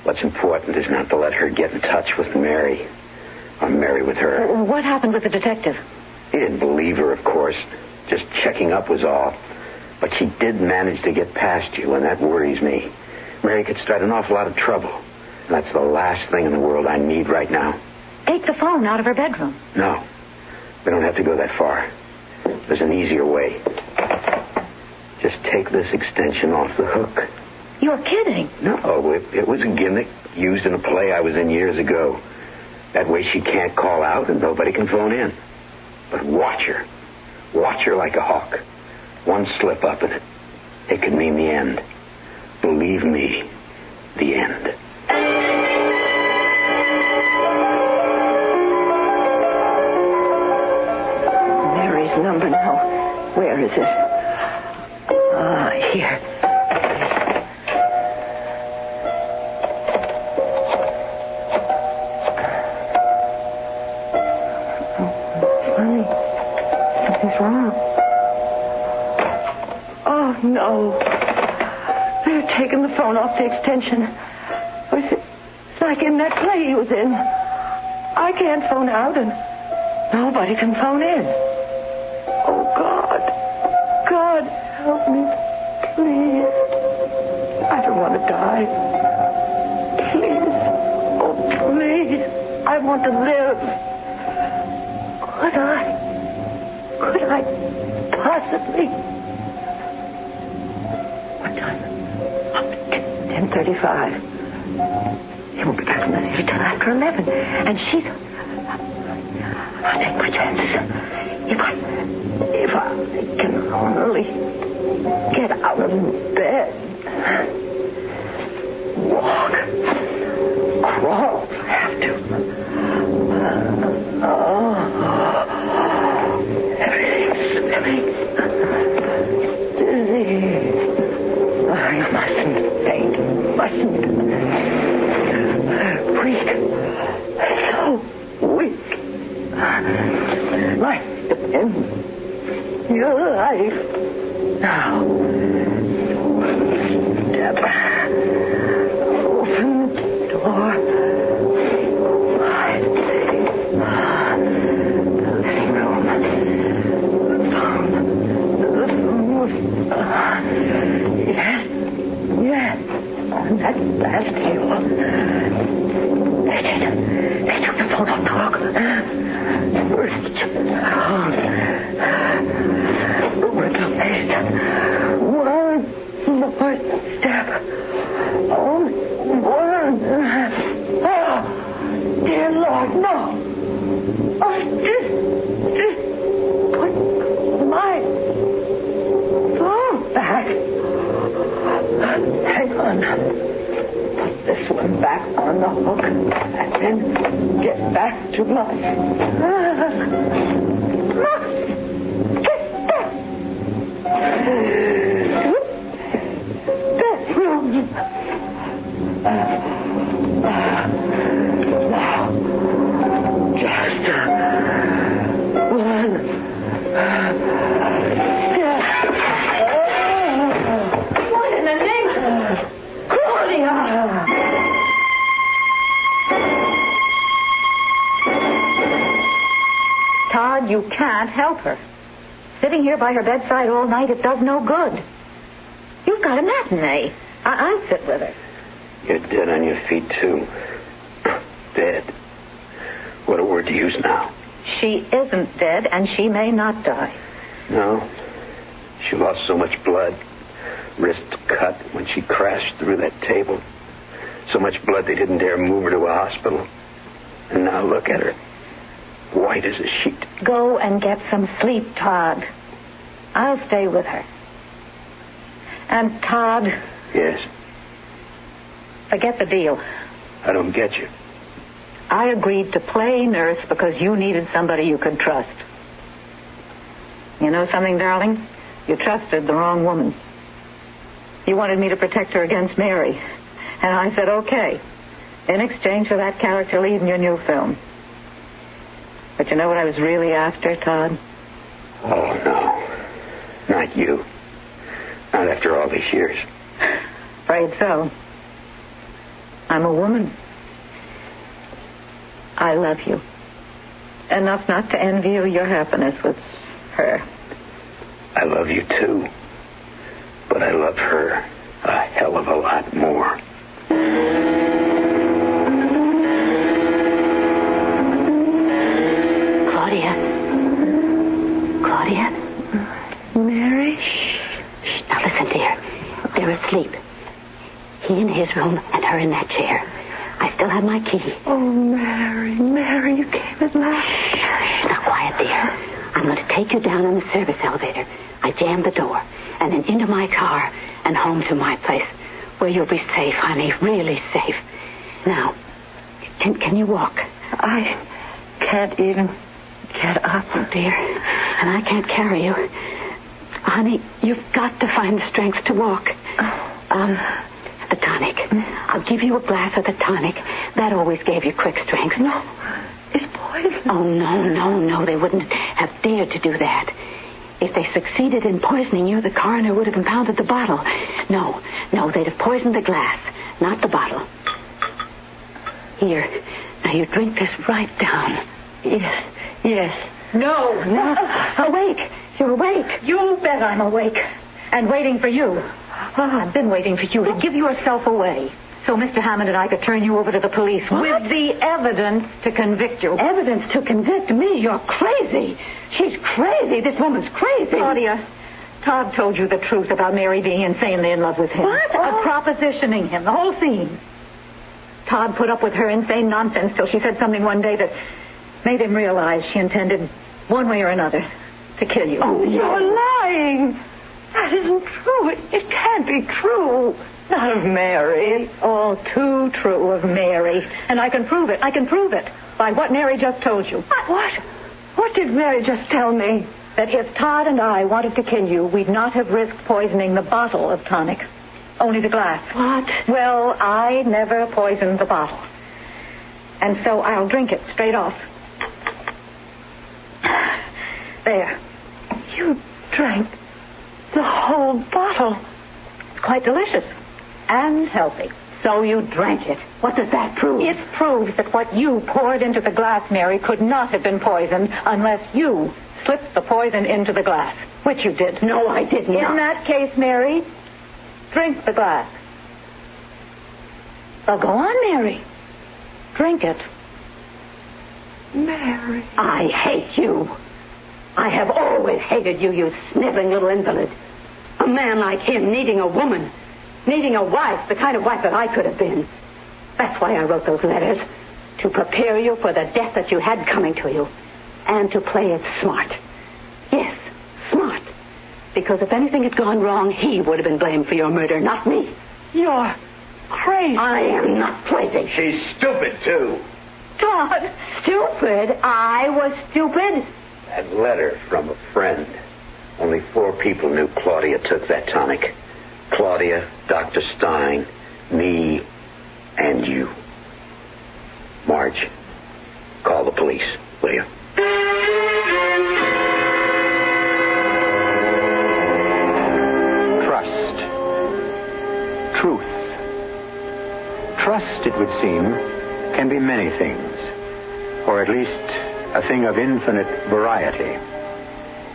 What's important is not to let her get in touch with Mary, or Mary with her. What happened with the detective? He didn't believe her, of course. Just checking up was all. But she did manage to get past you, and that worries me. Mary could start an awful lot of trouble. And that's the last thing in the world I need right now. Take the phone out of her bedroom. No. We don't have to go that far. There's an easier way. Just take this extension off the hook. You're kidding. No, it was a gimmick used in a play I was in years ago. That way she can't call out and nobody can phone in. But watch her. Watch her like a hawk. One slip up in it. It could mean the end. Believe me, the end. Mary's number now. Where is it? Here. Funny. Something's wrong. Oh, no. They're taking the phone off the extension. It's like in that play he was in. I can't phone out and nobody can phone in. Oh, God. God, help me. Please. I don't want to die. Please. Oh, please. I want to live. Could I possibly... What time? 10:35. He won't be back from the theater till after 11. And she's... I'll take my chances. If I can only get out of bed. Walk. Crawl. I have to. Everything's swimming. Dizzy. I mustn't faint. Mustn't. Weak. So weak. Life depends. Your life. Now. Step. Open the door. The living room. The phone. Yes. On that last table. They took the phone off the hook. First. One more step. Only one. Oh, dear Lord, no. Put my phone back. Hang on. Put this one back on the hook and then get back to my... Bedroom. Now, just one step. What in the name of Claudia? Todd, you can't help her. Sitting here by her bedside all night, it does no good. You've got a matinee. I'll sit with her. You're dead on your feet, too. Dead. What a word to use now. She isn't dead, and she may not die. No. She lost so much blood. Wrist cut when she crashed through that table. So much blood they didn't dare move her to a hospital. And now look at her. White as a sheet. Go and get some sleep, Todd. I'll stay with her. And Todd... Yes? Forget the deal. I don't get you. I agreed to play nurse because you needed somebody you could trust. You know something, darling? You trusted the wrong woman. You wanted me to protect her against Mary. And I said, okay, in exchange for that character lead in your new film. But you know what I was really after, Todd? Oh, no. Not you. Not after all these years. Afraid so. I'm a woman. I love you. Enough not to envy you your happiness with her. I love you too. But I love her a hell of a lot more. Claudia? Mary? Shh. Now listen, dear. They're asleep. He in his room and her in that chair. I still have my key. Oh, Mary, you came at last. Shh. Now quiet, dear. I'm going to take you down in the service elevator. I jammed the door, and then into my car and home to my place, where you'll be safe, honey, really safe. Now, can you walk? I can't even get up. Oh, dear. And I can't carry you. Honey, you've got to find the strength to walk. The tonic. I'll give you a glass of the tonic. That always gave you quick strength. No, it's poison. Oh, no. They wouldn't have dared to do that. If they succeeded in poisoning you, the coroner would have impounded the bottle. No, they'd have poisoned the glass, not the bottle. Here. Now you drink this right down. Yes. No. Awake. You're awake. You bet I'm awake. And waiting for you. I've been waiting for you to give yourself away. So Mr. Hammond and I could turn you over to the police with the evidence to convict you. Evidence to convict me? You're crazy. She's crazy. This woman's crazy. Claudia, Todd told you the truth about Mary being insanely in love with him. What? Propositioning him, the whole scene. Todd put up with her insane nonsense till she said something one day that made him realize she intended, one way or another, to kill you. Oh, you're lying. That isn't true. It can't be true. Not of Mary. It's all too true of Mary. And I can prove it. By what Mary just told you. What? What did Mary just tell me? That if Todd and I wanted to kill you, we'd not have risked poisoning the bottle of tonic. Only the glass. What? Well, I never poisoned the bottle. And so I'll drink it straight off. There. You drank the whole bottle. It's quite delicious. And healthy. So you drank it. What does that prove? It proves that what you poured into the glass, Mary, could not have been poisoned unless you slipped the poison into the glass, which you did. No, I did not. In that case, Mary, drink the glass. Well, go on, Mary. Drink it. Mary. I hate you. I have always hated you, you sniveling little invalid. A man like him needing a woman. Needing a wife, the kind of wife that I could have been. That's why I wrote those letters. To prepare you for the death that you had coming to you. And to play it smart. Yes, smart. Because if anything had gone wrong, he would have been blamed for your murder, not me. You're crazy. I am not crazy. She's stupid, too. Todd, stupid? I was stupid? That letter from a friend. Only 4 people knew Claudia took that tonic. Claudia, Dr. Stein, me, and you. Marge, call the police, will you? Trust. Truth. Trust, it would seem, can be many things, or at least a thing of infinite variety.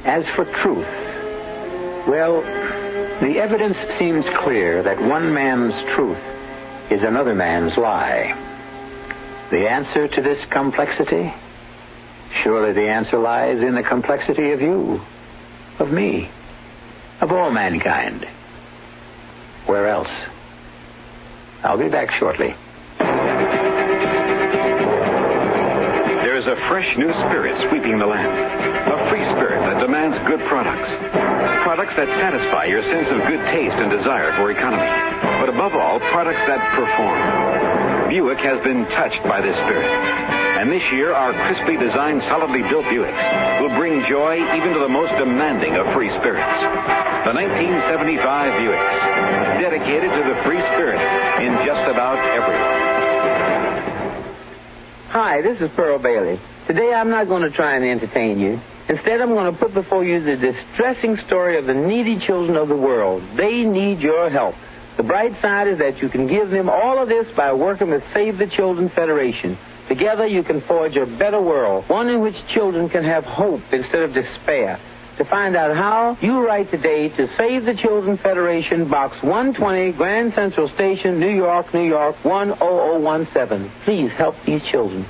As for truth, well, the evidence seems clear that one man's truth is another man's lie. The answer to this complexity? Surely the answer lies in the complexity of you, of me, of all mankind. Where else? I'll be back shortly. There is a fresh new spirit sweeping the land. A free spirit that demands good products. Products that satisfy your sense of good taste and desire for economy. But above all, products that perform. Buick has been touched by this spirit. And this year, our crisply designed, solidly built Buicks will bring joy even to the most demanding of free spirits. The 1975 Buicks, dedicated to the free spirit in just about everyone. Hi, this is Pearl Bailey. Today I'm not going to try and entertain you. Instead, I'm going to put before you the distressing story of the needy children of the world. They need your help. The bright side is that you can give them all of this by working with Save the Children Federation. Together you can forge a better world, one in which children can have hope instead of despair. To find out how, you write today to Save the Children Federation, Box 120, Grand Central Station, New York, 10017. Please help these children.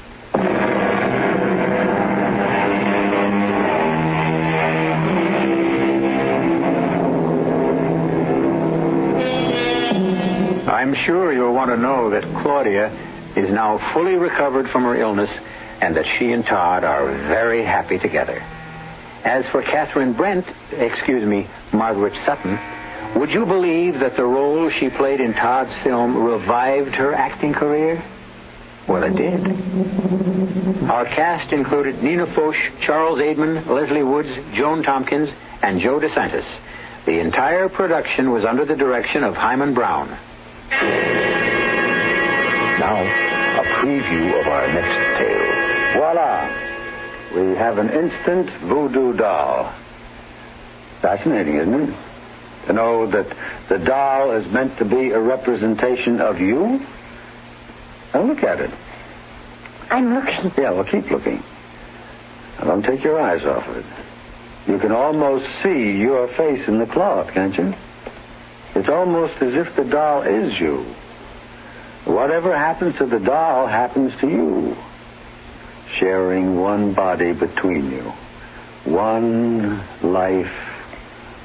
I'm sure you'll want to know that Claudia is now fully recovered from her illness and that she and Todd are very happy together. As for Margaret Sutton, would you believe that the role she played in Todd's film revived her acting career? Well, it did. Our cast included Nina Foch, Charles Aidman, Leslie Woods, Joan Tompkins, and Joe DeSantis. The entire production was under the direction of Hyman Brown. Now, a preview of our next tale. Voila! We have an instant voodoo doll. Fascinating, isn't it? To know that the doll is meant to be a representation of you? Now look at it. I'm looking. Yeah, well, keep looking. Now, don't take your eyes off it. You can almost see your face in the cloth, can't you? It's almost as if the doll is you. Whatever happens to the doll happens to you. Sharing one body between you. One life.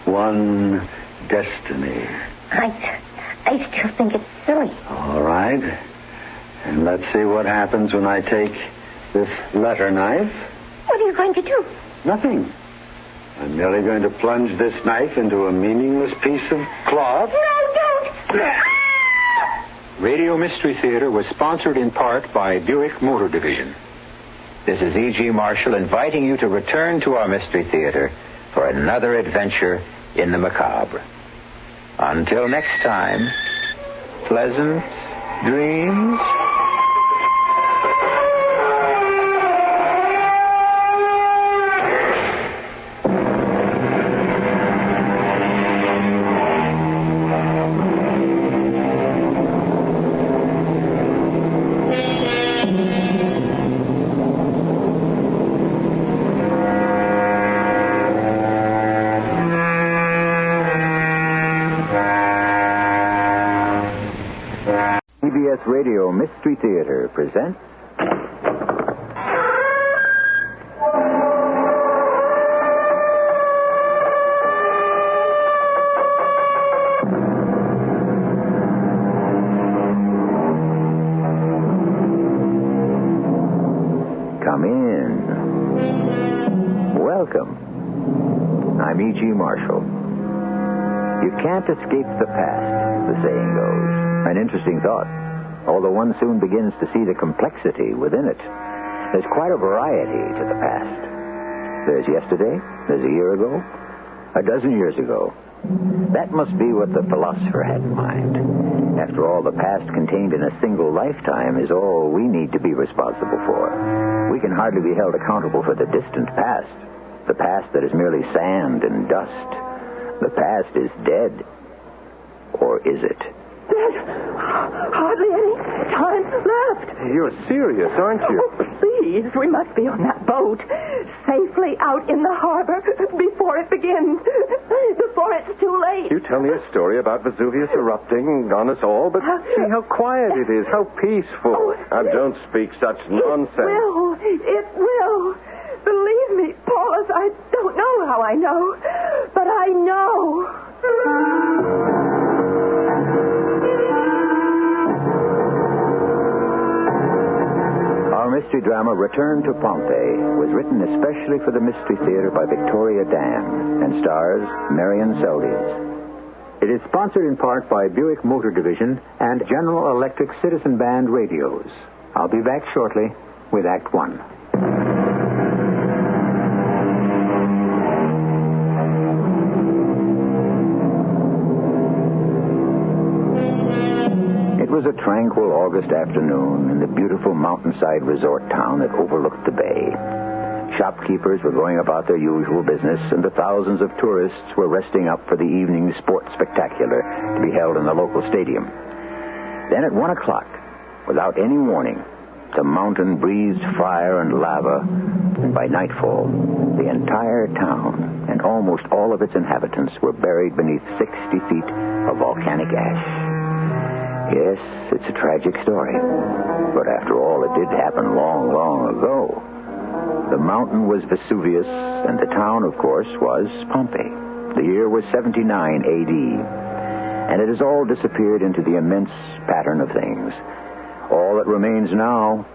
One destiny. I still think it's silly. All right. And let's see what happens when I take this letter knife. What are you going to do? Nothing. I'm merely going to plunge this knife into a meaningless piece of cloth. No, don't! Radio Mystery Theater was sponsored in part by Buick Motor Division. This is E.G. Marshall inviting you to return to our Mystery Theater for another adventure in the macabre. Until next time, pleasant dreams. CBS Radio Mystery Theater presents... Come in. Welcome. I'm E.G. Marshall. You can't escape the past, the saying goes. An interesting thought, although one soon begins to see the complexity within it. There's quite a variety to the past. There's yesterday, there's a year ago, a dozen years ago. That must be what the philosopher had in mind. After all, the past contained in a single lifetime is all we need to be responsible for. We can hardly be held accountable for the distant past, the past that is merely sand and dust. The past is dead. Or is it? There's hardly any time left. You're serious, aren't you? Oh, please, we must be on that boat, safely out in the harbor before it begins, before it's too late. You tell me a story about Vesuvius erupting on us all, but see how quiet it is, how peaceful. Oh, now, don't speak such nonsense. It will. Believe me, Paulus, I don't know how I know, but I know. Our mystery drama, Return to Pompeii, was written especially for the Mystery Theater by Victoria Dan and stars Marion Seldes. It is sponsored in part by Buick Motor Division and General Electric Citizen Band radios. I'll be back shortly with Act One. It was a tranquil August afternoon in the beautiful mountainside resort town that overlooked the bay. shopkeepers were going about their usual business, and the thousands of tourists were resting up for the evening sports spectacular to be held in the local stadium. Then at 1 o'clock, without any warning, the mountain breathed fire and lava, and by nightfall, the entire town and almost all of its inhabitants were buried beneath 60 feet of volcanic ash. Yes, it's a tragic story, but after all, it did happen long, long ago. The mountain was Vesuvius, and the town, of course, was Pompeii. The year was 79 A.D., and it has all disappeared into the immense pattern of things. All that remains now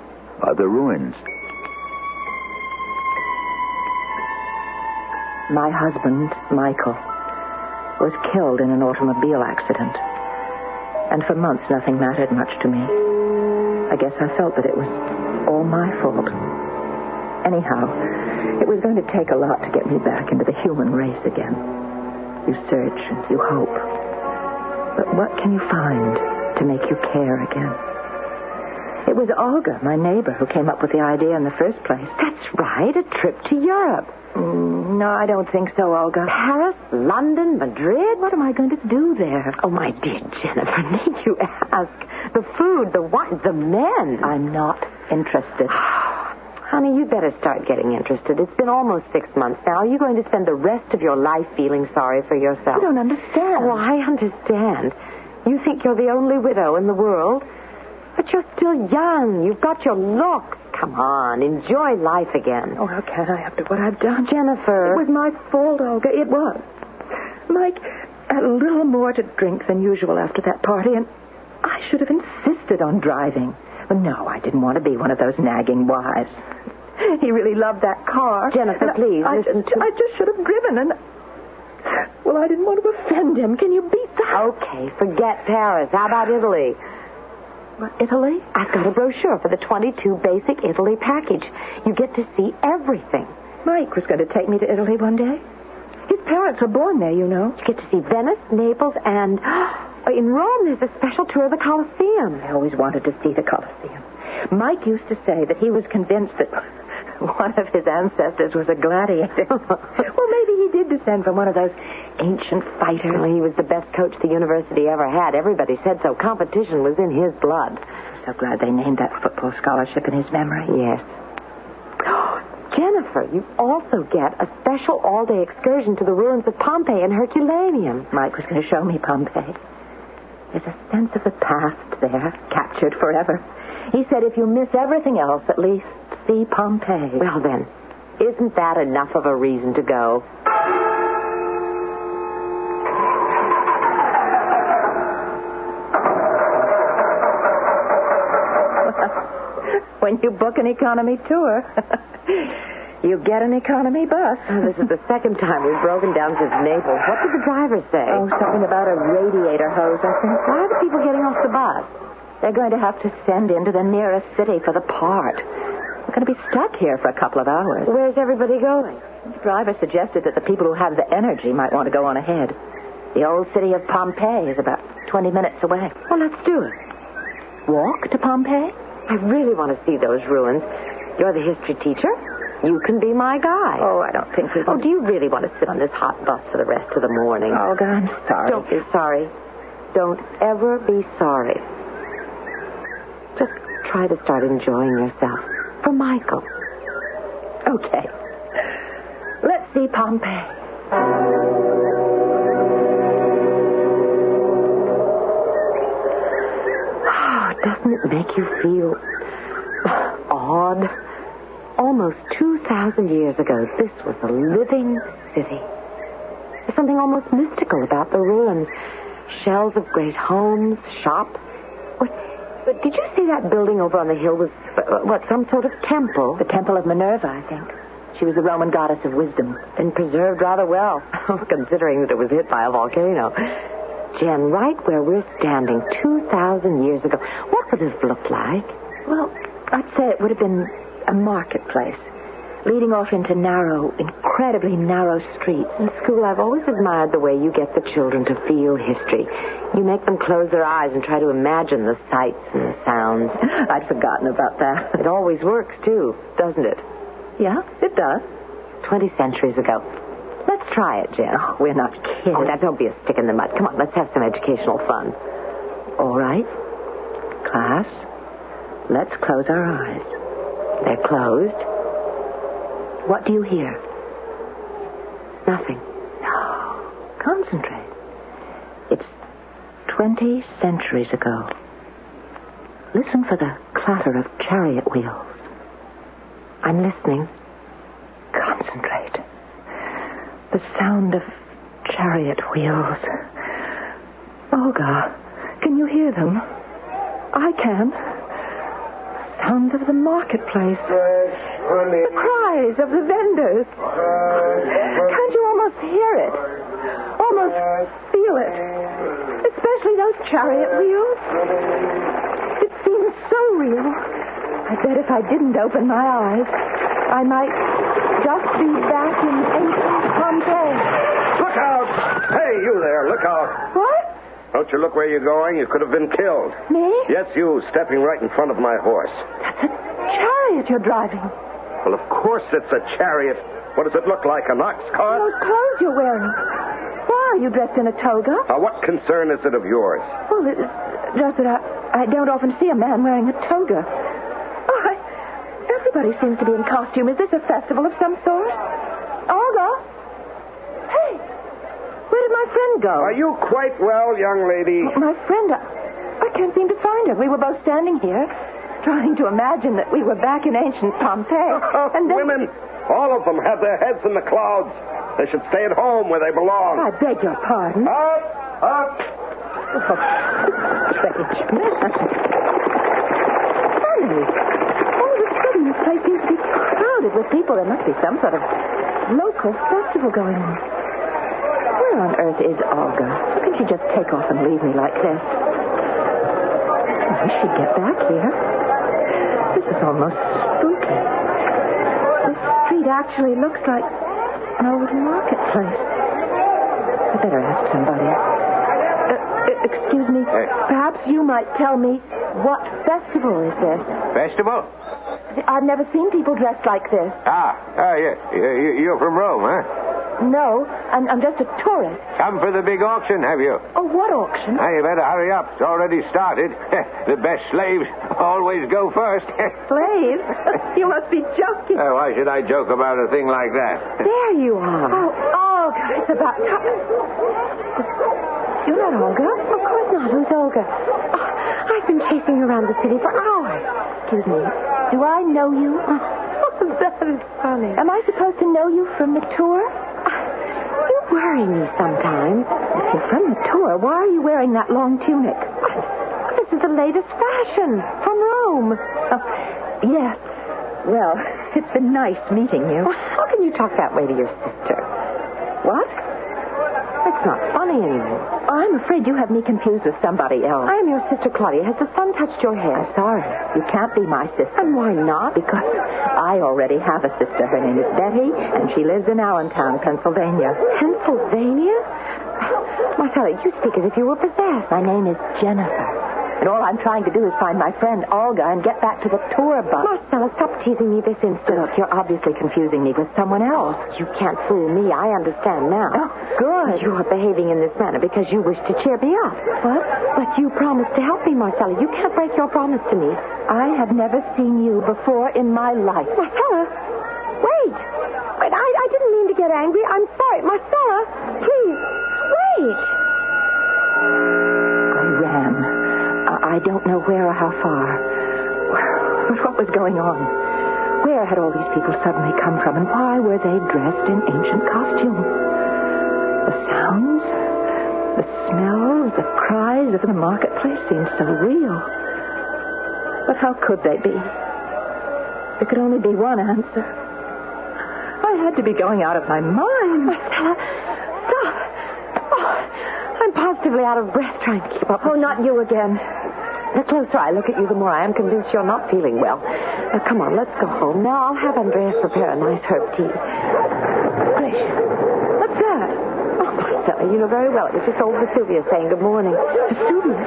are the ruins. My husband, Michael, was killed in an automobile accident. And for months, nothing mattered much to me. I guess I felt that it was all my fault. Anyhow, it was going to take a lot to get me back into the human race again. You search and you hope. But what can you find to make you care again? It was Olga, my neighbor, who came up with the idea in the first place. That's right, a trip to Europe. No, I don't think so, Olga. Paris, London, Madrid? What am I going to do there? Oh, my dear Jennifer, need you ask? The food, the wine, the men. I'm not interested. Honey, you better start getting interested. It's been almost 6 months now. Are you going to spend the rest of your life feeling sorry for yourself? I don't understand. Oh, I understand. You think you're the only widow in the world? But you're still young. You've got your looks. Come on, enjoy life again. Oh, how can I after what I've done? Jennifer. It was my fault, Olga. It was. Mike had a little more to drink than usual after that party, and I should have insisted on driving. But no, I didn't want to be one of those nagging wives. He really loved that car. Jennifer, please, I just should have driven, and... Well, I didn't want to offend him. Can you beat that? Okay, forget Paris. How about Italy? What, Italy? I've got a brochure for the 22 Basic Italy package. You get to see everything. Mike was going to take me to Italy one day. His parents were born there, you know. You get to see Venice, Naples, and in Rome there's a special tour of the Colosseum. I always wanted to see the Colosseum. Mike used to say that he was convinced that one of his ancestors was a gladiator. Well, maybe he did descend from one of those ancient fighters. Well, he was the best coach the university ever had. Everybody said so. Competition was in his blood. I'm so glad they named that football scholarship in his memory. Yes. Jennifer, you also get a special all-day excursion to the ruins of Pompeii and Herculaneum. Mike was going to show me Pompeii. There's a sense of the past there, captured forever. He said if you miss everything else, at least see Pompeii. Well, then, isn't that enough of a reason to go? When you book an economy tour, you get an economy bus. Oh, this is the second time we've broken down since Naples. What did the driver say? Oh, something about a radiator hose, I think. Why are the people getting off the bus? They're going to have to send into the nearest city for the part. We're going to be stuck here for a couple of hours. Where's everybody going? The driver suggested that the people who have the energy might want to go on ahead. The old city of Pompeii is about 20 minutes away. Well, let's do it. Walk to Pompeii? I really want to see those ruins. You're the history teacher. You can be my guide. Oh, I don't think we will. Oh, do you really want to sit on this hot bus for the rest of the morning? Olga, I'm sorry. Don't be sorry. Don't ever be sorry. Just try to start enjoying yourself. For Michael. Okay. Let's see Pompeii. Doesn't it make you feel odd? Almost 2,000 years ago, this was a living city. There's something almost mystical about the ruins. Shells of great homes, shops. But did you see that building over on the hill was, some sort of temple? The Temple of Minerva, I think. She was the Roman goddess of wisdom. And preserved rather well, considering that it was hit by a volcano. Jen, right where we're standing 2,000 years ago, what would it have looked like? Well, I'd say it would have been a marketplace, leading off into narrow, incredibly narrow streets. In school, I've always admired the way you get the children to feel history. You make them close their eyes and try to imagine the sights and the sounds. I'd forgotten about that. It always works, too, doesn't it? Yeah, it does. 20 centuries ago. Let's try it, Jen. Oh, we're not kidding. Oh, now, don't be a stick in the mud. Come on, let's have some educational fun. All right. Class, let's close our eyes. They're closed. What do you hear? Nothing. No. Concentrate. It's 20 centuries ago. Listen for the clatter of chariot wheels. I'm listening. Concentrate. The sound of chariot wheels. Olga, can you hear them? I can. Sound of the marketplace. The cries of the vendors. Can't you almost hear it? Almost feel it? Especially those chariot wheels. It seems so real. I bet if I didn't open my eyes, I might just be back in ancient Pompeii. Look out! Hey, you there, look out. What? Don't you look where you're going? You could have been killed. Me? Yes, you, stepping right in front of my horse. That's a chariot you're driving. Well, of course it's a chariot. What does it look like, an ox cart? Those clothes you're wearing. Why are you dressed in a toga? What concern is it of yours? Well, it's just that I don't often see a man wearing a toga. Oh, everybody seems to be in costume. Is this a festival of some sort? Olga? Hey, where did my friend go? Are you quite well, young lady? My friend, I can't seem to find her. We were both standing here, trying to imagine that we were back in ancient Pompeii. And then... Women, all of them have their heads in the clouds. They should stay at home where they belong. I beg your pardon. Up! Strange man. Funny. All of a sudden, this place seems to be crowded with people. There must be some sort of local festival going on. Where on earth is Olga? How can she just take off and leave me like this? I should get back here. This is almost spooky. This street actually looks like an old marketplace. I better ask somebody. Excuse me. Perhaps you might tell me, what festival is this? Festival? I've never seen people dressed like this. Yeah. You're from Rome, huh? No, I'm just a tourist. Come for the big auction, have you? Oh, what auction? You better hurry up. It's already started. The best slaves always go first. Slaves? You must be joking. Why should I joke about a thing like that? There you are. Oh, Olga, it's about time. You're not Olga? Of course not. Who's Olga? Oh, I've been chasing you around the city for hours. Excuse me. Do I know you? That is funny. Am I supposed to know you from the tour? You worry me sometimes. If you're from the tour, why are you wearing that long tunic? This is the latest fashion from Rome. Yes. Well, it's been nice meeting you. How can you talk that way to your sister? What? That's not funny anymore. I'm afraid you have me confused with somebody else. I am your sister, Claudia. Has the sun touched your hair? I'm sorry. You can't be my sister. And why not? Because I already have a sister. Her name is Betty, and she lives in Allentown, Pennsylvania. Pennsylvania? Marcella, you speak as if you were possessed. My name is Jennifer. And all I'm trying to do is find my friend Olga and get back to the tour bus. Marcella, stop teasing me this instant. Look, you're obviously confusing me with someone else. You can't fool me. I understand now. Oh, good. You are behaving in this manner because you wish to cheer me up. What? But you promised to help me, Marcella. You can't break your promise to me. I have never seen you before in my life. Marcella, wait. I didn't mean to get angry. I'm sorry. Marcella, please, wait. I ran. I don't know where or how far. But what was going on? Where had all these people suddenly come from, and why were they dressed in ancient costume? The sounds, the smells, the cries of the marketplace seemed so real. But how could they be? There could only be one answer. I had to be going out of my mind. Marcella, stop. Oh, I'm positively out of breath trying to keep up. Oh, not you again. The closer I look at you, the more I am convinced you're not feeling well. Now, come on, let's go home. Now, I'll have Andreas prepare a nice herb tea. Gracious. What's that? Oh, Marcella, you know very well it was just old Vesuvius saying good morning. Vesuvius?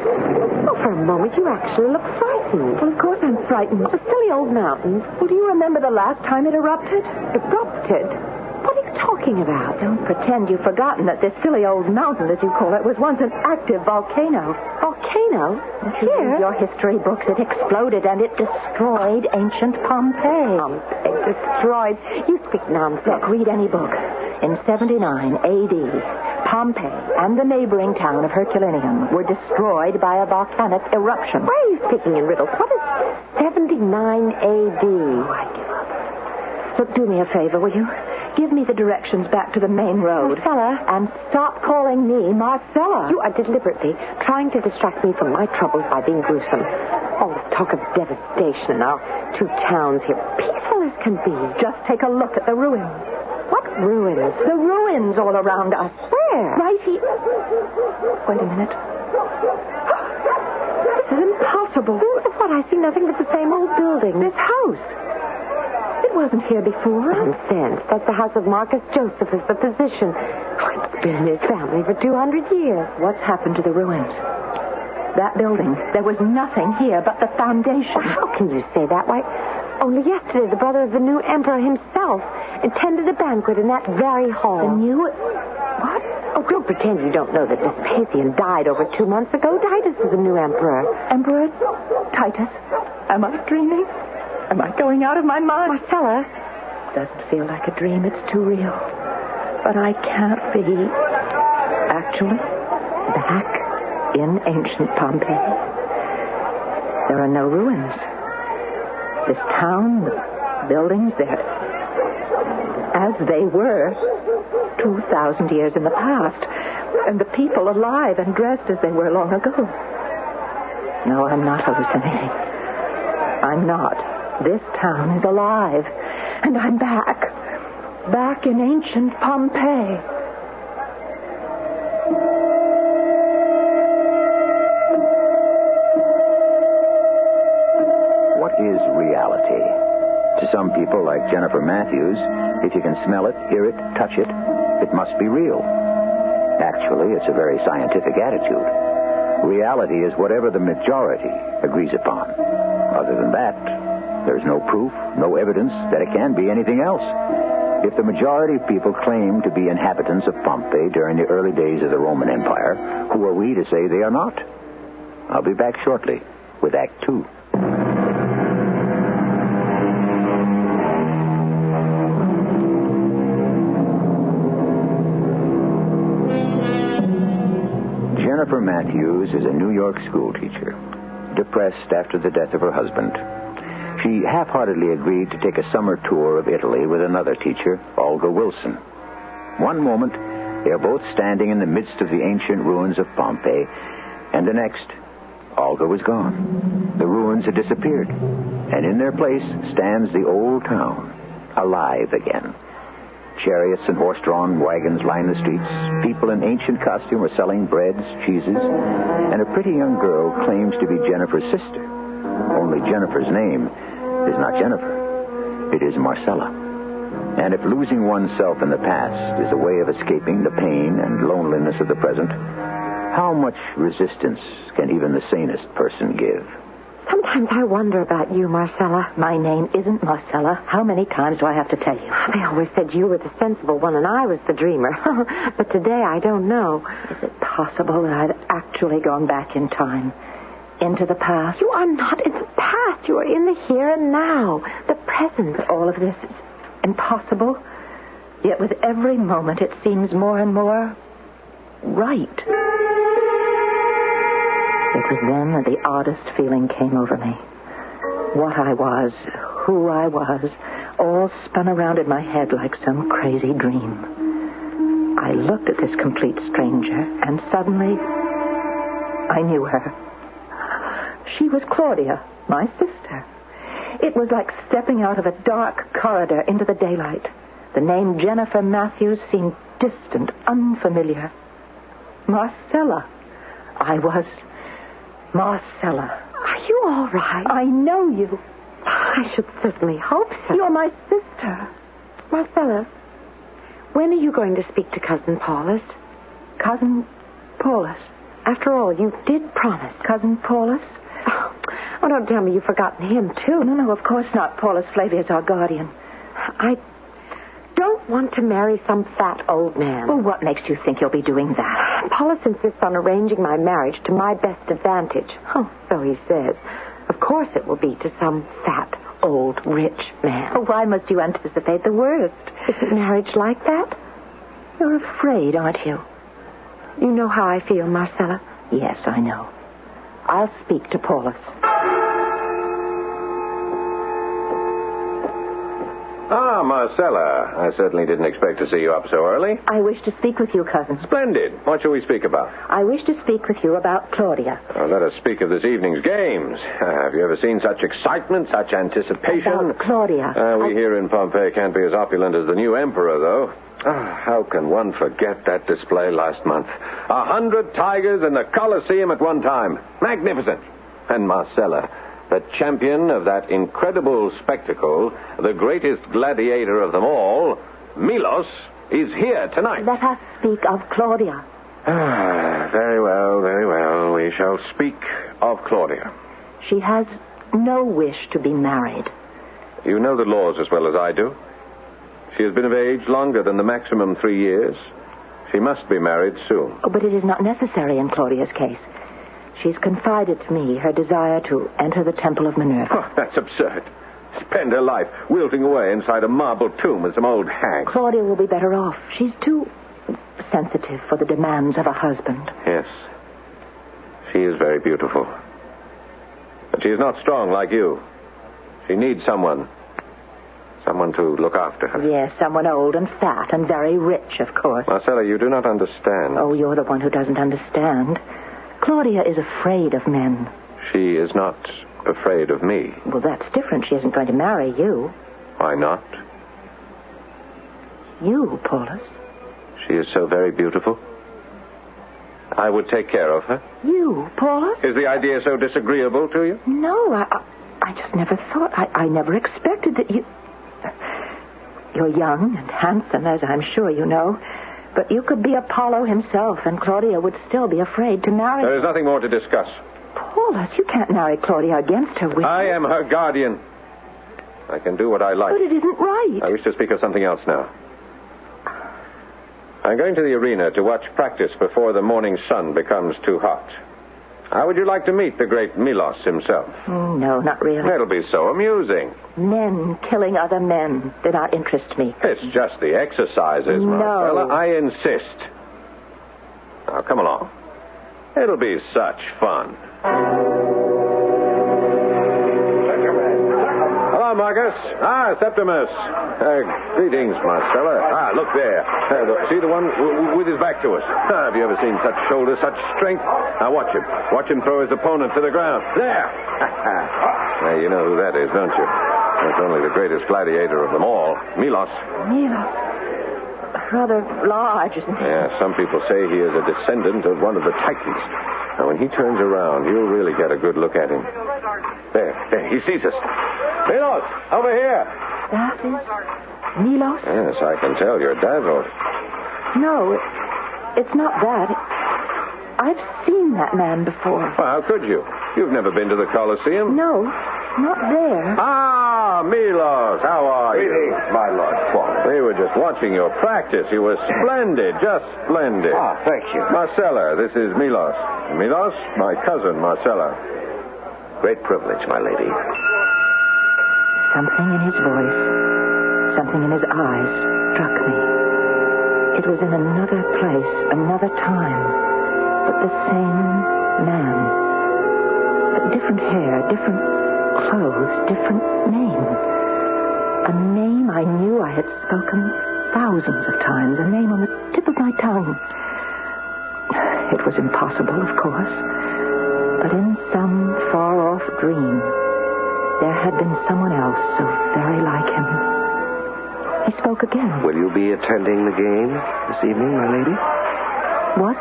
Oh, for a moment Margaret, you actually look frightened. Well, of course I'm frightened. The silly old mountains. Well, do you remember the last time it erupted? Erupted? What are you talking about? Don't pretend you've forgotten that this silly old mountain, as you call it, was once an active volcano. Volcano? If you read your history books, it exploded and it destroyed ancient Pompeii. Destroyed? You speak nonsense. Look, read any book. In 79 A.D., Pompeii and the neighboring town of Herculaneum were destroyed by a volcanic eruption. Why are you speaking in riddles? What is 79 A.D.? I give up. Look, do me a favor, will you? Give me the directions back to the main road. Marcella. And stop calling me Marcella. You are deliberately trying to distract me from my troubles by being gruesome. All this talk of devastation in our two towns here. Peaceful as can be. Just take a look at the ruins. What ruins? The ruins all around us. Where? Right here. Wait a minute. This is impossible. What? I see nothing but the same old building. This house. It wasn't here before. Nonsense. That's the house of Marcus Josephus, the physician. It's been in his family for 200 years. What's happened to the ruins? That building. There was nothing here but the foundation. Well, how can you say that? Why, only yesterday the brother of the new emperor himself attended a banquet in that very hall. The new... What? Oh, don't pretend you don't know that Vespasian died over 2 months ago. Titus is the new emperor. Emperor Titus? Am I dreaming? Am I going out of my mind? Marcella. Doesn't feel like a dream. It's too real. But I can't be actually back in ancient Pompeii. There are no ruins. This town, the buildings, they're as they were 2,000 years in the past. And the people alive and dressed as they were long ago. No, I'm not hallucinating. I'm not. This town is alive, and I'm back in ancient Pompeii. What is reality? To some people, like Jennifer Matthews, if you can smell it, hear it, touch it, it must be real. Actually, it's a very scientific attitude. Reality is whatever the majority agrees upon. Other than that, there's no proof, no evidence that it can be anything else. If the majority of people claim to be inhabitants of Pompeii during the early days of the Roman Empire, who are we to say they are not? I'll be back shortly with Act 2. Jennifer Matthews is a New York schoolteacher, depressed after the death of her husband. She half-heartedly agreed to take a summer tour of Italy with another teacher, Olga Wilson. One moment, they are both standing in the midst of the ancient ruins of Pompeii, and the next, Olga was gone. The ruins had disappeared, and in their place stands the old town, alive again. Chariots and horse-drawn wagons line the streets. People in ancient costume are selling breads, cheeses, and a pretty young girl claims to be Jennifer's sister. Only Jennifer's name is not Jennifer. It is Marcella. And if losing oneself in the past is a way of escaping the pain and loneliness of the present, how much resistance can even the sanest person give? Sometimes I wonder about you, Marcella. My name isn't Marcella. How many times do I have to tell you? They always said you were the sensible one and I was the dreamer. But today I don't know. Is it possible that I've actually gone back in time? Into the past? You are not in the past. You are in the here and now. The present. But all of this is impossible. Yet with every moment it seems more and more right. It was then that the oddest feeling came over me. What I was, who I was, all spun around in my head like some crazy dream. I looked at this complete stranger, and suddenly I knew her. She was Claudia, my sister. It was like stepping out of a dark corridor into the daylight. The name Jennifer Matthews seemed distant, unfamiliar. Marcella. I was Marcella. Are you all right? I know you. I should certainly hope so. You're my sister. Marcella, when are you going to speak to Cousin Paulus? Cousin Paulus? After all, you did promise. Cousin Paulus? Oh, don't tell me you've forgotten him, too. No, of course not. Paulus Flavius, our guardian. I don't want to marry some fat old man. Well, what makes you think you'll be doing that? Paulus insists on arranging my marriage to my best advantage. Oh, so he says. Of course it will be to some fat, old, rich man. Oh, why must you anticipate the worst? Isn't marriage like that? You're afraid, aren't you? You know how I feel, Marcella. Yes, I know. I'll speak to Paulus. Ah, Marcella. I certainly didn't expect to see you up so early. I wish to speak with you, cousin. Splendid. What shall we speak about? I wish to speak with you about Claudia. Oh, let us speak of this evening's games. Have you ever seen such excitement, such anticipation? About Claudia. We here in Pompeii can't be as opulent as the new emperor, though. How can one forget that display last month? 100 tigers in the Colosseum at one time. Magnificent. And Marcella, the champion of that incredible spectacle, the greatest gladiator of them all, Milos, is here tonight. Let us speak of Claudia. Very well, very well. We shall speak of Claudia. She has no wish to be married. You know the laws as well as I do. She has been of age longer than the maximum 3 years. She must be married soon. Oh, but it is not necessary in Claudia's case. She's confided to me her desire to enter the Temple of Minerva. Oh, that's absurd. Spend her life wilting away inside a marble tomb with some old hag. Claudia will be better off. She's too sensitive for the demands of a husband. Yes. She is very beautiful. But she is not strong like you. She needs someone to look after her. Yes, someone old and fat and very rich, of course. Marcella, you do not understand. Oh, you're the one who doesn't understand. Claudia is afraid of men. She is not afraid of me. Well, that's different. She isn't going to marry you. Why not? You, Paulus. She is so very beautiful. I would take care of her. You, Paulus? Is the idea so disagreeable to you? No, I just never thought. I never expected that you... You're young and handsome, as I'm sure you know. But you could be Apollo himself, and Claudia would still be afraid to marry you. There is nothing more to discuss. Paulus, you can't marry Claudia against her will. I am her guardian. I can do what I like. But it isn't right. I wish to speak of something else now. I'm going to the arena to watch practice before the morning sun becomes too hot. How would you like to meet the great Milos himself? No, not really. It'll be so amusing. Men killing other men do not interest me. It's just the exercises, Marcella. I insist. Now, come along. It'll be such fun. Hello, Marcus. Septimus. Greetings, Marcella. Look there. See the one with his back to us? Have you ever seen such shoulders, such strength? Now, watch him. Watch him throw his opponent to the ground. There. Now, you know who that is, don't you? That's only the greatest gladiator of them all, Milos. Milos. Rather large, isn't he? Yeah, some people say he is a descendant of one of the Titans. Now, when he turns around, you'll really get a good look at him. There, he sees us. Milos, over here. That is Milos? Yes, I can tell. You're dazzled. No, it's not that. I've seen that man before. Well, how could you? You've never been to the Colosseum? No, not there. Milos, how are you? Greetings, my Lord Paul. We were just watching your practice. You were splendid, just splendid. Thank you. Marcella, this is Milos. Milos, my cousin, Marcella. Great privilege, my lady. Something in his voice, something in his eyes struck me. It was in another place, another time, but the same man. But different hair, different clothes, different name. A name I knew I had spoken thousands of times, a name on the tip of my tongue. It was impossible, of course, but in some far-off dream, there had been someone else so very like him. He spoke again. Will you be attending the game this evening, my lady? What?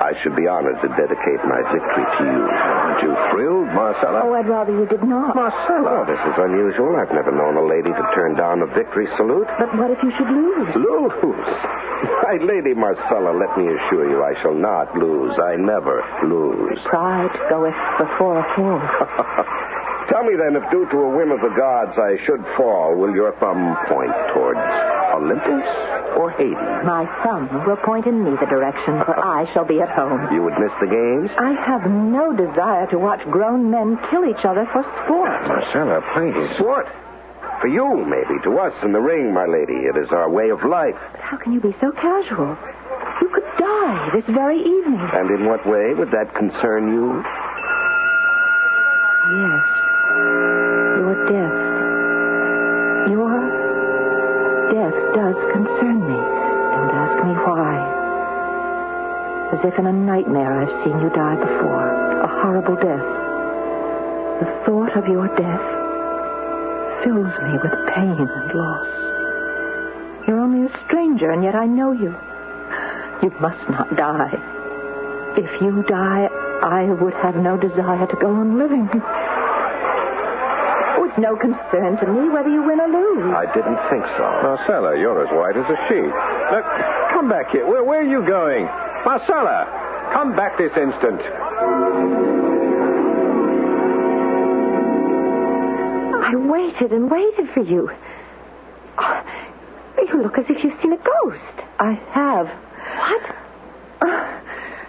I should be honored to dedicate my victory to you. Aren't you thrilled? Marcella. Oh, I'd rather you did not. Marcella. Oh, this is unusual. I've never known a lady to turn down a victory salute. But what if you should lose? Lose? My lady Marcella, let me assure you, I shall not lose. I never lose. Pride goeth before a fall. Tell me then, if due to a whim of the gods I should fall, will your thumb point towards Olympus or Hades? My thumb will point in neither direction, for I shall be at home. You would miss the games? I have no desire to watch grown men kill each other for sport. Marcella, please. Sport? For you, maybe. To us in the ring, my lady. It is our way of life. But how can you be so casual? You could die this very evening. And in what way would that concern you? Yes. Your death. Your death does concern me. Don't ask me why. As if in a nightmare I've seen you die before. A horrible death. The thought of your death fills me with pain and loss. You're only a stranger, and yet I know you. You must not die. If you die, I would have no desire to go on living. Oh, it's no concern to me whether you win or lose. I didn't think so. Marcella, you're as white as a sheet. Look, come back here. Where are you going? Marcella, come back this instant. I waited and waited for you. Oh, you look as if you've seen a ghost. I have. What?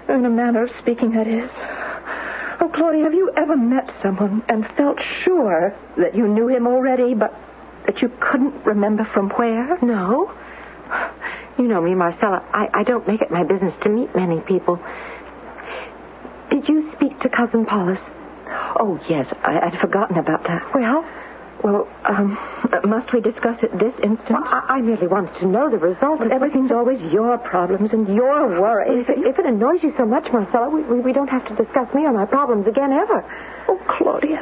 In a manner of speaking, that is. Oh, Claudia, have you ever met someone and felt sure that you knew him already, but that you couldn't remember from where? No. You know me, Marcella. I don't make it my business to meet many people. Did you speak to Cousin Paulus? Oh, yes. I'd forgotten about that. Well, must we discuss it this instant? Well, I merely wanted to know the result. Well, everything's always your problems and your worries. If it annoys you so much, Marcella, we don't have to discuss me or my problems again ever. Oh, Claudia.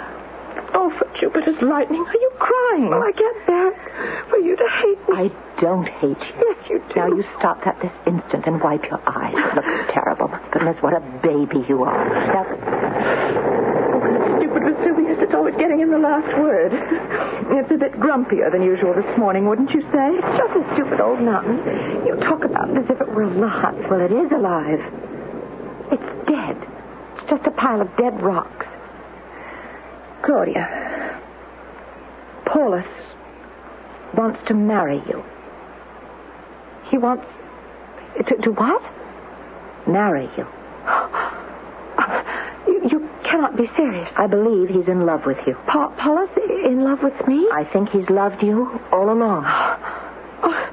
Oh, for Jupiter's lightning, are you crying? Well, I can't bear it for you to hate me. I don't hate you. Yes, you do. Now, you stop that this instant and wipe your eyes. It looks terrible. My goodness, what a baby you are. Now... Stupid Vesuvius, it's always getting in the last word. It's a bit grumpier than usual this morning, wouldn't you say? It's just a stupid old mountain. You talk about it as if it were alive. Well, it is alive. It's dead. It's just a pile of dead rocks. Claudia, Paulus wants to marry you. He wants... To what? Marry you. You cannot be serious. I believe he's in love with you. Paulus in love with me? I think he's loved you all along. Oh,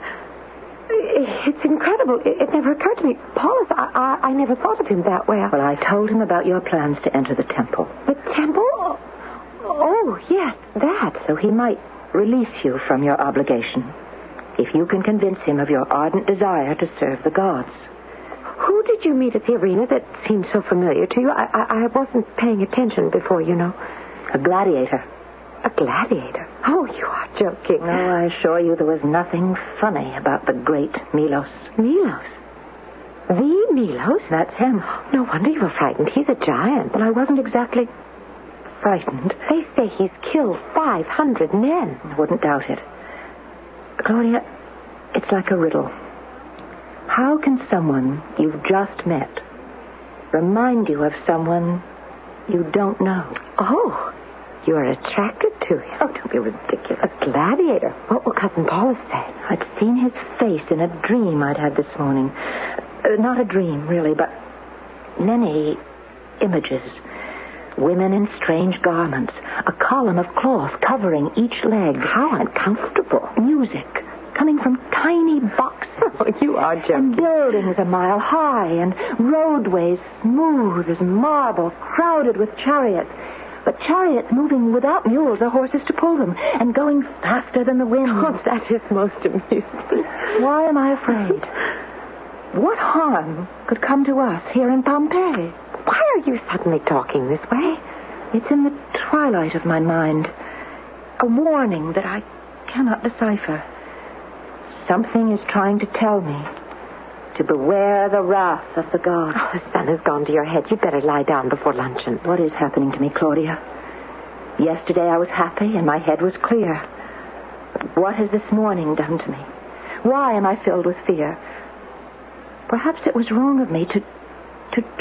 it's incredible. It never occurred to me. Paulus, I never thought of him that way. Well, I told him about your plans to enter the temple. The temple? Oh, yes, that. So he might release you from your obligation if you can convince him of your ardent desire to serve the gods. Who did you meet at the arena that seemed so familiar to you? I wasn't paying attention before, you know. A gladiator. A gladiator? Oh, you are joking. No, I assure you there was nothing funny about the great Milos. Milos? The Milos? That's him. No wonder you were frightened. He's a giant. Well, I wasn't exactly frightened. They say he's killed 500 men. I wouldn't doubt it. Claudia, it's like a riddle. How can someone you've just met remind you of someone you don't know? Oh, you are attracted to him. Oh, don't be ridiculous. A gladiator. What will Cousin Paulus say? I'd seen his face in a dream I'd had this morning. Not a dream, really, but many images. Women in strange garments. A column of cloth covering each leg. How uncomfortable. Music coming from tiny boxes. Oh, you are joking. And buildings a mile high, and roadways smooth as marble, crowded with chariots. But chariots moving without mules or horses to pull them, and going faster than the wind. Oh, that is most amusing. Why am I afraid? What harm could come to us here in Pompeii? Why are you suddenly talking this way? It's in the twilight of my mind. A warning that I cannot decipher. Something is trying to tell me to beware the wrath of the gods. Oh, the sun has gone to your head. You'd better lie down before luncheon. What is happening to me, Claudia? Yesterday I was happy and my head was clear. But what has this morning done to me? Why am I filled with fear? Perhaps it was wrong of me to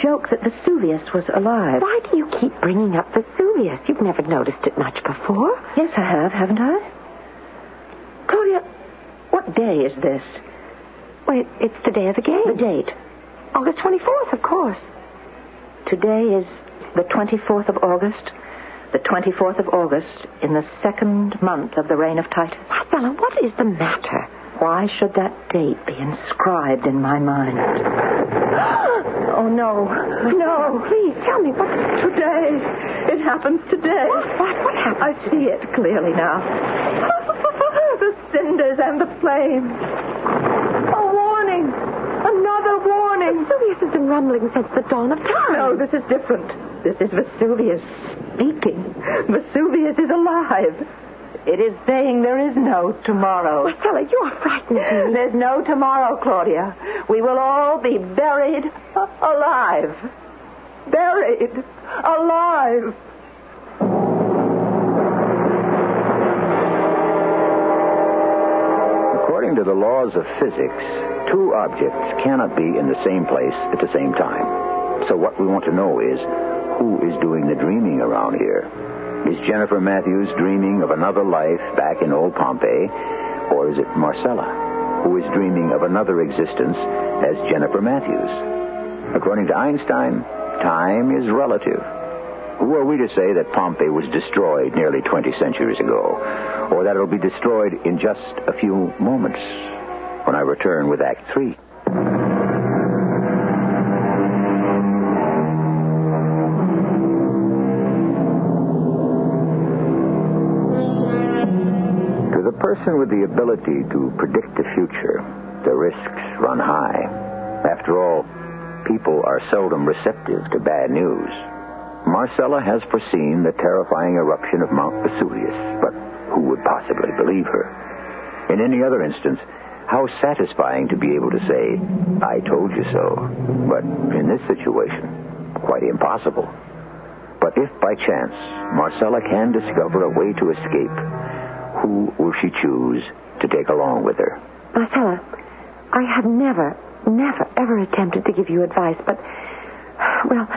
joke that Vesuvius was alive. Why do you keep bringing up Vesuvius? You've never noticed it much before. Yes, I have, haven't I? Claudia, what day is this? Wait, it's the day of the game. The date? August 24th, of course. Today is the 24th of August. The 24th of August in the second month of the reign of Titus. Marcella, what is the matter? Why should that date be inscribed in my mind? Oh, no. No. Please, tell me what... Today. It happens today. What happened? I see it clearly now. The cinders and the flames. A warning. Another warning. Vesuvius has been rumbling since the dawn of time. No, this is different. This is Vesuvius speaking. Vesuvius is alive. It is saying there is no tomorrow. Marcella, you are frightening me. There's no tomorrow, Claudia. We will all be buried alive. Buried alive. According to the laws of physics, two objects cannot be in the same place at the same time. So what we want to know is, who is doing the dreaming around here? Is Jennifer Matthews dreaming of another life back in old Pompeii? Or is it Marcella, who is dreaming of another existence as Jennifer Matthews? According to Einstein, time is relative. Who are we to say that Pompeii was destroyed nearly 20 centuries ago, or that it'll be destroyed in just a few moments when I return with Act 3? To the person with the ability to predict the future, the risks run high. After all, people are seldom receptive to bad news. Marcella has foreseen the terrifying eruption of Mount Vesuvius, but who would possibly believe her? In any other instance, how satisfying to be able to say, I told you so. But in this situation, quite impossible. But if by chance Marcella can discover a way to escape, who will she choose to take along with her? Marcella, I have never, ever attempted to give you advice, but, well,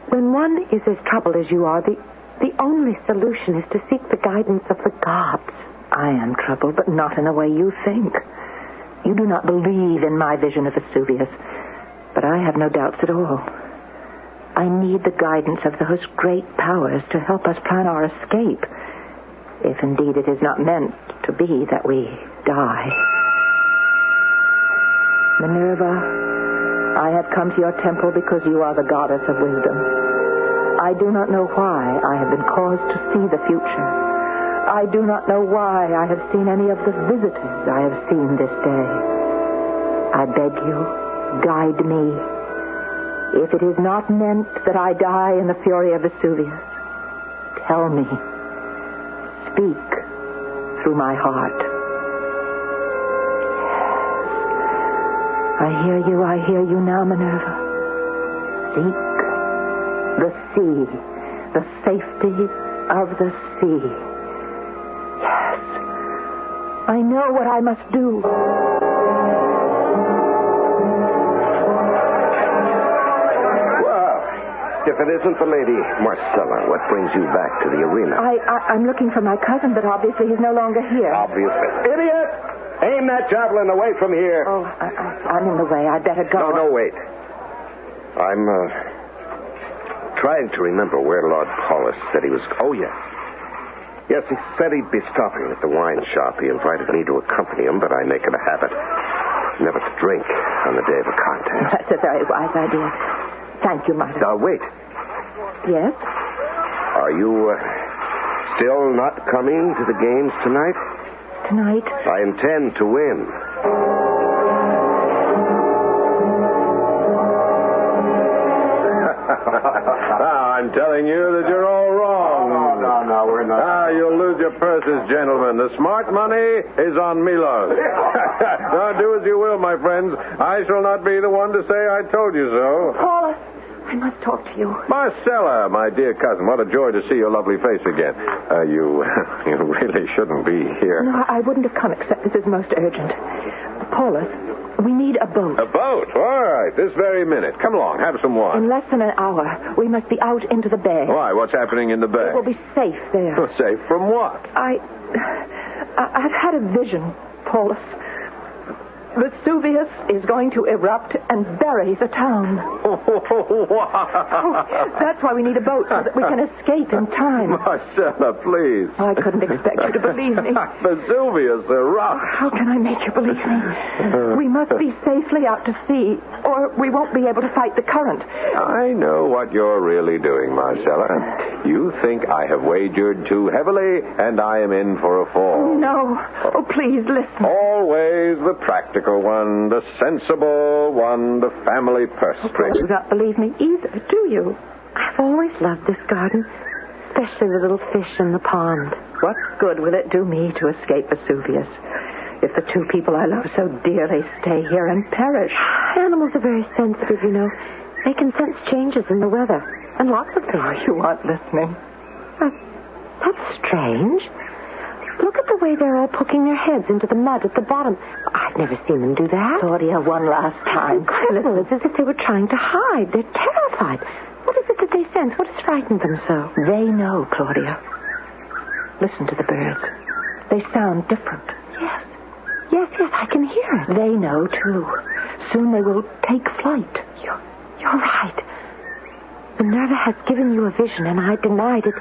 when one is as troubled as you are, the only solution is to seek the guidance of the gods. I am troubled, but not in the way you think. You do not believe in my vision of Vesuvius, but I have no doubts at all. I need the guidance of those great powers to help us plan our escape, if indeed it is not meant to be that we die. Minerva, I have come to your temple because you are the goddess of wisdom. I do not know why I have been caused to see the future. I do not know why I have seen any of the visitors I have seen this day. I beg you, guide me. If it is not meant that I die in the fury of Vesuvius, tell me. Speak through my heart. I hear you now, Minerva. Seek the sea, the safety of the sea. Yes, I know what I must do. Well, if it isn't the lady Marcella, what brings you back to the arena? I'm looking for my cousin, but obviously he's no longer here. Obviously. Idiot! Aim that javelin away from here. Oh, I'm in the way. I'd better go. No, wait. I'm trying to remember where Lord Paulus said he was. Oh, yes. Yes, he said he'd be stopping at the wine shop. He invited me to accompany him, but I make it a habit never to drink on the day of a contest. That's a very wise idea. Thank you, Martin. Now, wait. Yes? Are you still not coming to the games tonight? Tonight? I intend to win. I'm telling you that you're all wrong. No, we're not. You'll lose your purses, gentlemen. The smart money is on Milos. Now, do as you will, my friends. I shall not be the one to say I told you so. Paula, I must talk to you. Marcella, my dear cousin, what a joy to see your lovely face again. You really shouldn't be here. No, I wouldn't have come except this is most urgent. Paula, we need a boat. A boat? All right, this very minute. Come along, have some wine. In less than an hour, we must be out into the bay. Why? What's happening in the bay? It will be safe there. Safe from what? I've had a vision, Paulus. Vesuvius is going to erupt and bury the town. That's why we need a boat, so that we can escape in time. Marcella, please. I couldn't expect you to believe me. Vesuvius erupt. How can I make you believe me? We must be safely out to sea, or we won't be able to fight the current. I know what you're really doing, Marcella. You think I have wagered too heavily, and I am in for a fall. No. Oh, please, listen. Always the practical one, the sensible one, the family purse string. You don't believe me either, do you? I've always loved this garden, especially the little fish in the pond. What good will it do me to escape Vesuvius if the two people I love so dearly stay here and perish? Animals are very sensitive, you know. They can sense changes in the weather and lots of things. You aren't listening. That's strange. Look at the way they're all poking their heads into the mud at the bottom. I've never seen them do that. Claudia, one last time. Incredible. It's as if they were trying to hide. They're terrified. What is it that they sense? What has frightened them so? They know, Claudia. Listen to the birds. They sound different. Yes, I can hear it. They know, too. Soon they will take flight. You're right. Minerva has given you a vision, and I denied it.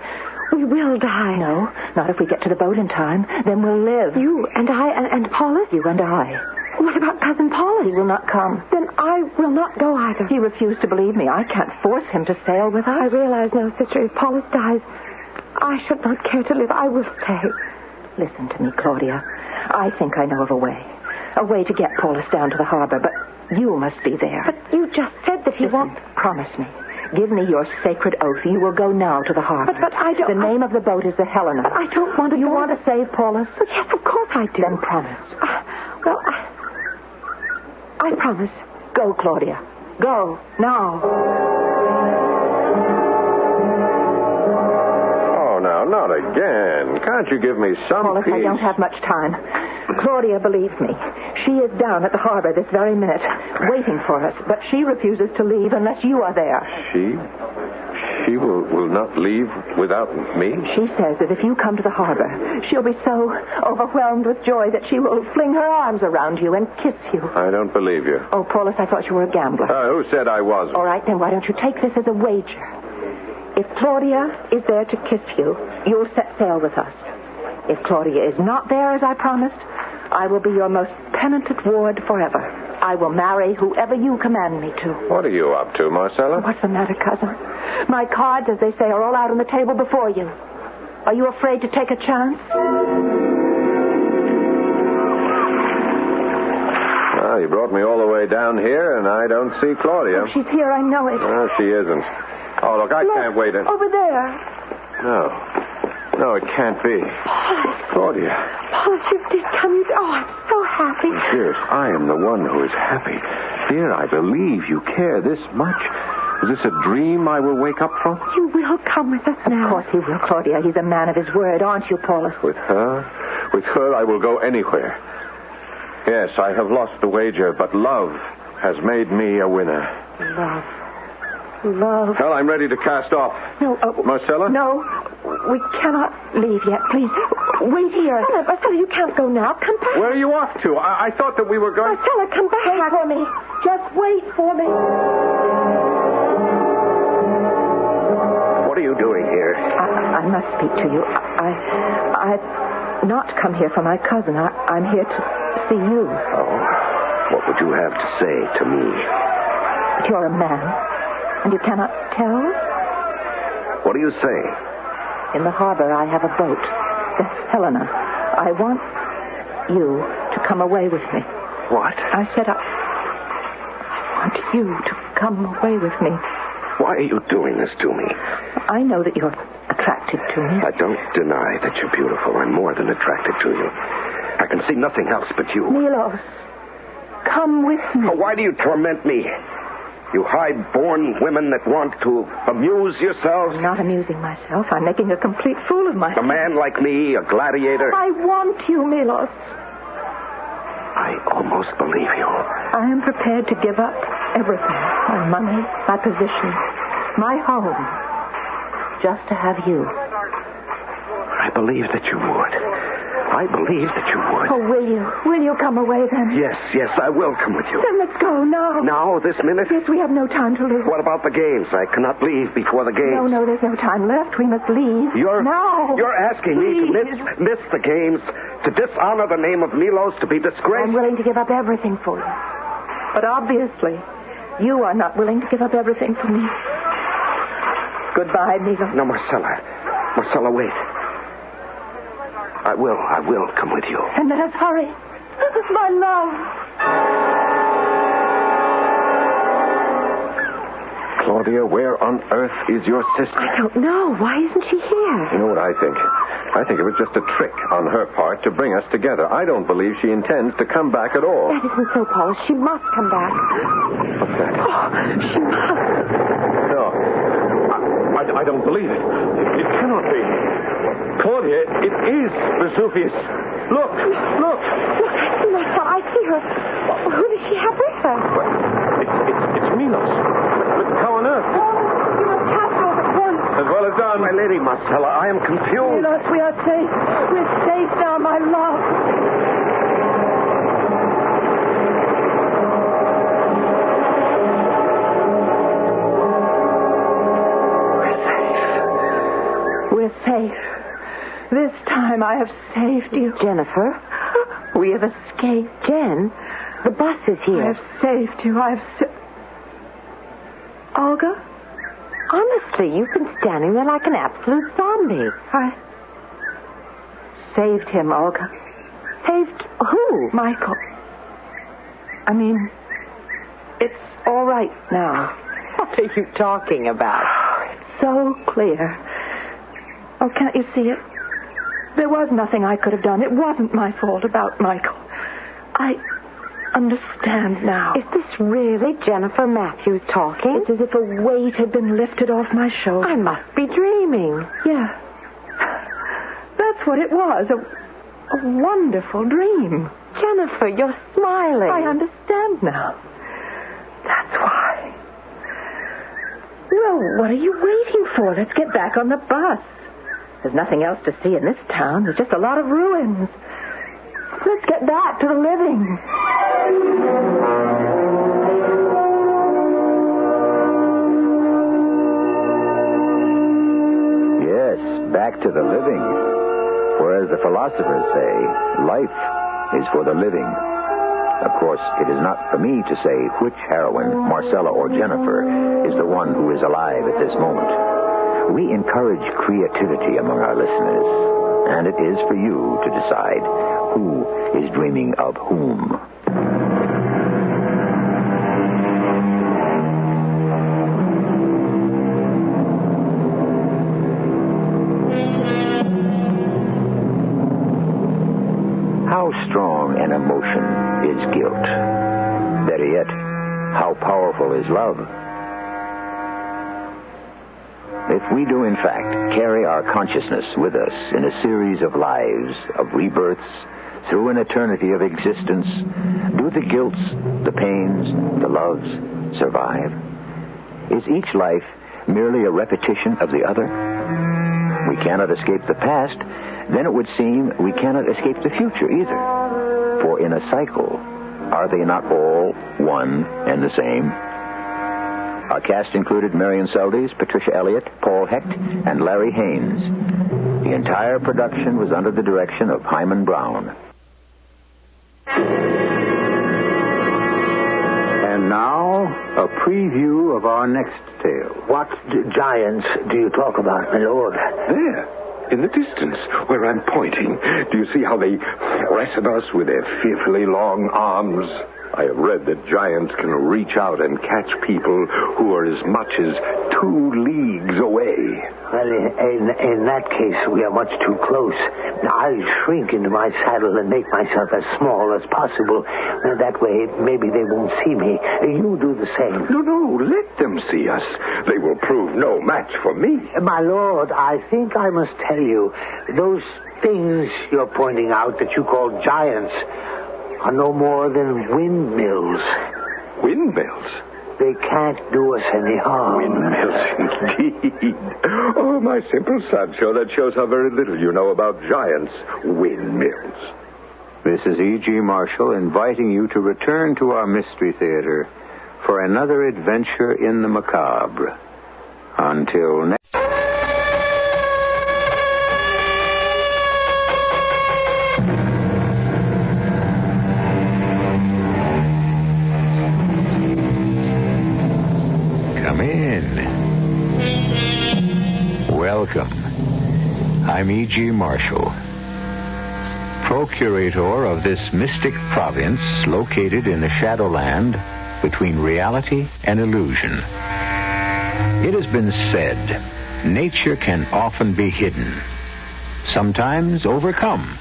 We will die. No, not if we get to the boat in time. Then we'll live. You and I and Paulus? You and I. What about Cousin Paulus? He will not come. Then I will not go either. He refused to believe me. I can't force him to sail with us. I realize now, sister, if Paulus dies, I should not care to live. I will stay. Listen to me, Claudia. I think I know of a way to get Paulus down to the harbor, but you must be there. But you just said that he won't. Promise me. Give me your sacred oath. You will go now to the harbor. But I don't... The name of the boat is the Helena. But I don't want to... You want to save Paulus? But yes, of course I do. Then promise. I promise. Go, Claudia. Go, now. Oh, now, not again. Can't you give me some Paulus, peace? I don't have much time. Claudia believes me. She is down at the harbor this very minute, waiting for us. But she refuses to leave unless you are there. She will not leave without me? She says that if you come to the harbor, she'll be so overwhelmed with joy that she will fling her arms around you and kiss you. I don't believe you. Oh, Paulus, I thought you were a gambler. Who said I was? All right, then why don't you take this as a wager? If Claudia is there to kiss you, you'll set sail with us. If Claudia is not there, as I promised, I will be your most penitent ward forever. I will marry whoever you command me to. What are you up to, Marcella? What's the matter, cousin? My cards, as they say, are all out on the table before you. Are you afraid to take a chance? Well, you brought me all the way down here, and I don't see Claudia. Oh, she's here, I know it. No, she isn't. Oh, look, I can't wait. Over there. No, it can't be. Claudia. Paulus, you did come. I'm so happy. Dearest, I am the one who is happy. Dear, I believe you care this much. Is this a dream I will wake up from? You will come with us now. Of course he will, Claudia. He's a man of his word, aren't you, Paulus? With her? With her, I will go anywhere. Yes, I have lost the wager, but love has made me a winner. Love. Well, I'm ready to cast off. No, Marcella? No, we cannot leave yet. Please, wait here. Marcella, you can't go now. Come back. Where are you off to? I thought that we were going... Marcella, come back. Wait for me. Just wait for me. What are you doing here? I must speak to you. I've not come here for my cousin. I'm here to see you. Oh, what would you have to say to me? But you're a man, and you cannot tell? What do you say? In the harbor, I have a boat, the Helena. I want you to come away with me. What? I said I want you to come away with me. Why are you doing this to me? I know that you're a attractive to me. I don't deny that you're beautiful. I'm more than attracted to you. I can see nothing else but you. Milos, come with me. Oh, why do you torment me? You high-born women that want to amuse yourselves? I'm not amusing myself. I'm making a complete fool of myself. A man like me, a gladiator? I want you, Milos. I almost believe you. I am prepared to give up everything. My money, my position, my home. Just to have you. I believe that you would. I believe that you would. Oh, will you? Will you come away then? Yes, I will come with you. Then let's go now. Now, this minute? Yes, we have no time to lose. What about the games? I cannot leave before the games. No, there's no time left. We must leave. Now. You're asking me to miss the games, to dishonor the name of Milos, to be disgraced? I'm willing to give up everything for you. But obviously, you are not willing to give up everything for me. Goodbye, Milos. No, Marcella. Marcella, wait. I will come with you. And let us hurry. My love. Claudia, where on earth is your sister? I don't know. Why isn't she here? You know what I think? I think it was just a trick on her part to bring us together. I don't believe she intends to come back at all. That isn't so, Paula. She must come back. What's that? Oh, she must. No. I don't believe it. It cannot be. Claudia, it is Vesuvius. Look. Martha, I see her. Who does she have with her? It's Milos. But how on earth? You must capture her at once. As well as done. My lady Marcella, I am confused. Milos, we are safe. We're safe now, my love. We're safe. This time I have saved you. Jennifer? We have escaped. Jen, the bus is here. I have saved you. Olga? Honestly, you've been standing there like an absolute zombie. I saved him, Olga. Saved who? Michael. I mean, it's all right now. What are you talking about? It's so clear. Oh, can't you see it? There was nothing I could have done. It wasn't my fault about Michael. I understand now. Is this really Jennifer Matthews talking? It's as if a weight had been lifted off my shoulder. I must be dreaming. Yeah. That's what it was. A wonderful dream. Jennifer, you're smiling. I understand now. That's why. Well, what are you waiting for? Let's get back on the bus. There's nothing else to see in this town. There's just a lot of ruins. Let's get back to the living. Yes, back to the living. For as the philosophers say, life is for the living. Of course, it is not for me to say which heroine, Marcella or Jennifer, is the one who is alive at this moment. We encourage creativity among our listeners, and it is for you to decide who is dreaming of whom. How strong an emotion is guilt? Better yet, how powerful is love? If we do, in fact, carry our consciousness with us in a series of lives, of rebirths, through an eternity of existence, do the guilts, the pains, the loves survive? Is each life merely a repetition of the other? We cannot escape the past, then it would seem we cannot escape the future either. For in a cycle, are they not all one and the same? Our cast included Marion Seldes, Patricia Elliott, Paul Hecht, and Larry Haynes. The entire production was under the direction of Hyman Brown. And now, a preview of our next tale. What giants do you talk about, my lord? There, in the distance, where I'm pointing. Do you see how they press at us with their fearfully long arms? I have read that giants can reach out and catch people who are as much as 2 leagues away. Well, in that case, we are much too close. I'll shrink into my saddle and make myself as small as possible. That way, maybe they won't see me. You do the same. No, let them see us. They will prove no match for me. My lord, I think I must tell you, those things you're pointing out that you call giants are no more than windmills. Windmills? They can't do us any harm. Windmills, indeed. Oh, my simple Sancho, that shows how very little you know about giants. Windmills. This is E.G. Marshall inviting you to return to our Mystery Theater for another adventure in the macabre. Until next... Come in. Welcome. I'm E.G. Marshall, procurator of this mystic province located in the Shadowland between reality and illusion. It has been said, nature can often be hidden, sometimes overcome,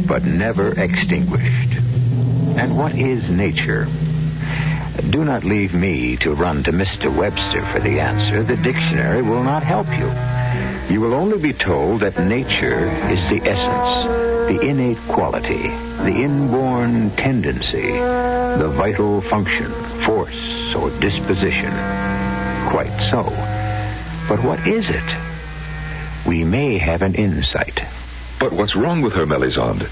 but never extinguished. And what is nature? Do not leave me to run to Mr. Webster for the answer. The dictionary will not help you. You will only be told that nature is the essence, the innate quality, the inborn tendency, the vital function, force, or disposition. Quite so. But what is it? We may have an insight. But what's wrong with her, Melisande?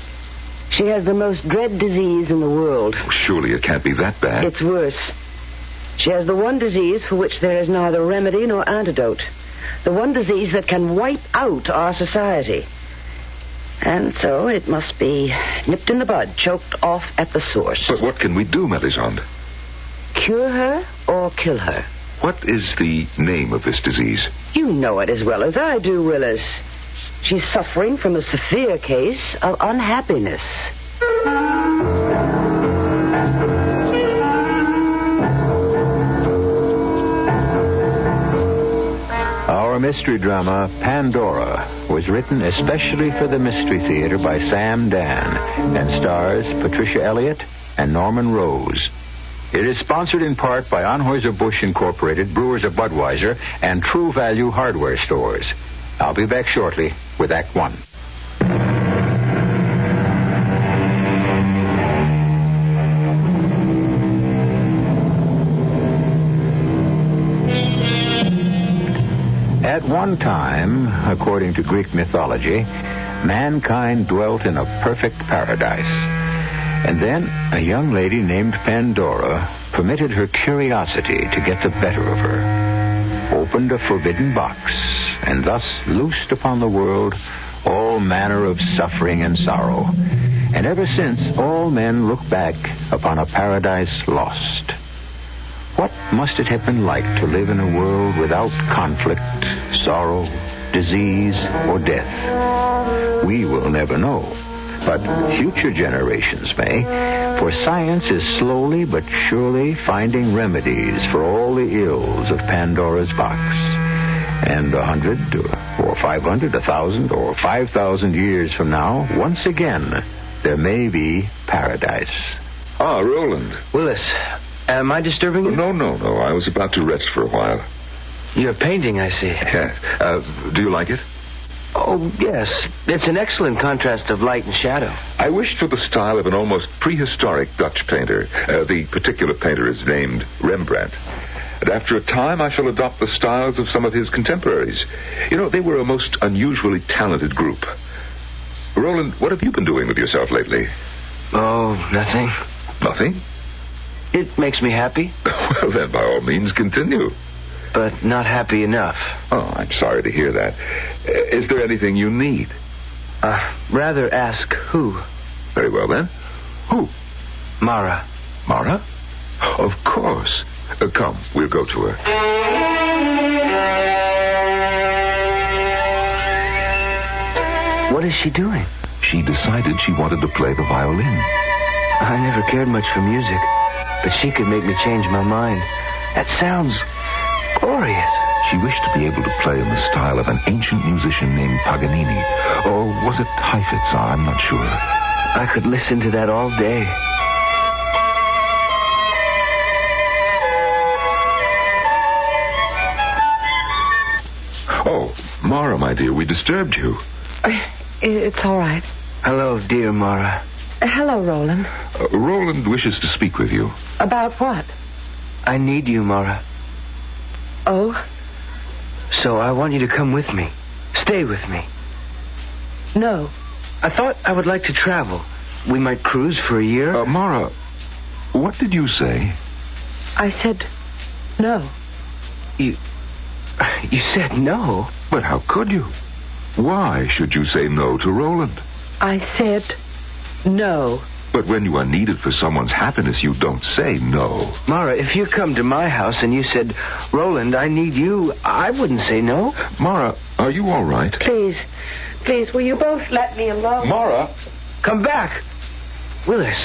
She has the most dread disease in the world. Surely it can't be that bad. It's worse. She has the one disease for which there is neither remedy nor antidote. The one disease that can wipe out our society. And so it must be nipped in the bud, choked off at the source. But what can we do, Melisande? Cure her or kill her. What is the name of this disease? You know it as well as I do, Willis. She's suffering from a severe case of unhappiness. Our mystery drama, Pandora, was written especially for the Mystery Theater by Sam Dan and stars Patricia Elliott and Norman Rose. It is sponsored in part by Anheuser-Busch Incorporated, Brewers of Budweiser, and True Value Hardware Stores. I'll be back shortly with Act One. At one time, according to Greek mythology, mankind dwelt in a perfect paradise. And then a young lady named Pandora permitted her curiosity to get the better of her, opened a forbidden box, and thus loosed upon the world all manner of suffering and sorrow. And ever since, all men look back upon a paradise lost. What must it have been like to live in a world without conflict, sorrow, disease, or death? We will never know, but future generations may, for science is slowly but surely finding remedies for all the ills of Pandora's box. And 100 or 500, 1,000 or 5,000 years from now, once again, there may be paradise. Ah, Roland. Willis, am I disturbing you? No. I was about to rest for a while. You're painting, I see. Yeah. Do you like it? Oh, yes. It's an excellent contrast of light and shadow. I wished for the style of an almost prehistoric Dutch painter. The particular painter is named Rembrandt. And after a time, I shall adopt the styles of some of his contemporaries. You know, they were a most unusually talented group. Roland, what have you been doing with yourself lately? Oh, nothing. Nothing? It makes me happy. Well, then, by all means, continue. But not happy enough. Oh, I'm sorry to hear that. Is there anything you need? Rather ask who. Very well, then. Who? Mara. Mara? Of course. Come, we'll go to her. What is she doing? She decided she wanted to play the violin. I never cared much for music, but she could make me change my mind. That sounds glorious. She wished to be able to play in the style of an ancient musician named Paganini. Or was it Heifetz? I'm not sure. I could listen to that all day. Oh, Mara, my dear, we disturbed you. It's all right. Hello, dear Mara. Hello, Roland. Roland wishes to speak with you. About what? I need you, Mara. Oh? So I want you to come with me. Stay with me. No. I thought I would like to travel. We might cruise for a year. Mara, what did you say? I said no. You said no? But how could you? Why should you say no to Roland? I said no. But when you are needed for someone's happiness, you don't say no. Mara, if you come to my house and you said, Roland, I need you, I wouldn't say no. Mara, are you all right? Please, will you both let me alone? Mara! Come back. Willis,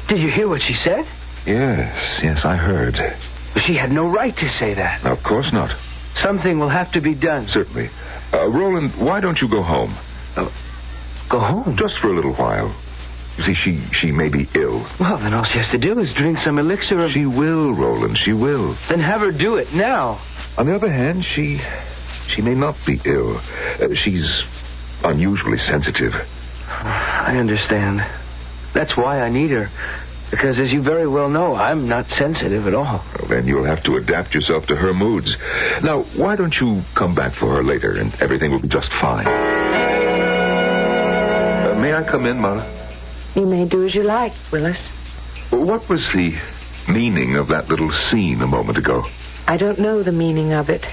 did you hear what she said? Yes, I heard. She had no right to say that. Of course not. Something will have to be done. Certainly. Roland, why don't you go home? Go home? Just for a little while. You see, she may be ill. Well, then all she has to do is drink some elixir of... She will, Roland, she will. Then have her do it now. On the other hand, she may not be ill. She's unusually sensitive. I understand. That's why I need her. Because, as you very well know, I'm not sensitive at all. Well, then you'll have to adapt yourself to her moods. Now, why don't you come back for her later, and everything will be just fine. May I come in, Mara? You may do as you like, Willis. What was the meaning of that little scene a moment ago? I don't know the meaning of it.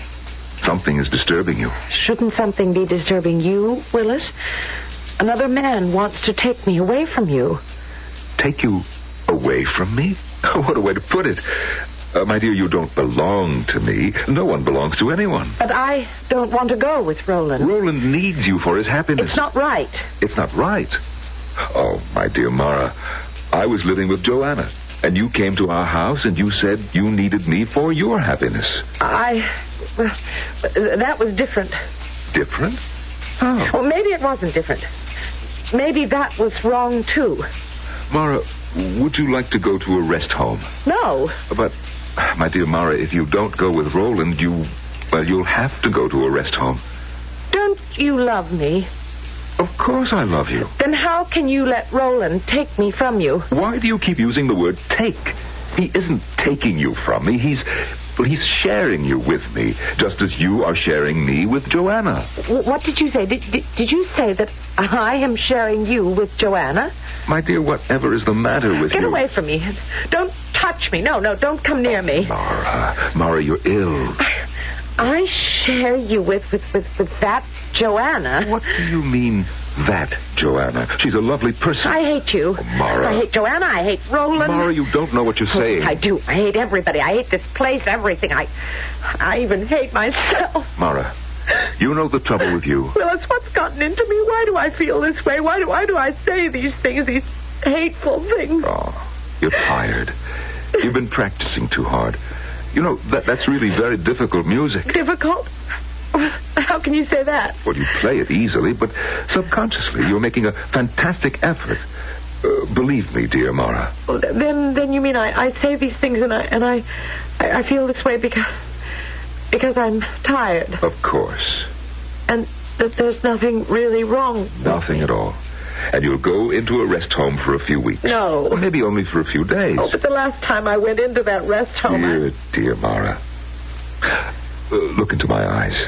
Something is disturbing you. Shouldn't something be disturbing you, Willis? Another man wants to take me away from you. Take you away from me? What a way to put it. My dear, you don't belong to me. No one belongs to anyone. But I don't want to go with Roland. Roland needs you for his happiness. It's not right. It's not right. Oh, my dear Mara, I was living with Joanna, and you came to our house and you said you needed me for your happiness. Well, that was different. Different? Oh. Well, maybe it wasn't different. Maybe that was wrong, too. Mara, would you like to go to a rest home? No. But, my dear Mara, if you don't go with Roland, you'll have to go to a rest home. Don't you love me? Of course I love you. Then how can you let Roland take me from you? Why do you keep using the word take? He isn't taking you from me. He's sharing you with me, just as you are sharing me with Joanna. What did you say? Did you say that I am sharing you with Joanna? My dear, whatever is the matter with you? Get away from me. Don't touch me. No, don't come near me. Mara, you're ill. I share you with that Joanna. What do you mean, that Joanna? She's a lovely person. I hate you. Oh, Mara. I hate Joanna. I hate Roland. Mara, you don't know what you're saying. I do. I hate everybody. I hate this place, everything. I even hate myself. Mara, you know the trouble with you. Willis, what's gotten into me? Why do I feel this way? Why do I say these things, these hateful things? Oh, you're tired. You've been practicing too hard. You know, that's really very difficult music. Difficult? How can you say that? Well, you play it easily, but subconsciously you're making a fantastic effort. Believe me, dear Mara. Well, then you mean I say these things and I feel this way because I'm tired. Of course. And that there's nothing really wrong. Nothing at all. And you'll go into a rest home for a few weeks. No. Or maybe only for a few days. Oh, but the last time I went into that rest home... Dear Mara. Look into my eyes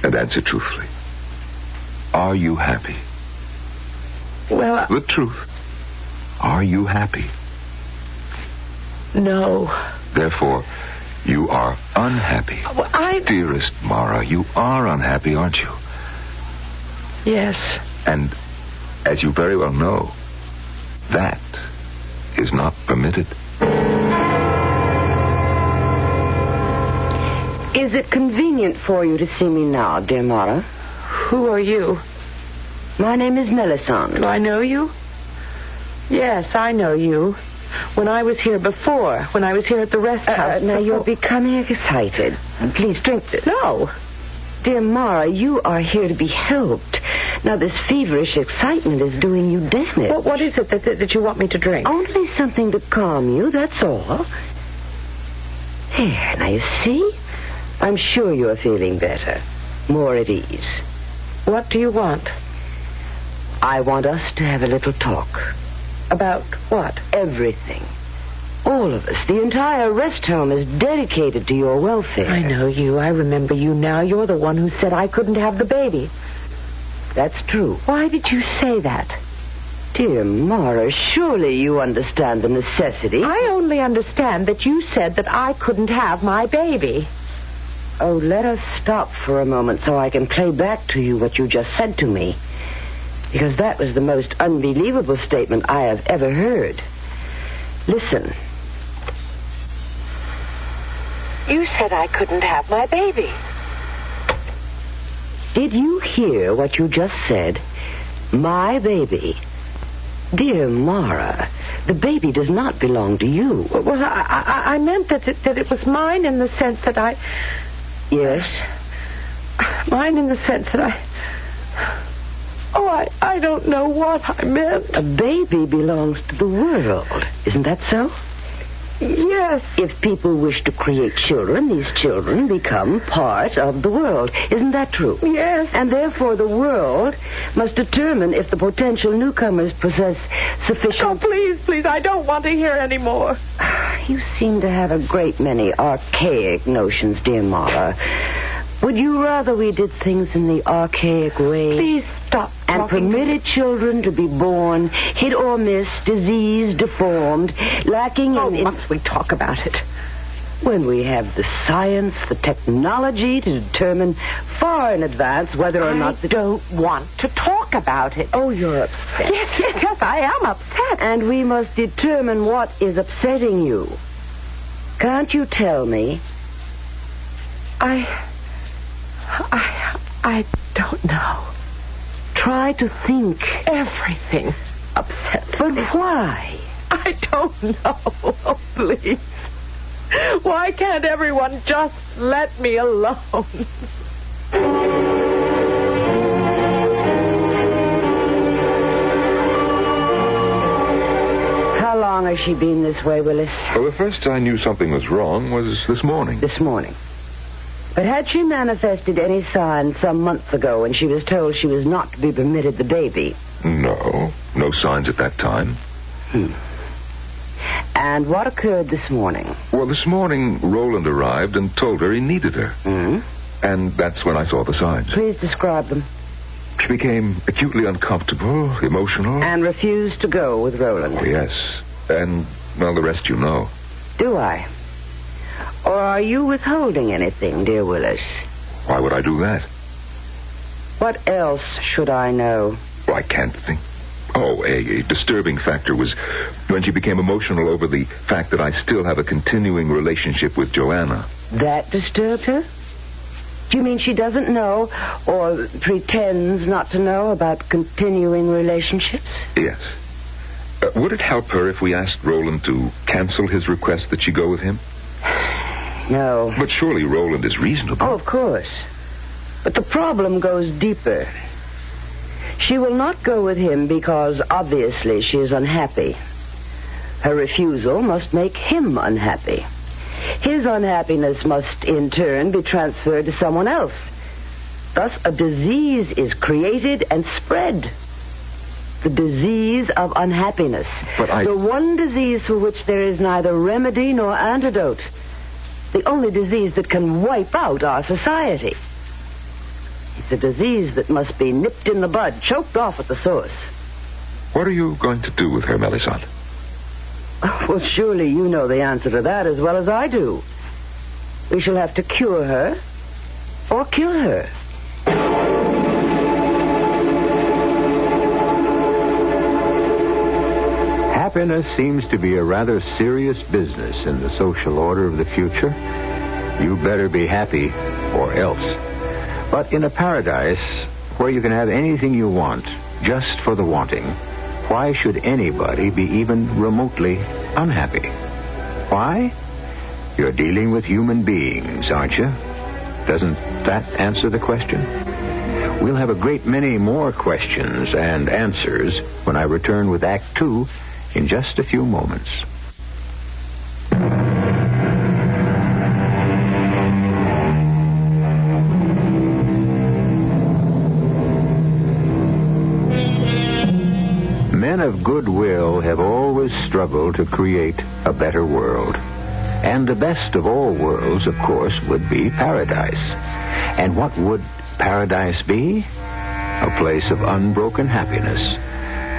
and answer truthfully. Are you happy? Well, the truth. Are you happy? No. Therefore, you are unhappy. Well, Dearest Mara, you are unhappy, aren't you? Yes. And as you very well know, that is not permitted. Is it convenient for you to see me now, dear Mara? Who are you? My name is Melisande. Do I know you? Yes, I know you. When I was here before, when I was here at the rest house. Now, you're becoming excited. Please drink this. No. Dear Mara, you are here to be helped. Now, this feverish excitement is doing you damage. Well, what is it that you want me to drink? Only something to calm you, that's all. Here, now you see? I'm sure you're feeling better. More at ease. What do you want? I want us to have a little talk. About what? Everything. All of us. The entire rest home is dedicated to your welfare. I know you. I remember you now. You're the one who said I couldn't have the baby. That's true. Why did you say that? Dear Mara, surely you understand the necessity. I only understand that you said that I couldn't have my baby. Oh, let us stop for a moment so I can play back to you what you just said to me. Because that was the most unbelievable statement I have ever heard. Listen. You said I couldn't have my baby. Did you hear what you just said? My baby. Dear Mara, the baby does not belong to you. Well, I meant that it was mine in the sense that I... Yes? Mine in the sense that I... Oh, I don't know what I meant. A baby belongs to the world. Isn't that so? Yes. If people wish to create children, these children become part of the world. Isn't that true? Yes. And therefore the world must determine if the potential newcomers possess sufficient... Oh, please, I don't want to hear any more. You seem to have a great many archaic notions, dear Mara. Would you rather we did things in the archaic way? Please stop. And permitted children to be born, hit or miss, diseased, deformed, lacking in... Must we talk about it? When we have the science, the technology to determine far in advance whether or not... I don't want to talk about it. Oh, you're upset. Yes, I am upset. And we must determine what is upsetting you. Can't you tell me? I don't know. Try to think. Everything upsets me. But why? I don't know. Oh, please. Why can't everyone just let me alone? How long has she been this way, Willis? Well, the first I knew something was wrong was this morning. This morning. But had she manifested any signs some months ago when she was told she was not to be permitted the baby? No signs at that time. And what occurred this morning? Well, this morning, Roland arrived and told her he needed her. And that's when I saw the signs. Please describe them. She became acutely uncomfortable, emotional. And refused to go with Roland. Oh, yes. And, well, the rest you know. Do I? Or are you withholding anything, dear Willis? Why would I do that? What else should I know? Well, I can't think. Oh, a disturbing factor was when she became emotional over the fact that I still have a continuing relationship with Joanna. That disturbed her? Do you mean she doesn't know or pretends not to know about continuing relationships? Yes. Would it help her if we asked Roland to cancel his request that she go with him? No. But surely Roland is reasonable. Oh, of course. But the problem goes deeper. She will not go with him because, obviously, she is unhappy. Her refusal must make him unhappy. His unhappiness must, in turn, be transferred to someone else. Thus, a disease is created and spread. The disease of unhappiness. The one disease for which there is neither remedy nor antidote. The only disease that can wipe out our society. It's a disease that must be nipped in the bud, choked off at the source. What are you going to do with her, Melisande? Well, surely you know the answer to that as well as I do. We shall have to cure her or kill her. Happiness seems to be a rather serious business in the social order of the future. You better be happy or else. But in a paradise where you can have anything you want just for the wanting, why should anybody be even remotely unhappy? Why? You're dealing with human beings, aren't you? Doesn't that answer the question? We'll have a great many more questions and answers when I return with Act 2 in just a few moments. Men of goodwill have always struggled to create a better world. And the best of all worlds, of course, would be paradise. And what would paradise be? A place of unbroken happiness,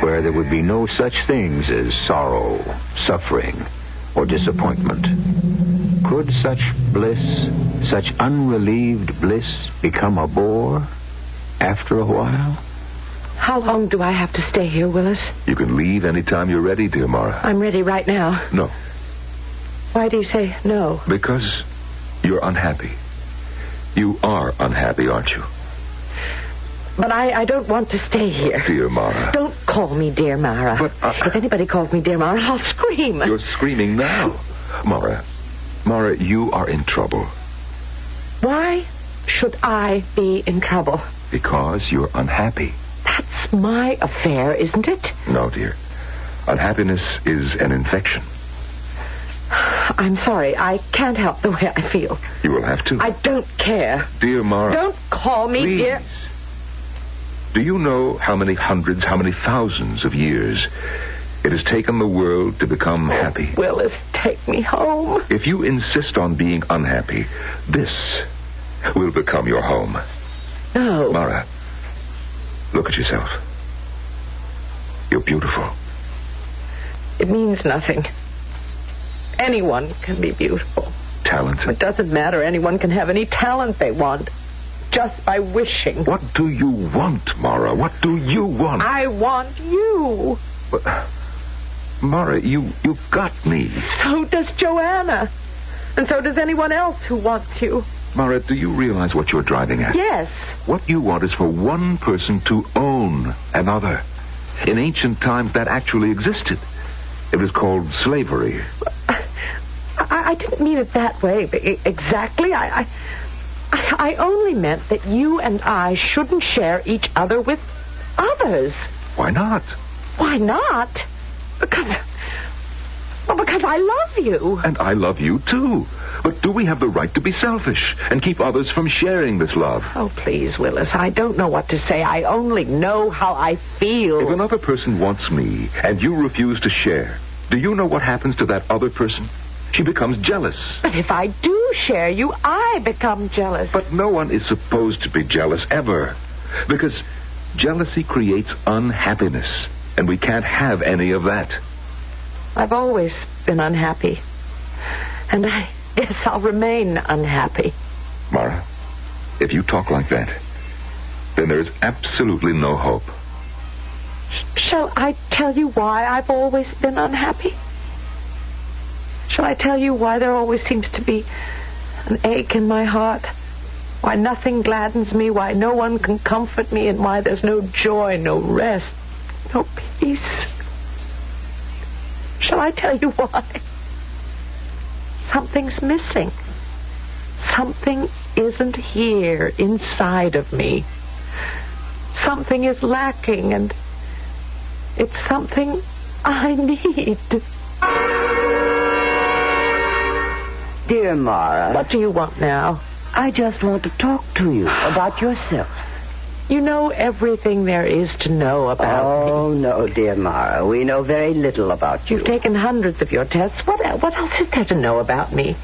where there would be no such things as sorrow, suffering, or disappointment. Could such bliss, such unrelieved bliss, become a bore after a while? How long do I have to stay here, Willis? You can leave anytime you're ready, dear Mara. I'm ready right now. No. Why do you say no? Because you're unhappy. You are unhappy, aren't you? But I don't want to stay here. Dear Mara. Don't call me Dear Mara. But, if anybody calls me Dear Mara, I'll scream. You're screaming now. Mara, you are in trouble. Why should I be in trouble? Because you're unhappy. That's my affair, isn't it? No, dear. Unhappiness is an infection. I'm sorry. I can't help the way I feel. You will have to. I don't care. Dear Mara. Don't call me please. Dear. Do you know how many hundreds, how many thousands of years it has taken the world to become happy? Willis, take me home. If you insist on being unhappy, this will become your home. No. Mara, look at yourself. You're beautiful. It means nothing. Anyone can be beautiful. Talented. It doesn't matter. Anyone can have any talent they want. Just by wishing. What do you want, Mara? What do you want? I want you. But, Mara, you got me. So does Joanna. And so does anyone else who wants you. Mara, do you realize what you're driving at? Yes. What you want is for one person to own another. In ancient times, that actually existed. It was called slavery. I didn't mean it that way exactly. I only meant that you and I shouldn't share each other with others. Why not? Why not? Because I love you. And I love you, too. But do we have the right to be selfish and keep others from sharing this love? Oh, please, Willis, I don't know what to say. I only know how I feel. If another person wants me and you refuse to share, do you know what happens to that other person? She becomes jealous. But if I do share you, I become jealous. But no one is supposed to be jealous, ever. Because jealousy creates unhappiness, and we can't have any of that. I've always been unhappy. And I guess I'll remain unhappy. Mara, if you talk like that, then there's absolutely no hope. Shall I tell you why I've always been unhappy? Shall I tell you why there always seems to be an ache in my heart? Why nothing gladdens me, why no one can comfort me, and why there's no joy, no rest, no peace? Shall I tell you why? Something's missing. Something isn't here inside of me. Something is lacking, and it's something I need. Dear Mara. What do you want now? I just want to talk to you about yourself. You know everything there is to know about me. Oh, no, dear Mara. We know very little about you. You've taken hundreds of your tests. What else is there to know about me?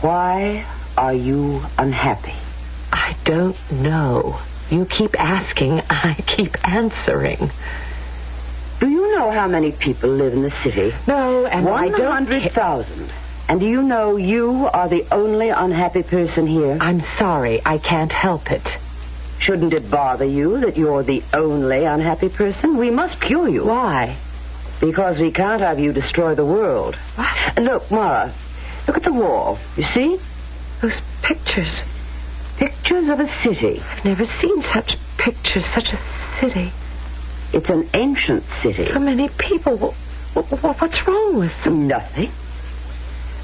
Why are you unhappy? I don't know. You keep asking, I keep answering. Do you know how many people live in the city? No, and 100,000. And do you know you are the only unhappy person here? I'm sorry, I can't help it. Shouldn't it bother you that you're the only unhappy person? We must cure you. Why? Because we can't have you destroy the world. What? Look, Mara, look at the wall. You see? Those pictures. Pictures of a city. I've never seen such pictures, such a city. It's an ancient city. So many people. What's wrong with them? Nothing.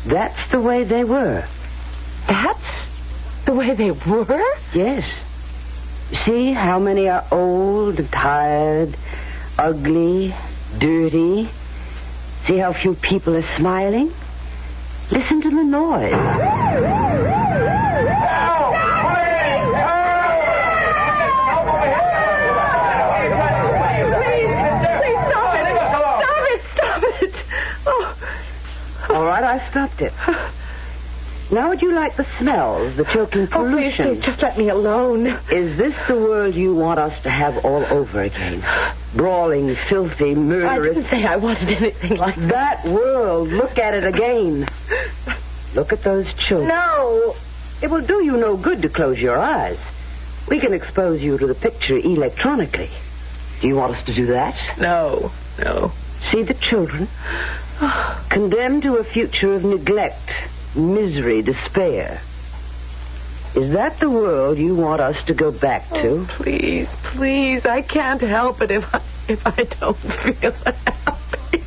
That's the way they were. That's the way they were? Yes. See how many are old and tired, ugly, dirty. See how few people are smiling? Listen to the noise. All right, I stopped it. Now would you like the smells, the choking pollution? Please, just let me alone. Is this the world you want us to have all over again? Brawling, filthy, murderous. I didn't say I wanted anything like that. That world, look at it again. Look at those children. No. It will do you no good to close your eyes. We can expose you to the picture electronically. Do you want us to do that? No. See the children? Condemned to a future of neglect, misery, despair. Is that the world you want us to go back to? Please, I can't help it if I don't feel happy.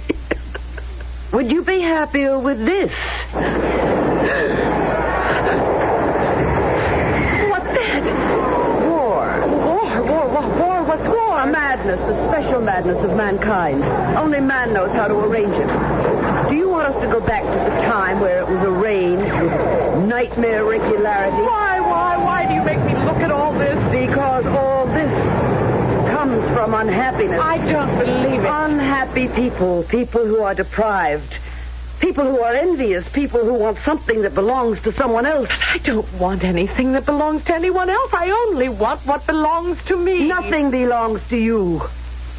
Would you be happier with this? What's that? War? What's war? A madness, a special madness of mankind. Only man knows how to arrange it. Do you want us to go back to the time where it was arranged with nightmare regularity? Why do you make me look at all this? Because all this comes from unhappiness. I don't believe it. Unhappy people who are deprived, people who are envious, people who want something that belongs to someone else. But I don't want anything that belongs to anyone else. I only want what belongs to me. Nothing belongs to you.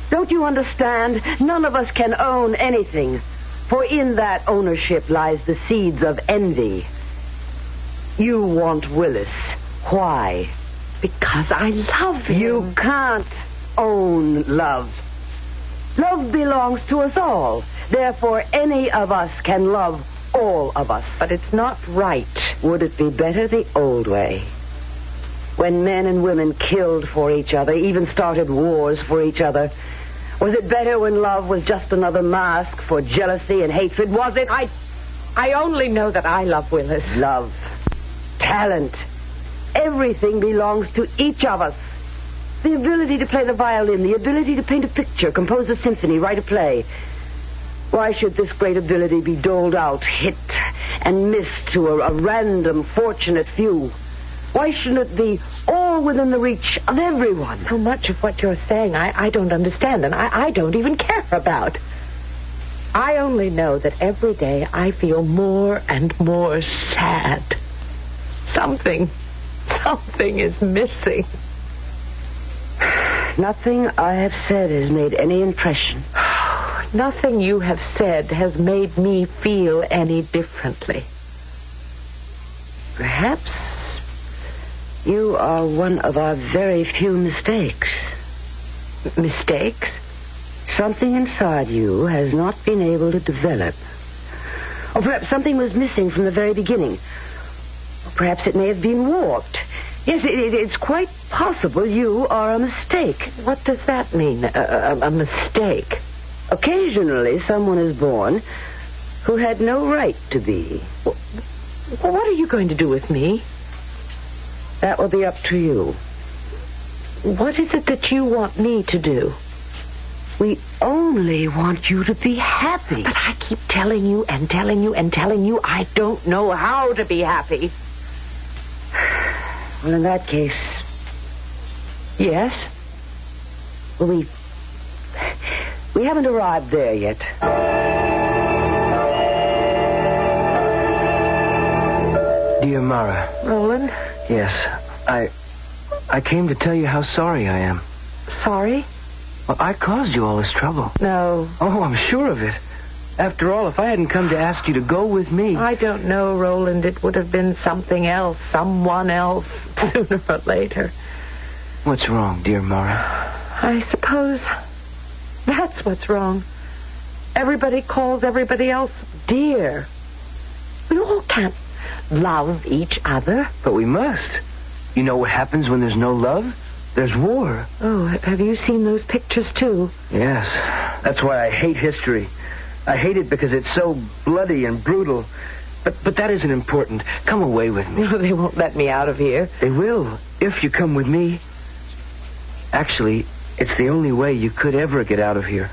Don't you understand? None of us can own anything. For in that ownership lies the seeds of envy. You want Willis. Why? Because I love him. You can't own love. Love belongs to us all. Therefore, any of us can love all of us. But it's not right. Would it be better the old way? When men and women killed for each other, even started wars for each other. Was it better when love was just another mask for jealousy and hatred? Was it? I only know that I love Willis. Love. Talent. Everything belongs to each of us. The ability to play the violin, the ability to paint a picture, compose a symphony, write a play. Why should this great ability be doled out, hit and missed to a random, fortunate few? Why shouldn't it be all within the reach of everyone? So much of what you're saying I don't understand, and I don't even care about. I only know that every day I feel more and more sad. Something is missing. Nothing I have said has made any impression. Nothing you have said has made me feel any differently. Perhaps you are one of our very few mistakes. Mistakes? Something inside you has not been able to develop. Or perhaps something was missing from the very beginning. Or perhaps it may have been warped. Yes, it's quite possible you are a mistake. What does that mean, a mistake? Occasionally, someone is born who had no right to be. Well, what are you going to do with me? That will be up to you. What is it that you want me to do? We only want you to be happy. But I keep telling you and telling you and telling you I don't know how to be happy. Well, in that case... Yes? Well, we haven't arrived there yet. Dear Mara. Roland? Yes, I came to tell you how sorry I am. Sorry? Well, I caused you all this trouble. No. Oh, I'm sure of it. After all, if I hadn't come to ask you to go with me... I don't know, Roland. It would have been something else, someone else, sooner or later. What's wrong, dear Mara? I suppose that's what's wrong. Everybody calls everybody else dear. We all can't love each other. But we must. You know what happens when there's no love? There's war. Oh, have you seen those pictures, too? Yes. That's why I hate history. I hate it because it's so bloody and brutal. But that isn't important. Come away with me. No, they won't let me out of here. They will, if you come with me. Actually, it's the only way you could ever get out of here.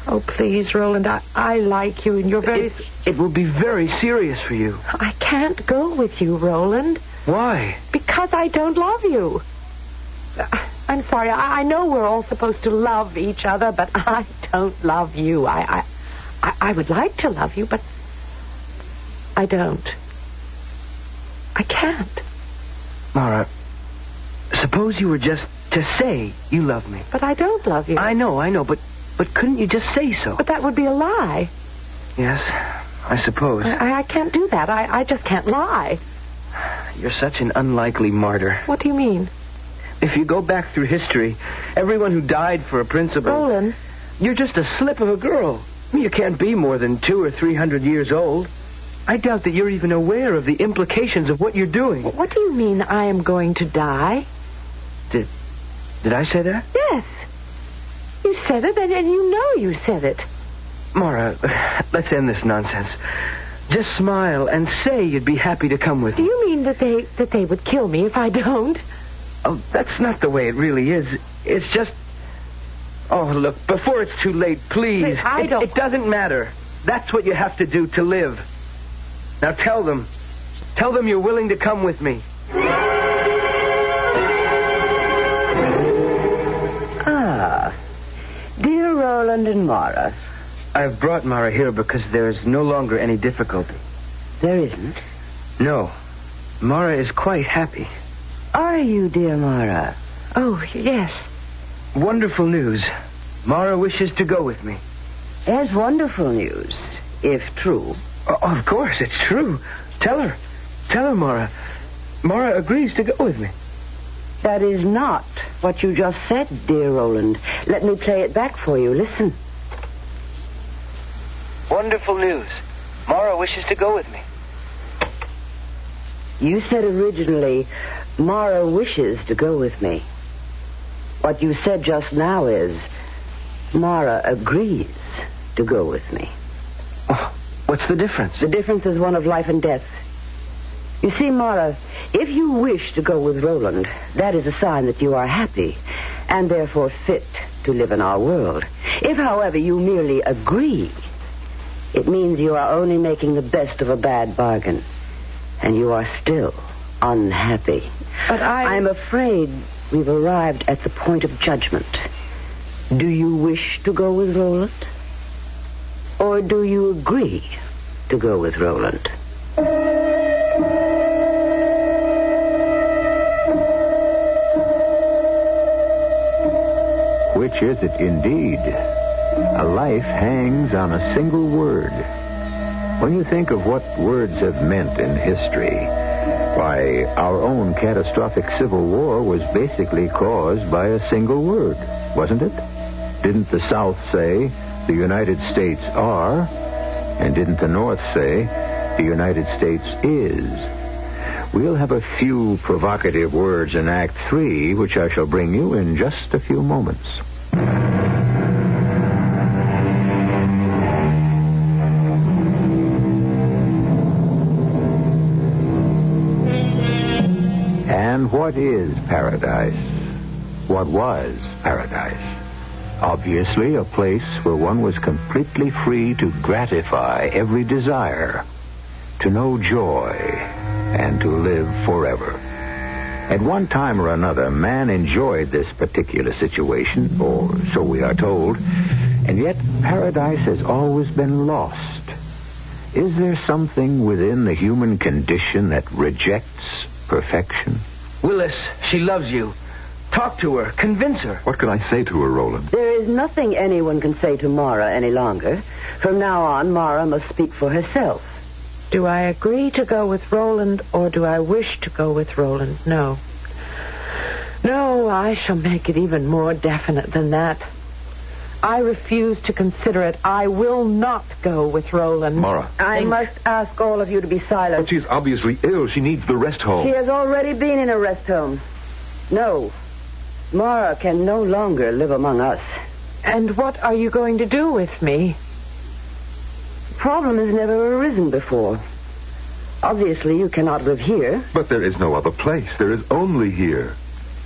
Oh, please, Roland, I like you, and you're very... It will be very serious for you. I can't go with you, Roland. Why? Because I don't love you. I'm sorry. I know we're all supposed to love each other, but I don't love you. I would like to love you, but I don't. I can't. Mara, suppose you were just to say you love me. But I don't love you. I know, but couldn't you just say so? But that would be a lie. Yes, I suppose. I can't do that. I just can't lie. You're such an unlikely martyr. What do you mean? If you go back through history, everyone who died for a principle... Roland. You're just a slip of a girl. You can't be more than 200 or 300 years old. I doubt that you're even aware of the implications of what you're doing. What do you mean I am going to die? Did I say that? Yes. You said it, and you know you said it. Mara, let's end this nonsense. Just smile and say you'd be happy to come with me. Do you mean that they would kill me if I don't? Oh, that's not the way it really is. It's just... Oh, look, before it's too late, please. It doesn't matter. That's what you have to do to live. Now tell them. Tell them you're willing to come with me. Ah. Dear Roland and Mara. I've brought Mara here because there's no longer any difficulty. There isn't? No. Mara is quite happy. Are you, dear Mara? Oh, yes. Wonderful news. Mara wishes to go with me. As wonderful news, if true. Oh, of course, it's true. Tell her. Tell her, Mara. Mara agrees to go with me. That is not what you just said, dear Roland. Let me play it back for you. Listen. Wonderful news. Mara wishes to go with me. You said originally, Mara wishes to go with me. What you said just now is, Mara agrees to go with me. Oh, what's the difference? The difference is one of life and death. You see, Mara, if you wish to go with Roland, that is a sign that you are happy, and therefore fit to live in our world. If, however, you merely agree, it means you are only making the best of a bad bargain, and you are still unhappy. But I'm afraid we've arrived at the point of judgment. Do you wish to go with Roland? Or do you agree to go with Roland? Which is it indeed? A life hangs on a single word. When you think of what words have meant in history, why, our own catastrophic civil war was basically caused by a single word, wasn't it? Didn't the South say, the United States are, and didn't the North say, the United States is? We'll have a few provocative words in Act 3, which I shall bring you in just a few moments. And what is paradise? What was paradise? Obviously, a place where one was completely free to gratify every desire, to know joy, and to live forever. At one time or another, man enjoyed this particular situation, or so we are told, and yet paradise has always been lost. Is there something within the human condition that rejects perfection? Willis, she loves you. Talk to her. Convince her. What can I say to her, Roland? There is nothing anyone can say to Mara any longer. From now on, Mara must speak for herself. Do I agree to go with Roland, or do I wish to go with Roland? No. No, I shall make it even more definite than that. I refuse to consider it. I will not go with Roland. Mara. I must ask all of you to be silent. But she's obviously ill. She needs the rest home. She has already been in a rest home. No. Mara can no longer live among us. And what are you going to do with me? The problem has never arisen before. Obviously, you cannot live here. But there is no other place. There is only here.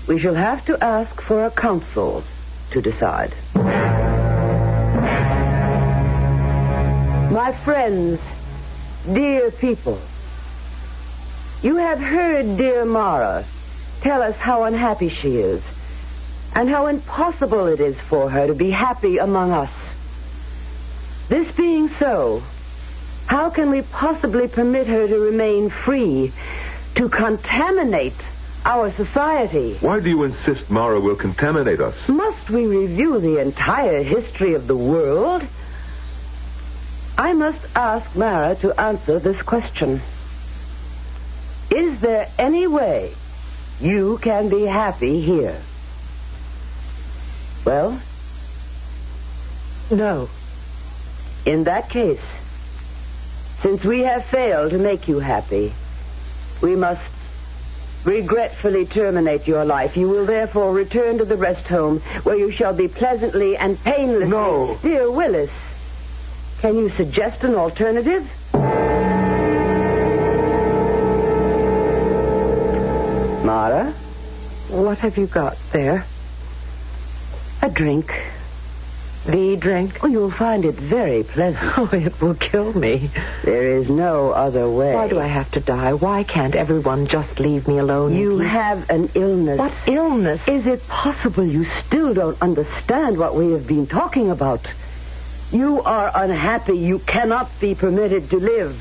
We shall have to ask for a council to decide. My friends, dear people, you have heard dear Mara tell us how unhappy she is and how impossible it is for her to be happy among us. This being so, how can we possibly permit her to remain free to contaminate our society? Why do you insist Mara will contaminate us? Must we review the entire history of the world? I must ask Mara to answer this question. Is there any way you can be happy here? Well, no. In that case, since we have failed to make you happy, we must regretfully terminate your life. You will therefore return to the rest home, where you shall be pleasantly and painlessly... No. Dear Willis, can you suggest an alternative? Mara? What have you got there? A drink. The drink? Oh, you'll find it very pleasant. Oh, it will kill me. There is no other way. Why do I have to die? Why can't everyone just leave me alone? You have an illness. What illness? Is it possible you still don't understand what we have been talking about? You are unhappy. You cannot be permitted to live.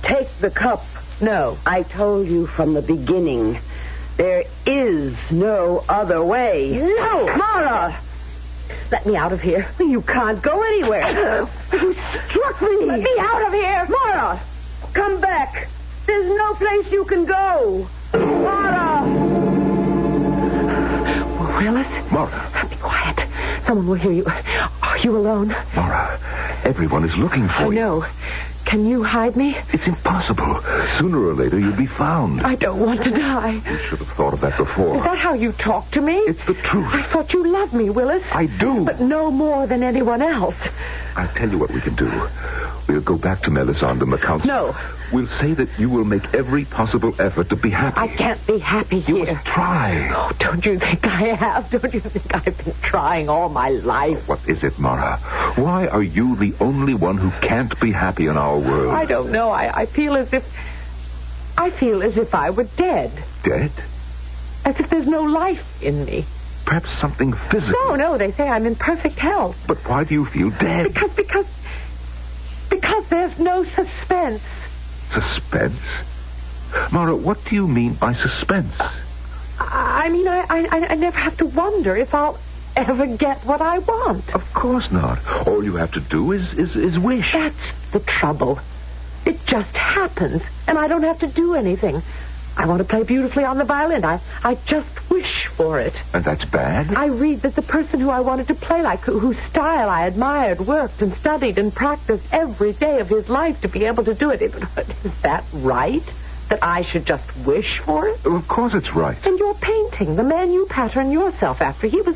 Take the cup. No. I told you from the beginning. There is no other way. No! Mara! Let me out of here. You can't go anywhere. You struck me. Let me out of here. Mara! Come back. There's no place you can go. Mara! Willis? Mara. Be quiet. Someone will hear you. Are you alone? Mara, everyone is looking for you. I know. Can you hide me? It's impossible. Sooner or later, you'll be found. I don't want to die. You should have thought of that before. Is that how you talk to me? It's the truth. I thought you loved me, Willis. I do. But no more than anyone else. I'll tell you what we can do. We'll go back to Melisande and the council. No. We'll say that you will make every possible effort to be happy. I can't be happy here. You must try. Oh, don't you think I have? Don't you think I've been trying all my life? What is it, Mara? Why are you the only one who can't be happy in our world? I don't know. I feel as if I were dead. Dead? As if there's no life in me. Perhaps something physical. No, they say I'm in perfect health. But why do you feel dead? Because there's no suspense. Suspense? Mara, what do you mean by suspense? I mean, I never have to wonder if I'll ever get what I want. Of course not. All you have to do is wish. That's the trouble. It just happens, and I don't have to do anything. I want to play beautifully on the violin. I just wish for it. And that's bad? I read that the person who I wanted to play like, whose style I admired, worked and studied and practiced every day of his life to be able to do it. Is that right? That I should just wish for it? Of course it's right. And your painting, the man you pattern yourself after, he's a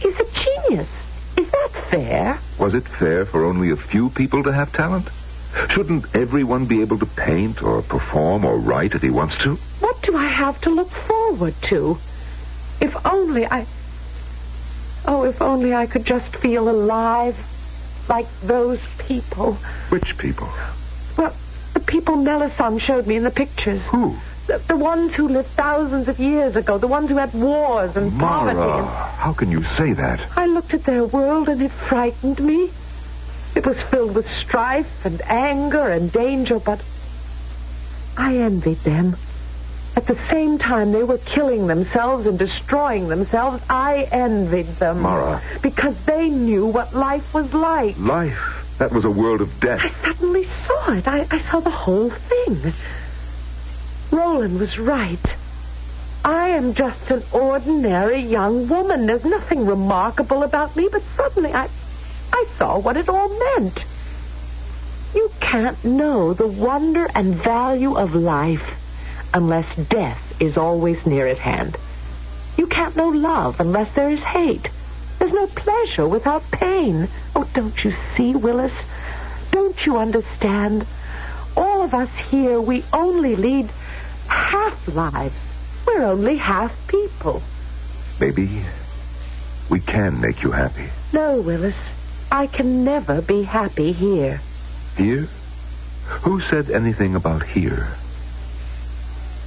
genius. Is that fair? Was it fair for only a few people to have talent? Shouldn't everyone be able to paint or perform or write if he wants to? What do I have to look forward to? If only I could just feel alive like those people. Which people? Well, the people Melisande showed me in the pictures. Who? The ones who lived thousands of years ago. The ones who had wars and poverty. Mara, how can you say that? I looked at their world and it frightened me. It was filled with strife and anger and danger, but I envied them. At the same time they were killing themselves and destroying themselves, I envied them. Mara. Because they knew what life was like. Life? That was a world of death. I suddenly saw it. I saw the whole thing. Roland was right. I am just an ordinary young woman. There's nothing remarkable about me, but suddenly I saw what it all meant. You can't know the wonder and value of life unless death is always near at hand. You can't know love unless there is hate. There's no pleasure without pain. Oh, don't you see, Willis? Don't you understand? All of us here, we only lead half lives. We're only half people. Maybe we can make you happy. No, Willis. I can never be happy here. Here? Who said anything about here?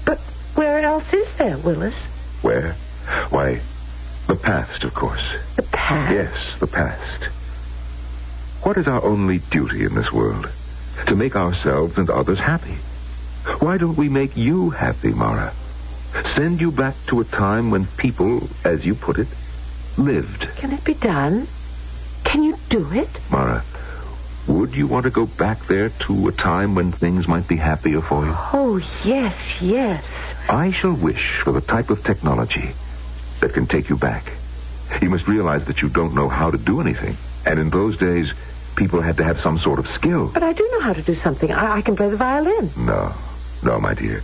But where else is there, Willis? Where? Why, the past, of course. The past? Yes, the past. What is our only duty in this world? To make ourselves and others happy. Why don't we make you happy, Mara? Send you back to a time when people, as you put it, lived. Can it be done? Can you do it? Mara, would you want to go back there to a time when things might be happier for you? Oh, yes, yes. I shall wish for the type of technology that can take you back. You must realize that you don't know how to do anything. And in those days, people had to have some sort of skill. But I do know how to do something. I can play the violin. No, my dear.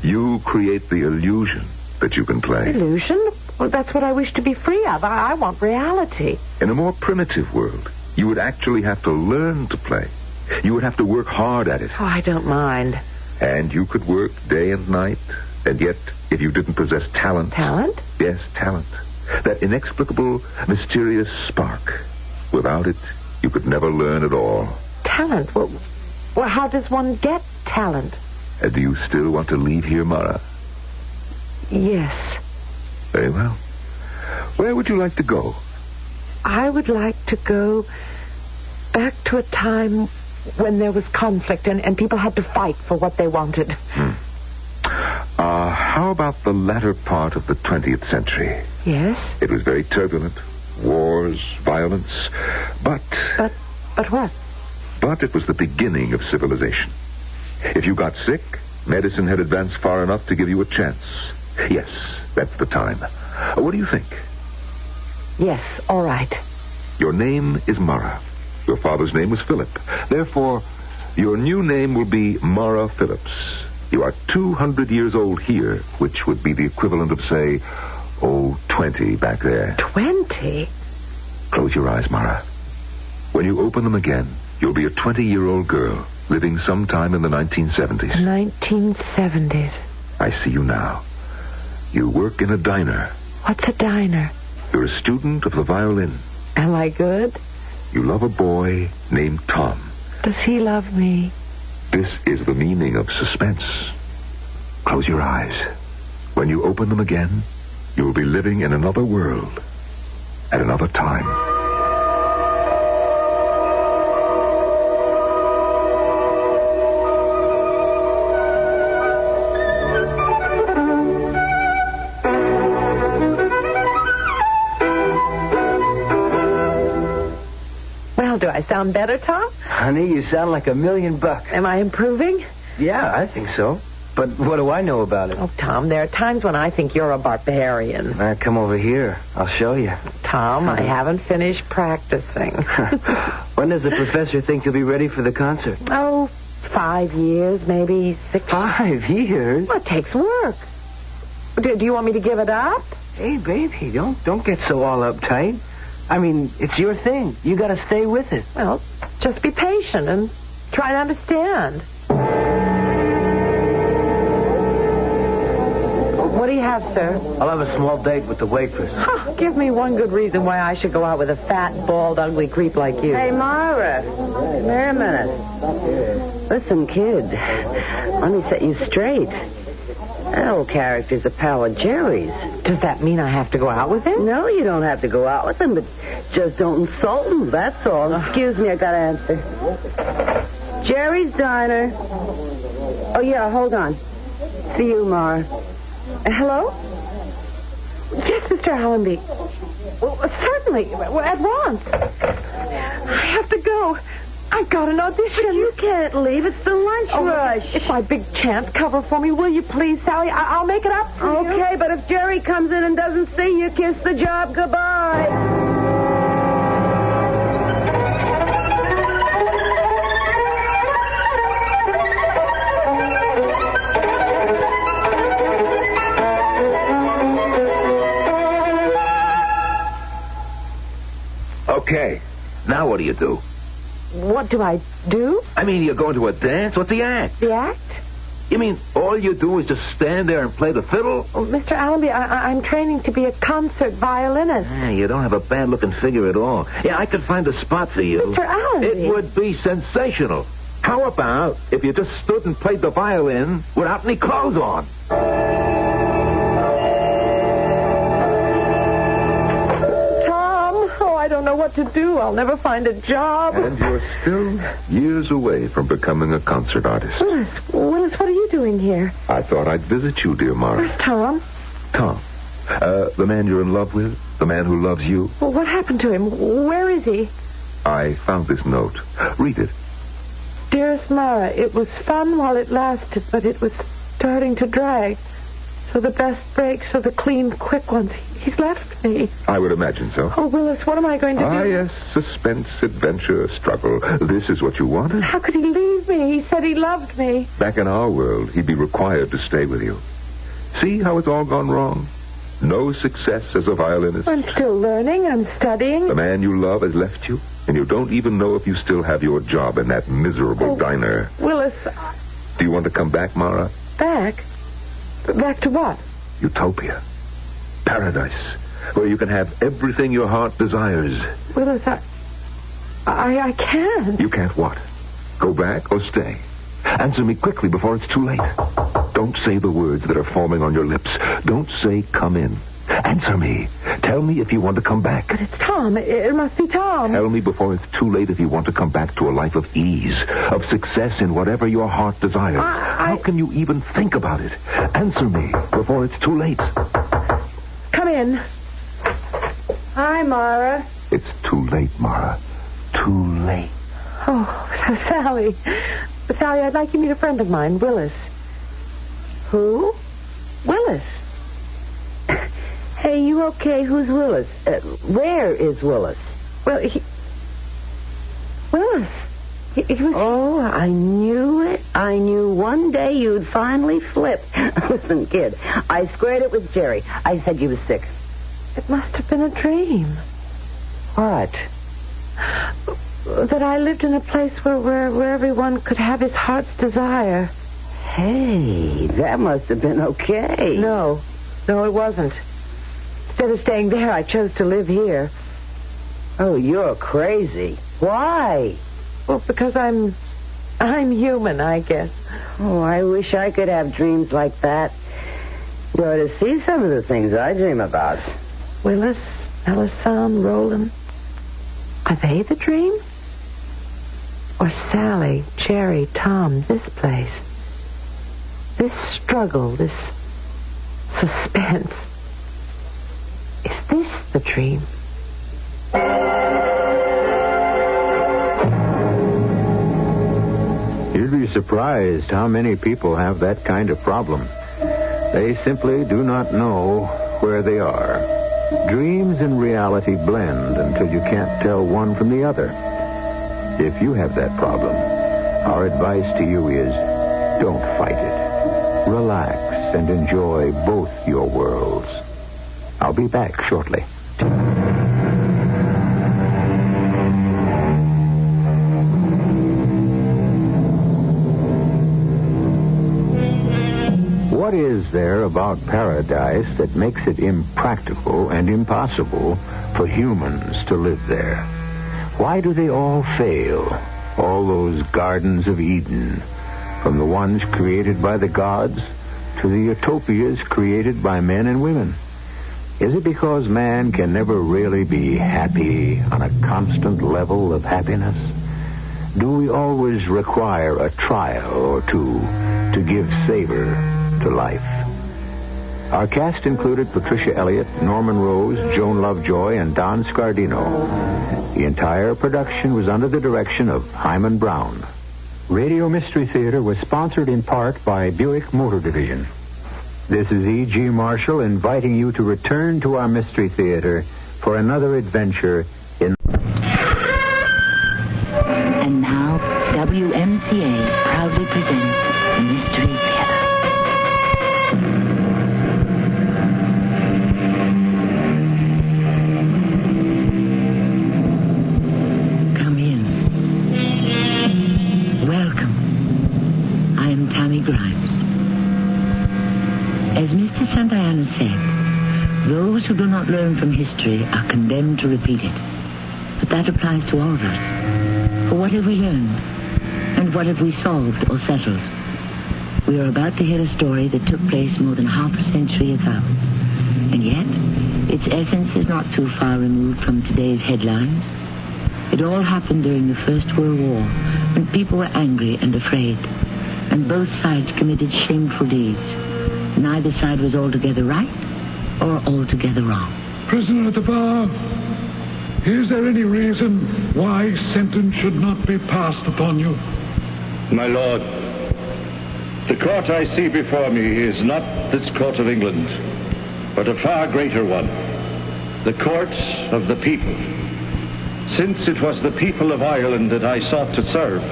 You create the illusion that you can play. Illusion? Well, that's what I wish to be free of. I want reality. In a more primitive world, you would actually have to learn to play. You would have to work hard at it. Oh, I don't mind. And you could work day and night, and yet, if you didn't possess talent... Talent? Yes, talent. That inexplicable, mysterious spark. Without it, you could never learn at all. Talent? Well, how does one get talent? Do you still want to leave here, Mara? Yes. Very well. Where would you like to go? I would like to go back to a time when there was conflict and people had to fight for what they wanted. How about the latter part of the 20th century? Yes? It was very turbulent. Wars, violence, but... But what? But it was the beginning of civilization. If you got sick, medicine had advanced far enough to give you a chance. Yes, that's the time. What do you think? Yes, all right. Your name is Mara. Your father's name was Philip. Therefore, your new name will be Mara Phillips. You are 200 years old here, which would be the equivalent of, say, 20 back there. 20? Close your eyes, Mara. When you open them again, you'll be a 20-year-old girl living sometime in the 1970s. The 1970s. I see you now. You work in a diner. What's a diner? You're a student of the violin. Am I good? You love a boy named Tom. Does he love me? This is the meaning of suspense. Close your eyes. When you open them again, you will be living in another world at another time. Well, do I sound better, Tom? Honey, you sound like $1,000,000. Am I improving? Yeah, I think so. But what do I know about it? Oh, Tom, there are times when I think you're a barbarian. Come over here. I'll show you. Tom, I haven't finished practicing. When does the professor think you'll be ready for the concert? Oh, 5 years, maybe 6. 5 years? Well, it takes work. Do you want me to give it up? Hey, baby, don't get so all uptight. I mean, it's your thing. You got to stay with it. Well, just be patient and try to understand. What do you have, sir? I'll have a small date with the waitress. Give me one good reason why I should go out with a fat, bald, ugly creep like you. Hey, Mara. Wait a minute. Listen, kid. Let me set you straight. That old character's a pal of Jerry's. Does that mean I have to go out with him? No, you don't have to go out with him, but just don't insult him, that's all. Excuse me, I gotta answer. Jerry's Diner. Oh, yeah, hold on. See you, Mara. Hello? Yes, Mr. Allenby. Well, certainly. At once. I have to go. I've got an audition. But you can't leave. It's the lunch rush. It's my big chance. Cover for me, will you please, Sally? I'll make it up for you. Okay, but if Jerry comes in and doesn't see you, kiss the job goodbye. Okay. Now what do you do? What do I do? I mean, you're going to a dance? What's the act? The act? You mean all you do is just stand there and play the fiddle? Oh, Mr. Allenby, I'm training to be a concert violinist. You don't have a bad-looking figure at all. Yeah, I could find a spot for you. Mr. Allenby. It would be sensational. How about if you just stood and played the violin without any clothes on? I don't know what to do. I'll never find a job. And you're still years away from becoming a concert artist. Willis, what are you doing here? I thought I'd visit you, dear Mara. Where's Tom? Tom? The man you're in love with? The man who loves you? Well, what happened to him? Where is he? I found this note. Read it. Dearest Mara, it was fun while it lasted, but it was starting to drag. So the best breaks are the clean, quick ones. He's left me. I would imagine so. Oh, Willis, what am I going to do? Ah, yes, suspense, adventure, struggle. This is what you wanted? How could he leave me? He said he loved me. Back in our world, he'd be required to stay with you. See how it's all gone wrong? No success as a violinist. I'm still learning. I'm studying. The man you love has left you, and you don't even know if you still have your job in that miserable diner. Willis. Do you want to come back, Mara? Back? Back to what? Utopia. Paradise, where you can have everything your heart desires. Willis, I can't. You can't what? Go back or stay? Answer me quickly before it's too late. Don't say the words that are forming on your lips. Don't say come in. Answer me. Tell me if you want to come back. But it's Tom. It must be Tom. Tell me before it's too late if you want to come back to a life of ease, of success in whatever your heart desires. How can you even think about it? Answer me before it's too late. Come in. Hi, Mara. It's too late, Mara. Too late. Oh, Sally. Sally, I'd like you to meet a friend of mine, Willis. Who? Willis. Hey, you okay? Who's Willis? Where is Willis? Well, Willis. He was... Oh, I knew it. I knew one day you'd finally flip. Listen, kid, I squared it with Jerry. I said you was sick. It must have been a dream. What? That I lived in a place where everyone could have his heart's desire. Hey, that must have been okay. No, it wasn't. Instead of staying there, I chose to live here. Oh, you're crazy. Why? Well, because I'm human, I guess. Oh, I wish I could have dreams like that. You ought to see some of the things I dream about. Willis, Melisande, Roland. Are they the dream? Or Sally, Jerry, Tom, this place? This struggle, this suspense. Is this the dream? You'd be surprised how many people have that kind of problem. They simply do not know where they are. Dreams and reality blend until you can't tell one from the other. If you have that problem, our advice to you is don't fight it. Relax and enjoy both your worlds. I'll be back shortly. What is there about paradise that makes it impractical and impossible for humans to live there? Why do they all fail? All those gardens of Eden, from the ones created by the gods to the utopias created by men and women. Is it because man can never really be happy on a constant level of happiness? Do we always require a trial or two to give savor to life? Our cast included Patricia Elliott, Norman Rose, Joan Lovejoy, and Don Scardino. The entire production was under the direction of Hyman Brown. Radio Mystery Theater was sponsored in part by Buick Motor Division. This is E.G. Marshall inviting you to return to our Mystery Theater for another adventure in... And now, WMCA proudly presents Mystery Theater. not learn from history are condemned to repeat it. But that applies to all of us. For what have we learned? And what have we solved or settled? We are about to hear a story that took place more than half a century ago. And yet, its essence is not too far removed from today's headlines. It all happened during the First World War, when people were angry and afraid, and both sides committed shameful deeds. Neither side was altogether right or altogether wrong. Prisoner at the bar, is there any reason why sentence should not be passed upon you? My lord, the court I see before me is not this court of England, but a far greater one, the court of the people. Since it was the people of Ireland that I sought to serve,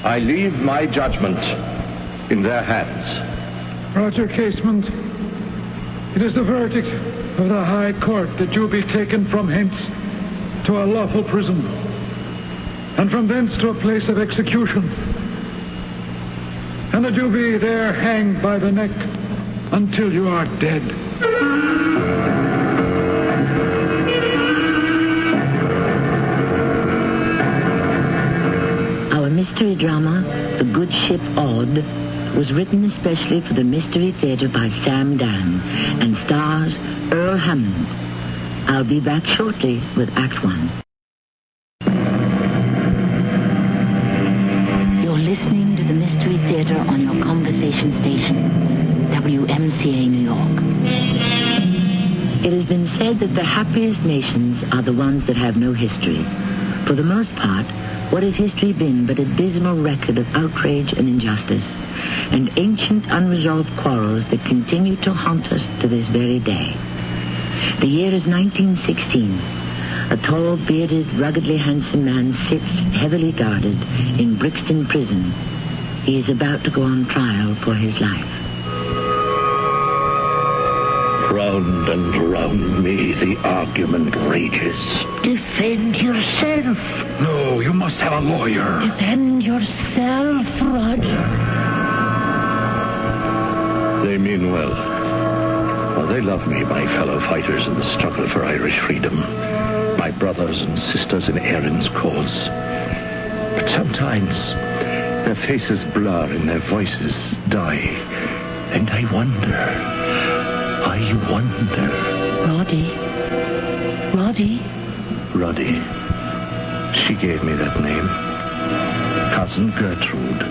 I leave my judgment in their hands. Roger Casement, it is the verdict of the High Court that you be taken from hence to a lawful prison, and from thence to a place of execution, and that you be there hanged by the neck until you are dead. Our mystery drama, The Good Ship Aud, was written especially for the Mystery Theater by Sam Dan and stars Earl Hammond. I'll be back shortly with Act 1. You're listening to the Mystery Theater on your conversation station, WMCA New York. It has been said that the happiest nations are the ones that have no history. For the most part, what has history been but a dismal record of outrage and injustice, and ancient unresolved quarrels that continue to haunt us to this very day? The year is 1916. A tall, bearded, ruggedly handsome man sits, heavily guarded, in Brixton Prison. He is about to go on trial for his life. Round and round me the argument rages. Defend yourself. No, you must have a lawyer. Defend yourself, Roger. They mean well. They love me, my fellow fighters in the struggle for Irish freedom, my brothers and sisters in Erin's cause. But sometimes their faces blur and their voices die, and I wonder. Roddy. She gave me that name. Cousin Gertrude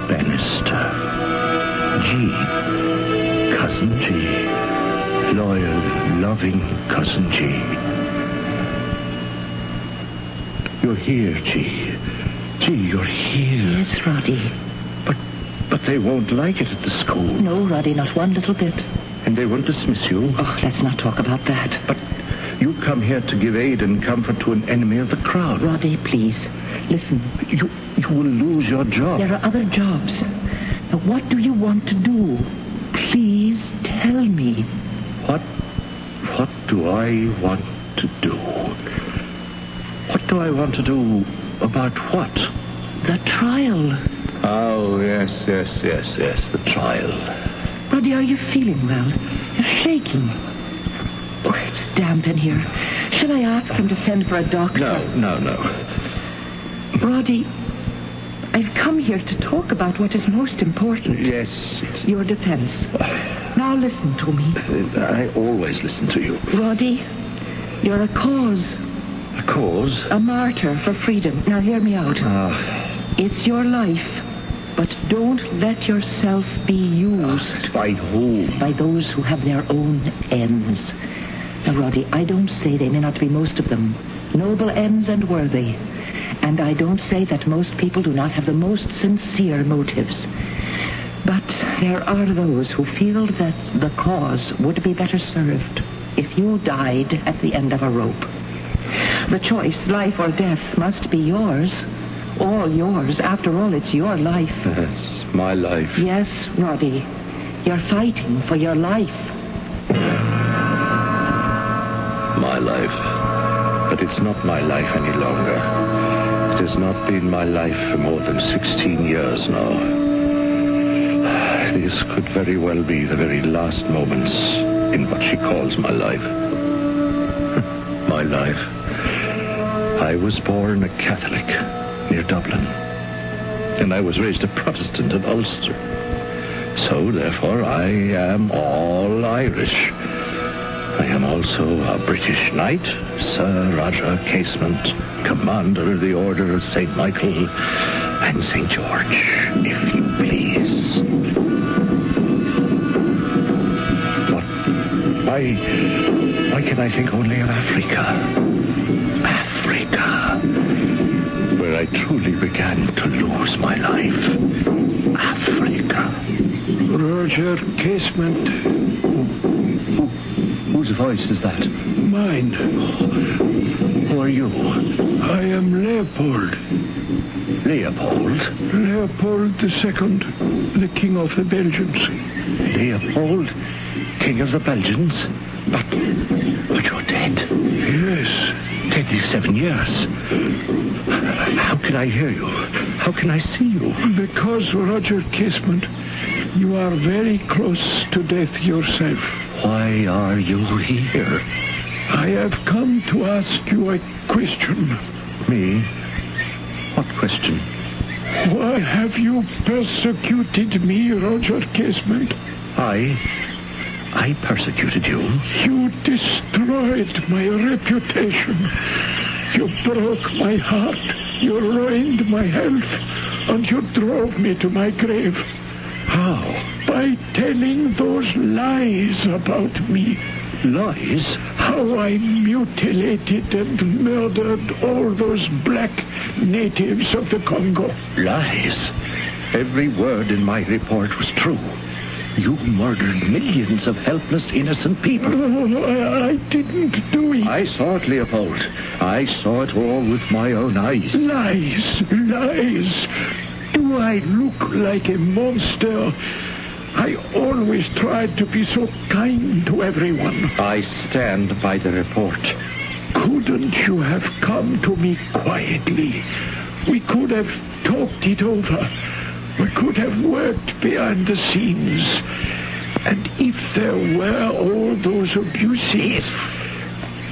Bannister. Cousin G. Loyal, loving Cousin G. You're here, G. G, you're here. Yes, Roddy. But they won't like it at the school. No, Roddy, not one little bit. And they won't dismiss you. Oh, let's not talk about that. But you come here to give aid and comfort to an enemy of the crown. Roddy, please, listen. You will lose your job. There are other jobs. Now, what do you want to do? Please tell me. What do I want to do? What do I want to do about what? The trial. Oh, yes, the trial. Roddy, are you feeling well? You're shaking. Oh, it's damp in here. Shall I ask him to send for a doctor? No. Roddy, I've come here to talk about what is most important. Yes. Your defense. Now listen to me. I always listen to you. Roddy, you're a cause. A cause? A martyr for freedom. Now hear me out. It's your life. But don't let yourself be used. By whom? By those who have their own ends. Now, Roddy, I don't say they may not be most of them noble ends and worthy. And I don't say that most people do not have the most sincere motives. But there are those who feel that the cause would be better served if you died at the end of a rope. The choice, life or death, must be yours. All yours. After all, it's your life. Yes, my life. Yes, Roddy. You're fighting for your life. My life. But it's not my life any longer. It has not been my life for more than 16 years now. These could very well be the very last moments in what she calls my life. My life. I was born a Catholic near Dublin, and I was raised a Protestant in Ulster. So, therefore, I am all Irish. I am also a British knight, Sir Roger Casement, Commander of the Order of St. Michael and St. George, if you please. But why can I think only of Africa? Africa, where I truly began to lose my life. Africa. Roger Casement. Whose voice is that? Mine. Who are you? I am Leopold. Leopold? Leopold II, the King of the Belgians. Leopold, King of the Belgians? But you're dead. Yes. Dead these 7 years. How can I hear you? How can I see you? Because, Roger Casement, you are very close to death yourself. Why are you here? I have come to ask you a question. Me? What question? Why have you persecuted me, Roger Casement? I persecuted you? You destroyed my reputation. You broke my heart. You ruined my health. And you drove me to my grave. How? By telling those lies about me. Lies? How I mutilated and murdered all those black natives of the Congo. Lies? Every word in my report was true. You murdered millions of helpless, innocent people. Oh, I didn't do it. I saw it, Leopold. I saw it all with my own eyes. Lies. Lies. Do I look like a monster? I always tried to be so kind to everyone. I stand by the report. Couldn't you have come to me quietly? We could have talked it over. We could have worked behind the scenes. And if there were all those abuses,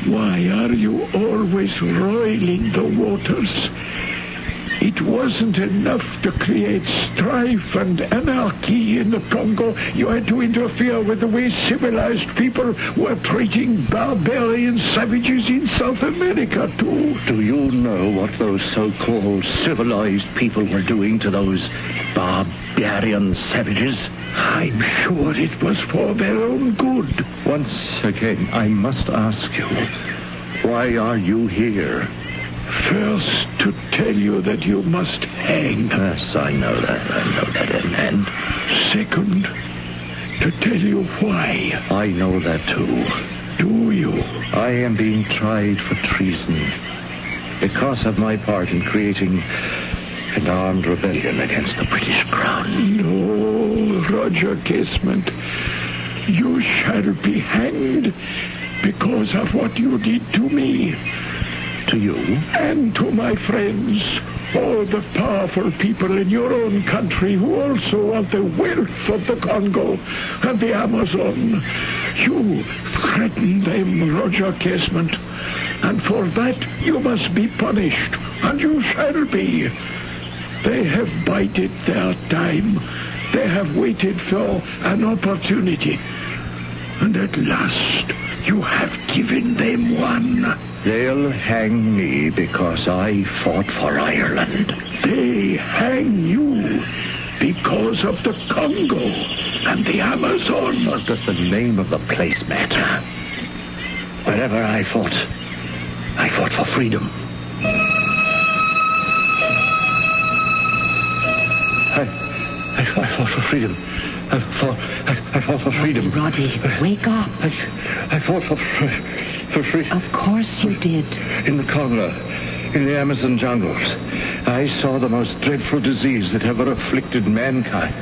why are you always roiling the waters? It wasn't enough to create strife and anarchy in the Congo. You had to interfere with the way civilized people were treating barbarian savages in South America, too. Do you know what those so-called civilized people were doing to those barbarian savages? I'm sure it was for their own good. Once again, I must ask you, why are you here? First, to tell you that you must hang. Yes, I know that. And second, to tell you why. I know that, too. Do you? I am being tried for treason because of my part in creating an armed rebellion against the British Crown. No, Roger Casement. You shall be hanged because of what you did to me. To you? And to my friends, all the powerful people in your own country who also want the wealth of the Congo and the Amazon. You threaten them, Roger Casement, and for that you must be punished, and you shall be. They have bided their time. They have waited for an opportunity. And at last, you have given them one. They'll hang me because I fought for Ireland. They hang you because of the Congo and the Amazon. What does the name of the place matter? Wherever I fought for freedom. I fought for freedom. I fought for freedom. Roddy, wake up. I fought for freedom. Of course you did. In the Congo, in the Amazon jungles, I saw the most dreadful disease that ever afflicted mankind.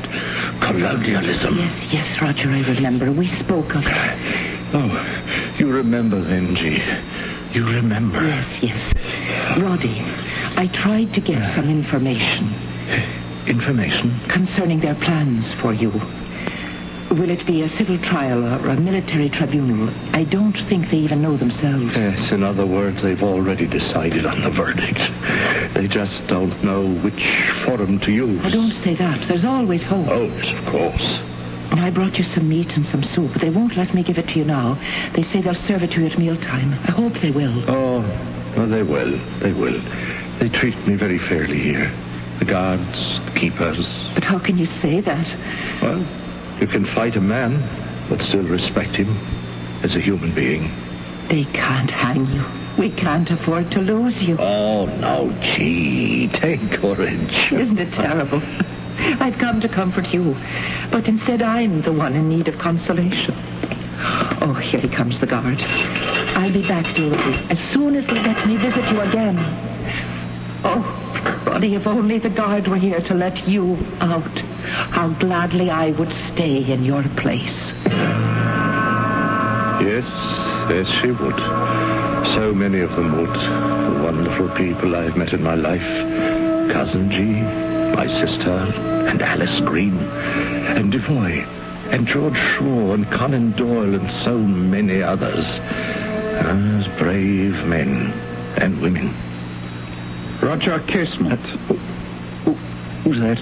Colonialism. Yes, Roger, I remember. We spoke of it. Oh, you remember then, G. You remember. Yes. Roddy, I tried to get some information. Information? Concerning their plans for you. Will it be a civil trial or a military tribunal? I don't think they even know themselves. Yes, in other words, they've already decided on the verdict. They just don't know which forum to use. Oh, don't say that. There's always hope. Oh, yes, of course. And I brought you some meat and some soup, but they won't let me give it to you now. They say they'll serve it to you at mealtime. I hope they will. Oh, well, they will. They will. They treat me very fairly here. The guards, the keepers. But how can you say that? Well, you can fight a man, but still respect him as a human being. They can't hang you. We can't afford to lose you. Oh, no, gee. Take courage. Isn't it terrible? I'd come to comfort you, but instead I'm the one in need of consolation. Oh, here he comes, the guard. I'll be back, Dorothy, as soon as they'll let me visit you again. Oh, Roddy, if only the guard were here to let you out. How gladly I would stay in your place. Yes, she would. So many of them would. The wonderful people I've met in my life. Cousin G, my sister, and Alice Green, and Defoe, and George Shaw, and Conan Doyle, and so many others. As brave men and women. Roger Casement. Who's that?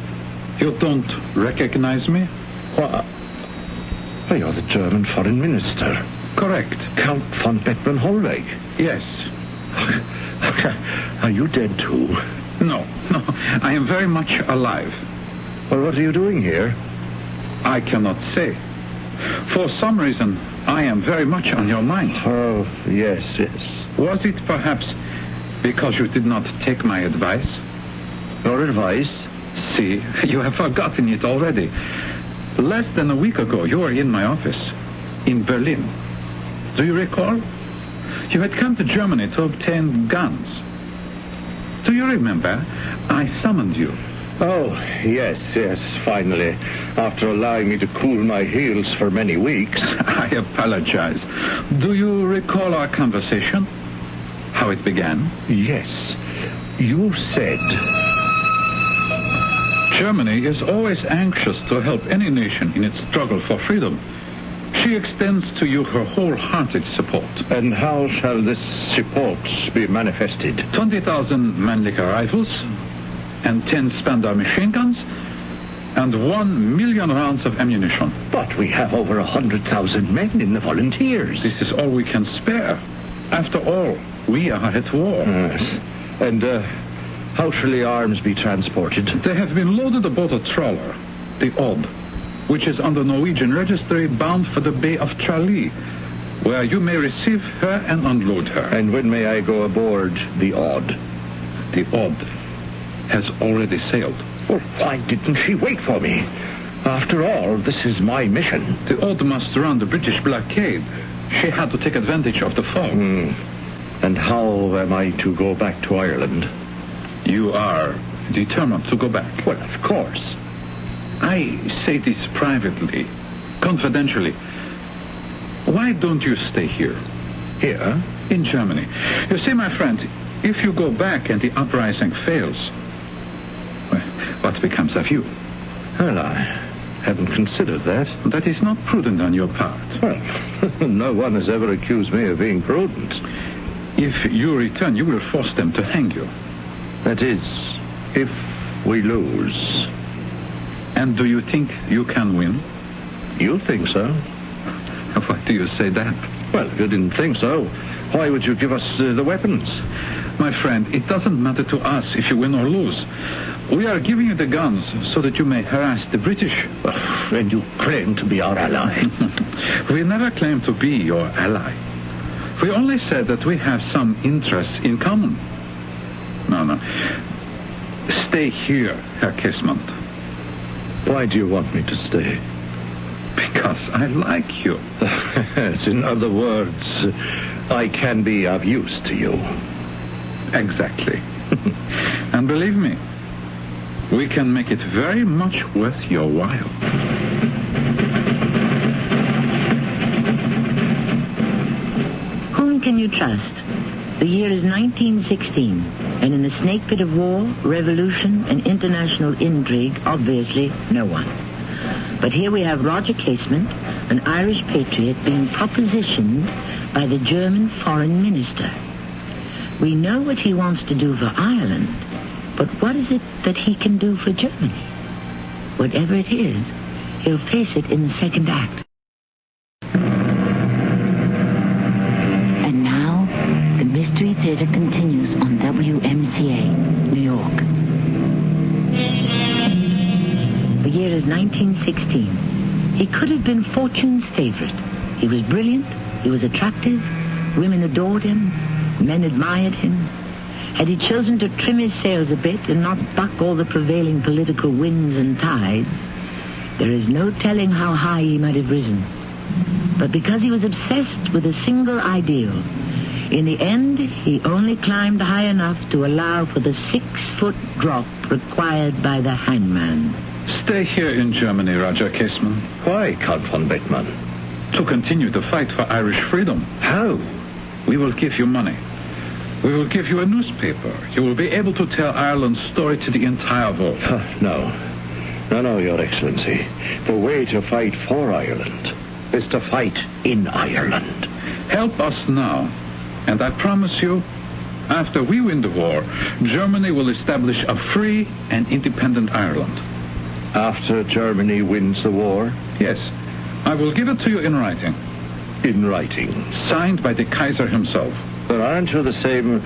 You don't recognize me? Why, you're the German foreign minister. Correct. Count von Beckmann Hollweg. Yes. Are you dead too? No. I am very much alive. Well, what are you doing here? I cannot say. For some reason, I am very much on your mind. Oh, yes. Was it perhaps because you did not take my advice? Your advice? See, you have forgotten it already. Less than a week ago, you were in my office in Berlin. Do you recall? You had come to Germany to obtain guns. Do you remember? I summoned you. Oh, yes, finally. After allowing me to cool my heels for many weeks. I apologize. Do you recall our conversation? How it began? Yes. You said... Germany is always anxious to help any nation in its struggle for freedom. She extends to you her wholehearted support. And how shall this support be manifested? 20,000 Mannlicher rifles, and 10 Spandau machine guns, and 1 million rounds of ammunition. But we have over 100,000 men in the volunteers. This is all we can spare. After all, we are at war. Yes. And how shall the arms be transported? They have been loaded aboard a trawler, the Aud, which is on the Norwegian registry bound for the Bay of Tralee, where you may receive her and unload her. And when may I go aboard the Aud? The Aud has already sailed. Well, why didn't she wait for me? After all, this is my mission. The Aud must run the British blockade. She had to take advantage of the fog. And how am I to go back to Ireland? You are determined to go back? Well, of course. I say this privately, confidentially. Why don't you stay here? Here? In Germany. You see, my friend, if you go back and the uprising fails, well, what becomes of you? Well, I haven't considered that. That is not prudent on your part. Well, no one has ever accused me of being prudent. If you return, you will force them to hang you. That is, if we lose. And do you think you can win? You think so? Why do you say that? Well, if you didn't think so, why would you give us the weapons? My friend, it doesn't matter to us if you win or lose. We are giving you the guns so that you may harass the British. And you claim to be our ally. We never claimed to be your ally. We only said that we have some interests in common. No. Stay here, Herr Casement. Why do you want me to stay? Because I like you. Yes, in other words, I can be of use to you. Exactly. And believe me, we can make it very much worth your while. Whom can you trust? The year is 1916, and in the snake pit of war, revolution, and international intrigue, obviously, no one. But here we have Roger Casement, an Irish patriot, being propositioned by the German foreign minister. We know what he wants to do for Ireland, but what is it that he can do for Germany? Whatever it is, he'll face it in the second act. And now, the Mystery Theater continues on WMCA, New York. The year is 1916. He could have been Fortune's favorite. He was brilliant, he was attractive, women adored him, men admired him. Had he chosen to trim his sails a bit and not buck all the prevailing political winds and tides, there is no telling how high he might have risen. But because he was obsessed with a single ideal, in the end, he only climbed high enough to allow for the 6-foot drop required by the hangman. Stay here in Germany, Roger Casement. Why, Count von Beckmann? To continue to fight for Irish freedom. How? We will give you money. We will give you a newspaper. You will be able to tell Ireland's story to the entire world. No, Your Excellency. The way to fight for Ireland is to fight in Ireland. Help us now, and I promise you, after we win the war, Germany will establish a free and independent Ireland. After Germany wins the war? Yes. I will give it to you in writing. In writing? Signed by the Kaiser himself. But aren't you the same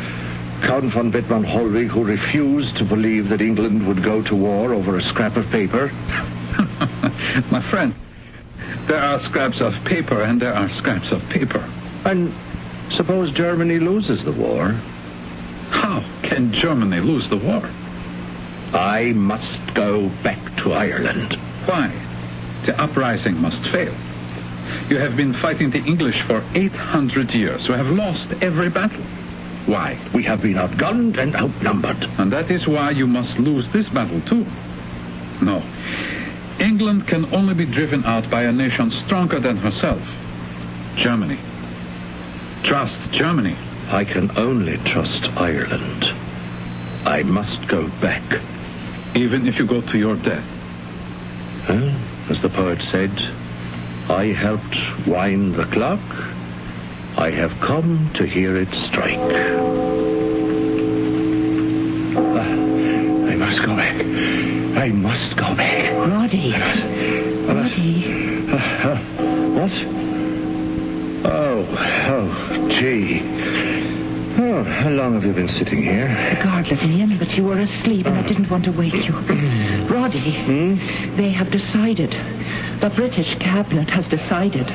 Count von Beckmann-Hollweg who refused to believe that England would go to war over a scrap of paper? My friend, there are scraps of paper and there are scraps of paper. And suppose Germany loses the war? How can Germany lose the war? I must go back to Ireland. Why? The uprising must fail. You have been fighting the English for 800 years. You have lost every battle. Why? We have been outgunned and outnumbered. And that is why you must lose this battle, too. No. England can only be driven out by a nation stronger than herself. Germany. Trust Germany. I can only trust Ireland. I must go back. Even if you go to your death. Well, as the poet said, I helped wind the clock. I have come to hear it strike. I must go back. I must go back. Roddy. Roddy. What? Oh, gee. Oh, how long have you been sitting here? The guard let me in, but you were asleep and I didn't want to wake you. Roddy, they have decided. The British cabinet has decided.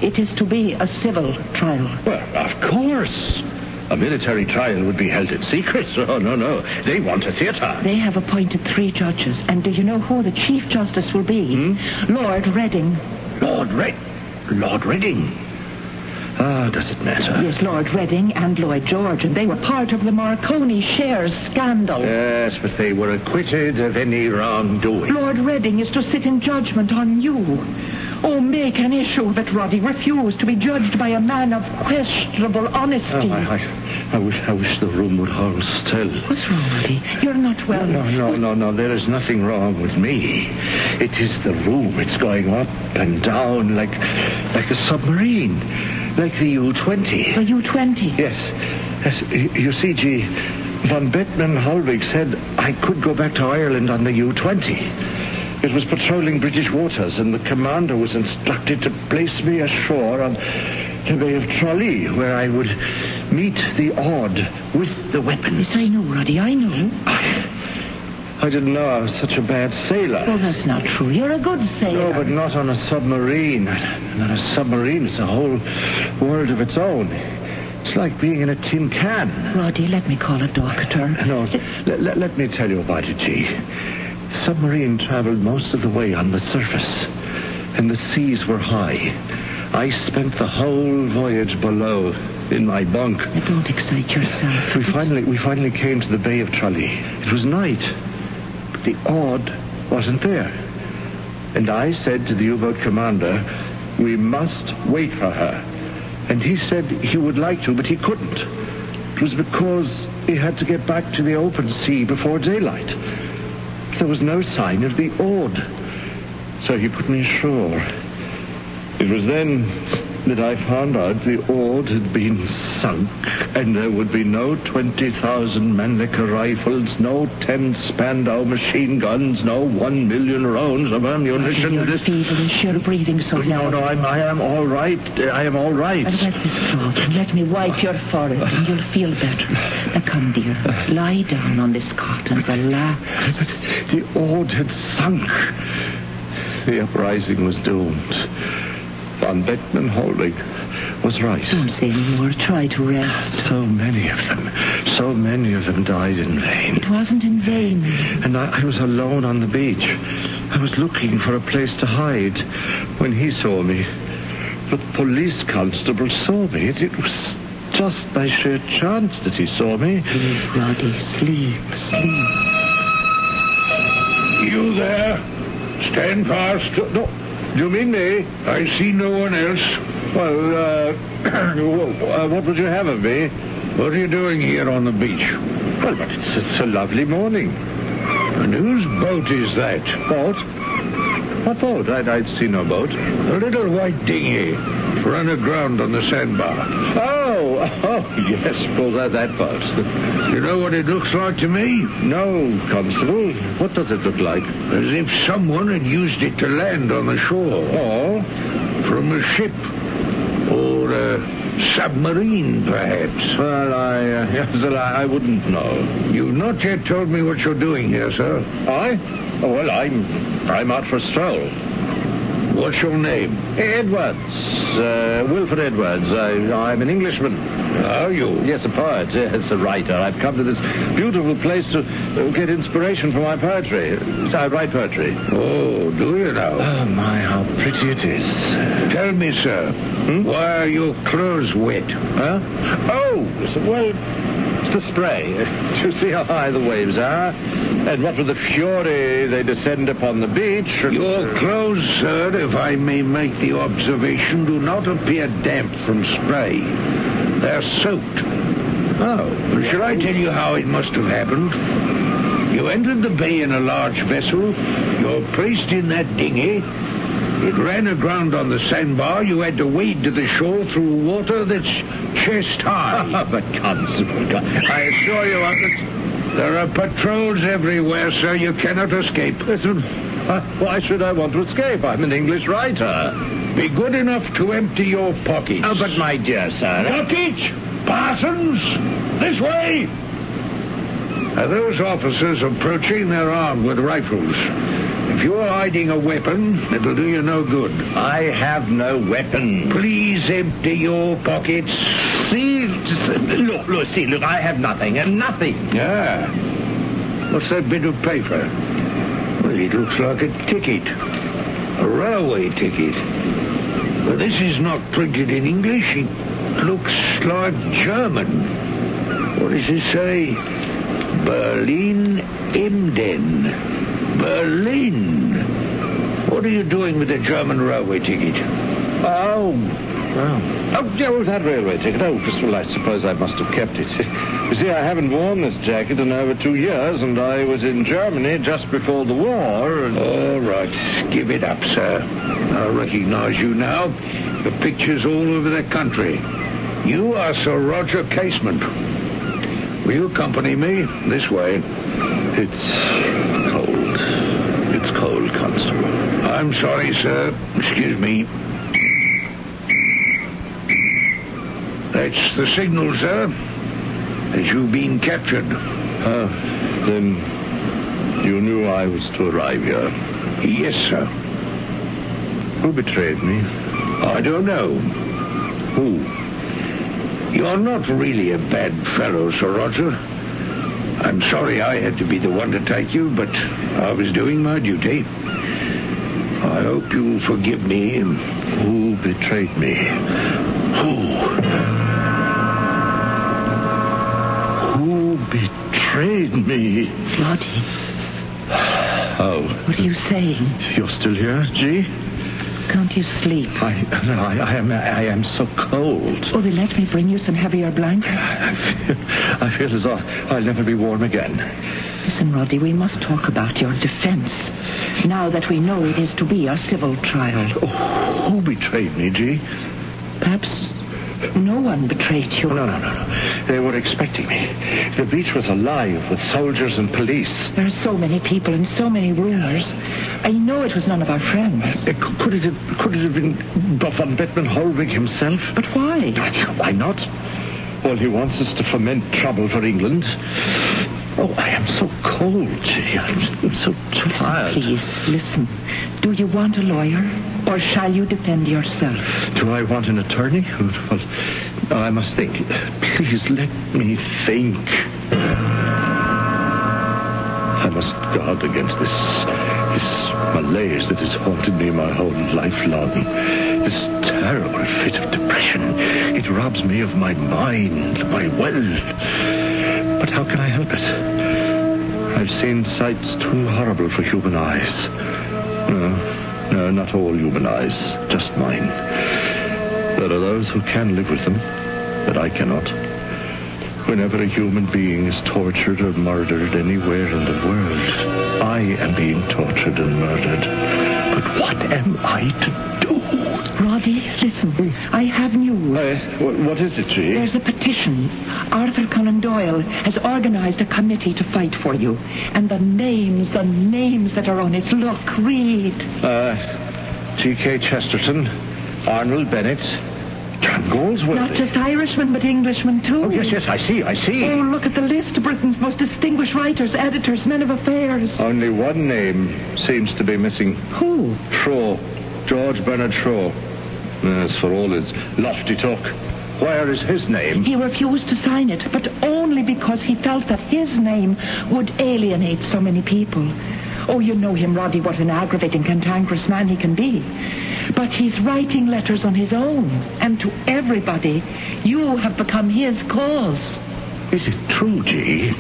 It is to be a civil trial. Well, of course. A military trial would be held in secret. Oh, no. They want a theater. They have appointed 3 judges. And do you know who the Chief Justice will be? Lord Reading. Lord Reading? Ah, does it matter? Yes, Lord Reading and Lloyd George, and they were part of the Marconi shares scandal. Yes, but they were acquitted of any wrongdoing. Lord Reading is to sit in judgment on you. Oh, make an issue that Roddy refused to be judged by a man of questionable honesty. I wish the room would hold still. What's wrong, Roddy? You're not well. No. There is nothing wrong with me. It is the room. It's going up and down like a submarine. Like the U-20. The U-20? Yes. You see, G. Von Beckmann-Hollweg said I could go back to Ireland on the U-20. It was patrolling British waters, and the commander was instructed to place me ashore on the Bay of Tralee, where I would meet the Aud with the weapons. Yes, I know, Roddy, I know. I didn't know I was such a bad sailor. Well, that's not true. You're a good sailor. No, but not on a submarine. On a submarine, it's a whole world of its own. It's like being in a tin can. Roddy, let me call a doctor. No, let me tell you about it, G. Submarine traveled most of the way on the surface, and the seas were high. I spent the whole voyage below in my bunk. Don't excite yourself. We finally came to the Bay of Tralee. It was night, but the Aud wasn't there. And I said to the U-boat commander, we must wait for her. And he said he would like to, but he couldn't. It was because he had to get back to the open sea before daylight. There was no sign of the Aud. So he put me ashore. It was then that I found out the Aud had been sunk, and there would be no 20,000 Mannlicher rifles, no 10 Spandau machine guns, no 1 million rounds of ammunition. You're feverish. You're breathing so loud. No, I am all right. I am all right. And wet this cloth and let me wipe your forehead and you'll feel better. Now come, dear. Lie down on this cot and relax. But the Aud had sunk. The uprising was doomed. Von Beckman Holding was right. Don't say any more. Try to rest. So many of them died in vain. It wasn't in vain. And I was alone on the beach. I was looking for a place to hide when he saw me. But the police constable saw me. It was just by sheer chance that he saw me. Sleep, Roddy. Sleep. You there? Stand fast. No. Do you mean me? I see no one else. Well, what would you have of me? What are you doing here on the beach? Well, but it's a lovely morning. And whose boat is that? Boat? What boat? I'd see no boat. A little white dinghy run aground on the sandbar. Oh, yes, well, that boat. You know what it looks like to me? No, Constable. What does it look like? As if someone had used it to land on the shore. Or from a ship. Or a submarine, perhaps. Well, I wouldn't know. You've not yet told me what you're doing here, sir. I? Oh, well, I'm out for a stroll. What's your name? Edwards. Wilfred Edwards. I'm an Englishman. Are you? Yes, a poet. Yes, a writer. I've come to this beautiful place to get inspiration for my poetry. So I write poetry. Oh, do you now? Oh, my, how pretty it is. Tell me, sir, why are your clothes wet? Huh? Oh, well, it's the spray. Do you see how high the waves are? And what with the fury they descend upon the beach... Your clothes, sir, if I may make the observation, do not appear damp from spray. They're soaked. Oh, well, shall I tell you how it must have happened? You entered the bay in a large vessel. You're placed in that dinghy. It ran aground on the sandbar. You had to wade to the shore through water that's chest high. But, Constable, I assure you, there are patrols everywhere, sir. You cannot escape. Listen, why should I want to escape? I'm an English writer. Be good enough to empty your pockets. Oh, but my dear sir... Pockets! Parsons! This way! Are those officers approaching? They're armed with rifles. If you're hiding a weapon, it'll do you no good. I have no weapon. Please empty your pockets. See, look, I have nothing, nothing. Yeah. What's that bit of paper? Well, it looks like a ticket. A railway ticket. But this is not printed in English. It looks like German. What does it say? Berlin Emden. Berlin. What are you doing with the German railway ticket? Oh, yeah, well, that railway ticket. Oh, well, I suppose I must have kept it. You see, I haven't worn this jacket in over 2 years, and I was in Germany just before the war. And... All right, give it up, sir. I recognize you now. The pictures all over the country. You are Sir Roger Casement. Will you accompany me this way? It's cold. It's cold, Constable. I'm sorry, sir. Excuse me. That's the signal, sir. That you've been captured. Then you knew I was to arrive here? Yes, sir. Who betrayed me? I don't know. Who? You're not really a bad fellow, Sir Roger. I'm sorry I had to be the one to take you, but I was doing my duty. I hope you'll forgive me. Who betrayed me? Who betrayed me? Lottie. Oh. What are you saying? You're still here, G? Can't you sleep? I am so cold. Oh, then let me bring you some heavier blankets. I feel as though I'll never be warm again. Listen, Roddy, we must talk about your defense. Now that we know it is to be a civil trial. Oh, who betrayed me, G? Perhaps no one betrayed you. No. They were expecting me. The beach was alive with soldiers and police. There are so many people and so many rumors. I know it was none of our friends. Could it have been Von Bettman Holwig himself? But why? Why not? Well, he wants us to foment trouble for England. Oh, I am so cold, G. I'm so tired. Listen. Do you want a lawyer, or shall you defend yourself? Do I want an attorney? Well, I must think. Please let me think. I must guard against this malaise that has haunted me my whole life long. This terrible fit of depression. It robs me of my mind, my will. But how can I help it? I've seen sights too horrible for human eyes. No, not all human eyes, just mine. There are those who can live with them, but I cannot. Whenever a human being is tortured or murdered anywhere in the world, I am being tortured and murdered. But what am I to do? Roddy, listen. I have news. What is it, G? There's a petition. Arthur Conan Doyle has organized a committee to fight for you. And the names that are on it. Look, read. G.K. Chesterton, Arnold Bennett, John Goldsworthy. Not just Irishmen, but Englishmen, too. Oh, yes, I see. Oh, look at the list. Britain's most distinguished writers, editors, men of affairs. Only one name seems to be missing. Who? Shaw. George Bernard Shaw. As for all his lofty talk, where is his name? He refused to sign it, but only because he felt that his name would alienate so many people. Oh, you know him, Roddy, what an aggravating, cantankerous man he can be. But he's writing letters on his own, and to everybody. You have become his cause. Is it true, G,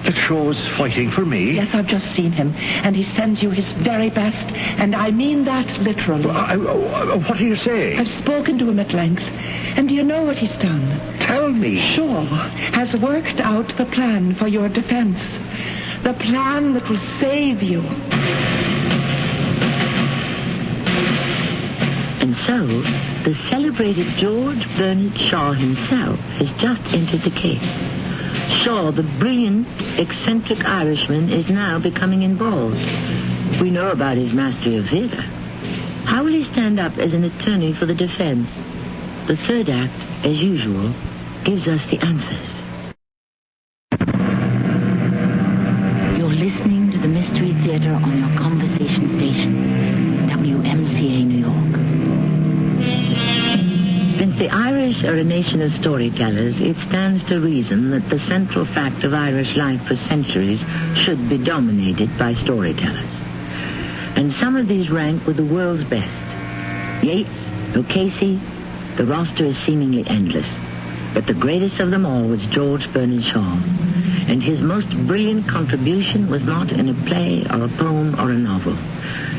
that Shaw's fighting for me? Yes, I've just seen him, and he sends you his very best, and I mean that literally. What are you saying? I've spoken to him at length, and do you know what he's done? Tell me. Shaw has worked out the plan for your defense. The plan that will save you. And so, the celebrated George Bernard Shaw himself has just entered the case. Shaw, the brilliant, eccentric Irishman, is now becoming involved. We know about his mastery of theater. How will he stand up as an attorney for the defense? The third act, as usual, gives us the answers. Listening to the Mystery Theater on your conversation station, WMCA New York. Since the Irish are a nation of storytellers, it stands to reason that the central fact of Irish life for centuries should be dominated by storytellers. And some of these rank with the world's best. Yeats, O'Casey, the roster is seemingly endless. But the greatest of them all was George Bernard Shaw. And his most brilliant contribution was not in a play or a poem or a novel.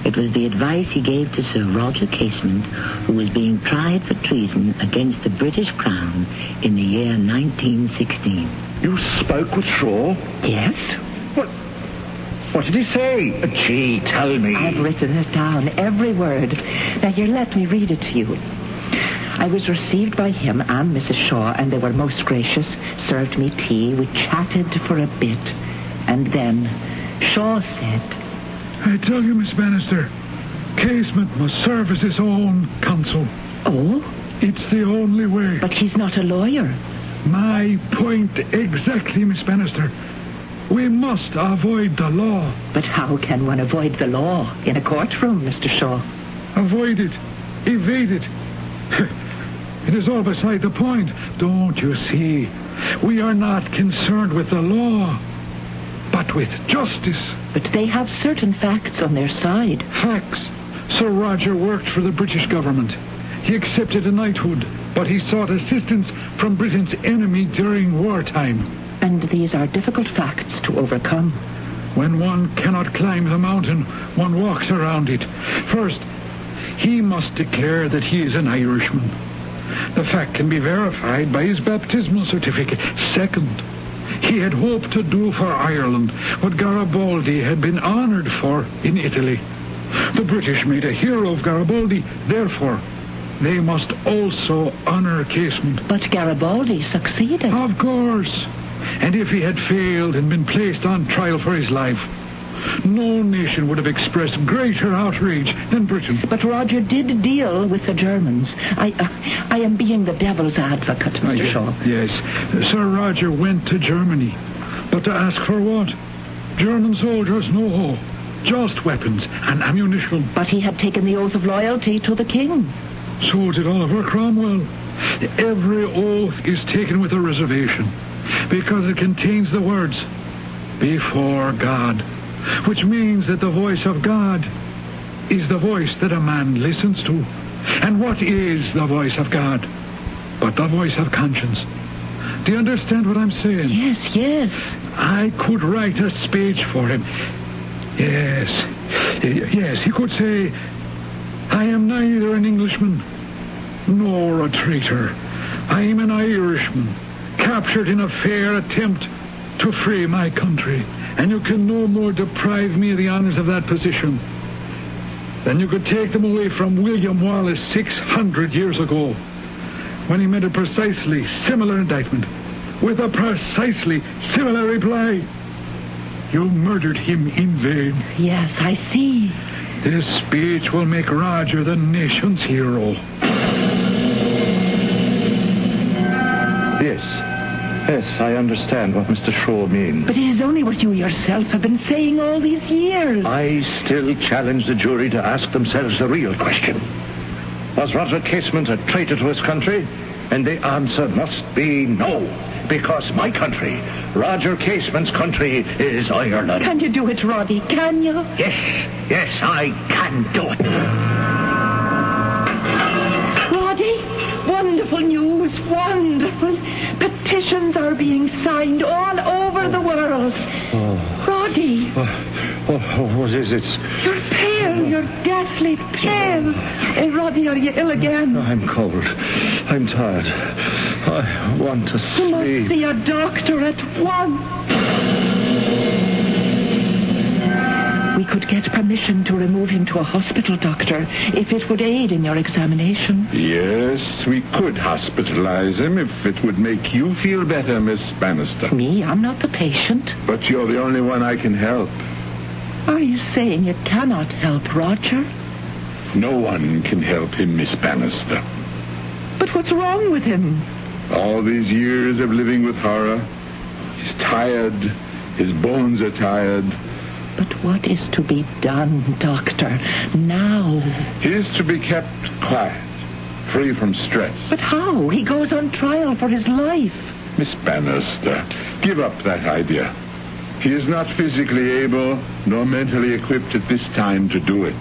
It was the advice he gave to Sir Roger Casement, who was being tried for treason against the British Crown in the year 1916. You spoke with Shaw? Yes. What did he say? Gee, tell me. I've written it down, every word. Now, here, let me read it to you. I was received by him and Mrs. Shaw, and they were most gracious, served me tea, we chatted for a bit, and then Shaw said... I tell you, Miss Bannister, Casement must serve as his own counsel. Oh? It's the only way. But he's not a lawyer. My point exactly, Miss Bannister. We must avoid the law. But how can one avoid the law in a courtroom, Mr. Shaw? Avoid it. Evade it. It is all beside the point. Don't you see? We are not concerned with the law, but with justice. But they have certain facts on their side. Facts? Sir Roger worked for the British government. He accepted a knighthood, but he sought assistance from Britain's enemy during wartime. And these are difficult facts to overcome. When one cannot climb the mountain, one walks around it. First, he must declare that he is an Irishman. The fact can be verified by his baptismal certificate. Second, he had hoped to do for Ireland what Garibaldi had been honored for in Italy. The British made a hero of Garibaldi, therefore they must also honor Casement. But Garibaldi succeeded. Of course. And if he had failed and been placed on trial for his life, no nation would have expressed greater outrage than Britain. But Roger did deal with the Germans. I am being the devil's advocate, Mr. Shaw. Yes. Sir Roger went to Germany. But to ask for what? German soldiers? No. Just weapons and ammunition. But he had taken the oath of loyalty to the king. So did Oliver Cromwell. Every oath is taken with a reservation because it contains the words, before God, which means that the voice of God is the voice that a man listens to. And what is the voice of God but the voice of conscience? Do you understand what I'm saying? Yes. I could write a speech for him. Yes, he could say, I am neither an Englishman nor a traitor. I am an Irishman, captured in a fair attempt to free my country. And you can no more deprive me of the honors of that position than you could take them away from William Wallace 600 years ago, when he made a precisely similar indictment with a precisely similar reply. You murdered him in vain. Yes, I see. This speech will make Roger the nation's hero. Yes, I understand what Mr. Shaw means. But it is only what you yourself have been saying all these years. I still challenge the jury to ask themselves the real question. Was Roger Casement a traitor to his country? And the answer must be no. Because my country, Roger Casement's country, is Ireland. Can you do it, Roddy? Can you? Yes, I can do it. Roddy, wonderful news, wonderful. Petitions are being signed all over the world. Oh. Roddy. What is it? You're pale. You're deathly pale. Roddy, are you ill again? I'm cold. I'm tired. I want to sleep. You must see a doctor at once. We could get permission to remove him to a hospital, Doctor, if it would aid in your examination. Yes, we could hospitalize him if it would make you feel better, Miss Bannister. Me? I'm not the patient. But you're the only one I can help. Are you saying you cannot help Roger? No one can help him, Miss Bannister. But what's wrong with him? All these years of living with horror. He's tired. His bones are tired. But what is to be done, Doctor, now? He is to be kept quiet, free from stress. But how? He goes on trial for his life. Miss Bannister, give up that idea. He is not physically able nor mentally equipped at this time to do it.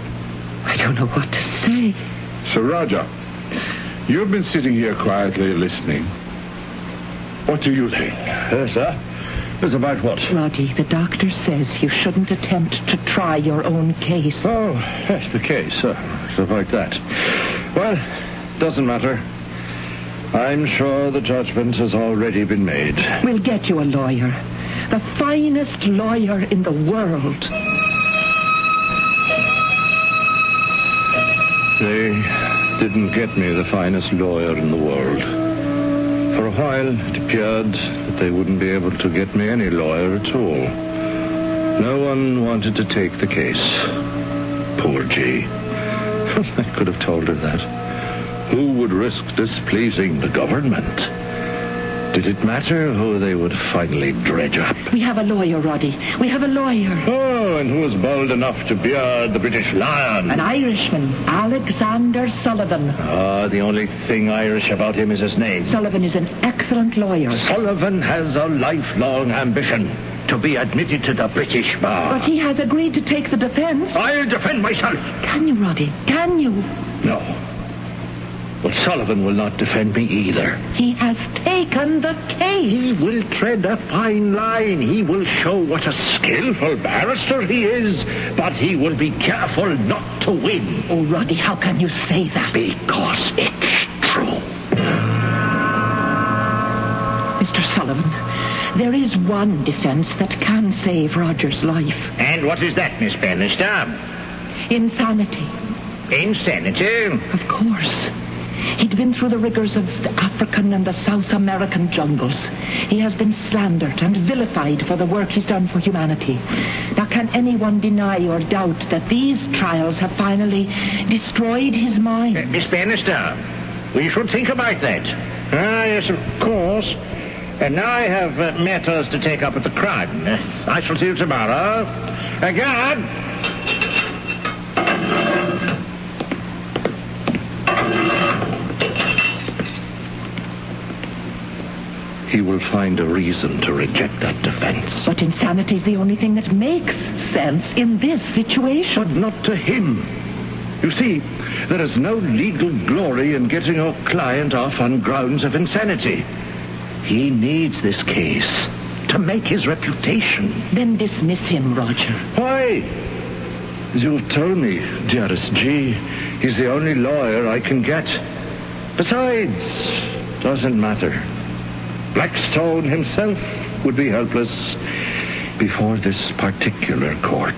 I don't know what to say. Sir Roger, you've been sitting here quietly listening. What do you think? Sir? It's about what? Roddy, the doctor says you shouldn't attempt to try your own case. Oh, yes, the case. It's about that. Well, doesn't matter. I'm sure the judgment has already been made. We'll get you a lawyer. The finest lawyer in the world. They didn't get me the finest lawyer in the world. For a while, it appeared that they wouldn't be able to get me any lawyer at all. No one wanted to take the case. Poor G. I could have told her that. Who would risk displeasing the government? Did it matter who they would finally dredge up? We have a lawyer, Roddy. We have a lawyer. Oh, and who is bold enough to beard the British Lion? An Irishman, Alexander Sullivan. The only thing Irish about him is his name. Sullivan is an excellent lawyer. Sullivan has a lifelong ambition to be admitted to the British bar. But he has agreed to take the defense. I'll defend myself. Can you, Roddy? Can you? No. But Sullivan will not defend me either. He has taken the case. He will tread a fine line. He will show what a skillful barrister he is, but he will be careful not to win. Oh, Roddy, how can you say that? Because it's true. Mr. Sullivan, there is one defense that can save Roger's life. And what is that, Miss Bannister? Insanity. Insanity? Of course. He'd been through the rigors of the African and the South American jungles. He has been slandered and vilified for the work he's done for humanity. Now, can anyone deny or doubt that these trials have finally destroyed his mind? Miss Bannister, we should think about that. Yes, of course. And now I have matters to take up at the Crown. I shall see you tomorrow. Guard! He will find a reason to reject that defense. But insanity's the only thing that makes sense in this situation. But not to him. You see, there is no legal glory in getting your client off on grounds of insanity. He needs this case to make his reputation. Then dismiss him, Roger. Why? As you've told me, dearest G, he's the only lawyer I can get. Besides, doesn't matter. Blackstone himself would be helpless before this particular court.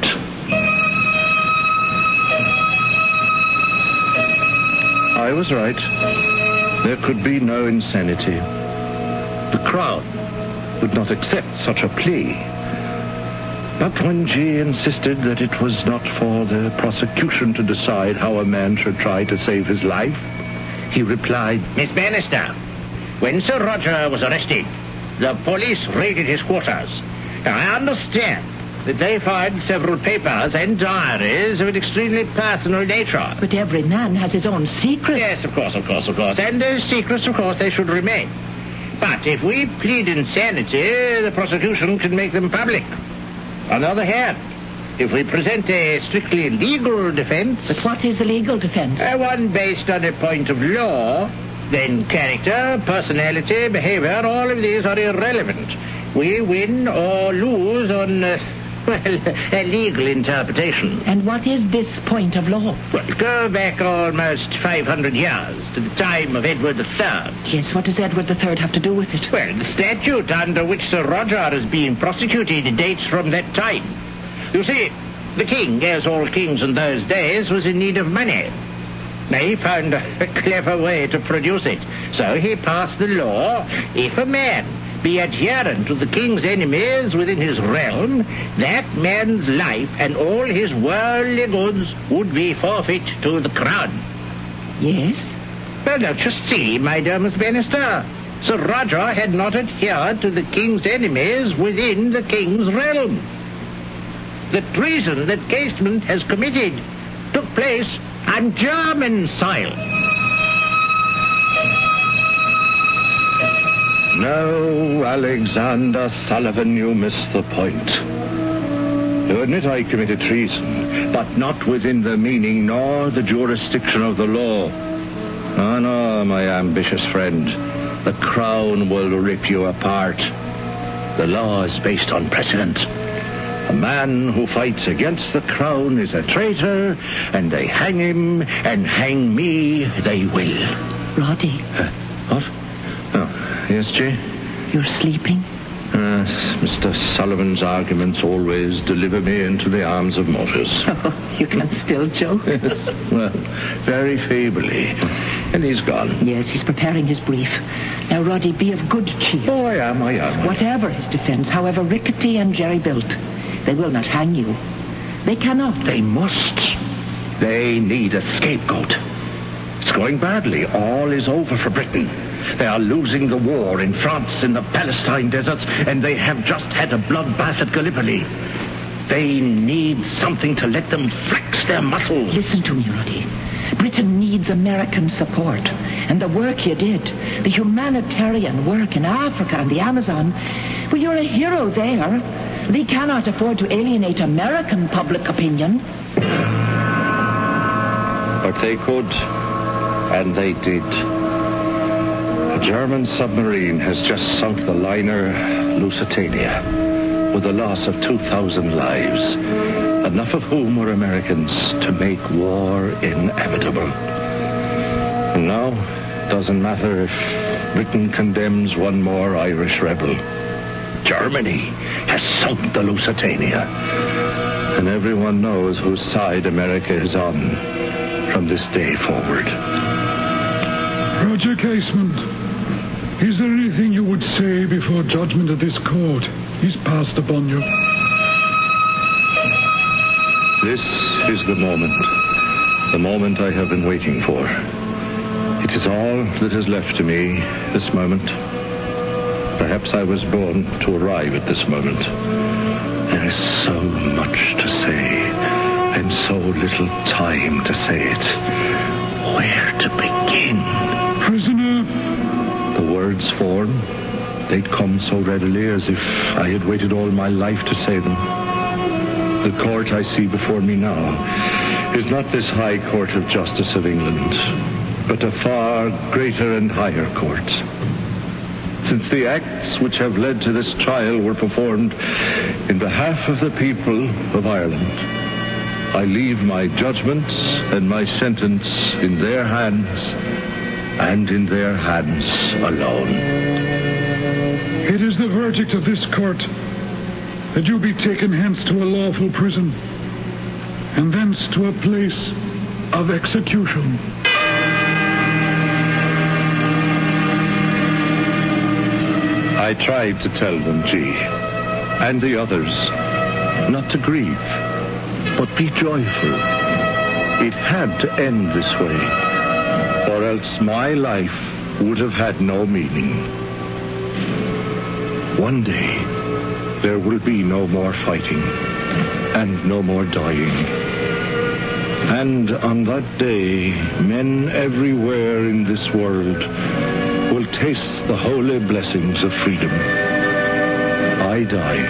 I was right. There could be no insanity. The Crown would not accept such a plea. But when G insisted that it was not for the prosecution to decide how a man should try to save his life, he replied, Miss Bannister, when Sir Roger was arrested, the police raided his quarters. Now, I understand that they found several papers and diaries of an extremely personal nature. But every man has his own secrets. Yes, of course. And those secrets, of course, they should remain. But if we plead insanity, the prosecution can make them public. On the other hand, if we present a strictly legal defense... But what is a legal defense? One based on a point of law, then character, personality, behavior, all of these are irrelevant. We win or lose on, a legal interpretation. And what is this point of law? Well, go back almost 500 years to the time of Edward III. Yes, what does Edward III have to do with it? Well, the statute under which Sir Roger is being prosecuted dates from that time. You see, the king, as all kings in those days, was in need of money. Now, he found a clever way to produce it. So he passed the law, if a man be adherent to the king's enemies within his realm, that man's life and all his worldly goods would be forfeit to the crown. Yes? Well, now, just see, my dear Miss Bannister. Sir Roger had not adhered to the king's enemies within the king's realm. The treason that Casement has committed took place on German soil. No, Alexander Sullivan, you miss the point. You admit I committed treason, but not within the meaning nor the jurisdiction of the law. Oh, no, my ambitious friend. The crown will rip you apart. The law is based on precedent. A man who fights against the crown is a traitor, and they hang him, and hang me they will. Roddy. What? Oh, yes, Jay? You're sleeping? Mr. Sullivan's arguments always deliver me into the arms of mortals. Oh, you can still joke? Yes, well, very feebly. And he's gone. Yes, he's preparing his brief. Now, Roddy, be of good cheer. Oh, I am. Whatever his defense, however rickety and jerry-built, they will not hang you. They cannot. They must. They need a scapegoat. It's going badly. All is over for Britain. They are losing the war in France, in the Palestine deserts, and they have just had a bloodbath at Gallipoli. They need something to let them flex their muscles. Listen to me, Roddy. Britain needs American support. And the work you did, the humanitarian work in Africa and the Amazon, well, you're a hero there. They cannot afford to alienate American public opinion. But they could. And they did. A German submarine has just sunk the liner Lusitania, with a loss of 2,000 lives, enough of whom were Americans to make war inevitable. And now, it doesn't matter if Britain condemns one more Irish rebel. Germany has sunk the Lusitania, and everyone knows whose side America is on from this day forward. Roger Casement, is there anything you would say before judgment of this court is passed upon you? This is the moment I have been waiting for. It is all that is left to me, this moment. Perhaps I was born to arrive at this moment. There is so much to say, and so little time to say it. Where to begin? Prisoner? The words form. They'd come so readily as if I had waited all my life to say them. The court I see before me now is not this high court of justice of England, but a far greater and higher court. Since the acts which have led to this trial were performed in behalf of the people of Ireland, I leave my judgment and my sentence in their hands, and in their hands alone. It is the verdict of this court that you be taken hence to a lawful prison, and thence to a place of execution. I tried to tell them, G, and the others, not to grieve, but be joyful. It had to end this way, or else my life would have had no meaning. One day, there will be no more fighting, and no more dying. And on that day, men everywhere in this world will taste the holy blessings of freedom. I die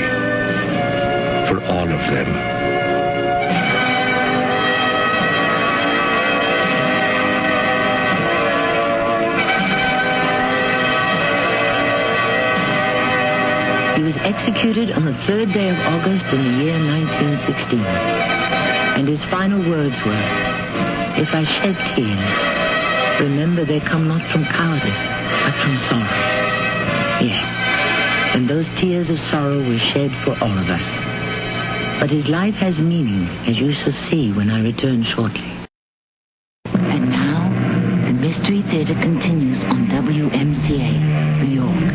for all of them. He was executed on the 3rd day of August in the year 1916. And his final words were, "If I shed tears, remember they come not from cowardice, but from sorrow." Yes, and those tears of sorrow were shed for all of us. But his life has meaning, as you shall see when I return shortly. And now, the Mystery Theater continues on WMCA, New York.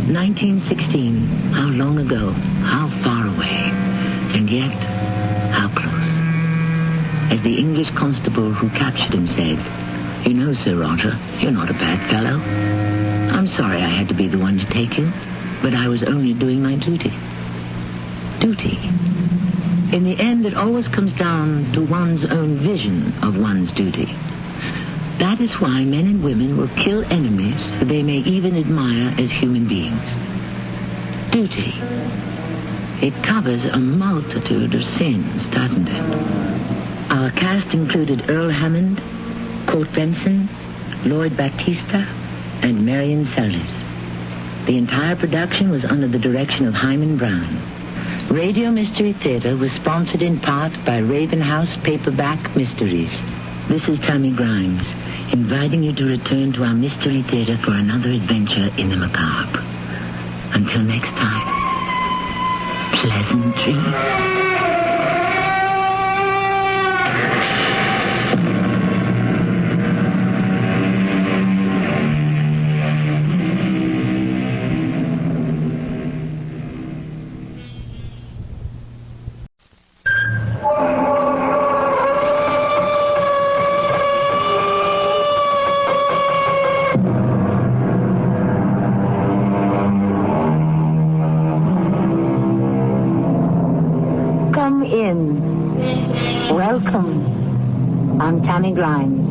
"1916, how long ago, how far away, and yet how close." As the English constable who captured him said, "You know, Sir Roger, you're not a bad fellow. I'm sorry I had to be the one to take you, but I was only doing my duty." Duty. In the end, it always comes down to one's own vision of one's duty. That is why men and women will kill enemies who they may even admire as human beings. Duty. It covers a multitude of sins, doesn't it? Our cast included Earl Hammond, Colt Benson, Lloyd Battista, and Marion Seldes. The entire production was under the direction of Hyman Brown. Radio Mystery Theater was sponsored in part by Raven House Paperback Mysteries. This is Tammy Grimes, inviting you to return to our Mystery Theater for another adventure in the macabre. Until next time, pleasant dreams. Grimes.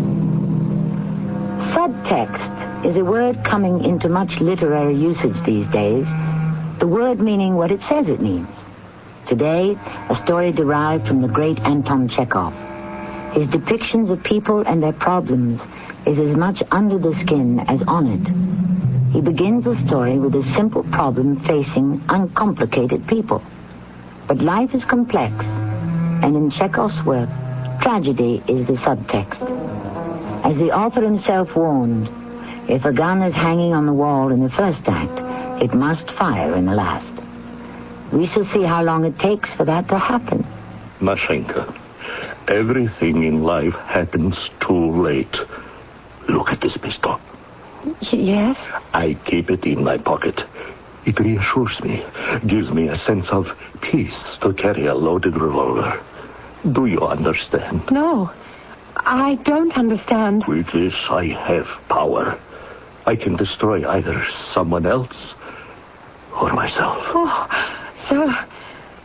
Subtext is a word coming into much literary usage these days, the word meaning what it says it means. Today, a story derived from the great Anton Chekhov. His depictions of people and their problems is as much under the skin as on it. He begins the story with a simple problem facing uncomplicated people. But life is complex, and in Chekhov's work, tragedy is the subtext. As the author himself warned, if a gun is hanging on the wall in the first act, it must fire in the last. We shall see how long it takes for that to happen. Mashenka, everything in life happens too late. Look at this pistol. Yes? I keep it in my pocket. It reassures me, gives me a sense of peace to carry a loaded revolver. Do you understand? No, I don't understand. With this, I have power. I can destroy either someone else or myself. Oh, sir,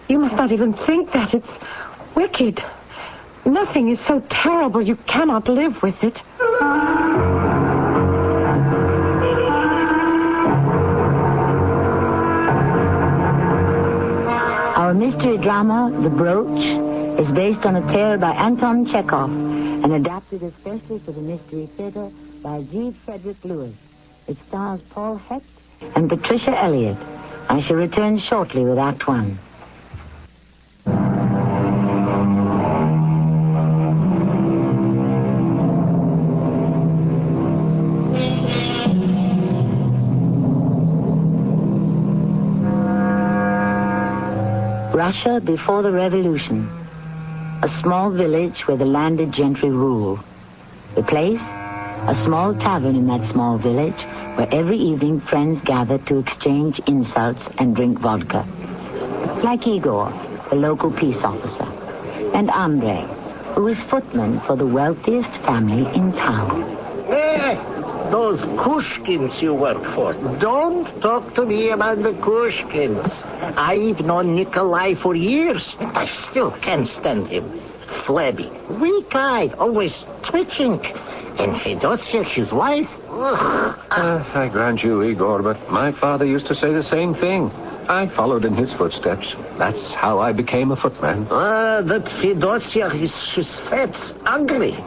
you must not even think that. It's wicked. Nothing is so terrible you cannot live with it. Our mystery drama, The Brooch, is based on a tale by Anton Chekhov and adapted especially for the Mystery Theater by G. Frederick Lewis. It stars Paul Hecht and Patricia Elliott. I shall return shortly with Act One. Russia before the Revolution. A small village where the landed gentry rule. The place? A small tavern in that small village where every evening friends gather to exchange insults and drink vodka. Like Igor, the local peace officer, and Andrei, who is footman for the wealthiest family in town. Those Kushkins you work for. Don't talk to me about the Kushkins. I've known Nikolai for years, and I still can't stand him. Flabby, weak-eyed, always twitching. And Fedosia, his wife, I grant you, Igor, but my father used to say the same thing. I followed in his footsteps. That's how I became a footman. That Fedosia, she's fat, ugly.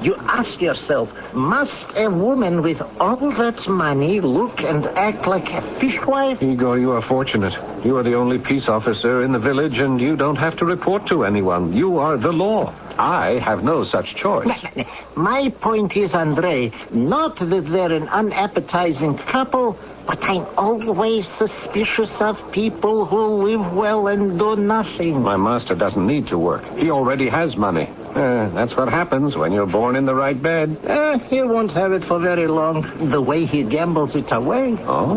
You ask yourself, must a woman with all that money look and act like a fishwife? Igor, you are fortunate. You are the only peace officer in the village, and you don't have to report to anyone. You are the law. I have no such choice. My point is, Andrei, not that they're an unappetizing couple, but I'm always suspicious of people who live well and do nothing. My master doesn't need to work. He already has money. That's what happens when you're born in the right bed. He won't have it for very long, the way he gambles it away. Oh?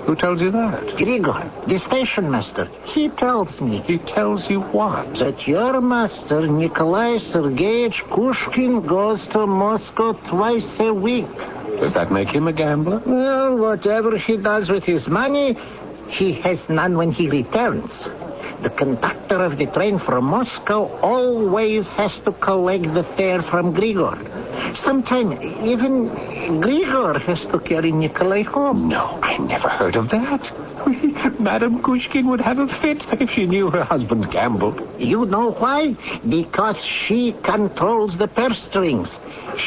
Who tells you that? Grigor, the station master. He tells me. He tells you what? That your master, Nikolai Sergeyevich Kushkin, goes to Moscow twice a week. Does that make him a gambler? Well, whatever he does with his money, he has none when he returns. The conductor of the train from Moscow always has to collect the fare from Grigor. Sometimes even Grigor has to carry Nikolai home. No, I never heard of that. Madame Kushkin would have a fit if she knew her husband gambled. You know why? Because she controls the purse strings.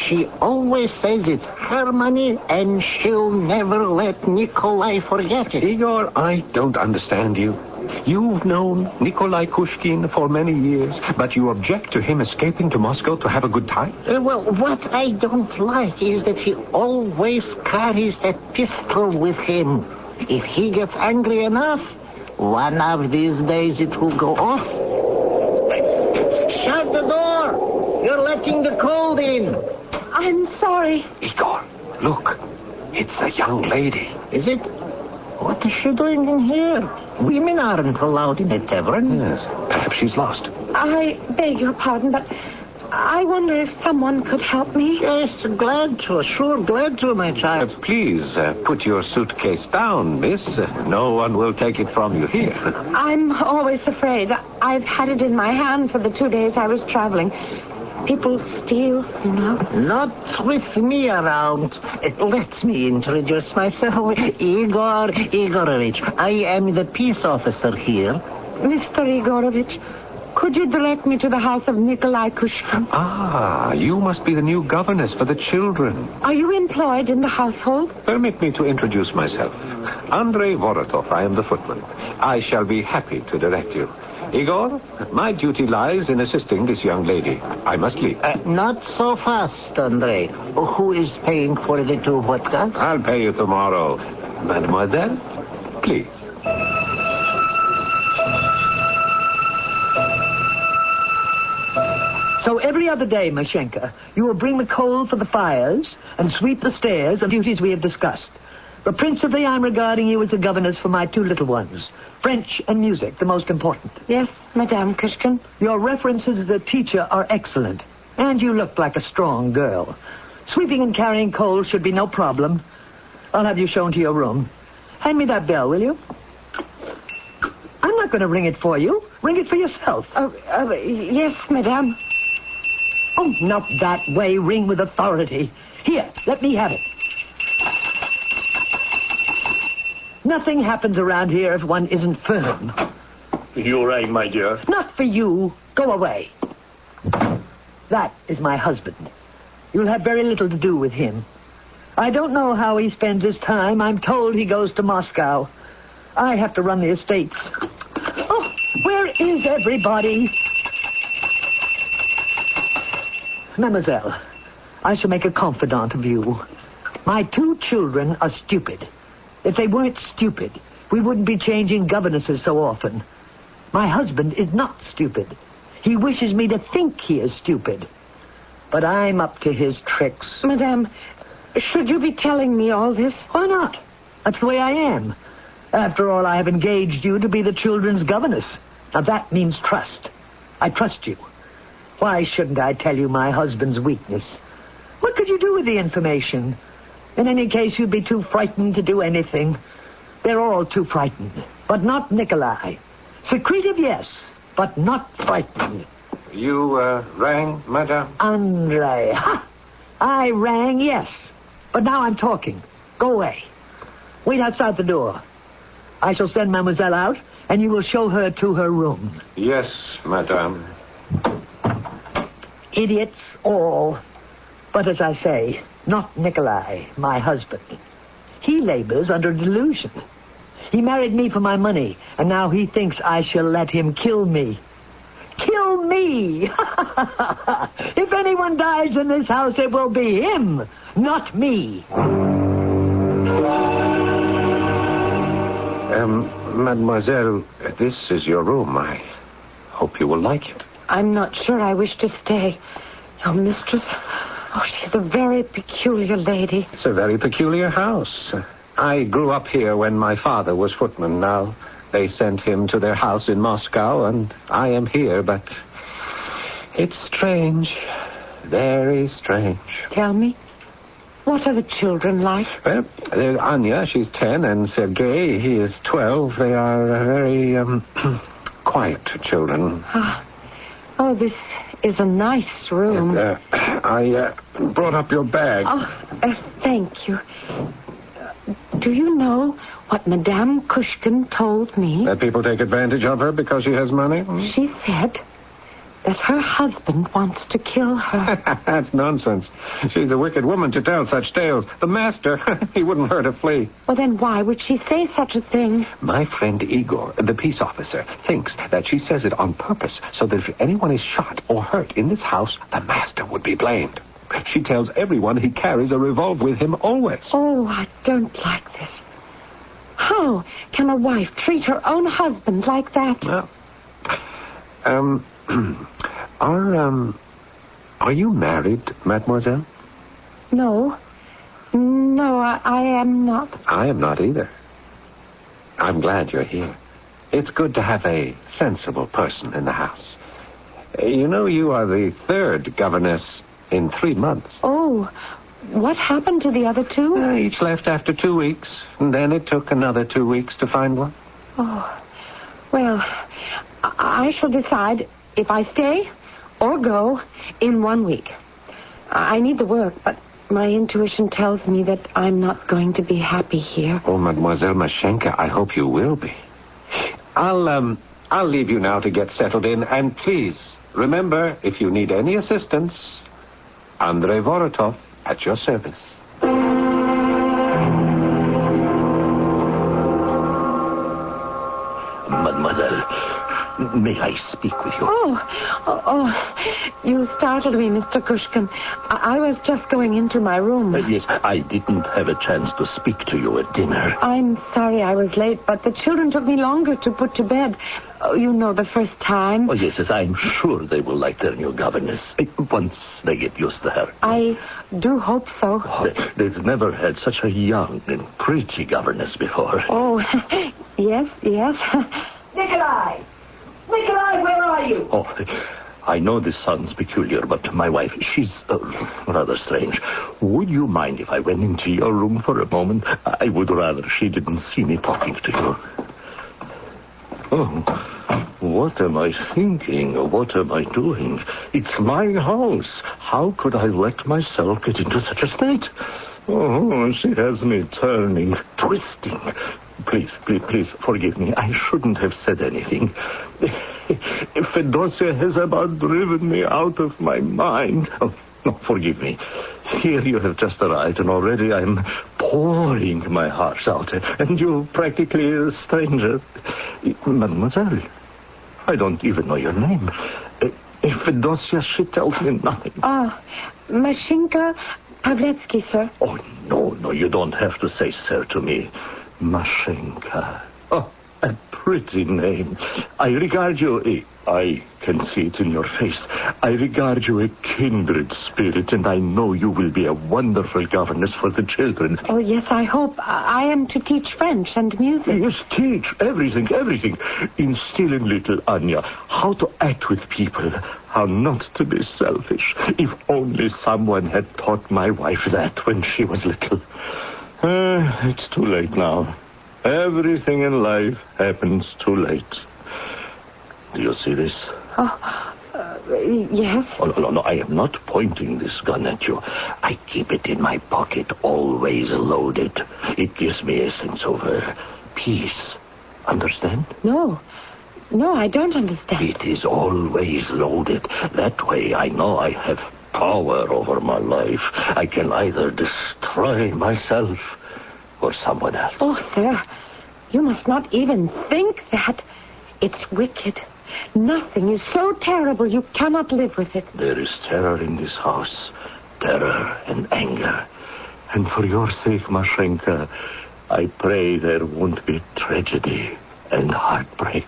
She always says it's her money, and she'll never let Nikolai forget it. Igor, I don't understand you. You've known Nikolai Kushkin for many years, but you object to him escaping to Moscow to have a good time? Well, what I don't like is that he always carries a pistol with him. If he gets angry enough, one of these days it will go off. Shut the door! You're letting the cold in. I'm sorry. Igor, look. It's a young lady. Is it? What is she doing in here? Women aren't allowed in a tavern. Yes. Perhaps she's lost. I beg your pardon, but I wonder if someone could help me. Yes, glad to. Sure, glad to, my child. Please, put your suitcase down, miss. No one will take it from you here. I'm always afraid. I've had it in my hand for the 2 days I was traveling. People steal, you know. Not with me around. Let me introduce myself. Igor Igorovich. I am the peace officer here. Mr. Igorovich, could you direct me to the house of Nikolai Kushkin? Ah, you must be the new governess for the children. Are you employed in the household? Permit me to introduce myself. Andrei Vorotov, I am the footman. I shall be happy to direct you. Igor, my duty lies in assisting this young lady. I must leave. Not so fast, Andrei. Who is paying for the 2 vodkas? I'll pay you tomorrow. Mademoiselle, please. So every other day, Mashenka, you will bring the coal for the fires and sweep the stairs, the duties we have discussed. But principally, I'm regarding you as the governess for my 2 little ones. French and music, the most important. Yes, Madame Kushkin. Your references as a teacher are excellent. And you look like a strong girl. Sweeping and carrying coal should be no problem. I'll have you shown to your room. Hand me that bell, will you? I'm not going to ring it for you. Ring it for yourself. Yes, Madame. Oh, not that way. Ring with authority. Here, let me have it. Nothing happens around here if one isn't firm. You rang, my dear. Not for you. Go away. That is my husband. You'll have very little to do with him. I don't know how he spends his time. I'm told he goes to Moscow. I have to run the estates. Oh, where is everybody? Mademoiselle, I shall make a confidant of you. My 2 children are stupid. If they weren't stupid, we wouldn't be changing governesses so often. My husband is not stupid. He wishes me to think he is stupid. But I'm up to his tricks. Madame, should you be telling me all this? Why not? That's the way I am. After all, I have engaged you to be the children's governess. Now, that means trust. I trust you. Why shouldn't I tell you my husband's weakness? What could you do with the information? In any case, you'd be too frightened to do anything. They're all too frightened. But not Nikolai. Secretive, yes, but not frightened. You rang, Madame? Andrei. Ha! I rang, yes. But now I'm talking. Go away. Wait outside the door. I shall send Mademoiselle out, and you will show her to her room. Yes, Madame. Idiots, all. But as I say, not Nikolai, my husband. He labors under delusion. He married me for my money, and now he thinks I shall let him kill me. Kill me! If anyone dies in this house, it will be him, not me. Mademoiselle, this is your room. I hope you will like it. I'm not sure I wish to stay. Your mistress... Oh, she's a very peculiar lady. It's a very peculiar house. I grew up here when my father was footman. Now, they sent him to their house in Moscow, and I am here, but it's strange. Very strange. Tell me, what are the children like? Well, there's Anya, she's 10, and Sergei, he is 12. They are very, quiet children. Oh, this is a nice room. I brought up your bag. Oh, thank you. Do you know what Madame Kushkin told me? That people take advantage of her because she has money? She said that her husband wants to kill her. That's nonsense. She's a wicked woman to tell such tales. The master, he wouldn't hurt a flea. Well, then why would she say such a thing? My friend Igor, the peace officer, thinks that she says it on purpose so that if anyone is shot or hurt in this house, the master would be blamed. She tells everyone he carries a revolver with him always. Oh, I don't like this. How can a wife treat her own husband like that? Well, are you married, mademoiselle? No. No, I am not. I am not either. I'm glad you're here. It's good to have a sensible person in the house. You know, you are the 3rd governess in 3 months. Oh, what happened to the other 2? Each left after 2 weeks, and then it took another 2 weeks to find one. Oh, well, I shall decide if I stay or go in 1 week. I need the work, but my intuition tells me that I'm not going to be happy here. Oh, Mademoiselle Mashenka, I hope you will be. I'll I'll leave you now to get settled in, and please, remember, if you need any assistance, Andrei Vorotov at your service. Mademoiselle, may I speak with you? Oh, you startled me, Mr. Kushkin. I was just going into my room. Yes, I didn't have a chance to speak to you at dinner. I'm sorry I was late, but the children took me longer to put to bed. Oh, you know, the first time. Oh, yes, I'm sure they will like their new governess once they get used to her. I do hope so. Oh, they've never had such a young and pretty governess before. Oh, yes. Nikolai, where are you? Oh, I know this sounds peculiar, but my wife, she's rather strange. Would you mind if I went into your room for a moment? I would rather she didn't see me talking to you. Oh, what am I thinking? What am I doing? It's my house. How could I let myself get into such a state? Oh, she has me turning, twisting. Please, forgive me. I shouldn't have said anything. Fedosia has about driven me out of my mind. Oh, no, forgive me. Here you have just arrived, and already I'm pouring my heart out, and you're practically a stranger. Mademoiselle, I don't even know your name. Fedosia, she tells me nothing. Mashinka Pavletsky, sir. Oh, no, you don't have to say sir to me. Mashenka. Oh, a pretty name. I regard you, I can see it in your face. I regard you a kindred spirit, and I know you will be a wonderful governess for the children. Oh, yes, I hope. I am to teach French and music. Yes, teach everything. Instill in little Anya how to act with people, how not to be selfish. If only someone had taught my wife that when she was little. It's too late now. Everything in life happens too late. Do you see this? Yes. Oh, no, I am not pointing this gun at you. I keep it in my pocket, always loaded. It gives me a sense of peace. Understand? No, I don't understand. It is always loaded. That way I know I have power over my life. I can either destroy myself or someone else. Oh, sir, you must not even think that. It's wicked. Nothing is so terrible you cannot live with it. There is terror in this house. Terror and anger. And for your sake, Mashenka, I pray there won't be tragedy and heartbreak.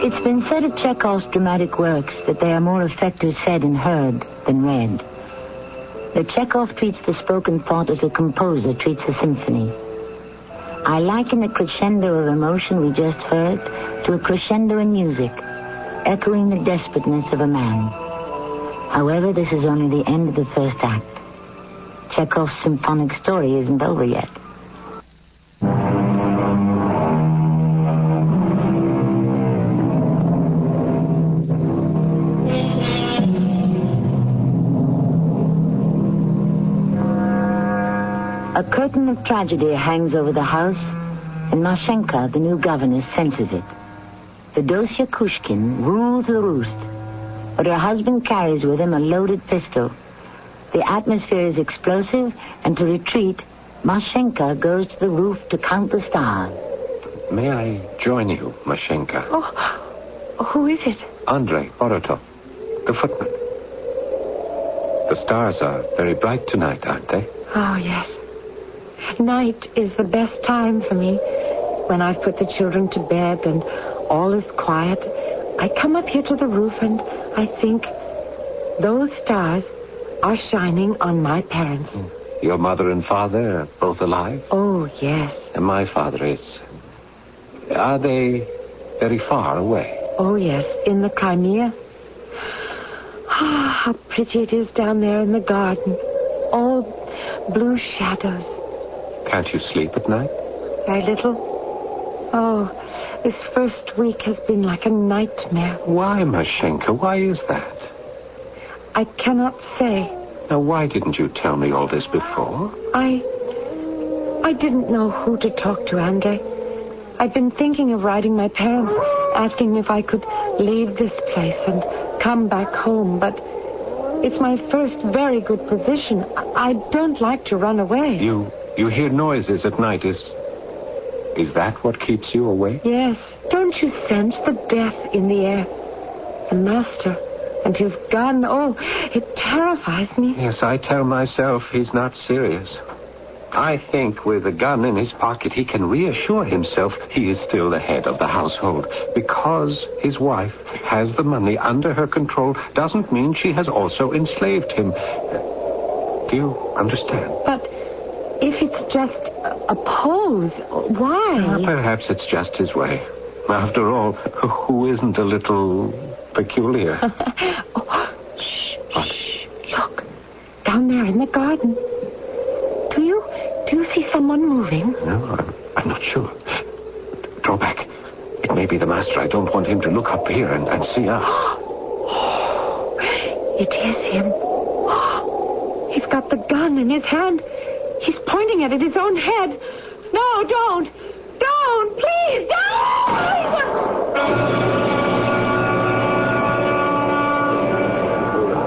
It's been said of Chekhov's dramatic works that they are more effective said and heard than read. That Chekhov treats the spoken thought as a composer treats a symphony. I liken the crescendo of emotion we just heard to a crescendo in music, echoing the desperateness of a man. However, this is only the end of the first act. Chekhov's symphonic story isn't over yet. A curtain of tragedy hangs over the house, and Mashenka, the new governess, senses it. Fedosia Kushkin rules the roost, but her husband carries with him a loaded pistol. The atmosphere is explosive, and to retreat, Mashenka goes to the roof to count the stars. May I join you, Mashenka? Oh, who is it? Andrei Vorotov, the footman. The stars are very bright tonight, aren't they? Oh, yes. Night is the best time for me. When I've put the children to bed and all is quiet, I come up here to the roof and I think those stars are shining on my parents. Your mother and father are both alive? Oh, yes. And my father is. Are they very far away? Oh, yes, in the Crimea. Ah, how pretty it is down there in the garden. All blue shadows. Can't you sleep at night? Very little. Oh, this first week has been like a nightmare. Why, Mashenka? Why is that? I cannot say. Now, why didn't you tell me all this before? I didn't know who to talk to, Andre. I've been thinking of writing my parents, asking if I could leave this place and come back home, but it's my first very good position. I don't like to run away. You hear noises at night. Is that what keeps you awake? Yes. Don't you sense the death in the air? The master and his gun. Oh, it terrifies me. Yes, I tell myself he's not serious. I think with a gun in his pocket, he can reassure himself he is still the head of the household. Because his wife has the money under her control doesn't mean she has also enslaved him. Do you understand? But if it's just a pose, why? Well, perhaps it's just his way. After all, who isn't a little peculiar? Shh. Look, down there in the garden. Do you see someone moving? No, I'm not sure. Draw back. It may be the master. I don't want him to look up here and see us. It is him. He's got the gun in his hand. He's pointing it at his own head. No, don't. Don't. Please, don't.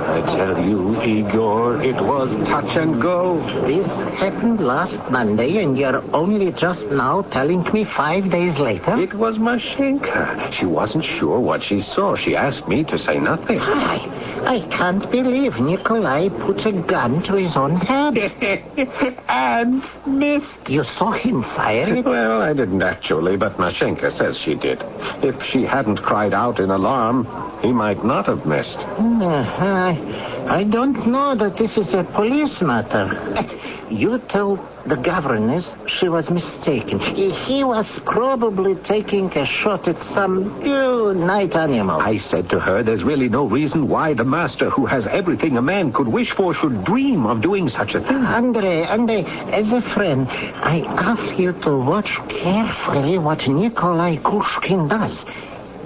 I tell you, Igor, it was touch and go. This happened last Monday, and you're only just now telling me 5 days later? It was Mashenka. She wasn't sure what she saw. She asked me to say nothing. I can't believe Nikolai put a gun to his own head. And missed. You saw him fire it? Well, I didn't actually, but Mashenka says she did. If she hadn't cried out in alarm, he might not have missed. I don't know that this is a police matter. You told the governess she was mistaken. He was probably taking a shot at some night animal. I said to her there's really no reason why the master, who has everything a man could wish for, should dream of doing such a thing. Andre, as a friend, I ask you to watch carefully what Nikolai Kushkin does.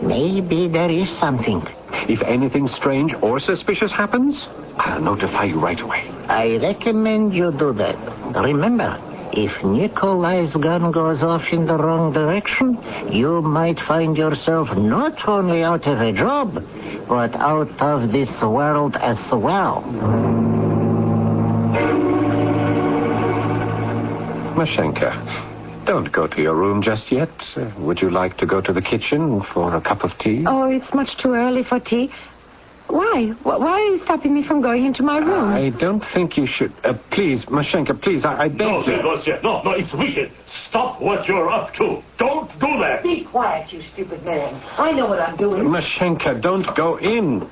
Maybe there is something. If anything strange or suspicious happens, I'll notify you right away. I recommend you do that. Remember, if Nikolai's gun goes off in the wrong direction, you might find yourself not only out of a job, but out of this world as well. Mashenka, don't go to your room just yet. Would you like to go to the kitchen for a cup of tea? Oh, it's much too early for tea. Why? Why are you stopping me from going into my room? I don't think you should. Please, Mashenka, please, I beg you. No, it's wicked. Stop what you're up to. Don't do that. Be quiet, you stupid man. I know what I'm doing. Mashenka, don't go in.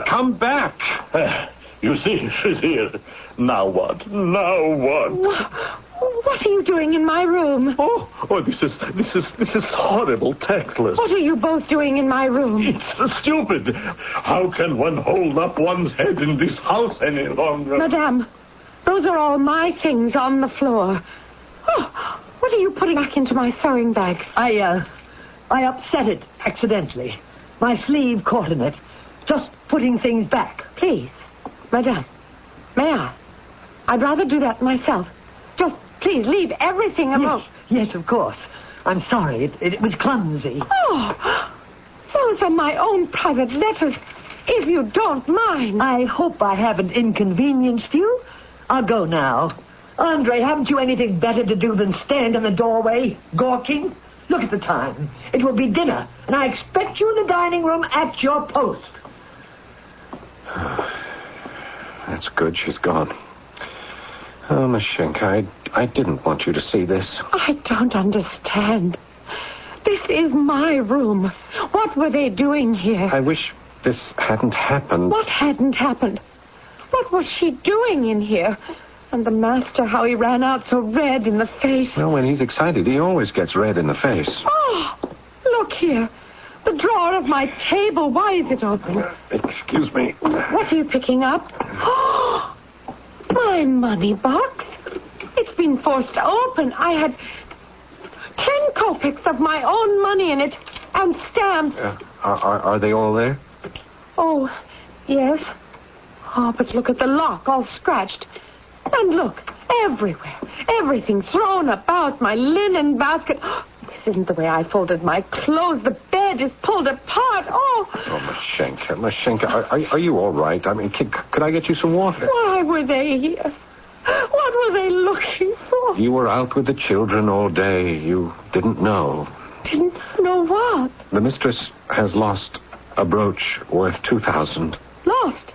Come back. You see, she's here. Now what? What are you doing in my room? Oh, this is horrible, tactless. What are you both doing in my room? It's stupid. How can one hold up one's head in this house any longer? Madame, those are all my things on the floor. Oh, what are you putting back into my sewing bag? I upset it accidentally. My sleeve caught in it. Just putting things back. Please, Madame, may I? I'd rather do that myself. Just please leave everything alone. Yes, of course. I'm sorry. It was clumsy. Oh, those are my own private letters, if you don't mind. I hope I haven't inconvenienced you. I'll go now. Andre, haven't you anything better to do than stand in the doorway, gawking? Look at the time. It will be dinner, and I expect you in the dining room at your post. That's good. She's gone. Oh, Mashenka, I didn't want you to see this. I don't understand. This is my room. What were they doing here? I wish this hadn't happened. What hadn't happened? What was she doing in here? And the master, how he ran out so red in the face. Well, when he's excited, he always gets red in the face. Oh, look here. The drawer of my table. Why is it open? Excuse me. What are you picking up? Oh, my money box. It's been forced open. I had 10 kopecks of my own money in it and stamps. Are they all there? Oh, yes. Oh, but look at the lock, all scratched. And look, everywhere. Everything thrown about, my linen basket. This isn't the way I folded my clothes. The bed is pulled apart. Oh, Mashenka, are you all right? I mean, could I get you some water? Why were they here? What were they looking for? You were out with the children all day. You didn't know. Didn't know what? The mistress has lost a brooch worth 2,000. Lost?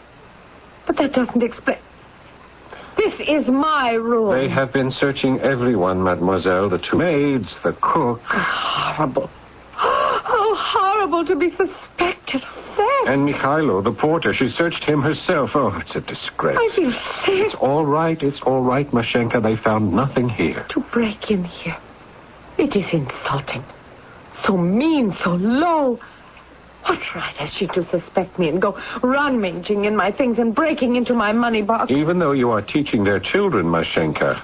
But that doesn't explain. This is my room. They have been searching everyone, mademoiselle. The 2 maids, the cook. Horrible. How horrible to be suspected of theft. And Mikhailo, the porter. She searched him herself. Oh, it's a disgrace. I feel sick. It's all right, Mashenka. They found nothing here. To break in here. It is insulting. So mean, so low. What right has she to suspect me and go rummaging in my things and breaking into my money box? Even though you are teaching their children, Mashenka,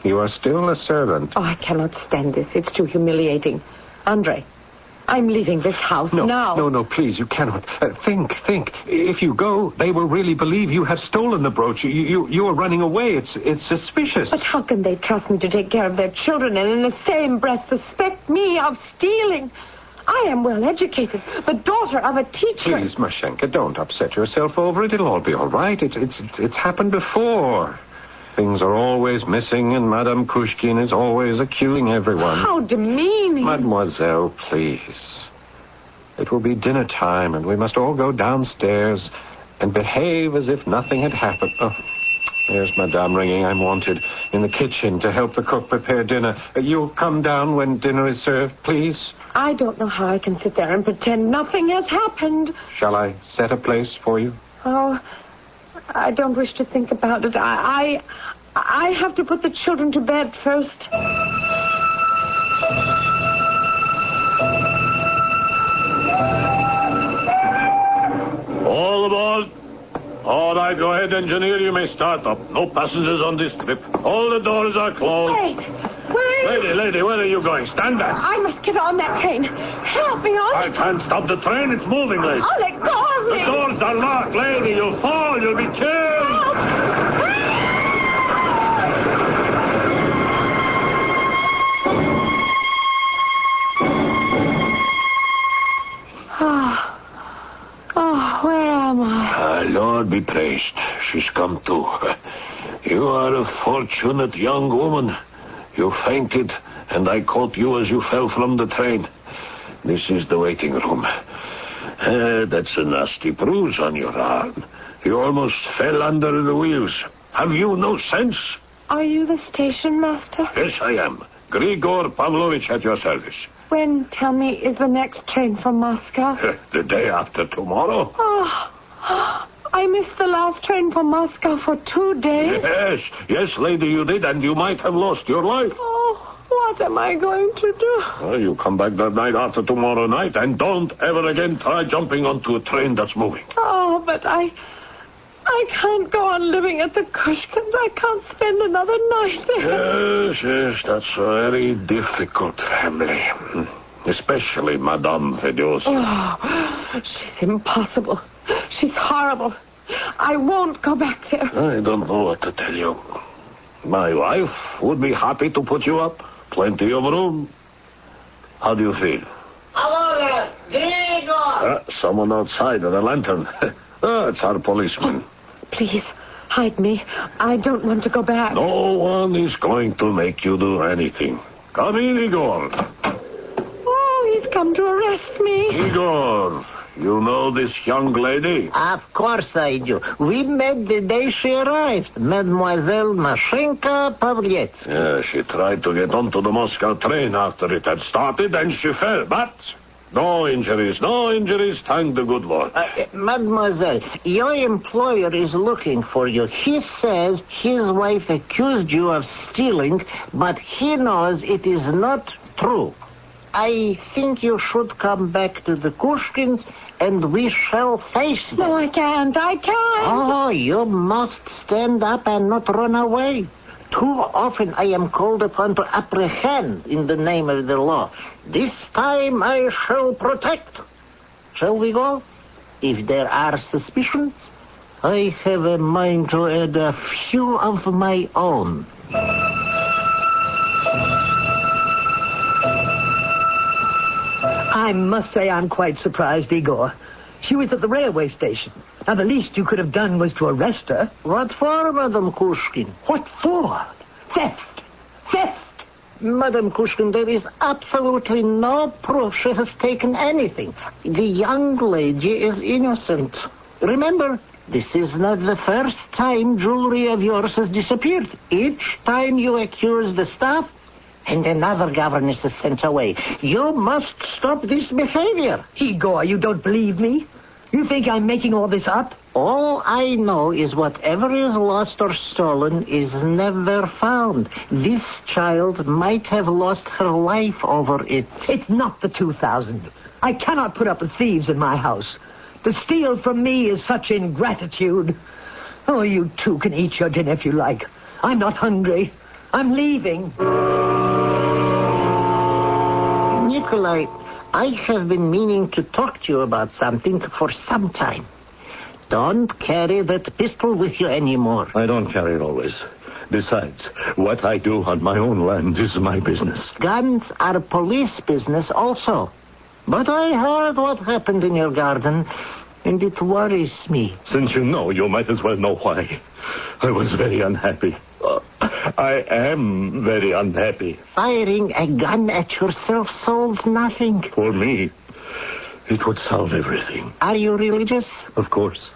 you are still a servant. Oh, I cannot stand this. It's too humiliating. Andre, I'm leaving this house now. No, please, you cannot. Think. If you go, they will really believe you have stolen the brooch. You are running away. It's suspicious. But how can they trust me to take care of their children and in the same breath suspect me of stealing? I am well educated, the daughter of a teacher. Please, Mashenka, don't upset yourself over it. It'll all be all right. It's happened before. Things are always missing, and Madame Kushkin is always accusing everyone. How demeaning. Mademoiselle, please. It will be dinner time, and we must all go downstairs and behave as if nothing had happened. Oh, there's Madame ringing. I'm wanted in the kitchen to help the cook prepare dinner. You'll come down when dinner is served, please? I don't know how I can sit there and pretend nothing has happened. Shall I set a place for you? Oh, I don't wish to think about it. I have to put the children to bed first. All aboard. All right, go ahead, engineer. You may start up. No passengers on this trip. All the doors are closed. Wait. Lady, where are you going? Stand back. I must get on that train. Help me on. I can't stop the train. It's moving, lady. Oh, let go of me. The doors are locked, lady. You'll fall. You'll be killed. Where am I? Lord be praised. She's come to. You are a fortunate young woman. You fainted, and I caught you as you fell from the train. This is the waiting room. That's a nasty bruise on your arm. You almost fell under the wheels. Have you no sense? Are you the station master? Yes, I am. Grigor Pavlovich at your service. When, tell me, is the next train from Moscow? The day after tomorrow. Oh, I missed the last train from Moscow for 2 days. Yes, lady, you did, and you might have lost your life. Oh, what am I going to do? Well, you come back the night after tomorrow night, and don't ever again try jumping onto a train that's moving. Oh, but I can't go on living at the Kushkins. I can't spend another night there. Yes, that's a very difficult family. Especially Madame Fedyosa. Oh, she's impossible. She's horrible. I won't go back there. I don't know what to tell you. My wife would be happy to put you up. Plenty of room. How do you feel? Hello there, Gregor. Someone outside with a lantern. It's our policeman. Please, hide me. I don't want to go back. No one is going to make you do anything. Come in, Igor. Oh, he's come to arrest me. Igor, you know this young lady? Of course I do. We met the day she arrived. Mademoiselle Mashenka Pavletsky. Yeah, she tried to get onto the Moscow train after it had started, and she fell. But no injuries, thank the good Lord. Mademoiselle, your employer is looking for you. He says his wife accused you of stealing, but he knows it is not true. I think you should come back to the Kushkins, and we shall face them. No, I can't. Oh, you must stand up and not run away. Too often I am called upon to apprehend in the name of the law. This time I shall protect. Shall we go? If there are suspicions, I have a mind to add a few of my own. I must say I'm quite surprised, Igor. She was at the railway station. Now, the least you could have done was to arrest her. What for, Madame Kushkin? What for? Theft! Theft! Madame Kushkin, there is absolutely no proof she has taken anything. The young lady is innocent. Remember, this is not the first time jewelry of yours has disappeared. Each time you accuse the staff, and another governess is sent away. You must stop this behavior. Igor, you don't believe me? You think I'm making all this up? All I know is whatever is lost or stolen is never found. This child might have lost her life over it. It's not the 2,000. I cannot put up with thieves in my house. To steal from me is such ingratitude. Oh, you two can eat your dinner if you like. I'm not hungry. I'm leaving. Nikolai, I have been meaning to talk to you about something for some time. Don't carry that pistol with you anymore. I don't carry it always. Besides, what I do on my own land is my business. Guns are police business also. But I heard what happened in your garden, and it worries me. Since you know, you might as well know why. I was very unhappy. I am very unhappy. Firing a gun at yourself solves nothing. For me, it would solve everything. Are you religious? Of course.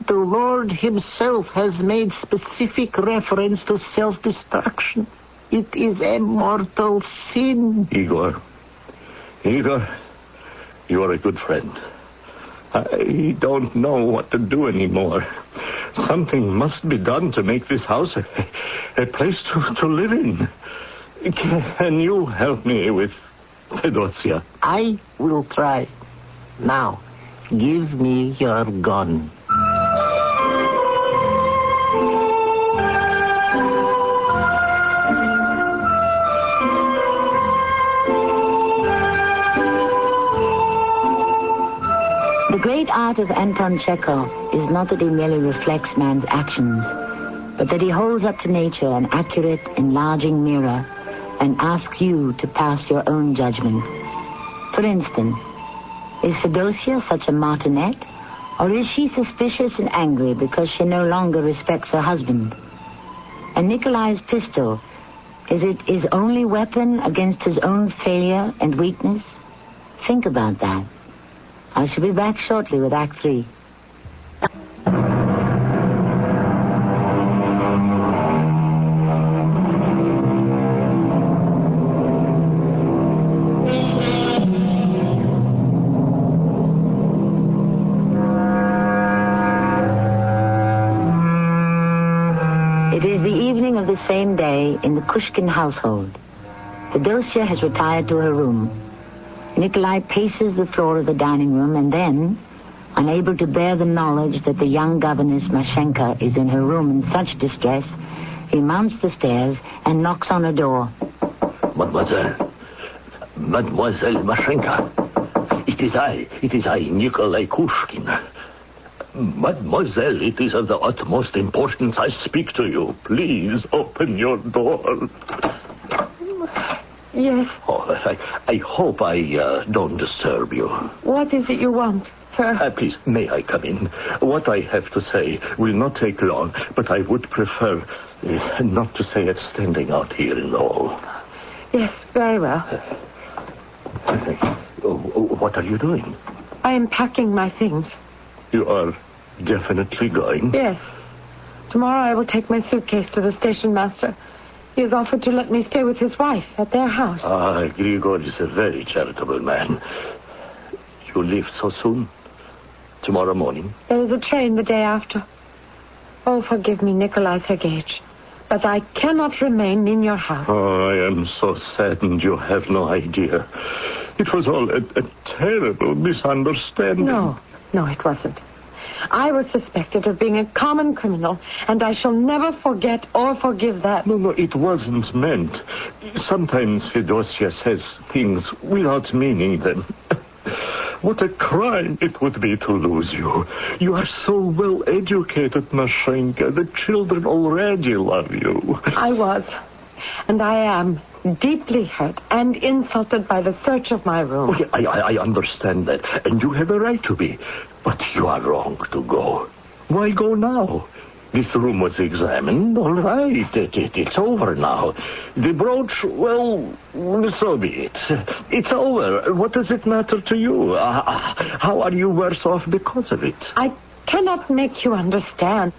The Lord himself has made specific reference to self-destruction. It is a mortal sin. Igor, you are a good friend. I don't know what to do anymore. Something must be done to make this house a place to live in. Can you help me with Fedosia? I will try. Now, give me your gun. The great art of Anton Chekhov is not that he merely reflects man's actions, but that he holds up to nature an accurate, enlarging mirror and asks you to pass your own judgment. For instance, is Fedosia such a martinet, or is she suspicious and angry because she no longer respects her husband? And Nikolai's pistol, is it his only weapon against his own failure and weakness? Think about that. I shall be back shortly with Act 3. It is the evening of the same day in the Kushkin household. Fedosia has retired to her room. Nikolai paces the floor of the dining room and then, unable to bear the knowledge that the young governess Mashenka is in her room in such distress, he mounts the stairs and knocks on her door. Mademoiselle Mashenka. It is I, Nikolai Kushkin. Mademoiselle, it is of the utmost importance I speak to you. Please open your door. Yes. Oh, I hope I don't disturb you. What is it you want, sir? Please, may I come in? What I have to say will not take long, but I would prefer not to say it standing out here in the hall. Yes, very well. What are you doing? I am packing my things. You are definitely going? Yes. Tomorrow I will take my suitcase to the station master. He has offered to let me stay with his wife at their house. Grigor is a very charitable man. You leave so soon? Tomorrow morning? There is a train the day after. Oh, forgive me, Nikolai Sergeyevich, but I cannot remain in your house. Oh, I am so saddened you have no idea. It was all a terrible misunderstanding. No, it wasn't. I was suspected of being a common criminal, and I shall never forget or forgive that. No, it wasn't meant. Sometimes Fedosia says things without meaning them. What a crime it would be to lose you. You are so well educated, Mashenka. The children already love you. I was, and I am, deeply hurt and insulted by the search of my room. Okay, I understand that, and you have a right to be. But you are wrong to go. Why go now? This room was examined, all right. It's over now. The brooch, well, so be it. It's over. What does it matter to you? How are you worse off because of it? I cannot make you understand.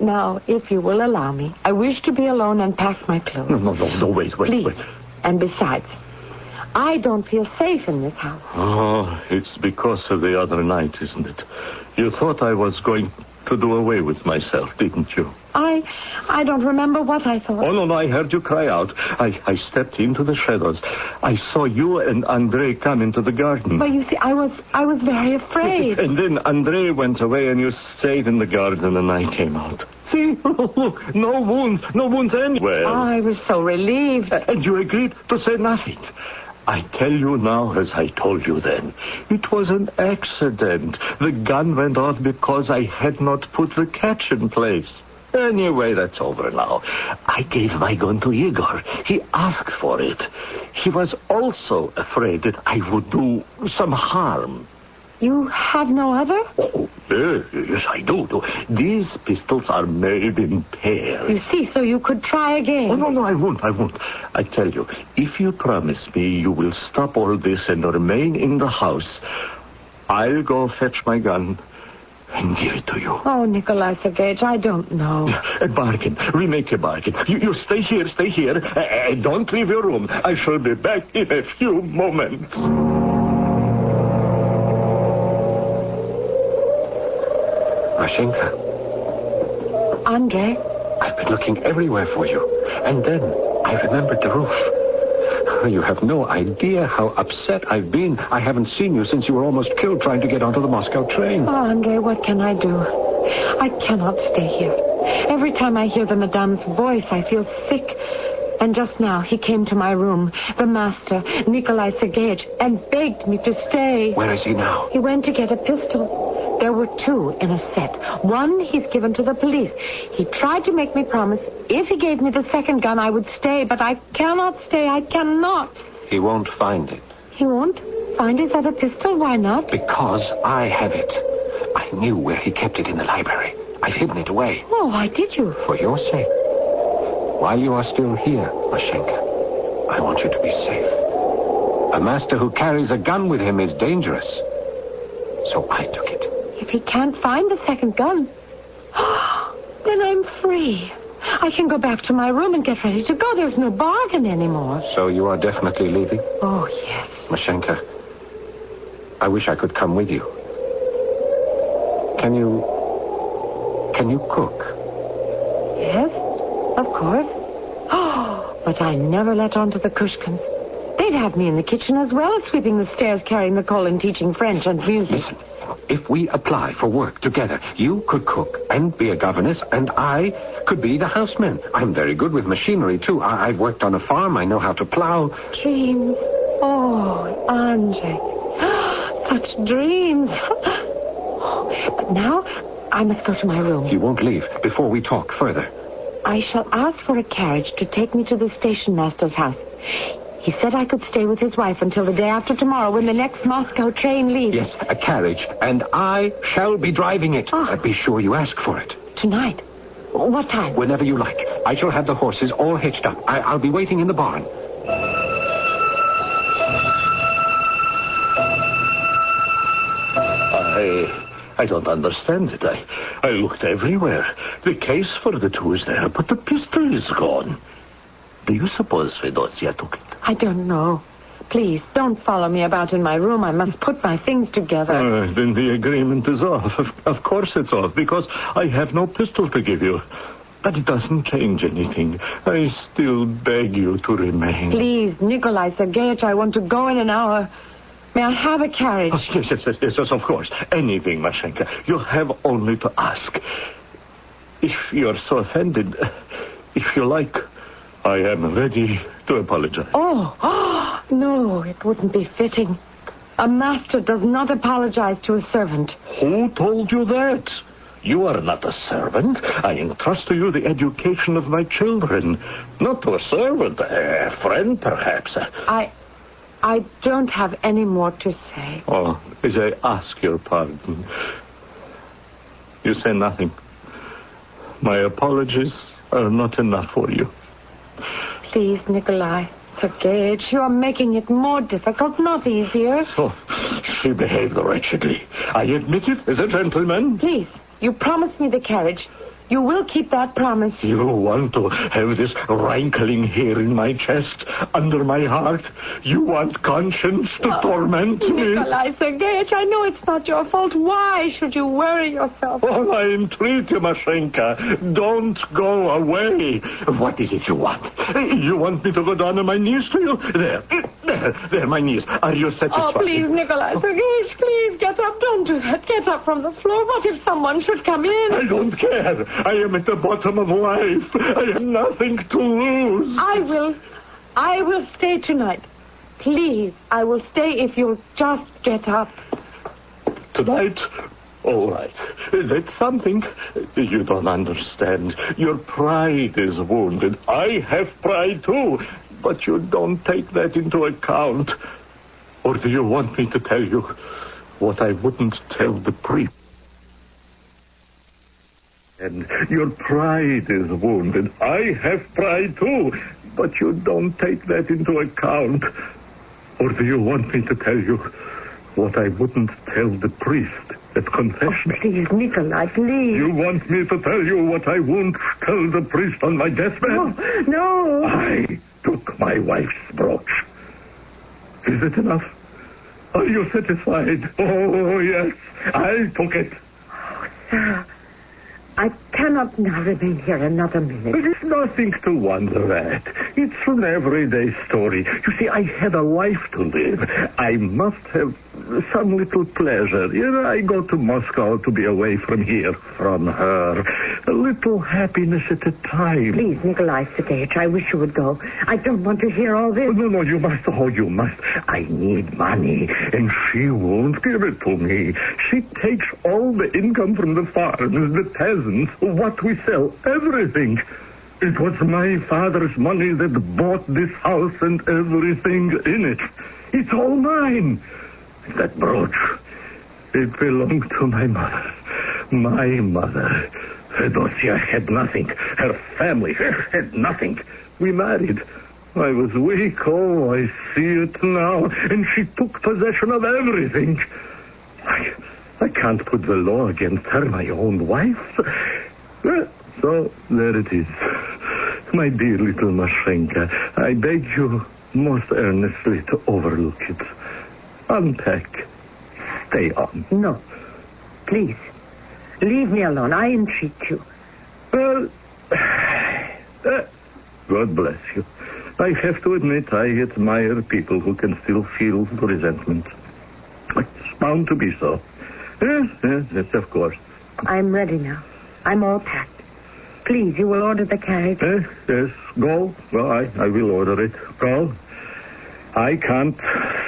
Now, if you will allow me, I wish to be alone and pack my clothes. No, wait. Please. And besides, I don't feel safe in this house. Oh, it's because of the other night, isn't it? You thought I was going to do away with myself, didn't you? I don't remember what I thought. Oh, no, I heard you cry out. I stepped into the shadows. I saw you and Andre come into the garden. But you see, I was very afraid. And then Andre went away and you stayed in the garden and I came out. See, look, no wounds anywhere. I was so relieved. And you agreed to say nothing. I tell you now, as I told you then, it was an accident. The gun went off because I had not put the catch in place. Anyway, that's over now. I gave my gun to Igor. He asked for it. He was also afraid that I would do some harm. You have no other? Oh, yes, I do. These pistols are made in pairs. You see, so you could try again. Oh, no, I won't. I tell you, if you promise me you will stop all this and remain in the house, I'll go fetch my gun and give it to you. Oh, Nikolai Sergeyevich, I don't know. A bargain. We make a bargain. You stay here. Don't leave your room. I shall be back in a few moments. Mashenka. Andre? I've been looking everywhere for you. And then I remembered the roof. You have no idea how upset I've been. I haven't seen you since you were almost killed trying to get onto the Moscow train. Oh, Andre, what can I do? I cannot stay here. Every time I hear the madame's voice, I feel sick. And just now, he came to my room, the master, Nikolai Sergeyevich, and begged me to stay. Where is he now? He went to get a pistol. There were two in a set. One he's given to the police. He tried to make me promise if he gave me the second gun, I would stay, but I cannot stay. I cannot. He won't find it. He won't find his other pistol? Why not? Because I have it. I knew where he kept it in the library. I've hidden it away. Oh, why did you? For your sake. While you are still here, Mashenka, I want you to be safe. A master who carries a gun with him is dangerous. So I took it. If he can't find the second gun, then I'm free. I can go back to my room and get ready to go. There's no bargain anymore. So you are definitely leaving? Oh, yes. Mashenka, I wish I could come with you. Can you cook? Yes, of course. Oh, but I never let on to the Kushkins. They'd have me in the kitchen as well as sweeping the stairs, carrying the coal, and teaching French and music. Listen, if we apply for work together, you could cook and be a governess, and I could be the houseman. I'm very good with machinery, too. I've worked on a farm. I know how to plow. Dreams. Oh, Andre. Such dreams. But now, I must go to my room. You won't leave before we talk further. I shall ask for a carriage to take me to the station master's house. He said I could stay with his wife until the day after tomorrow when the next Moscow train leaves. Yes, a carriage, and I shall be driving it. Be sure you ask for it. Tonight? What time? Whenever you like. I shall have the horses all hitched up. I'll be waiting in the barn. I don't understand it. I looked everywhere. The case for the two is there, but the pistol is gone. Do you suppose Fedosia took it? I don't know. Please, don't follow me about in my room. I must put my things together. Then the agreement is off. Of course it's off, because I have no pistol to give you. But it doesn't change anything. I still beg you to remain. Please, Nikolai Sergeyevich, I want to go in an hour. May I have a carriage? Oh, yes, of course. Anything, Mashenka. You have only to ask. If you're so offended, if you like, I am ready to apologize. Oh, no, it wouldn't be fitting. A master does not apologize to a servant. Who told you that? You are not a servant. I entrust to you the education of my children. Not to a servant, a friend, perhaps. I don't have any more to say. Oh, as I ask your pardon. You say nothing. My apologies are not enough for you. Please, Nikolai Sergeyevich, you are making it more difficult, not easier. Oh, she behaved wretchedly. I admit it as a gentleman. Please, you promised me the carriage. You will keep that promise. You want to have this rankling here in my chest, under my heart? You want conscience to torment me? Nikolai Sergeyevich, I know it's not your fault. Why should you worry yourself? Oh, I entreat you, Mashenka. Don't go away. What is it you want? You want me to go down on my knees to you? There, my knees. Are you satisfied? Oh, please, Nikolai Sergeyevich, please, get up. Don't do that. Get up from the floor. What if someone should come in? I don't care. I am at the bottom of life. I have nothing to lose. I will stay tonight. Please, I will stay if you'll just get up. Tonight? All right. That's something. You don't understand. Your pride is wounded. I have pride too. But you don't take that into account. Or do you want me to tell you what I wouldn't tell the priest? And your pride is wounded. I have pride too, but you don't take that into account. Or do you want me to tell you what I wouldn't tell the priest at confession? Oh, please, Nikolai, please. You want me to tell you what I won't tell the priest on my deathbed? No. I took my wife's brooch. Is it enough? Are you satisfied? Oh, yes, I took it. Oh, sir. I cannot now remain here another minute. It is nothing to wonder at. It's an everyday story. You see, I had a life to live. I must have some little pleasure. I go to Moscow to be away from here, from her. A little happiness at a time. Please, Nikolai Sergeyevich, I wish you would go. I don't want to hear all this. No, you must. Oh, you must. I need money, and she won't give it to me. She takes all the income from the farms, the peasants, what we sell, everything. It was my father's money that bought this house and everything in it. It's all mine. That brooch, it belonged to my mother. My mother. Fedosia had nothing. Her family had nothing. We married. I was weak. Oh, I see it now. And she took possession of everything. I can't put the law against her, my own wife. So there it is. My dear little Mashenka, I beg you most earnestly to overlook it. Unpack. Stay on. No. Please. Leave me alone. I entreat you. Well, God bless you. I have to admit I admire people who can still feel resentment. It's bound to be so. Yes, of course. I'm ready now. I'm all packed. Please, you will order the carriage? Yes. Go. Well, I will order it. Go. I can't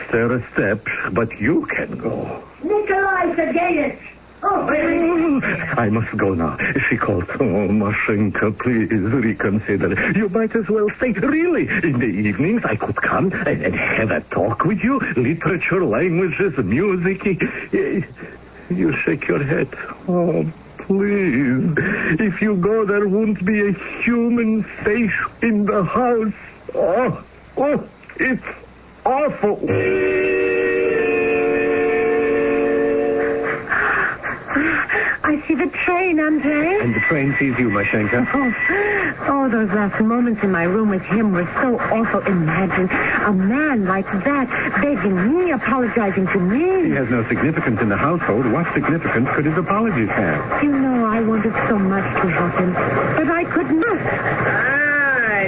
stir a step, but you can go. Nikolai Sergeyevich! Oh, I must go now. She called. Oh, Mashenka, please reconsider. You might as well stay. Really, in the evenings I could come and have a talk with you. Literature, languages, music. You shake your head. Oh, please. If you go, there won't be a human face in the house. Oh, it's awful. I see the train, Andrei. And the train sees you, Mashenka. Oh, those last moments in my room with him were so awful. Imagine a man like that begging me, apologizing to me. He has no significance in the household. What significance could his apologies have? You know, I wanted so much to help him, but I could not.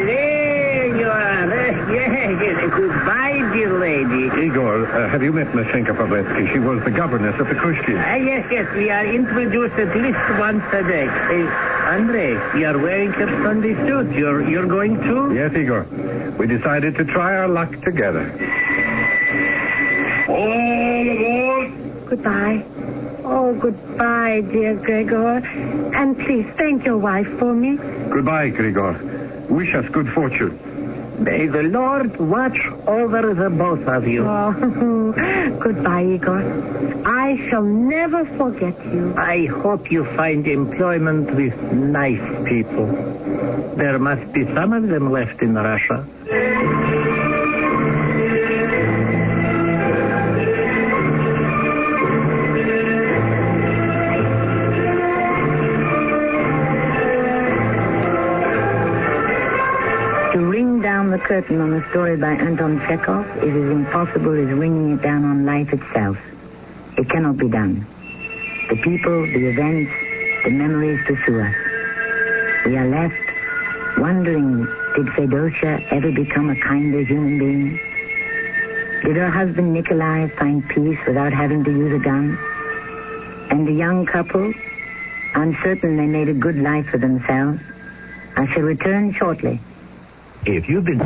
There you are. Yes. Goodbye, dear lady. Igor, have you met Mashenka Pavletsky? She was the governess at the Krushkin. Yes. We are introduced at least once a day. Andrei, you are wearing a Sunday suit. You're going too? Yes, Igor. We decided to try our luck together. All aboard! Goodbye. Oh, goodbye, dear Gregor. And please thank your wife for me. Goodbye, Gregor. Wish us good fortune. May the Lord watch over the both of you. Oh, goodbye, Igor. I shall never forget you. I hope you find employment with nice people. There must be some of them left in Russia. The curtain on a story by Anton Chekhov is as impossible as ringing it down on life itself. It cannot be done. The people, the events, the memories pursue us. We are left wondering, did Fedosia ever become a kinder human being? Did her husband Nikolai find peace without having to use a gun? And the young couple, uncertain they made a good life for themselves. I shall return shortly. If you've been...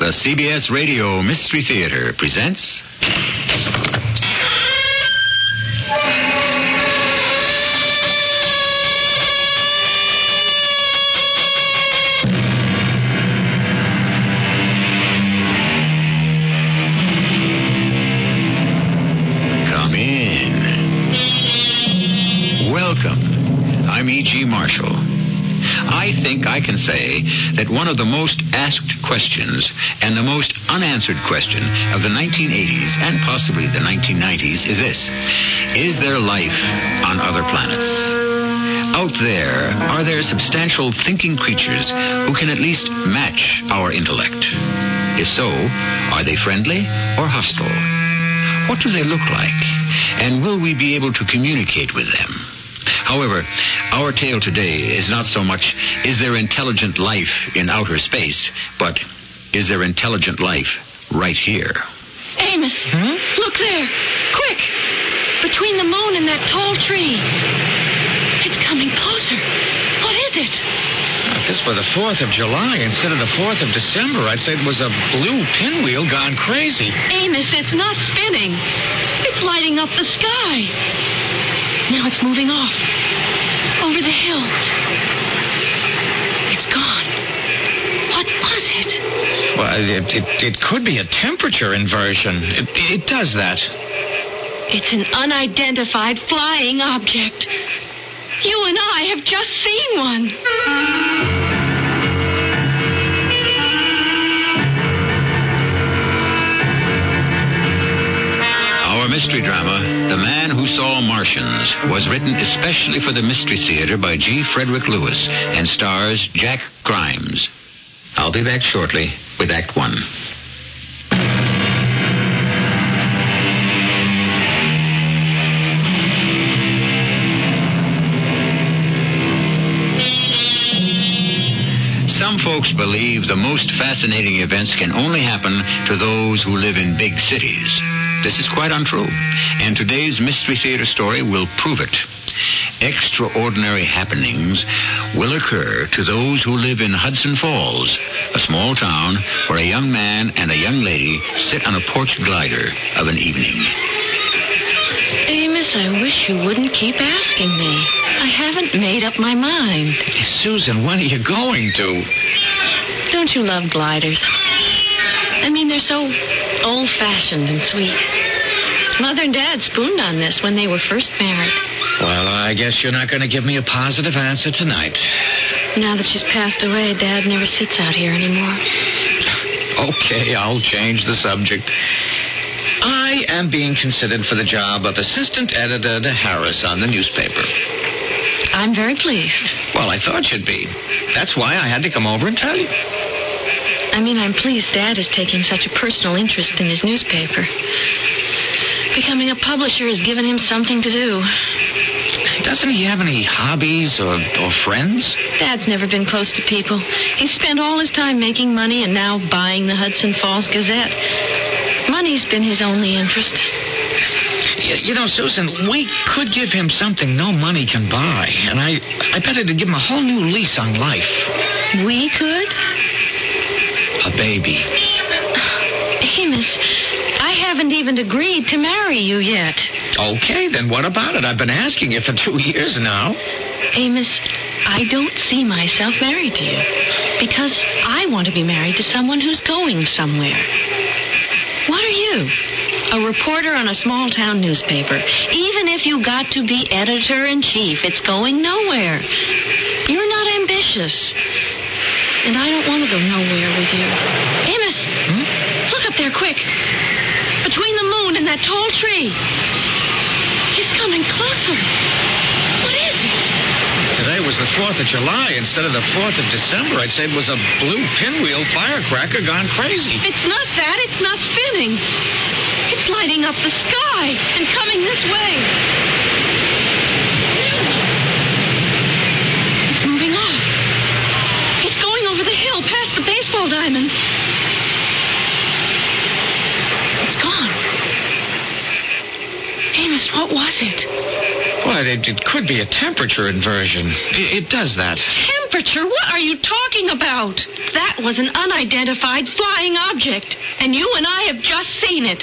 The CBS Radio Mystery Theater presents... I'm E.G. Marshall. I think I can say that one of the most asked questions and the most unanswered question of the 1980s and possibly the 1990s is this. Is there life on other planets? Out there, are there substantial thinking creatures who can at least match our intellect? If so, are they friendly or hostile? What do they look like? And will we be able to communicate with them? However, our tale today is not so much, is there intelligent life in outer space, but is there intelligent life right here? Amos, look there. Quick! Between the moon and that tall tree. It's coming closer. What is it? If this were the 4th of July instead of the 4th of December, I'd say it was a blue pinwheel gone crazy. Amos, it's not spinning. It's lighting up the sky. Now it's moving off. Over the hill. It's gone. What was it? Well, it could be a temperature inversion. It does that. It's an unidentified flying object. You and I have just seen one. Our mystery drama, The Man Who Saw Martians, was written especially for the Mystery Theater by G. Frederick Lewis and stars Jack Grimes. I'll be back shortly with Act One. Some folks believe the most fascinating events can only happen to those who live in big cities. This is quite untrue, and today's Mystery Theater story will prove it. Extraordinary happenings will occur to those who live in Hudson Falls, a small town where a young man and a young lady sit on a porch glider of an evening. Amos, I wish you wouldn't keep asking me. I haven't made up my mind. Susan, when are you going to? Don't you love gliders? I mean, they're so old-fashioned and sweet. Mother and Dad spooned on this when they were first married. Well, I guess you're not going to give me a positive answer tonight. Now that she's passed away, Dad never sits out here anymore. Okay, I'll change the subject. I am being considered for the job of assistant editor to Harris on the newspaper. I'm very pleased. Well, I thought you'd be. That's why I had to come over and tell you. I mean, I'm pleased Dad is taking such a personal interest in his newspaper. Becoming a publisher has given him something to do. Doesn't he have any hobbies or friends? Dad's never been close to people. He's spent all his time making money and now buying the Hudson Falls Gazette. Money's been his only interest. You know, Susan, we could give him something no money can buy. And I bet it'd give him a whole new lease on life. We could? A baby. Amos, I haven't even agreed to marry you yet. Okay, then what about it? I've been asking you for 2 years now. Amos, I don't see myself married to you. Because I want to be married to someone who's going somewhere. What are you? A reporter on a small-town newspaper. Even if you got to be editor-in-chief, it's going nowhere. You're not ambitious. And I don't want to go nowhere with you. Amos, look up there, quick. Between the moon and that tall tree. It's coming closer. What is it? Today was the 4th of July instead of the 4th of December. I'd say it was a blue pinwheel firecracker gone crazy. It's not that. It's not spinning. It's lighting up the sky and coming this way. It's moving off. It's going over the hill past the baseball diamond. It's gone. Amos, what was it? Well, it could be a temperature inversion. It does that. Temperature? What are you talking about? That was an unidentified flying object, and you and I have just seen it.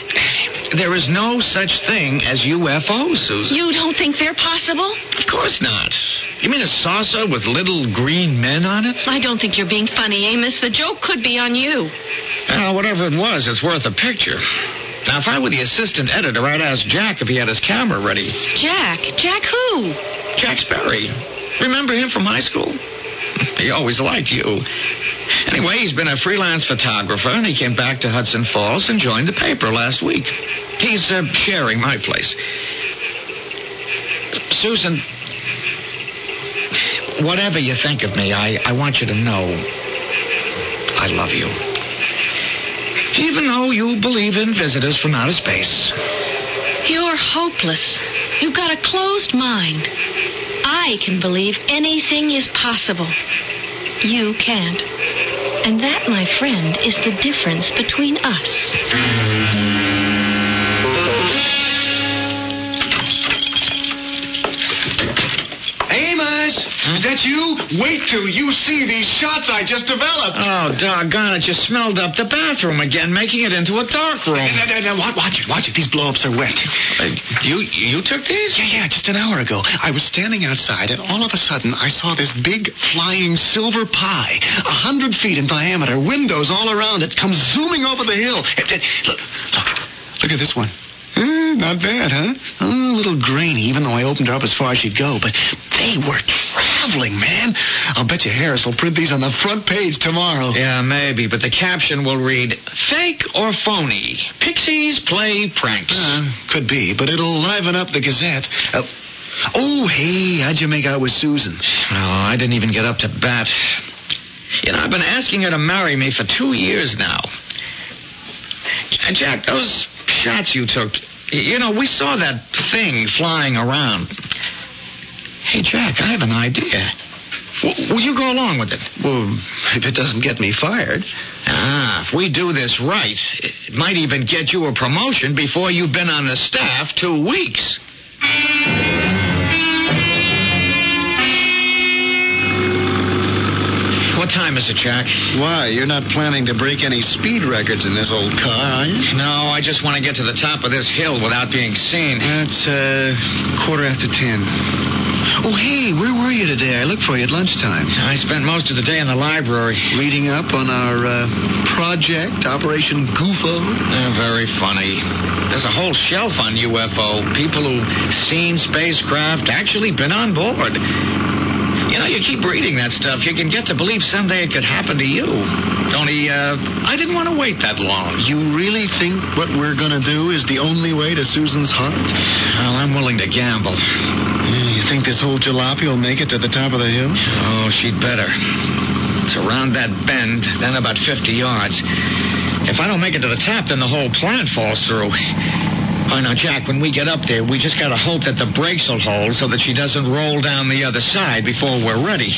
There is no such thing as UFOs, Susan. You don't think they're possible? Of course not. You mean a saucer with little green men on it? I don't think you're being funny, Amos. The joke could be on you. Well, whatever it was, it's worth a picture. Now, if I were the assistant editor, I'd ask Jack if he had his camera ready. Jack? Jack who? Jack Sperry. Remember him from high school? He always liked you. Anyway, he's been a freelance photographer, and he came back to Hudson Falls and joined the paper last week. He's sharing my place. Susan, whatever you think of me, I want you to know I love you. Even though you believe in visitors from outer space. You're hopeless. You've got a closed mind. I can believe anything is possible. You can't. And that, my friend, is the difference between us. Amos! Is that you? Wait till you see these shots I just developed. Oh, doggone it. You smelled up the bathroom again, making it into a dark room. No, watch it. These blow-ups are wet. You took these? Yeah, just an hour ago. I was standing outside, and all of a sudden, I saw this big, flying silver pie, 100 feet in diameter, windows all around it, come zooming over the hill. Look at this one. Not bad, huh? A little grainy, even though I opened her up as far as she'd go. But they were traveling, man. I'll bet you Harris will print these on the front page tomorrow. Yeah, maybe, but the caption will read, Fake or Phony? Pixies play pranks. Could be, but it'll liven up the Gazette. Hey, how'd you make out with Susan? Oh, I didn't even get up to bat. You know, I've been asking her to marry me for 2 years now. And Jack, those shots you took, you know, we saw that thing flying around. Hey, Jack, I have an idea. Will you go along with it? Well, if it doesn't get me fired. If we do this right, it might even get you a promotion before you've been on the staff 2 weeks. What time is it, Jack? Why, you're not planning to break any speed records in this old car, are you? No, I just want to get to the top of this hill without being seen. That's 10:15. Oh, hey, where were you today? I looked for you at lunchtime. I spent most of the day in the library. Reading up on our project, Operation Goofo? Very funny. There's a whole shelf on UFO. People who've seen spacecraft, actually been on board. You know, you keep reading that stuff, you can get to believe someday it could happen to you. Only, I didn't want to wait that long. You really think what we're going to do is the only way to Susan's heart? Well, I'm willing to gamble. You think this whole jalopy will make it to the top of the hill? Oh, she'd better. It's around that bend, then about 50 yards. If I don't make it to the top, then the whole plant falls through. Oh, now, Jack, when we get up there, we just gotta hope that the brakes will hold so that she doesn't roll down the other side before we're ready.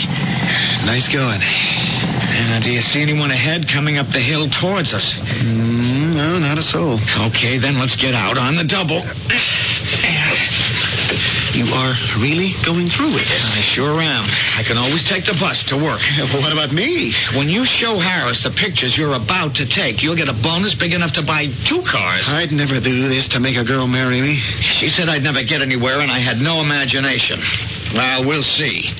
Nice going. Do you see anyone ahead coming up the hill towards us? No, not a soul. Okay, then let's get out on the double. You are really going through it? I sure am. I can always take the bus to work. Well, what about me? When you show Harris the pictures you're about to take, you'll get a bonus big enough to buy 2 cars. I'd never do this to make a girl marry me. She said I'd never get anywhere, and I had no imagination. Well, we'll see.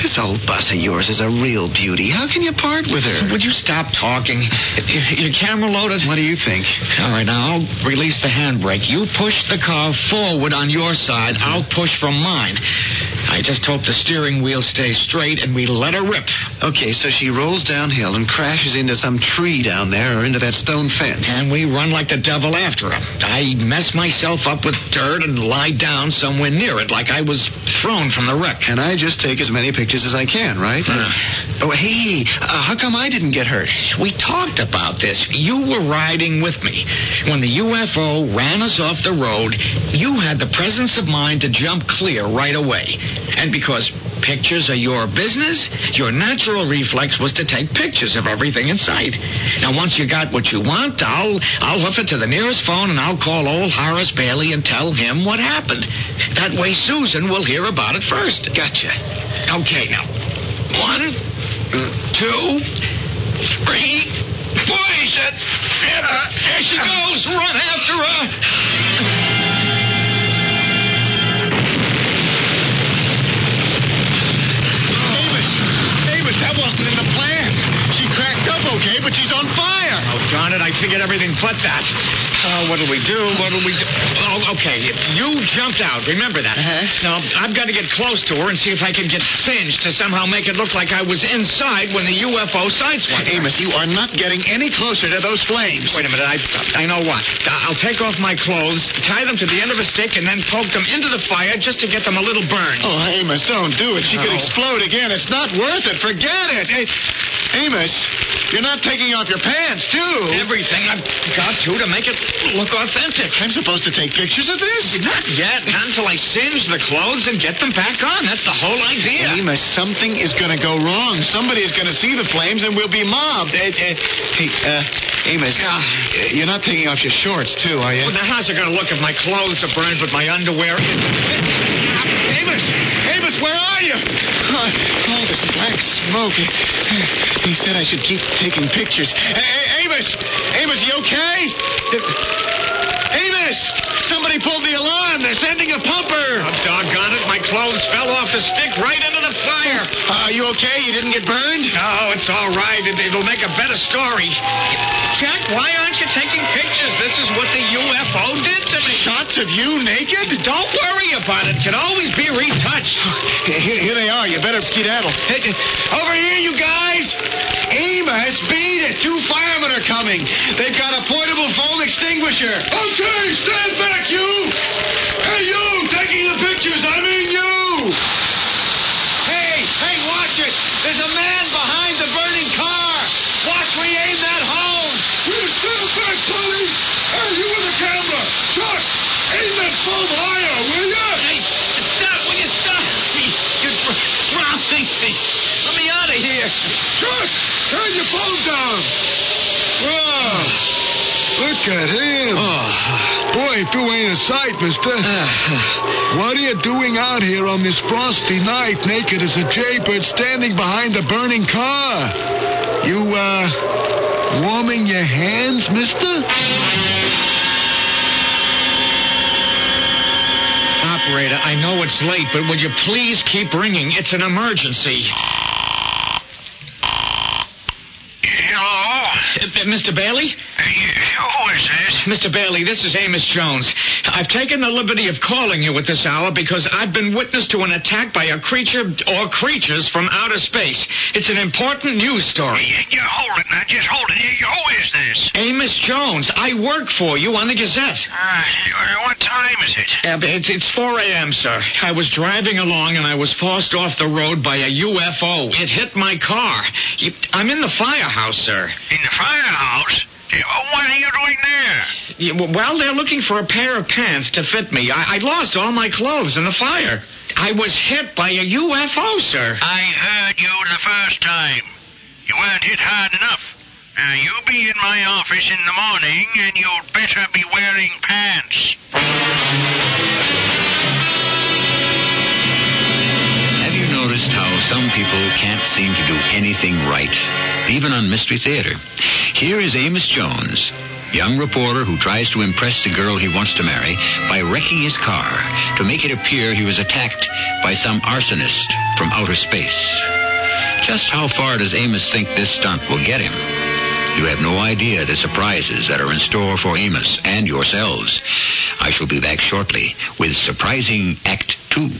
This old bus of yours is a real beauty. How can you part with her? Would you stop talking? Your camera loaded? What do you think? All right, now I'll release the handbrake. You push the car forward on your side. I'll push from mine. I just hope the steering wheel stays straight and we let her rip. Okay, so she rolls downhill and crashes into some tree down there or into that stone fence. And we run like the devil after her. I mess myself up with dirt and lie down somewhere near it like I was thrown from the wreck. And I just take as many pictures as I can, right? Oh, hey, how come I didn't get hurt? We talked about this. You were riding with me. When the UFO ran us off the road, you had the presence of mind to jump clear right away. And because pictures are your business, your natural reflex was to take pictures of everything in sight. Now, once you got what you want, I'll hoof it to the nearest phone and I'll call old Horace Bailey and tell him what happened. That way Susan will hear about it first. Gotcha. Okay, now. 1, 2, 3. Boy, there she goes. Run after her. That wasn't in the plan. She cracked up okay, but she's on fire. Oh, darn it, I figured everything but that. What'll we do? Oh, okay, you jumped out. Remember that. Now, I've got to get close to her and see if I can get singed to somehow make it look like I was inside when the UFO sideswiped her. Amos, you are not getting any closer to those flames. Wait a minute, I know what. I'll take off my clothes, tie them to the end of a stick, and then poke them into the fire just to get them a little burned. Oh, Amos, don't do it. She could explode again. It's not worth it. Forget it. Hey, Amos, you're not taking off your pants, too. Everything I've got to make it look authentic. I'm supposed to take pictures of this? Not yet. Not until I singe the clothes and get them back on. That's the whole idea. Amos, something is going to go wrong. Somebody is going to see the flames and we'll be mobbed. Hey, Amos, you're not taking off your shorts, too, are you? Well, now how's it going to look if my clothes are burned but my underwear Amos, where are you? Oh, this black smoke. He said I should keep taking pictures. Amos, you okay? Amos! Somebody pulled the alarm. They're sending a pumper. Oh, doggone it. My clothes fell off the stick right into the fire. Are you okay? You didn't get burned? No, it's all right. It'll make a better story. Jack, why aren't you taking pictures? This is what the UFO did to me. Shots of you naked? Don't worry about it. Can always be retouched. Here they are. You better skedaddle. Over here, you guys. Amos, beat it. 2 firemen are coming. They've got a portable foam extinguisher. Okay, stand back, you. Hey, you, taking the pictures. I mean you. Hey, watch it. There's a man behind the burning car. Watch me aim that hose. You stand back, Tony. Hey, you with the camera. Chuck, aim that foam higher, will you? Hey, stop. Will you stop? You're dropping me. Let me out of here. Chuck, turn your phone down. Whoa. Look at him. Boy, if you ain't a sight, mister. What are you doing out here on this frosty night, naked as a jaybird, standing behind the burning car? You, warming your hands, mister? Operator, I know it's late, but will you please keep ringing? It's an emergency. Mr. Bailey? Who is this? Mr. Bailey, this is Amos Jones. I've taken the liberty of calling you at this hour because I've been witness to an attack by a creature or creatures from outer space. It's an important news story. You hold it now. Just hold it. Who is this? Amos Jones. I work for you on the Gazette. What time is it? It's 4 a.m., sir. I was driving along and I was forced off the road by a UFO. It hit my car. I'm in the firehouse, sir. In the firehouse? What are you doing there? Well, they're looking for a pair of pants to fit me. I lost all my clothes in the fire. I was hit by a UFO, sir. I heard you the first time. You weren't hit hard enough. Now, you be in my office in the morning, and you'd better be wearing pants. noticed how some people can't seem to do anything right, even on Mystery Theater? Here is Amos Jones, young reporter who tries to impress the girl he wants to marry by wrecking his car to make it appear he was attacked by some arsonist from outer space. Just how far does Amos think this stunt will get him? You have no idea the surprises that are in store for Amos and yourselves. I shall be back shortly with Surprising Act 2.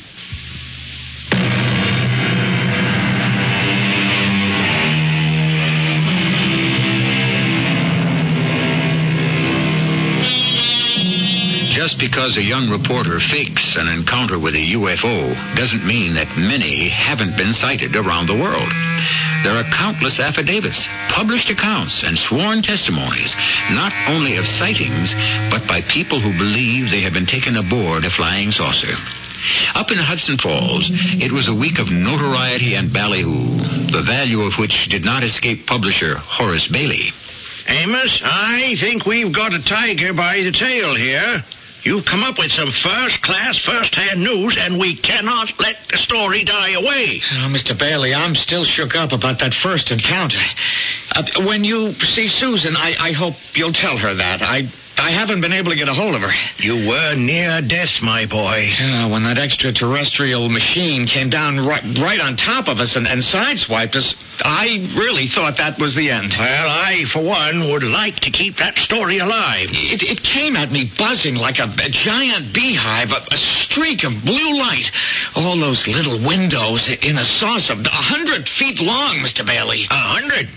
Just because a young reporter fakes an encounter with a UFO doesn't mean that many haven't been sighted around the world. There are countless affidavits, published accounts, and sworn testimonies, not only of sightings, but by people who believe they have been taken aboard a flying saucer. Up in Hudson Falls, it was a week of notoriety and ballyhoo, the value of which did not escape publisher Horace Bailey. Amos, I think we've got a tiger by the tail here. You've come up with some first-class, first-hand news, and we cannot let the story die away. Oh, Mr. Bailey, I'm still shook up about that first encounter. When you see Susan, I hope you'll tell her that. I haven't been able to get a hold of her. You were near death, my boy. When that extraterrestrial machine came down right on top of us and sideswiped us, I really thought that was the end. Well, I, for one, would like to keep that story alive. It came at me buzzing like a giant beehive, a streak of blue light. All those little windows in a saucer, 100 feet long, Mr. Bailey. 100?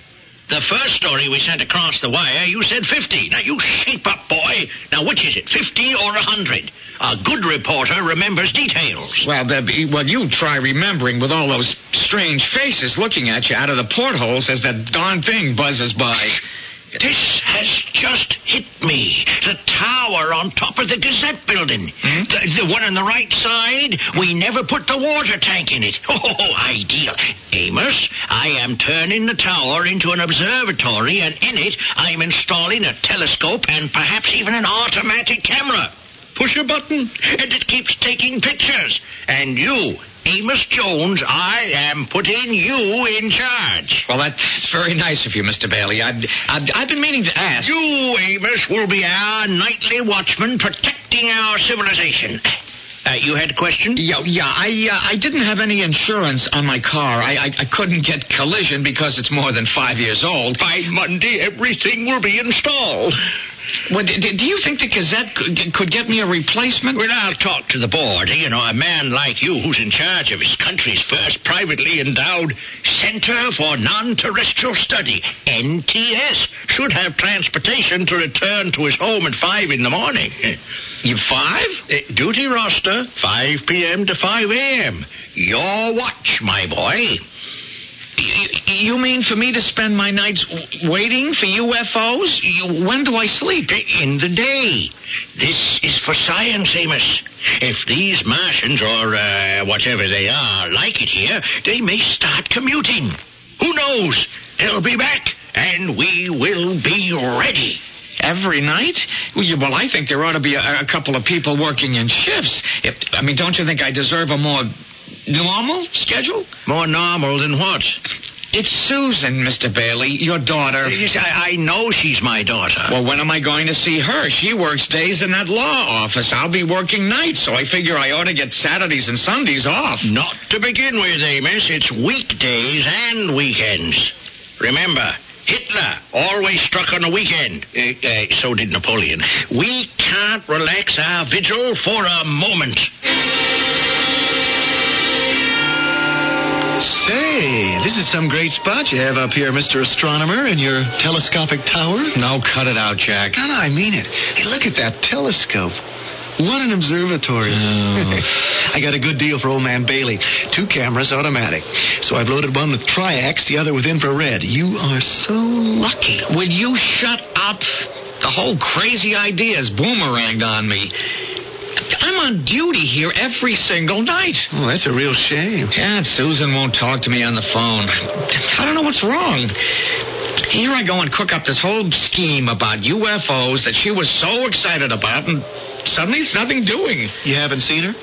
The first story we sent across the wire, you said 50. Now, you shape up, boy. Now, which is it, 50 or 100? A good reporter remembers details. Well, you try remembering with all those strange faces looking at you out of the portholes as that darn thing buzzes by. This has just hit me. The tower on top of the Gazette building. The one on the right side, we never put the water tank in it. Oh, ideal. Amos, I am turning the tower into an observatory, and in it, I'm installing a telescope and perhaps even an automatic camera. Push a button, and it keeps taking pictures. And you, Amos Jones, I am putting you in charge. Well, that's very nice of you, Mr. Bailey. I've been meaning to ask. You, Amos, will be our nightly watchman protecting our civilization. You had a question? Yeah. I didn't have any insurance on my car. I couldn't get collision because it's more than 5 years old. By Monday, everything will be installed. Well, do you think the Gazette could get me a replacement? Well, I'll talk to the board. You know, a man like you who's in charge of his country's first privately endowed Center for Non-Terrestrial Study, NTS, should have transportation to return to his home at 5 in the morning. You 5? Duty roster, 5 p.m. to 5 a.m. Your watch, my boy. You mean for me to spend my nights waiting for UFOs? When do I sleep? In the day. This is for science, Amos. If these Martians, or whatever they are, like it here, they may start commuting. Who knows? They'll be back, and we will be ready. Every night? Well, I think there ought to be a couple of people working in shifts. Don't you think I deserve a more normal schedule? More normal than what? It's Susan, Mr. Bailey, your daughter. Yes, I know she's my daughter. Well, when am I going to see her? She works days in that law office. I'll be working nights, so I figure I ought to get Saturdays and Sundays off. Not to begin with, Amos. It's weekdays and weekends. Remember, Hitler always struck on a weekend. So did Napoleon. We can't relax our vigil for a moment. Say, this is some great spot you have up here, Mr. Astronomer, in your telescopic tower. No, cut it out, Jack. No, I mean it. Hey, look at that telescope. What an observatory. Oh. I got a good deal for old man Bailey. 2 cameras, automatic. So I've loaded one with triax, the other with infrared. You are so lucky. Will you shut up? The whole crazy idea is boomeranged on me. I'm on duty here every single night. Oh, that's a real shame. Yeah, Susan won't talk to me on the phone. I don't know what's wrong. Here I go and cook up this whole scheme about UFOs that she was so excited about, and suddenly it's nothing doing. You haven't seen her?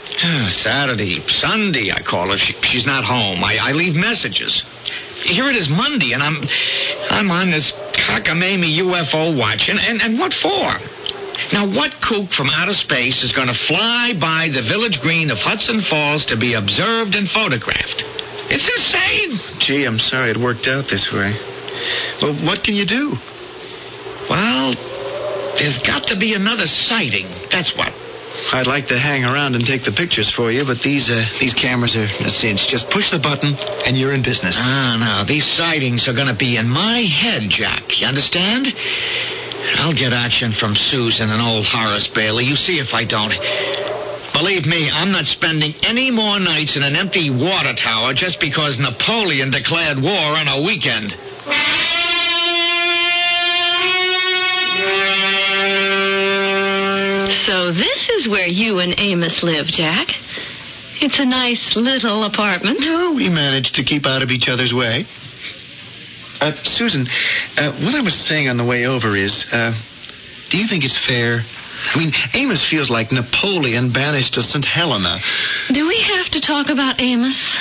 Saturday, Sunday, I call her. She's not home. I leave messages. Here it is Monday, and I'm on this cockamamie UFO watch. And what for? Now, what kook from outer space is going to fly by the village green of Hudson Falls to be observed and photographed? It's insane. Gee, I'm sorry it worked out this way. Well, what can you do? Well, there's got to be another sighting. That's what. I'd like to hang around and take the pictures for you, but these cameras are a cinch. Just push the button, and you're in business. No. These sightings are going to be in my head, Jack. You understand? I'll get action from Susan and old Horace Bailey. You see if I don't. Believe me, I'm not spending any more nights in an empty water tower just because Napoleon declared war on a weekend. So this is where you and Amos live, Jack. It's a nice little apartment. No, we managed to keep out of each other's way. Susan, what I was saying on the way over is, do you think it's fair? I mean, Amos feels like Napoleon banished to St. Helena. Do we have to talk about Amos?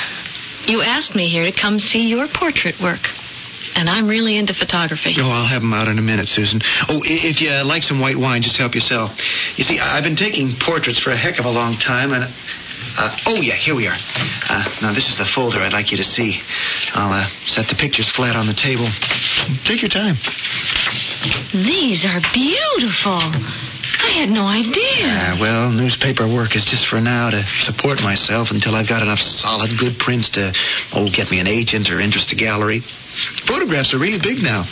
You asked me here to come see your portrait work. And I'm really into photography. Oh, I'll have him out in a minute, Susan. Oh, if you like some white wine, just help yourself. You see, I've been taking portraits for a heck of a long time, and... oh, yeah, here we are. Now, this is the folder I'd like you to see. I'll set the pictures flat on the table. Take your time. These are beautiful. I had no idea. Well, newspaper work is just for now to support myself until I've got enough solid, good prints to, get me an agent or interest a gallery. Photographs are really big now.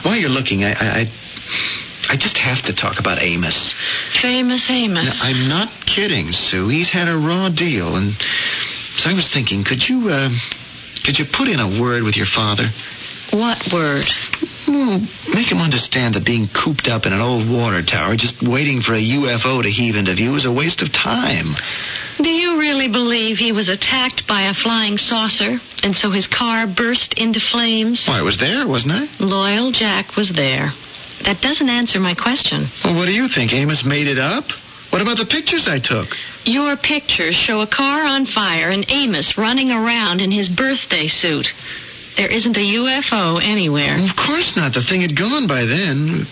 While you're looking, I just have to talk about Amos. Famous Amos. Now, I'm not kidding, Sue. He's had a raw deal, and so I was thinking, could you put in a word with your father? What word? Make him understand that being cooped up in an old water tower, just waiting for a UFO to heave into view, is a waste of time. Do you really believe he was attacked by a flying saucer, and so his car burst into flames? Well, I was there, wasn't I? Loyal Jack was there. That doesn't answer my question. Well, what do you think? Amos made it up? What about the pictures I took? Your pictures show a car on fire and Amos running around in his birthday suit. There isn't a UFO anywhere. Well, of course not. The thing had gone by then.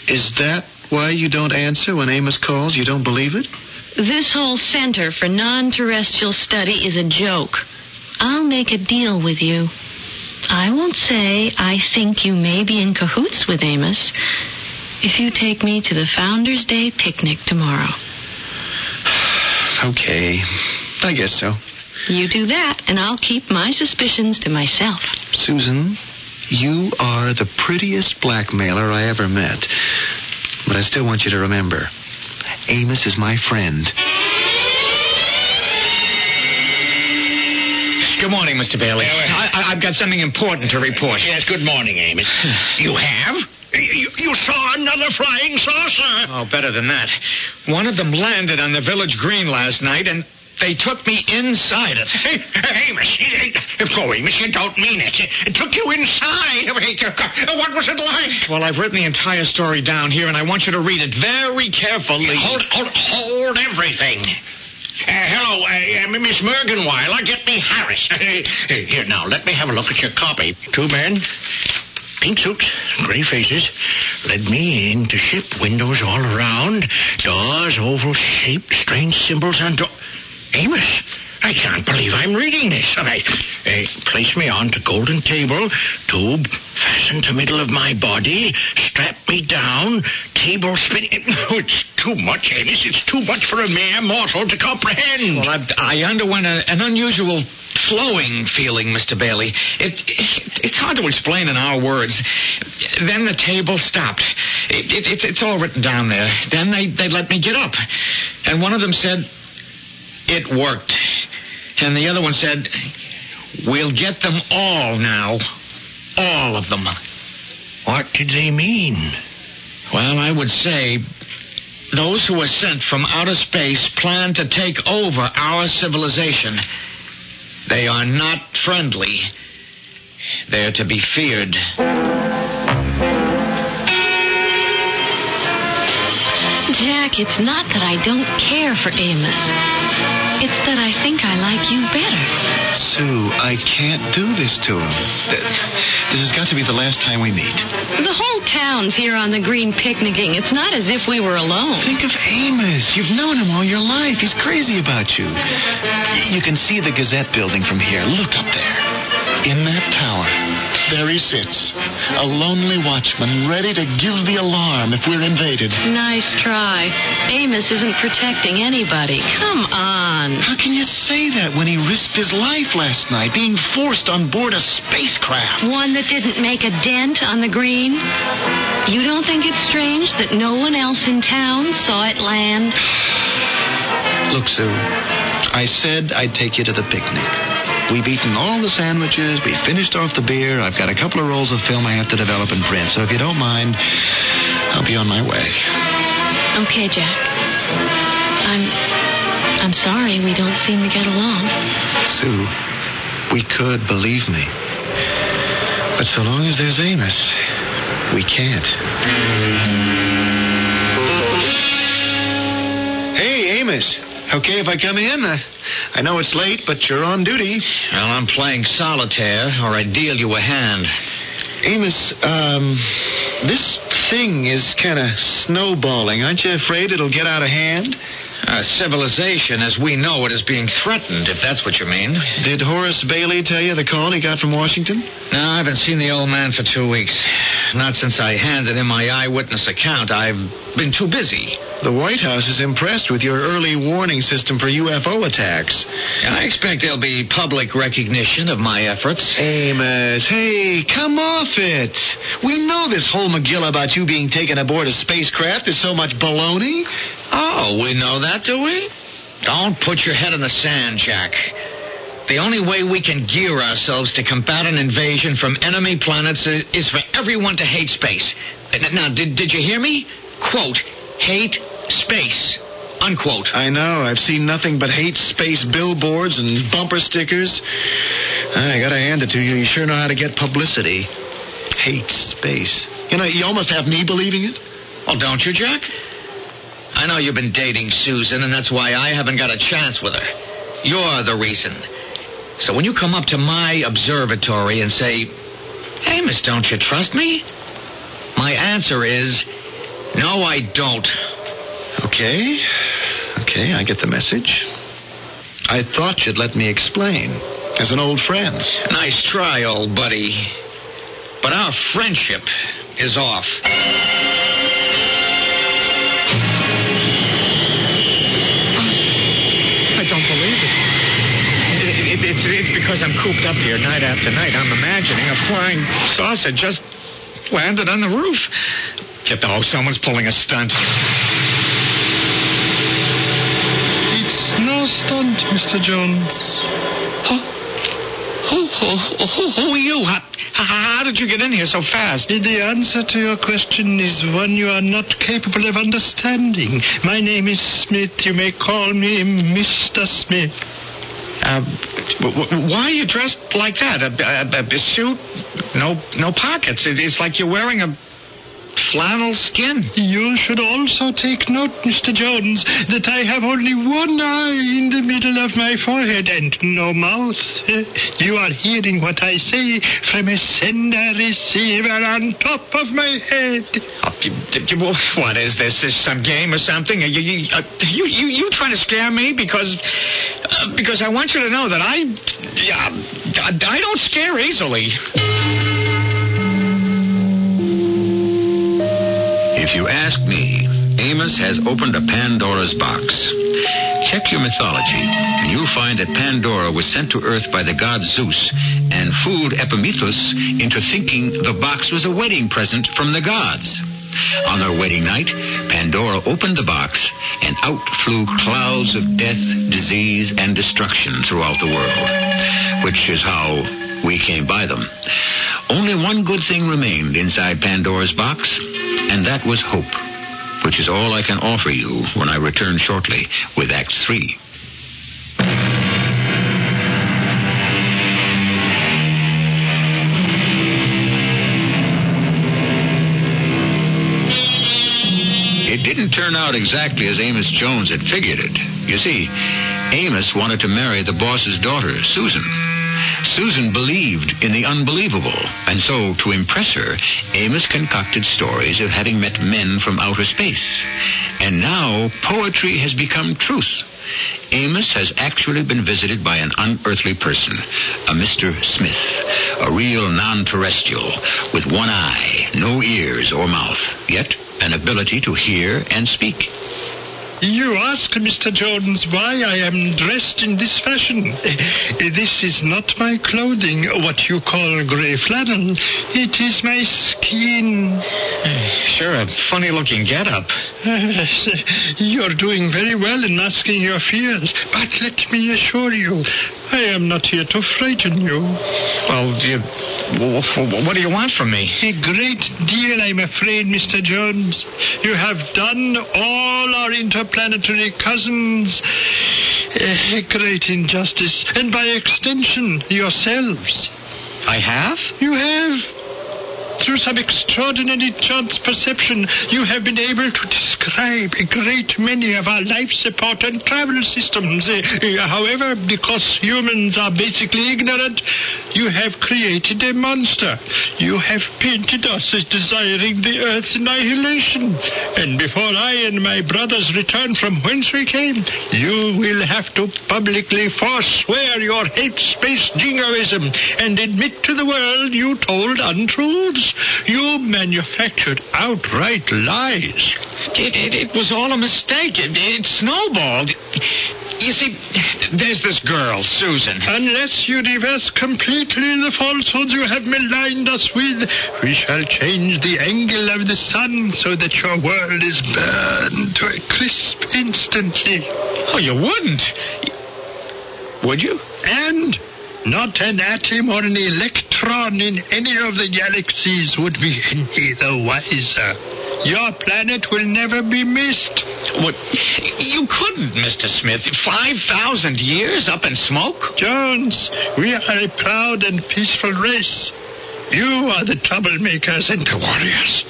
Is that why you don't answer when Amos calls? You don't believe it? This whole Center for Non-Terrestrial Study is a joke. I'll make a deal with you. I won't say I think you may be in cahoots with Amos if you take me to the Founders' Day picnic tomorrow. Okay. I guess so. You do that, and I'll keep my suspicions to myself. Susan, you are the prettiest blackmailer I ever met. But I still want you to remember, Amos is my friend. Good morning, Mr. Bailey. I've got something important to report. Yes, good morning, Amos. You have? You saw another flying saucer? Oh, better than that. One of them landed on the village green last night, and they took me inside it. Amos, go, Amos, you don't mean it. It took you inside. What was it like? Well, I've written the entire story down here, and I want you to read it very carefully. Hold everything. Hello, Miss Mergenweiler, get me Harris. Here, now, let me have a look at your copy. 2 men, pink suits, gray faces, led me in to ship, windows all around, doors oval-shaped, strange symbols on door. Amos, I can't believe I'm reading this. Place me onto golden table, tube fastened to middle of my body, strap me down, table spinning. Oh, it's too much, Amos. It's too much for a mere mortal to comprehend. Well, I underwent an unusual flowing feeling, Mr. Bailey. It's hard to explain in our words. Then the table stopped. It's all written down there. Then they let me get up. And one of them said, "It worked." And the other one said, "We'll get them all now. All of them." What did they mean? Well, I would say those who were sent from outer space plan to take over our civilization. They are not friendly. They're to be feared. Jack, it's not that I don't care for Amos. It's that I think I like you better. Sue, I can't do this to him. This has got to be the last time we meet. The whole town's here on the green picnicking. It's not as if we were alone. Think of Amos. You've known him all your life. He's crazy about you. You can see the Gazette building from here. Look up there. In that tower, there he sits, a lonely watchman ready to give the alarm if we're invaded. Nice try. Amos isn't protecting anybody. Come on. How can you say that when he risked his life last night, being forced on board a spacecraft? One that didn't make a dent on the green? You don't think it's strange that no one else in town saw it land? Look, Sue, I said I'd take you to the picnic. We've eaten all the sandwiches. We finished off the beer. I've got a couple of rolls of film I have to develop and print. So if you don't mind, I'll be on my way. Okay, Jack. I'm sorry we don't seem to get along. Sue, we could, believe me. But so long as there's Amos, we can't. Hey, Amos. Okay if I come in? I know it's late, but you're on duty. Well, I'm playing solitaire, or I deal you a hand. Amos, this thing is kind of snowballing. Aren't you afraid it'll get out of hand? Civilization, as we know it, is being threatened, if that's what you mean. Did Horace Bailey tell you the call he got from Washington? No, I haven't seen the old man for 2 weeks. Not since I handed him my eyewitness account. I've been too busy. The White House is impressed with your early warning system for UFO attacks. I expect there'll be public recognition of my efforts. Amos, hey, come off it. We know this whole McGill about you being taken aboard a spacecraft is so much baloney. Oh, we know that, do we? Don't put your head in the sand, Jack. The only way we can gear ourselves to combat an invasion from enemy planets is for everyone to hate space. Now, did you hear me? Quote, hate space. Unquote. I know. I've seen nothing but hate space billboards and bumper stickers. I gotta hand it to you. You sure know how to get publicity. Hate space. You know, you almost have me believing it. Oh, don't you, Jack? I know you've been dating Susan, and that's why I haven't got a chance with her. You're the reason. So when you come up to my observatory and say, Amos, don't you trust me? My answer is, no, I don't. Okay, I get the message. I thought you'd let me explain, as an old friend. Nice try, old buddy. But our friendship is off. I don't believe it. It's because I'm cooped up here night after night. I'm imagining a flying saucer just landed on the roof. Someone's pulling a stunt. It's no stunt, Mr. Jones. Who are you? How did you get in here so fast? The answer to your question is one you are not capable of understanding. My name is Smith. You may call me Mr. Smith. Why are you dressed like that? A suit? No pockets. It's like you're wearing a flannel skin. You should also take note, Mr. Jones, that I have only one eye in the middle of my forehead and no mouth. You are hearing what I say from a sender-receiver on top of my head. What is this? Is some game or something? Are you trying to scare me? Because I want you to know that I don't scare easily. If you ask me, Amos has opened a Pandora's box. Check your mythology, and you'll find that Pandora was sent to Earth by the god Zeus and fooled Epimetheus into thinking the box was a wedding present from the gods. On their wedding night, Pandora opened the box, and out flew clouds of death, disease, and destruction throughout the world, which is how we came by them. Only one good thing remained inside Pandora's box, and that was hope, which is all I can offer you when I return shortly with Act 3. It didn't turn out exactly as Amos Jones had figured it. You see, Amos wanted to marry the boss's daughter, Susan. Susan believed in the unbelievable, and so, to impress her, Amos concocted stories of having met men from outer space. And now, poetry has become truth. Amos has actually been visited by an unearthly person, a Mr. Smith, a real non-terrestrial, with one eye, no ears or mouth, yet an ability to hear and speak. You ask, Mr. Jones, why I am dressed in this fashion. This is not my clothing, what you call gray flannel. It is my skin. Sure, a funny-looking get-up. You're doing very well in masking your fears, but let me assure you, I am not here to frighten you. Well, what do you want from me? A great deal, I'm afraid, Mr. Jones. You have done all our interplanetary cousins a great injustice, and by extension, yourselves. I have? You have. Through some extraordinary chance perception, you have been able to describe a great many of our life support and travel systems. However, because humans are basically ignorant, you have created a monster. You have painted us as desiring the Earth's annihilation. And before I and my brothers return from whence we came, you will have to publicly forswear your hate-space jingoism and admit to the world you told untruths. You manufactured outright lies. It was all a mistake. It snowballed. You see, there's this girl, Susan. Unless you reverse completely the falsehoods you have maligned us with, we shall change the angle of the sun so that your world is burned to a crisp instantly. Oh, you wouldn't. Would you? And not an atom or an electron in any of the galaxies would be any the wiser. Your planet will never be missed. What? You couldn't, Mr. Smith. 5,000 years up in smoke? Jones, we are a proud and peaceful race. You are the troublemakers and the warriors.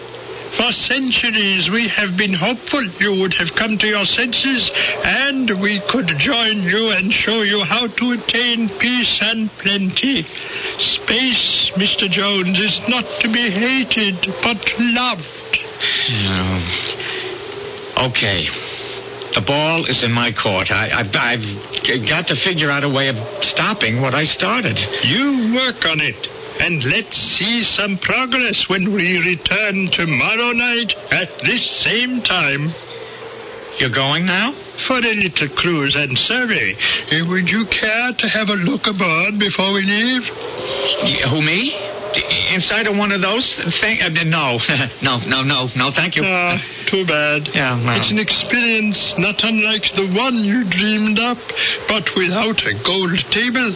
For centuries, we have been hopeful you would have come to your senses, and we could join you and show you how to attain peace and plenty. Space, Mr. Jones, is not to be hated, but loved. Okay. The ball is in my court. I've got to figure out a way of stopping what I started. You work on it. And let's see some progress when we return tomorrow night at this same time. You're going now? For a little cruise and survey. Would you care to have a look aboard before we leave? Who, me? Inside of one of those things? No, thank you. Too bad. Yeah, well. It's an experience not unlike the one you dreamed up, but without a gold table.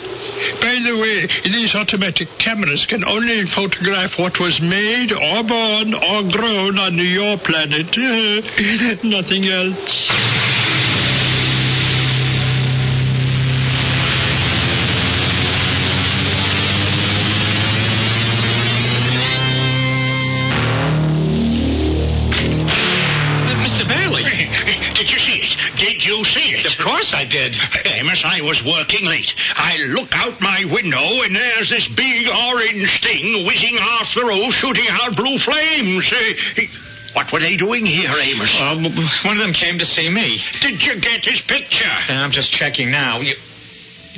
By the way, these automatic cameras can only photograph what was made or born or grown on your planet. Nothing else. Did you see it? Of course I did. Amos, I was working late. I look out my window, and there's this big orange thing whizzing off the roof, shooting out blue flames. What were they doing here, Amos? One of them came to see me. Did you get his picture? I'm just checking now.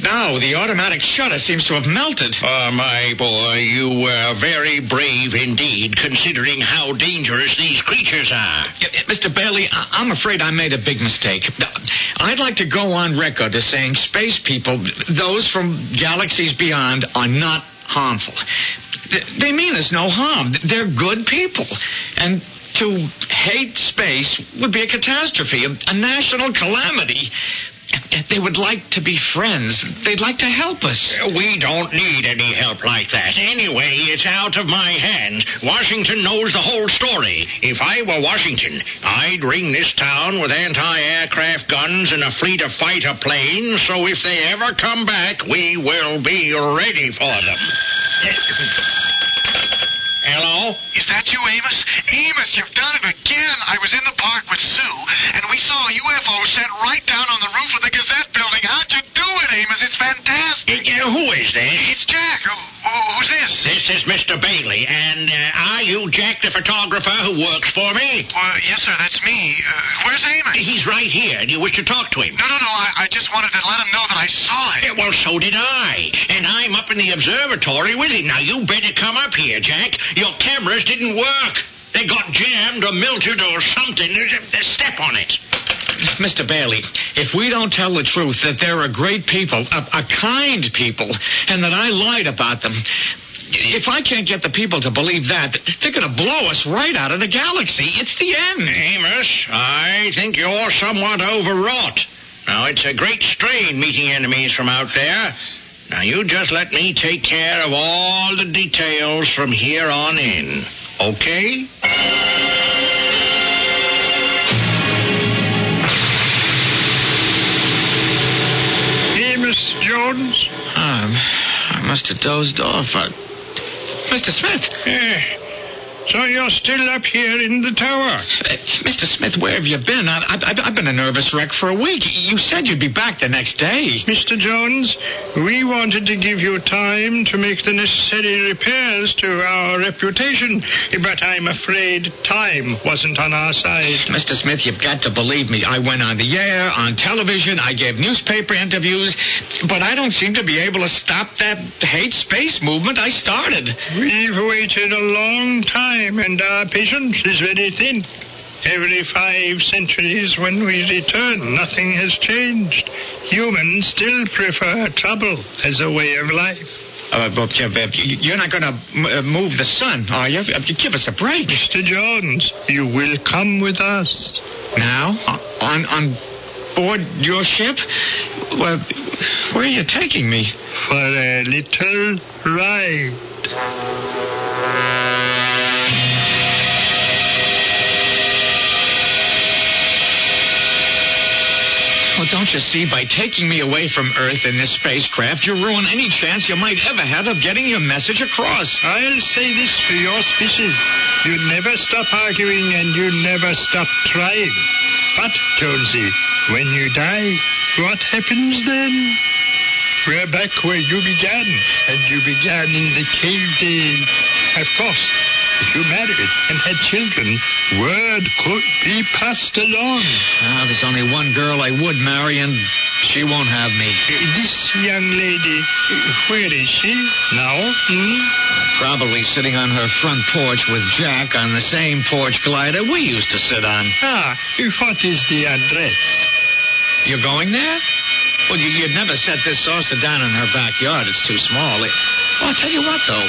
No, the automatic shutter seems to have melted. Oh, my boy, you were very brave indeed, considering how dangerous these creatures are. Mr. Bailey, I'm afraid I made a big mistake. I'd like to go on record as saying space people, those from galaxies beyond, are not harmful. They mean us no harm. They're good people. And to hate space would be a catastrophe, a national calamity. They would like to be friends. They'd like to help us. We don't need any help like that. Anyway, it's out of my hands. Washington knows the whole story. If I were Washington, I'd ring this town with anti-aircraft guns and a fleet of fighter planes, so if they ever come back, we will be ready for them. Hello? Is that you, Amos? Amos, you've done it again. I was in the park with Sue. Mr. Bailey. And are you Jack the photographer who works for me? Yes, sir, that's me. Where's Amos? He's right here. Do you wish to talk to him? No. I just wanted to let him know that I saw him. Well, so did I. And I'm up in the observatory with him. Now, you better come up here, Jack. Your cameras didn't work. They got jammed or melted or something. Step on it. Mr. Bailey, if we don't tell the truth that there are great people, a kind people, and that I lied about them, if I can't get the people to believe that, they're going to blow us right out of the galaxy. It's the end. Amos, I think you're somewhat overwrought. Now, it's a great strain meeting enemies from out there. Now, you just let me take care of all the details from here on in. Okay? Amos Jones? I must have dozed off. Mr. Smith. So you're still up here in the tower? Mr. Smith, where have you been? I've been a nervous wreck for a week. You said you'd be back the next day. Mr. Jones, we wanted to give you time to make the necessary repairs to our reputation, but I'm afraid time wasn't on our side. Mr. Smith, you've got to believe me. I went on the air, on television, I gave newspaper interviews, but I don't seem to be able to stop that hate space movement I started. We've waited a long time, and our patience is very thin. Every 5 centuries when we return, nothing has changed. Humans still prefer trouble as a way of life. You're not going to move the sun, are you? Give us a break. Mr. Jones, you will come with us. Now? On board your ship? Well, where are you taking me? For a little ride. Well, don't you see, by taking me away from Earth in this spacecraft, you ruin any chance you might ever have of getting your message across. I'll say this for your species. You never stop arguing and you never stop trying. But, Jonesy, when you die, what happens then? We're back where you began, and you began in the cave days. Of course, if you married and had children, word could be passed along. There's only one girl I would marry, and she won't have me. This young lady, where is she now? Probably sitting on her front porch with Jack on the same porch glider we used to sit on. What is the address? You're going there? Well, you'd never set this saucer down in her backyard. It's too small. I'll tell you what, though.